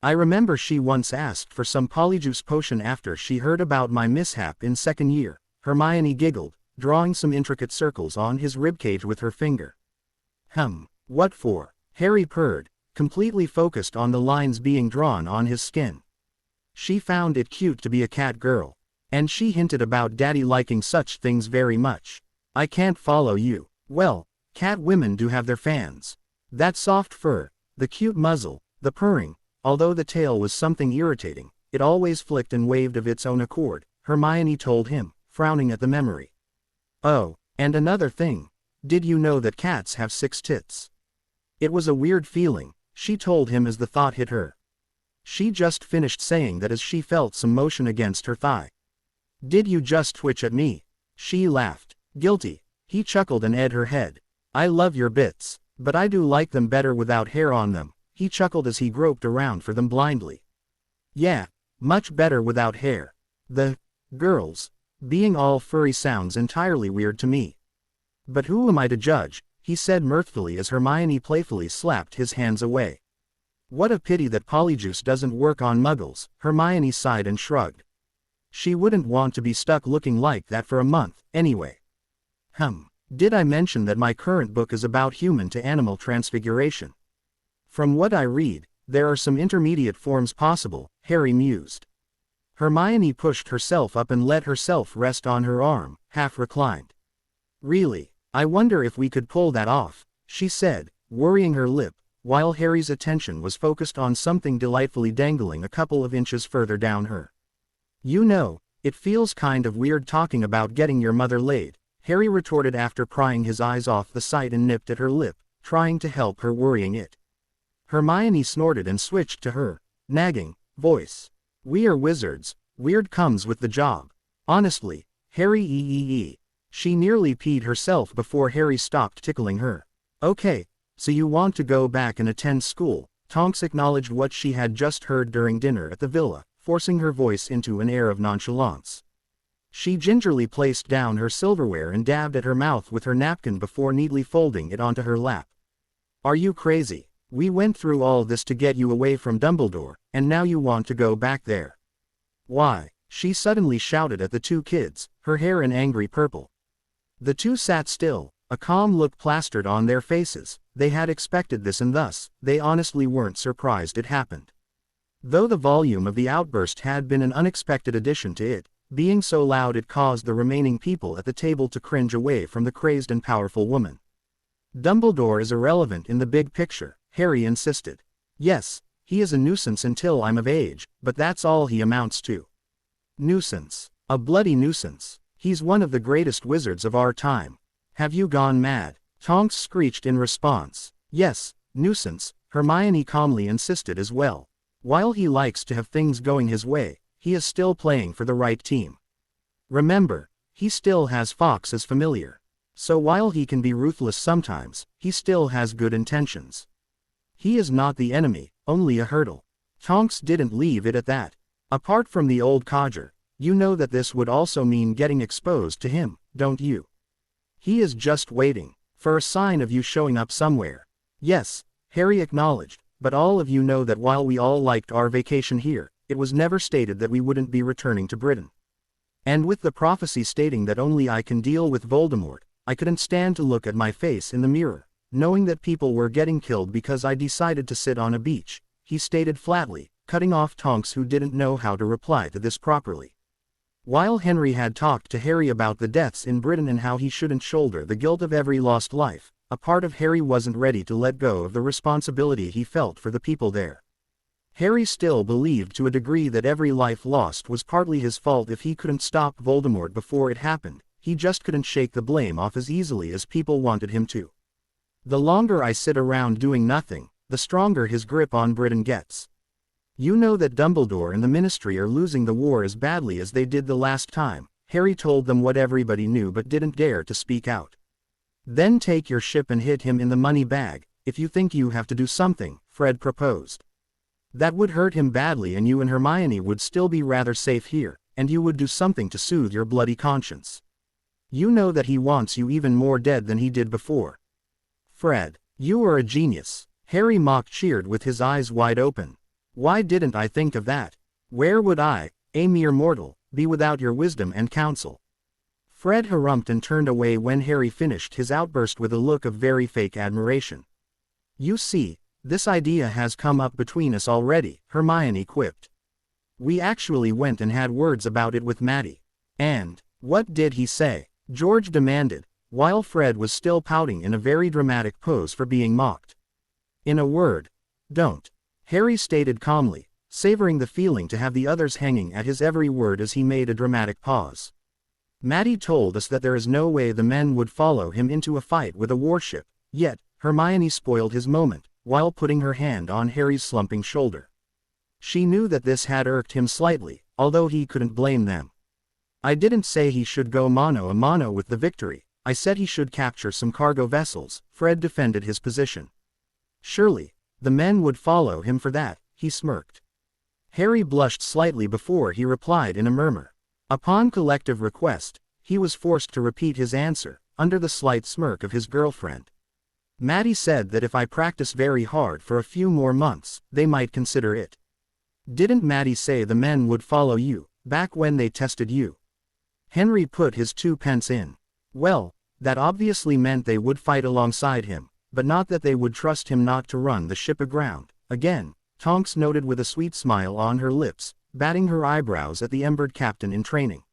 I remember she once asked for some polyjuice potion after she heard about my mishap in second year. Hermione giggled, drawing some intricate circles on his ribcage with her finger. What for? Harry purred, completely focused on the lines being drawn on his skin. She found it cute to be a cat girl. And she hinted about Daddy liking such things very much. I can't follow you. Well, cat women do have their fans. That soft fur, the cute muzzle, the purring, although the tail was something irritating, it always flicked and waved of its own accord, Hermione told him, frowning at the memory. Oh, and another thing. Did you know that cats have 6 tits? It was a weird feeling, she told him as the thought hit her. She just finished saying that as she felt some motion against her thigh. Did you just twitch at me? She laughed. Guilty. He chuckled and edged her head. I love your bits, but I do like them better without hair on them, he chuckled as he groped around for them blindly. Yeah, much better without hair. The girls being all furry sounds entirely weird to me. But who am I to judge, he said mirthfully as Hermione playfully slapped his hands away. What a pity that polyjuice doesn't work on muggles, Hermione sighed and shrugged. She wouldn't want to be stuck looking like that for a month, anyway. Did I mention that my current book is about human to animal transfiguration? From what I read, there are some intermediate forms possible, Harry mused. Hermione pushed herself up and let herself rest on her arm, half reclined. Really, I wonder if we could pull that off, she said, worrying her lip, while Harry's attention was focused on something delightfully dangling a couple of inches further down her. You know, it feels kind of weird talking about getting your mother laid, Harry retorted after prying his eyes off the sight and nipped at her lip, trying to help her worrying it. Hermione snorted and switched to her nagging voice. We are wizards, weird comes with the job. Honestly, Harry She nearly peed herself before Harry stopped tickling her. Okay, so you want to go back and attend school, Tonks acknowledged what she had just heard during dinner at the villa, forcing her voice into an air of nonchalance. She gingerly placed down her silverware and dabbed at her mouth with her napkin before neatly folding it onto her lap. Are you crazy? We went through all this to get you away from Dumbledore, and now you want to go back there. Why? She suddenly shouted at the 2 kids, her hair an angry purple. The 2 sat still, a calm look plastered on their faces. They had expected this and thus, they honestly weren't surprised it happened. Though the volume of the outburst had been an unexpected addition to it, being so loud it caused the remaining people at the table to cringe away from the crazed and powerful woman. Dumbledore is irrelevant in the big picture, Harry insisted. Yes, he is a nuisance until I'm of age, but that's all he amounts to. Nuisance. A bloody nuisance. He's one of the greatest wizards of our time. Have you gone mad? Tonks screeched in response. Yes, nuisance, Hermione calmly insisted as well. While he likes to have things going his way, he is still playing for the right team. Remember, he still has Fox as familiar. So while he can be ruthless sometimes, he still has good intentions. He is not the enemy, only a hurdle. Tonks didn't leave it at that. Apart from the old codger, you know that this would also mean getting exposed to him, don't you? He is just waiting for a sign of you showing up somewhere. Yes, Harry acknowledged, but all of you know that while we all liked our vacation here, it was never stated that we wouldn't be returning to Britain. And with the prophecy stating that only I can deal with Voldemort, I couldn't stand to look at my face in the mirror, knowing that people were getting killed because I decided to sit on a beach, he stated flatly, cutting off Tonks who didn't know how to reply to this properly. While Henry had talked to Harry about the deaths in Britain and how he shouldn't shoulder the guilt of every lost life, a part of Harry wasn't ready to let go of the responsibility he felt for the people there. Harry still believed to a degree that every life lost was partly his fault if he couldn't stop Voldemort before it happened, he just couldn't shake the blame off as easily as people wanted him to. The longer I sit around doing nothing, the stronger his grip on Britain gets. You know that Dumbledore and the Ministry are losing the war as badly as they did the last time, Harry told them what everybody knew but didn't dare to speak out. Then take your ship and hit him in the money bag, if you think you have to do something, Fred proposed. That would hurt him badly and you and Hermione would still be rather safe here, and you would do something to soothe your bloody conscience. You know that he wants you even more dead than he did before. Fred, you are a genius, Harry mock-cheered with his eyes wide open. Why didn't I think of that? Where would I, a mere mortal, be without your wisdom and counsel? Fred harumphed and turned away when Harry finished his outburst with a look of very fake admiration. You see, this idea has come up between us already, Hermione quipped. We actually went and had words about it with Matty. And, what did he say? George demanded, while Fred was still pouting in a very dramatic pose for being mocked. In a word, don't. Harry stated calmly, savoring the feeling to have the others hanging at his every word as he made a dramatic pause. Matty told us that there is no way the men would follow him into a fight with a warship, yet, Hermione spoiled his moment, while putting her hand on Harry's slumping shoulder. She knew that this had irked him slightly, although he couldn't blame them. I didn't say he should go mano a mano with the Victory, I said he should capture some cargo vessels, Fred defended his position. Surely, the men would follow him for that, he smirked. Harry blushed slightly before he replied in a murmur. Upon collective request, he was forced to repeat his answer, under the slight smirk of his girlfriend. Matty said that if I practice very hard for a few more months, they might consider it. Didn't Matty say the men would follow you, back when they tested you? Henry put his 2 pence in. Well, that obviously meant they would fight alongside him, but not that they would trust him not to run the ship aground. Again, Tonks noted with a sweet smile on her lips, batting her eyebrows at the embered captain in training.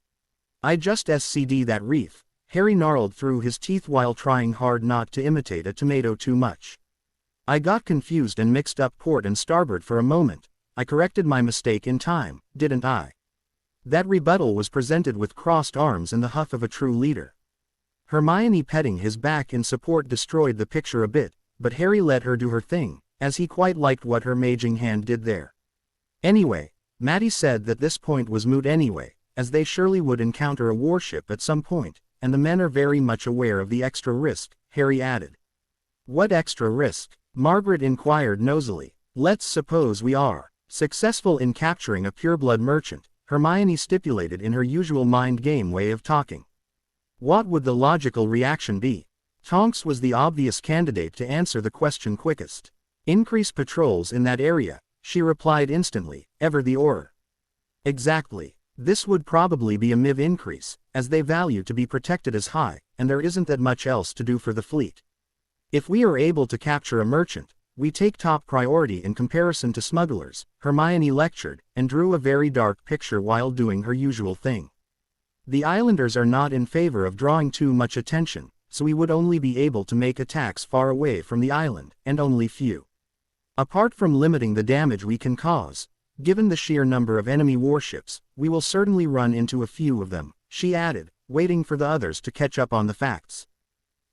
I just SCD that reef, Harry gnarled through his teeth while trying hard not to imitate a tomato too much. I got confused and mixed up port and starboard for a moment. I corrected my mistake in time, didn't I? That rebuttal was presented with crossed arms and the huff of a true leader. Hermione petting his back in support destroyed the picture a bit, but Harry let her do her thing, as he quite liked what her maging hand did there. Anyway, Matty said that this point was moot anyway, as they surely would encounter a warship at some point, and the men are very much aware of the extra risk, Harry added. What extra risk? Margaret inquired nosily. Let's suppose we are successful in capturing a pureblood merchant, Hermione stipulated in her usual mind game way of talking. What would the logical reaction be? Tonks was the obvious candidate to answer the question quickest. Increase patrols in that area, she replied instantly, ever the or. Exactly. This would probably be a MIV increase, as they value to be protected as high, and there isn't that much else to do for the fleet. If we are able to capture a merchant, we take top priority in comparison to smugglers, Hermione lectured, and drew a very dark picture while doing her usual thing. The islanders are not in favor of drawing too much attention, so we would only be able to make attacks far away from the island, and only few. Apart from limiting the damage we can cause, given the sheer number of enemy warships, we will certainly run into a few of them, she added, waiting for the others to catch up on the facts.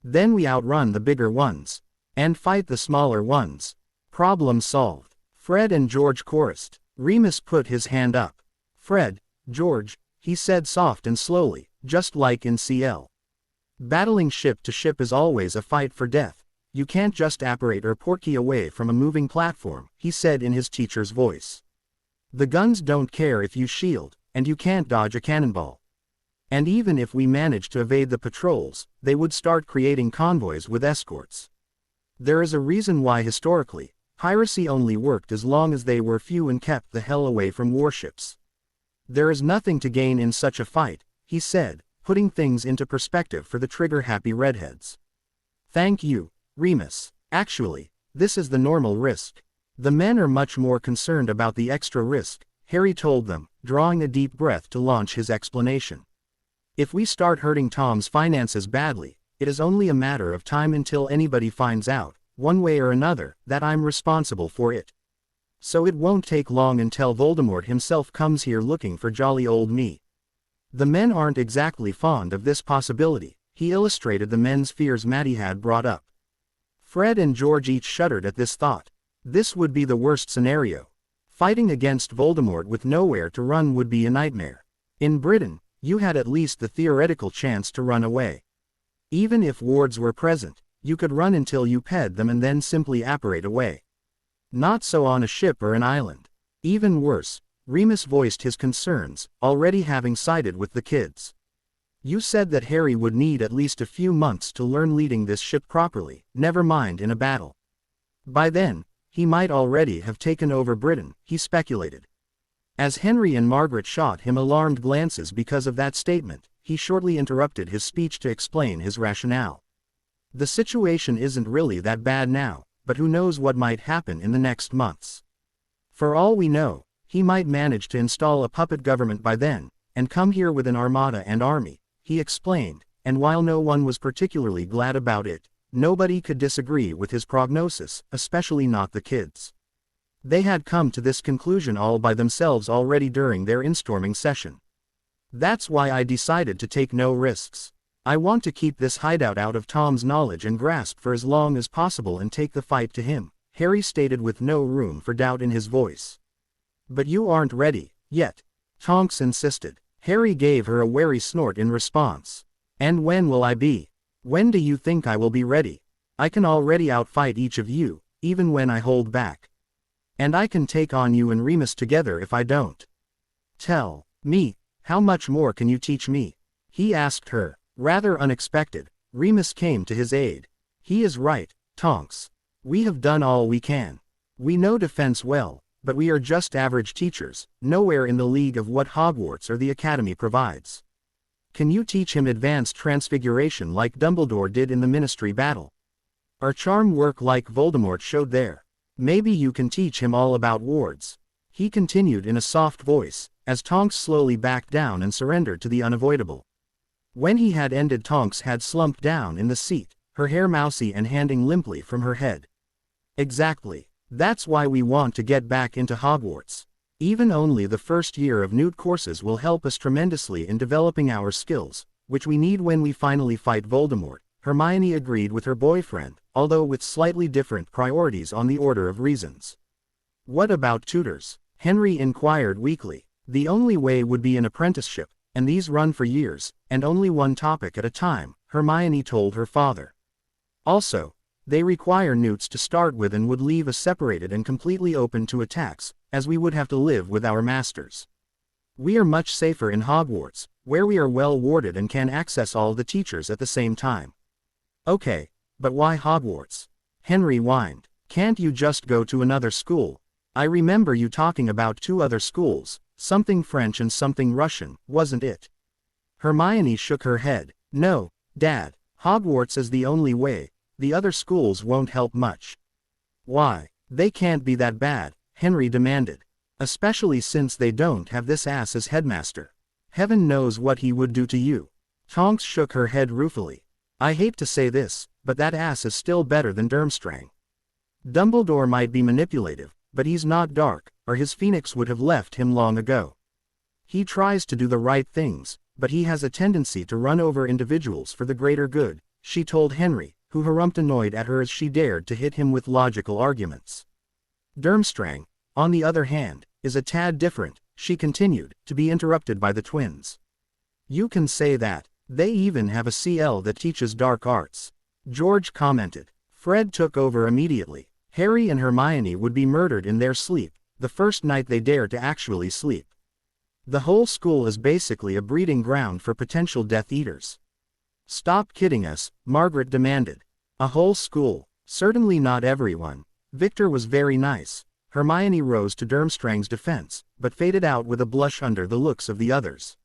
Then we outrun the bigger ones. And fight the smaller ones. Problem solved. Fred and George chorused. Remus put his hand up. Fred, George, he said soft and slowly, just like in CL. Battling ship to ship is always a fight for death. You can't just apparate or portkey away from a moving platform, he said in his teacher's voice. The guns don't care if you shield, and you can't dodge a cannonball. And even if we manage to evade the patrols, they would start creating convoys with escorts. There is a reason why historically, piracy only worked as long as they were few and kept the hell away from warships. There is nothing to gain in such a fight, he said, putting things into perspective for the trigger-happy redheads. Thank you, Remus. Actually, this is the normal risk. The men are much more concerned about the extra risk, Harry told them, drawing a deep breath to launch his explanation. If we start hurting Tom's finances badly, it is only a matter of time until anybody finds out, one way or another, that I'm responsible for it. So it won't take long until Voldemort himself comes here looking for jolly old me. The men aren't exactly fond of this possibility, he illustrated the men's fears Matty had brought up. Fred and George each shuddered at this thought. This would be the worst scenario. Fighting against Voldemort with nowhere to run would be a nightmare. In Britain, you had at least the theoretical chance to run away. Even if wards were present, you could run until you ped them and then simply apparate away. Not so on a ship or an island. Even worse, Remus voiced his concerns, already having sided with the kids. You said that Harry would need at least a few months to learn leading this ship properly, never mind in a battle. By then, he might already have taken over Britain, he speculated. As Henry and Margaret shot him alarmed glances because of that statement, he shortly interrupted his speech to explain his rationale. The situation isn't really that bad now, but who knows what might happen in the next months. For all we know, he might manage to install a puppet government by then, and come here with an armada and army, he explained, and while no one was particularly glad about it, nobody could disagree with his prognosis, especially not the kids. They had come to this conclusion all by themselves already during their instorming session. That's why I decided to take no risks. I want to keep this hideout out of Tom's knowledge and grasp for as long as possible and take the fight to him, Harry stated with no room for doubt in his voice. But you aren't ready, yet, Tonks insisted. Harry gave her a wary snort in response. And when will I be? When do you think I will be ready? I can already outfight each of you, even when I hold back. And I can take on you and Remus together if I don't. Tell me, how much more can you teach me? He asked her. Rather unexpected, Remus came to his aid. He is right, Tonks. We have done all we can. We know defense well, but we are just average teachers, nowhere in the league of what Hogwarts or the Academy provides. Can you teach him advanced transfiguration like Dumbledore did in the Ministry battle? Or charm work like Voldemort showed there? Maybe you can teach him all about wards. He continued in a soft voice, as Tonks slowly backed down and surrendered to the unavoidable. When he had ended, Tonks had slumped down in the seat, her hair mousy and hanging limply from her head. Exactly. That's why we want to get back into Hogwarts. Even only the first year of Newt courses will help us tremendously in developing our skills, which we need when we finally fight Voldemort, Hermione agreed with her boyfriend, although with slightly different priorities on the order of reasons. What about tutors? Henry inquired weakly. The only way would be an apprenticeship, and these run for years, and only one topic at a time, Hermione told her father. Also, they require Newts to start with and would leave us separated and completely open to attacks, as we would have to live with our masters. We are much safer in Hogwarts, where we are well warded and can access all the teachers at the same time. Okay, but why Hogwarts? Henry whined. Can't you just go to another school? I remember you talking about 2 other schools, something French and something Russian, wasn't it? Hermione shook her head. No, Dad, Hogwarts is the only way. The other schools won't help much. Why? They can't be that bad, Henry demanded. Especially since they don't have this ass as headmaster. Heaven knows what he would do to you. Tonks shook her head ruefully. I hate to say this, but that ass is still better than Durmstrang. Dumbledore might be manipulative, but he's not dark, or his phoenix would have left him long ago. He tries to do the right things, but he has a tendency to run over individuals for the greater good, she told Henry, who harumphed annoyed at her as she dared to hit him with logical arguments. Durmstrang, on the other hand, is a tad different, she continued, to be interrupted by the twins. You can say that. They even have a CL that teaches dark arts. George commented. Fred took over immediately. Harry and Hermione would be murdered in their sleep, the first night they dared to actually sleep. The whole school is basically a breeding ground for potential Death Eaters. Stop kidding us, Margaret demanded. A whole school? Certainly not everyone. Victor was very nice. Hermione rose to Durmstrang's defense, but faded out with a blush under the looks of the others.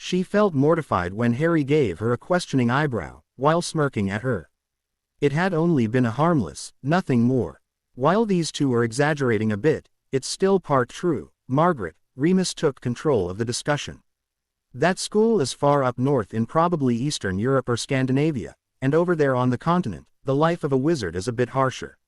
She felt mortified when Harry gave her a questioning eyebrow, while smirking at her. It had only been a harmless, nothing more. While these two were exaggerating a bit, it's still part true. Margaret, Remus took control of the discussion. That school is far up north in probably Eastern Europe or Scandinavia, and over there on the continent, the life of a wizard is a bit harsher.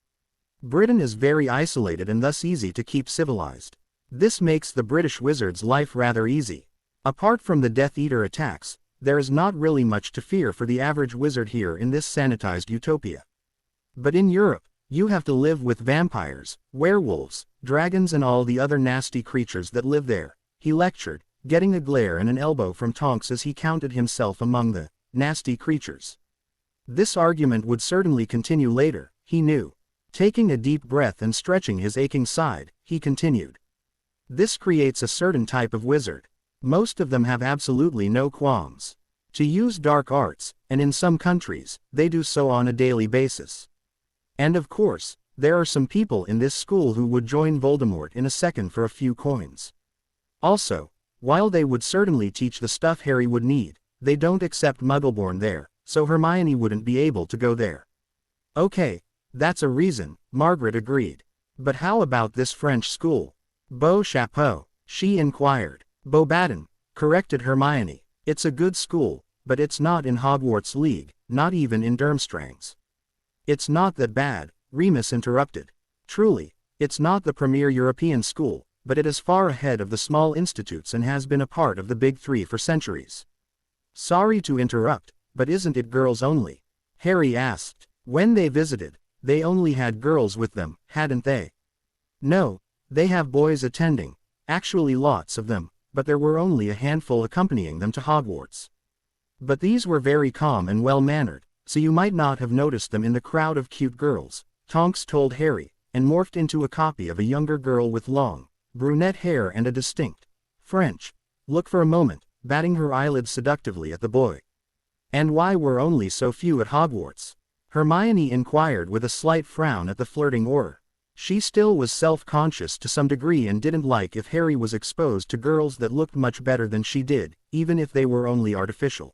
Britain is very isolated and thus easy to keep civilized. This makes the British wizard's life rather easy. Apart from the Death Eater attacks, there is not really much to fear for the average wizard here in this sanitized utopia. But in Europe, you have to live with vampires, werewolves, dragons and all the other nasty creatures that live there, he lectured, getting a glare and an elbow from Tonks as he counted himself among the nasty creatures. This argument would certainly continue later, he knew. Taking a deep breath and stretching his aching side, he continued. This creates a certain type of wizard. Most of them have absolutely no qualms to use dark arts, and in some countries, they do so on a daily basis. And of course, there are some people in this school who would join Voldemort in a second for a few coins. Also, while they would certainly teach the stuff Harry would need, they don't accept Muggleborn there, so Hermione wouldn't be able to go there. Okay, that's a reason, Margaret agreed. But how about this French school? Beau chapeau, she inquired. Beauxbaton, corrected Hermione. It's a good school, but it's not in Hogwarts League, not even in Durmstrang's. It's not that bad, Remus interrupted. Truly, it's not the premier European school, but it is far ahead of the small institutes and has been a part of the Big Three for centuries. Sorry to interrupt, but isn't it girls only? Harry asked. When they visited, they only had girls with them, hadn't they? No, they have boys attending, actually lots of them, but there were only a handful accompanying them to Hogwarts. But these were very calm and well-mannered, so you might not have noticed them in the crowd of cute girls, Tonks told Harry, and morphed into a copy of a younger girl with long, brunette hair and a distinct French look for a moment, batting her eyelids seductively at the boy. And why were only so few at Hogwarts? Hermione inquired with a slight frown at the flirting aura. She still was self-conscious to some degree and didn't like if Harry was exposed to girls that looked much better than she did, even if they were only artificial.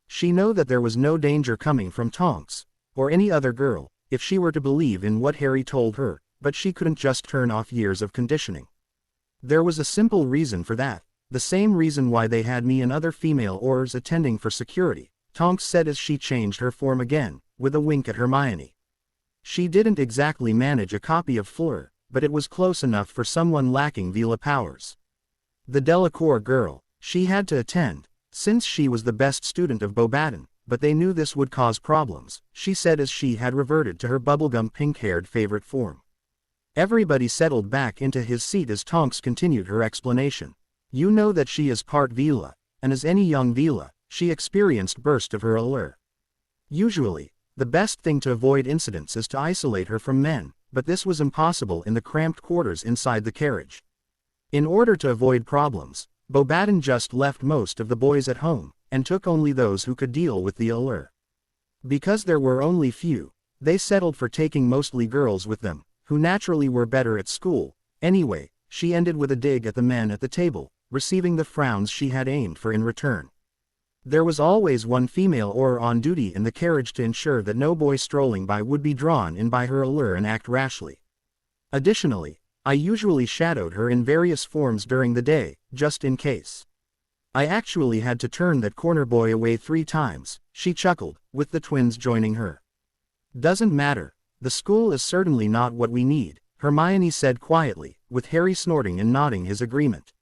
She knew that there was no danger coming from Tonks, or any other girl, if she were to believe in what Harry told her, but she couldn't just turn off years of conditioning. There was a simple reason for that, the same reason why they had me and other female Aurors attending for security, Tonks said as she changed her form again, with a wink at Hermione. She didn't exactly manage a copy of Fleur, but it was close enough for someone lacking Vila powers. The Delacour girl, she had to attend, since she was the best student of Beauxbaton, but they knew this would cause problems, she said as she had reverted to her bubblegum pink-haired favorite form. Everybody settled back into his seat as Tonks continued her explanation. You know that she is part Vila, and as any young Vila, she experienced burst of her allure. Usually, the best thing to avoid incidents is to isolate her from men, but this was impossible in the cramped quarters inside the carriage. In order to avoid problems, Beauxbaton just left most of the boys at home, and took only those who could deal with the allure. Because there were only few, they settled for taking mostly girls with them, who naturally were better at school. Anyway, she ended with a dig at the men at the table, receiving the frowns she had aimed for in return. There was always one female Auror on duty in the carriage to ensure that no boy strolling by would be drawn in by her allure and act rashly. Additionally, I usually shadowed her in various forms during the day, just in case. I actually had to turn that corner boy away 3 times, she chuckled, with the twins joining her. Doesn't matter, the school is certainly not what we need, Hermione said quietly, with Harry snorting and nodding his agreement.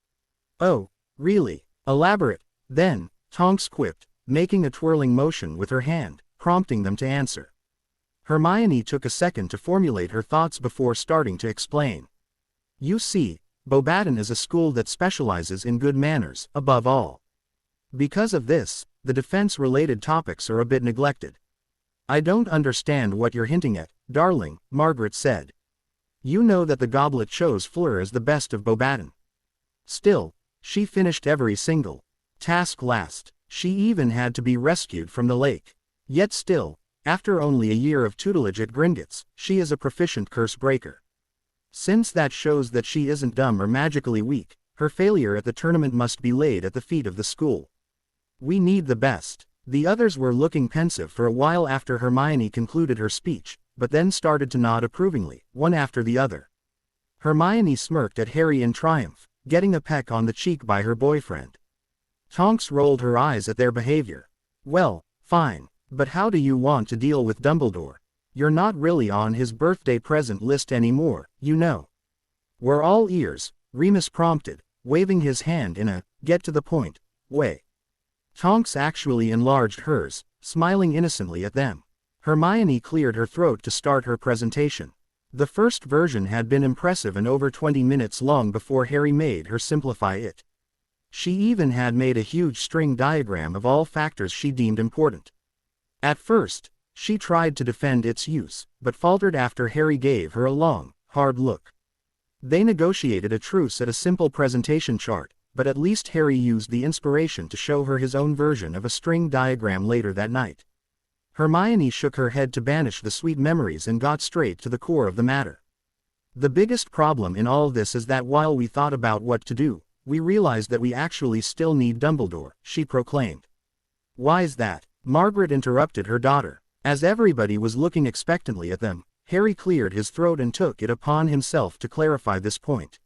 Oh, really? Elaborate, then, Tonks quipped, making a twirling motion with her hand, prompting them to answer. Hermione took a second to formulate her thoughts before starting to explain. You see, Beauxbaton is a school that specializes in good manners, above all. Because of this, the defense-related topics are a bit neglected. I don't understand what you're hinting at, darling, Margaret said. You know that the goblet chose Fleur as the best of Beauxbaton. Still, she finished every single task last. She even had to be rescued from the lake. Yet still, after only a year of tutelage at Gringotts, she is a proficient curse breaker. Since that shows that she isn't dumb or magically weak, her failure at the tournament must be laid at the feet of the school. We need the best. The others were looking pensive for a while after Hermione concluded her speech, but then started to nod approvingly, one after the other. Hermione smirked at Harry in triumph, getting a peck on the cheek by her boyfriend. Tonks rolled her eyes at their behavior. Well, fine, but how do you want to deal with Dumbledore? You're not really on his birthday present list anymore, you know. We're all ears, Remus prompted, waving his hand in a get-to-the-point way. Tonks actually enlarged hers, smiling innocently at them. Hermione cleared her throat to start her presentation. The first version had been impressive and over 20 minutes long before Harry made her simplify it. She even had made a huge string diagram of all factors she deemed important. At first, she tried to defend its use, but faltered after Harry gave her a long, hard look. They negotiated a truce at a simple presentation chart, but at least Harry used the inspiration to show her his own version of a string diagram later that night. Hermione shook her head to banish the sweet memories and got straight to the core of the matter. The biggest problem in all this is that while we thought about what to do, we realized that we actually still need Dumbledore, she proclaimed. Why's that? Margaret interrupted her daughter. As everybody was looking expectantly at them, Harry cleared his throat and took it upon himself to clarify this point.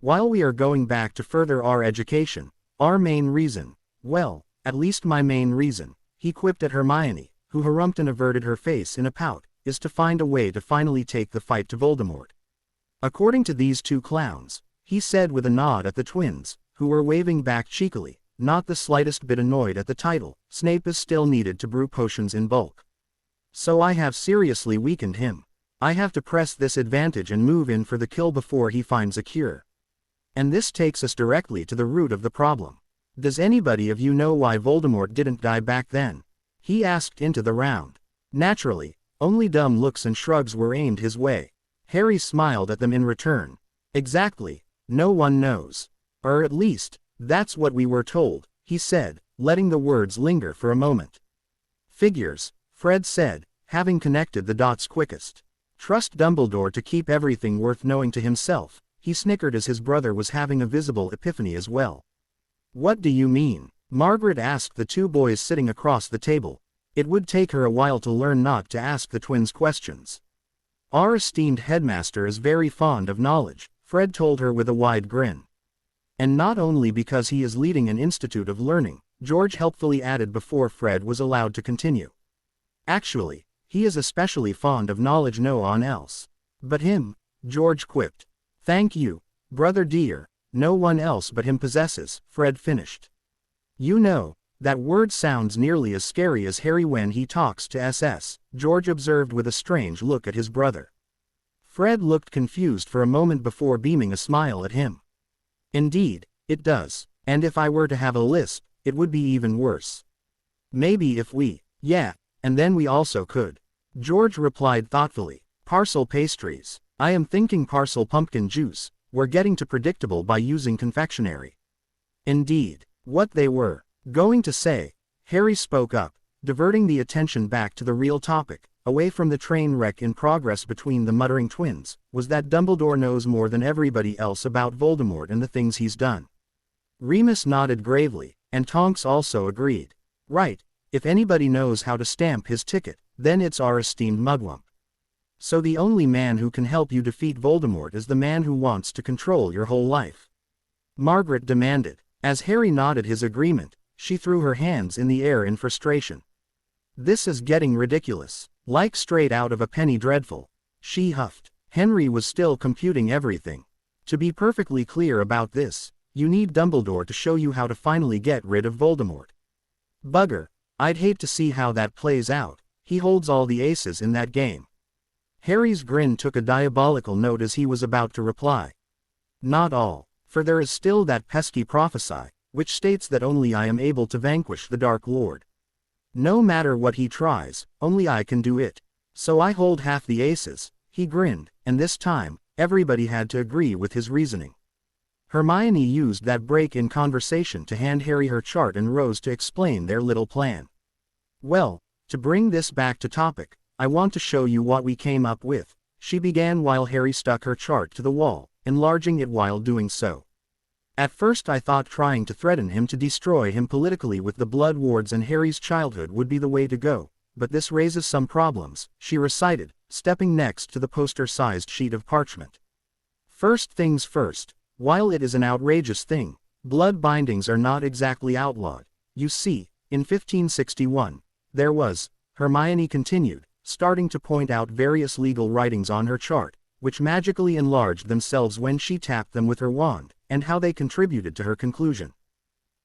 While we are going back to further our education, our main reason, well, at least my main reason, he quipped at Hermione, who harumphed and averted her face in a pout, is to find a way to finally take the fight to Voldemort. According to these two clowns, he said with a nod at the twins, who were waving back cheekily, not the slightest bit annoyed at the title, Snape is still needed to brew potions in bulk. So I have seriously weakened him. I have to press this advantage and move in for the kill before he finds a cure. And this takes us directly to the root of the problem. Does anybody of you know why Voldemort didn't die back then? He asked into the round. Naturally, only dumb looks and shrugs were aimed his way. Harry smiled at them in return. Exactly, no one knows. Or at least, that's what we were told, he said, letting the words linger for a moment. Figures, Fred said, having connected the dots quickest. Trust Dumbledore to keep everything worth knowing to himself, he snickered as his brother was having a visible epiphany as well. What do you mean? Margaret asked the two boys sitting across the table. It would take her a while to learn not to ask the twins questions. Our esteemed headmaster is very fond of knowledge, Fred told her with a wide grin. And not only because he is leading an institute of learning, George helpfully added before Fred was allowed to continue. Actually, he is especially fond of knowledge no one else. But him, George quipped. Thank you, brother dear, no one else but him possesses, Fred finished. You know, that word sounds nearly as scary as Harry when he talks to SS, George observed with a strange look at his brother. Fred looked confused for a moment before beaming a smile at him. Indeed, it does, and if I were to have a lisp, it would be even worse. Maybe if we, yeah, and then we also could. George replied thoughtfully, parcel pastries. I am thinking parcel pumpkin juice, we're getting too predictable by using confectionery. Indeed, what they were going to say, Harry spoke up, diverting the attention back to the real topic, away from the train wreck in progress between the muttering twins, was that Dumbledore knows more than everybody else about Voldemort and the things he's done. Remus nodded gravely, and Tonks also agreed. Right, if anybody knows how to stamp his ticket, then it's our esteemed Mugwump. So the only man who can help you defeat Voldemort is the man who wants to control your whole life? Margaret demanded. As Harry nodded his agreement, she threw her hands in the air in frustration. This is getting ridiculous. Like straight out of a Penny Dreadful. She huffed. Henry was still computing everything. To be perfectly clear about this, you need Dumbledore to show you how to finally get rid of Voldemort. Bugger, I'd hate to see how that plays out. He holds all the aces in that game. Harry's grin took a diabolical note as he was about to reply. Not all, for there is still that pesky prophecy, which states that only I am able to vanquish the Dark Lord. No matter what he tries, only I can do it. So I hold half the aces, he grinned, and this time, everybody had to agree with his reasoning. Hermione used that break in conversation to hand Harry her chart and rose to explain their little plan. Well, to bring this back to topic, I want to show you what we came up with, she began while Harry stuck her chart to the wall, enlarging it while doing so. At first I thought trying to threaten him to destroy him politically with the Blood Wards and Harry's childhood would be the way to go, but this raises some problems, she recited, stepping next to the poster-sized sheet of parchment. First things first, while it is an outrageous thing, blood bindings are not exactly outlawed. You see, in 1561, there was, Hermione continued, starting to point out various legal writings on her chart, which magically enlarged themselves when she tapped them with her wand, and how they contributed to her conclusion.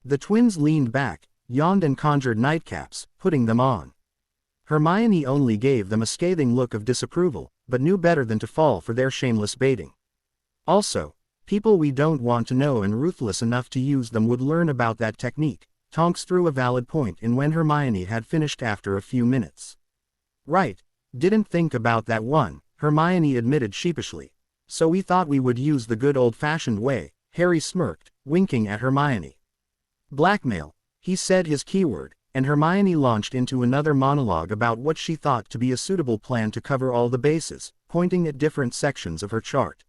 The twins leaned back, yawned and conjured nightcaps, putting them on. Hermione only gave them a scathing look of disapproval, but knew better than to fall for their shameless baiting. Also, people we don't want to know and ruthless enough to use them would learn about that technique. Tonks threw a valid point in when Hermione had finished after a few minutes. Right, didn't think about that one, Hermione admitted sheepishly. So we thought we would use the good old-fashioned way, Harry smirked, winking at Hermione. Blackmail. He said his keyword, and Hermione launched into another monologue about what she thought to be a suitable plan to cover all the bases, pointing at different sections of her chart.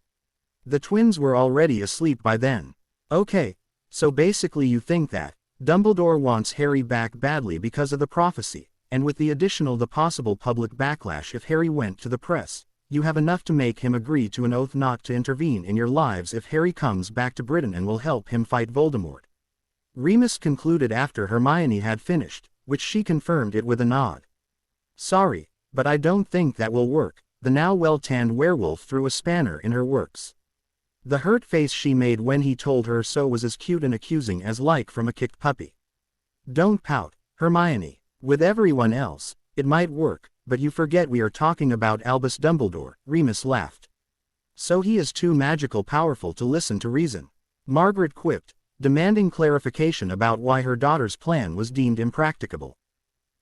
The twins were already asleep by then. Okay, so basically you think that Dumbledore wants Harry back badly because of the prophecy, and with the possible public backlash if Harry went to the press, you have enough to make him agree to an oath not to intervene in your lives if Harry comes back to Britain and will help him fight Voldemort. Remus concluded after Hermione had finished, which she confirmed it with a nod. Sorry, but I don't think that will work. The now well-tanned werewolf threw a spanner in her works. The hurt face she made when he told her so was as cute and accusing as like from a kicked puppy. Don't pout, Hermione. With everyone else, it might work, but you forget we are talking about Albus Dumbledore, Remus laughed. So he is too magical powerful to listen to reason. Margaret quipped, demanding clarification about why her daughter's plan was deemed impracticable.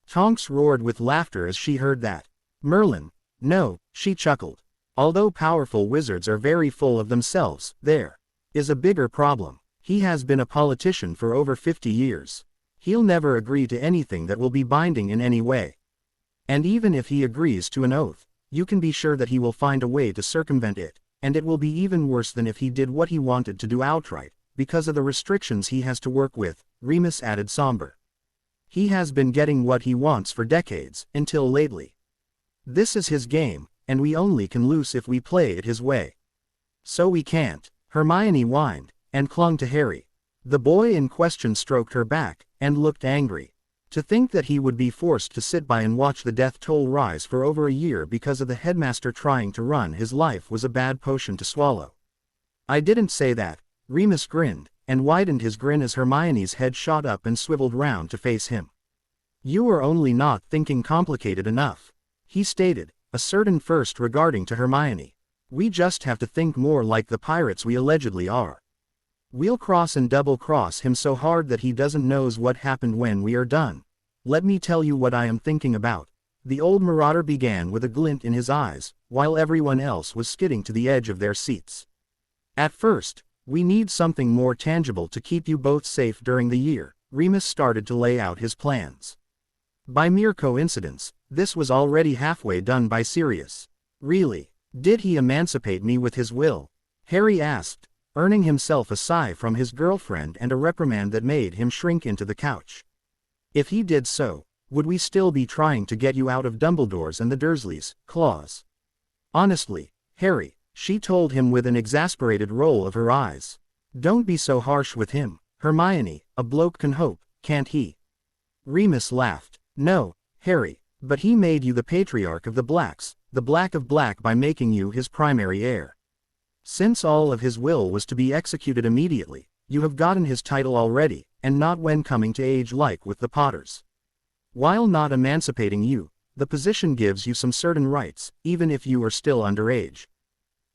Tonks roared with laughter as she heard that. Merlin. No, she chuckled. Although powerful wizards are very full of themselves, there is a bigger problem. He has been a politician for over 50 years. He'll never agree to anything that will be binding in any way. And even if he agrees to an oath, you can be sure that he will find a way to circumvent it, and it will be even worse than if he did what he wanted to do outright, because of the restrictions he has to work with, Remus added somber. He has been getting what he wants for decades, until lately. This is his game, and we only can lose if we play it his way. So we can't, Hermione whined, and clung to Harry. The boy in question stroked her back, and looked angry. To think that he would be forced to sit by and watch the death toll rise for over a year because of the headmaster trying to run his life was a bad potion to swallow. I didn't say that. Remus grinned, and widened his grin as Hermione's head shot up and swiveled round to face him. You are only not thinking complicated enough, he stated, a certain first regarding to Hermione. We just have to think more like the pirates we allegedly are. We'll cross and double-cross him so hard that he doesn't knows what happened when we are done. Let me tell you what I am thinking about. The old marauder began with a glint in his eyes, while everyone else was skidding to the edge of their seats. At first, we need something more tangible to keep you both safe during the year. Remus started to lay out his plans. By mere coincidence, this was already halfway done by Sirius. Really? Did he emancipate me with his will? Harry asked, earning himself a sigh from his girlfriend and a reprimand that made him shrink into the couch. If he did so, would we still be trying to get you out of Dumbledore's and the Dursleys' claws? Honestly, Harry, she told him with an exasperated roll of her eyes. Don't be so harsh with him, Hermione, a bloke can hope, can't he? Remus laughed. No, Harry, but he made you the patriarch of the Blacks, the Black of Black by making you his primary heir. Since all of his will was to be executed immediately, you have gotten his title already, and not when coming to age like with the Potters. While not emancipating you, the position gives you some certain rights, even if you are still underage.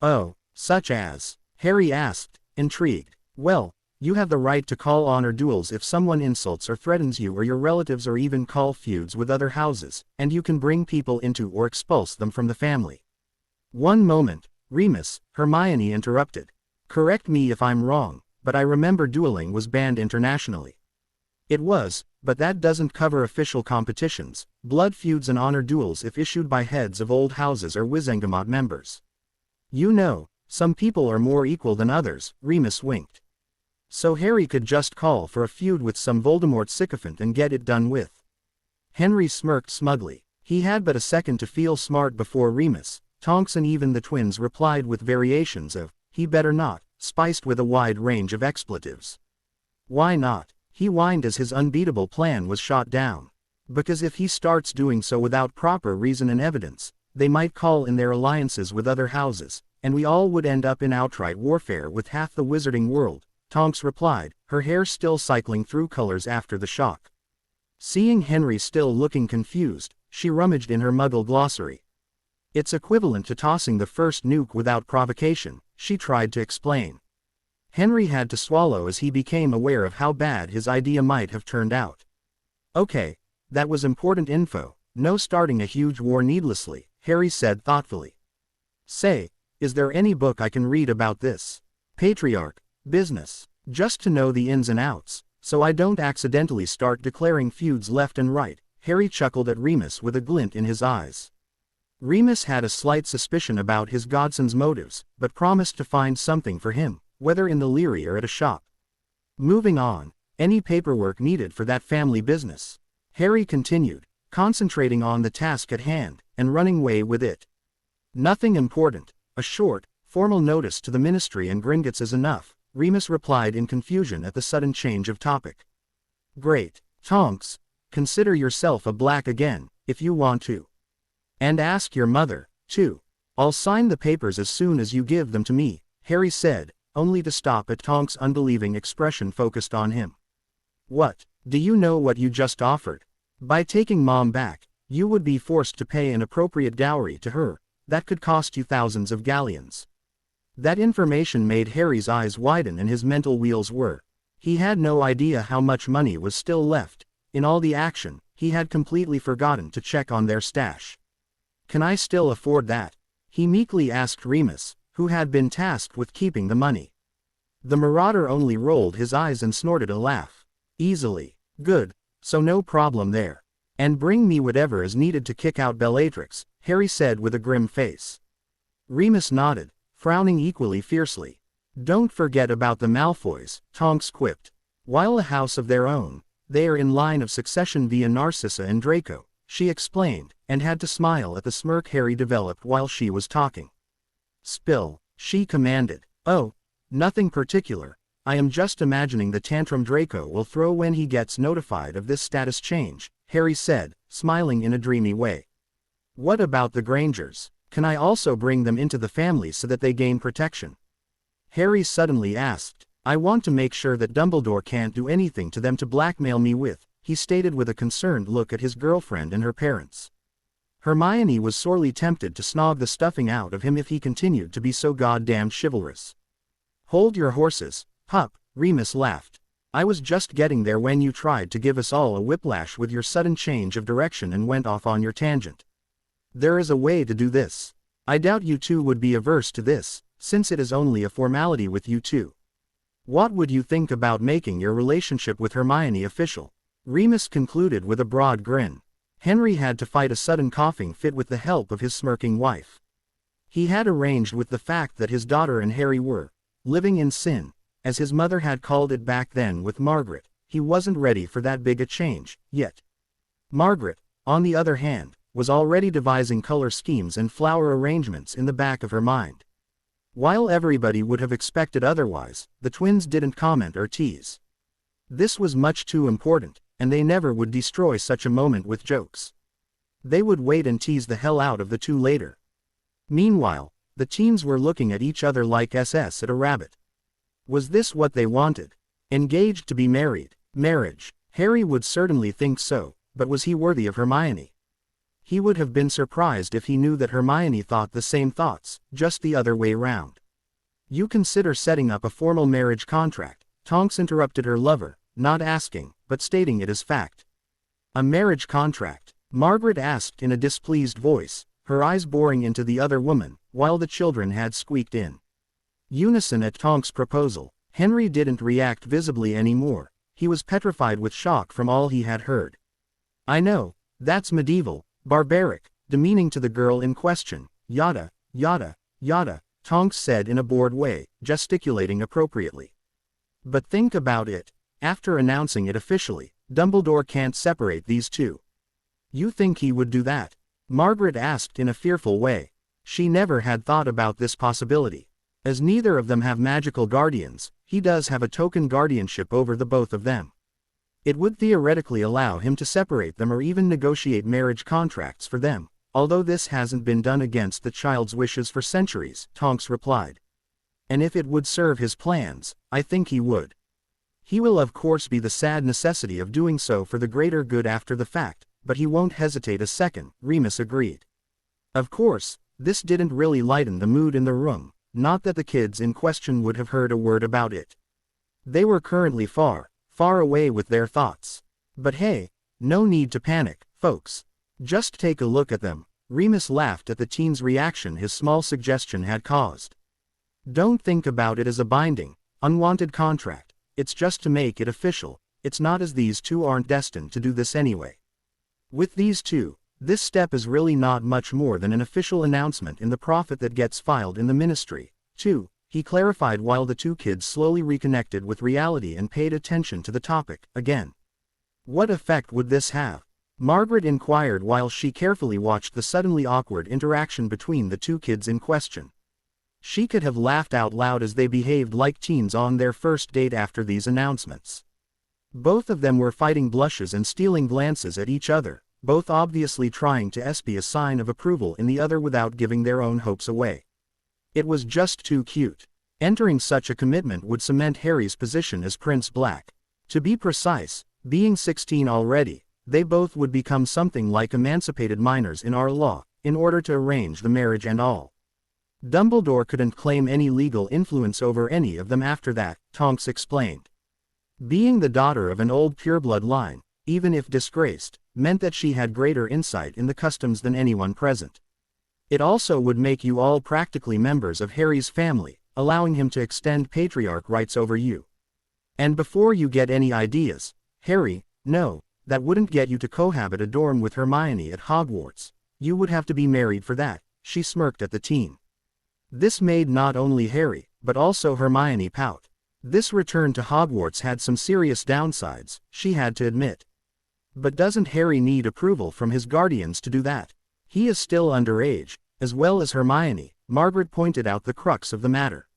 Oh, such as? Harry asked, intrigued. Well, you have the right to call honor duels if someone insults or threatens you or your relatives or even call feuds with other houses, and you can bring people into or expulse them from the family. One moment, Remus, Hermione interrupted. Correct me if I'm wrong, but I remember dueling was banned internationally. It was, but that doesn't cover official competitions, blood feuds and honor duels if issued by heads of old houses or Wizengamot members. You know, some people are more equal than others, Remus winked. So Harry could just call for a feud with some Voldemort sycophant and get it done with. Henry smirked smugly. He had but a second to feel smart before Remus, Tonks and even the twins replied with variations of, he better not, spiced with a wide range of expletives. Why not? He whined as his unbeatable plan was shot down. Because if he starts doing so without proper reason and evidence, they might call in their alliances with other houses, and we all would end up in outright warfare with half the wizarding world, Tonks replied, her hair still cycling through colors after the shock. Seeing Henry still looking confused, she rummaged in her Muggle glossary. It's equivalent to tossing the first nuke without provocation, she tried to explain. Henry had to swallow as he became aware of how bad his idea might have turned out. Okay, that was important info, no starting a huge war needlessly, Harry said thoughtfully. Say, Is there any book I can read about this? Patriarch, business, just to know the ins and outs, so I don't accidentally start declaring feuds left and right. Harry chuckled at Remus with a glint in his eyes. Remus had a slight suspicion about his godson's motives, but promised to find something for him, whether in the Leary or at a shop. Moving on, any paperwork needed for that family business? Harry continued, concentrating on the task at hand, and running away with it. Nothing important, a short, formal notice to the ministry and Gringotts is enough, Remus replied in confusion at the sudden change of topic. Great, Tonks, consider yourself a black again, if you want to. And ask your mother, too. I'll sign the papers as soon as you give them to me, Harry said, only to stop at Tonks' unbelieving expression focused on him. What, do you know what you just offered? By taking Mom back, you would be forced to pay an appropriate dowry to her, that could cost you thousands of galleons. That information made Harry's eyes widen and his mental wheels whir. He had no idea how much money was still left. In all the action, he had completely forgotten to check on their stash. Can I still afford that? He meekly asked Remus, who had been tasked with keeping the money. The marauder only rolled his eyes and snorted a laugh. Easily. Good, so no problem there. And bring me whatever is needed to kick out Bellatrix, Harry said with a grim face. Remus nodded, frowning equally fiercely. Don't forget about the Malfoys, Tonks quipped. While a house of their own, they are in line of succession via Narcissa and Draco, she explained, and had to smile at the smirk Harry developed while she was talking. Spill, she commanded. Oh, nothing particular. I am just imagining the tantrum Draco will throw when he gets notified of this status change, Harry said, smiling in a dreamy way. What about the Grangers? Can I also bring them into the family so that they gain protection? Harry suddenly asked. I want to make sure that Dumbledore can't do anything to them to blackmail me with, he stated with a concerned look at his girlfriend and her parents. Hermione was sorely tempted to snog the stuffing out of him if he continued to be so goddamn chivalrous. Hold your horses, pup, Remus laughed. I was just getting there when you tried to give us all a whiplash with your sudden change of direction and went off on your tangent. There is a way to do this. I doubt you two would be averse to this, since it is only a formality with you two. What would you think about making your relationship with Hermione official? Remus concluded with a broad grin. Henry had to fight a sudden coughing fit with the help of his smirking wife. He had arranged with the fact that his daughter and Harry were living in sin, as his mother had called it back then with Margaret. He wasn't ready for that big a change, yet. Margaret, on the other hand, was already devising color schemes and flower arrangements in the back of her mind. While everybody would have expected otherwise, the twins didn't comment or tease. This was much too important, and they never would destroy such a moment with jokes. They would wait and tease the hell out of the two later. Meanwhile, the teens were looking at each other like SS at a rabbit. Was this what they wanted? Engaged to be married? Marriage? Harry would certainly think so, but was he worthy of Hermione? He would have been surprised if he knew that Hermione thought the same thoughts, just the other way round. You consider setting up a formal marriage contract, Tonks interrupted her lover, not asking, but stating it as fact. A marriage contract? Margaret asked in a displeased voice, her eyes boring into the other woman, while the children had squeaked in unison at Tonks' proposal. Henry didn't react visibly anymore. He was petrified with shock from all he had heard. I know, that's medieval, barbaric, demeaning to the girl in question, yada, yada, yada, Tonks said in a bored way, gesticulating appropriately. But think about it. After announcing it officially, Dumbledore can't separate these two. You think he would do that? Margaret asked in a fearful way. She never had thought about this possibility. As neither of them have magical guardians, he does have a token guardianship over the both of them. It would theoretically allow him to separate them or even negotiate marriage contracts for them, although this hasn't been done against the child's wishes for centuries, Tonks replied. And if it would serve his plans, I think he would. He will of course be the sad necessity of doing so for the greater good after the fact, but he won't hesitate a second, Remus agreed. Of course, this didn't really lighten the mood in the room, not that the kids in question would have heard a word about it. They were currently far, far away with their thoughts. But hey, no need to panic, folks. Just take a look at them. Remus laughed at the teen's reaction his small suggestion had caused. Don't think about it as a binding, unwanted contract. It's just to make it official. It's not as these two aren't destined to do this anyway. With these two, this step is really not much more than an official announcement in the prophet that gets filed in the ministry, too, he clarified while the two kids slowly reconnected with reality and paid attention to the topic again. What effect would this have? Margaret inquired while she carefully watched the suddenly awkward interaction between the two kids in question. She could have laughed out loud as they behaved like teens on their first date after these announcements. Both of them were fighting blushes and stealing glances at each other, both obviously trying to espy a sign of approval in the other without giving their own hopes away. It was just too cute. Entering such a commitment would cement Harry's position as Prince Black. To be precise, being 16 already, they both would become something like emancipated minors in our law, in order to arrange the marriage and all. Dumbledore couldn't claim any legal influence over any of them after that, Tonks explained. Being the daughter of an old pureblood line, even if disgraced, meant that she had greater insight in the customs than anyone present. It also would make you all practically members of Harry's family, allowing him to extend patriarch rights over you. And before you get any ideas, Harry, no, that wouldn't get you to cohabit a dorm with Hermione at Hogwarts. You would have to be married for that, she smirked at the teen. This made not only Harry, but also Hermione pout. This return to Hogwarts had some serious downsides, she had to admit. But doesn't Harry need approval from his guardians to do that? He is still underage, as well as Hermione, Margaret pointed out the crux of the matter.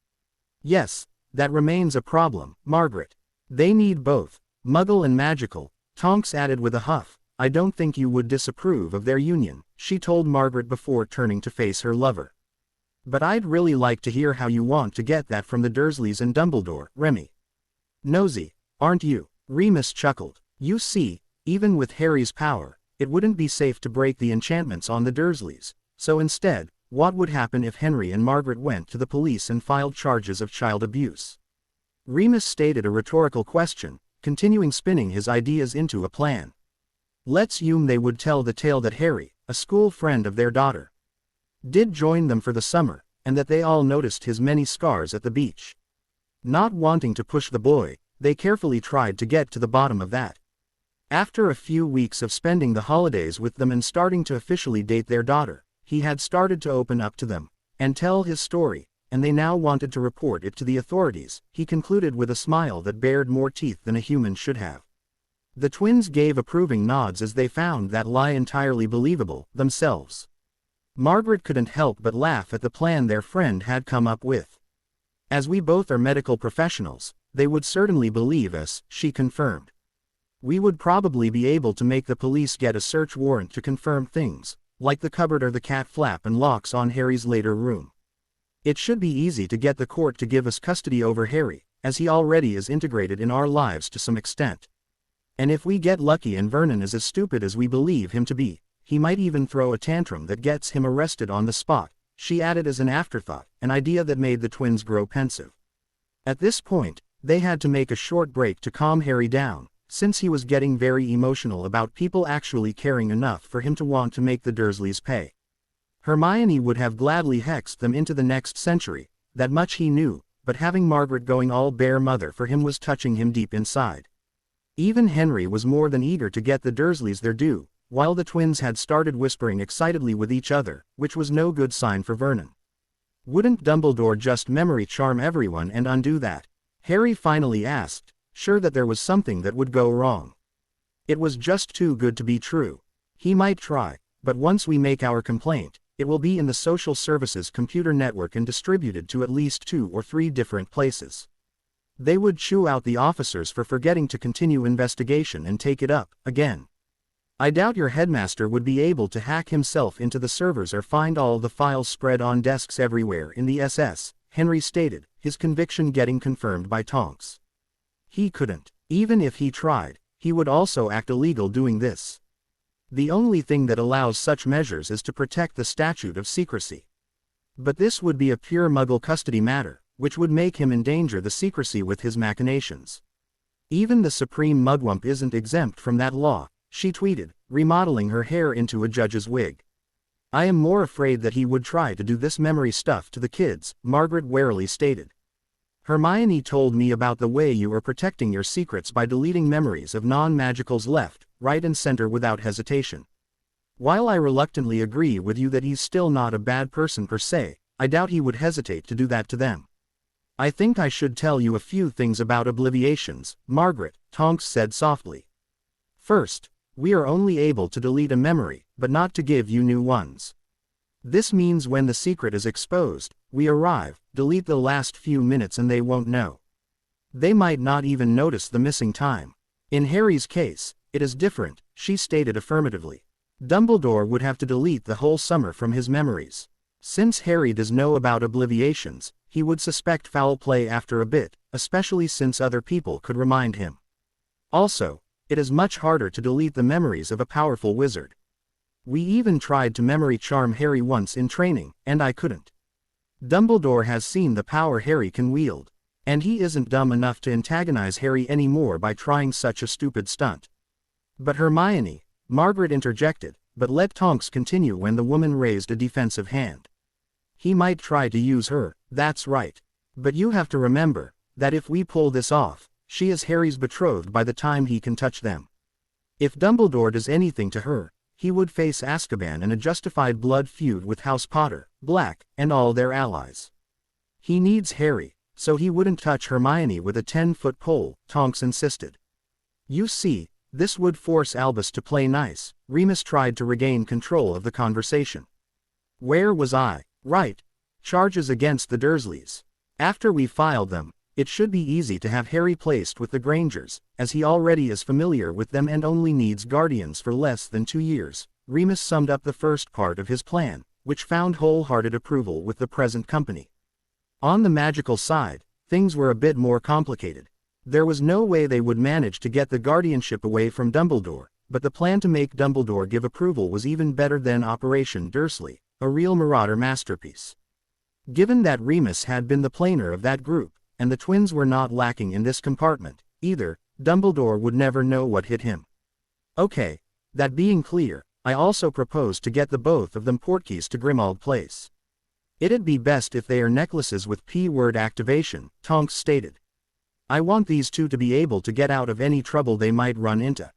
Yes, that remains a problem, Margaret. They need both, Muggle and magical, Tonks added with a huff. I don't think you would disapprove of their union, she told Margaret before turning to face her lover. But I'd really like to hear how you want to get that from the Dursleys and Dumbledore, Remy. Nosy, aren't you? Remus chuckled. You see, even with Harry's power, it wouldn't be safe to break the enchantments on the Dursleys, so instead, what would happen if Henry and Margaret went to the police and filed charges of child abuse? Remus stated a rhetorical question, continuing spinning his ideas into a plan. Let's assume they would tell the tale that Harry, a school friend of their daughter, did join them for the summer, and that they all noticed his many scars at the beach. Not wanting to push the boy, they carefully tried to get to the bottom of that. After a few weeks of spending the holidays with them and starting to officially date their daughter, he had started to open up to them, and tell his story, and they now wanted to report it to the authorities, he concluded with a smile that bared more teeth than a human should have. The twins gave approving nods as they found that lie entirely believable, themselves. Margaret couldn't help but laugh at the plan their friend had come up with. As we both are medical professionals, they would certainly believe us, she confirmed. We would probably be able to make the police get a search warrant to confirm things, like the cupboard or the cat flap and locks on Harry's later room. It should be easy to get the court to give us custody over Harry, as he already is integrated in our lives to some extent. And if we get lucky and Vernon is as stupid as we believe him to be, he might even throw a tantrum that gets him arrested on the spot, she added as an afterthought, an idea that made the twins grow pensive. At this point, they had to make a short break to calm Harry down, since he was getting very emotional about people actually caring enough for him to want to make the Dursleys pay. Hermione would have gladly hexed them into the next century, that much he knew, but having Margaret going all bare mother for him was touching him deep inside. Even Henry was more than eager to get the Dursleys their due, while the twins had started whispering excitedly with each other, which was no good sign for Vernon. Wouldn't Dumbledore just memory charm everyone and undo that? Harry finally asked, sure that there was something that would go wrong. It was just too good to be true. He might try, but once we make our complaint, it will be in the social services computer network and distributed to at least 2 or 3 different places. They would chew out the officers for forgetting to continue investigation and take it up again. I doubt your headmaster would be able to hack himself into the servers or find all the files spread on desks everywhere in the SS, Henry stated, his conviction getting confirmed by Tonks. He couldn't. Even if he tried, he would also act illegal doing this. The only thing that allows such measures is to protect the statute of secrecy. But this would be a pure Muggle custody matter, which would make him endanger the secrecy with his machinations. Even the Supreme Mugwump isn't exempt from that law, she tweeted, remodeling her hair into a judge's wig. I am more afraid that he would try to do this memory stuff to the kids, Margaret warily stated. Hermione told me about the way you are protecting your secrets by deleting memories of non-magicals left, right and center without hesitation. While I reluctantly agree with you that he's still not a bad person per se, I doubt he would hesitate to do that to them. I think I should tell you a few things about obliviations, Margaret, Tonks said softly. First, we are only able to delete a memory, but not to give you new ones. This means when the secret is exposed, we arrive, delete the last few minutes and they won't know. They might not even notice the missing time. In Harry's case, it is different, she stated affirmatively. Dumbledore would have to delete the whole summer from his memories. Since Harry does know about obliviations, he would suspect foul play after a bit, especially since other people could remind him. Also, it is much harder to delete the memories of a powerful wizard. We even tried to memory charm Harry once in training, and I couldn't. Dumbledore has seen the power Harry can wield, and he isn't dumb enough to antagonize Harry anymore by trying such a stupid stunt. But Hermione, Margaret interjected, but let Tonks continue when the woman raised a defensive hand. He might try to use her, that's right. But you have to remember, that if we pull this off, she is Harry's betrothed by the time he can touch them. If Dumbledore does anything to her, he would face Azkaban and a justified blood feud with House Potter, Black, and all their allies. He needs Harry, so he wouldn't touch Hermione with a 10-foot pole, Tonks insisted. You see, this would force Albus to play nice. Remus tried to regain control of the conversation. Where was I? Right. Charges against the Dursleys. After we filed them, it should be easy to have Harry placed with the Grangers, as he already is familiar with them and only needs guardians for less than 2 years. Remus summed up the first part of his plan, which found wholehearted approval with the present company. On the magical side, things were a bit more complicated. There was no way they would manage to get the guardianship away from Dumbledore, but the plan to make Dumbledore give approval was even better than Operation Dursley, a real Marauder masterpiece. Given that Remus had been the planer of that group, and the twins were not lacking in this compartment, either, Dumbledore would never know what hit him. Okay, that being clear, I also propose to get the both of them portkeys to Grimmauld Place. It'd be best if they are necklaces with P-word activation, Tonks stated. I want these two to be able to get out of any trouble they might run into.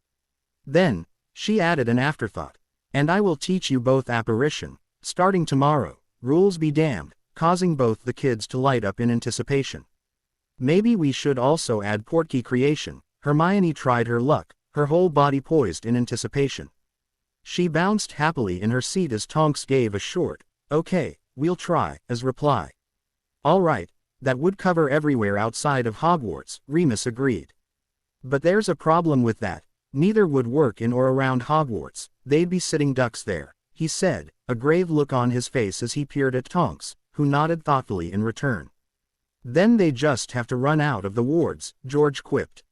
Then, she added an afterthought. And I will teach you both apparition, starting tomorrow, rules be damned, causing both the kids to light up in anticipation. Maybe we should also add portkey creation. Hermione tried her luck, her whole body poised in anticipation. She bounced happily in her seat as Tonks gave a short, okay, we'll try, as reply. All right, that would cover everywhere outside of Hogwarts, Remus agreed. But there's a problem with that. Neither would work in or around Hogwarts, they'd be sitting ducks there, he said, a grave look on his face as he peered at Tonks, who nodded thoughtfully in return. Then they just have to run out of the wards, George quipped.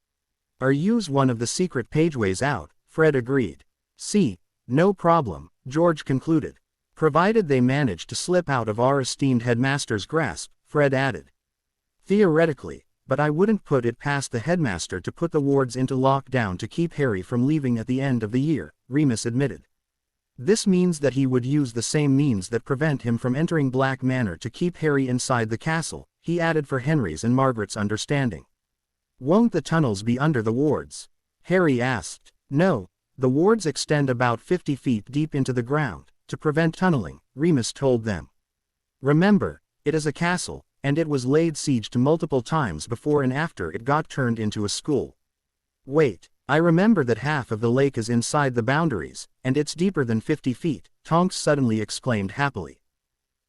Or use one of the secret pageways out, Fred agreed. See, no problem, George concluded. Provided they manage to slip out of our esteemed headmaster's grasp, Fred added. Theoretically, but I wouldn't put it past the headmaster to put the wards into lockdown to keep Harry from leaving at the end of the year, Remus admitted. This means that he would use the same means that prevent him from entering Black Manor to keep Harry inside the castle, he added for Henry's and Margaret's understanding. Won't the tunnels be under the wards? Harry asked. No, the wards extend about 50 feet deep into the ground, to prevent tunneling, Remus told them. Remember, it is a castle, and it was laid siege to multiple times before and after it got turned into a school. Wait, I remember that half of the lake is inside the boundaries, and it's deeper than 50 feet, Tonks suddenly exclaimed happily.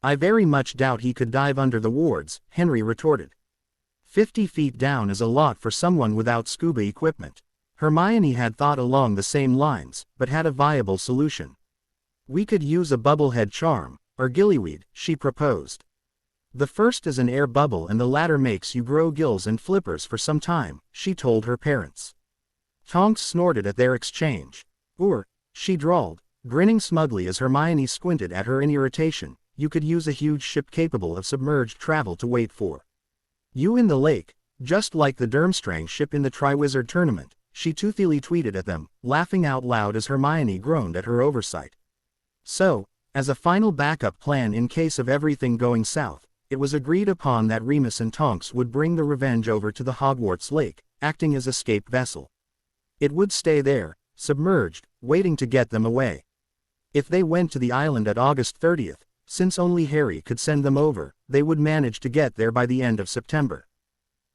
I very much doubt he could dive under the wards, Henry retorted. 50 feet down is a lot for someone without scuba equipment. Hermione had thought along the same lines, but had a viable solution. We could use a bubblehead charm, or gillyweed, she proposed. The first is an air bubble and the latter makes you grow gills and flippers for some time, she told her parents. Tonks snorted at their exchange. Or, she drawled, grinning smugly as Hermione squinted at her in irritation, you could use a huge ship capable of submerged travel to wait for you in the lake, just like the Durmstrang ship in the Triwizard Tournament, she toothily tweeted at them, laughing out loud as Hermione groaned at her oversight. So, As a final backup plan in case of everything going south, it was agreed upon that Remus and Tonks would bring the Revenge over to the Hogwarts Lake, acting as escape vessel. It would stay there, submerged, waiting to get them away. If they went to the island at August 30th, since only Harry could send them over, they would manage to get there by the end of September.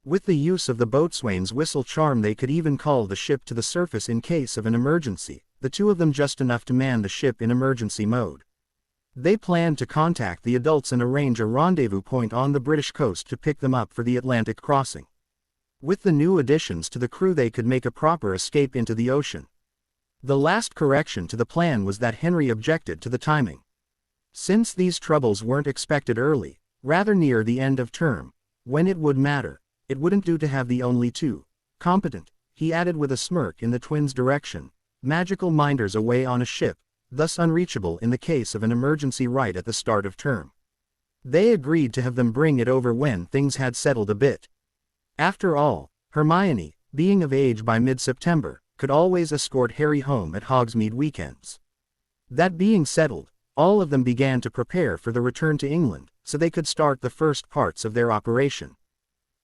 With the use of the boatswain's whistle charm, they could even call the ship to the surface in case of an emergency, the two of them just enough to man the ship in emergency mode. They planned to contact the adults and arrange a rendezvous point on the British coast to pick them up for the Atlantic crossing. With the new additions to the crew, they could make a proper escape into the ocean. The last correction to the plan was that Henry objected to the timing. Since these troubles weren't expected early, rather near the end of term, when it would matter, it wouldn't do to have the only two competent, he added with a smirk in the twins' direction, magical minders away on a ship, thus unreachable in the case of an emergency right at the start of term. They agreed to have them bring it over when things had settled a bit. After all, Hermione, being of age by mid-September, could always escort Harry home at Hogsmeade weekends. That being settled, all of them began to prepare for the return to England, so they could start the first parts of their operation.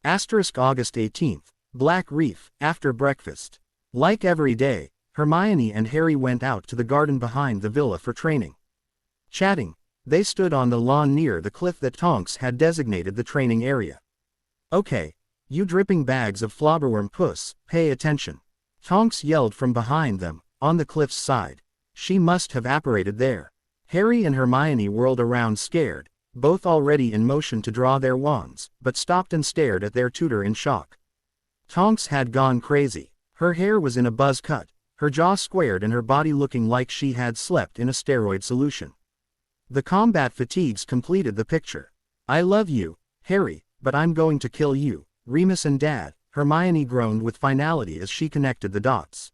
August 18th, Black Reef, after breakfast. Like every day, Hermione and Harry went out to the garden behind the villa for training. Chatting, they stood on the lawn near the cliff that Tonks had designated the training area. "Okay, you dripping bags of flobberworm puss, pay attention," Tonks yelled from behind them, on the cliff's side. She must have apparated there. Harry and Hermione whirled around scared, both already in motion to draw their wands, but stopped and stared at their tutor in shock. Tonks had gone crazy. Her hair was in a buzz cut, her jaw squared and her body looking like she had slept in a steroid solution. The combat fatigues completed the picture. "I love you, Harry, but I'm going to kill you, Remus and Dad," Hermione groaned with finality as she connected the dots.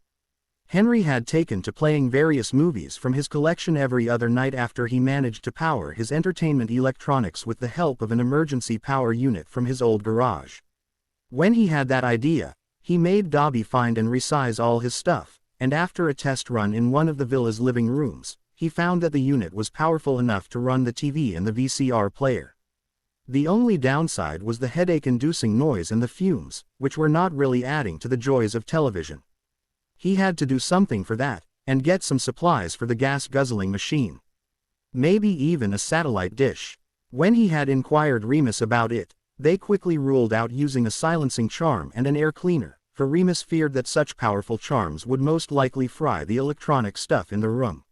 Henry had taken to playing various movies from his collection every other night after he managed to power his entertainment electronics with the help of an emergency power unit from his old garage. When he had that idea, he made Dobby find and resize all his stuff, and after a test run in one of the villa's living rooms, he found that the unit was powerful enough to run the TV and the VCR player. The only downside was the headache-inducing noise and the fumes, which were not really adding to the joys of television. He had to do something for that, and get some supplies for the gas-guzzling machine. Maybe even a satellite dish. When he had inquired Remus about it, they quickly ruled out using a silencing charm and an air cleaner, for Remus feared that such powerful charms would most likely fry the electronic stuff in the room.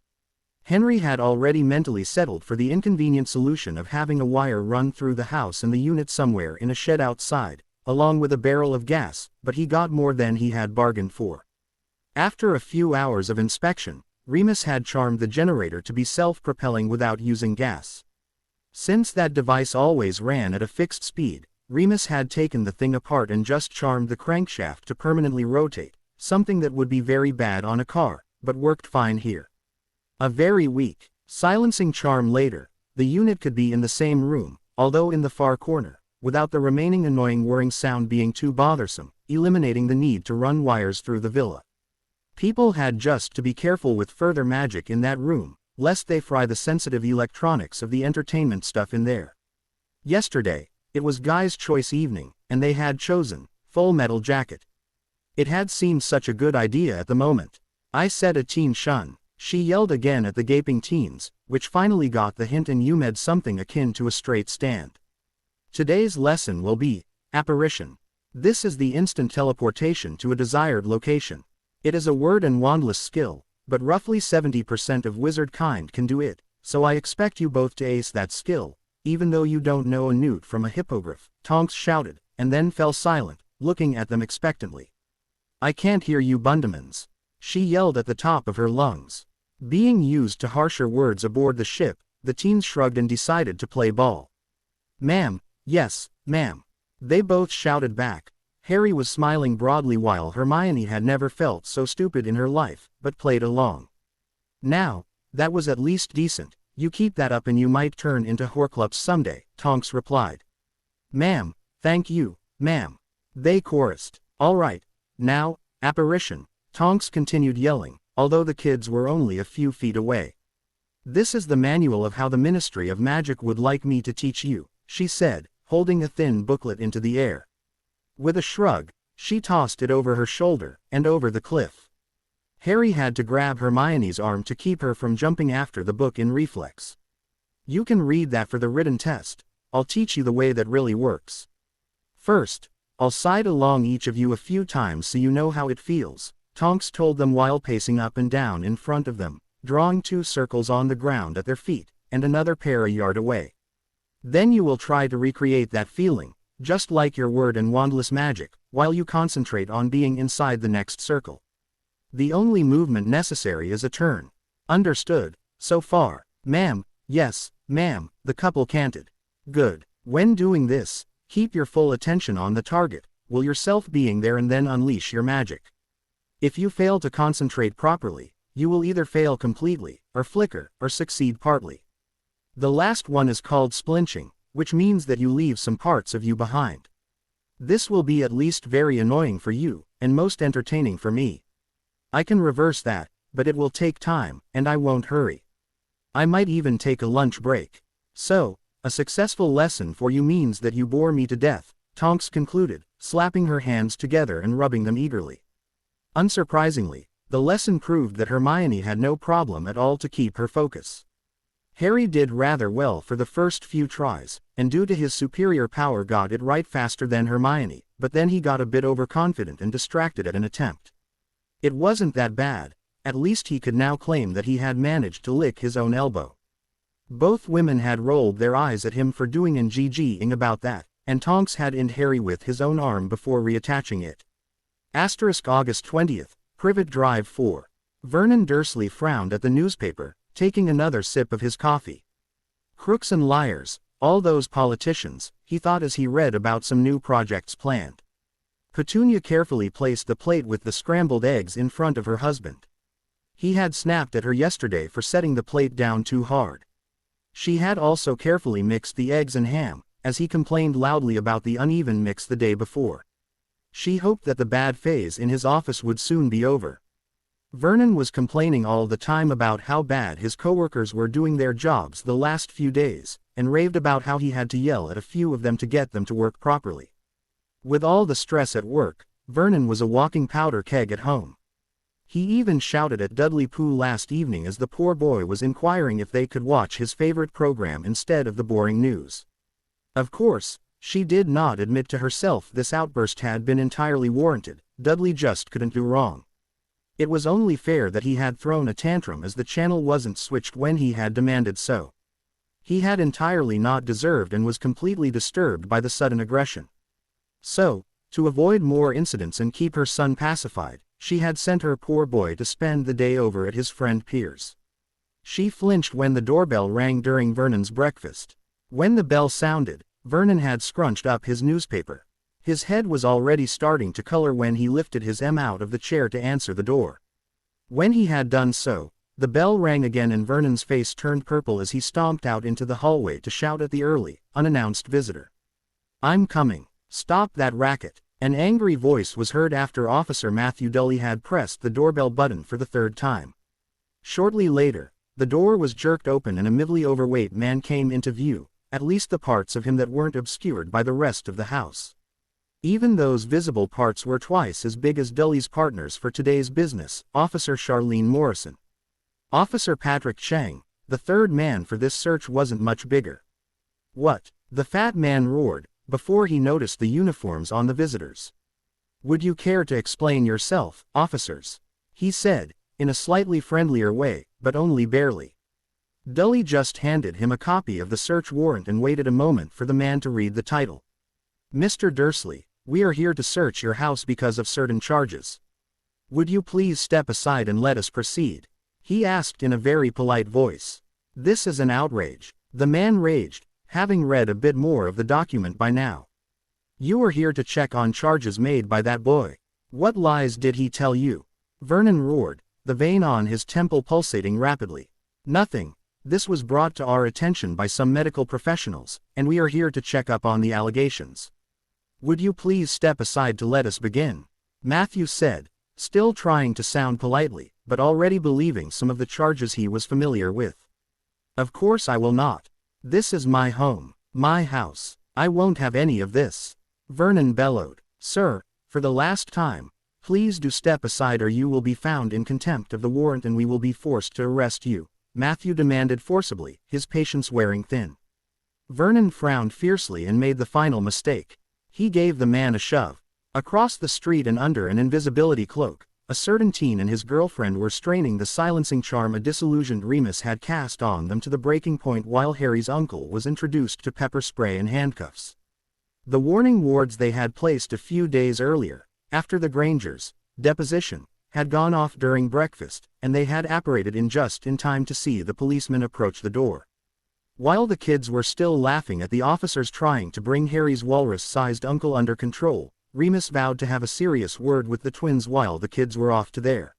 Henry had already mentally settled for the inconvenient solution of having a wire run through the house and the unit somewhere in a shed outside, along with a barrel of gas, but he got more than he had bargained for. After a few hours of inspection, Remus had charmed the generator to be self-propelling without using gas. Since that device always ran at a fixed speed, Remus had taken the thing apart and just charmed the crankshaft to permanently rotate, something that would be very bad on a car, but worked fine here. A very weak, silencing charm later, the unit could be in the same room, although in the far corner, without the remaining annoying whirring sound being too bothersome, eliminating the need to run wires through the villa. People had just to be careful with further magic in that room, lest they fry the sensitive electronics of the entertainment stuff in there. Yesterday, it was Guy's choice evening, and they had chosen Full Metal Jacket. It had seemed such a good idea at the moment. "I said a teen shun," she yelled again at the gaping teens, which finally got the hint and UMed something akin to a straight stand. Today's lesson will be apparition. This is the instant teleportation to a desired location. It is a word and wandless skill, but roughly 70% of wizard kind can do it, so I expect you both to ace that skill, even though you don't know a newt from a hippogriff, Tonks shouted, and then fell silent, looking at them expectantly. "I can't hear you Bundamans," she yelled at the top of her lungs. Being used to harsher words aboard the ship, the teens shrugged and decided to play ball. "Ma'am, yes, ma'am," they both shouted back. Harry was smiling broadly while Hermione had never felt so stupid in her life, but played along. "Now, that was at least decent, you keep that up and you might turn into Horcrux someday," Tonks replied. "Ma'am, thank you, ma'am," they chorused. "All right, now, apparition," Tonks continued yelling, although the kids were only a few feet away. This is the manual of how the Ministry of Magic would like me to teach you, she said, holding a thin booklet into the air. With a shrug, she tossed it over her shoulder, and over the cliff. Harry had to grab Hermione's arm to keep her from jumping after the book in reflex. You can read that for the written test. I'll teach you the way that really works. First, I'll side along each of you a few times so you know how it feels, Tonks told them while pacing up and down in front of them, drawing 2 circles on the ground at their feet, and another pair a yard away. Then you will try to recreate that feeling, just like your word and wandless magic, while you concentrate on being inside the next circle. The only movement necessary is a turn. Understood, so far? Ma'am. Yes, ma'am, the couple canted. Good. When doing this, keep your full attention on the target, will yourself being there and then unleash your magic. If you fail to concentrate properly, you will either fail completely, or flicker, or succeed partly. The last one is called splinching, which means that you leave some parts of you behind. This will be at least very annoying for you, and most entertaining for me. I can reverse that, but it will take time, and I won't hurry. I might even take a lunch break. So, a successful lesson for you means that you bore me to death, Tonks concluded, slapping her hands together and rubbing them eagerly. Unsurprisingly, the lesson proved that Hermione had no problem at all to keep her focus. Harry did rather well for the first few tries, and due to his superior power got it right faster than Hermione, but then he got a bit overconfident and distracted at an attempt. It wasn't that bad, at least he could now claim that he had managed to lick his own elbow. Both women had rolled their eyes at him for doing and GGing about that, and Tonks had in Harry with his own arm before reattaching it. August 20th, Privet Drive 4. Vernon Dursley frowned at the newspaper, taking another sip of his coffee. Crooks and liars, all those politicians, he thought as he read about some new projects planned. Petunia carefully placed the plate with the scrambled eggs in front of her husband. He had snapped at her yesterday for setting the plate down too hard. She had also carefully mixed the eggs and ham, as he complained loudly about the uneven mix the day before. She hoped that the bad phase in his office would soon be over. Vernon was complaining all the time about how bad his coworkers were doing their jobs the last few days, and raved about how he had to yell at a few of them to get them to work properly. With all the stress at work, Vernon was a walking powder keg at home. He even shouted at Dudley Pooh last evening as the poor boy was inquiring if they could watch his favorite program instead of the boring news. Of course, she did not admit to herself this outburst had been entirely warranted. Dudley just couldn't do wrong. It was only fair that he had thrown a tantrum as the channel wasn't switched when he had demanded so. He had entirely not deserved and was completely disturbed by the sudden aggression. So, to avoid more incidents and keep her son pacified, she had sent her poor boy to spend the day over at his friend Pier's. She flinched when the doorbell rang during Vernon's breakfast. When the bell sounded, Vernon had scrunched up his newspaper. His head was already starting to color when he lifted his out of the chair to answer the door. When he had done so, the bell rang again and Vernon's face turned purple as he stomped out into the hallway to shout at the early, unannounced visitor. "I'm coming. Stop that racket." An angry voice was heard after Officer Matthew Dully had pressed the doorbell button for the 3rd time. Shortly later, the door was jerked open and a middling overweight man came into view, at least the parts of him that weren't obscured by the rest of the house. Even those visible parts were twice as big as Dully's partners for today's business, Officer Charlene Morrison. Officer Patrick Chang, the 3rd man for this search, wasn't much bigger. "What?" the fat man roared, before he noticed the uniforms on the visitors. "Would you care to explain yourself, officers?" he said, in a slightly friendlier way, but only barely. Dully just handed him a copy of the search warrant and waited a moment for the man to read the title. "Mr. Dursley, we are here to search your house because of certain charges. Would you please step aside and let us proceed?" he asked in a very polite voice. "This is an outrage," the man raged, having read a bit more of the document by now. "You are here to check on charges made by that boy. What lies did he tell you?" Vernon roared, the vein on his temple pulsating rapidly. "Nothing. This was brought to our attention by some medical professionals, and we are here to check up on the allegations. Would you please step aside to let us begin?" Matthew said, still trying to sound politely, but already believing some of the charges he was familiar with. Of course I will not. This is my home, my house. I won't have any of this. Vernon bellowed. Sir, for the last time, please do step aside or you will be found in contempt of the warrant and we will be forced to arrest you, Matthew demanded forcibly, his patience wearing thin. Vernon frowned fiercely and made the final mistake. He gave the man a shove. Across the street and under an invisibility cloak, a certain teen and his girlfriend were straining the silencing charm a disillusioned Remus had cast on them to the breaking point while Harry's uncle was introduced to pepper spray and handcuffs. The warning wards they had placed a few days earlier, after the Grangers' deposition, had gone off during breakfast, and they had apparated in just in time to see the policeman approach the door. While the kids were still laughing at the officers trying to bring Harry's walrus-sized uncle under control, Remus vowed to have a serious word with the twins while the kids were off to their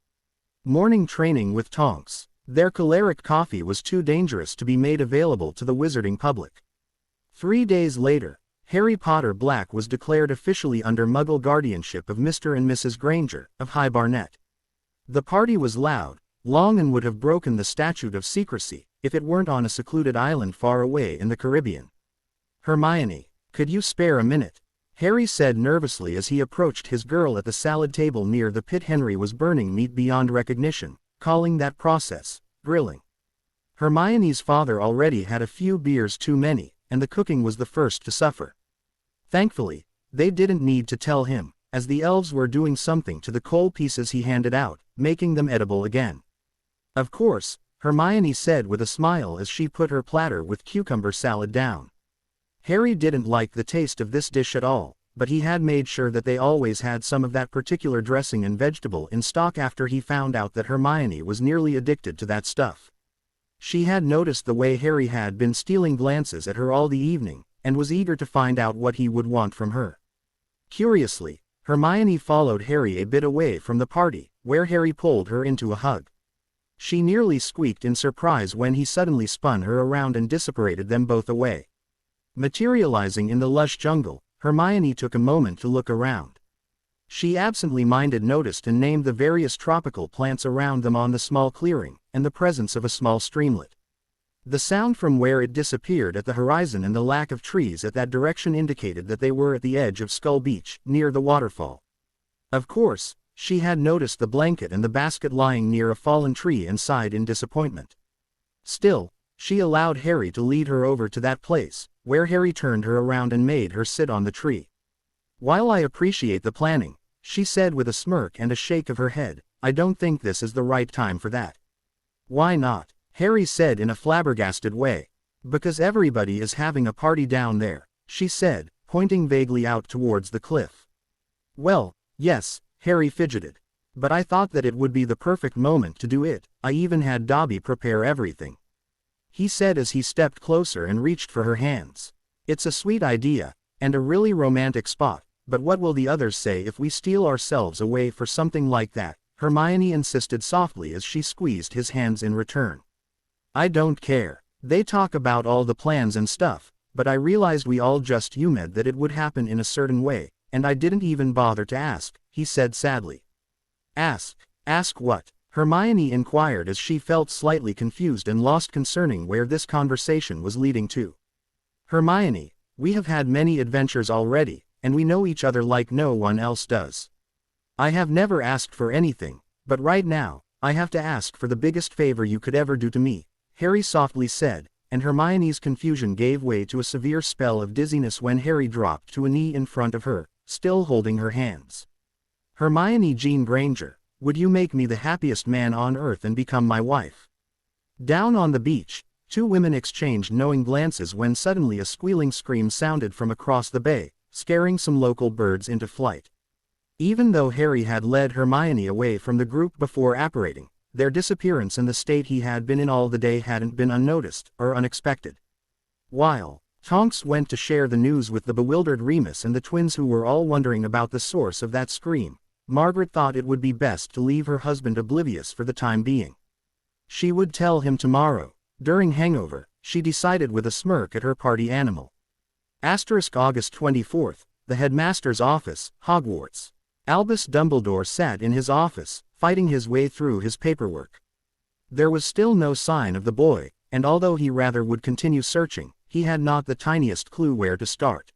morning training with Tonks. Their choleric coffee was too dangerous to be made available to the wizarding public. 3 days later, Harry Potter Black was declared officially under Muggle guardianship of Mr. and Mrs. Granger, of High Barnet. The party was loud, long and would have broken the statute of secrecy, if it weren't on a secluded island far away in the Caribbean. Hermione, could you spare a minute? Harry said nervously as he approached his girl at the salad table near the pit. Henry was burning meat beyond recognition, calling that process grilling. Hermione's father already had a few beers too many, and the cooking was the first to suffer. Thankfully, they didn't need to tell him, as the elves were doing something to the coal pieces he handed out, making them edible again. Of course, Hermione said with a smile as she put her platter with cucumber salad down. Harry didn't like the taste of this dish at all, but he had made sure that they always had some of that particular dressing and vegetable in stock after he found out that Hermione was nearly addicted to that stuff. She had noticed the way Harry had been stealing glances at her all the evening, and was eager to find out what he would want from her. Curiously, Hermione followed Harry a bit away from the party, where Harry pulled her into a hug. She nearly squeaked in surprise when he suddenly spun her around and disapparated them both away. Materializing in the lush jungle, Hermione took a moment to look around. She absently-minded noticed and named the various tropical plants around them on the small clearing, and the presence of a small streamlet. The sound from where it disappeared at the horizon and the lack of trees at that direction indicated that they were at the edge of Skull Beach, near the waterfall. Of course, she had noticed the blanket and the basket lying near a fallen tree and sighed in disappointment. Still, she allowed Harry to lead her over to that place, where Harry turned her around and made her sit on the tree. While I appreciate the planning, she said with a smirk and a shake of her head, I don't think this is the right time for that. Why not? Harry said in a flabbergasted way. Because everybody is having a party down there, she said, pointing vaguely out towards the cliff. Well, yes, Harry fidgeted. But I thought that it would be the perfect moment to do it. I even had Dobby prepare everything, he said as he stepped closer and reached for her hands. It's a sweet idea, and a really romantic spot, but what will the others say if we steal ourselves away for something like that? Hermione insisted softly as she squeezed his hands in return. I don't care. They talk about all the plans and stuff, but I realized we all just assumed that it would happen in a certain way, and I didn't even bother to ask, he said sadly. Ask? Ask what? Hermione inquired as she felt slightly confused and lost concerning where this conversation was leading to. Hermione, we have had many adventures already, and we know each other like no one else does. I have never asked for anything, but right now, I have to ask for the biggest favor you could ever do to me, Harry softly said, and Hermione's confusion gave way to a severe spell of dizziness when Harry dropped to a knee in front of her, still holding her hands. Hermione Jean Granger, would you make me the happiest man on earth and become my wife? Down on the beach, two women exchanged knowing glances when suddenly a squealing scream sounded from across the bay, scaring some local birds into flight. Even though Harry had led Hermione away from the group before apparating, their disappearance and the state he had been in all the day hadn't been unnoticed or unexpected. While Tonks went to share the news with the bewildered Remus and the twins who were all wondering about the source of that scream, Margaret thought it would be best to leave her husband oblivious for the time being. She would tell him tomorrow. During hangover, she decided with a smirk at her party animal. August 24th, the headmaster's office, Hogwarts. Albus Dumbledore sat in his office, fighting his way through his paperwork. There was still no sign of the boy, and although he rather would continue searching, he had not the tiniest clue where to start.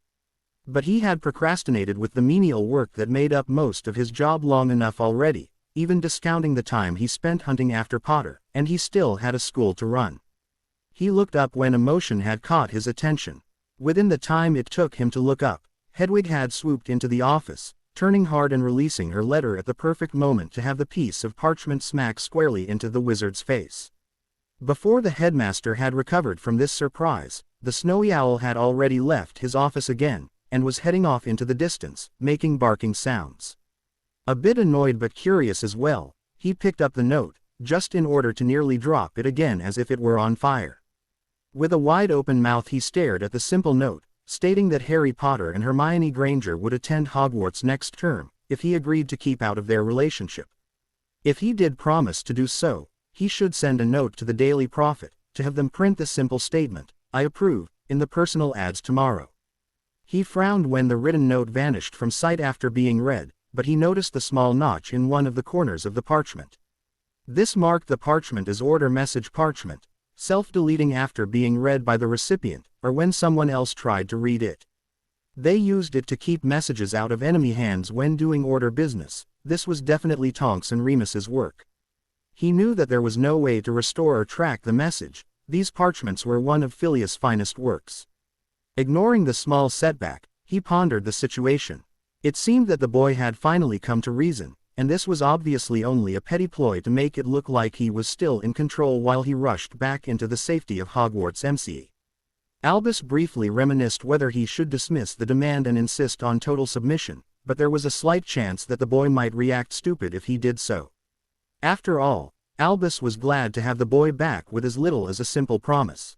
But he had procrastinated with the menial work that made up most of his job long enough already, even discounting the time he spent hunting after Potter, and he still had a school to run. He looked up when emotion had caught his attention. Within the time it took him to look up, Hedwig had swooped into the office, turning hard and releasing her letter at the perfect moment to have the piece of parchment smack squarely into the wizard's face. Before the headmaster had recovered from this surprise, the snowy owl had already left his office again, and was heading off into the distance, making barking sounds. A bit annoyed but curious as well, he picked up the note, just in order to nearly drop it again as if it were on fire. With a wide-open mouth he stared at the simple note, stating that Harry Potter and Hermione Granger would attend Hogwarts next term, if he agreed to keep out of their relationship. If he did promise to do so, he should send a note to the Daily Prophet, to have them print the simple statement, "I approve," in the personal ads tomorrow. He frowned when the written note vanished from sight after being read, but he noticed the small notch in one of the corners of the parchment. This marked the parchment as order message parchment, self-deleting after being read by the recipient, or when someone else tried to read it. They used it to keep messages out of enemy hands when doing order business. This was definitely Tonks and Remus's work. He knew that there was no way to restore or track the message. These parchments were one of Phileas' finest works. Ignoring the small setback, he pondered the situation. It seemed that the boy had finally come to reason, and this was obviously only a petty ploy to make it look like he was still in control while he rushed back into the safety of Hogwarts MCE. Albus briefly reminisced whether he should dismiss the demand and insist on total submission, but there was a slight chance that the boy might react stupid if he did so. After all, Albus was glad to have the boy back with as little as a simple promise.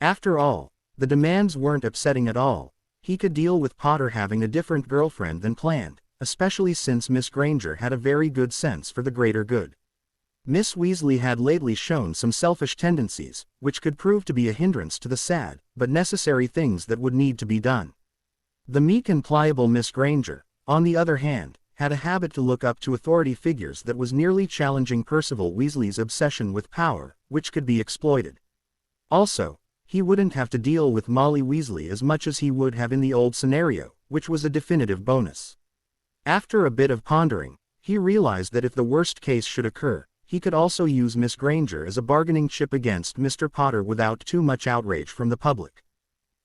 After all, the demands weren't upsetting at all. He could deal with Potter having a different girlfriend than planned, especially since Miss Granger had a very good sense for the greater good. Miss Weasley had lately shown some selfish tendencies, which could prove to be a hindrance to the sad, but necessary things that would need to be done. The meek and pliable Miss Granger, on the other hand, had a habit to look up to authority figures that was nearly challenging Percival Weasley's obsession with power, which could be exploited. Also, he wouldn't have to deal with Molly Weasley as much as he would have in the old scenario, which was a definitive bonus. After a bit of pondering, he realized that if the worst case should occur, he could also use Miss Granger as a bargaining chip against Mr. Potter without too much outrage from the public.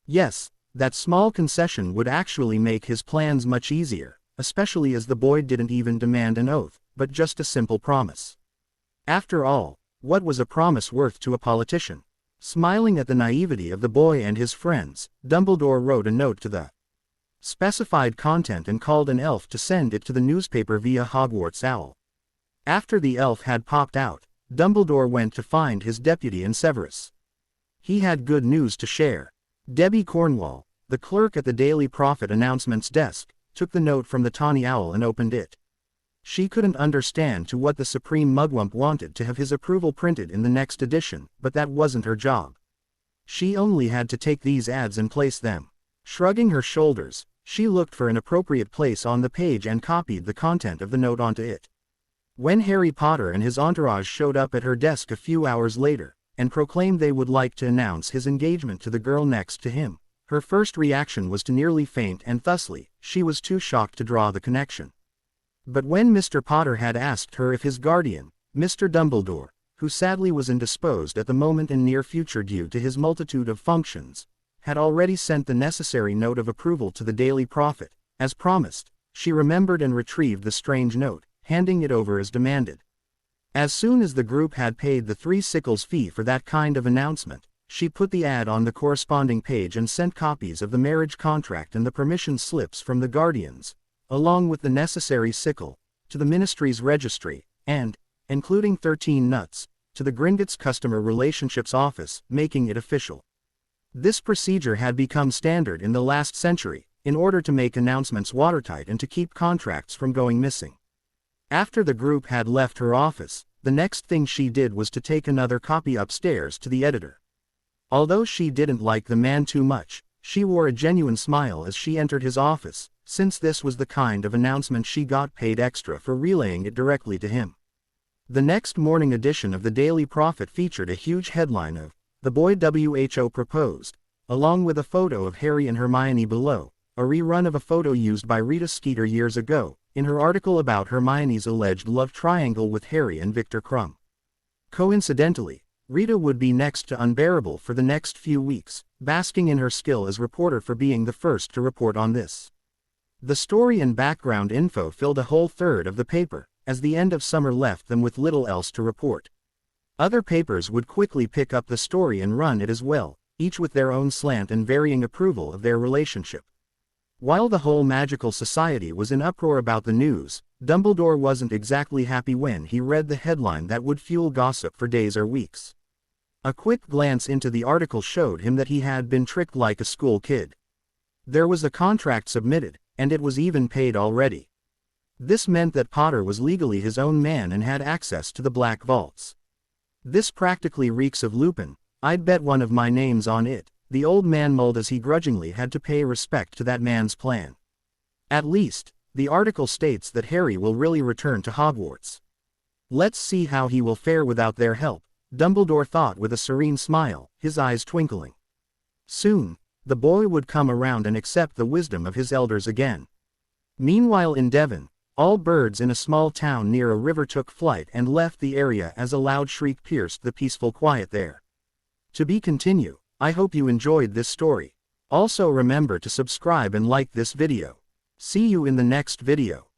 Yes, that small concession would actually make his plans much easier, especially as the boy didn't even demand an oath, but just a simple promise. After all, what was a promise worth to a politician? Smiling at the naivety of the boy and his friends, Dumbledore wrote a note to the specified content and called an elf to send it to the newspaper via Hogwarts Owl. After the elf had popped out, Dumbledore went to find his deputy in Severus. He had good news to share. Debbie Cornwall, the clerk at the Daily Prophet announcements desk, took the note from the tawny owl and opened it. She couldn't understand to what the Supreme Mugwump wanted to have his approval printed in the next edition, but that wasn't her job. She only had to take these ads and place them. Shrugging her shoulders, she looked for an appropriate place on the page and copied the content of the note onto it. When Harry Potter and his entourage showed up at her desk a few hours later, and proclaimed they would like to announce his engagement to the girl next to him, her first reaction was to nearly faint, and thusly, she was too shocked to draw the connection. But when Mr. Potter had asked her if his guardian, Mr. Dumbledore, who sadly was indisposed at the moment in near future due to his multitude of functions, had already sent the necessary note of approval to the Daily Prophet, as promised, she remembered and retrieved the strange note, handing it over as demanded. As soon as the group had paid the 3 sickles fee for that kind of announcement, she put the ad on the corresponding page and sent copies of the marriage contract and the permission slips from the guardians, along with the necessary sickle, to the ministry's registry, and, including 13 nuts, to the Gringotts Customer Relationships Office, making it official. This procedure had become standard in the last century, in order to make announcements watertight and to keep contracts from going missing. After the group had left her office, the next thing she did was to take another copy upstairs to the editor. Although she didn't like the man too much, she wore a genuine smile as she entered his office, since this was the kind of announcement she got paid extra for relaying it directly to him. The next morning edition of the Daily Prophet featured a huge headline of, The boy WHO proposed, along with a photo of Harry and Hermione below, a rerun of a photo used by Rita Skeeter years ago, in her article about Hermione's alleged love triangle with Harry and Victor Crumb. Coincidentally, Rita would be next to unbearable for the next few weeks, basking in her skill as reporter for being the first to report on this. The story and background info filled a whole third of the paper, as the end of summer left them with little else to report. Other papers would quickly pick up the story and run it as well, each with their own slant and varying approval of their relationship. While the whole magical society was in uproar about the news, Dumbledore wasn't exactly happy when he read the headline that would fuel gossip for days or weeks. A quick glance into the article showed him that he had been tricked like a school kid. There was a contract submitted, and it was even paid already. This meant that Potter was legally his own man and had access to the Black Vaults. This practically reeks of Lupin. I'd bet one of my names on it, the old man mulled as he grudgingly had to pay respect to that man's plan. At least, the article states that Harry will really return to Hogwarts. Let's see how he will fare without their help, Dumbledore thought with a serene smile, his eyes twinkling. Soon, the boy would come around and accept the wisdom of his elders again. Meanwhile in Devon, all birds in a small town near a river took flight and left the area as a loud shriek pierced the peaceful quiet there. To be continued. I hope you enjoyed this story. Also remember to subscribe and like this video. See you in the next video.